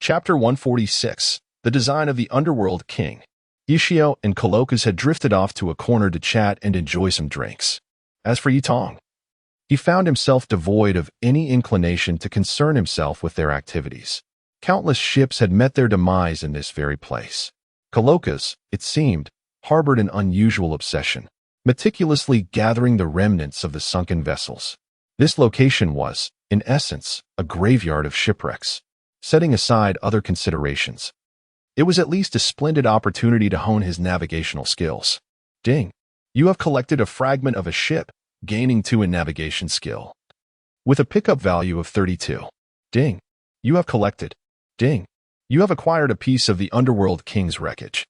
Chapter 146. The Design of the Underworld King. Yi Xiao and Kurokas had drifted off to a corner to chat and enjoy some drinks. As for Yi Tong, he found himself devoid of any inclination to concern himself with their activities. Countless ships had met their demise in this very place. Kurokas, it seemed, harbored an unusual obsession, meticulously gathering the remnants of the sunken vessels. This location was, in essence, a graveyard of shipwrecks. Setting aside other considerations, it was at least a splendid opportunity to hone his navigational skills. Ding! You have collected a fragment of a ship, gaining 2 in navigation skill. With a pickup value of 32. Ding! You have collected. Ding! You have acquired a piece of the Underworld King's wreckage.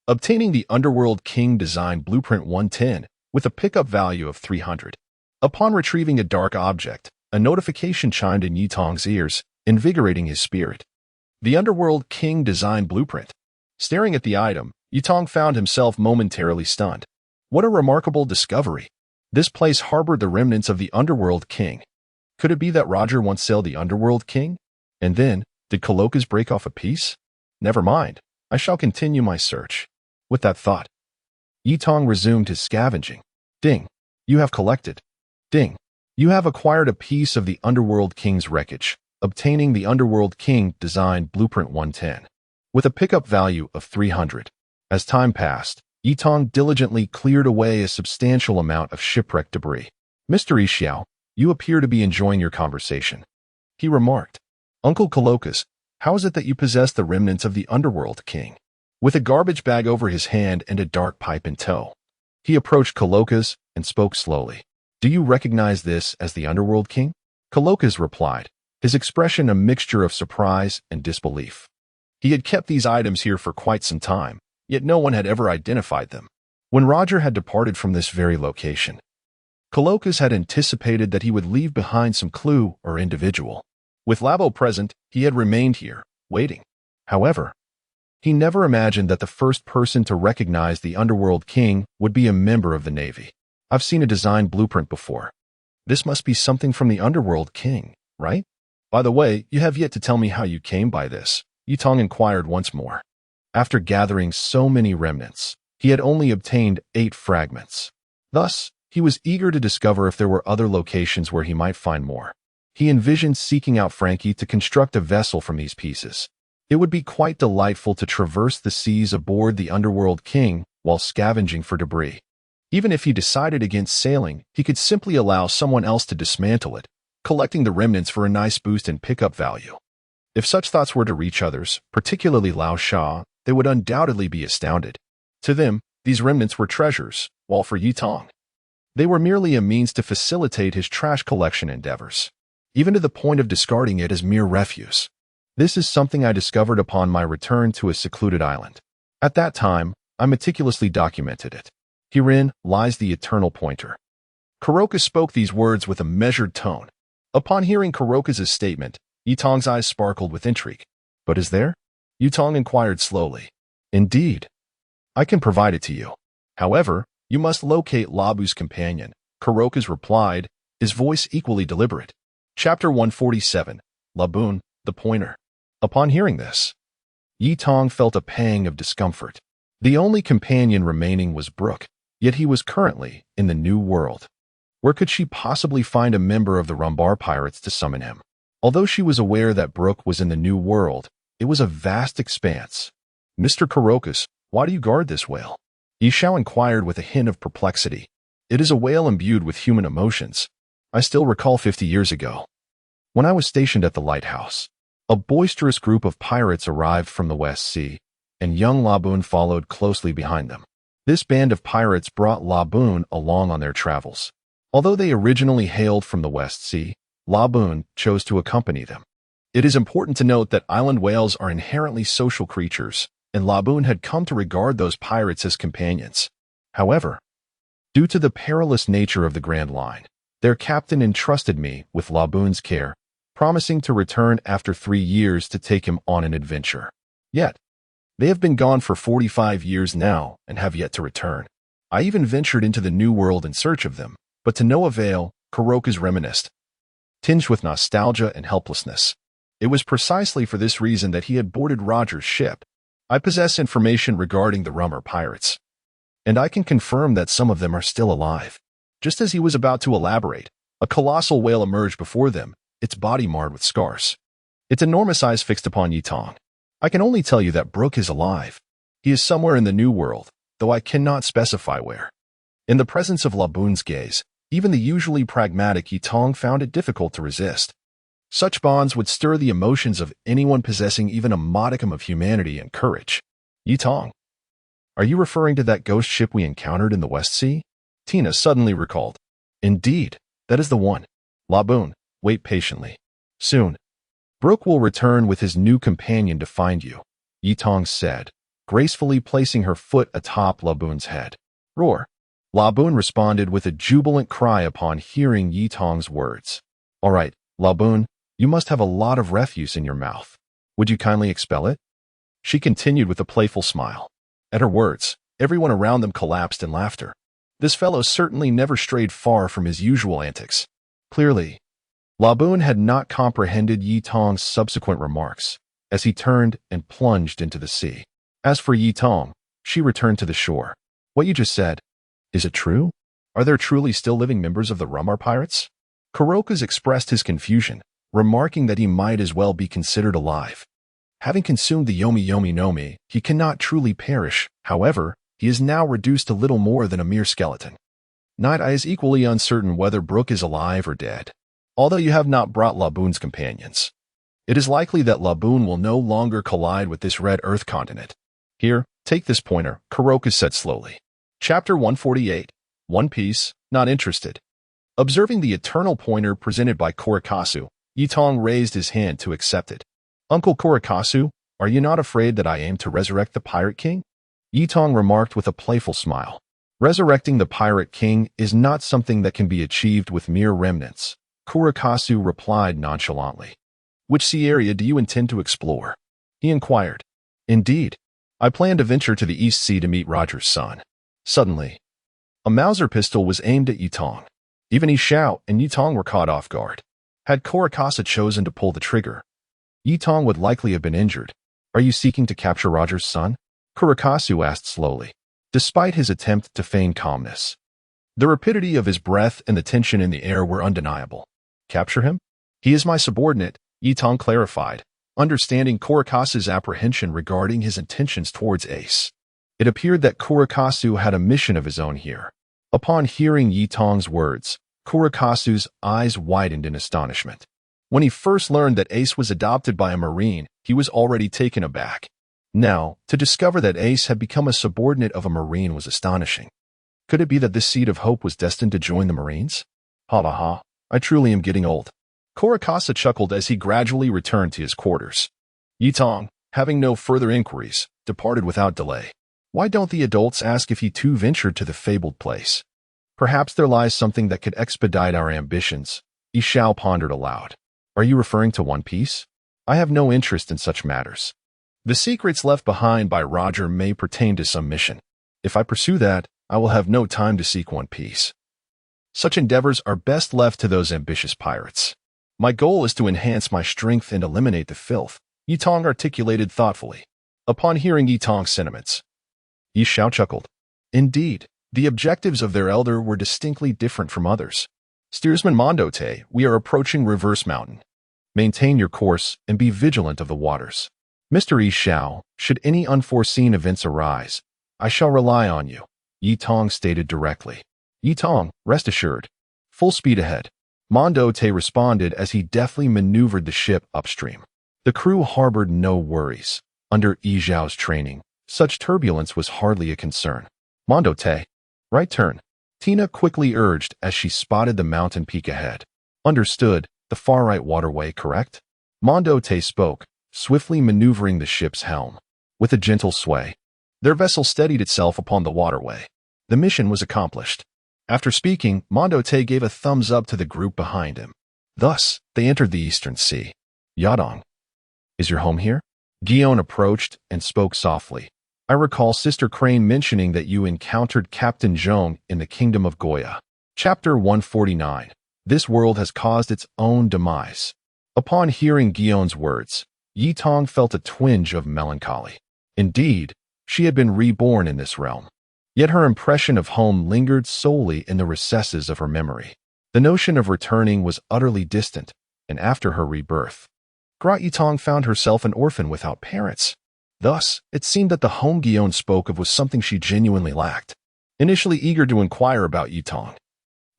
Obtaining the Underworld King Design Blueprint 110 with a pickup value of 300. Upon retrieving a dark object, a notification chimed in Yi Tong's ears, invigorating his spirit. The Underworld King Design Blueprint. Staring at the item, Yi Tong found himself momentarily stunned. What a remarkable discovery! This place harbored the remnants of the Underworld King. Could it be that Roger once sailed the Underworld King? And then, did Kurokas break off a piece? Never mind, I shall continue my search. With that thought, Yi Tong resumed his scavenging. Ding! You have collected. Ding! You have acquired a piece of the Underworld King's wreckage, obtaining the Underworld King Design Blueprint 110, with a pickup value of 300. As time passed, Yi Tong diligently cleared away a substantial amount of shipwreck debris. Mr. Yi Xiao, you appear to be enjoying your conversation, he remarked. Uncle Kurokas, how is it that you possess the remnants of the Underworld King? With a garbage bag over his hand and a dark pipe in tow, he approached Kurokas and spoke slowly. Do you recognize this as the Underworld King? Kurokas replied, his expression a mixture of surprise and disbelief. He had kept these items here for quite some time, yet no one had ever identified them. When Roger had departed from this very location, Kurokas had anticipated that he would leave behind some clue or individual. With Labo present, he had remained here, waiting. However, he never imagined that the first person to recognize the Underworld King would be a member of the Navy. I've seen a design blueprint before. This must be something from the Underworld King, right? By the way, you have yet to tell me how you came by this, Yi Tong inquired once more. After gathering so many remnants, he had only obtained 8 fragments. Thus, he was eager to discover if there were other locations where he might find more. He envisioned seeking out Frankie to construct a vessel from these pieces. It would be quite delightful to traverse the seas aboard the Underworld King while scavenging for debris. Even if he decided against sailing, he could simply allow someone else to dismantle it, collecting the remnants for a nice boost in pickup value. If such thoughts were to reach others, particularly Lao Sha, they would undoubtedly be astounded. To them, these remnants were treasures, while for Yi Tong, they were merely a means to facilitate his trash collection endeavors, even to the point of discarding it as mere refuse. This is something I discovered upon my return to a secluded island. At that time, I meticulously documented it. Herein lies the eternal pointer. Kurokas spoke these words with a measured tone. Upon hearing Kurokas' statement, Yi Tong's eyes sparkled with intrigue. But is there? Yi Tong inquired slowly. Indeed. I can provide it to you. However, you must locate Labu's companion, Kurokas replied, his voice equally deliberate. Chapter 147. Labun, the Pointer. Upon hearing this, Yi Tong felt a pang of discomfort. The only companion remaining was Brooke, yet he was currently in the New World. Where could she possibly find a member of the Rumbar pirates to summon him? Although she was aware that Brooke was in the New World, it was a vast expanse. Mr. Kurokas, why do you guard this whale? Yi Xiao inquired with a hint of perplexity. It is a whale imbued with human emotions. I still recall 50 years ago, when I was stationed at the lighthouse, a boisterous group of pirates arrived from the West Sea, and young Labun followed closely behind them. This band of pirates brought Labun along on their travels. Although they originally hailed from the West Sea, Labun chose to accompany them. It is important to note that island whales are inherently social creatures, and Laboon had come to regard those pirates as companions. However, due to the perilous nature of the Grand Line, their captain entrusted me with Laboon's care, promising to return after 3 years to take him on an adventure. Yet, they have been gone for 45 years now and have yet to return. I even ventured into the New World in search of them, but to no avail. Kuroka's reminisced, tinged with nostalgia and helplessness. It was precisely for this reason that he had boarded Roger's ship. I possess information regarding the Rummer pirates, and I can confirm that some of them are still alive. Just as he was about to elaborate, a colossal whale emerged before them, its body marred with scars. Its enormous eyes fixed upon Yi Tong. I can only tell you that Brook is alive. He is somewhere in the New World, though I cannot specify where. In the presence of Laboon's gaze, even the usually pragmatic Yi Tong found it difficult to resist. Such bonds would stir the emotions of anyone possessing even a modicum of humanity and courage. Yi Tong, are you referring to that ghost ship we encountered in the West Sea? Tina suddenly recalled. Indeed, that is the one. Laboon, wait patiently. Soon, Brook will return with his new companion to find you, Yi Tong said, gracefully placing her foot atop Laboon's head. Roar. Laboon responded with a jubilant cry upon hearing Yi Tong's words. All right, Laboon, you must have a lot of refuse in your mouth. Would you kindly expel it? She continued with a playful smile. At her words, everyone around them collapsed in laughter. This fellow certainly never strayed far from his usual antics. Clearly, Laboon had not comprehended Yi Tong's subsequent remarks, as he turned and plunged into the sea. As for Yi Tong, she returned to the shore. What you just said, is it true? Are there truly still living members of the Rummer pirates? Kuroka's expressed his confusion, remarking that he might as well be considered alive. Having consumed the Yomi Yomi no Mi, he cannot truly perish. However, he is now reduced to little more than a mere skeleton. Night Eye is equally uncertain whether Brook is alive or dead. Although you have not brought Laboon's companions, it is likely that Laboon will no longer collide with this red Earth continent. Here, take this pointer, Kuroka said slowly. Chapter 148. One Piece, not interested. Observing the eternal pointer presented by Kurikasu, Yi Tong raised his hand to accept it. Uncle Kurikasu, are you not afraid that I aim to resurrect the Pirate King? Yi Tong remarked with a playful smile. Resurrecting the Pirate King is not something that can be achieved with mere remnants, Kurikasu replied nonchalantly. Which sea area do you intend to explore? He inquired. Indeed, I plan to venture to the East Sea to meet Roger's son. Suddenly, a Mauser pistol was aimed at Yi Tong. Even Yi Xiao and Yi Tong were caught off guard. Had Kurikasu chosen to pull the trigger, Yi Tong would likely have been injured. Are you seeking to capture Roger's son? Kurikasu asked slowly, despite his attempt to feign calmness. The rapidity of his breath and the tension in the air were undeniable. Capture him? He is my subordinate, Yi Tong clarified, understanding Kurikasu's apprehension regarding his intentions towards Ace. It appeared that Kurikasu had a mission of his own here. Upon hearing Yi Tong's words, Kurikasu's eyes widened in astonishment. When he first learned that Ace was adopted by a Marine, he was already taken aback. Now, to discover that Ace had become a subordinate of a Marine was astonishing. Could it be that this seed of hope was destined to join the Marines? Ha ha ha, I truly am getting old. Kurikasu chuckled as he gradually returned to his quarters. Yi Tong, having no further inquiries, departed without delay. Why don't the adults ask if he too ventured to the fabled place? Perhaps there lies something that could expedite our ambitions. Yi Xiao pondered aloud. Are you referring to One Piece? I have no interest in such matters. The secrets left behind by Roger may pertain to some mission. If I pursue that, I will have no time to seek One Piece. Such endeavors are best left to those ambitious pirates. My goal is to enhance my strength and eliminate the filth, Yi Tong articulated thoughtfully. Upon hearing Yi Tong's sentiments, Yi Xiao chuckled. Indeed, the objectives of their elder were distinctly different from others. Steersman Mondote, we are approaching Reverse Mountain. Maintain your course and be vigilant of the waters. Mr. Yi Xiao, should any unforeseen events arise, I shall rely on you, Yi Tong stated directly. Yi Tong, rest assured. Full speed ahead. Mondote responded as he deftly maneuvered the ship upstream. The crew harbored no worries. Under Yi Xiao's training, such turbulence was hardly a concern. Mondote, right turn. Tina quickly urged as she spotted the mountain peak ahead. Understood, the far right waterway, correct? Mondo Te spoke, swiftly maneuvering the ship's helm. With a gentle sway, their vessel steadied itself upon the waterway. The mission was accomplished. After speaking, Mondo Te gave a thumbs up to the group behind him. Thus, they entered the Eastern Sea. Yadong, is your home here? Gion approached and spoke softly. I recall Sister Crane mentioning that you encountered Captain Zhong in the Kingdom of Goya. Chapter 149. This world has caused its own demise. Upon hearing Gion's words, Yitong felt a twinge of melancholy. Indeed, she had been reborn in this realm. Yet her impression of home lingered solely in the recesses of her memory. The notion of returning was utterly distant, and after her rebirth, Gra Yitong found herself an orphan without parents. Thus, it seemed that the home Gion spoke of was something she genuinely lacked. Initially eager to inquire about Yitong,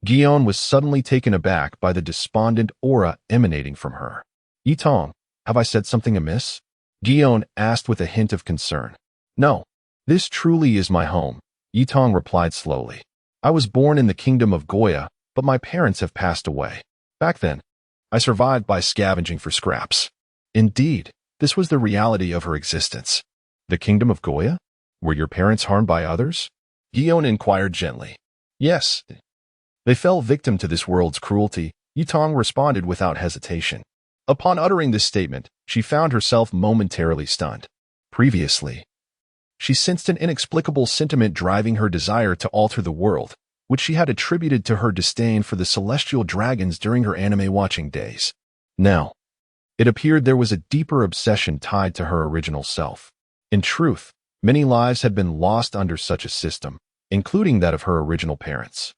Gion was suddenly taken aback by the despondent aura emanating from her. Yitong, have I said something amiss? Gion asked with a hint of concern. No, this truly is my home, Yitong replied slowly. I was born in the Kingdom of Goya, but my parents have passed away. Back then, I survived by scavenging for scraps. Indeed, this was the reality of her existence. The Kingdom of Goya? Were your parents harmed by others? Gion inquired gently. Yes. They fell victim to this world's cruelty, Yitong responded without hesitation. Upon uttering this statement, she found herself momentarily stunned. Previously, she sensed an inexplicable sentiment driving her desire to alter the world, which she had attributed to her disdain for the celestial dragons during her anime watching days. Now, it appeared there was a deeper obsession tied to her original self. In truth, many lives had been lost under such a system, including that of her original parents,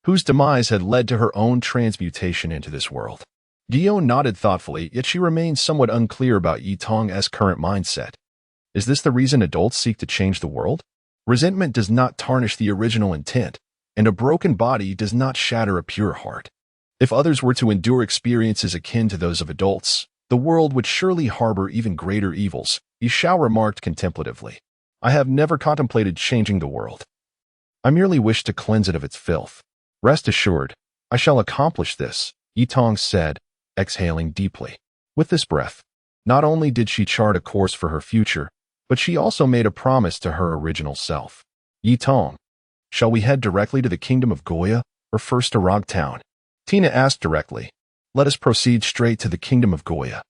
whose demise had led to her own transmutation into this world. Gion nodded thoughtfully, yet she remained somewhat unclear about Yitong's current mindset. Is this the reason adults seek to change the world? Resentment does not tarnish the original intent, and a broken body does not shatter a pure heart. If others were to endure experiences akin to those of adults, the world would surely harbor even greater evils, Yishao remarked contemplatively. I have never contemplated changing the world. I merely wish to cleanse it of its filth. Rest assured, I shall accomplish this, Yitong said, exhaling deeply. With this breath, not only did she chart a course for her future, but she also made a promise to her original self. Yitong, shall we head directly to the Kingdom of Goya, or first to Rog Town? Tina asked directly. Let us proceed straight to the Kingdom of Goya.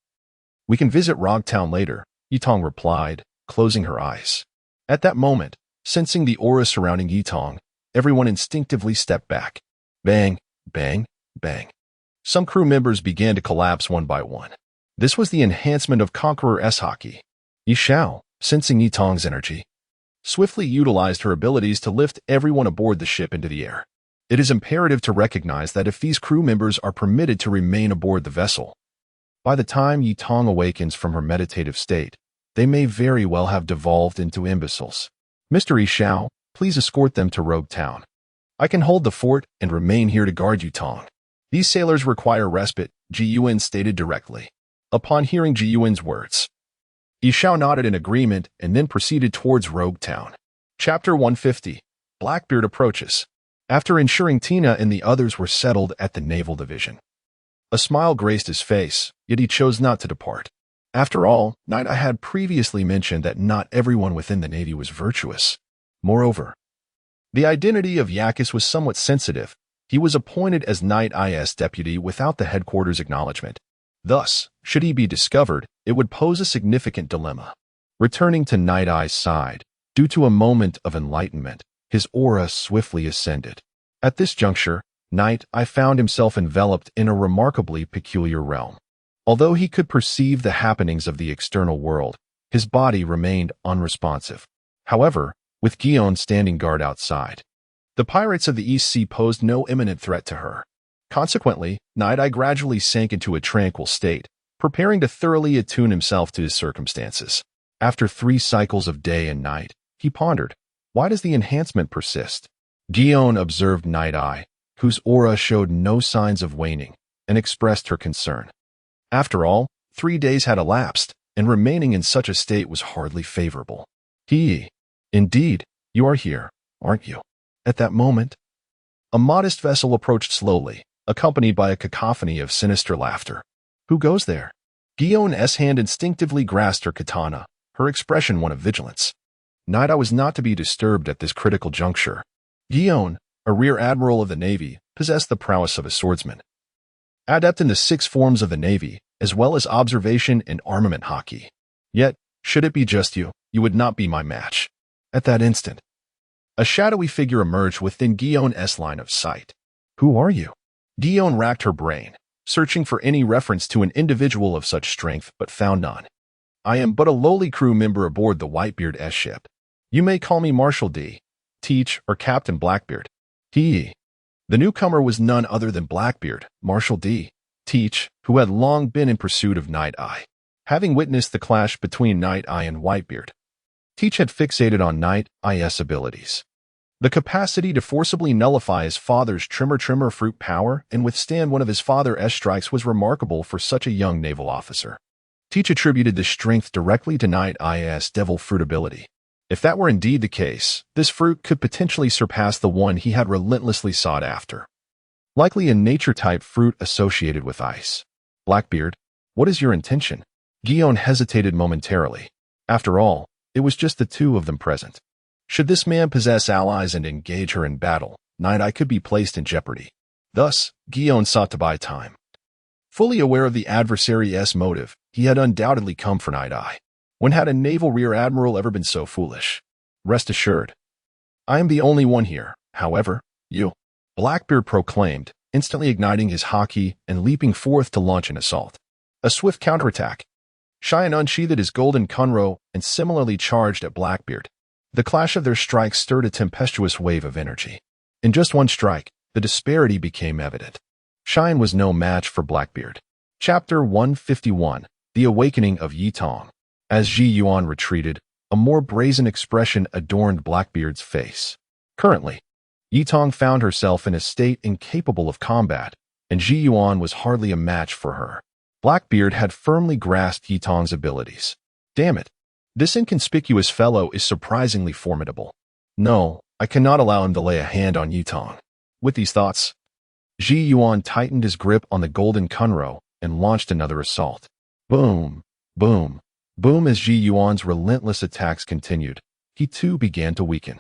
We can visit Rog Town later, Yitong replied, closing her eyes. At that moment, sensing the aura surrounding Yitong, everyone instinctively stepped back. Bang, bang, bang. Some crew members began to collapse one by one. This was the enhancement of Conqueror S-Hockey. Yishao, sensing Yitong's energy, swiftly utilized her abilities to lift everyone aboard the ship into the air. It is imperative to recognize that if these crew members are permitted to remain aboard the vessel, by the time Yitong awakens from her meditative state, they may very well have devolved into imbeciles. Mr. Yishao, please escort them to Rogue Town. I can hold the fort and remain here to guard Yitong. These sailors require respite, Ji-Yuan stated directly. Upon hearing Ji-Yuan's words, Yishao nodded in agreement and then proceeded towards Rogue Town. Chapter 150. Blackbeard approaches. After ensuring Tina and the others were settled at the Naval Division, a smile graced his face, yet he chose not to depart. After all, Night Eye had previously mentioned that not everyone within the Navy was virtuous. Moreover, the identity of Yakis was somewhat sensitive. He was appointed as Night Eye's deputy without the headquarters acknowledgement. Thus, should he be discovered, it would pose a significant dilemma. Returning to Night Eye's side, due to a moment of enlightenment, his aura swiftly ascended. At this juncture, Night Eye found himself enveloped in a remarkably peculiar realm. Although he could perceive the happenings of the external world, his body remained unresponsive. However, with Gion standing guard outside, the pirates of the East Sea posed no imminent threat to her. Consequently, Night Eye gradually sank into a tranquil state, preparing to thoroughly attune himself to his circumstances. After 3 cycles of day and night, he pondered, why does the enhancement persist? Gion observed Night Eye, whose aura showed no signs of waning, and expressed her concern. After all, 3 days had elapsed, and remaining in such a state was hardly favorable. Indeed, you are here, aren't you? At that moment, a modest vessel approached slowly, accompanied by a cacophony of sinister laughter. Who goes there? Gion's hand instinctively grasped her katana, her expression one of vigilance. Night Eye was not to be disturbed at this critical juncture. Gion, a rear admiral of the Navy, possessed the prowess of a swordsman. Adept in the 6 forms of the Navy, as well as observation and armament hockey. Yet, should it be just you, you would not be my match. At that instant, a shadowy figure emerged within Gion's line of sight. Who are you? Gion racked her brain, searching for any reference to an individual of such strength, but found none. I am but a lowly crew member aboard the Whitebeard ship. You may call me Marshal D, Teach, or Captain Blackbeard. The newcomer was none other than Blackbeard, Marshal D, Teach, who had long been in pursuit of Night Eye. Having witnessed the clash between Night Eye and Whitebeard, Teach had fixated on Night Eye's abilities. The capacity to forcibly nullify his father's Trimmer fruit power and withstand one of his father's strikes was remarkable for such a young naval officer. Teach attributed this strength directly to Night Eye's devil fruit ability. If that were indeed the case, this fruit could potentially surpass the one he had relentlessly sought after. Likely a nature-type fruit associated with ice. Blackbeard, what is your intention? Gion hesitated momentarily. After all, it was just the two of them present. Should this man possess allies and engage her in battle, Night Eye could be placed in jeopardy. Thus, Gion sought to buy time. Fully aware of the adversary's motive, he had undoubtedly come for Night Eye. When had a naval rear admiral ever been so foolish? Rest assured, I am the only one here, however, you. Blackbeard proclaimed, instantly igniting his hockey and leaping forth to launch an assault. A swift counterattack. Cheyenne unsheathed his golden kunro and similarly charged at Blackbeard. The clash of their strikes stirred a tempestuous wave of energy. In just one strike, the disparity became evident. Cheyenne was no match for Blackbeard. Chapter 151, The Awakening of Yi Tong. As Ji Yuan retreated, a more brazen expression adorned Blackbeard's face. Currently, Yi Tong found herself in a state incapable of combat, and Ji Yuan was hardly a match for her. Blackbeard had firmly grasped Yi Tong's abilities. Damn it! This inconspicuous fellow is surprisingly formidable. No, I cannot allow him to lay a hand on Yi Tong. With these thoughts, Ji Yuan tightened his grip on the golden kunro and launched another assault. Boom, boom, boom. As Ji Yuan's relentless attacks continued, he too began to weaken.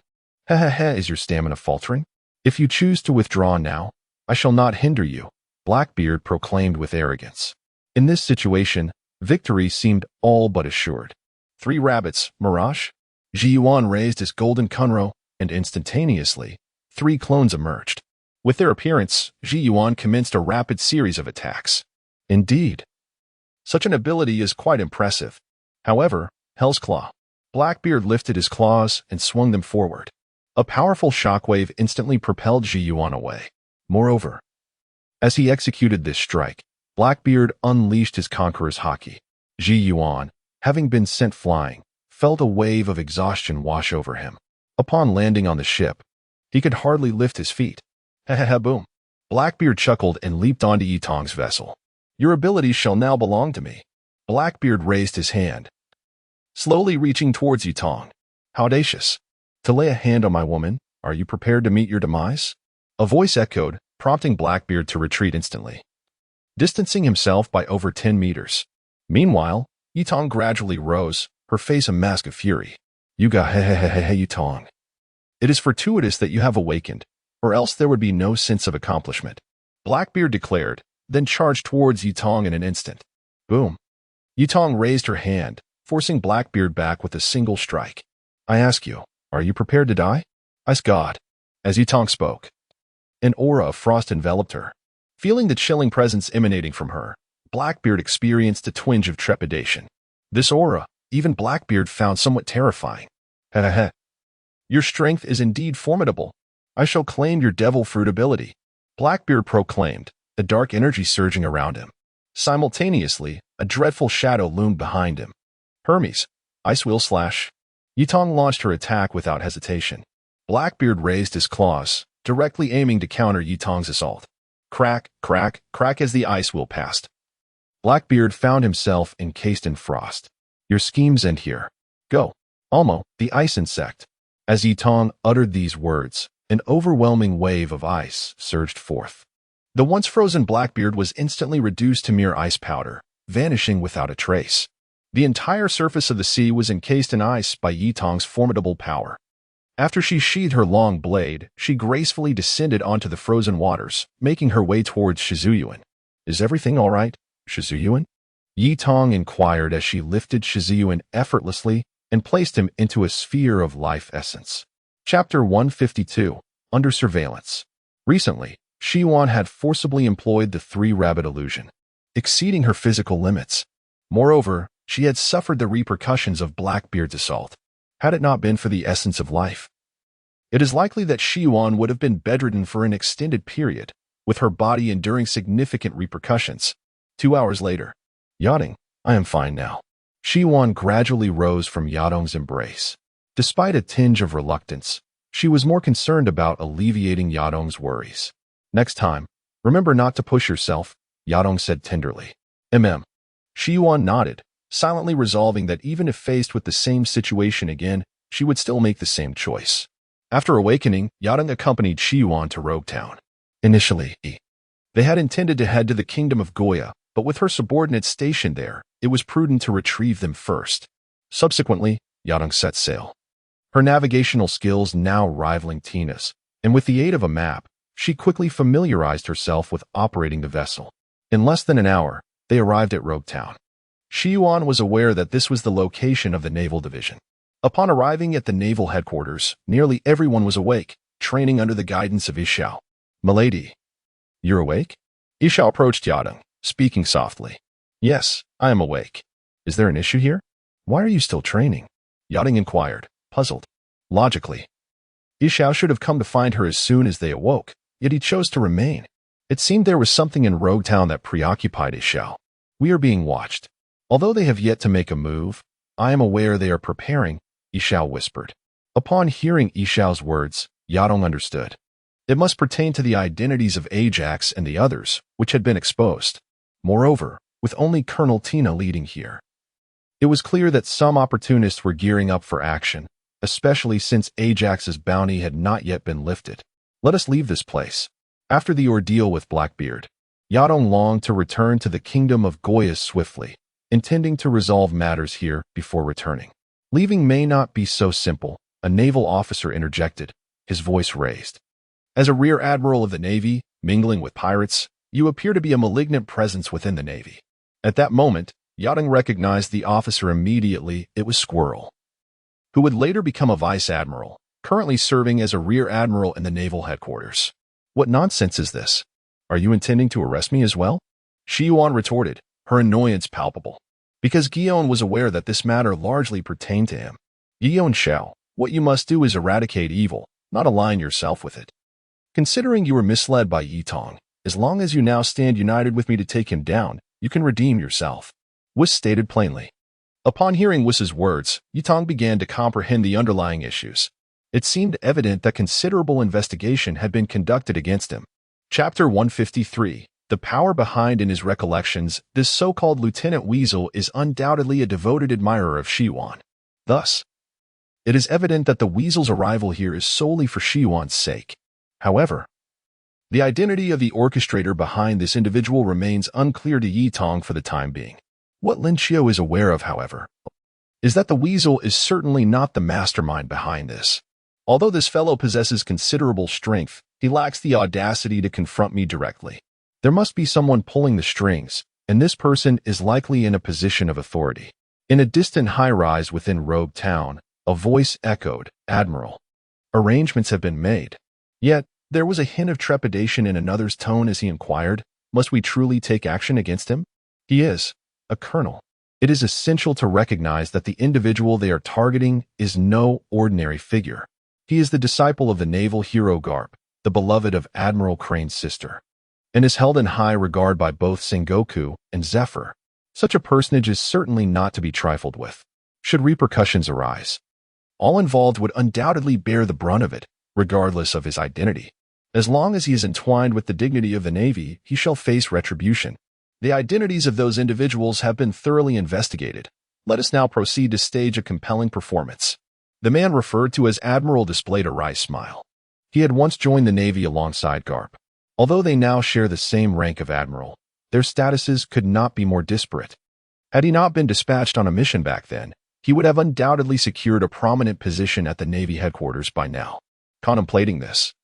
Is your stamina faltering? If you choose to withdraw now, I shall not hinder you, Blackbeard proclaimed with arrogance. In this situation, victory seemed all but assured. 3 rabbits, Mirage? Ji Yuan raised his golden kunro, and instantaneously, 3 clones emerged. With their appearance, Ji Yuan commenced a rapid series of attacks. Indeed, such an ability is quite impressive. However, Hell's Claw. Blackbeard lifted his claws and swung them forward. A powerful shockwave instantly propelled Ji Yuan away. Moreover, as he executed this strike, Blackbeard unleashed his conqueror's hockey. Ji Yuan, having been sent flying, felt a wave of exhaustion wash over him. Upon landing on the ship, he could hardly lift his feet. Boom. Blackbeard chuckled and leaped onto Yi Tong's vessel. Your abilities shall now belong to me. Blackbeard raised his hand, slowly reaching towards Yi Tong. How audacious. To lay a hand on my woman, are you prepared to meet your demise? A voice echoed, prompting Blackbeard to retreat instantly, distancing himself by over 10 meters. Meanwhile, Yi Tong gradually rose, her face a mask of fury. You got Yi Tong. It is fortuitous that you have awakened, or else there would be no sense of accomplishment. Blackbeard declared, then charged towards Yi Tong in an instant. Boom. Yi Tong raised her hand, forcing Blackbeard back with a single strike. I ask you, are you prepared to die? Ice God. As Yi Tong spoke, an aura of frost enveloped her. Feeling the chilling presence emanating from her, Blackbeard experienced a twinge of trepidation. This aura, even Blackbeard found somewhat terrifying. Your strength is indeed formidable. I shall claim your devil fruit ability, Blackbeard proclaimed, a dark energy surging around him. Simultaneously, a dreadful shadow loomed behind him. Hermes, Ice Wheel Slash. Yi Tong launched her attack without hesitation. Blackbeard raised his claws, directly aiming to counter Yi Tong's assault. Crack, crack, crack as the ice wheel passed. Blackbeard found himself encased in frost. Your schemes end here. Go. Almo, the ice insect. As Yi Tong uttered these words, an overwhelming wave of ice surged forth. The once frozen Blackbeard was instantly reduced to mere ice powder, vanishing without a trace. The entire surface of the sea was encased in ice by Yi Tong's formidable power. After she sheathed her long blade, she gracefully descended onto the frozen waters, making her way towards Shizuyuan. "Is everything all right, Shizuyuan?" Yi Tong inquired as she lifted Shizuyuan effortlessly and placed him into a sphere of life essence. Chapter 152, Under Surveillance. Recently, Shiwan had forcibly employed the three-rabbit illusion, exceeding her physical limits. Moreover, she had suffered the repercussions of Blackbeard's assault. Had it not been for the essence of life, it is likely that Shiwan would have been bedridden for an extended period, with her body enduring significant repercussions. 2 hours later, Yadong, I am fine now. Shiwan gradually rose from Yadong's embrace. Despite a tinge of reluctance, she was more concerned about alleviating Yadong's worries. Next time, remember not to push yourself, Yadong said tenderly. Shiwan nodded, silently resolving that even if faced with the same situation again, she would still make the same choice. After awakening, Yadong accompanied Shiwan to Rogue Town. Initially, they had intended to head to the Kingdom of Goya, but with her subordinates stationed there, it was prudent to retrieve them first. Subsequently, Yadong set sail. Her navigational skills now rivaling Tina's, and with the aid of a map, she quickly familiarized herself with operating the vessel. In less than an hour, they arrived at Rogue Town. Shiwan was aware that this was the location of the Naval Division. Upon arriving at the naval headquarters, nearly everyone was awake, training under the guidance of Ishao. "Milady, you're awake?" Ishao approached Yadong, speaking softly. "Yes, I am awake. Is there an issue here? Why are you still training?" Yadong inquired, puzzled. Logically, Ishao should have come to find her as soon as they awoke, yet he chose to remain. It seemed there was something in Rogue Town that preoccupied Ishao. "We are being watched. Although they have yet to make a move, I am aware they are preparing," Ishao whispered. Upon hearing Ishao's words, Yadong understood. It must pertain to the identities of Ajax and the others, which had been exposed. Moreover, with only Colonel Tina leading here, it was clear that some opportunists were gearing up for action, especially since Ajax's bounty had not yet been lifted. "Let us leave this place." After the ordeal with Blackbeard, Yadong longed to return to the Kingdom of Goya swiftly, intending to resolve matters here before returning. "Leaving may not be so simple," a naval officer interjected, his voice raised. "As a rear admiral of the Navy, mingling with pirates, you appear to be a malignant presence within the Navy." At that moment, Yadong recognized the officer immediately. It was Squirrel, who would later become a vice admiral, currently serving as a rear admiral in the naval headquarters. "What nonsense is this? Are you intending to arrest me as well?" Shiwan retorted, her annoyance palpable, because Guillaume was aware that this matter largely pertained to him. "Guillaume Shao, what you must do is eradicate evil, not align yourself with it. Considering you were misled by Yi Tong, as long as you now stand united with me to take him down, you can redeem yourself," Wis stated plainly. Upon hearing Wis's words, Yi Tong began to comprehend the underlying issues. It seemed evident that considerable investigation had been conducted against him. Chapter 153, The Power Behind. In his recollections, this so-called Lieutenant Weasel is undoubtedly a devoted admirer of Shiwan. Thus, it is evident that the Weasel's arrival here is solely for Shiwan's sake. However, the identity of the orchestrator behind this individual remains unclear to Yi Tong for the time being. What Lin Qiu is aware of, however, is that the Weasel is certainly not the mastermind behind this. Although this fellow possesses considerable strength, he lacks the audacity to confront me directly. There must be someone pulling the strings, and this person is likely in a position of authority. In a distant high-rise within Rogue Town, a voice echoed, "Admiral." Arrangements have been made. Yet, there was a hint of trepidation in another's tone as he inquired, "Must we truly take action against him? He is a colonel. It is essential to recognize that the individual they are targeting is no ordinary figure. He is the disciple of the naval hero Garp, the beloved of Admiral Crane's sister, and is held in high regard by both Sengoku and Zephyr. Such a personage is certainly not to be trifled with. Should repercussions arise, all involved would undoubtedly bear the brunt of it, regardless of his identity. As long as he is entwined with the dignity of the Navy, he shall face retribution. The identities of those individuals have been thoroughly investigated. Let us now proceed to stage a compelling performance." The man referred to as Admiral displayed a wry smile. He had once joined the Navy alongside Garp. Although they now share the same rank of Admiral, Their statuses could not be more disparate. Had he not been dispatched on a mission back then, he would have undoubtedly secured a prominent position at the Navy headquarters by now. Contemplating this,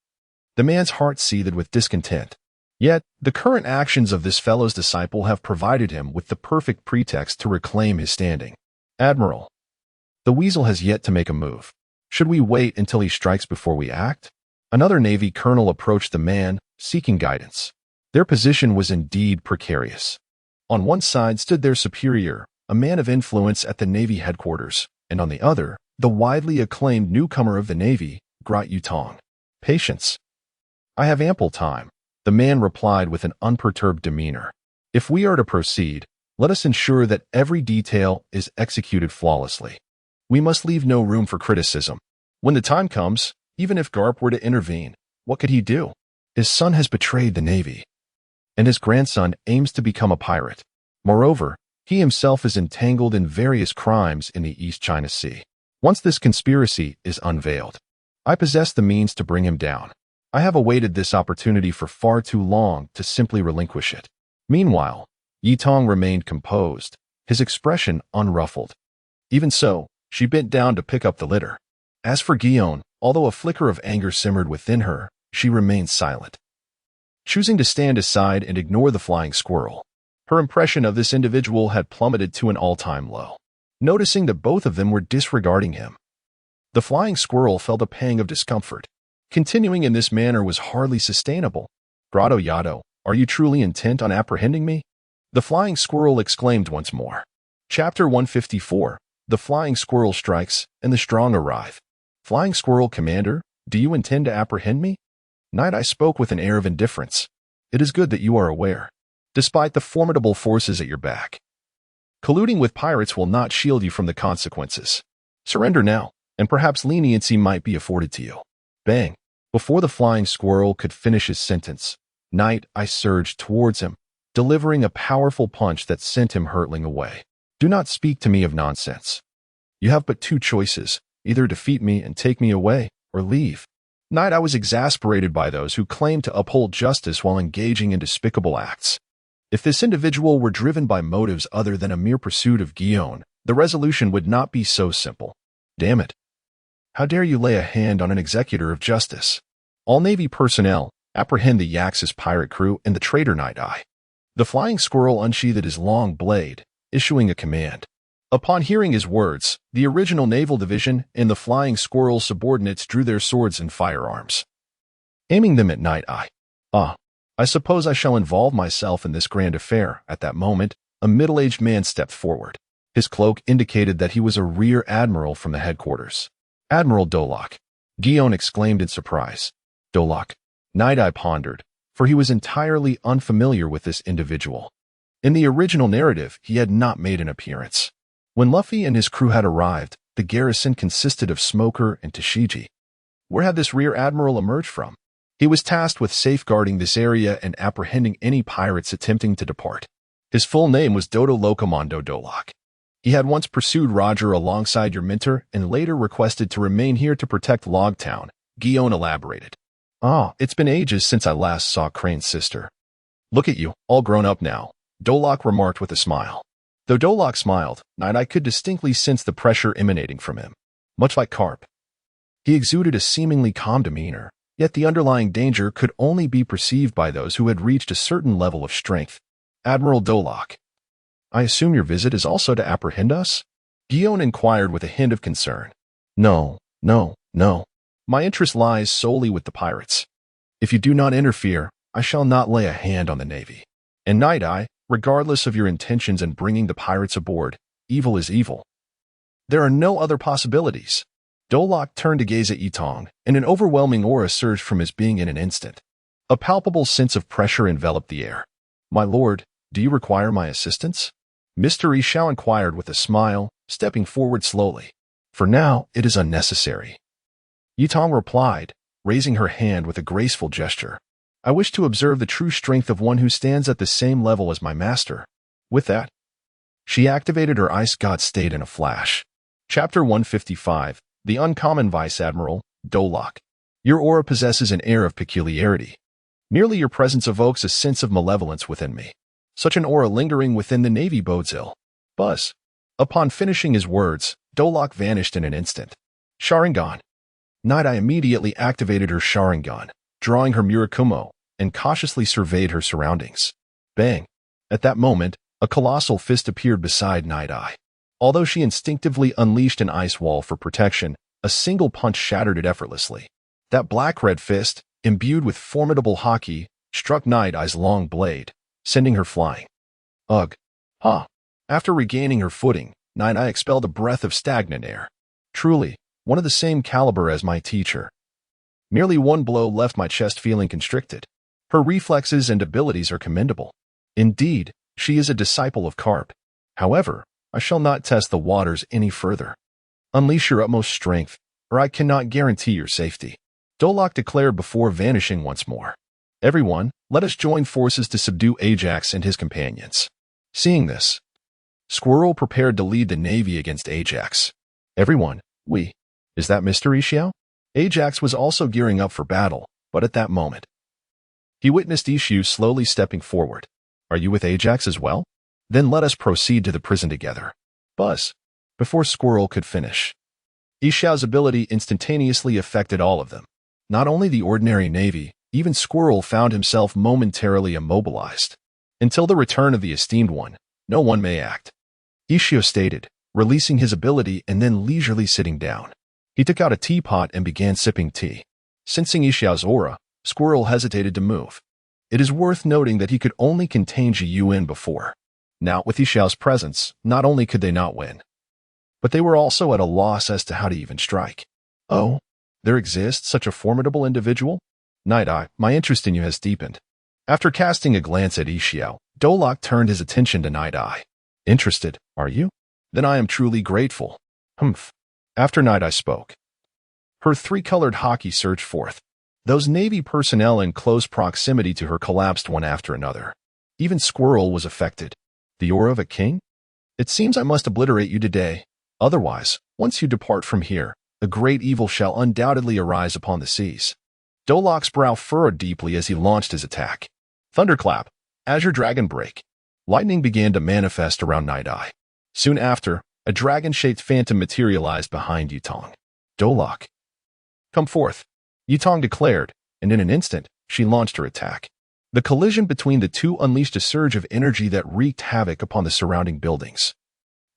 the man's heart seethed with discontent. Yet, the current actions of this fellow's disciple have provided him with the perfect pretext to reclaim his standing. Admiral, the weasel has yet to make a move. Should we wait until he strikes before we act? Another Navy colonel approached the man, seeking guidance. Their position was indeed precarious. On one side stood their superior, a man of influence at the Navy headquarters, and on the other, the widely acclaimed newcomer of the Navy, Grat Yutong. Patience. I have ample time, the man replied with an unperturbed demeanor. If we are to proceed, let us ensure that every detail is executed flawlessly. We must leave no room for criticism. When the time comes, even if Garp were to intervene, what could he do? His son has betrayed the Navy, and his grandson aims to become a pirate. Moreover, he himself is entangled in various crimes in the East China Sea. Once this conspiracy is unveiled, I possess the means to bring him down. I have awaited this opportunity for far too long to simply relinquish it. Meanwhile, Yutong remained composed, his expression unruffled. Even so, she bent down to pick up the litter. As for Guion, although a flicker of anger simmered within her, she remained silent, choosing to stand aside and ignore the flying squirrel. Her impression of this individual had plummeted to an all-time low. Noticing that both of them were disregarding him, the flying squirrel felt a pang of discomfort. Continuing in this manner was hardly sustainable. Grotto Yato, are you truly intent on apprehending me? The flying squirrel exclaimed once more. Chapter 154. The flying squirrel strikes, and the strong arrive. Flying squirrel commander, do you intend to apprehend me? Night Eye spoke with an air of indifference. It is good that you are aware, despite the formidable forces at your back. Colluding with pirates will not shield you from the consequences. Surrender now, and perhaps leniency might be afforded to you. Bang! Before the flying squirrel could finish his sentence, Night Eye surged towards him, delivering a powerful punch that sent him hurtling away. Do not speak to me of nonsense. You have but two choices, either defeat me and take me away, or leave. Night Eye was exasperated by those who claimed to uphold justice while engaging in despicable acts. If this individual were driven by motives other than a mere pursuit of Guion, the resolution would not be so simple. Damn it. How dare you lay a hand on an executor of justice? All Navy personnel, apprehend the Yaxis pirate crew and the traitor Night Eye. The flying squirrel unsheathed his long blade, issuing a command. Upon hearing his words, the original naval division and the flying squirrel subordinates drew their swords and firearms, aiming them at Night Eye. I suppose I shall involve myself in this grand affair. At that moment, a middle-aged man stepped forward. His cloak indicated that he was a rear admiral from the headquarters. Admiral Dolok, Guion exclaimed in surprise. Dolok, Night Eye pondered, for he was entirely unfamiliar with this individual. In the original narrative, he had not made an appearance. When Luffy and his crew had arrived, the garrison consisted of Smoker and Tashigi. Where had this rear admiral emerged from? He was tasked with safeguarding this area and apprehending any pirates attempting to depart. His full name was Dodo Locomondo Dolok. He had once pursued Roger alongside your mentor and later requested to remain here to protect Logtown, Guion elaborated. It's been ages since I last saw Crane's sister. Look at you, all grown up now, Dolok remarked with a smile. Though Dolok smiled, Night Eye could distinctly sense the pressure emanating from him. Much like Carp, he exuded a seemingly calm demeanor, yet the underlying danger could only be perceived by those who had reached a certain level of strength. Admiral Dolok, I assume your visit is also to apprehend us? Guion inquired with a hint of concern. No. My interest lies solely with the pirates. If you do not interfere, I shall not lay a hand on the Navy. And Night Eye, regardless of your intentions in bringing the pirates aboard, evil is evil. There are no other possibilities. Dolok turned to gaze at Yutong, and an overwhelming aura surged from his being in an instant. A palpable sense of pressure enveloped the air. My lord, do you require my assistance? Mr. Ishao inquired with a smile, stepping forward slowly. For now, it is unnecessary. Yutong replied, raising her hand with a graceful gesture. I wish to observe the true strength of one who stands at the same level as my master. With that, she activated her ice god state in a flash. Chapter 155. The Uncommon Vice Admiral, Dolok. Your aura possesses an air of peculiarity. Merely your presence evokes a sense of malevolence within me. Such an aura lingering within the Navy bodes ill. Buzz. Upon finishing his words, Dolok vanished in an instant. Sharingan. Night Eye immediately activated her Sharingan, drawing her Murakumo, and cautiously surveyed her surroundings. Bang! At that moment, a colossal fist appeared beside Night Eye. Although she instinctively unleashed an ice wall for protection, a single punch shattered it effortlessly. That black-red fist, imbued with formidable haki, struck Night Eye's long blade, sending her flying. Ugh! Ha! After regaining her footing, Night Eye expelled a breath of stagnant air. Truly, one of the same caliber as my teacher. Merely one blow left my chest feeling constricted. Her reflexes and abilities are commendable. Indeed, she is a disciple of Carp. However, I shall not test the waters any further. Unleash your utmost strength, or I cannot guarantee your safety. Dolok declared before vanishing once more. Everyone, let us join forces to subdue Ajax and his companions. Seeing this, Squirrel prepared to lead the Navy against Ajax. Everyone, is that Mr. Ishiao? Ajax was also gearing up for battle, but at that moment, he witnessed Ishiu slowly stepping forward. Are you with Ajax as well? Then let us proceed to the prison together. Buzz. Before Squirrel could finish, Ishiao's ability instantaneously affected all of them. Not only the ordinary Navy, even Squirrel found himself momentarily immobilized. Until the return of the esteemed one, no one may act. Ishiu stated, releasing his ability and then leisurely sitting down. He took out a teapot and began sipping tea. Sensing Ishiao's aura, Squirrel hesitated to move. It is worth noting that he could only contain Ji Yuan before. Now, with Ishiao's presence, not only could they not win, but they were also at a loss as to how to even strike. Oh, there exists such a formidable individual? Night Eye, my interest in you has deepened. After casting a glance at Ishiao, Dolok turned his attention to Night Eye. Interested, are you? Then I am truly grateful. Humph. After Night Eye spoke, her three-colored haki surged forth. Those Navy personnel in close proximity to her collapsed one after another. Even Squirrel was affected. The aura of a king? It seems I must obliterate you today. Otherwise, once you depart from here, a great evil shall undoubtedly arise upon the seas. Dolok's brow furrowed deeply as he launched his attack. Thunderclap, Azure Dragon Break. Lightning began to manifest around Night Eye. Soon after, a dragon-shaped phantom materialized behind Yutong. Dolok. Come forth, Yutong declared, and in an instant, she launched her attack. The collision between the two unleashed a surge of energy that wreaked havoc upon the surrounding buildings,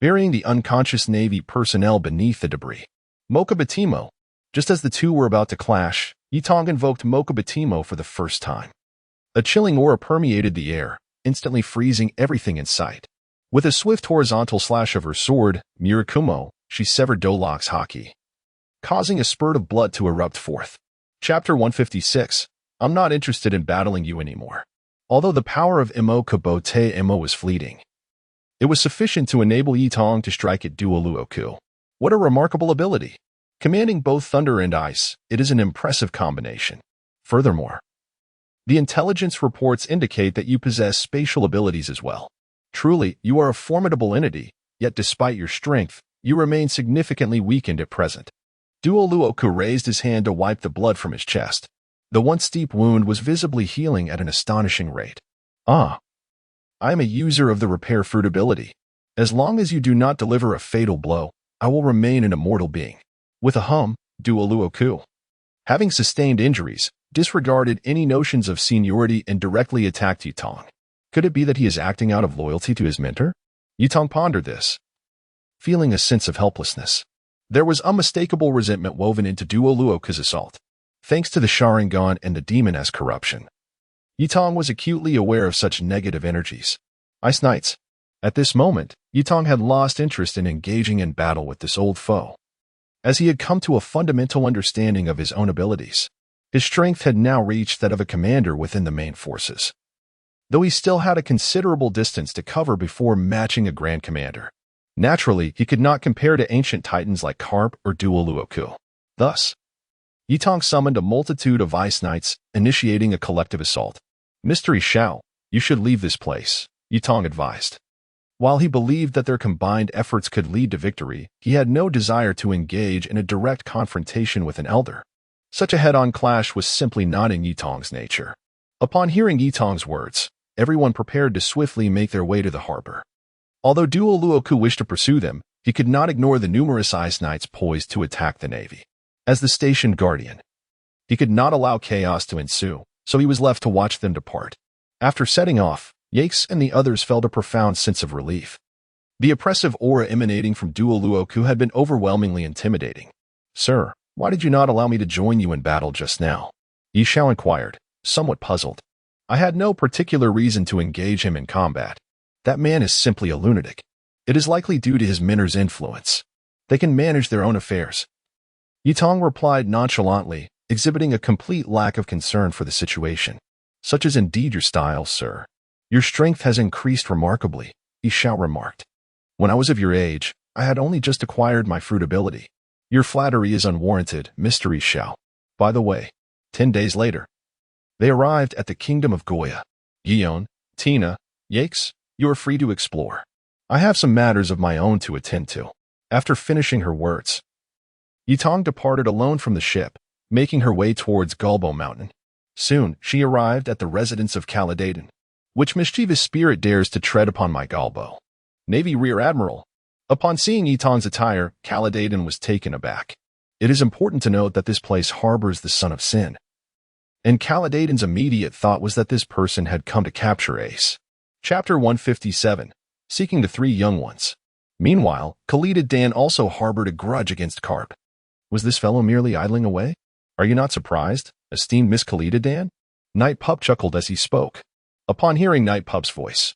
burying the unconscious Navy personnel beneath the debris. Mokubatimo. Just as the two were about to clash, Yutong invoked Mokubatimo for the first time. A chilling aura permeated the air, instantly freezing everything in sight. With a swift horizontal slash of her sword, Murakumo, she severed Dolok's haki, causing a spurt of blood to erupt forth. Chapter 156. I'm not interested in battling you anymore. Although the power of Imo Kabote Imo was fleeting, it was sufficient to enable Yutong to strike at Duoluoku. What a remarkable ability! Commanding both thunder and ice, it is an impressive combination. Furthermore, the intelligence reports indicate that you possess spatial abilities as well. Truly, you are a formidable entity, yet despite your strength, you remain significantly weakened at present. Duoluoku raised his hand to wipe the blood from his chest. The once steep wound was visibly healing at an astonishing rate. I am a user of the repair fruit ability. As long as you do not deliver a fatal blow, I will remain an immortal being. With a hum, Duoluoku, having sustained injuries, disregarded any notions of seniority and directly attacked Yutong. Could it be that he is acting out of loyalty to his mentor? Yutong pondered this, feeling a sense of helplessness. There was unmistakable resentment woven into Duoluoku's assault. Thanks to the Sharingan and the demon-esque corruption, Yutong was acutely aware of such negative energies. Ice Knights. At this moment, Yutong had lost interest in engaging in battle with this old foe, as he had come to a fundamental understanding of his own abilities. His strength had now reached that of a commander within the main forces, though he still had a considerable distance to cover before matching a grand commander. Naturally, he could not compare to ancient titans like Carp or Duoluoku. Thus, Yutong summoned a multitude of Ice Knights, initiating a collective assault. Mystery Shao, you should leave this place, Yutong advised. While he believed that their combined efforts could lead to victory, he had no desire to engage in a direct confrontation with an elder. Such a head-on clash was simply not in Yutong's nature. Upon hearing Yutong's words, everyone prepared to swiftly make their way to the harbor. Although Duo Luoku wished to pursue them, he could not ignore the numerous ice knights poised to attack the navy. As the stationed guardian, he could not allow chaos to ensue, so he was left to watch them depart. After setting off, Yakes and the others felt a profound sense of relief. The oppressive aura emanating from Duo Luoku had been overwhelmingly intimidating. "Sir, why did you not allow me to join you in battle just now?" Yi Xiao inquired, somewhat puzzled. "I had no particular reason to engage him in combat. That man is simply a lunatic. It is likely due to his mentor's influence. They can manage their own affairs." Yitong replied nonchalantly, exhibiting a complete lack of concern for the situation. "Such is indeed your style, sir. Your strength has increased remarkably," Yi Xiao remarked. "When I was of your age, I had only just acquired my fruit ability. Your flattery is unwarranted, Mr. Yi Xiao. By the way, 10 days later, they arrived at the kingdom of Goya. Gion, Tina, Yakes, you are free to explore. I have some matters of my own to attend to." After finishing her words, Yitong departed alone from the ship, making her way towards Gulbo Mountain. Soon, she arrived at the residence of Caledadon. "Which mischievous spirit dares to tread upon my Gulbo?" Navy Rear Admiral. Upon seeing Yitong's attire, Caledadon was taken aback. It is important to note that this place harbors the son of Sin, and Caledadon's immediate thought was that this person had come to capture Ace. Chapter 157, Seeking the Three Young Ones. Meanwhile, Khalida Dan also harbored a grudge against Karp. Was this fellow merely idling away? "Are you not surprised, esteemed Miss Khalida Dan?" Night Pup chuckled as he spoke. Upon hearing Night Pup's voice,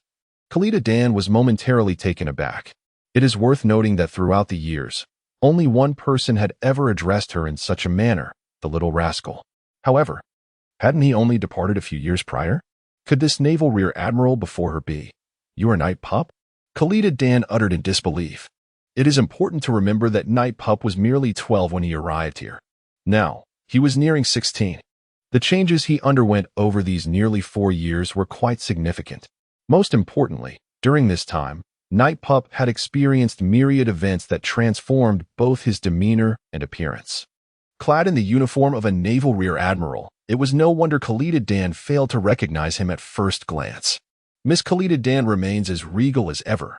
Khalida Dan was momentarily taken aback. It is worth noting that throughout the years, only one person had ever addressed her in such a manner, the little rascal. However, hadn't he only departed a few years prior? Could this naval rear admiral before her be? "You are Night Pup?" Khalida Dan uttered in disbelief. It is important to remember that Night Pup was merely 12 when he arrived here. Now, he was nearing 16. The changes he underwent over these nearly 4 years were quite significant. Most importantly, during this time, Night Pup had experienced myriad events that transformed both his demeanor and appearance. Clad in the uniform of a naval rear admiral, it was no wonder Khalida Dan failed to recognize him at first glance. Miss Khalida Dan remains as regal as ever,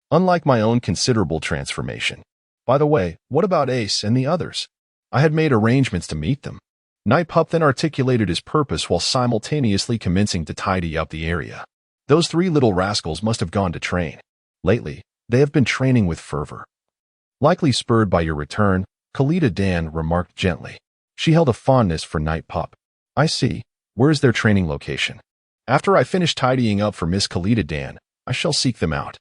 unlike my own considerable transformation. By the way, what about Ace and the others? I had made arrangements to meet them. Night Pup then articulated his purpose while simultaneously commencing to tidy up the area. Those 3 little rascals must have gone to train. Lately, they have been training with fervor. Likely spurred by your return, Khalida Dan remarked gently. She held a fondness for Night Pup. "I see. Where is their training location? After I finish tidying up for Miss Khalida Dan, I shall seek them out."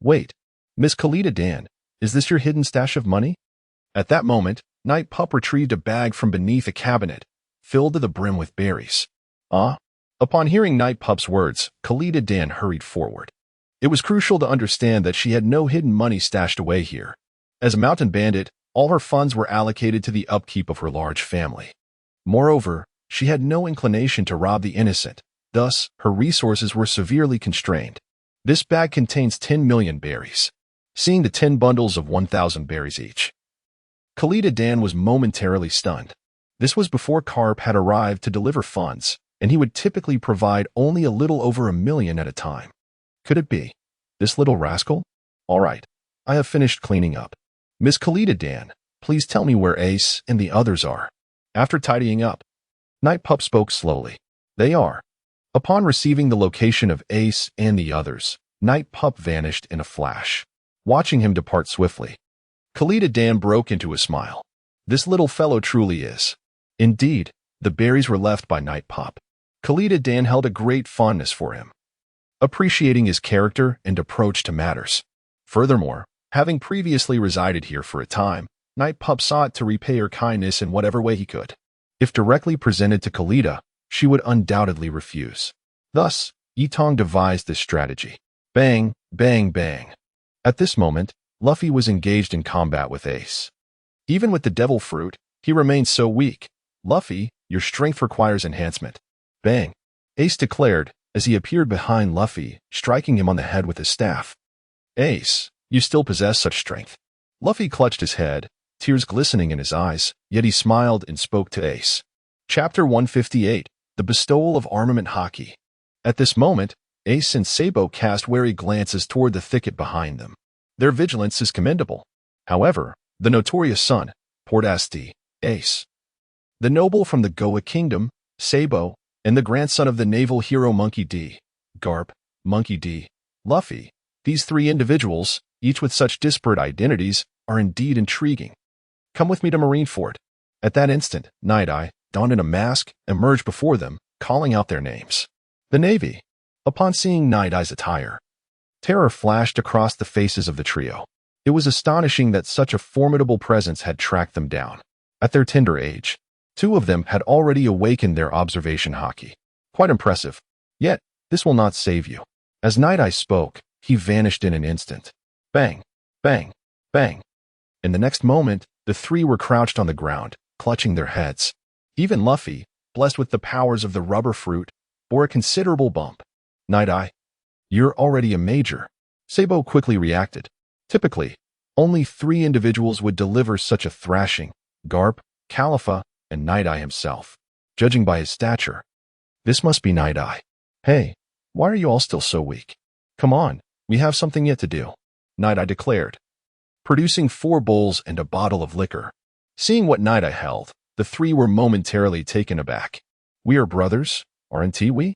Wait. Miss Khalida Dan, is this your hidden stash of money?" At that moment, Night Pup retrieved a bag from beneath a cabinet, filled to the brim with berries. "Ah?" Upon hearing Night Pup's words, Khalida Dan hurried forward. It was crucial to understand that she had no hidden money stashed away here. As a mountain bandit, all her funds were allocated to the upkeep of her large family. Moreover, she had no inclination to rob the innocent, thus, her resources were severely constrained. This bag contains 10 million berries. Seeing the 10 bundles of 1,000 berries each, Khalida Dan was momentarily stunned. This was before Karp had arrived to deliver funds, and he would typically provide only a little over 1 million at a time. Could it be this little rascal? All right, I have finished cleaning up. Miss Khalida Dan, please tell me where Ace and the others are. After tidying up, Night Pup spoke slowly. They are. Upon receiving the location of Ace and the others, Night Pup vanished in a flash. Watching him depart swiftly, Khalida Dan broke into a smile. This little fellow truly is. Indeed, the berries were left by Night Pup. Khalida Dan held a great fondness for him, appreciating his character and approach to matters. Furthermore, having previously resided here for a time, Night Pup sought to repay her kindness in whatever way he could. If directly presented to Khalida, she would undoubtedly refuse. Thus, Yitong devised this strategy. Bang, bang, bang. At this moment, Luffy was engaged in combat with Ace. Even with the devil fruit, he remained so weak. "Luffy, your strength requires enhancement." Bang. Ace declared, as he appeared behind Luffy, striking him on the head with his staff. "Ace, you still possess such strength." Luffy clutched his head, tears glistening in his eyes, yet he smiled and spoke to Ace. Chapter 158, The Bestowal of Armament Haki. At this moment, Ace and Sabo cast wary glances toward the thicket behind them. Their vigilance is commendable. However, the notorious son, Portasti, Ace, the noble from the Goa kingdom, Sabo, and the grandson of the naval hero Monkey D, Garp, Monkey D, Luffy, these three individuals, each with such disparate identities, are indeed intriguing. Come with me to Marineford. At that instant, Night Eye, donned in a mask, emerged before them, calling out their names. The Navy. Upon seeing Night Eye's attire, terror flashed across the faces of the trio. It was astonishing that such a formidable presence had tracked them down. At their tender age, two of them had already awakened their observation haki. Quite impressive. Yet, this will not save you. As Night Eye spoke, he vanished in an instant. Bang, bang, bang. In the next moment, the three were crouched on the ground, clutching their heads. Even Luffy, blessed with the powers of the rubber fruit, bore a considerable bump. Night Eye, you're already a major. Sabo quickly reacted. Typically, only 3 individuals would deliver such a thrashing: Garp, Califa, and Night Eye himself. Judging by his stature, this must be Night Eye. Hey, why are you all still so weak? Come on, we have something yet to do, Night Eye declared, producing 4 bowls and a bottle of liquor. Seeing what Night Eye held, the 3 were momentarily taken aback. We are brothers, aren't we?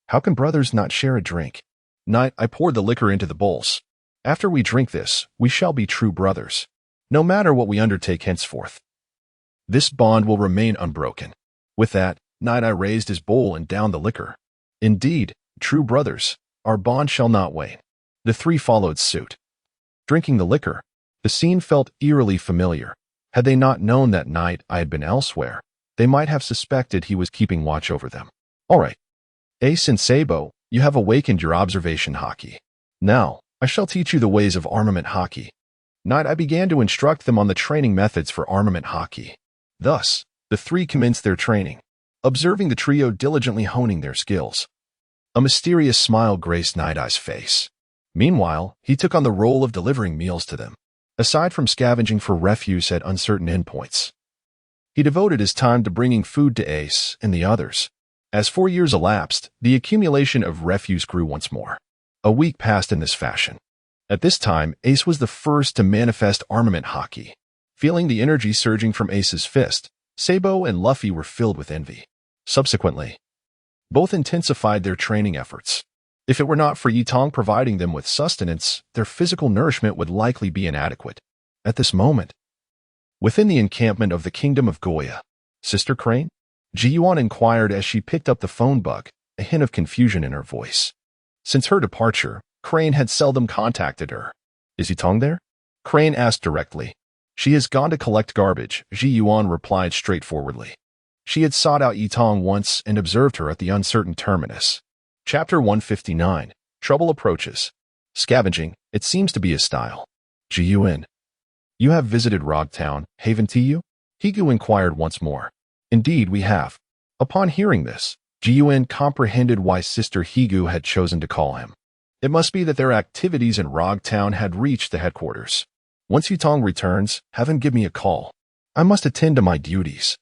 How can brothers not share a drink? Night Eye poured the liquor into the bowls. After we drink this, we shall be true brothers, no matter what we undertake henceforth. This bond will remain unbroken. With that, Night Eye raised his bowl and downed the liquor. Indeed, true brothers, our bond shall not wane. The 3 followed suit. Drinking the liquor, the scene felt eerily familiar. Had they not known that Night Eye had been elsewhere, they might have suspected he was keeping watch over them. All right. Ace and Sabo, you have awakened your observation haki. Now, I shall teach you the ways of armament haki. Night Eye began to instruct them on the training methods for armament haki. Thus, the 3 commenced their training, observing the trio diligently honing their skills. A mysterious smile graced Night Eye's face. Meanwhile, he took on the role of delivering meals to them. Aside from scavenging for refuse at uncertain endpoints, he devoted his time to bringing food to Ace and the others. As 4 years elapsed, the accumulation of refuse grew once more. A week passed in this fashion. At this time, Ace was the first to manifest armament haki. Feeling the energy surging from Ace's fist, Sabo and Luffy were filled with envy. Subsequently, both intensified their training efforts. If it were not for Yitong providing them with sustenance, their physical nourishment would likely be inadequate. At this moment, within the encampment of the Kingdom of Goya, Sister Crane? Ji-Yuan inquired as she picked up the phone bug, a hint of confusion in her voice. Since her departure, Crane had seldom contacted her. Is Yitong there? Crane asked directly. She has gone to collect garbage, Ji-Yuan replied straightforwardly. She had sought out Yitong once and observed her at the uncertain terminus. Chapter 159. Trouble Approaches. Scavenging, it seems to be his style. Ji-Yuan. You have visited Rogtown, haven't you? Higu inquired once more. Indeed, we have. Upon hearing this, Ji-Yuan comprehended why Sister Higu had chosen to call him. It must be that their activities in Rogtown had reached the headquarters. Once Yitong returns, have him give me a call. I must attend to my duties.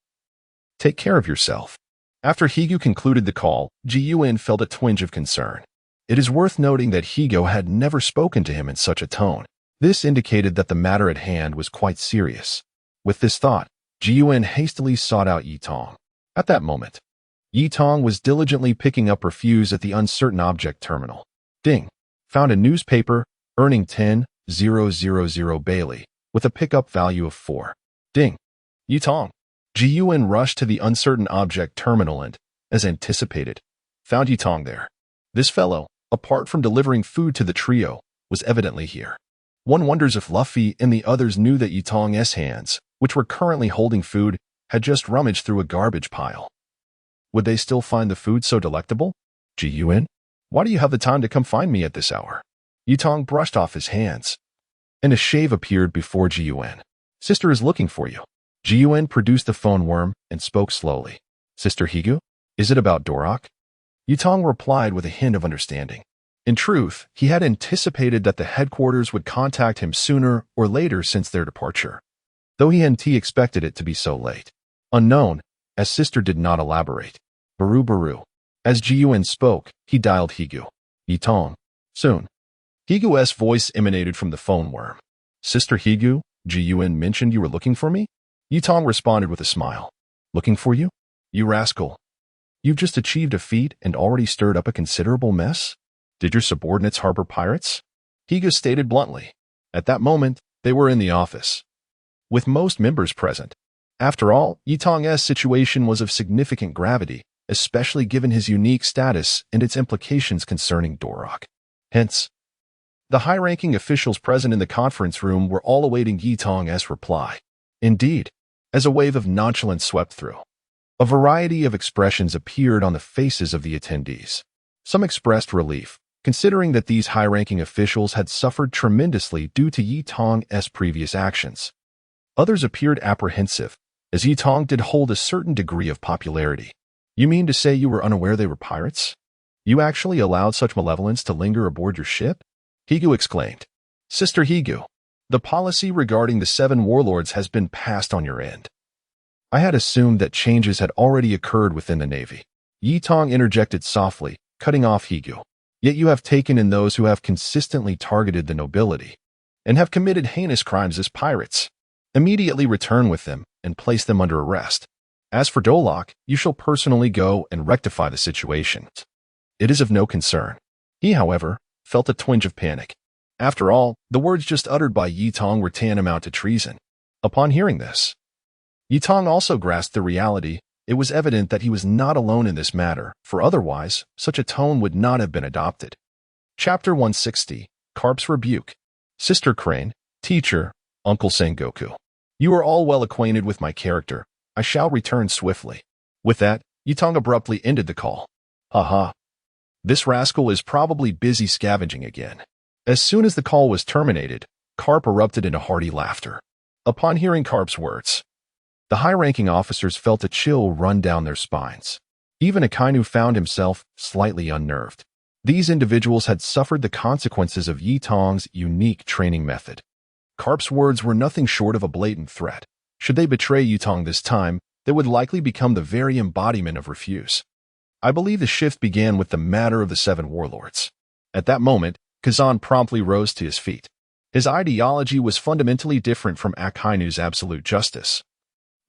Take care of yourself. After Higu concluded the call, Ji-Yuan felt a twinge of concern. It is worth noting that Higu had never spoken to him in such a tone. This indicated that the matter at hand was quite serious. With this thought, Ji-Yuan hastily sought out Yitong. At that moment, Yitong was diligently picking up refuse at the uncertain object terminal. Ding. Found a newspaper, earning 10,000 Bailey, with a pickup value of 4. Ding. Yitong. Ji-Yuan rushed to the uncertain object terminal and, as anticipated, found Yitong there. This fellow, apart from delivering food to the trio, was evidently here. One wonders if Luffy and the others knew that Yitong's hands, which were currently holding food, had just rummaged through a garbage pile. Would they still find the food so delectable? Ji-Yuan, why do you have the time to come find me at this hour? Yitong brushed off his hands, and a shave appeared before Ji-Yuan. Sister is looking for you. Ji-Yuan produced the phone worm and spoke slowly. Sister Higu, is it about Dorok? Yitong replied with a hint of understanding. In truth, he had anticipated that the headquarters would contact him sooner or later since their departure, though he hadn't expected it to be so late. Unknown, as Sister did not elaborate. Baru Baru. As Ji Yuan spoke, he dialed Higu. Yi Tong. Soon. Higu's voice emanated from the phone worm. Sister Higu, Ji Yuan mentioned you were looking for me? Yi Tong responded with a smile. Looking for you? You rascal. You've just achieved a feat and already stirred up a considerable mess? Did your subordinates harbor pirates? Higu stated bluntly. At that moment, they were in the office, with most members present. After all, Yi Tong's situation was of significant gravity, especially given his unique status and its implications concerning Dorok. Hence, the high-ranking officials present in the conference room were all awaiting Yi Tong's reply. Indeed, as a wave of nonchalance swept through, a variety of expressions appeared on the faces of the attendees. Some expressed relief, considering that these high-ranking officials had suffered tremendously due to Yi Tong's previous actions. Others appeared apprehensive, as Yi Tong did hold a certain degree of popularity. You mean to say you were unaware they were pirates? You actually allowed such malevolence to linger aboard your ship? Higu exclaimed. Sister Higu, the policy regarding the 7 warlords has been passed on your end. I had assumed that changes had already occurred within the Navy. Yi Tong interjected softly, cutting off Higu. Yet you have taken in those who have consistently targeted the nobility and have committed heinous crimes as pirates. Immediately return with them and place them under arrest. As for Dolok, you shall personally go and rectify the situation. It is of no concern. He, however, felt a twinge of panic. After all, the words just uttered by Yi Tong were tantamount to treason. Upon hearing this, Yi Tong also grasped the reality. It was evident that he was not alone in this matter, for otherwise, such a tone would not have been adopted. Chapter 160, Carp's Rebuke. Sister Crane, Teacher, Uncle Sengoku. You are all well acquainted with my character. I shall return swiftly. With that, Yi Tong abruptly ended the call. Haha. This rascal is probably busy scavenging again. As soon as the call was terminated, Carp erupted into hearty laughter. Upon hearing Carp's words, the high-ranking officers felt a chill run down their spines. Even Akainu found himself slightly unnerved. These individuals had suffered the consequences of Yi Tong's unique training method. Carp's words were nothing short of a blatant threat. Should they betray Yi Tong this time, they would likely become the very embodiment of refuse. I believe the shift began with the matter of the 7 warlords. At that moment, Kazan promptly rose to his feet. His ideology was fundamentally different from Akainu's absolute justice,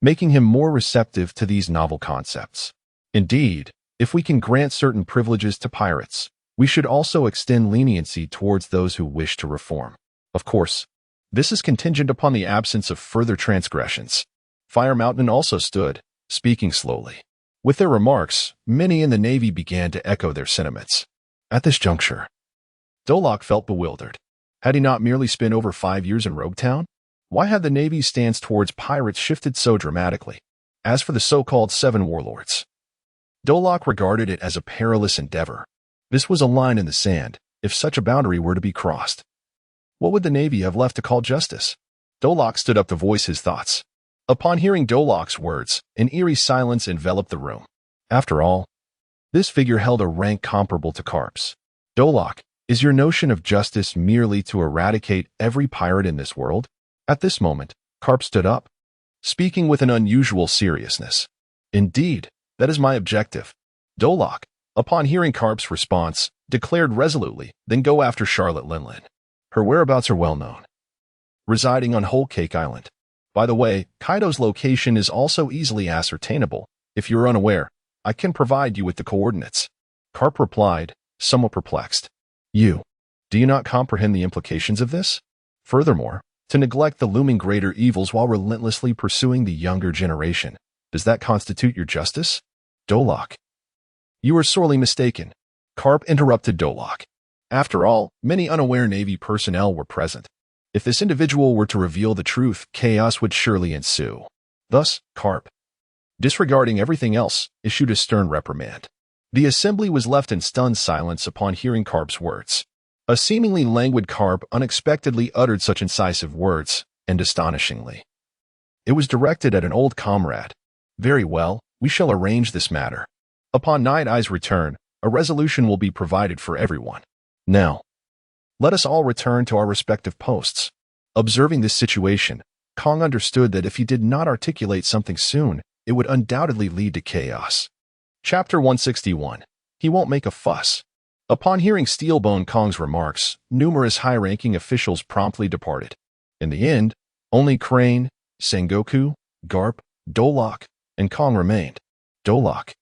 making him more receptive to these novel concepts. Indeed, if we can grant certain privileges to pirates, we should also extend leniency towards those who wish to reform. Of course, this is contingent upon the absence of further transgressions. Fire Mountain also stood, speaking slowly. With their remarks, many in the Navy began to echo their sentiments. At this juncture, Dolok felt bewildered. Had he not merely spent over 5 years in Roguetown? Why had the Navy's stance towards pirates shifted so dramatically? As for the so-called 7 warlords, Dolok regarded it as a perilous endeavor. This was a line in the sand. If such a boundary were to be crossed, what would the Navy have left to call justice? Dolok stood up to voice his thoughts. Upon hearing Dolok's words, an eerie silence enveloped the room. After all, this figure held a rank comparable to Carp's. Dolok, is your notion of justice merely to eradicate every pirate in this world? At this moment, Carp stood up, speaking with an unusual seriousness. Indeed, that is my objective. Dolok, upon hearing Carp's response, declared resolutely, then go after Charlotte Linlin. Her whereabouts are well known. Residing on Whole Cake Island. By the way, Kaido's location is also easily ascertainable. If you're unaware, I can provide you with the coordinates. Carp replied, somewhat perplexed. Do you not comprehend the implications of this? Furthermore, to neglect the looming greater evils while relentlessly pursuing the younger generation, does that constitute your justice? Dolok. You are sorely mistaken. Carp interrupted Dolok. After all, many unaware Navy personnel were present. If this individual were to reveal the truth, chaos would surely ensue. Thus, Carp, disregarding everything else, issued a stern reprimand. The assembly was left in stunned silence upon hearing Carp's words. A seemingly languid Carp unexpectedly uttered such incisive words, and astonishingly, it was directed at an old comrade. Very well, we shall arrange this matter. Upon Night Eye's return, a resolution will be provided for everyone. Now, let us all return to our respective posts. Observing this situation, Kong understood that if he did not articulate something soon, it would undoubtedly lead to chaos. Chapter 161. He won't make a fuss. Upon hearing Steelbone Kong's remarks, numerous high-ranking officials promptly departed. In the end, only Crane, Sengoku, Garp, Dolok, and Kong remained. Dolok,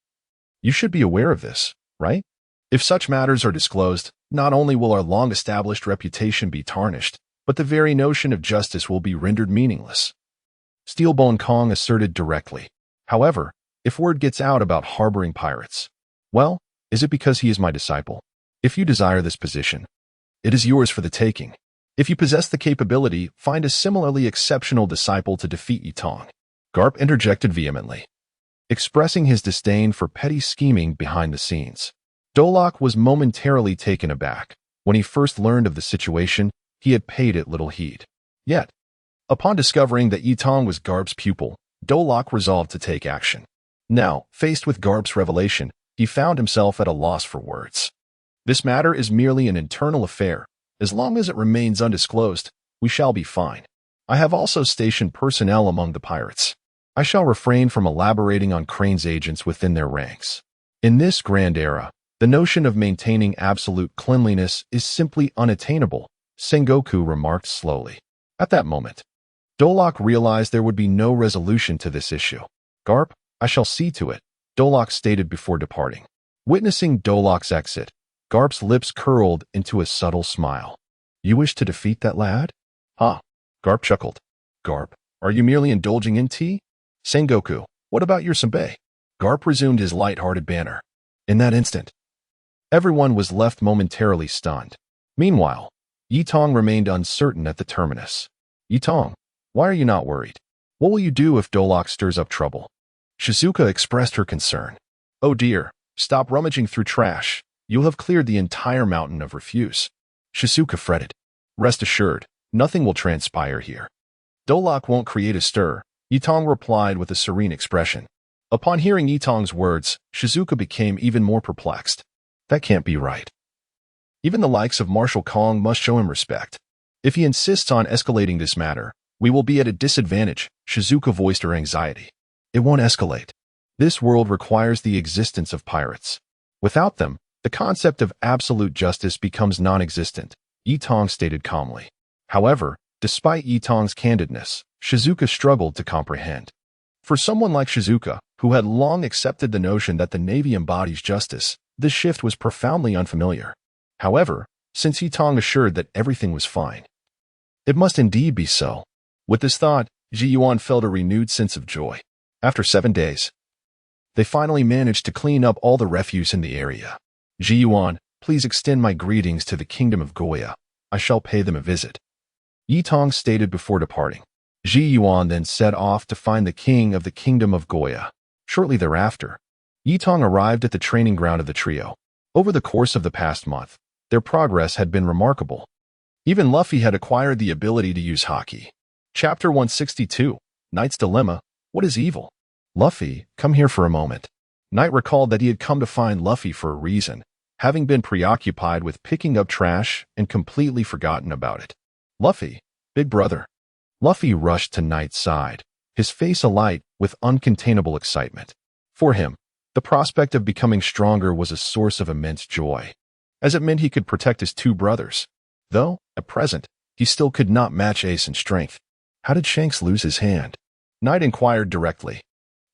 you should be aware of this, right? If such matters are disclosed, not only will our long-established reputation be tarnished, but the very notion of justice will be rendered meaningless. Steelbone Kong asserted directly. However, if word gets out about harboring pirates, well, is it because he is my disciple? If you desire this position, it is yours for the taking. If you possess the capability, find a similarly exceptional disciple to defeat Yitong. Garp interjected vehemently, expressing his disdain for petty scheming behind the scenes. Dolok was momentarily taken aback. When he first learned of the situation, he had paid it little heed. Yet, upon discovering that Yitong was Garp's pupil, Dolok resolved to take action. Now, faced with Garp's revelation, he found himself at a loss for words. This matter is merely an internal affair. As long as it remains undisclosed, we shall be fine. I have also stationed personnel among the pirates. I shall refrain from elaborating on Crane's agents within their ranks. In this grand era, the notion of maintaining absolute cleanliness is simply unattainable, Sengoku remarked slowly. At that moment, Dolok realized there would be no resolution to this issue. Garp, I shall see to it, Dolok stated before departing. Witnessing Dolok's exit, Garp's lips curled into a subtle smile. You wish to defeat that lad? Huh. Garp chuckled. Garp, are you merely indulging in tea? Sengoku, what about your senpai? Garp resumed his light-hearted banter. In that instant, everyone was left momentarily stunned. Meanwhile, Yitong remained uncertain at the terminus. Yitong, why are you not worried? What will you do if Dolok stirs up trouble? Shizuka expressed her concern. Oh dear, stop rummaging through trash. You'll have cleared the entire mountain of refuse. Shizuka fretted. Rest assured, nothing will transpire here. Dolok won't create a stir, Yitong replied with a serene expression. Upon hearing Yitong's words, Shizuka became even more perplexed. That can't be right. Even the likes of Marshal Kong must show him respect. If he insists on escalating this matter, we will be at a disadvantage, Shizuka voiced her anxiety. It won't escalate. This world requires the existence of pirates. Without them, the concept of absolute justice becomes non-existent, Yitong stated calmly. However, despite Yitong's candidness, Shizuka struggled to comprehend. For someone like Shizuka, who had long accepted the notion that the Navy embodies justice, this shift was profoundly unfamiliar. However, since Yitong assured that everything was fine, it must indeed be so. With this thought, Ji Yuan felt a renewed sense of joy. After 7 days, they finally managed to clean up all the refuse in the area. Ji Yuan, please extend my greetings to the Kingdom of Goya. I shall pay them a visit. Yitong stated before departing. Ji Yuan then set off to find the king of the Kingdom of Goya. Shortly thereafter, Yitong arrived at the training ground of the trio. Over the course of the past month, their progress had been remarkable. Even Luffy had acquired the ability to use haki. Chapter 162, Knight's Dilemma, What is Evil? Luffy, come here for a moment. Knight recalled that he had come to find Luffy for a reason, having been preoccupied with picking up trash and completely forgotten about it. Luffy, big brother. Luffy rushed to Knight's side, his face alight with uncontainable excitement. For him, the prospect of becoming stronger was a source of immense joy, as it meant he could protect his 2 brothers. Though, at present, he still could not match Ace in strength. How did Shanks lose his hand? Knight inquired directly.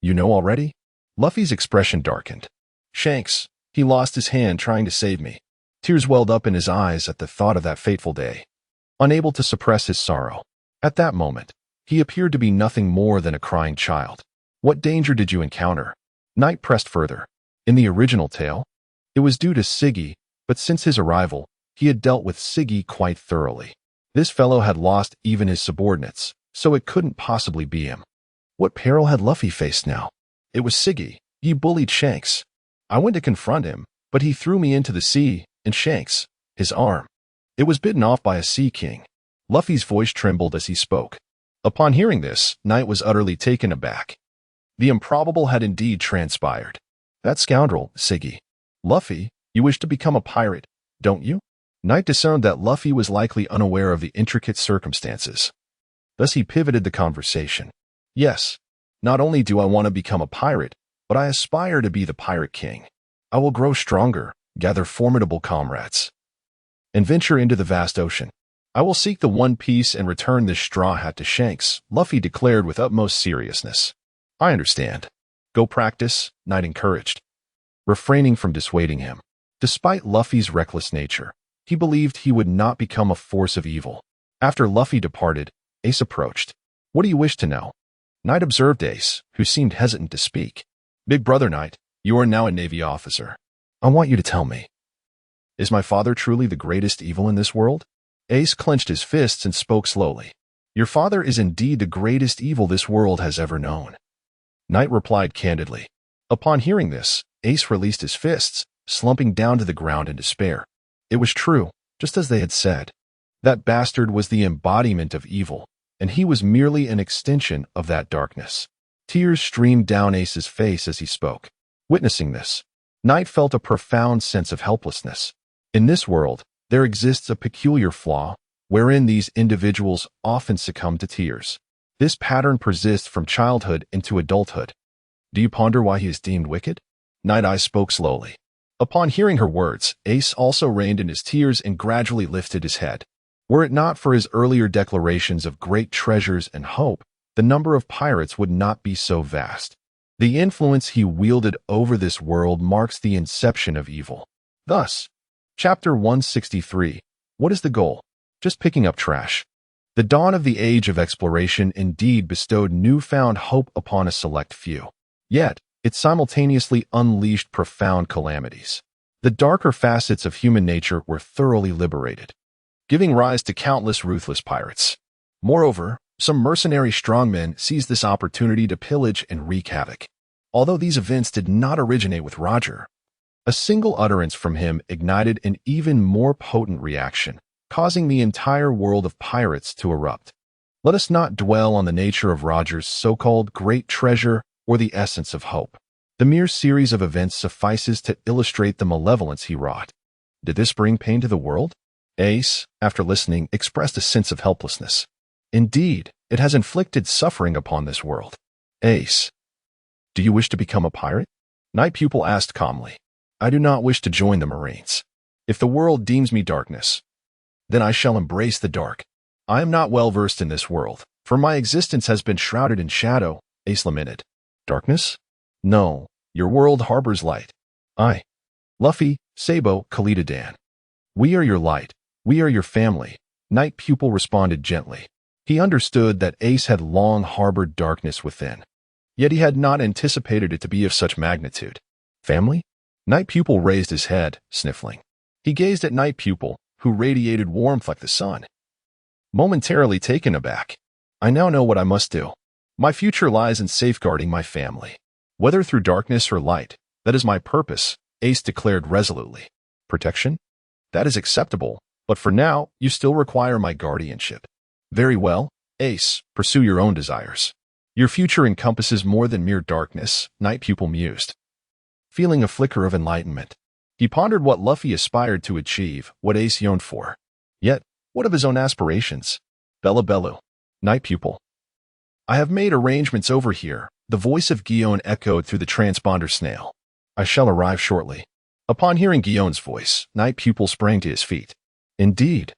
You know already? Luffy's expression darkened. Shanks, he lost his hand trying to save me. Tears welled up in his eyes at the thought of that fateful day. Unable to suppress his sorrow. At that moment, he appeared to be nothing more than a crying child. What danger did you encounter? Knight pressed further. In the original tale, it was due to Siggy, but since his arrival, he had dealt with Siggy quite thoroughly. This fellow had lost even his subordinates, so it couldn't possibly be him. What peril had Luffy faced now? It was Siggy. He bullied Shanks. I went to confront him, but he threw me into the sea, and Shanks, his arm. It was bitten off by a sea king. Luffy's voice trembled as he spoke. Upon hearing this, Knight was utterly taken aback. The improbable had indeed transpired. That scoundrel, Siggy. Luffy, you wish to become a pirate, don't you? Knight discerned that Luffy was likely unaware of the intricate circumstances. Thus he pivoted the conversation. Yes, not only do I want to become a pirate, but I aspire to be the Pirate King. I will grow stronger, gather formidable comrades, and venture into the vast ocean. I will seek the One Piece and return this straw hat to Shanks, Luffy declared with utmost seriousness. I understand. Go practice, Knight encouraged, refraining from dissuading him. Despite Luffy's reckless nature, he believed he would not become a force of evil. After Luffy departed, Ace approached. What do you wish to know? Knight observed Ace, who seemed hesitant to speak. Big brother Knight, you are now a Navy officer. I want you to tell me, is my father truly the greatest evil in this world? Ace clenched his fists and spoke slowly. Your father is indeed the greatest evil this world has ever known. Knight replied candidly. Upon hearing this, Ace released his fists, slumping down to the ground in despair. It was true, just as they had said. That bastard was the embodiment of evil, and he was merely an extension of that darkness. Tears streamed down Ace's face as he spoke. Witnessing this, Knight felt a profound sense of helplessness. In this world, there exists a peculiar flaw, wherein these individuals often succumb to tears. This pattern persists from childhood into adulthood. Do you ponder why he is deemed wicked? Night Eye spoke slowly. Upon hearing her words, Ace also reined in his tears and gradually lifted his head. Were it not for his earlier declarations of great treasures and hope, the number of pirates would not be so vast. The influence he wielded over this world marks the inception of evil. Thus, Chapter 163. What is the goal? Just picking up trash. The dawn of the age of exploration indeed bestowed newfound hope upon a select few. Yet, it simultaneously unleashed profound calamities. The darker facets of human nature were thoroughly liberated, giving rise to countless ruthless pirates. Moreover, some mercenary strongmen seized this opportunity to pillage and wreak havoc. Although these events did not originate with Roger, a single utterance from him ignited an even more potent reaction, causing the entire world of pirates to erupt. Let us not dwell on the nature of Roger's so-called great treasure or the essence of hope. The mere series of events suffices to illustrate the malevolence he wrought. Did this bring pain to the world? Ace, after listening, expressed a sense of helplessness. Indeed, it has inflicted suffering upon this world. Ace, do you wish to become a pirate? Night Pupil asked calmly. I do not wish to join the Marines. If the world deems me darkness, then I shall embrace the dark. I am not well versed in this world, for my existence has been shrouded in shadow, Ace lamented. Darkness? No, your world harbors light. Luffy, Sabo, Kalita Dan. We are your light. We are your family, Night Pupil responded gently. He understood that Ace had long harbored darkness within, yet he had not anticipated it to be of such magnitude. Family? Night Pupil raised his head, sniffling. He gazed at Night Pupil, who radiated warmth like the sun. Momentarily taken aback, I now know what I must do. My future lies in safeguarding my family. Whether through darkness or light, that is my purpose, Ace declared resolutely. Protection? That is acceptable, but for now, you still require my guardianship. Very well, Ace, pursue your own desires. Your future encompasses more than mere darkness, Night Pupil mused, feeling a flicker of enlightenment. He pondered what Luffy aspired to achieve, what Ace yearned for. Yet, what of his own aspirations? Bella Bellu. Night Pupil. I have made arrangements over here, the voice of Guion echoed through the transponder snail. I shall arrive shortly. Upon hearing Guion's voice, Night Pupil sprang to his feet. Indeed.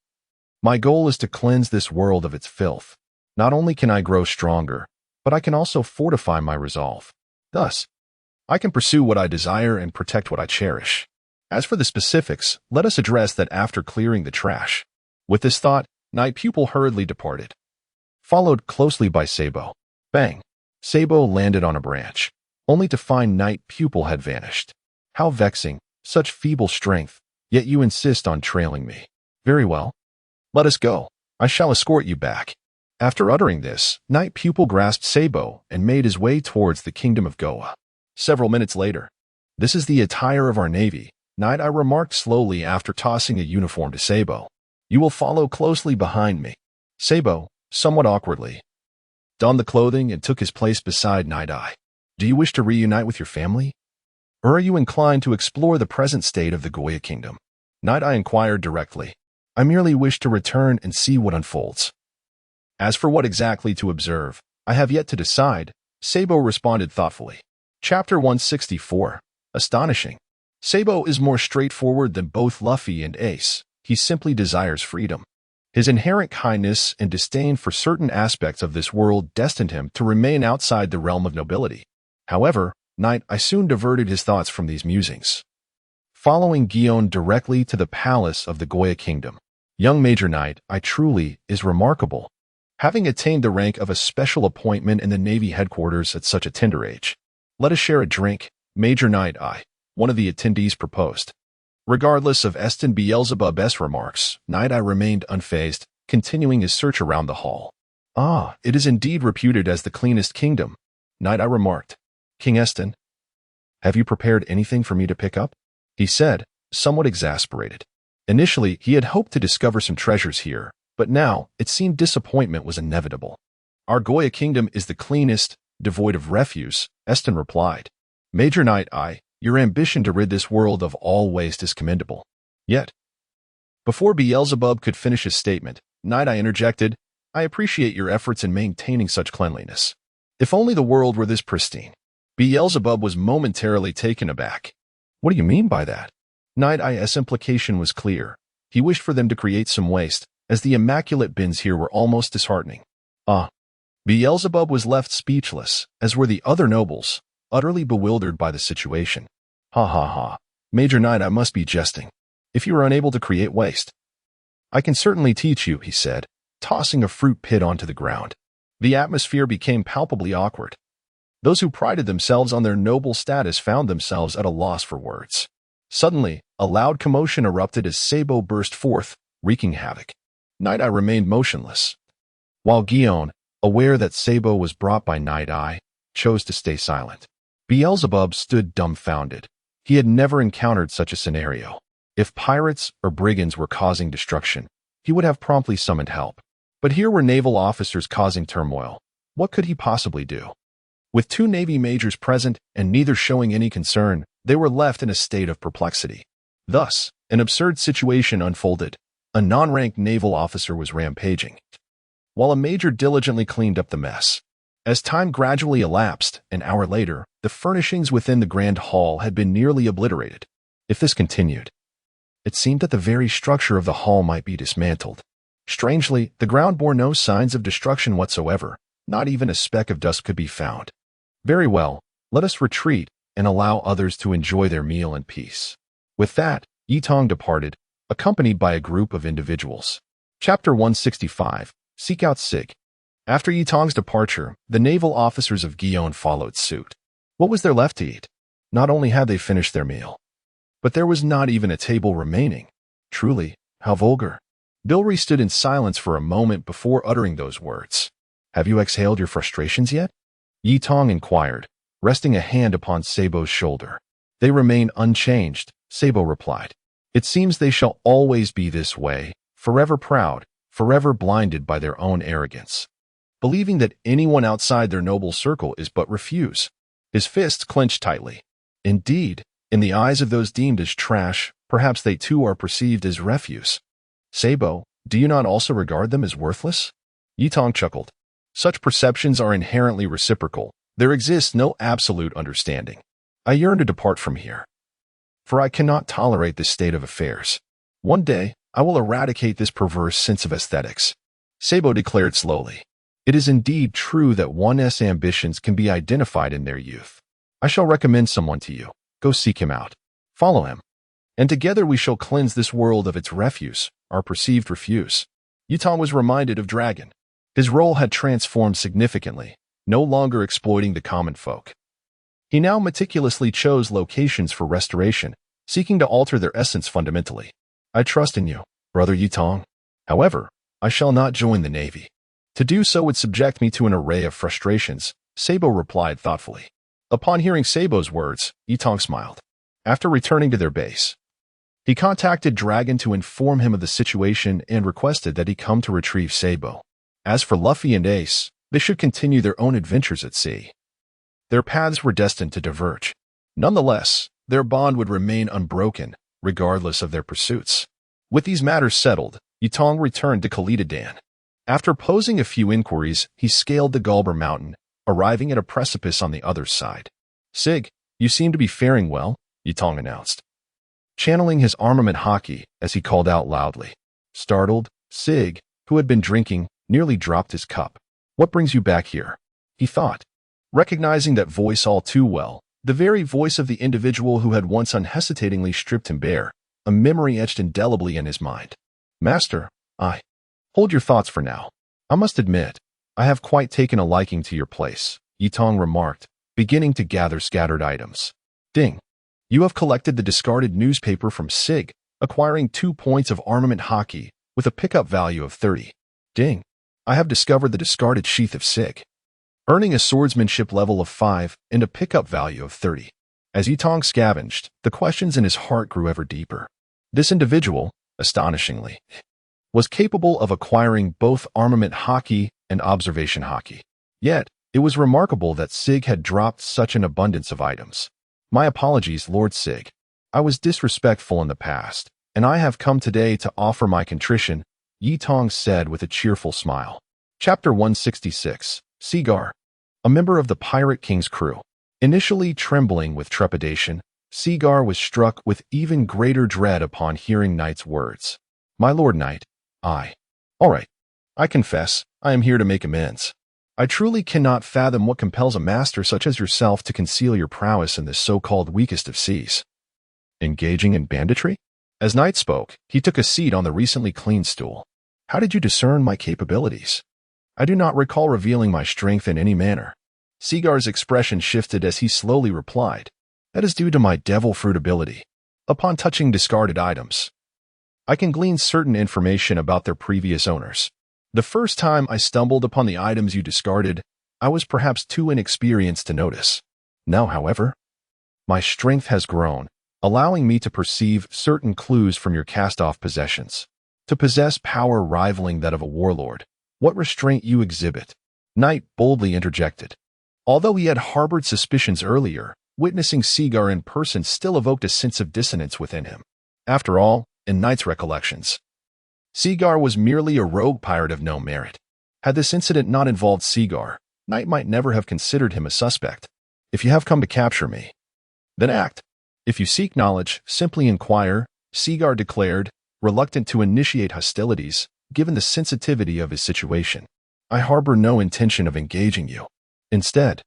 My goal is to cleanse this world of its filth. Not only can I grow stronger, but I can also fortify my resolve. Thus, I can pursue what I desire and protect what I cherish. As for the specifics, let us address that after clearing the trash. With this thought, Night Pupil hurriedly departed, followed closely by Sabo. Bang! Sabo landed on a branch, only to find Night Pupil had vanished. How vexing, such feeble strength, yet you insist on trailing me. Very well. Let us go. I shall escort you back. After uttering this, Night Pupil grasped Sabo and made his way towards the kingdom of Goa. Several minutes later, this is the attire of our navy, Night Eye remarked slowly after tossing a uniform to Sabo. You will follow closely behind me. Sabo, somewhat awkwardly, donned the clothing and took his place beside Night Eye. Do you wish to reunite with your family? Or are you inclined to explore the present state of the Goya kingdom? Night Eye inquired directly. I merely wish to return and see what unfolds. As for what exactly to observe, I have yet to decide, Sabo responded thoughtfully. Chapter 164. Astonishing. Sabo is more straightforward than both Luffy and Ace. He simply desires freedom. His inherent kindness and disdain for certain aspects of this world destined him to remain outside the realm of nobility. However, Night Eye soon diverted his thoughts from these musings, following Gion directly to the palace of the Goya Kingdom. Young Major Night Eye truly is remarkable, having attained the rank of a special appointment in the Navy headquarters at such a tender age. Let us share a drink, Major Night Eye, one of the attendees proposed. Regardless of Eston Beelzebub's remarks, Night Eye remained unfazed, continuing his search around the hall. Ah, it is indeed reputed as the cleanest kingdom, Night Eye remarked. King Eston, have you prepared anything for me to pick up? He said, somewhat exasperated. Initially, he had hoped to discover some treasures here, but now it seemed disappointment was inevitable. Our Goya Kingdom is the cleanest, devoid of refuse, Eston replied. Major Night Eye, your ambition to rid this world of all waste is commendable. Yet, before Beelzebub could finish his statement, Night Eye interjected, I appreciate your efforts in maintaining such cleanliness. If only the world were this pristine. Beelzebub was momentarily taken aback. What do you mean by that? Night Eye's implication was clear. He wished for them to create some waste, as the immaculate bins here were almost disheartening. Beelzebub was left speechless, as were the other nobles, utterly bewildered by the situation. Ha ha ha. Major Night Eye must be jesting. If you are unable to create waste, I can certainly teach you, he said, tossing a fruit pit onto the ground. The atmosphere became palpably awkward. Those who prided themselves on their noble status found themselves at a loss for words. Suddenly, a loud commotion erupted as Sabo burst forth, wreaking havoc. Night Eye remained motionless, while Gion, aware that Sabo was brought by Night Eye, chose to stay silent. Beelzebub stood dumbfounded. He had never encountered such a scenario. If pirates or brigands were causing destruction, he would have promptly summoned help. But here were naval officers causing turmoil. What could he possibly do? With two Navy majors present and neither showing any concern, they were left in a state of perplexity. Thus, an absurd situation unfolded. A non-ranked naval officer was rampaging, while a major diligently cleaned up the mess. As time gradually elapsed, an hour later, the furnishings within the Grand Hall had been nearly obliterated. If this continued, it seemed that the very structure of the hall might be dismantled. Strangely, the ground bore no signs of destruction whatsoever. Not even a speck of dust could be found. Very well, let us retreat and allow others to enjoy their meal in peace. With that, Yitong departed, accompanied by a group of individuals. Chapter 165. Seek out Sig. After Yitong's departure, the naval officers of Gion followed suit. What was there left to eat? Not only had they finished their meal, but there was not even a table remaining. Truly, how vulgar. Bilri stood in silence for a moment before uttering those words. Have you exhaled your frustrations yet? Yitong inquired, resting a hand upon Sabo's shoulder. They remain unchanged, Sabo replied. It seems they shall always be this way, forever proud, forever blinded by their own arrogance, believing that anyone outside their noble circle is but refuse. His fists clenched tightly. Indeed, in the eyes of those deemed as trash, perhaps they too are perceived as refuse. Sabo, do you not also regard them as worthless? Yitong chuckled. Such perceptions are inherently reciprocal. There exists no absolute understanding. I yearn to depart from here, for I cannot tolerate this state of affairs. One day, I will eradicate this perverse sense of aesthetics. Sabo declared slowly. It is indeed true that one's ambitions can be identified in their youth. I shall recommend someone to you. Go seek him out. Follow him. And together we shall cleanse this world of its refuse, our perceived refuse. Yitong was reminded of Dragon. His role had transformed significantly, no longer exploiting the common folk. He now meticulously chose locations for restoration, seeking to alter their essence fundamentally. I trust in you, Brother Yitong. However, I shall not join the Navy. To do so would subject me to an array of frustrations, Sabo replied thoughtfully. Upon hearing Sabo's words, Yitong smiled. After returning to their base, he contacted Dragon to inform him of the situation and requested that he come to retrieve Sabo. As for Luffy and Ace, they should continue their own adventures at sea. Their paths were destined to diverge. Nonetheless, their bond would remain unbroken, regardless of their pursuits. With these matters settled, Yitong returned to Kalidadan. After posing a few inquiries, he scaled the Gulber Mountain, arriving at a precipice on the other side. Sig, you seem to be faring well, Yitong announced. channeling his armament haki as he called out loudly. Startled, Sig, who had been drinking, nearly dropped his cup. What brings you back here? He thought. Recognizing that voice all too well, the very voice of the individual who had once unhesitatingly stripped him bare, a memory etched indelibly in his mind. Master, Hold your thoughts for now. I must admit, I have quite taken a liking to your place, Yitong remarked, beginning to gather scattered items. Ding. You have collected the discarded newspaper from Sig, acquiring 2 points of armament haki with a pickup value of 30. Ding. I have discovered the discarded sheath of Sig, earning a swordsmanship level of 5 and a pickup value of 30. As Yitong scavenged, the questions in his heart grew ever deeper. This individual, astonishingly, was capable of acquiring both armament haki and observation haki. Yet, it was remarkable that Sig had dropped such an abundance of items. My apologies, Lord Sig. I was disrespectful in the past, and I have come today to offer my contrition, Yitong said with a cheerful smile. Chapter 166. Seagar, a member of the Pirate King's crew. Initially trembling with trepidation, Seagar was struck with even greater dread upon hearing Knight's words. My Lord Knight, All right. I confess, I am here to make amends. I truly cannot fathom what compels a master such as yourself to conceal your prowess in this so-called weakest of seas. Engaging in banditry? As Knight spoke, he took a seat on the recently cleaned stool. How did you discern my capabilities? I do not recall revealing my strength in any manner. Seagar's expression shifted as he slowly replied. That is due to my devil fruit ability. Upon touching discarded items, I can glean certain information about their previous owners. The first time I stumbled upon the items you discarded, I was perhaps too inexperienced to notice. Now, however, my strength has grown, allowing me to perceive certain clues from your cast-off possessions. To possess power rivaling that of a warlord, what restraint you exhibit, Knight boldly interjected. Although he had harbored suspicions earlier, witnessing Seagar in person still evoked a sense of dissonance within him. After all, in Knight's recollections, Seagar was merely a rogue pirate of no merit. Had this incident not involved Seagar, Knight might never have considered him a suspect. If you have come to capture me, then act. If you seek knowledge, simply inquire, Seagar declared, reluctant to initiate hostilities, given the sensitivity of his situation. I harbor no intention of engaging you. Instead,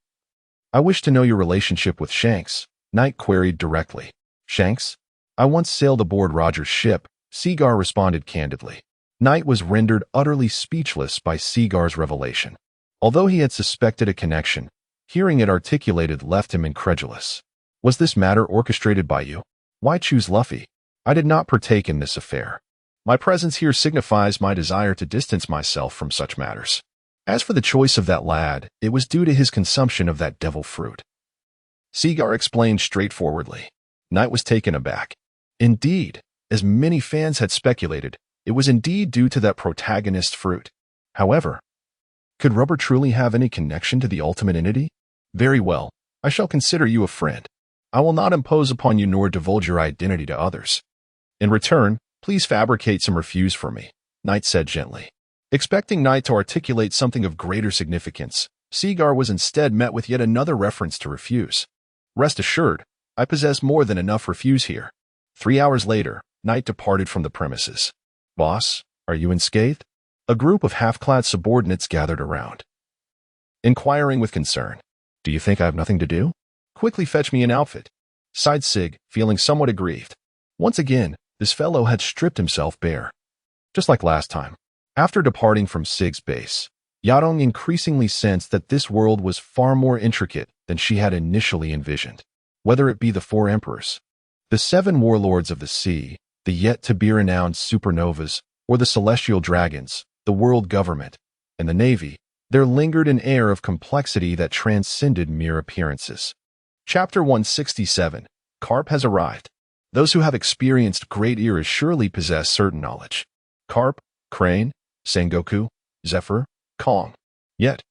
I wish to know your relationship with Shanks, Knight queried directly. Shanks? I once sailed aboard Roger's ship, Seagar responded candidly. Knight was rendered utterly speechless by Seagar's revelation. Although he had suspected a connection, hearing it articulated left him incredulous. Was this matter orchestrated by you? Why choose Luffy? I did not partake in this affair. My presence here signifies my desire to distance myself from such matters. As for the choice of that lad, it was due to his consumption of that devil fruit. Seagar explained straightforwardly. Knight was taken aback. Indeed, as many fans had speculated, it was indeed due to that protagonist fruit. However, could Rubber truly have any connection to the ultimate entity? Very well, I shall consider you a friend. I will not impose upon you nor divulge your identity to others. In return, please fabricate some refuse for me, Knight said gently. Expecting Knight to articulate something of greater significance, Seagar was instead met with yet another reference to refuse. Rest assured, I possess more than enough refuse here. 3 hours later, Knight departed from the premises. Boss, are you unscathed? A group of half-clad subordinates gathered around, inquiring with concern. Do you think I have nothing to do? Quickly fetch me an outfit, sighed Sig, feeling somewhat aggrieved. Once again, this fellow had stripped himself bare. Just like last time. After departing from Sig's base, Yadong increasingly sensed that this world was far more intricate than she had initially envisioned. Whether it be the 4 emperors, the 7 warlords of the sea, the yet-to-be-renowned supernovas, or the celestial dragons, the world government, and the navy, there lingered an air of complexity that transcended mere appearances. Chapter 167. Carp has arrived. Those who have experienced great eras surely possess certain knowledge. Carp, Crane, Sengoku, Zephyr, Kong. Yet,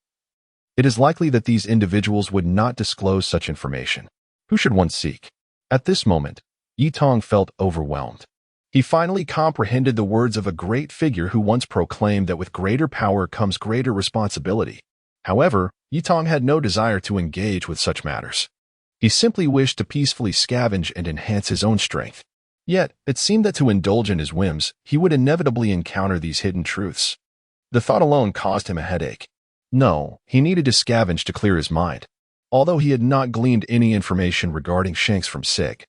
it is likely that these individuals would not disclose such information. Who should one seek? At this moment, Yitong felt overwhelmed. He finally comprehended the words of a great figure who once proclaimed that with greater power comes greater responsibility. However, Yitong had no desire to engage with such matters. He simply wished to peacefully scavenge and enhance his own strength. Yet, it seemed that to indulge in his whims, he would inevitably encounter these hidden truths. The thought alone caused him a headache. No, he needed to scavenge to clear his mind. Although he had not gleaned any information regarding Shanks from Sig.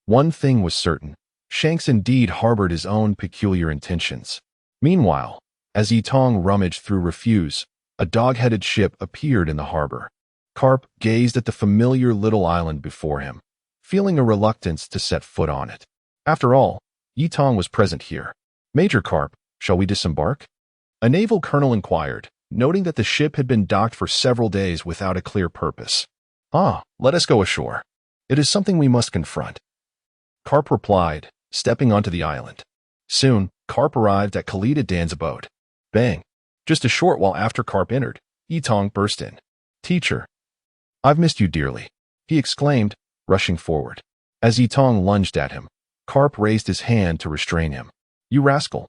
One thing was certain. Shanks indeed harbored his own peculiar intentions. Meanwhile, as Yi Tong rummaged through refuse, a dog-headed ship appeared in the harbor. Carp gazed at the familiar little island before him, feeling a reluctance to set foot on it. After all, Yi Tong was present here. Major Carp, shall we disembark? A naval colonel inquired, noting that the ship had been docked for several days without a clear purpose. Let us go ashore. It is something we must confront. Carp replied, stepping onto the island. Soon, Carp arrived at Khalida Dan's abode. Bang! Just a short while after Carp entered, Yi Tong burst in. Teacher, I've missed you dearly, he exclaimed, rushing forward. As Yi Tong lunged at him, Carp raised his hand to restrain him. You rascal!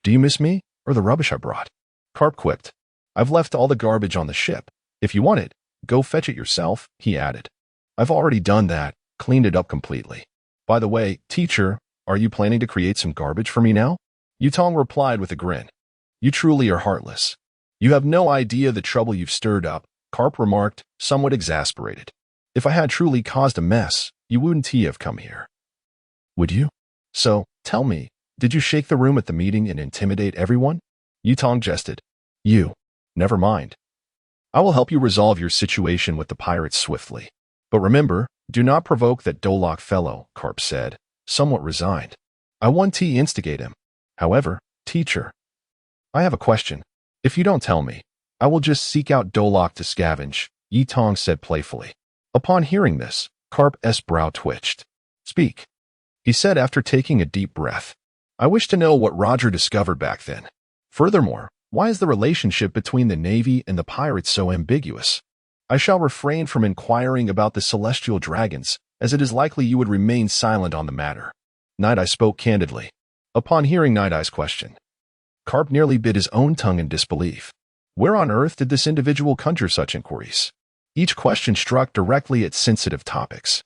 Do you miss me, or the rubbish I brought? Carp quipped. I've left all the garbage on the ship. If you want it, go fetch it yourself, he added. I've already done that, cleaned it up completely. By the way, teacher, are you planning to create some garbage for me now? Yi Tong replied with a grin. You truly are heartless. You have no idea the trouble you've stirred up, Carp remarked, somewhat exasperated. If I had truly caused a mess, you wouldn't have come here. Would you? So, tell me, did you shake the room at the meeting and intimidate everyone? Yi Tong jested. Never mind. I will help you resolve your situation with the pirates swiftly. But remember, do not provoke that Dolok fellow, Carp said, somewhat resigned. I want to instigate him. However, teacher, I have a question. If you don't tell me, I will just seek out Dolok to scavenge, Yi Tong said playfully. Upon hearing this, Carp's brow twitched. Speak, he said after taking a deep breath. I wish to know what Roger discovered back then. Furthermore, why is the relationship between the Navy and the pirates so ambiguous? I shall refrain from inquiring about the celestial dragons, as it is likely you would remain silent on the matter. Night Eye spoke candidly. Upon hearing Night Eye's question, Carp nearly bit his own tongue in disbelief. Where on earth did this individual conjure such inquiries? Each question struck directly at sensitive topics.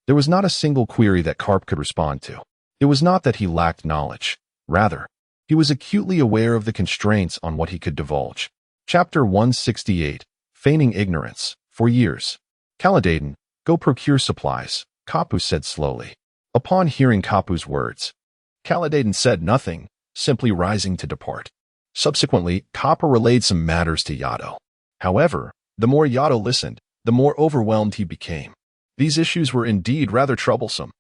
There was not a single query that Carp could respond to. It was not that he lacked knowledge. Rather, he was acutely aware of the constraints on what he could divulge. Chapter 168, Feigning Ignorance. For years. Kaladedan, go procure supplies, Kapu said slowly. Upon hearing Kapu's words, Kaladedan said nothing, simply rising to depart. Subsequently, Kapu relayed some matters to Yato. However, the more Yato listened, the more overwhelmed he became. These issues were indeed rather troublesome.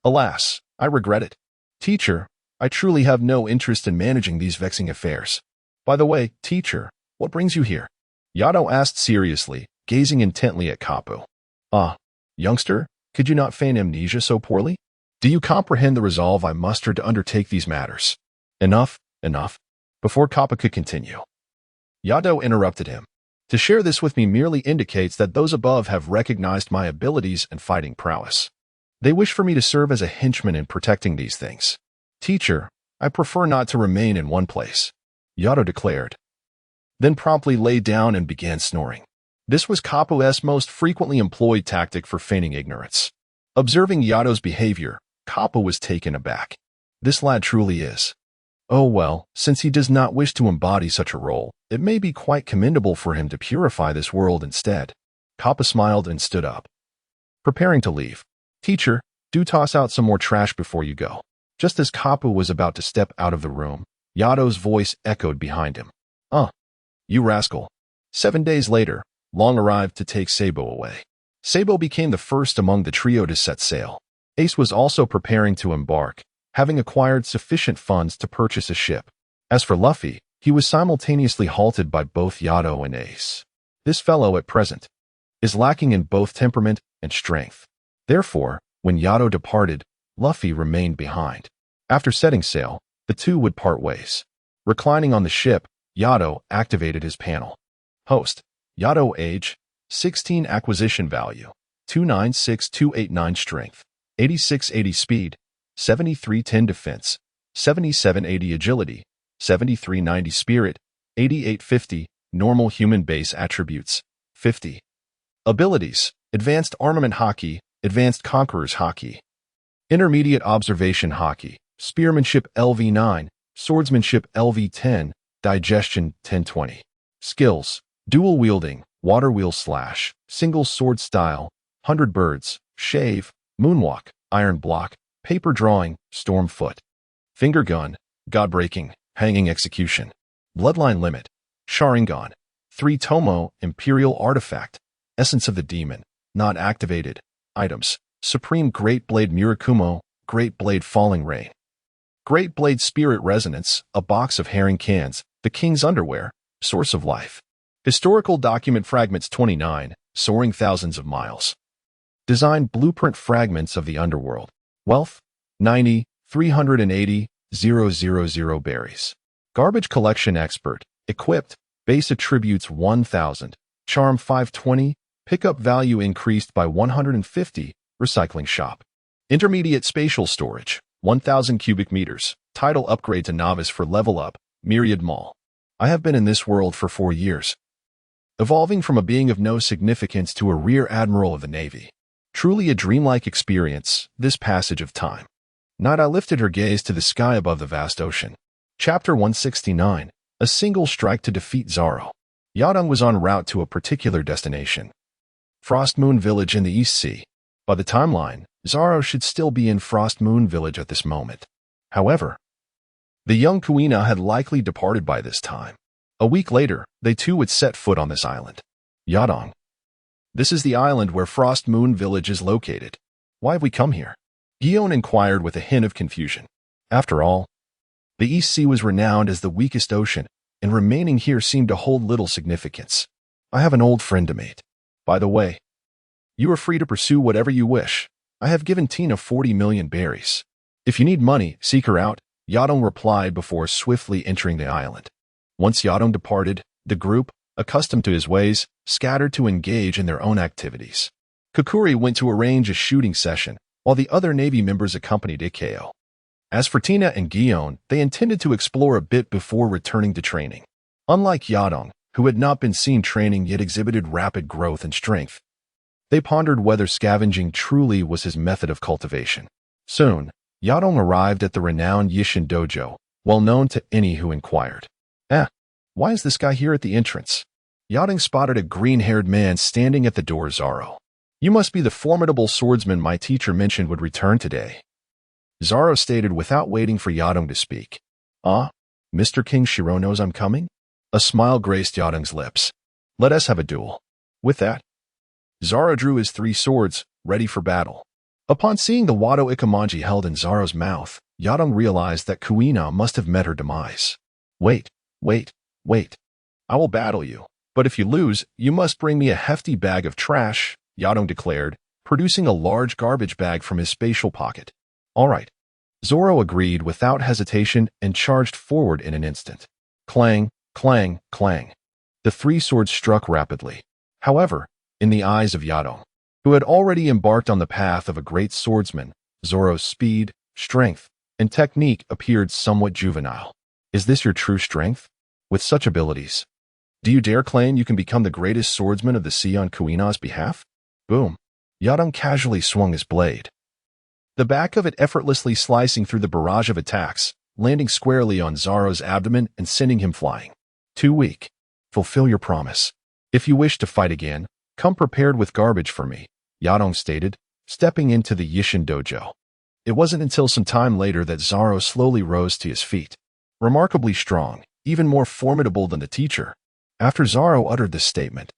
Alas, I regret it. Teacher, I truly have no interest in managing these vexing affairs. By the way, teacher, what brings you here? Yato asked seriously, gazing intently at Kapu. Youngster, could you not feign amnesia so poorly? Do you comprehend the resolve I mustered to undertake these matters? Enough. Before Kapu could continue, Yato interrupted him. To share this with me merely indicates that those above have recognized my abilities and fighting prowess. They wish for me to serve as a henchman in protecting these things. Teacher, I prefer not to remain in one place, Yato declared. Then promptly lay down and began snoring. This was Kapu's most frequently employed tactic for feigning ignorance. Observing Yato's behavior, Kapu was taken aback. This lad truly is. Oh well, since he does not wish to embody such a role, it may be quite commendable for him to purify this world instead. Kapu smiled and stood up, preparing to leave. Teacher, do toss out some more trash before you go. Just as Kapu was about to step out of the room, Yato's voice echoed behind him. You rascal. 7 days later, Long arrived to take Sabo away. Sabo became the first among the trio to set sail. Ace was also preparing to embark, having acquired sufficient funds to purchase a ship. As for Luffy, he was simultaneously halted by both Yato and Ace. This fellow at present is lacking in both temperament and strength. Therefore, when Yato departed, Luffy remained behind. After setting sail, the two would part ways. Reclining on the ship, Yato activated his panel. Host, Yato age, 16 acquisition value, 296289 strength, 8680 speed, 7310 defense, 7780 agility, 7390 spirit, 8850 normal human base attributes, 50. Abilities, Advanced Armament Haki, Advanced Conqueror's Haki. Intermediate observation hockey, spearmanship LV9, swordsmanship LV10, digestion 1020. Skills, dual wielding, water wheel slash, single sword style, 100 birds, shave, moonwalk, iron block, paper drawing, storm foot. Finger gun, godbreaking, hanging execution. Bloodline limit, Sharingan. 3 Tomo, imperial artifact, essence of the demon, not activated. Items, Supreme Great Blade Murakumo, Great Blade Falling Rain. Great Blade Spirit Resonance, a box of herring cans, the king's underwear, source of life. Historical document fragments 29, soaring thousands of miles. Design blueprint fragments of the underworld. Wealth, 90, 380, 000 berries. Garbage collection expert, equipped, base attributes 1000, charm 520, pickup value increased by 150, recycling shop. Intermediate spatial storage, 1000 cubic meters, title upgrade to novice for level up, Myriad Mall. I have been in this world for 4 years, evolving from a being of no significance to a rear admiral of the Navy. Truly a dreamlike experience, this passage of time. Nada lifted her gaze to the sky above the vast ocean. Chapter 169, a single strike to defeat Zoro. Yadong was en route to a particular destination. Frost Moon Village in the East Sea. By the timeline, Zoro should still be in Frost Moon Village at this moment. However, the young Kuina had likely departed by this time. A week later, they too would set foot on this island. Yadong. This is the island where Frost Moon Village is located. Why have we come here? Gion inquired with a hint of confusion. After all, the East Sea was renowned as the weakest ocean, and remaining here seemed to hold little significance. I have an old friend to meet. By the way, you are free to pursue whatever you wish. I have given Tina 40 million berries. If you need money, seek her out, Yadong replied before swiftly entering the island. Once Yadong departed, the group, accustomed to his ways, scattered to engage in their own activities. Kokuri went to arrange a shooting session, while the other Navy members accompanied Ikeo. As for Tina and Gion, they intended to explore a bit before returning to training. Unlike Yadong, who had not been seen training yet exhibited rapid growth and strength, they pondered whether scavenging truly was his method of cultivation. Soon, Yadong arrived at the renowned Yishin Dojo, well known to any who inquired. Why is this guy here at the entrance? Yadong spotted a green-haired man standing at the door. Zoro. You must be the formidable swordsman my teacher mentioned would return today. Zoro stated without waiting for Yadong to speak. Mr. King Shiro knows I'm coming? A smile graced Yadong's lips. Let us have a duel. With that, Zoro drew his 3 swords, ready for battle. Upon seeing the Wado Ikamanji held in Zoro's mouth, Yadong realized that Kuina must have met her demise. Wait. I will battle you, but if you lose, you must bring me a hefty bag of trash, Yadong declared, producing a large garbage bag from his spatial pocket. All right. Zoro agreed without hesitation and charged forward in an instant. Clang, clang, clang. The 3 swords struck rapidly. However, in the eyes of Yadong, who had already embarked on the path of a great swordsman, Zoro's speed, strength, and technique appeared somewhat juvenile. Is this your true strength? With such abilities, do you dare claim you can become the greatest swordsman of the sea on Kuina's behalf? Boom. Yadong casually swung his blade, the back of it effortlessly slicing through the barrage of attacks, landing squarely on Zoro's abdomen and sending him flying. Too weak. Fulfill your promise. If you wish to fight again, come prepared with garbage for me, Yadong stated, stepping into the Yishin Dojo. It wasn't until some time later that Zoro slowly rose to his feet. Remarkably strong, even more formidable than the teacher. After Zoro uttered this statement,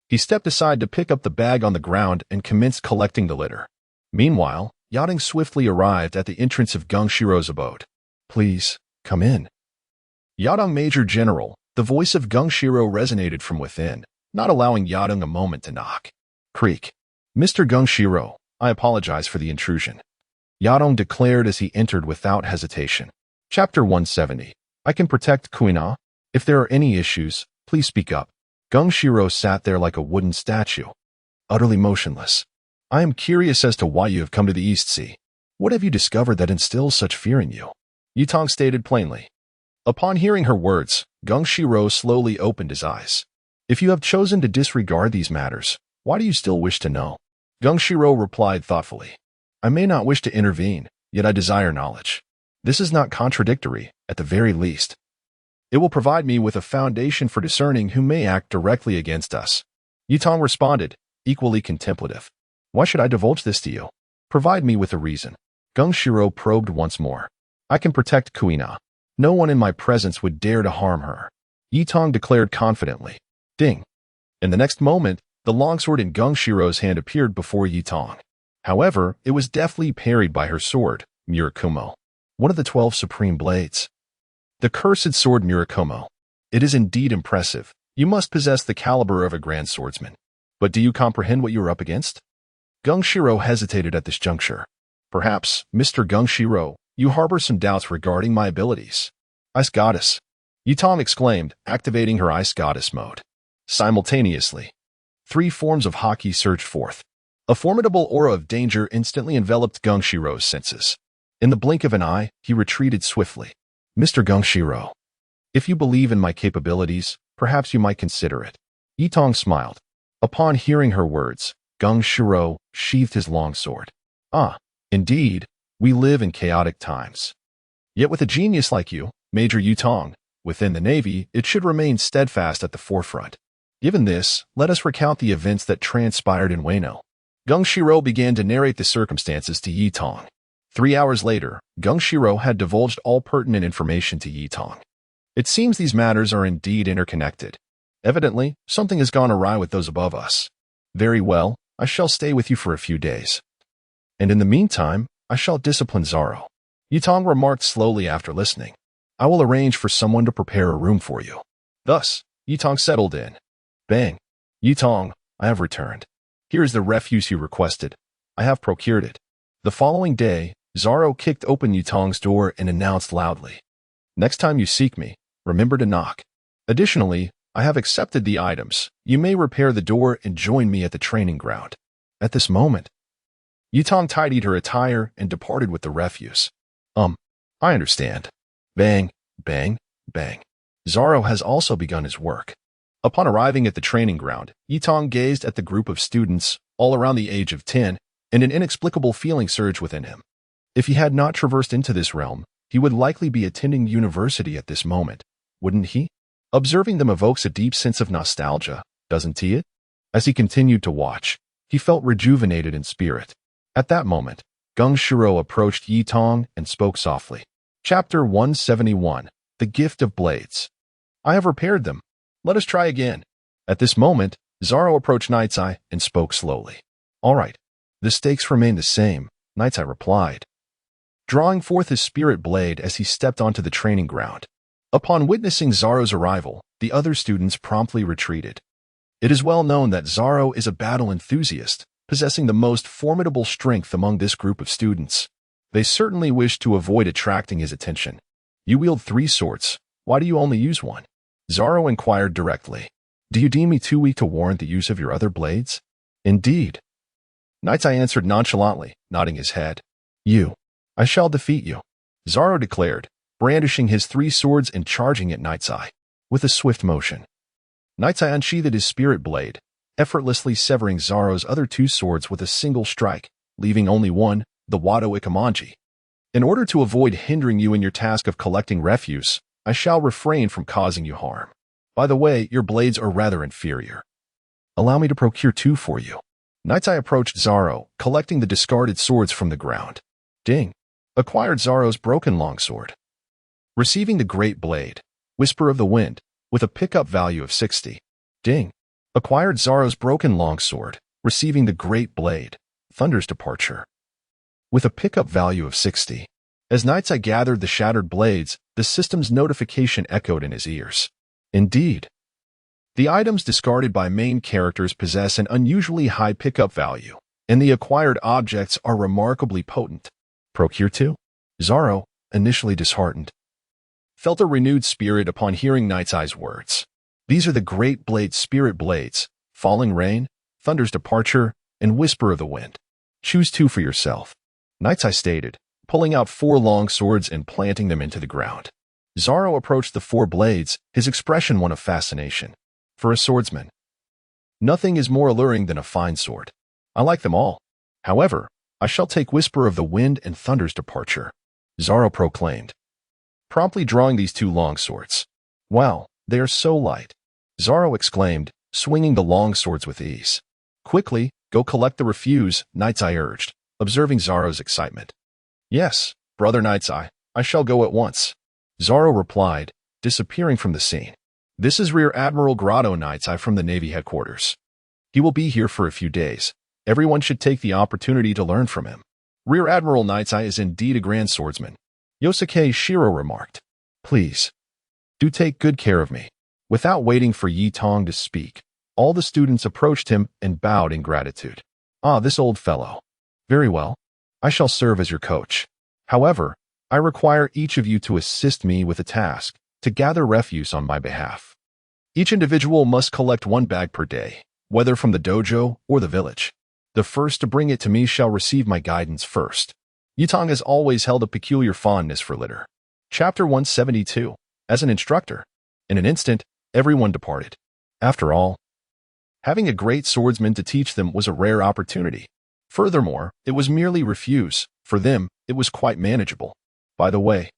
he stepped aside to pick up the bag on the ground and commenced collecting the litter. Meanwhile, Yadong swiftly arrived at the entrance of Gongshiro's abode. Please, come in. Yadong Major General, the voice of Gongshiro resonated from within, not allowing Yadong a moment to knock. Creak. Mr. Gongshiro, I apologize for the intrusion, Yadong declared as he entered without hesitation. Chapter 170. I can protect Kuina. If there are any issues, please speak up. Gongshiro sat there like a wooden statue, utterly motionless. I am curious as to why you have come to the East Sea. What have you discovered that instills such fear in you? Yutong stated plainly. Upon hearing her words, Gongshiro slowly opened his eyes. If you have chosen to disregard these matters, why do you still wish to know? Gongshiro replied thoughtfully. I may not wish to intervene, yet I desire knowledge. This is not contradictory, at the very least. It will provide me with a foundation for discerning who may act directly against us. Yutong responded, equally contemplative. Why should I divulge this to you? Provide me with a reason. Geng Shiro probed once more. I can protect Kuina. No one in my presence would dare to harm her. Yutong declared confidently. Ding. In the next moment, the longsword in Geng Shiro's hand appeared before Yutong. However, it was deftly parried by her sword, Murakumo, one of the 12 supreme blades. The cursed sword Murakumo. It is indeed impressive. You must possess the caliber of a grand swordsman. But do you comprehend what you are up against? Geng Shiro hesitated at this juncture. Perhaps, Mr. Geng Shiro, you harbor some doubts regarding my abilities. Ice Goddess. Yutong exclaimed, activating her Ice Goddess mode. Simultaneously, 3 forms of haki surged forth. A formidable aura of danger instantly enveloped Geng Shiro's senses. In the blink of an eye, he retreated swiftly. Mr. Geng Shiro, if you believe in my capabilities, perhaps you might consider it. Yutong smiled. Upon hearing her words, Geng Shiro sheathed his longsword. Ah, indeed, we live in chaotic times. Yet with a genius like you, Major Yutong, within the Navy, it should remain steadfast at the forefront. Given this, let us recount the events that transpired in Wano. Geng Shiro began to narrate the circumstances to Yutong. 3 hours later, Geng Shiro had divulged all pertinent information to Yutong. It seems these matters are indeed interconnected. Evidently, something has gone awry with those above us. Very well, I shall stay with you for a few days. And in the meantime, I shall discipline Zaro. Yutong remarked slowly after listening. I will arrange for someone to prepare a room for you. Thus, Yutong settled in. Bang. Yutong, I have returned. Here is the refuse you requested. I have procured it. The following day, Zaro kicked open Yutong's door and announced loudly. Next time you seek me, remember to knock. Additionally, I have accepted the items. You may repair the door and join me at the training ground. At this moment, Yutong tidied her attire and departed with the refuse. I understand. Bang, bang, bang. Zaro has also begun his work. Upon arriving at the training ground, Yutong gazed at the group of students, all around the age of 10, and an inexplicable feeling surged within him. If he had not traversed into this realm, he would likely be attending university at this moment, wouldn't he? Observing them evokes a deep sense of nostalgia, doesn't it? As he continued to watch, he felt rejuvenated in spirit. At that moment, Geng Shiro approached Yutong and spoke softly. Chapter 171, The Gift of Blades. I have repaired them. Let us try again. At this moment, Zaro approached Night's Eye and spoke slowly. All right. The stakes remain the same, Night's Eye replied, drawing forth his spirit blade as he stepped onto the training ground. Upon witnessing Zaro's arrival, the other students promptly retreated. It is well known that Zaro is a battle enthusiast, possessing the most formidable strength among this group of students. They certainly wished to avoid attracting his attention. You wield 3 swords. Why do you only use one? Zaro inquired directly. Do you deem me too weak to warrant the use of your other blades? Indeed. Night's Eye answered nonchalantly, nodding his head. I shall defeat you, Zaro declared, brandishing his 3 swords and charging at Night's Eye. With a swift motion, Night's Eye unsheathed his spirit blade, effortlessly severing Zaro's other 2 swords with a single strike, leaving only one, the Wado Ikamanji. In order to avoid hindering you in your task of collecting refuse, I shall refrain from causing you harm. By the way, your blades are rather inferior. Allow me to procure 2 for you. Night's Eye approached Zaro, collecting the discarded swords from the ground. Ding. Acquired Zaro's broken longsword. Receiving the Great Blade, Whisper of the Wind, with a pickup value of 60. Ding. Acquired Zaro's broken longsword, receiving the Great Blade, Thunder's Departure, with a pickup value of 60. As Night's Eye gathered the shattered blades, the system's notification echoed in his ears. Indeed. The items discarded by main characters possess an unusually high pickup value, and the acquired objects are remarkably potent. Procure 2? Zaro, initially disheartened, felt a renewed spirit upon hearing Night's Eye's words. These are the Great Blade Spirit Blades, Falling Rain, Thunder's Departure, and Whisper of the Wind. Choose 2 for yourself, Night's Eye stated, pulling out 4 long swords and planting them into the ground. Zaro approached the 4 blades, his expression one of fascination. For a swordsman, nothing is more alluring than a fine sword. I like them all. However, I shall take Whisper of the Wind and Thunder's departure, Zoro proclaimed, promptly drawing these two long swords. Wow, they are so light, Zoro exclaimed, swinging the long swords with ease. Quickly, go collect the refuse, Night's Eye urged, observing Zoro's excitement. Yes, brother Night's Eye, I shall go at once, Zoro replied, disappearing from the scene. This is Rear Admiral Grotto Night's Eye from the Navy headquarters. He will be here for a few days. Everyone should take the opportunity to learn from him. Rear Admiral Night's Eye is indeed a grand swordsman, Yosuke Shiro remarked. Please, do take good care of me. Without waiting for Yi Tong to speak, all the students approached him and bowed in gratitude. Ah, this old fellow. Very well. I shall serve as your coach. However, I require each of you to assist me with a task, to gather refuse on my behalf. Each individual must collect 1 bag per day, whether from the dojo or the village. The first to bring it to me shall receive my guidance first. Yi Tong has always held a peculiar fondness for litter. Chapter 172. As an instructor. In an instant, everyone departed. After all, having a great swordsman to teach them was a rare opportunity. Furthermore, it was merely refuse. For them, it was quite manageable. By the way,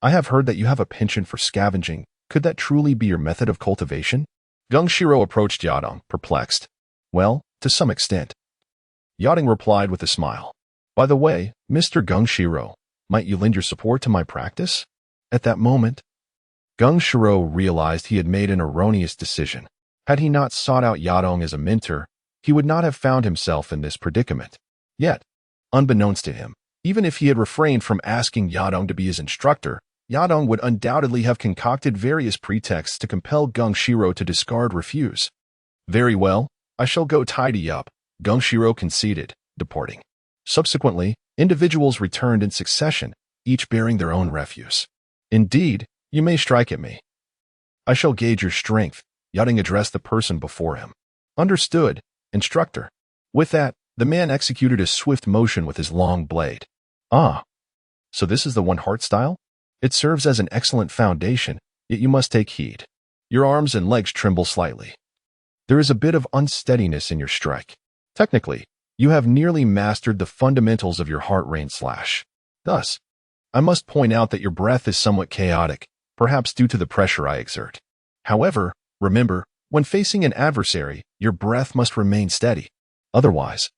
I have heard that you have a penchant for scavenging. Could that truly be your method of cultivation? Gungshiro approached Yadong, perplexed. Well, to some extent. Yadong replied with a smile. By the way, Mr. Gungshiro, might you lend your support to my practice? At that moment, Gungshiro realized he had made an erroneous decision. Had he not sought out Yadong as a mentor, he would not have found himself in this predicament. Yet, unbeknownst to him, even if he had refrained from asking Yadong to be his instructor, Yadong would undoubtedly have concocted various pretexts to compel Gungshiro to discard refuse. Very well, I shall go tidy up, Gungshiro conceded, departing. Subsequently, individuals returned in succession, each bearing their own refuse. Indeed, you may strike at me. I shall gauge your strength, Yadong addressed the person before him. Understood, instructor. With that, the man executed a swift motion with his long blade. Ah, so this is the One Heart style? It serves as an excellent foundation, yet you must take heed. Your arms and legs tremble slightly. There is a bit of unsteadiness in your strike. Technically, you have nearly mastered the fundamentals of your heart rain slash. Thus, I must point out that your breath is somewhat chaotic, perhaps due to the pressure I exert. However, remember, when facing an adversary, your breath must remain steady. Otherwise,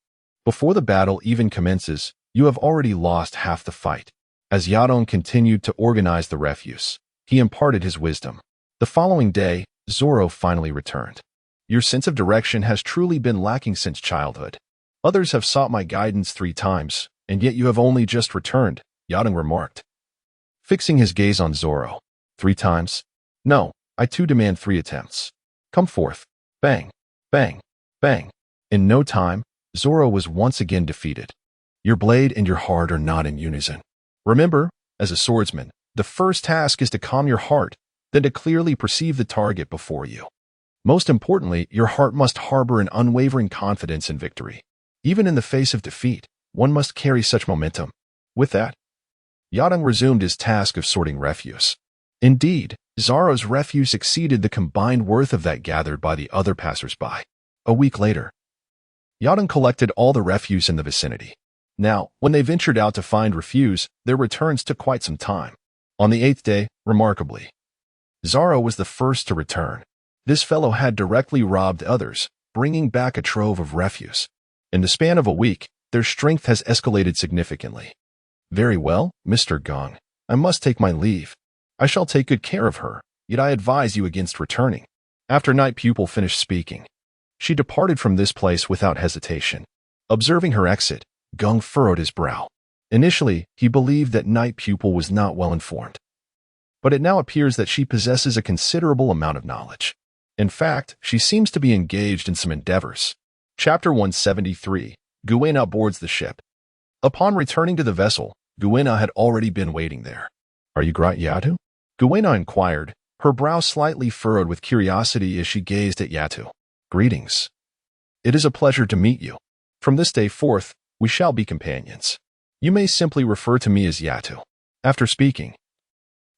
before the battle even commences, you have already lost half the fight. As Yadong continued to organize the refuse, he imparted his wisdom. The following day, Zoro finally returned. Your sense of direction has truly been lacking since childhood. Others have sought my guidance 3 times, and yet you have only just returned, Yadong remarked. Fixing his gaze on Zoro. 3 times? No, I too demand 3 attempts. Come forth. Bang, bang, bang. In no time, Zoro was once again defeated. Your blade and your heart are not in unison. Remember, as a swordsman, the first task is to calm your heart, then to clearly perceive the target before you. Most importantly, your heart must harbor an unwavering confidence in victory. Even in the face of defeat, one must carry such momentum. With that, Yadong resumed his task of sorting refuse. Indeed, Zoro's refuse exceeded the combined worth of that gathered by the other passers-by. A week later, Yadong collected all the refuse in the vicinity. Now, when they ventured out to find refuse, their returns took quite some time. On the 8th day, remarkably, Zoro was the first to return. This fellow had directly robbed others, bringing back a trove of refuse. In the span of a week, their strength has escalated significantly. Very well, Mr. Gong, I must take my leave. I shall take good care of her, yet I advise you against returning. After Night Pupil finished speaking, she departed from this place without hesitation. Observing her exit, Gong furrowed his brow. Initially, he believed that Night Pupil was not well informed. But it now appears that she possesses a considerable amount of knowledge. In fact, she seems to be engaged in some endeavors. Chapter 173. Guena boards the ship. Upon returning to the vessel, Guena had already been waiting there. Are you Grat Yatu? Guena inquired, her brow slightly furrowed with curiosity as she gazed at Yatu. Greetings. It is a pleasure to meet you. From this day forth, we shall be companions. You may simply refer to me as Yatu. After speaking,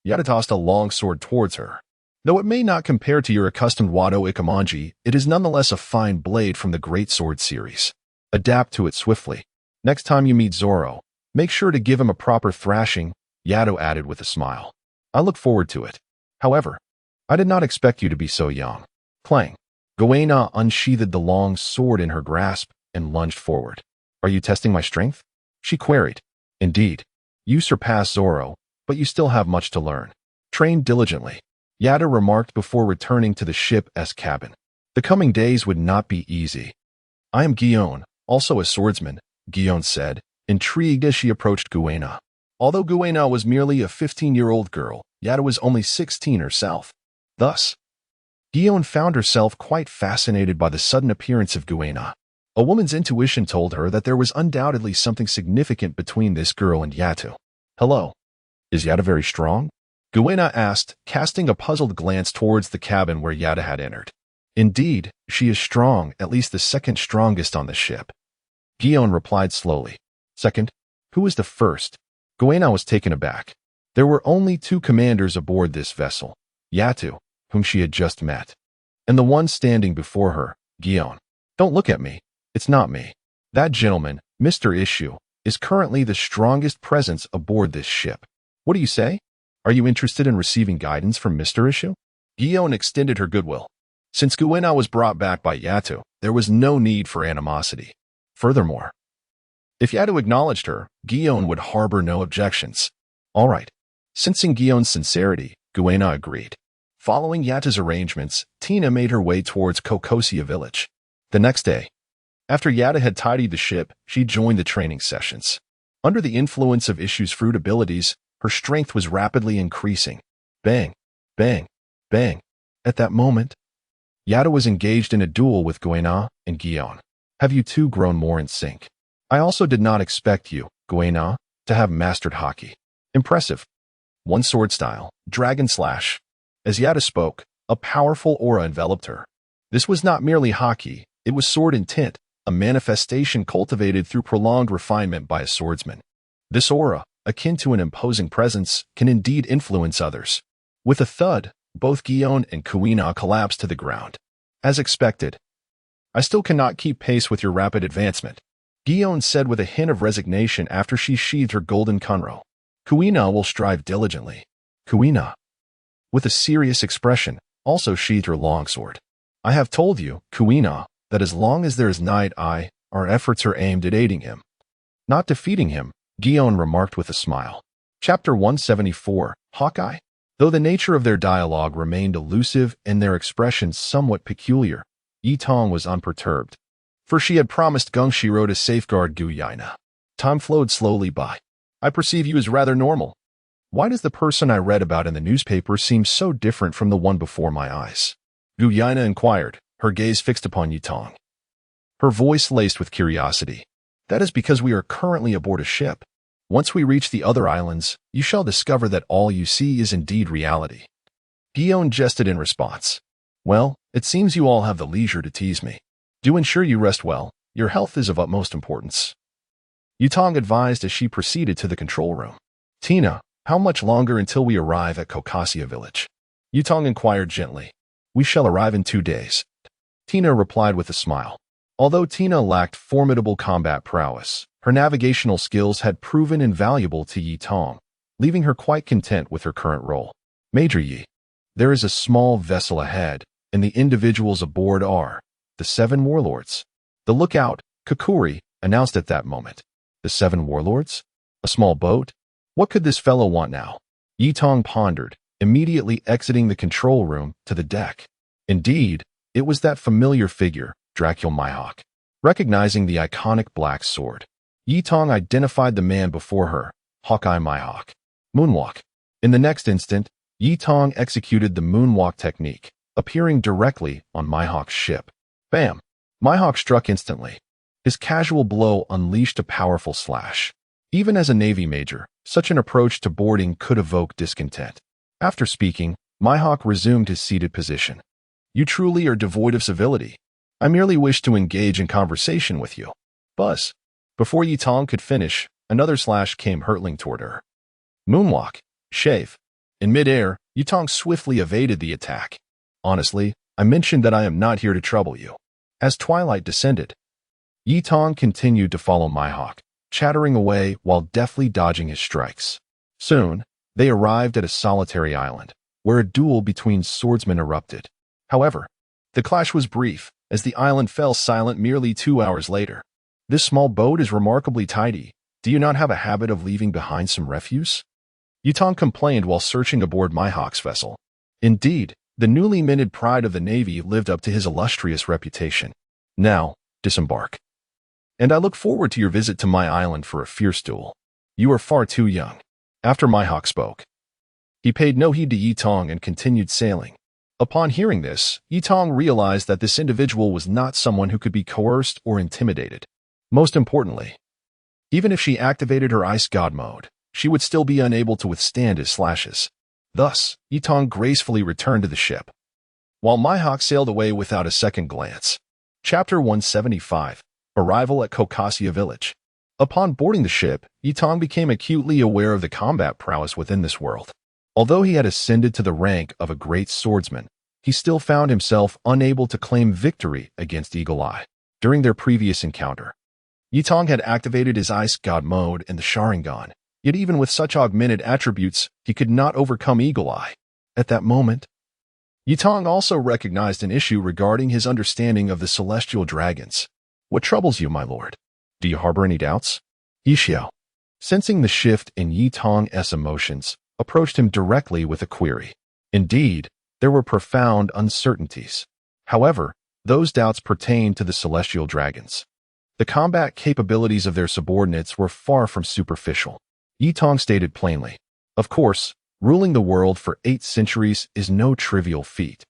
Yatu tossed a long sword towards her. Though it may not compare to your accustomed Wado Ikamanji, it is nonetheless a fine blade from the Great Sword series. Adapt to it swiftly. Next time you meet Zoro, make sure to give him a proper thrashing, Yato added with a smile. I look forward to it. However, I did not expect you to be so young. Clang. Goena unsheathed the long sword in her grasp and lunged forward. Are you testing my strength? She queried. Indeed. You surpass Zoro, but you still have much to learn. Train diligently, Yato remarked before returning to the ship's cabin. The coming days would not be easy. I am Gion, also a swordsman, Gion said, intrigued as she approached Goena. Although Goena was merely a 15-year-old girl, Yato was only 16 herself. Thus, Gion found herself quite fascinated by the sudden appearance of Goena. A woman's intuition told her that there was undoubtedly something significant between this girl and Yato. Hello. Is Yato very strong? Goena asked, casting a puzzled glance towards the cabin where Yato had entered. Indeed, she is strong, at least the second strongest on the ship. Gion replied slowly. Second? Who is the first? Goena was taken aback. There were only 2 commanders aboard this vessel, Yato, whom she had just met, and the one standing before her, Gion. Don't look at me. It's not me. That gentleman, Mr. Issue, is currently the strongest presence aboard this ship. What do you say? Are you interested in receiving guidance from Mr. Issue? Gion extended her goodwill. Since Goena was brought back by Yato, there was no need for animosity. Furthermore, if Yato acknowledged her, Gion would harbor no objections. All right. Sensing Gion's sincerity, Goena agreed. Following Yato's arrangements, Tina made her way towards Kokosia village. The next day, after Yato had tidied the ship, she joined the training sessions. Under the influence of Issue's fruit abilities, her strength was rapidly increasing. Bang, bang, bang. At that moment, Yato was engaged in a duel with Goena and Gion. Have you two grown more in sync? I also did not expect you, Goena, to have mastered Haki. Impressive. One sword style, Dragon Slash. As Yato spoke, a powerful aura enveloped her. This was not merely Haki, it was sword intent, a manifestation cultivated through prolonged refinement by a swordsman. This aura, akin to an imposing presence, can indeed influence others. With a thud, both Gion and Goena collapsed to the ground. As expected, I still cannot keep pace with your rapid advancement, Gion said with a hint of resignation after she sheathed her golden kunro. Goena will strive diligently. Goena, with a serious expression, also sheathed her longsword. I have told you, Goena, that as long as there is Night Eye, our efforts are aimed at aiding him, not defeating him, Gion remarked with a smile. Chapter 174, Hawkeye? Though the nature of their dialogue remained elusive and their expressions somewhat peculiar, Yi Tong was unperturbed, for she had promised Gengshiro to safeguard Guyina. Time flowed slowly by. I perceive you as rather normal. Why does the person I read about in the newspaper seem so different from the one before my eyes? Guyina inquired, her gaze fixed upon Yi Tong. Her voice laced with curiosity. That is because we are currently aboard a ship. Once we reach the other islands, you shall discover that all you see is indeed reality. Gion jested in response. Well, it seems you all have the leisure to tease me. Do ensure you rest well. Your health is of utmost importance. Yi Tong advised as she proceeded to the control room. Tina, how much longer until we arrive at Kokosia village? Yi Tong inquired gently. We shall arrive in 2 days. Tina replied with a smile. Although Tina lacked formidable combat prowess, her navigational skills had proven invaluable to Yi Tong, leaving her quite content with her current role. Major Yi, there is a small vessel ahead, and the individuals aboard are the 7 warlords. The lookout, Kakuri, announced at that moment. The 7 warlords? A small boat? What could this fellow want now? Yi Tong pondered, immediately exiting the control room to the deck. Indeed, it was that familiar figure, Dracula Mihawk. Recognizing the iconic black sword, Yi Tong identified the man before her, Hawkeye Mihawk. Moonwalk. In the next instant, Yi Tong executed the moonwalk technique, appearing directly on Mihawk's ship. Bam! Mihawk struck instantly. His casual blow unleashed a powerful slash. Even as a Navy major, such an approach to boarding could evoke discontent. After speaking, Mihawk resumed his seated position. You truly are devoid of civility. I merely wish to engage in conversation with you. Buzz. Before Yi Tong could finish, another slash came hurtling toward her. Moonwalk. Shave. In midair, Yi Tong swiftly evaded the attack. Honestly, I mentioned that I am not here to trouble you. As twilight descended, Yi Tong continued to follow Mihawk, chattering away while deftly dodging his strikes. Soon, they arrived at a solitary island, where a duel between swordsmen erupted. However, the clash was brief, as the island fell silent merely 2 hours later. This small boat is remarkably tidy. Do you not have a habit of leaving behind some refuse? Yutong complained while searching aboard Mihawk's vessel. Indeed, the newly minted pride of the Navy lived up to his illustrious reputation. Now, disembark. And I look forward to your visit to my island for a fierce duel. You are far too young. After Mihawk spoke, he paid no heed to Yutong and continued sailing. Upon hearing this, Yutong realized that this individual was not someone who could be coerced or intimidated. Most importantly, even if she activated her Ice God mode, she would still be unable to withstand his slashes. Thus, Yutong gracefully returned to the ship, while Mihawk sailed away without a second glance. Chapter 175. Arrival at Kokasia Village. Upon boarding the ship, Yutong became acutely aware of the combat prowess within this world. Although he had ascended to the rank of a great swordsman, he still found himself unable to claim victory against Eagle Eye. During their previous encounter, Yutong had activated his Ice God mode in the Sharingan, yet even with such augmented attributes, he could not overcome Eagle Eye. At that moment, Yutong also recognized an issue regarding his understanding of the celestial dragons. What troubles you, my lord? Do you harbor any doubts? Yixiao, sensing the shift in Yutong's emotions, approached him directly with a query. Indeed, there were profound uncertainties. However, those doubts pertained to the celestial dragons. The combat capabilities of their subordinates were far from superficial. Yutong stated plainly, of course, ruling the world for 8 centuries is no trivial feat,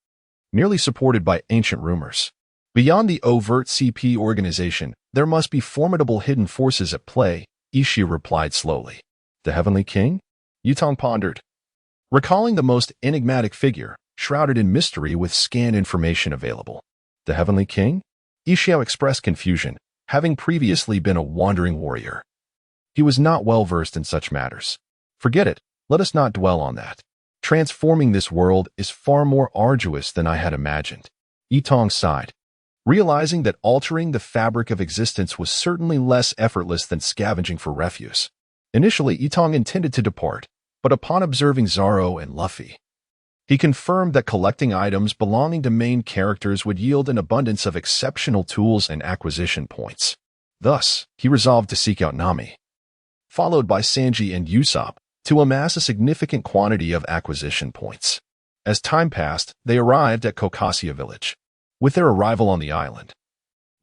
merely supported by ancient rumors. Beyond the overt CP organization, there must be formidable hidden forces at play, Ishii replied slowly. The Heavenly King? Yutong pondered, recalling the most enigmatic figure, shrouded in mystery with scant information available. The Heavenly King? Ishiao expressed confusion, having previously been a wandering warrior. He was not well versed in such matters. Forget it, let us not dwell on that. Transforming this world is far more arduous than I had imagined. Yutong sighed, realizing that altering the fabric of existence was certainly less effortless than scavenging for refuse. Initially, Yutong intended to depart, but upon observing Zoro and Luffy, he confirmed that collecting items belonging to main characters would yield an abundance of exceptional tools and acquisition points. Thus, he resolved to seek out Nami, followed by Sanji and Usopp, to amass a significant quantity of acquisition points. As time passed, they arrived at Kokasia Village. With their arrival on the island,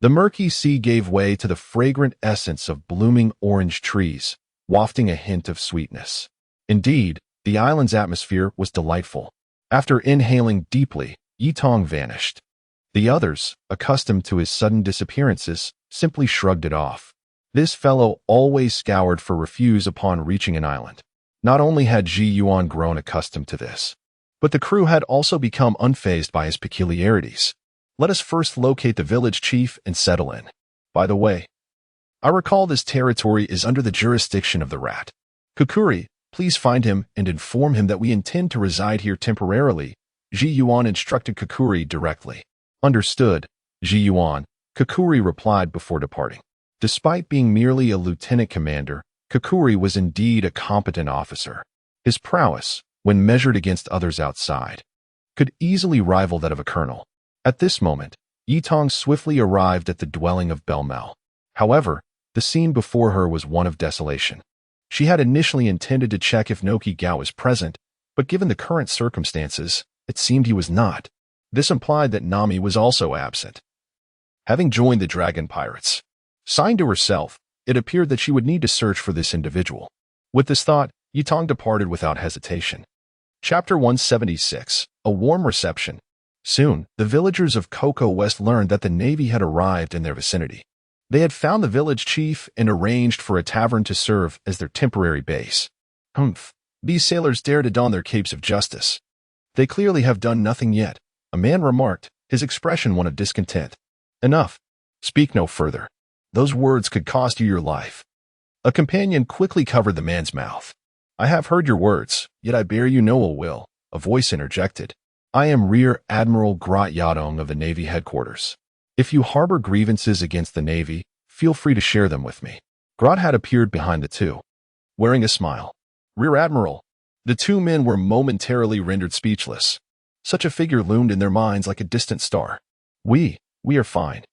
the murky sea gave way to the fragrant essence of blooming orange trees, wafting a hint of sweetness. Indeed, the island's atmosphere was delightful. After inhaling deeply, Yutong vanished. The others, accustomed to his sudden disappearances, simply shrugged it off. This fellow always scoured for refuse upon reaching an island. Not only had Ji Yuan grown accustomed to this, but the crew had also become unfazed by his peculiarities. Let us first locate the village chief and settle in. By the way, I recall this territory is under the jurisdiction of the rat. Kukuri, please find him and inform him that we intend to reside here temporarily. Ji Yuan instructed Kukuri directly. Understood, Ji Yuan, Kukuri replied before departing. Despite being merely a lieutenant commander, Kukuri was indeed a competent officer. His prowess, when measured against others outside, could easily rival that of a colonel. At this moment, Yutong swiftly arrived at the dwelling of Belmel. However, the scene before her was one of desolation. She had initially intended to check if Noki Gao was present, but given the current circumstances, it seemed he was not. This implied that Nami was also absent. Having joined the Dragon Pirates, signed to herself, it appeared that she would need to search for this individual. With this thought, Yutong departed without hesitation. Chapter 176. A Warm Reception. Soon, the villagers of Cocoa West learned that the Navy had arrived in their vicinity. They had found the village chief and arranged for a tavern to serve as their temporary base. Humph, these sailors dare to don their capes of justice. They clearly have done nothing yet, a man remarked, his expression one of discontent. Enough. Speak no further. Those words could cost you your life. A companion quickly covered the man's mouth. I have heard your words, yet I bear you no ill will, a voice interjected. I am Rear Admiral Grot Yadong of the Navy headquarters. If you harbor grievances against the Navy, feel free to share them with me. Grodd had appeared behind the two, wearing a smile. Rear Admiral. The two men were momentarily rendered speechless. Such a figure loomed in their minds like a distant star. We are fine.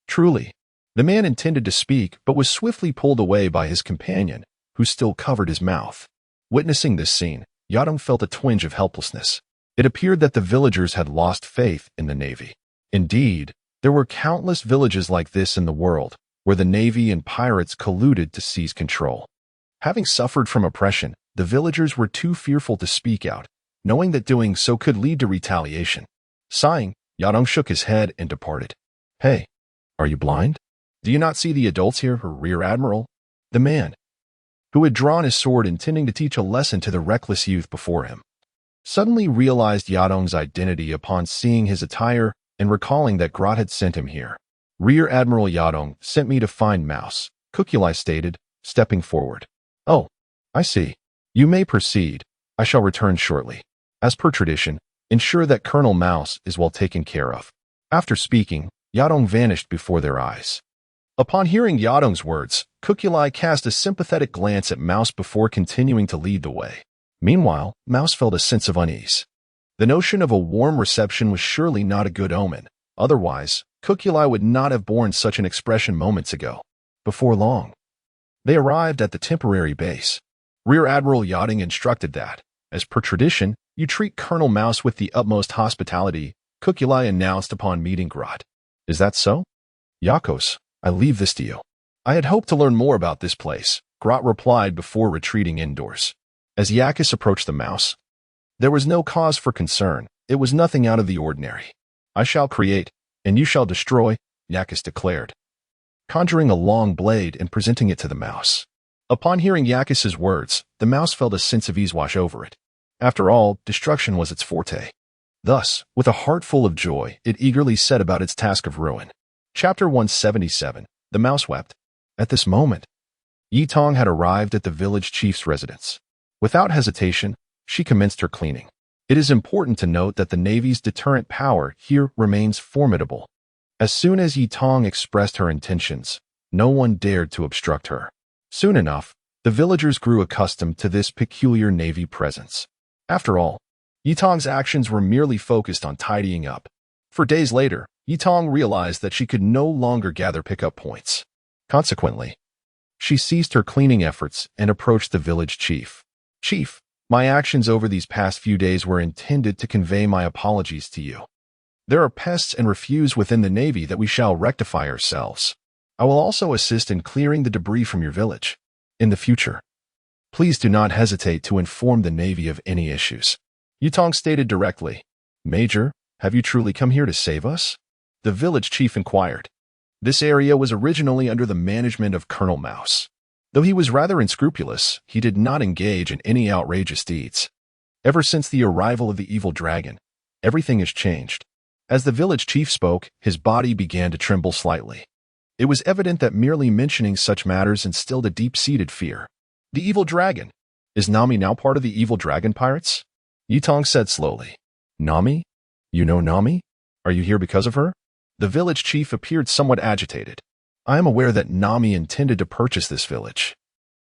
Truly. The man intended to speak, but was swiftly pulled away by his companion, who still covered his mouth. Witnessing this scene, Yadong felt a twinge of helplessness. It appeared that the villagers had lost faith in the Navy. Indeed, there were countless villages like this in the world, where the Navy and pirates colluded to seize control. Having suffered from oppression, the villagers were too fearful to speak out, knowing that doing so could lead to retaliation. Sighing, Yadong shook his head and departed. Hey, are you blind? Do you not see the adults here, Rear Admiral? The man, who had drawn his sword intending to teach a lesson to the reckless youth before him, suddenly realized Yadong's identity upon seeing his attire and recalling that Grodd had sent him here. Rear Admiral Yadong sent me to find Mouse, Kukulai stated, stepping forward. Oh, I see. You may proceed. I shall return shortly. As per tradition, ensure that Colonel Mouse is well taken care of. After speaking, Yadong vanished before their eyes. Upon hearing Yadong's words, Kukulai cast a sympathetic glance at Mouse before continuing to lead the way. Meanwhile, Mouse felt a sense of unease. The notion of a warm reception was surely not a good omen. Otherwise, Kukulai would not have borne such an expression moments ago. Before long, they arrived at the temporary base. Rear Admiral Yadong instructed that, as per tradition, you treat Colonel Mouse with the utmost hospitality, Kukulai announced upon meeting Grodd. Is that so? Yakos, I leave this to you. I had hoped to learn more about this place, Grodd replied before retreating indoors. As Yakis approached the Mouse, there was no cause for concern. It was nothing out of the ordinary. I shall create, and you shall destroy, Yakis declared, conjuring a long blade and presenting it to the Mouse. Upon hearing Yakis's words, the Mouse felt a sense of ease wash over it. After all, destruction was its forte. Thus, with a heart full of joy, it eagerly set about its task of ruin. Chapter 177. The Mouse wept. At this moment, Yitong had arrived at the village chief's residence. Without hesitation, she commenced her cleaning. It is important to note that the Navy's deterrent power here remains formidable. As soon as Yitong expressed her intentions, no one dared to obstruct her. Soon enough, the villagers grew accustomed to this peculiar Navy presence. After all, Yitong's actions were merely focused on tidying up. For days later, Yitong realized that she could no longer gather pickup points. Consequently, she ceased her cleaning efforts and approached the village chief. Chief, my actions over these past few days were intended to convey my apologies to you. There are pests and refuse within the Navy that we shall rectify ourselves. I will also assist in clearing the debris from your village. In the future, please do not hesitate to inform the Navy of any issues. Yitong stated directly. Major, have you truly come here to save us? The village chief inquired. This area was originally under the management of Colonel Mouse. Though he was rather unscrupulous, he did not engage in any outrageous deeds. Ever since the arrival of the evil dragon, everything has changed. As the village chief spoke, his body began to tremble slightly. It was evident that merely mentioning such matters instilled a deep-seated fear. The evil dragon. Is Nami now part of the evil dragon pirates? Yitong said slowly. Nami? You know Nami? Are you here because of her? The village chief appeared somewhat agitated. I am aware that Nami intended to purchase this village.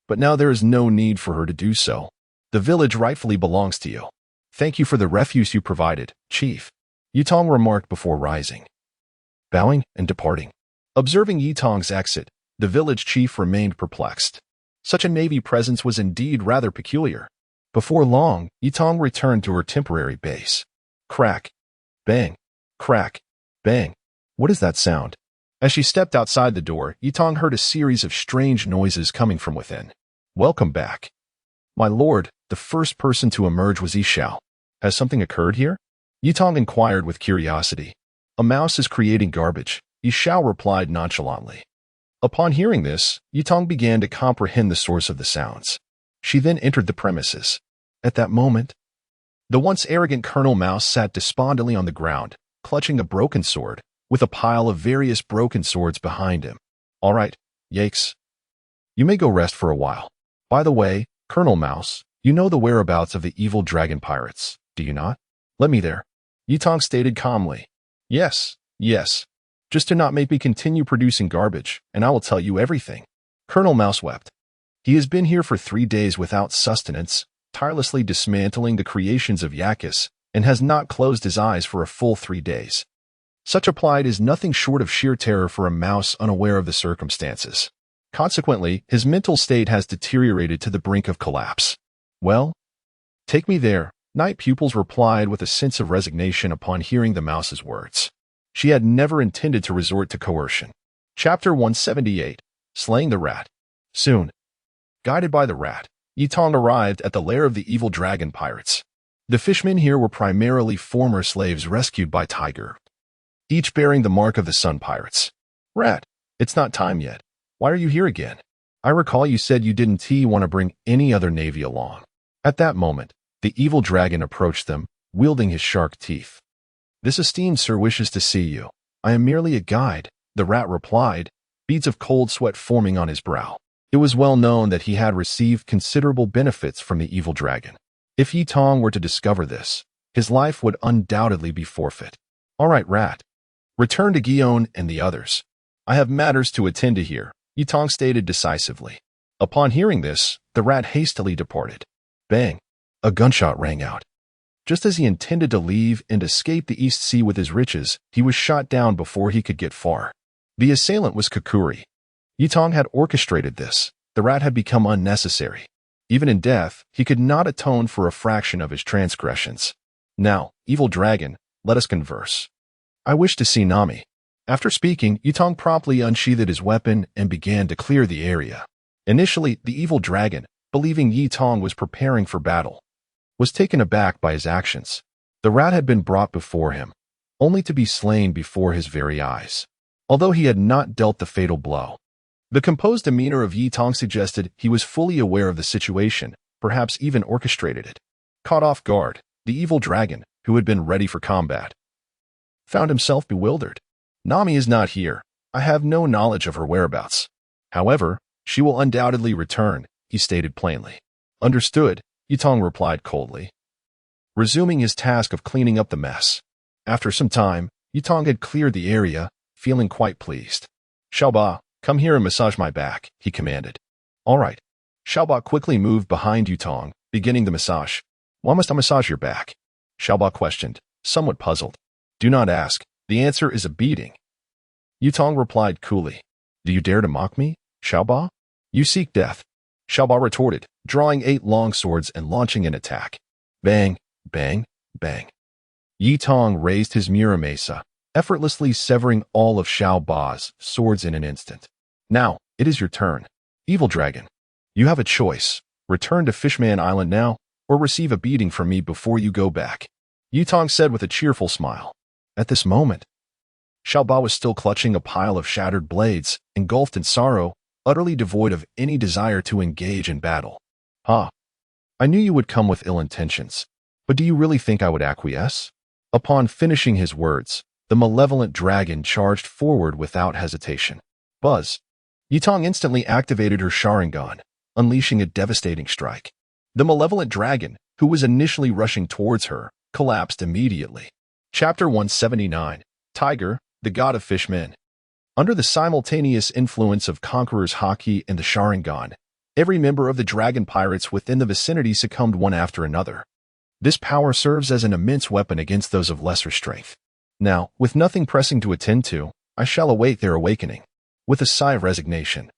But now there is no need for her to do so. The village rightfully belongs to you. Thank you for the refuse you provided, Chief, Yitong remarked before rising, bowing and departing. Observing Yitong's exit, the village chief remained perplexed. Such a Navy presence was indeed rather peculiar. Before long, Yitong returned to her temporary base. Crack, bang, crack, bang. What is that sound? As she stepped outside the door, Yitong heard a series of strange noises coming from within. Welcome back. My lord, the first person to emerge was Yishao. Has something occurred here? Yitong inquired with curiosity. A mouse is creating garbage, Yishao replied nonchalantly. Upon hearing this, Yitong began to comprehend the source of the sounds. She then entered the premises. At that moment, the once arrogant Colonel Mouse sat despondently on the ground, clutching a broken sword, with a pile of various broken swords behind him. All right, Yakes. You may go rest for a while. By the way, Colonel Mouse, you know the whereabouts of the evil dragon pirates, do you not? Let me there. Yitong stated calmly. Yes. Just do not make me continue producing garbage, and I will tell you everything. Colonel Mouse wept. He has been here for 3 days without sustenance, tirelessly dismantling the creations of Yakis, and has not closed his eyes for a full 3 days. Such a plight is nothing short of sheer terror for a mouse unaware of the circumstances. Consequently, his mental state has deteriorated to the brink of collapse. Well, take me there, Night Pupils replied with a sense of resignation upon hearing the mouse's words. She had never intended to resort to coercion. Chapter 178. Slaying the Rat. Soon, guided by the rat, Yitong arrived at the lair of the evil dragon pirates. The fishmen here were primarily former slaves rescued by Tiger, each bearing the mark of the Sun Pirates. Rat, it's not time yet. Why are you here again? I recall you said you didn't want to bring any other navy along. At that moment, the evil dragon approached them, wielding his shark teeth. This esteemed sir wishes to see you. I am merely a guide, the rat replied, beads of cold sweat forming on his brow. It was well known that he had received considerable benefits from the evil dragon. If Yitong were to discover this, his life would undoubtedly be forfeit. All right, rat. Return to Guion and the others. I have matters to attend to here, Yitong stated decisively. Upon hearing this, the rat hastily departed. Bang! A gunshot rang out. Just as he intended to leave and escape the East Sea with his riches, he was shot down before he could get far. The assailant was Kakuri. Yitong had orchestrated this. The rat had become unnecessary. Even in death, he could not atone for a fraction of his transgressions. Now, evil dragon, let us converse. I wish to see Nami. After speaking, Yitong promptly unsheathed his weapon and began to clear the area. Initially, the evil dragon, believing Yitong was preparing for battle, was taken aback by his actions. The rat had been brought before him, only to be slain before his very eyes. Although he had not dealt the fatal blow, the composed demeanor of Yitong suggested he was fully aware of the situation, perhaps even orchestrated it. Caught off guard, the evil dragon, who had been ready for combat, found himself bewildered. Nami is not here. I have no knowledge of her whereabouts. However, she will undoubtedly return, he stated plainly. Understood, Yitong replied coldly, resuming his task of cleaning up the mess. After some time, Yitong had cleared the area, feeling quite pleased. Xiaoba, come here and massage my back, he commanded. All right. Xiaoba quickly moved behind Yitong, beginning the massage. Why must I massage your back? Xiaoba questioned, somewhat puzzled. Do not ask. The answer is a beating. Yitong replied coolly. Do you dare to mock me, Xiaoba? You seek death. Xiaoba retorted, drawing 8 long swords and launching an attack. Bang, bang, bang. Yitong raised his Muramasa, effortlessly severing all of Xiaoba's swords in an instant. Now, it is your turn. Evil dragon. You have a choice. Return to Fishman Island now, or receive a beating from me before you go back. Yitong said with a cheerful smile. At this moment, Xiaoba was still clutching a pile of shattered blades, engulfed in sorrow, utterly devoid of any desire to engage in battle. I knew you would come with ill intentions, but do you really think I would acquiesce? Upon finishing his words, the malevolent dragon charged forward without hesitation. Buzz! Yitong instantly activated her Sharingan, unleashing a devastating strike. The malevolent dragon, who was initially rushing towards her, collapsed immediately. Chapter 179. Tiger, the God of Fishmen. Under the simultaneous influence of Conqueror's Haki and the Sharingan, every member of the dragon pirates within the vicinity succumbed one after another. This power serves as an immense weapon against those of lesser strength. Now, with nothing pressing to attend to, I shall await their awakening. With a sigh of resignation,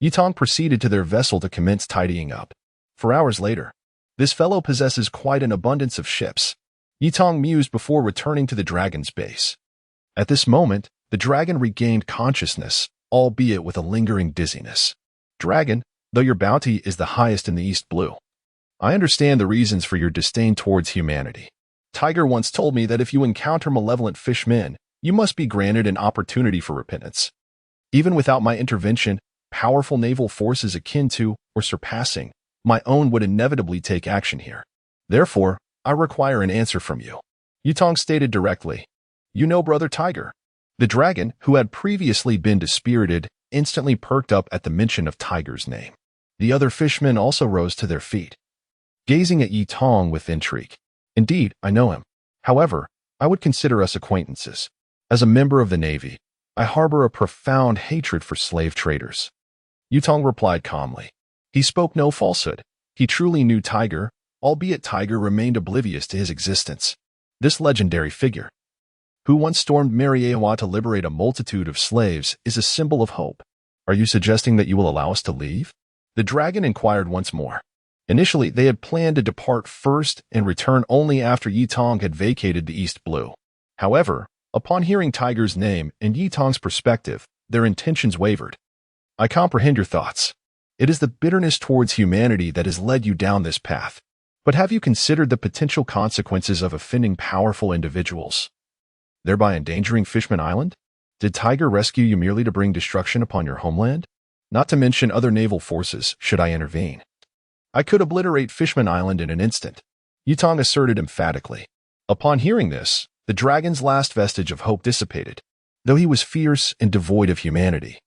Yitong proceeded to their vessel to commence tidying up. 4 hours later, this fellow possesses quite an abundance of ships, Yitong mused before returning to the dragon's base. At this moment, the dragon regained consciousness, albeit with a lingering dizziness. Dragon, though your bounty is the highest in the East Blue, I understand the reasons for your disdain towards humanity. Tiger once told me that if you encounter malevolent fishmen, you must be granted an opportunity for repentance. Even without my intervention, powerful naval forces akin to, or surpassing, my own would inevitably take action here. Therefore, I require an answer from you. Yitong stated directly. You know, Brother Tiger. The dragon, who had previously been dispirited, instantly perked up at the mention of Tiger's name. The other fishmen also rose to their feet, gazing at Yitong with intrigue. Indeed, I know him. However, I would consider us acquaintances. As a member of the Navy, I harbor a profound hatred for slave traders. Yutong replied calmly. He spoke no falsehood. He truly knew Tiger, albeit Tiger remained oblivious to his existence. This legendary figure, who once stormed Mariewa to liberate a multitude of slaves, is a symbol of hope. Are you suggesting that you will allow us to leave? The dragon inquired once more. Initially, they had planned to depart first and return only after Yitong had vacated the East Blue. However, upon hearing Tiger's name and Yitong's perspective, their intentions wavered. I comprehend your thoughts. It is the bitterness towards humanity that has led you down this path. But have you considered the potential consequences of offending powerful individuals, thereby endangering Fishman Island? Did Tiger rescue you merely to bring destruction upon your homeland? Not to mention other naval forces, should I intervene. I could obliterate Fishman Island in an instant, Yutong asserted emphatically. Upon hearing this, the dragon's last vestige of hope dissipated, though he was fierce and devoid of humanity.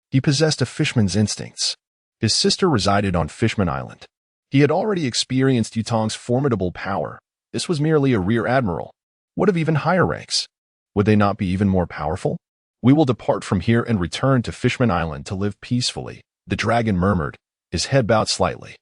He possessed a fishman's instincts. His sister resided on Fishman Island. He had already experienced Yutong's formidable power. This was merely a rear admiral. What of even higher ranks? Would they not be even more powerful? We will depart from here and return to Fishman Island to live peacefully, the dragon murmured, his head bowed slightly.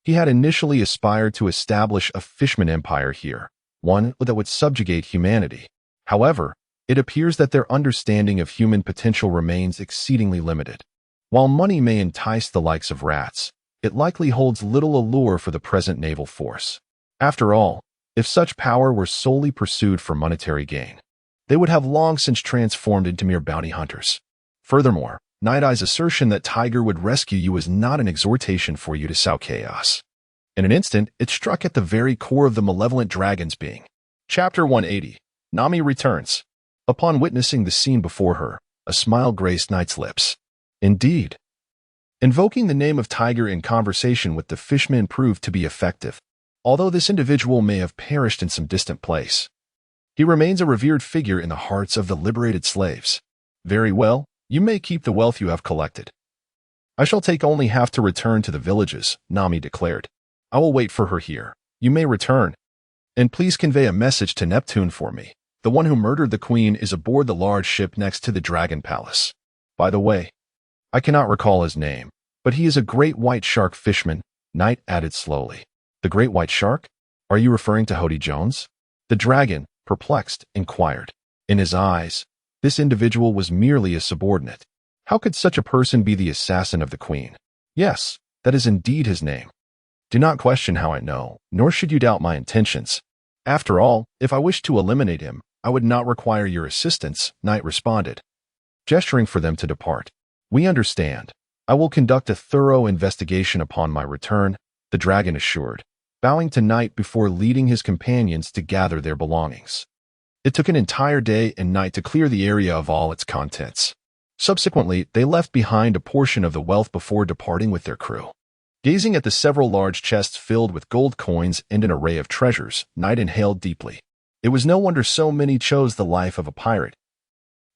He had initially aspired to establish a fishman empire here, one that would subjugate humanity. However, it appears that their understanding of human potential remains exceedingly limited. While money may entice the likes of rats, it likely holds little allure for the present naval force. After all, if such power were solely pursued for monetary gain, they would have long since transformed into mere bounty hunters. Furthermore, Night Eye's assertion that Tiger would rescue you is not an exhortation for you to sow chaos. In an instant, it struck at the very core of the malevolent dragon's being. Chapter 180. Nami returns. Upon witnessing the scene before her, a smile graced Night's lips. Indeed. Invoking the name of Tiger in conversation with the fishman proved to be effective. Although this individual may have perished in some distant place, he remains a revered figure in the hearts of the liberated slaves. Very well, you may keep the wealth you have collected. I shall take only half to return to the villages, Nami declared. I will wait for her here. You may return. And please convey a message to Neptune for me. The one who murdered the queen is aboard the large ship next to the Dragon Palace. By the way, I cannot recall his name, but he is a great white shark fishman, Night added slowly. The great white shark? Are you referring to Hody Jones? The dragon, perplexed, inquired. In his eyes, this individual was merely a subordinate. How could such a person be the assassin of the queen? Yes, that is indeed his name. Do not question how I know, nor should you doubt my intentions. After all, if I wished to eliminate him, I would not require your assistance, Night responded, gesturing for them to depart. We understand. I will conduct a thorough investigation upon my return, the dragon assured, bowing to Night before leading his companions to gather their belongings. It took an entire day and night to clear the area of all its contents. Subsequently, they left behind a portion of the wealth before departing with their crew. Gazing at the several large chests filled with gold coins and an array of treasures, Night inhaled deeply. It was no wonder so many chose the life of a pirate.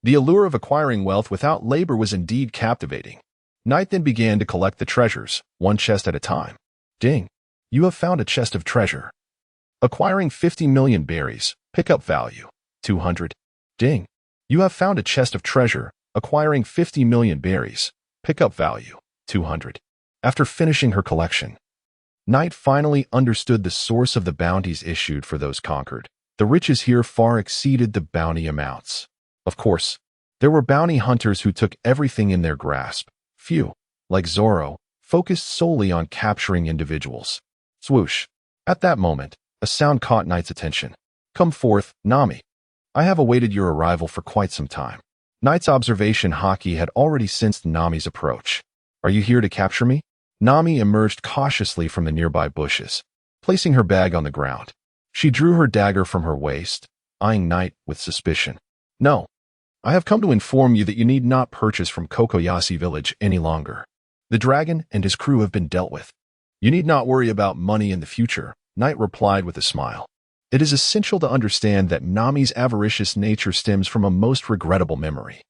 The allure of acquiring wealth without labor was indeed captivating. Night then began to collect the treasures, one chest at a time. Ding! You have found a chest of treasure. Acquiring 50 million berries, pickup value, 200. Ding! You have found a chest of treasure, acquiring 50 million berries, pickup value, 200. After finishing her collection, Night finally understood the source of the bounties issued for those conquered. The riches here far exceeded the bounty amounts. Of course, there were bounty hunters who took everything in their grasp. Few, like Zoro, focused solely on capturing individuals. Swoosh. At that moment, a sound caught Night's attention. Come forth, Nami. I have awaited your arrival for quite some time. Night's observation haki had already sensed Nami's approach. Are you here to capture me? Nami emerged cautiously from the nearby bushes, placing her bag on the ground. She drew her dagger from her waist, eyeing Night with suspicion. No. I have come to inform you that you need not purchase from Kokoyasi village any longer. The dragon and his crew have been dealt with. You need not worry about money in the future, Night replied with a smile. It is essential to understand that Nami's avaricious nature stems from a most regrettable memory.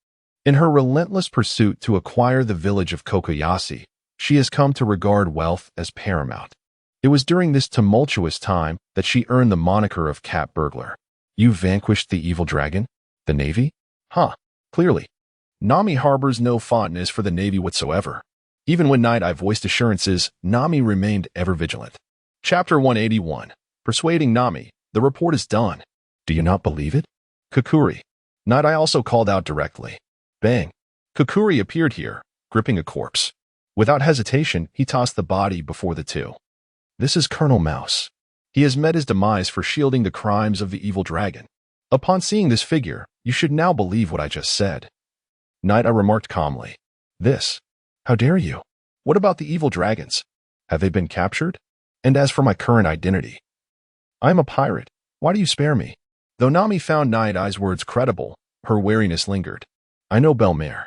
In her relentless pursuit to acquire the village of Kokoyasi, she has come to regard wealth as paramount. It was during this tumultuous time that she earned the moniker of Cat Burglar. You vanquished the evil dragon? The Navy? Huh, clearly. Nami harbors no fondness for the Navy whatsoever. Even when Night Eye voiced assurances, Nami remained ever vigilant. Chapter 181. Persuading Nami. The report is done. Do you not believe it? Kukuri. Night Eye also called out directly. Bang. Kukuri appeared here, gripping a corpse. Without hesitation, he tossed the body before the two. This is Colonel Mouse. He has met his demise for shielding the crimes of the evil dragon. Upon seeing this figure, you should now believe what I just said. Night Eye remarked calmly. This. How dare you? What about the evil dragons? Have they been captured? And as for my current identity, I am a pirate. Why do you spare me? Though Nami found Night Eye's words credible, her wariness lingered. I know Belmare.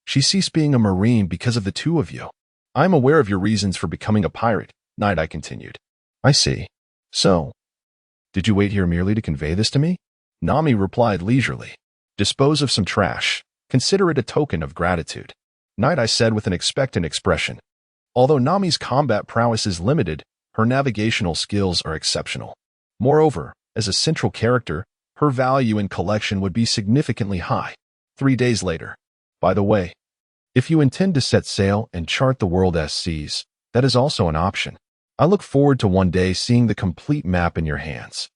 She ceased being a marine because of the two of you. I am aware of your reasons for becoming a pirate, Night Eye continued. I see. So, did you wait here merely to convey this to me? Nami replied leisurely. Dispose of some trash. Consider it a token of gratitude. Night Eye said with an expectant expression. Although Nami's combat prowess is limited, her navigational skills are exceptional. Moreover, as a central character, her value in collection would be significantly high. 3 days later. By the way, if you intend to set sail and chart the world as seas, that is also an option. I look forward to one day seeing the complete map in your hands.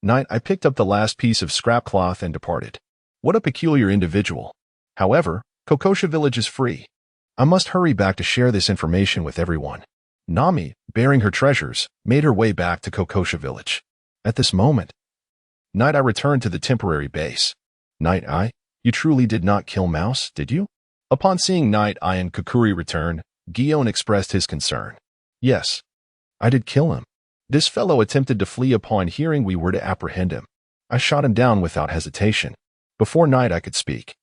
Night Eye picked up the last piece of scrap cloth and departed. What a peculiar individual. However, Kokosha Village is free. I must hurry back to share this information with everyone. Nami, bearing her treasures, made her way back to Kokosha Village. At this moment, Night Eye returned to the temporary base. Night Eye, you truly did not kill Mouse, did you? Upon seeing Night Eye and Kukuri return, Gion expressed his concern. Yes, I did kill him. This fellow attempted to flee upon hearing we were to apprehend him. I shot him down without hesitation. Before Night Eye could speak,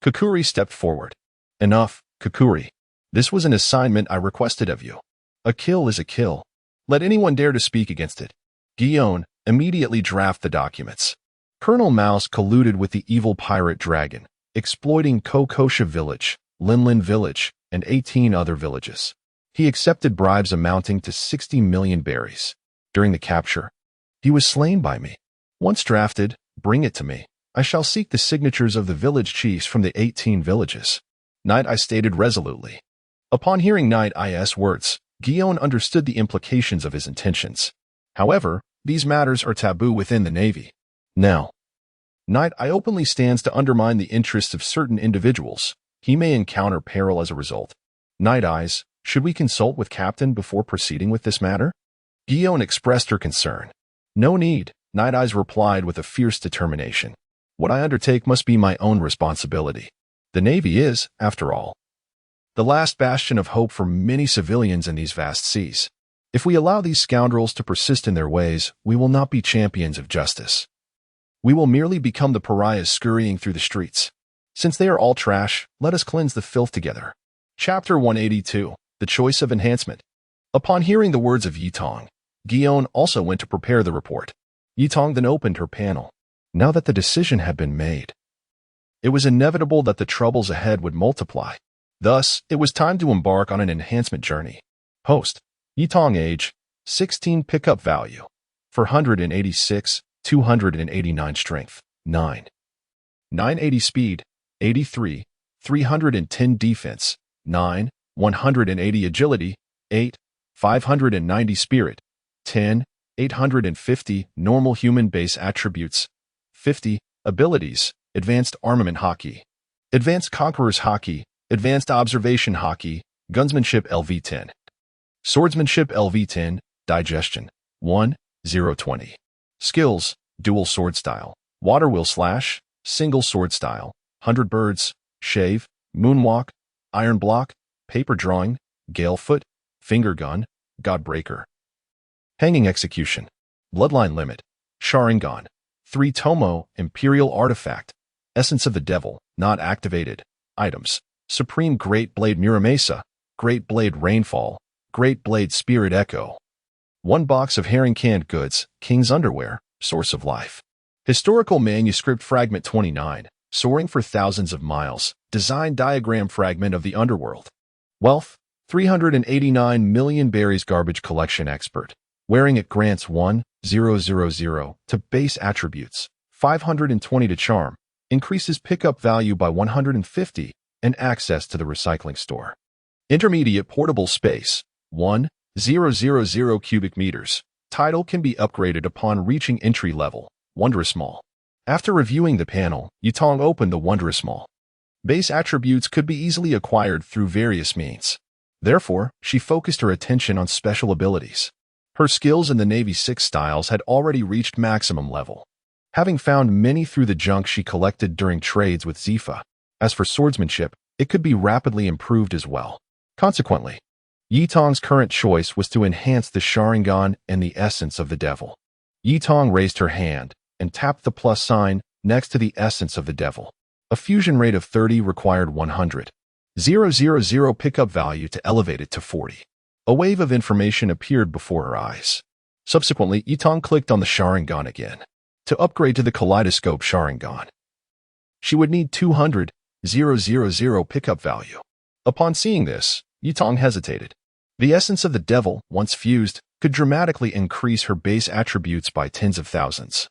Kukuri stepped forward. Enough, Kukuri. This was an assignment I requested of you. A kill is a kill. Let anyone dare to speak against it. Gion, immediately draft the documents. Colonel Mouse colluded with the evil pirate dragon, exploiting Kokosha Village, Linlin Village, and 18 other villages. He accepted bribes amounting to 60 million berries. During the capture, he was slain by me. Once drafted, bring it to me. I shall seek the signatures of the village chiefs from the 18 villages. Night Eye stated resolutely. Upon hearing Night Eye's words, Gion understood the implications of his intentions. However, these matters are taboo within the Navy. Now, Night Eye openly stands to undermine the interests of certain individuals. He may encounter peril as a result. Night Eyes, should we consult with Captain before proceeding with this matter? Gion expressed her concern. No need, Night Eyes replied with a fierce determination. What I undertake must be my own responsibility. The Navy is, after all, the last bastion of hope for many civilians in these vast seas. If we allow these scoundrels to persist in their ways, we will not be champions of justice. We will merely become the pariahs scurrying through the streets. Since they are all trash, let us cleanse the filth together. Chapter 182. The Choice of Enhancement. Upon hearing the words of Yitong, Gion also went to prepare the report. Yitong then opened her panel. Now that the decision had been made, it was inevitable that the troubles ahead would multiply. Thus, it was time to embark on an enhancement journey. Host, Yitong age, 16 pickup value, 486, 289 strength, 9. 980 speed, 83, 310 defense, 9, 180 agility, 8, 590 spirit, 10, 850 normal human base attributes, 50 abilities, advanced armament hockey, advanced conqueror's hockey, advanced observation hockey, gunsmanship LV10, swordsmanship LV10, digestion, 1, 020. Skills, dual sword style, water wheel slash, single sword style, 100 birds, shave, moonwalk, iron block, paper drawing, gale foot, finger gun, godbreaker. Hanging execution, bloodline limit, Sharingan, 3 Tomo, Imperial Artifact, Essence of the Devil, not activated, items, Supreme Great Blade Muramasa, Great Blade Rainfall, Great Blade Spirit Echo. 1 box of herring canned goods, King's Underwear, Source of Life. Historical Manuscript Fragment 29, Soaring for Thousands of Miles, Design Diagram Fragment of the Underworld. Wealth, 389 million berries Garbage Collection Expert. Wearing it grants 1,000 to base attributes, 520 to charm, increases pickup value by 150, and access to the recycling store. Intermediate portable space, 1,000 cubic meters. Title can be upgraded upon reaching entry level, Wondrous Mall. After reviewing the panel, Yutong opened the Wondrous Mall. Base attributes could be easily acquired through various means. Therefore, she focused her attention on special abilities. Her skills in the Navy 6 styles had already reached maximum level, having found many through the junk she collected during trades with Zifa. As for swordsmanship, it could be rapidly improved as well. Consequently, Yutong's current choice was to enhance the Sharingan and the essence of the devil. Yutong raised her hand and tapped the plus sign next to the essence of the devil. A fusion rate of 30 required 100,000 pickup value to elevate it to 40. A wave of information appeared before her eyes. Subsequently, Yutong clicked on the Sharingan again. To upgrade to the Kaleidoscope Sharingan, she would need 200,000 pickup value. Upon seeing this, Yutong hesitated. The essence of the devil, once fused, could dramatically increase her base attributes by tens of thousands,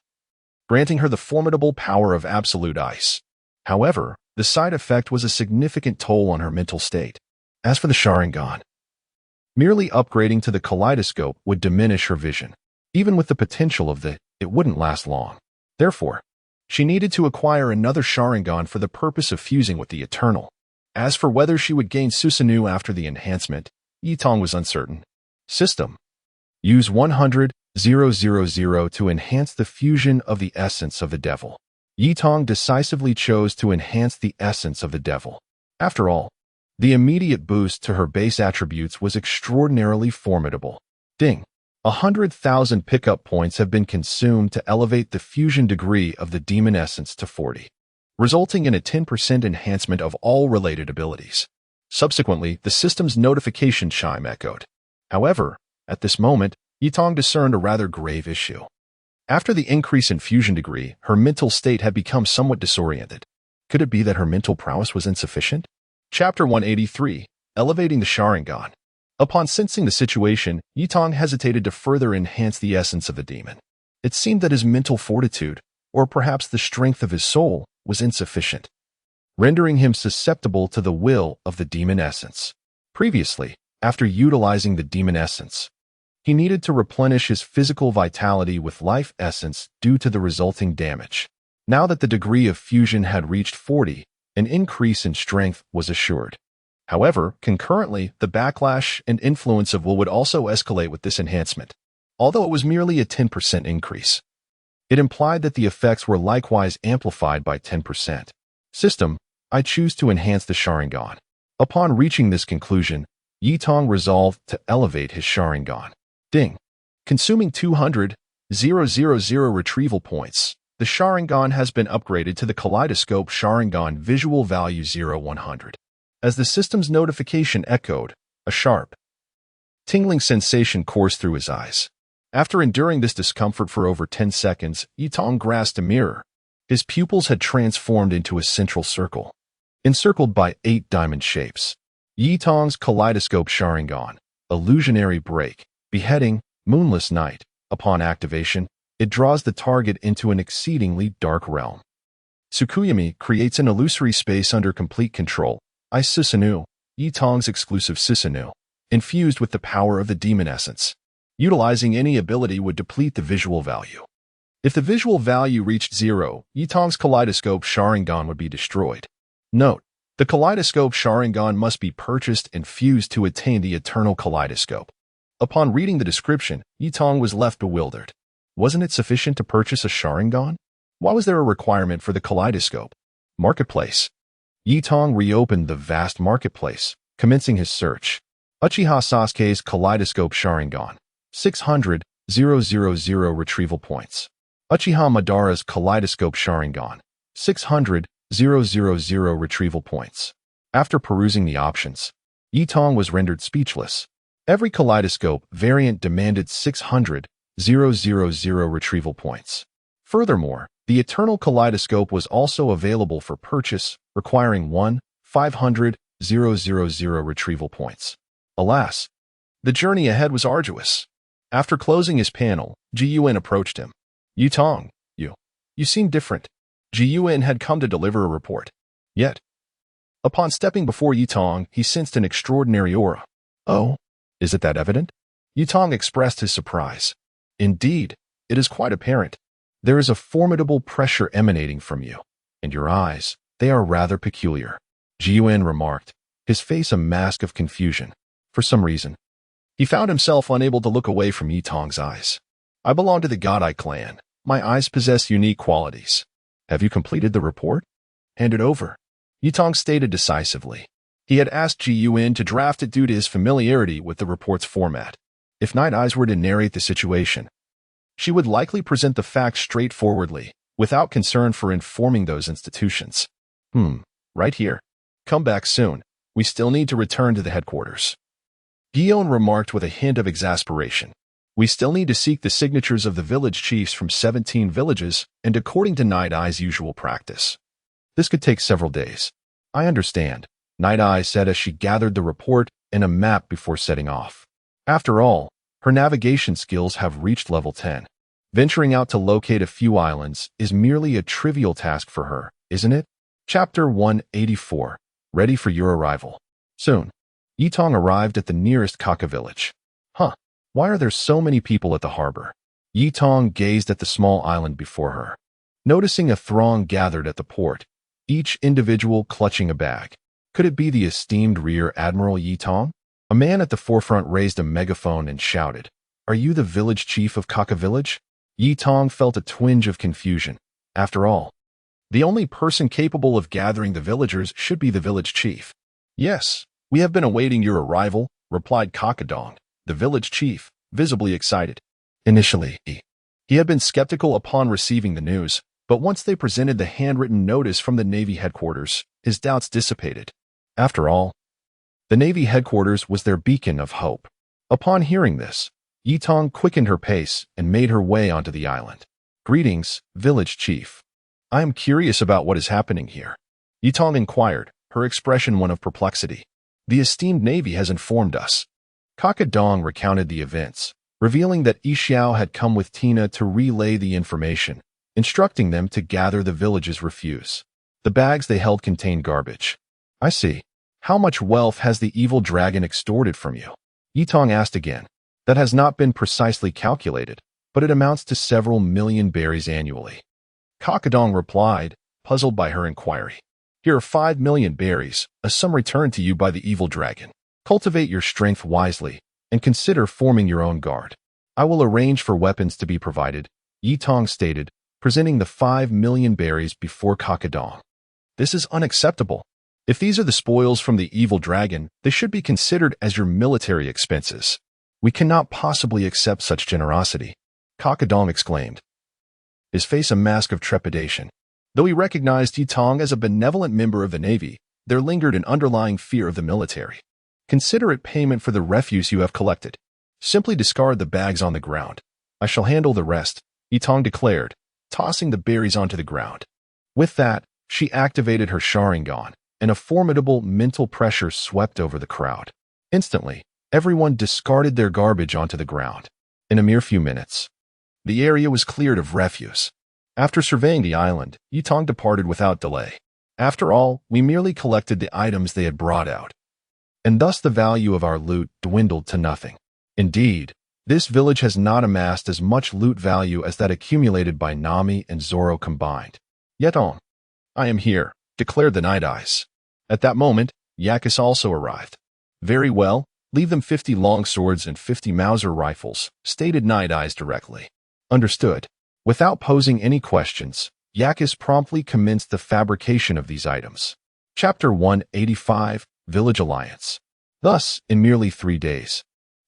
granting her the formidable power of absolute ice. However, the side effect was a significant toll on her mental state. As for the Sharingan, merely upgrading to the Kaleidoscope would diminish her vision. Even with the potential of it wouldn't last long. Therefore, she needed to acquire another Sharingan for the purpose of fusing with the Eternal. As for whether she would gain Susanoo after the enhancement, Yutong was uncertain. System: use 100,000 to enhance the fusion of the essence of the devil. Yutong decisively chose to enhance the essence of the devil. After all, the immediate boost to her base attributes was extraordinarily formidable. Ding! 100,000 pickup points have been consumed to elevate the fusion degree of the demon essence to 40, resulting in a 10% enhancement of all related abilities. Subsequently, the system's notification chime echoed. However, at this moment, Yutong discerned a rather grave issue. After the increase in fusion degree, her mental state had become somewhat disoriented. Could it be that her mental prowess was insufficient? Chapter 183, Elevating the Sharingan. Upon sensing the situation, Yutong hesitated to further enhance the essence of the demon. It seemed that his mental fortitude, or perhaps the strength of his soul, was insufficient, rendering him susceptible to the will of the demon essence. Previously, after utilizing the demon essence, he needed to replenish his physical vitality with life essence due to the resulting damage. Now that the degree of fusion had reached 40, an increase in strength was assured. However, concurrently, the backlash and influence of will would also escalate with this enhancement. Although it was merely a 10% increase, it implied that the effects were likewise amplified by 10%. System: I choose to enhance the Sharingan. Upon reaching this conclusion, Yutong resolved to elevate his Sharingan. Ding! Consuming 200,000 retrieval points, the Sharingan has been upgraded to the Kaleidoscope Sharingan Visual Value 0100. As the system's notification echoed, a sharp, tingling sensation coursed through his eyes. After enduring this discomfort for over 10 seconds, Yutong grasped a mirror. His pupils had transformed into a central circle, encircled by 8 diamond shapes. Yutong's Kaleidoscope Sharingan, Illusionary Break, Beheading, Moonless Night. Upon activation, it draws the target into an exceedingly dark realm. Tsukuyami creates an illusory space under complete control. Ice Susanoo, Yutong's exclusive Susanoo, infused with the power of the demon essence. Utilizing any ability would deplete the visual value. If the visual value reached 0, Yutong's Kaleidoscope Sharingan would be destroyed. Note: the Kaleidoscope Sharingan must be purchased and fused to attain the Eternal Kaleidoscope. Upon reading the description, Yutong was left bewildered. Wasn't it sufficient to purchase a Sharingan? Why was there a requirement for the Kaleidoscope? Marketplace. Yutong reopened the vast marketplace, commencing his search. Uchiha Sasuke's Kaleidoscope Sharingan, 600,000 retrieval points. Uchiha Madara's Kaleidoscope Sharingan, 600,000 retrieval points. After perusing the options, Yutong was rendered speechless. Every kaleidoscope variant demanded 600,000 retrieval points. Furthermore, the Eternal Kaleidoscope was also available for purchase, requiring 500,000 retrieval points. Alas, the journey ahead was arduous. After closing his panel, Ji Yuan approached him. Yutong, you seem different. Ji Yuan had come to deliver a report. Yet, Upon stepping before Yitong, he sensed an extraordinary aura. "Oh, is it that evident?" Yitong expressed his surprise. "Indeed, it is quite apparent. There is a formidable pressure emanating from you, and your eyes, they are rather peculiar," Ji Yuan remarked, his face a mask of confusion. For some reason, he found himself unable to look away from Yitong's eyes. "I belong to the Godai clan. My eyes possess unique qualities. Have you completed the report?" "Hand it over," Yitong stated decisively. He had asked Ji Yuan to draft it due to his familiarity with the report's format. If Night Eyes were to narrate the situation, she would likely present the facts straightforwardly, without concern for informing those institutions. Right here. Come back soon. We still need to return to the headquarters." Guillaume remarked with a hint of exasperation. "We still need to seek the signatures of the village chiefs from 17 villages, and according to Night Eye's usual practice. This could take several days." "I understand," Night Eye said as she gathered the report and a map before setting off. After all, her navigation skills have reached level 10. Venturing out to locate a few islands is merely a trivial task for her, isn't it? Chapter 184. Ready for your arrival. Soon, Yitong arrived at the nearest Kaka village. Why are there so many people at the harbor? Yitong gazed at the small island before her. Noticing a throng gathered at the port, each individual clutching a bag. Could it be the esteemed Rear Admiral Yitong? A man at the forefront raised a megaphone and shouted, "Are you the village chief of Kaka village?" Yitong felt a twinge of confusion. After all, the only person capable of gathering the villagers should be the village chief. "Yes, we have been awaiting your arrival," replied Kakadong, the village chief, visibly excited. Initially, he had been skeptical upon receiving the news, but once they presented the handwritten notice from the Navy headquarters, his doubts dissipated. After all, the Navy headquarters was their beacon of hope. Upon hearing this, Yitong quickened her pace and made her way onto the island. "Greetings, village chief. I am curious about what is happening here," Yitong inquired, her expression one of perplexity. "The esteemed Navy has informed us." Kakadong recounted the events, revealing that Yixiao had come with Tina to relay the information, instructing them to gather the village's refuse. The bags they held contained garbage. "I see. How much wealth has the evil dragon extorted from you?" Yitong asked again. "That has not been precisely calculated, but it amounts to several million berries annually." Kakadong replied, puzzled by her inquiry. "Here are 5 million berries, a sum returned to you by the evil dragon. Cultivate your strength wisely, and consider forming your own guard. I will arrange for weapons to be provided," Yitong stated, presenting the 5 million berries before Kakadong. "This is unacceptable. If these are the spoils from the evil dragon, they should be considered as your military expenses. We cannot possibly accept such generosity," Kakadong exclaimed, his face a mask of trepidation. Though he recognized Yitong as a benevolent member of the Navy, there lingered an underlying fear of the military. "Consider it payment for the refuse you have collected. Simply discard the bags on the ground. I shall handle the rest," Yitong declared, tossing the berries onto the ground. With that, she activated her Sharingan, and a formidable mental pressure swept over the crowd. Instantly, everyone discarded their garbage onto the ground. In a mere few minutes, the area was cleared of refuse. After surveying the island, Yitong departed without delay. "After all, we merely collected the items they had brought out, and thus the value of our loot dwindled to nothing. Indeed, this village has not amassed as much loot value as that accumulated by Nami and Zoro combined. Yet on, I am here," declared the Night Eyes. At that moment, Yakis also arrived. "Very well, leave them 50 long swords and 50 Mauser rifles," stated Night Eyes directly. "Understood." Without posing any questions, Yakis promptly commenced the fabrication of these items. Chapter 185, Village Alliance. Thus, in merely 3 days,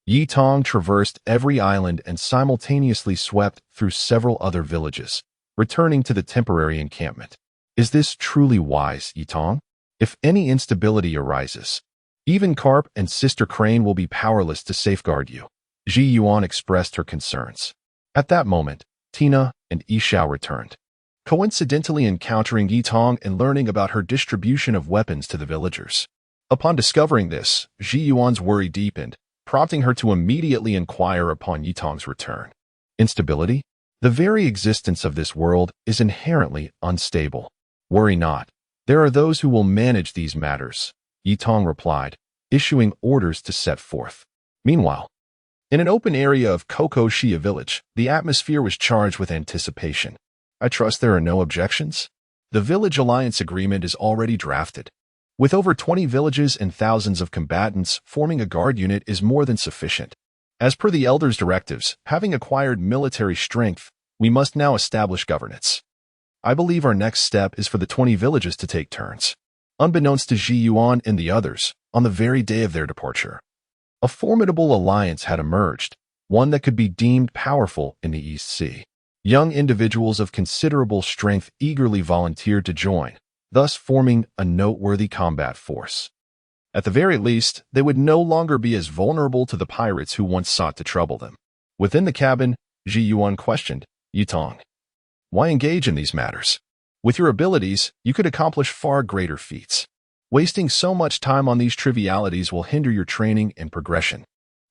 Yitong traversed every island and simultaneously swept through several other villages, returning to the temporary encampment. Is this truly wise, Yitong? If any instability arises, even Carp and Sister Crane will be powerless to safeguard you. Ji Yuan expressed her concerns. At that moment, Tina and Yixiao returned, coincidentally encountering Yitong and learning about her distribution of weapons to the villagers. Upon discovering this, Ji Yuan's worry deepened, prompting her to immediately inquire upon Yitong's return. Instability? The very existence of this world is inherently unstable. Worry not. There are those who will manage these matters, Yi Tong replied, issuing orders to set forth. Meanwhile, in an open area of Koko Shia village, the atmosphere was charged with anticipation. I trust there are no objections? The village alliance agreement is already drafted. With over 20 villages and thousands of combatants, forming a guard unit is more than sufficient. As per the elders' directives, having acquired military strength, we must now establish governance. I believe our next step is for the 20 villages to take turns. Unbeknownst to Ji Yuan and the others, on the very day of their departure, a formidable alliance had emerged, one that could be deemed powerful in the East Sea. Young individuals of considerable strength eagerly volunteered to join, thus forming a noteworthy combat force. At the very least, they would no longer be as vulnerable to the pirates who once sought to trouble them. Within the cabin, Ji Yuan questioned, Yi Tong, why engage in these matters? With your abilities, you could accomplish far greater feats. Wasting so much time on these trivialities will hinder your training and progression.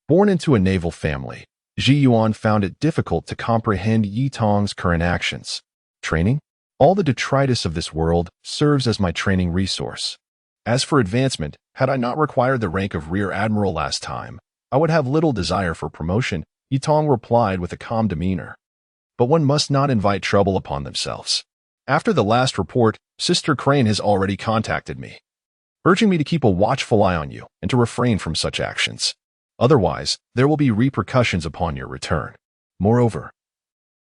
Born into a naval family, Ji Yuan found it difficult to comprehend Yi Tong's current actions. Training? All the detritus of this world serves as my training resource. As for advancement, had I not required the rank of Rear Admiral last time, I would have little desire for promotion, Yi Tong replied with a calm demeanor. But one must not invite trouble upon themselves. After the last report, Sister Crane has already contacted me, urging me to keep a watchful eye on you and to refrain from such actions. Otherwise, there will be repercussions upon your return. Moreover,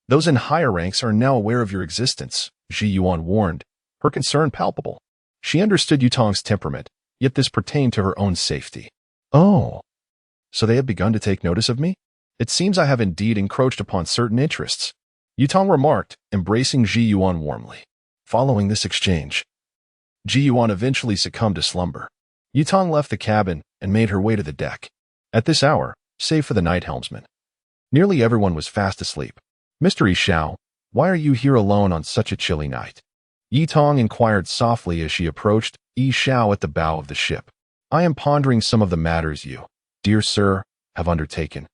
those in higher ranks are now aware of your existence, Ji Yuan warned, her concern palpable. She understood Yi Tong's temperament, yet this pertained to her own safety. Oh, so they have begun to take notice of me? It seems I have indeed encroached upon certain interests, Yi Tong remarked, embracing Ji Yuan warmly. Following this exchange, Ji Yuan eventually succumbed to slumber. Yi Tong left the cabin and made her way to the deck. At this hour, save for the night helmsman, nearly everyone was fast asleep. Mr. Yi Xiao, why are you here alone on such a chilly night? Yi Tong inquired softly as she approached Yi Xiao at the bow of the ship. I am pondering some of the matters you, dear sir, have undertaken.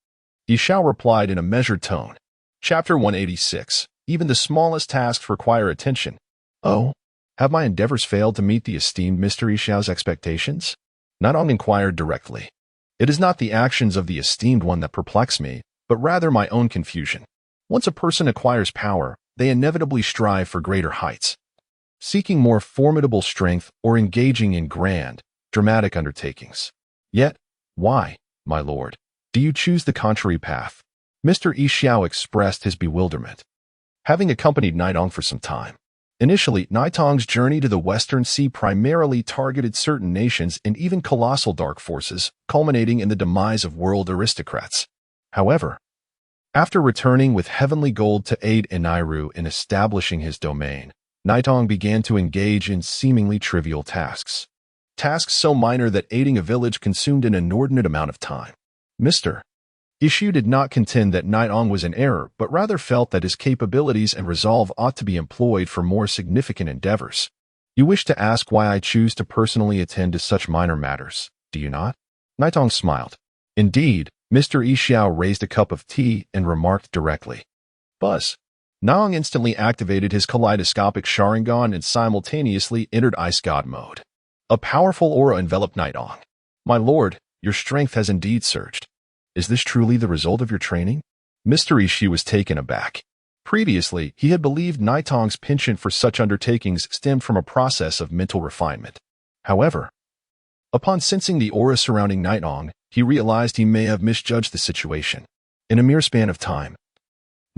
Yi Xiao replied in a measured tone. Chapter 186. Even the smallest tasks require attention. Oh, have my endeavors failed to meet the esteemed Mr. Yi Xiao's expectations? Naitong inquired directly. It is not the actions of the esteemed one that perplex me, but rather my own confusion. Once a person acquires power, they inevitably strive for greater heights, seeking more formidable strength or engaging in grand, dramatic undertakings. Yet, why, my lord, do you choose the contrary path? Mr. Yi Xiao expressed his bewilderment. Having accompanied Naitong for some time, initially, Naitong's journey to the Western Sea primarily targeted certain nations and even colossal dark forces, culminating in the demise of world aristocrats. However, after returning with heavenly gold to aid Enairu in establishing his domain, Naitong began to engage in seemingly trivial tasks. Tasks so minor that aiding a village consumed an inordinate amount of time. Mr. Yi Xiao did not contend that Naitong was in error, but rather felt that his capabilities and resolve ought to be employed for more significant endeavors. You wish to ask why I choose to personally attend to such minor matters, do you not? Naitong smiled. Indeed, Mr. Yi Xiao raised a cup of tea and remarked directly. Buzz. Naitong instantly activated his kaleidoscopic Sharingan and simultaneously entered Ice God mode. A powerful aura enveloped Naitong. My lord, your strength has indeed surged. Is this truly the result of your training? Mr. Yi Xiao was taken aback. Previously, he had believed Naitong's penchant for such undertakings stemmed from a process of mental refinement. However, upon sensing the aura surrounding Naitong, he realized he may have misjudged the situation. In a mere span of time,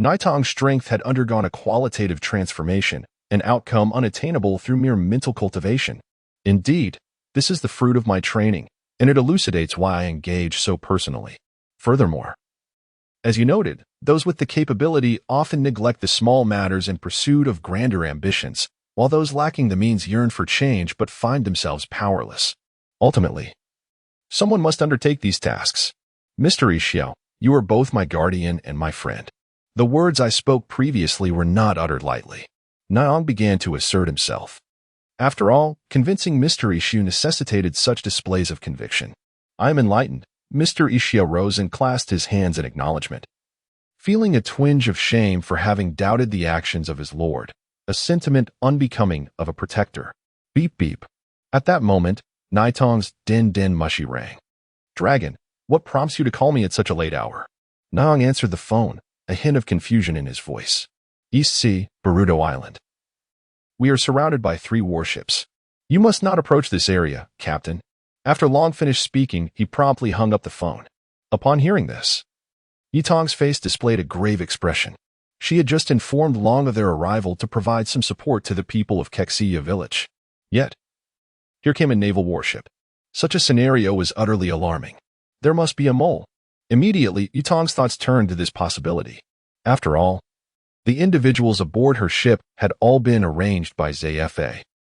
Naitong's strength had undergone a qualitative transformation, an outcome unattainable through mere mental cultivation. Indeed, this is the fruit of my training, and it elucidates why I engage so personally. Furthermore, as you noted, those with the capability often neglect the small matters in pursuit of grander ambitions, while those lacking the means yearn for change but find themselves powerless. Ultimately, someone must undertake these tasks. Mr. Yi Xiao, you are both my guardian and my friend. The words I spoke previously were not uttered lightly. Naitong began to assert himself. After all, convincing Mr. Yi Xiao necessitated such displays of conviction. I am enlightened. Mr. Yi Xiao rose and clasped his hands in acknowledgement. Feeling a twinge of shame for having doubted the actions of his lord, a sentiment unbecoming of a protector, Beep beep. At that moment, Naitong's din din mushy rang. Dragon, what prompts you to call me at such a late hour? Naong answered the phone, a hint of confusion in his voice. East Sea, Boruto Island. We are surrounded by 3 warships. You must not approach this area, Captain. After Long finished speaking, he promptly hung up the phone. Upon hearing this, Yitong's face displayed a grave expression. She had just informed Long of their arrival to provide some support to the people of Kexiya village. Yet, here came a naval warship. Such a scenario was utterly alarming. There must be a mole. Immediately, Yitong's thoughts turned to this possibility. After all, the individuals aboard her ship had all been arranged by ZFA.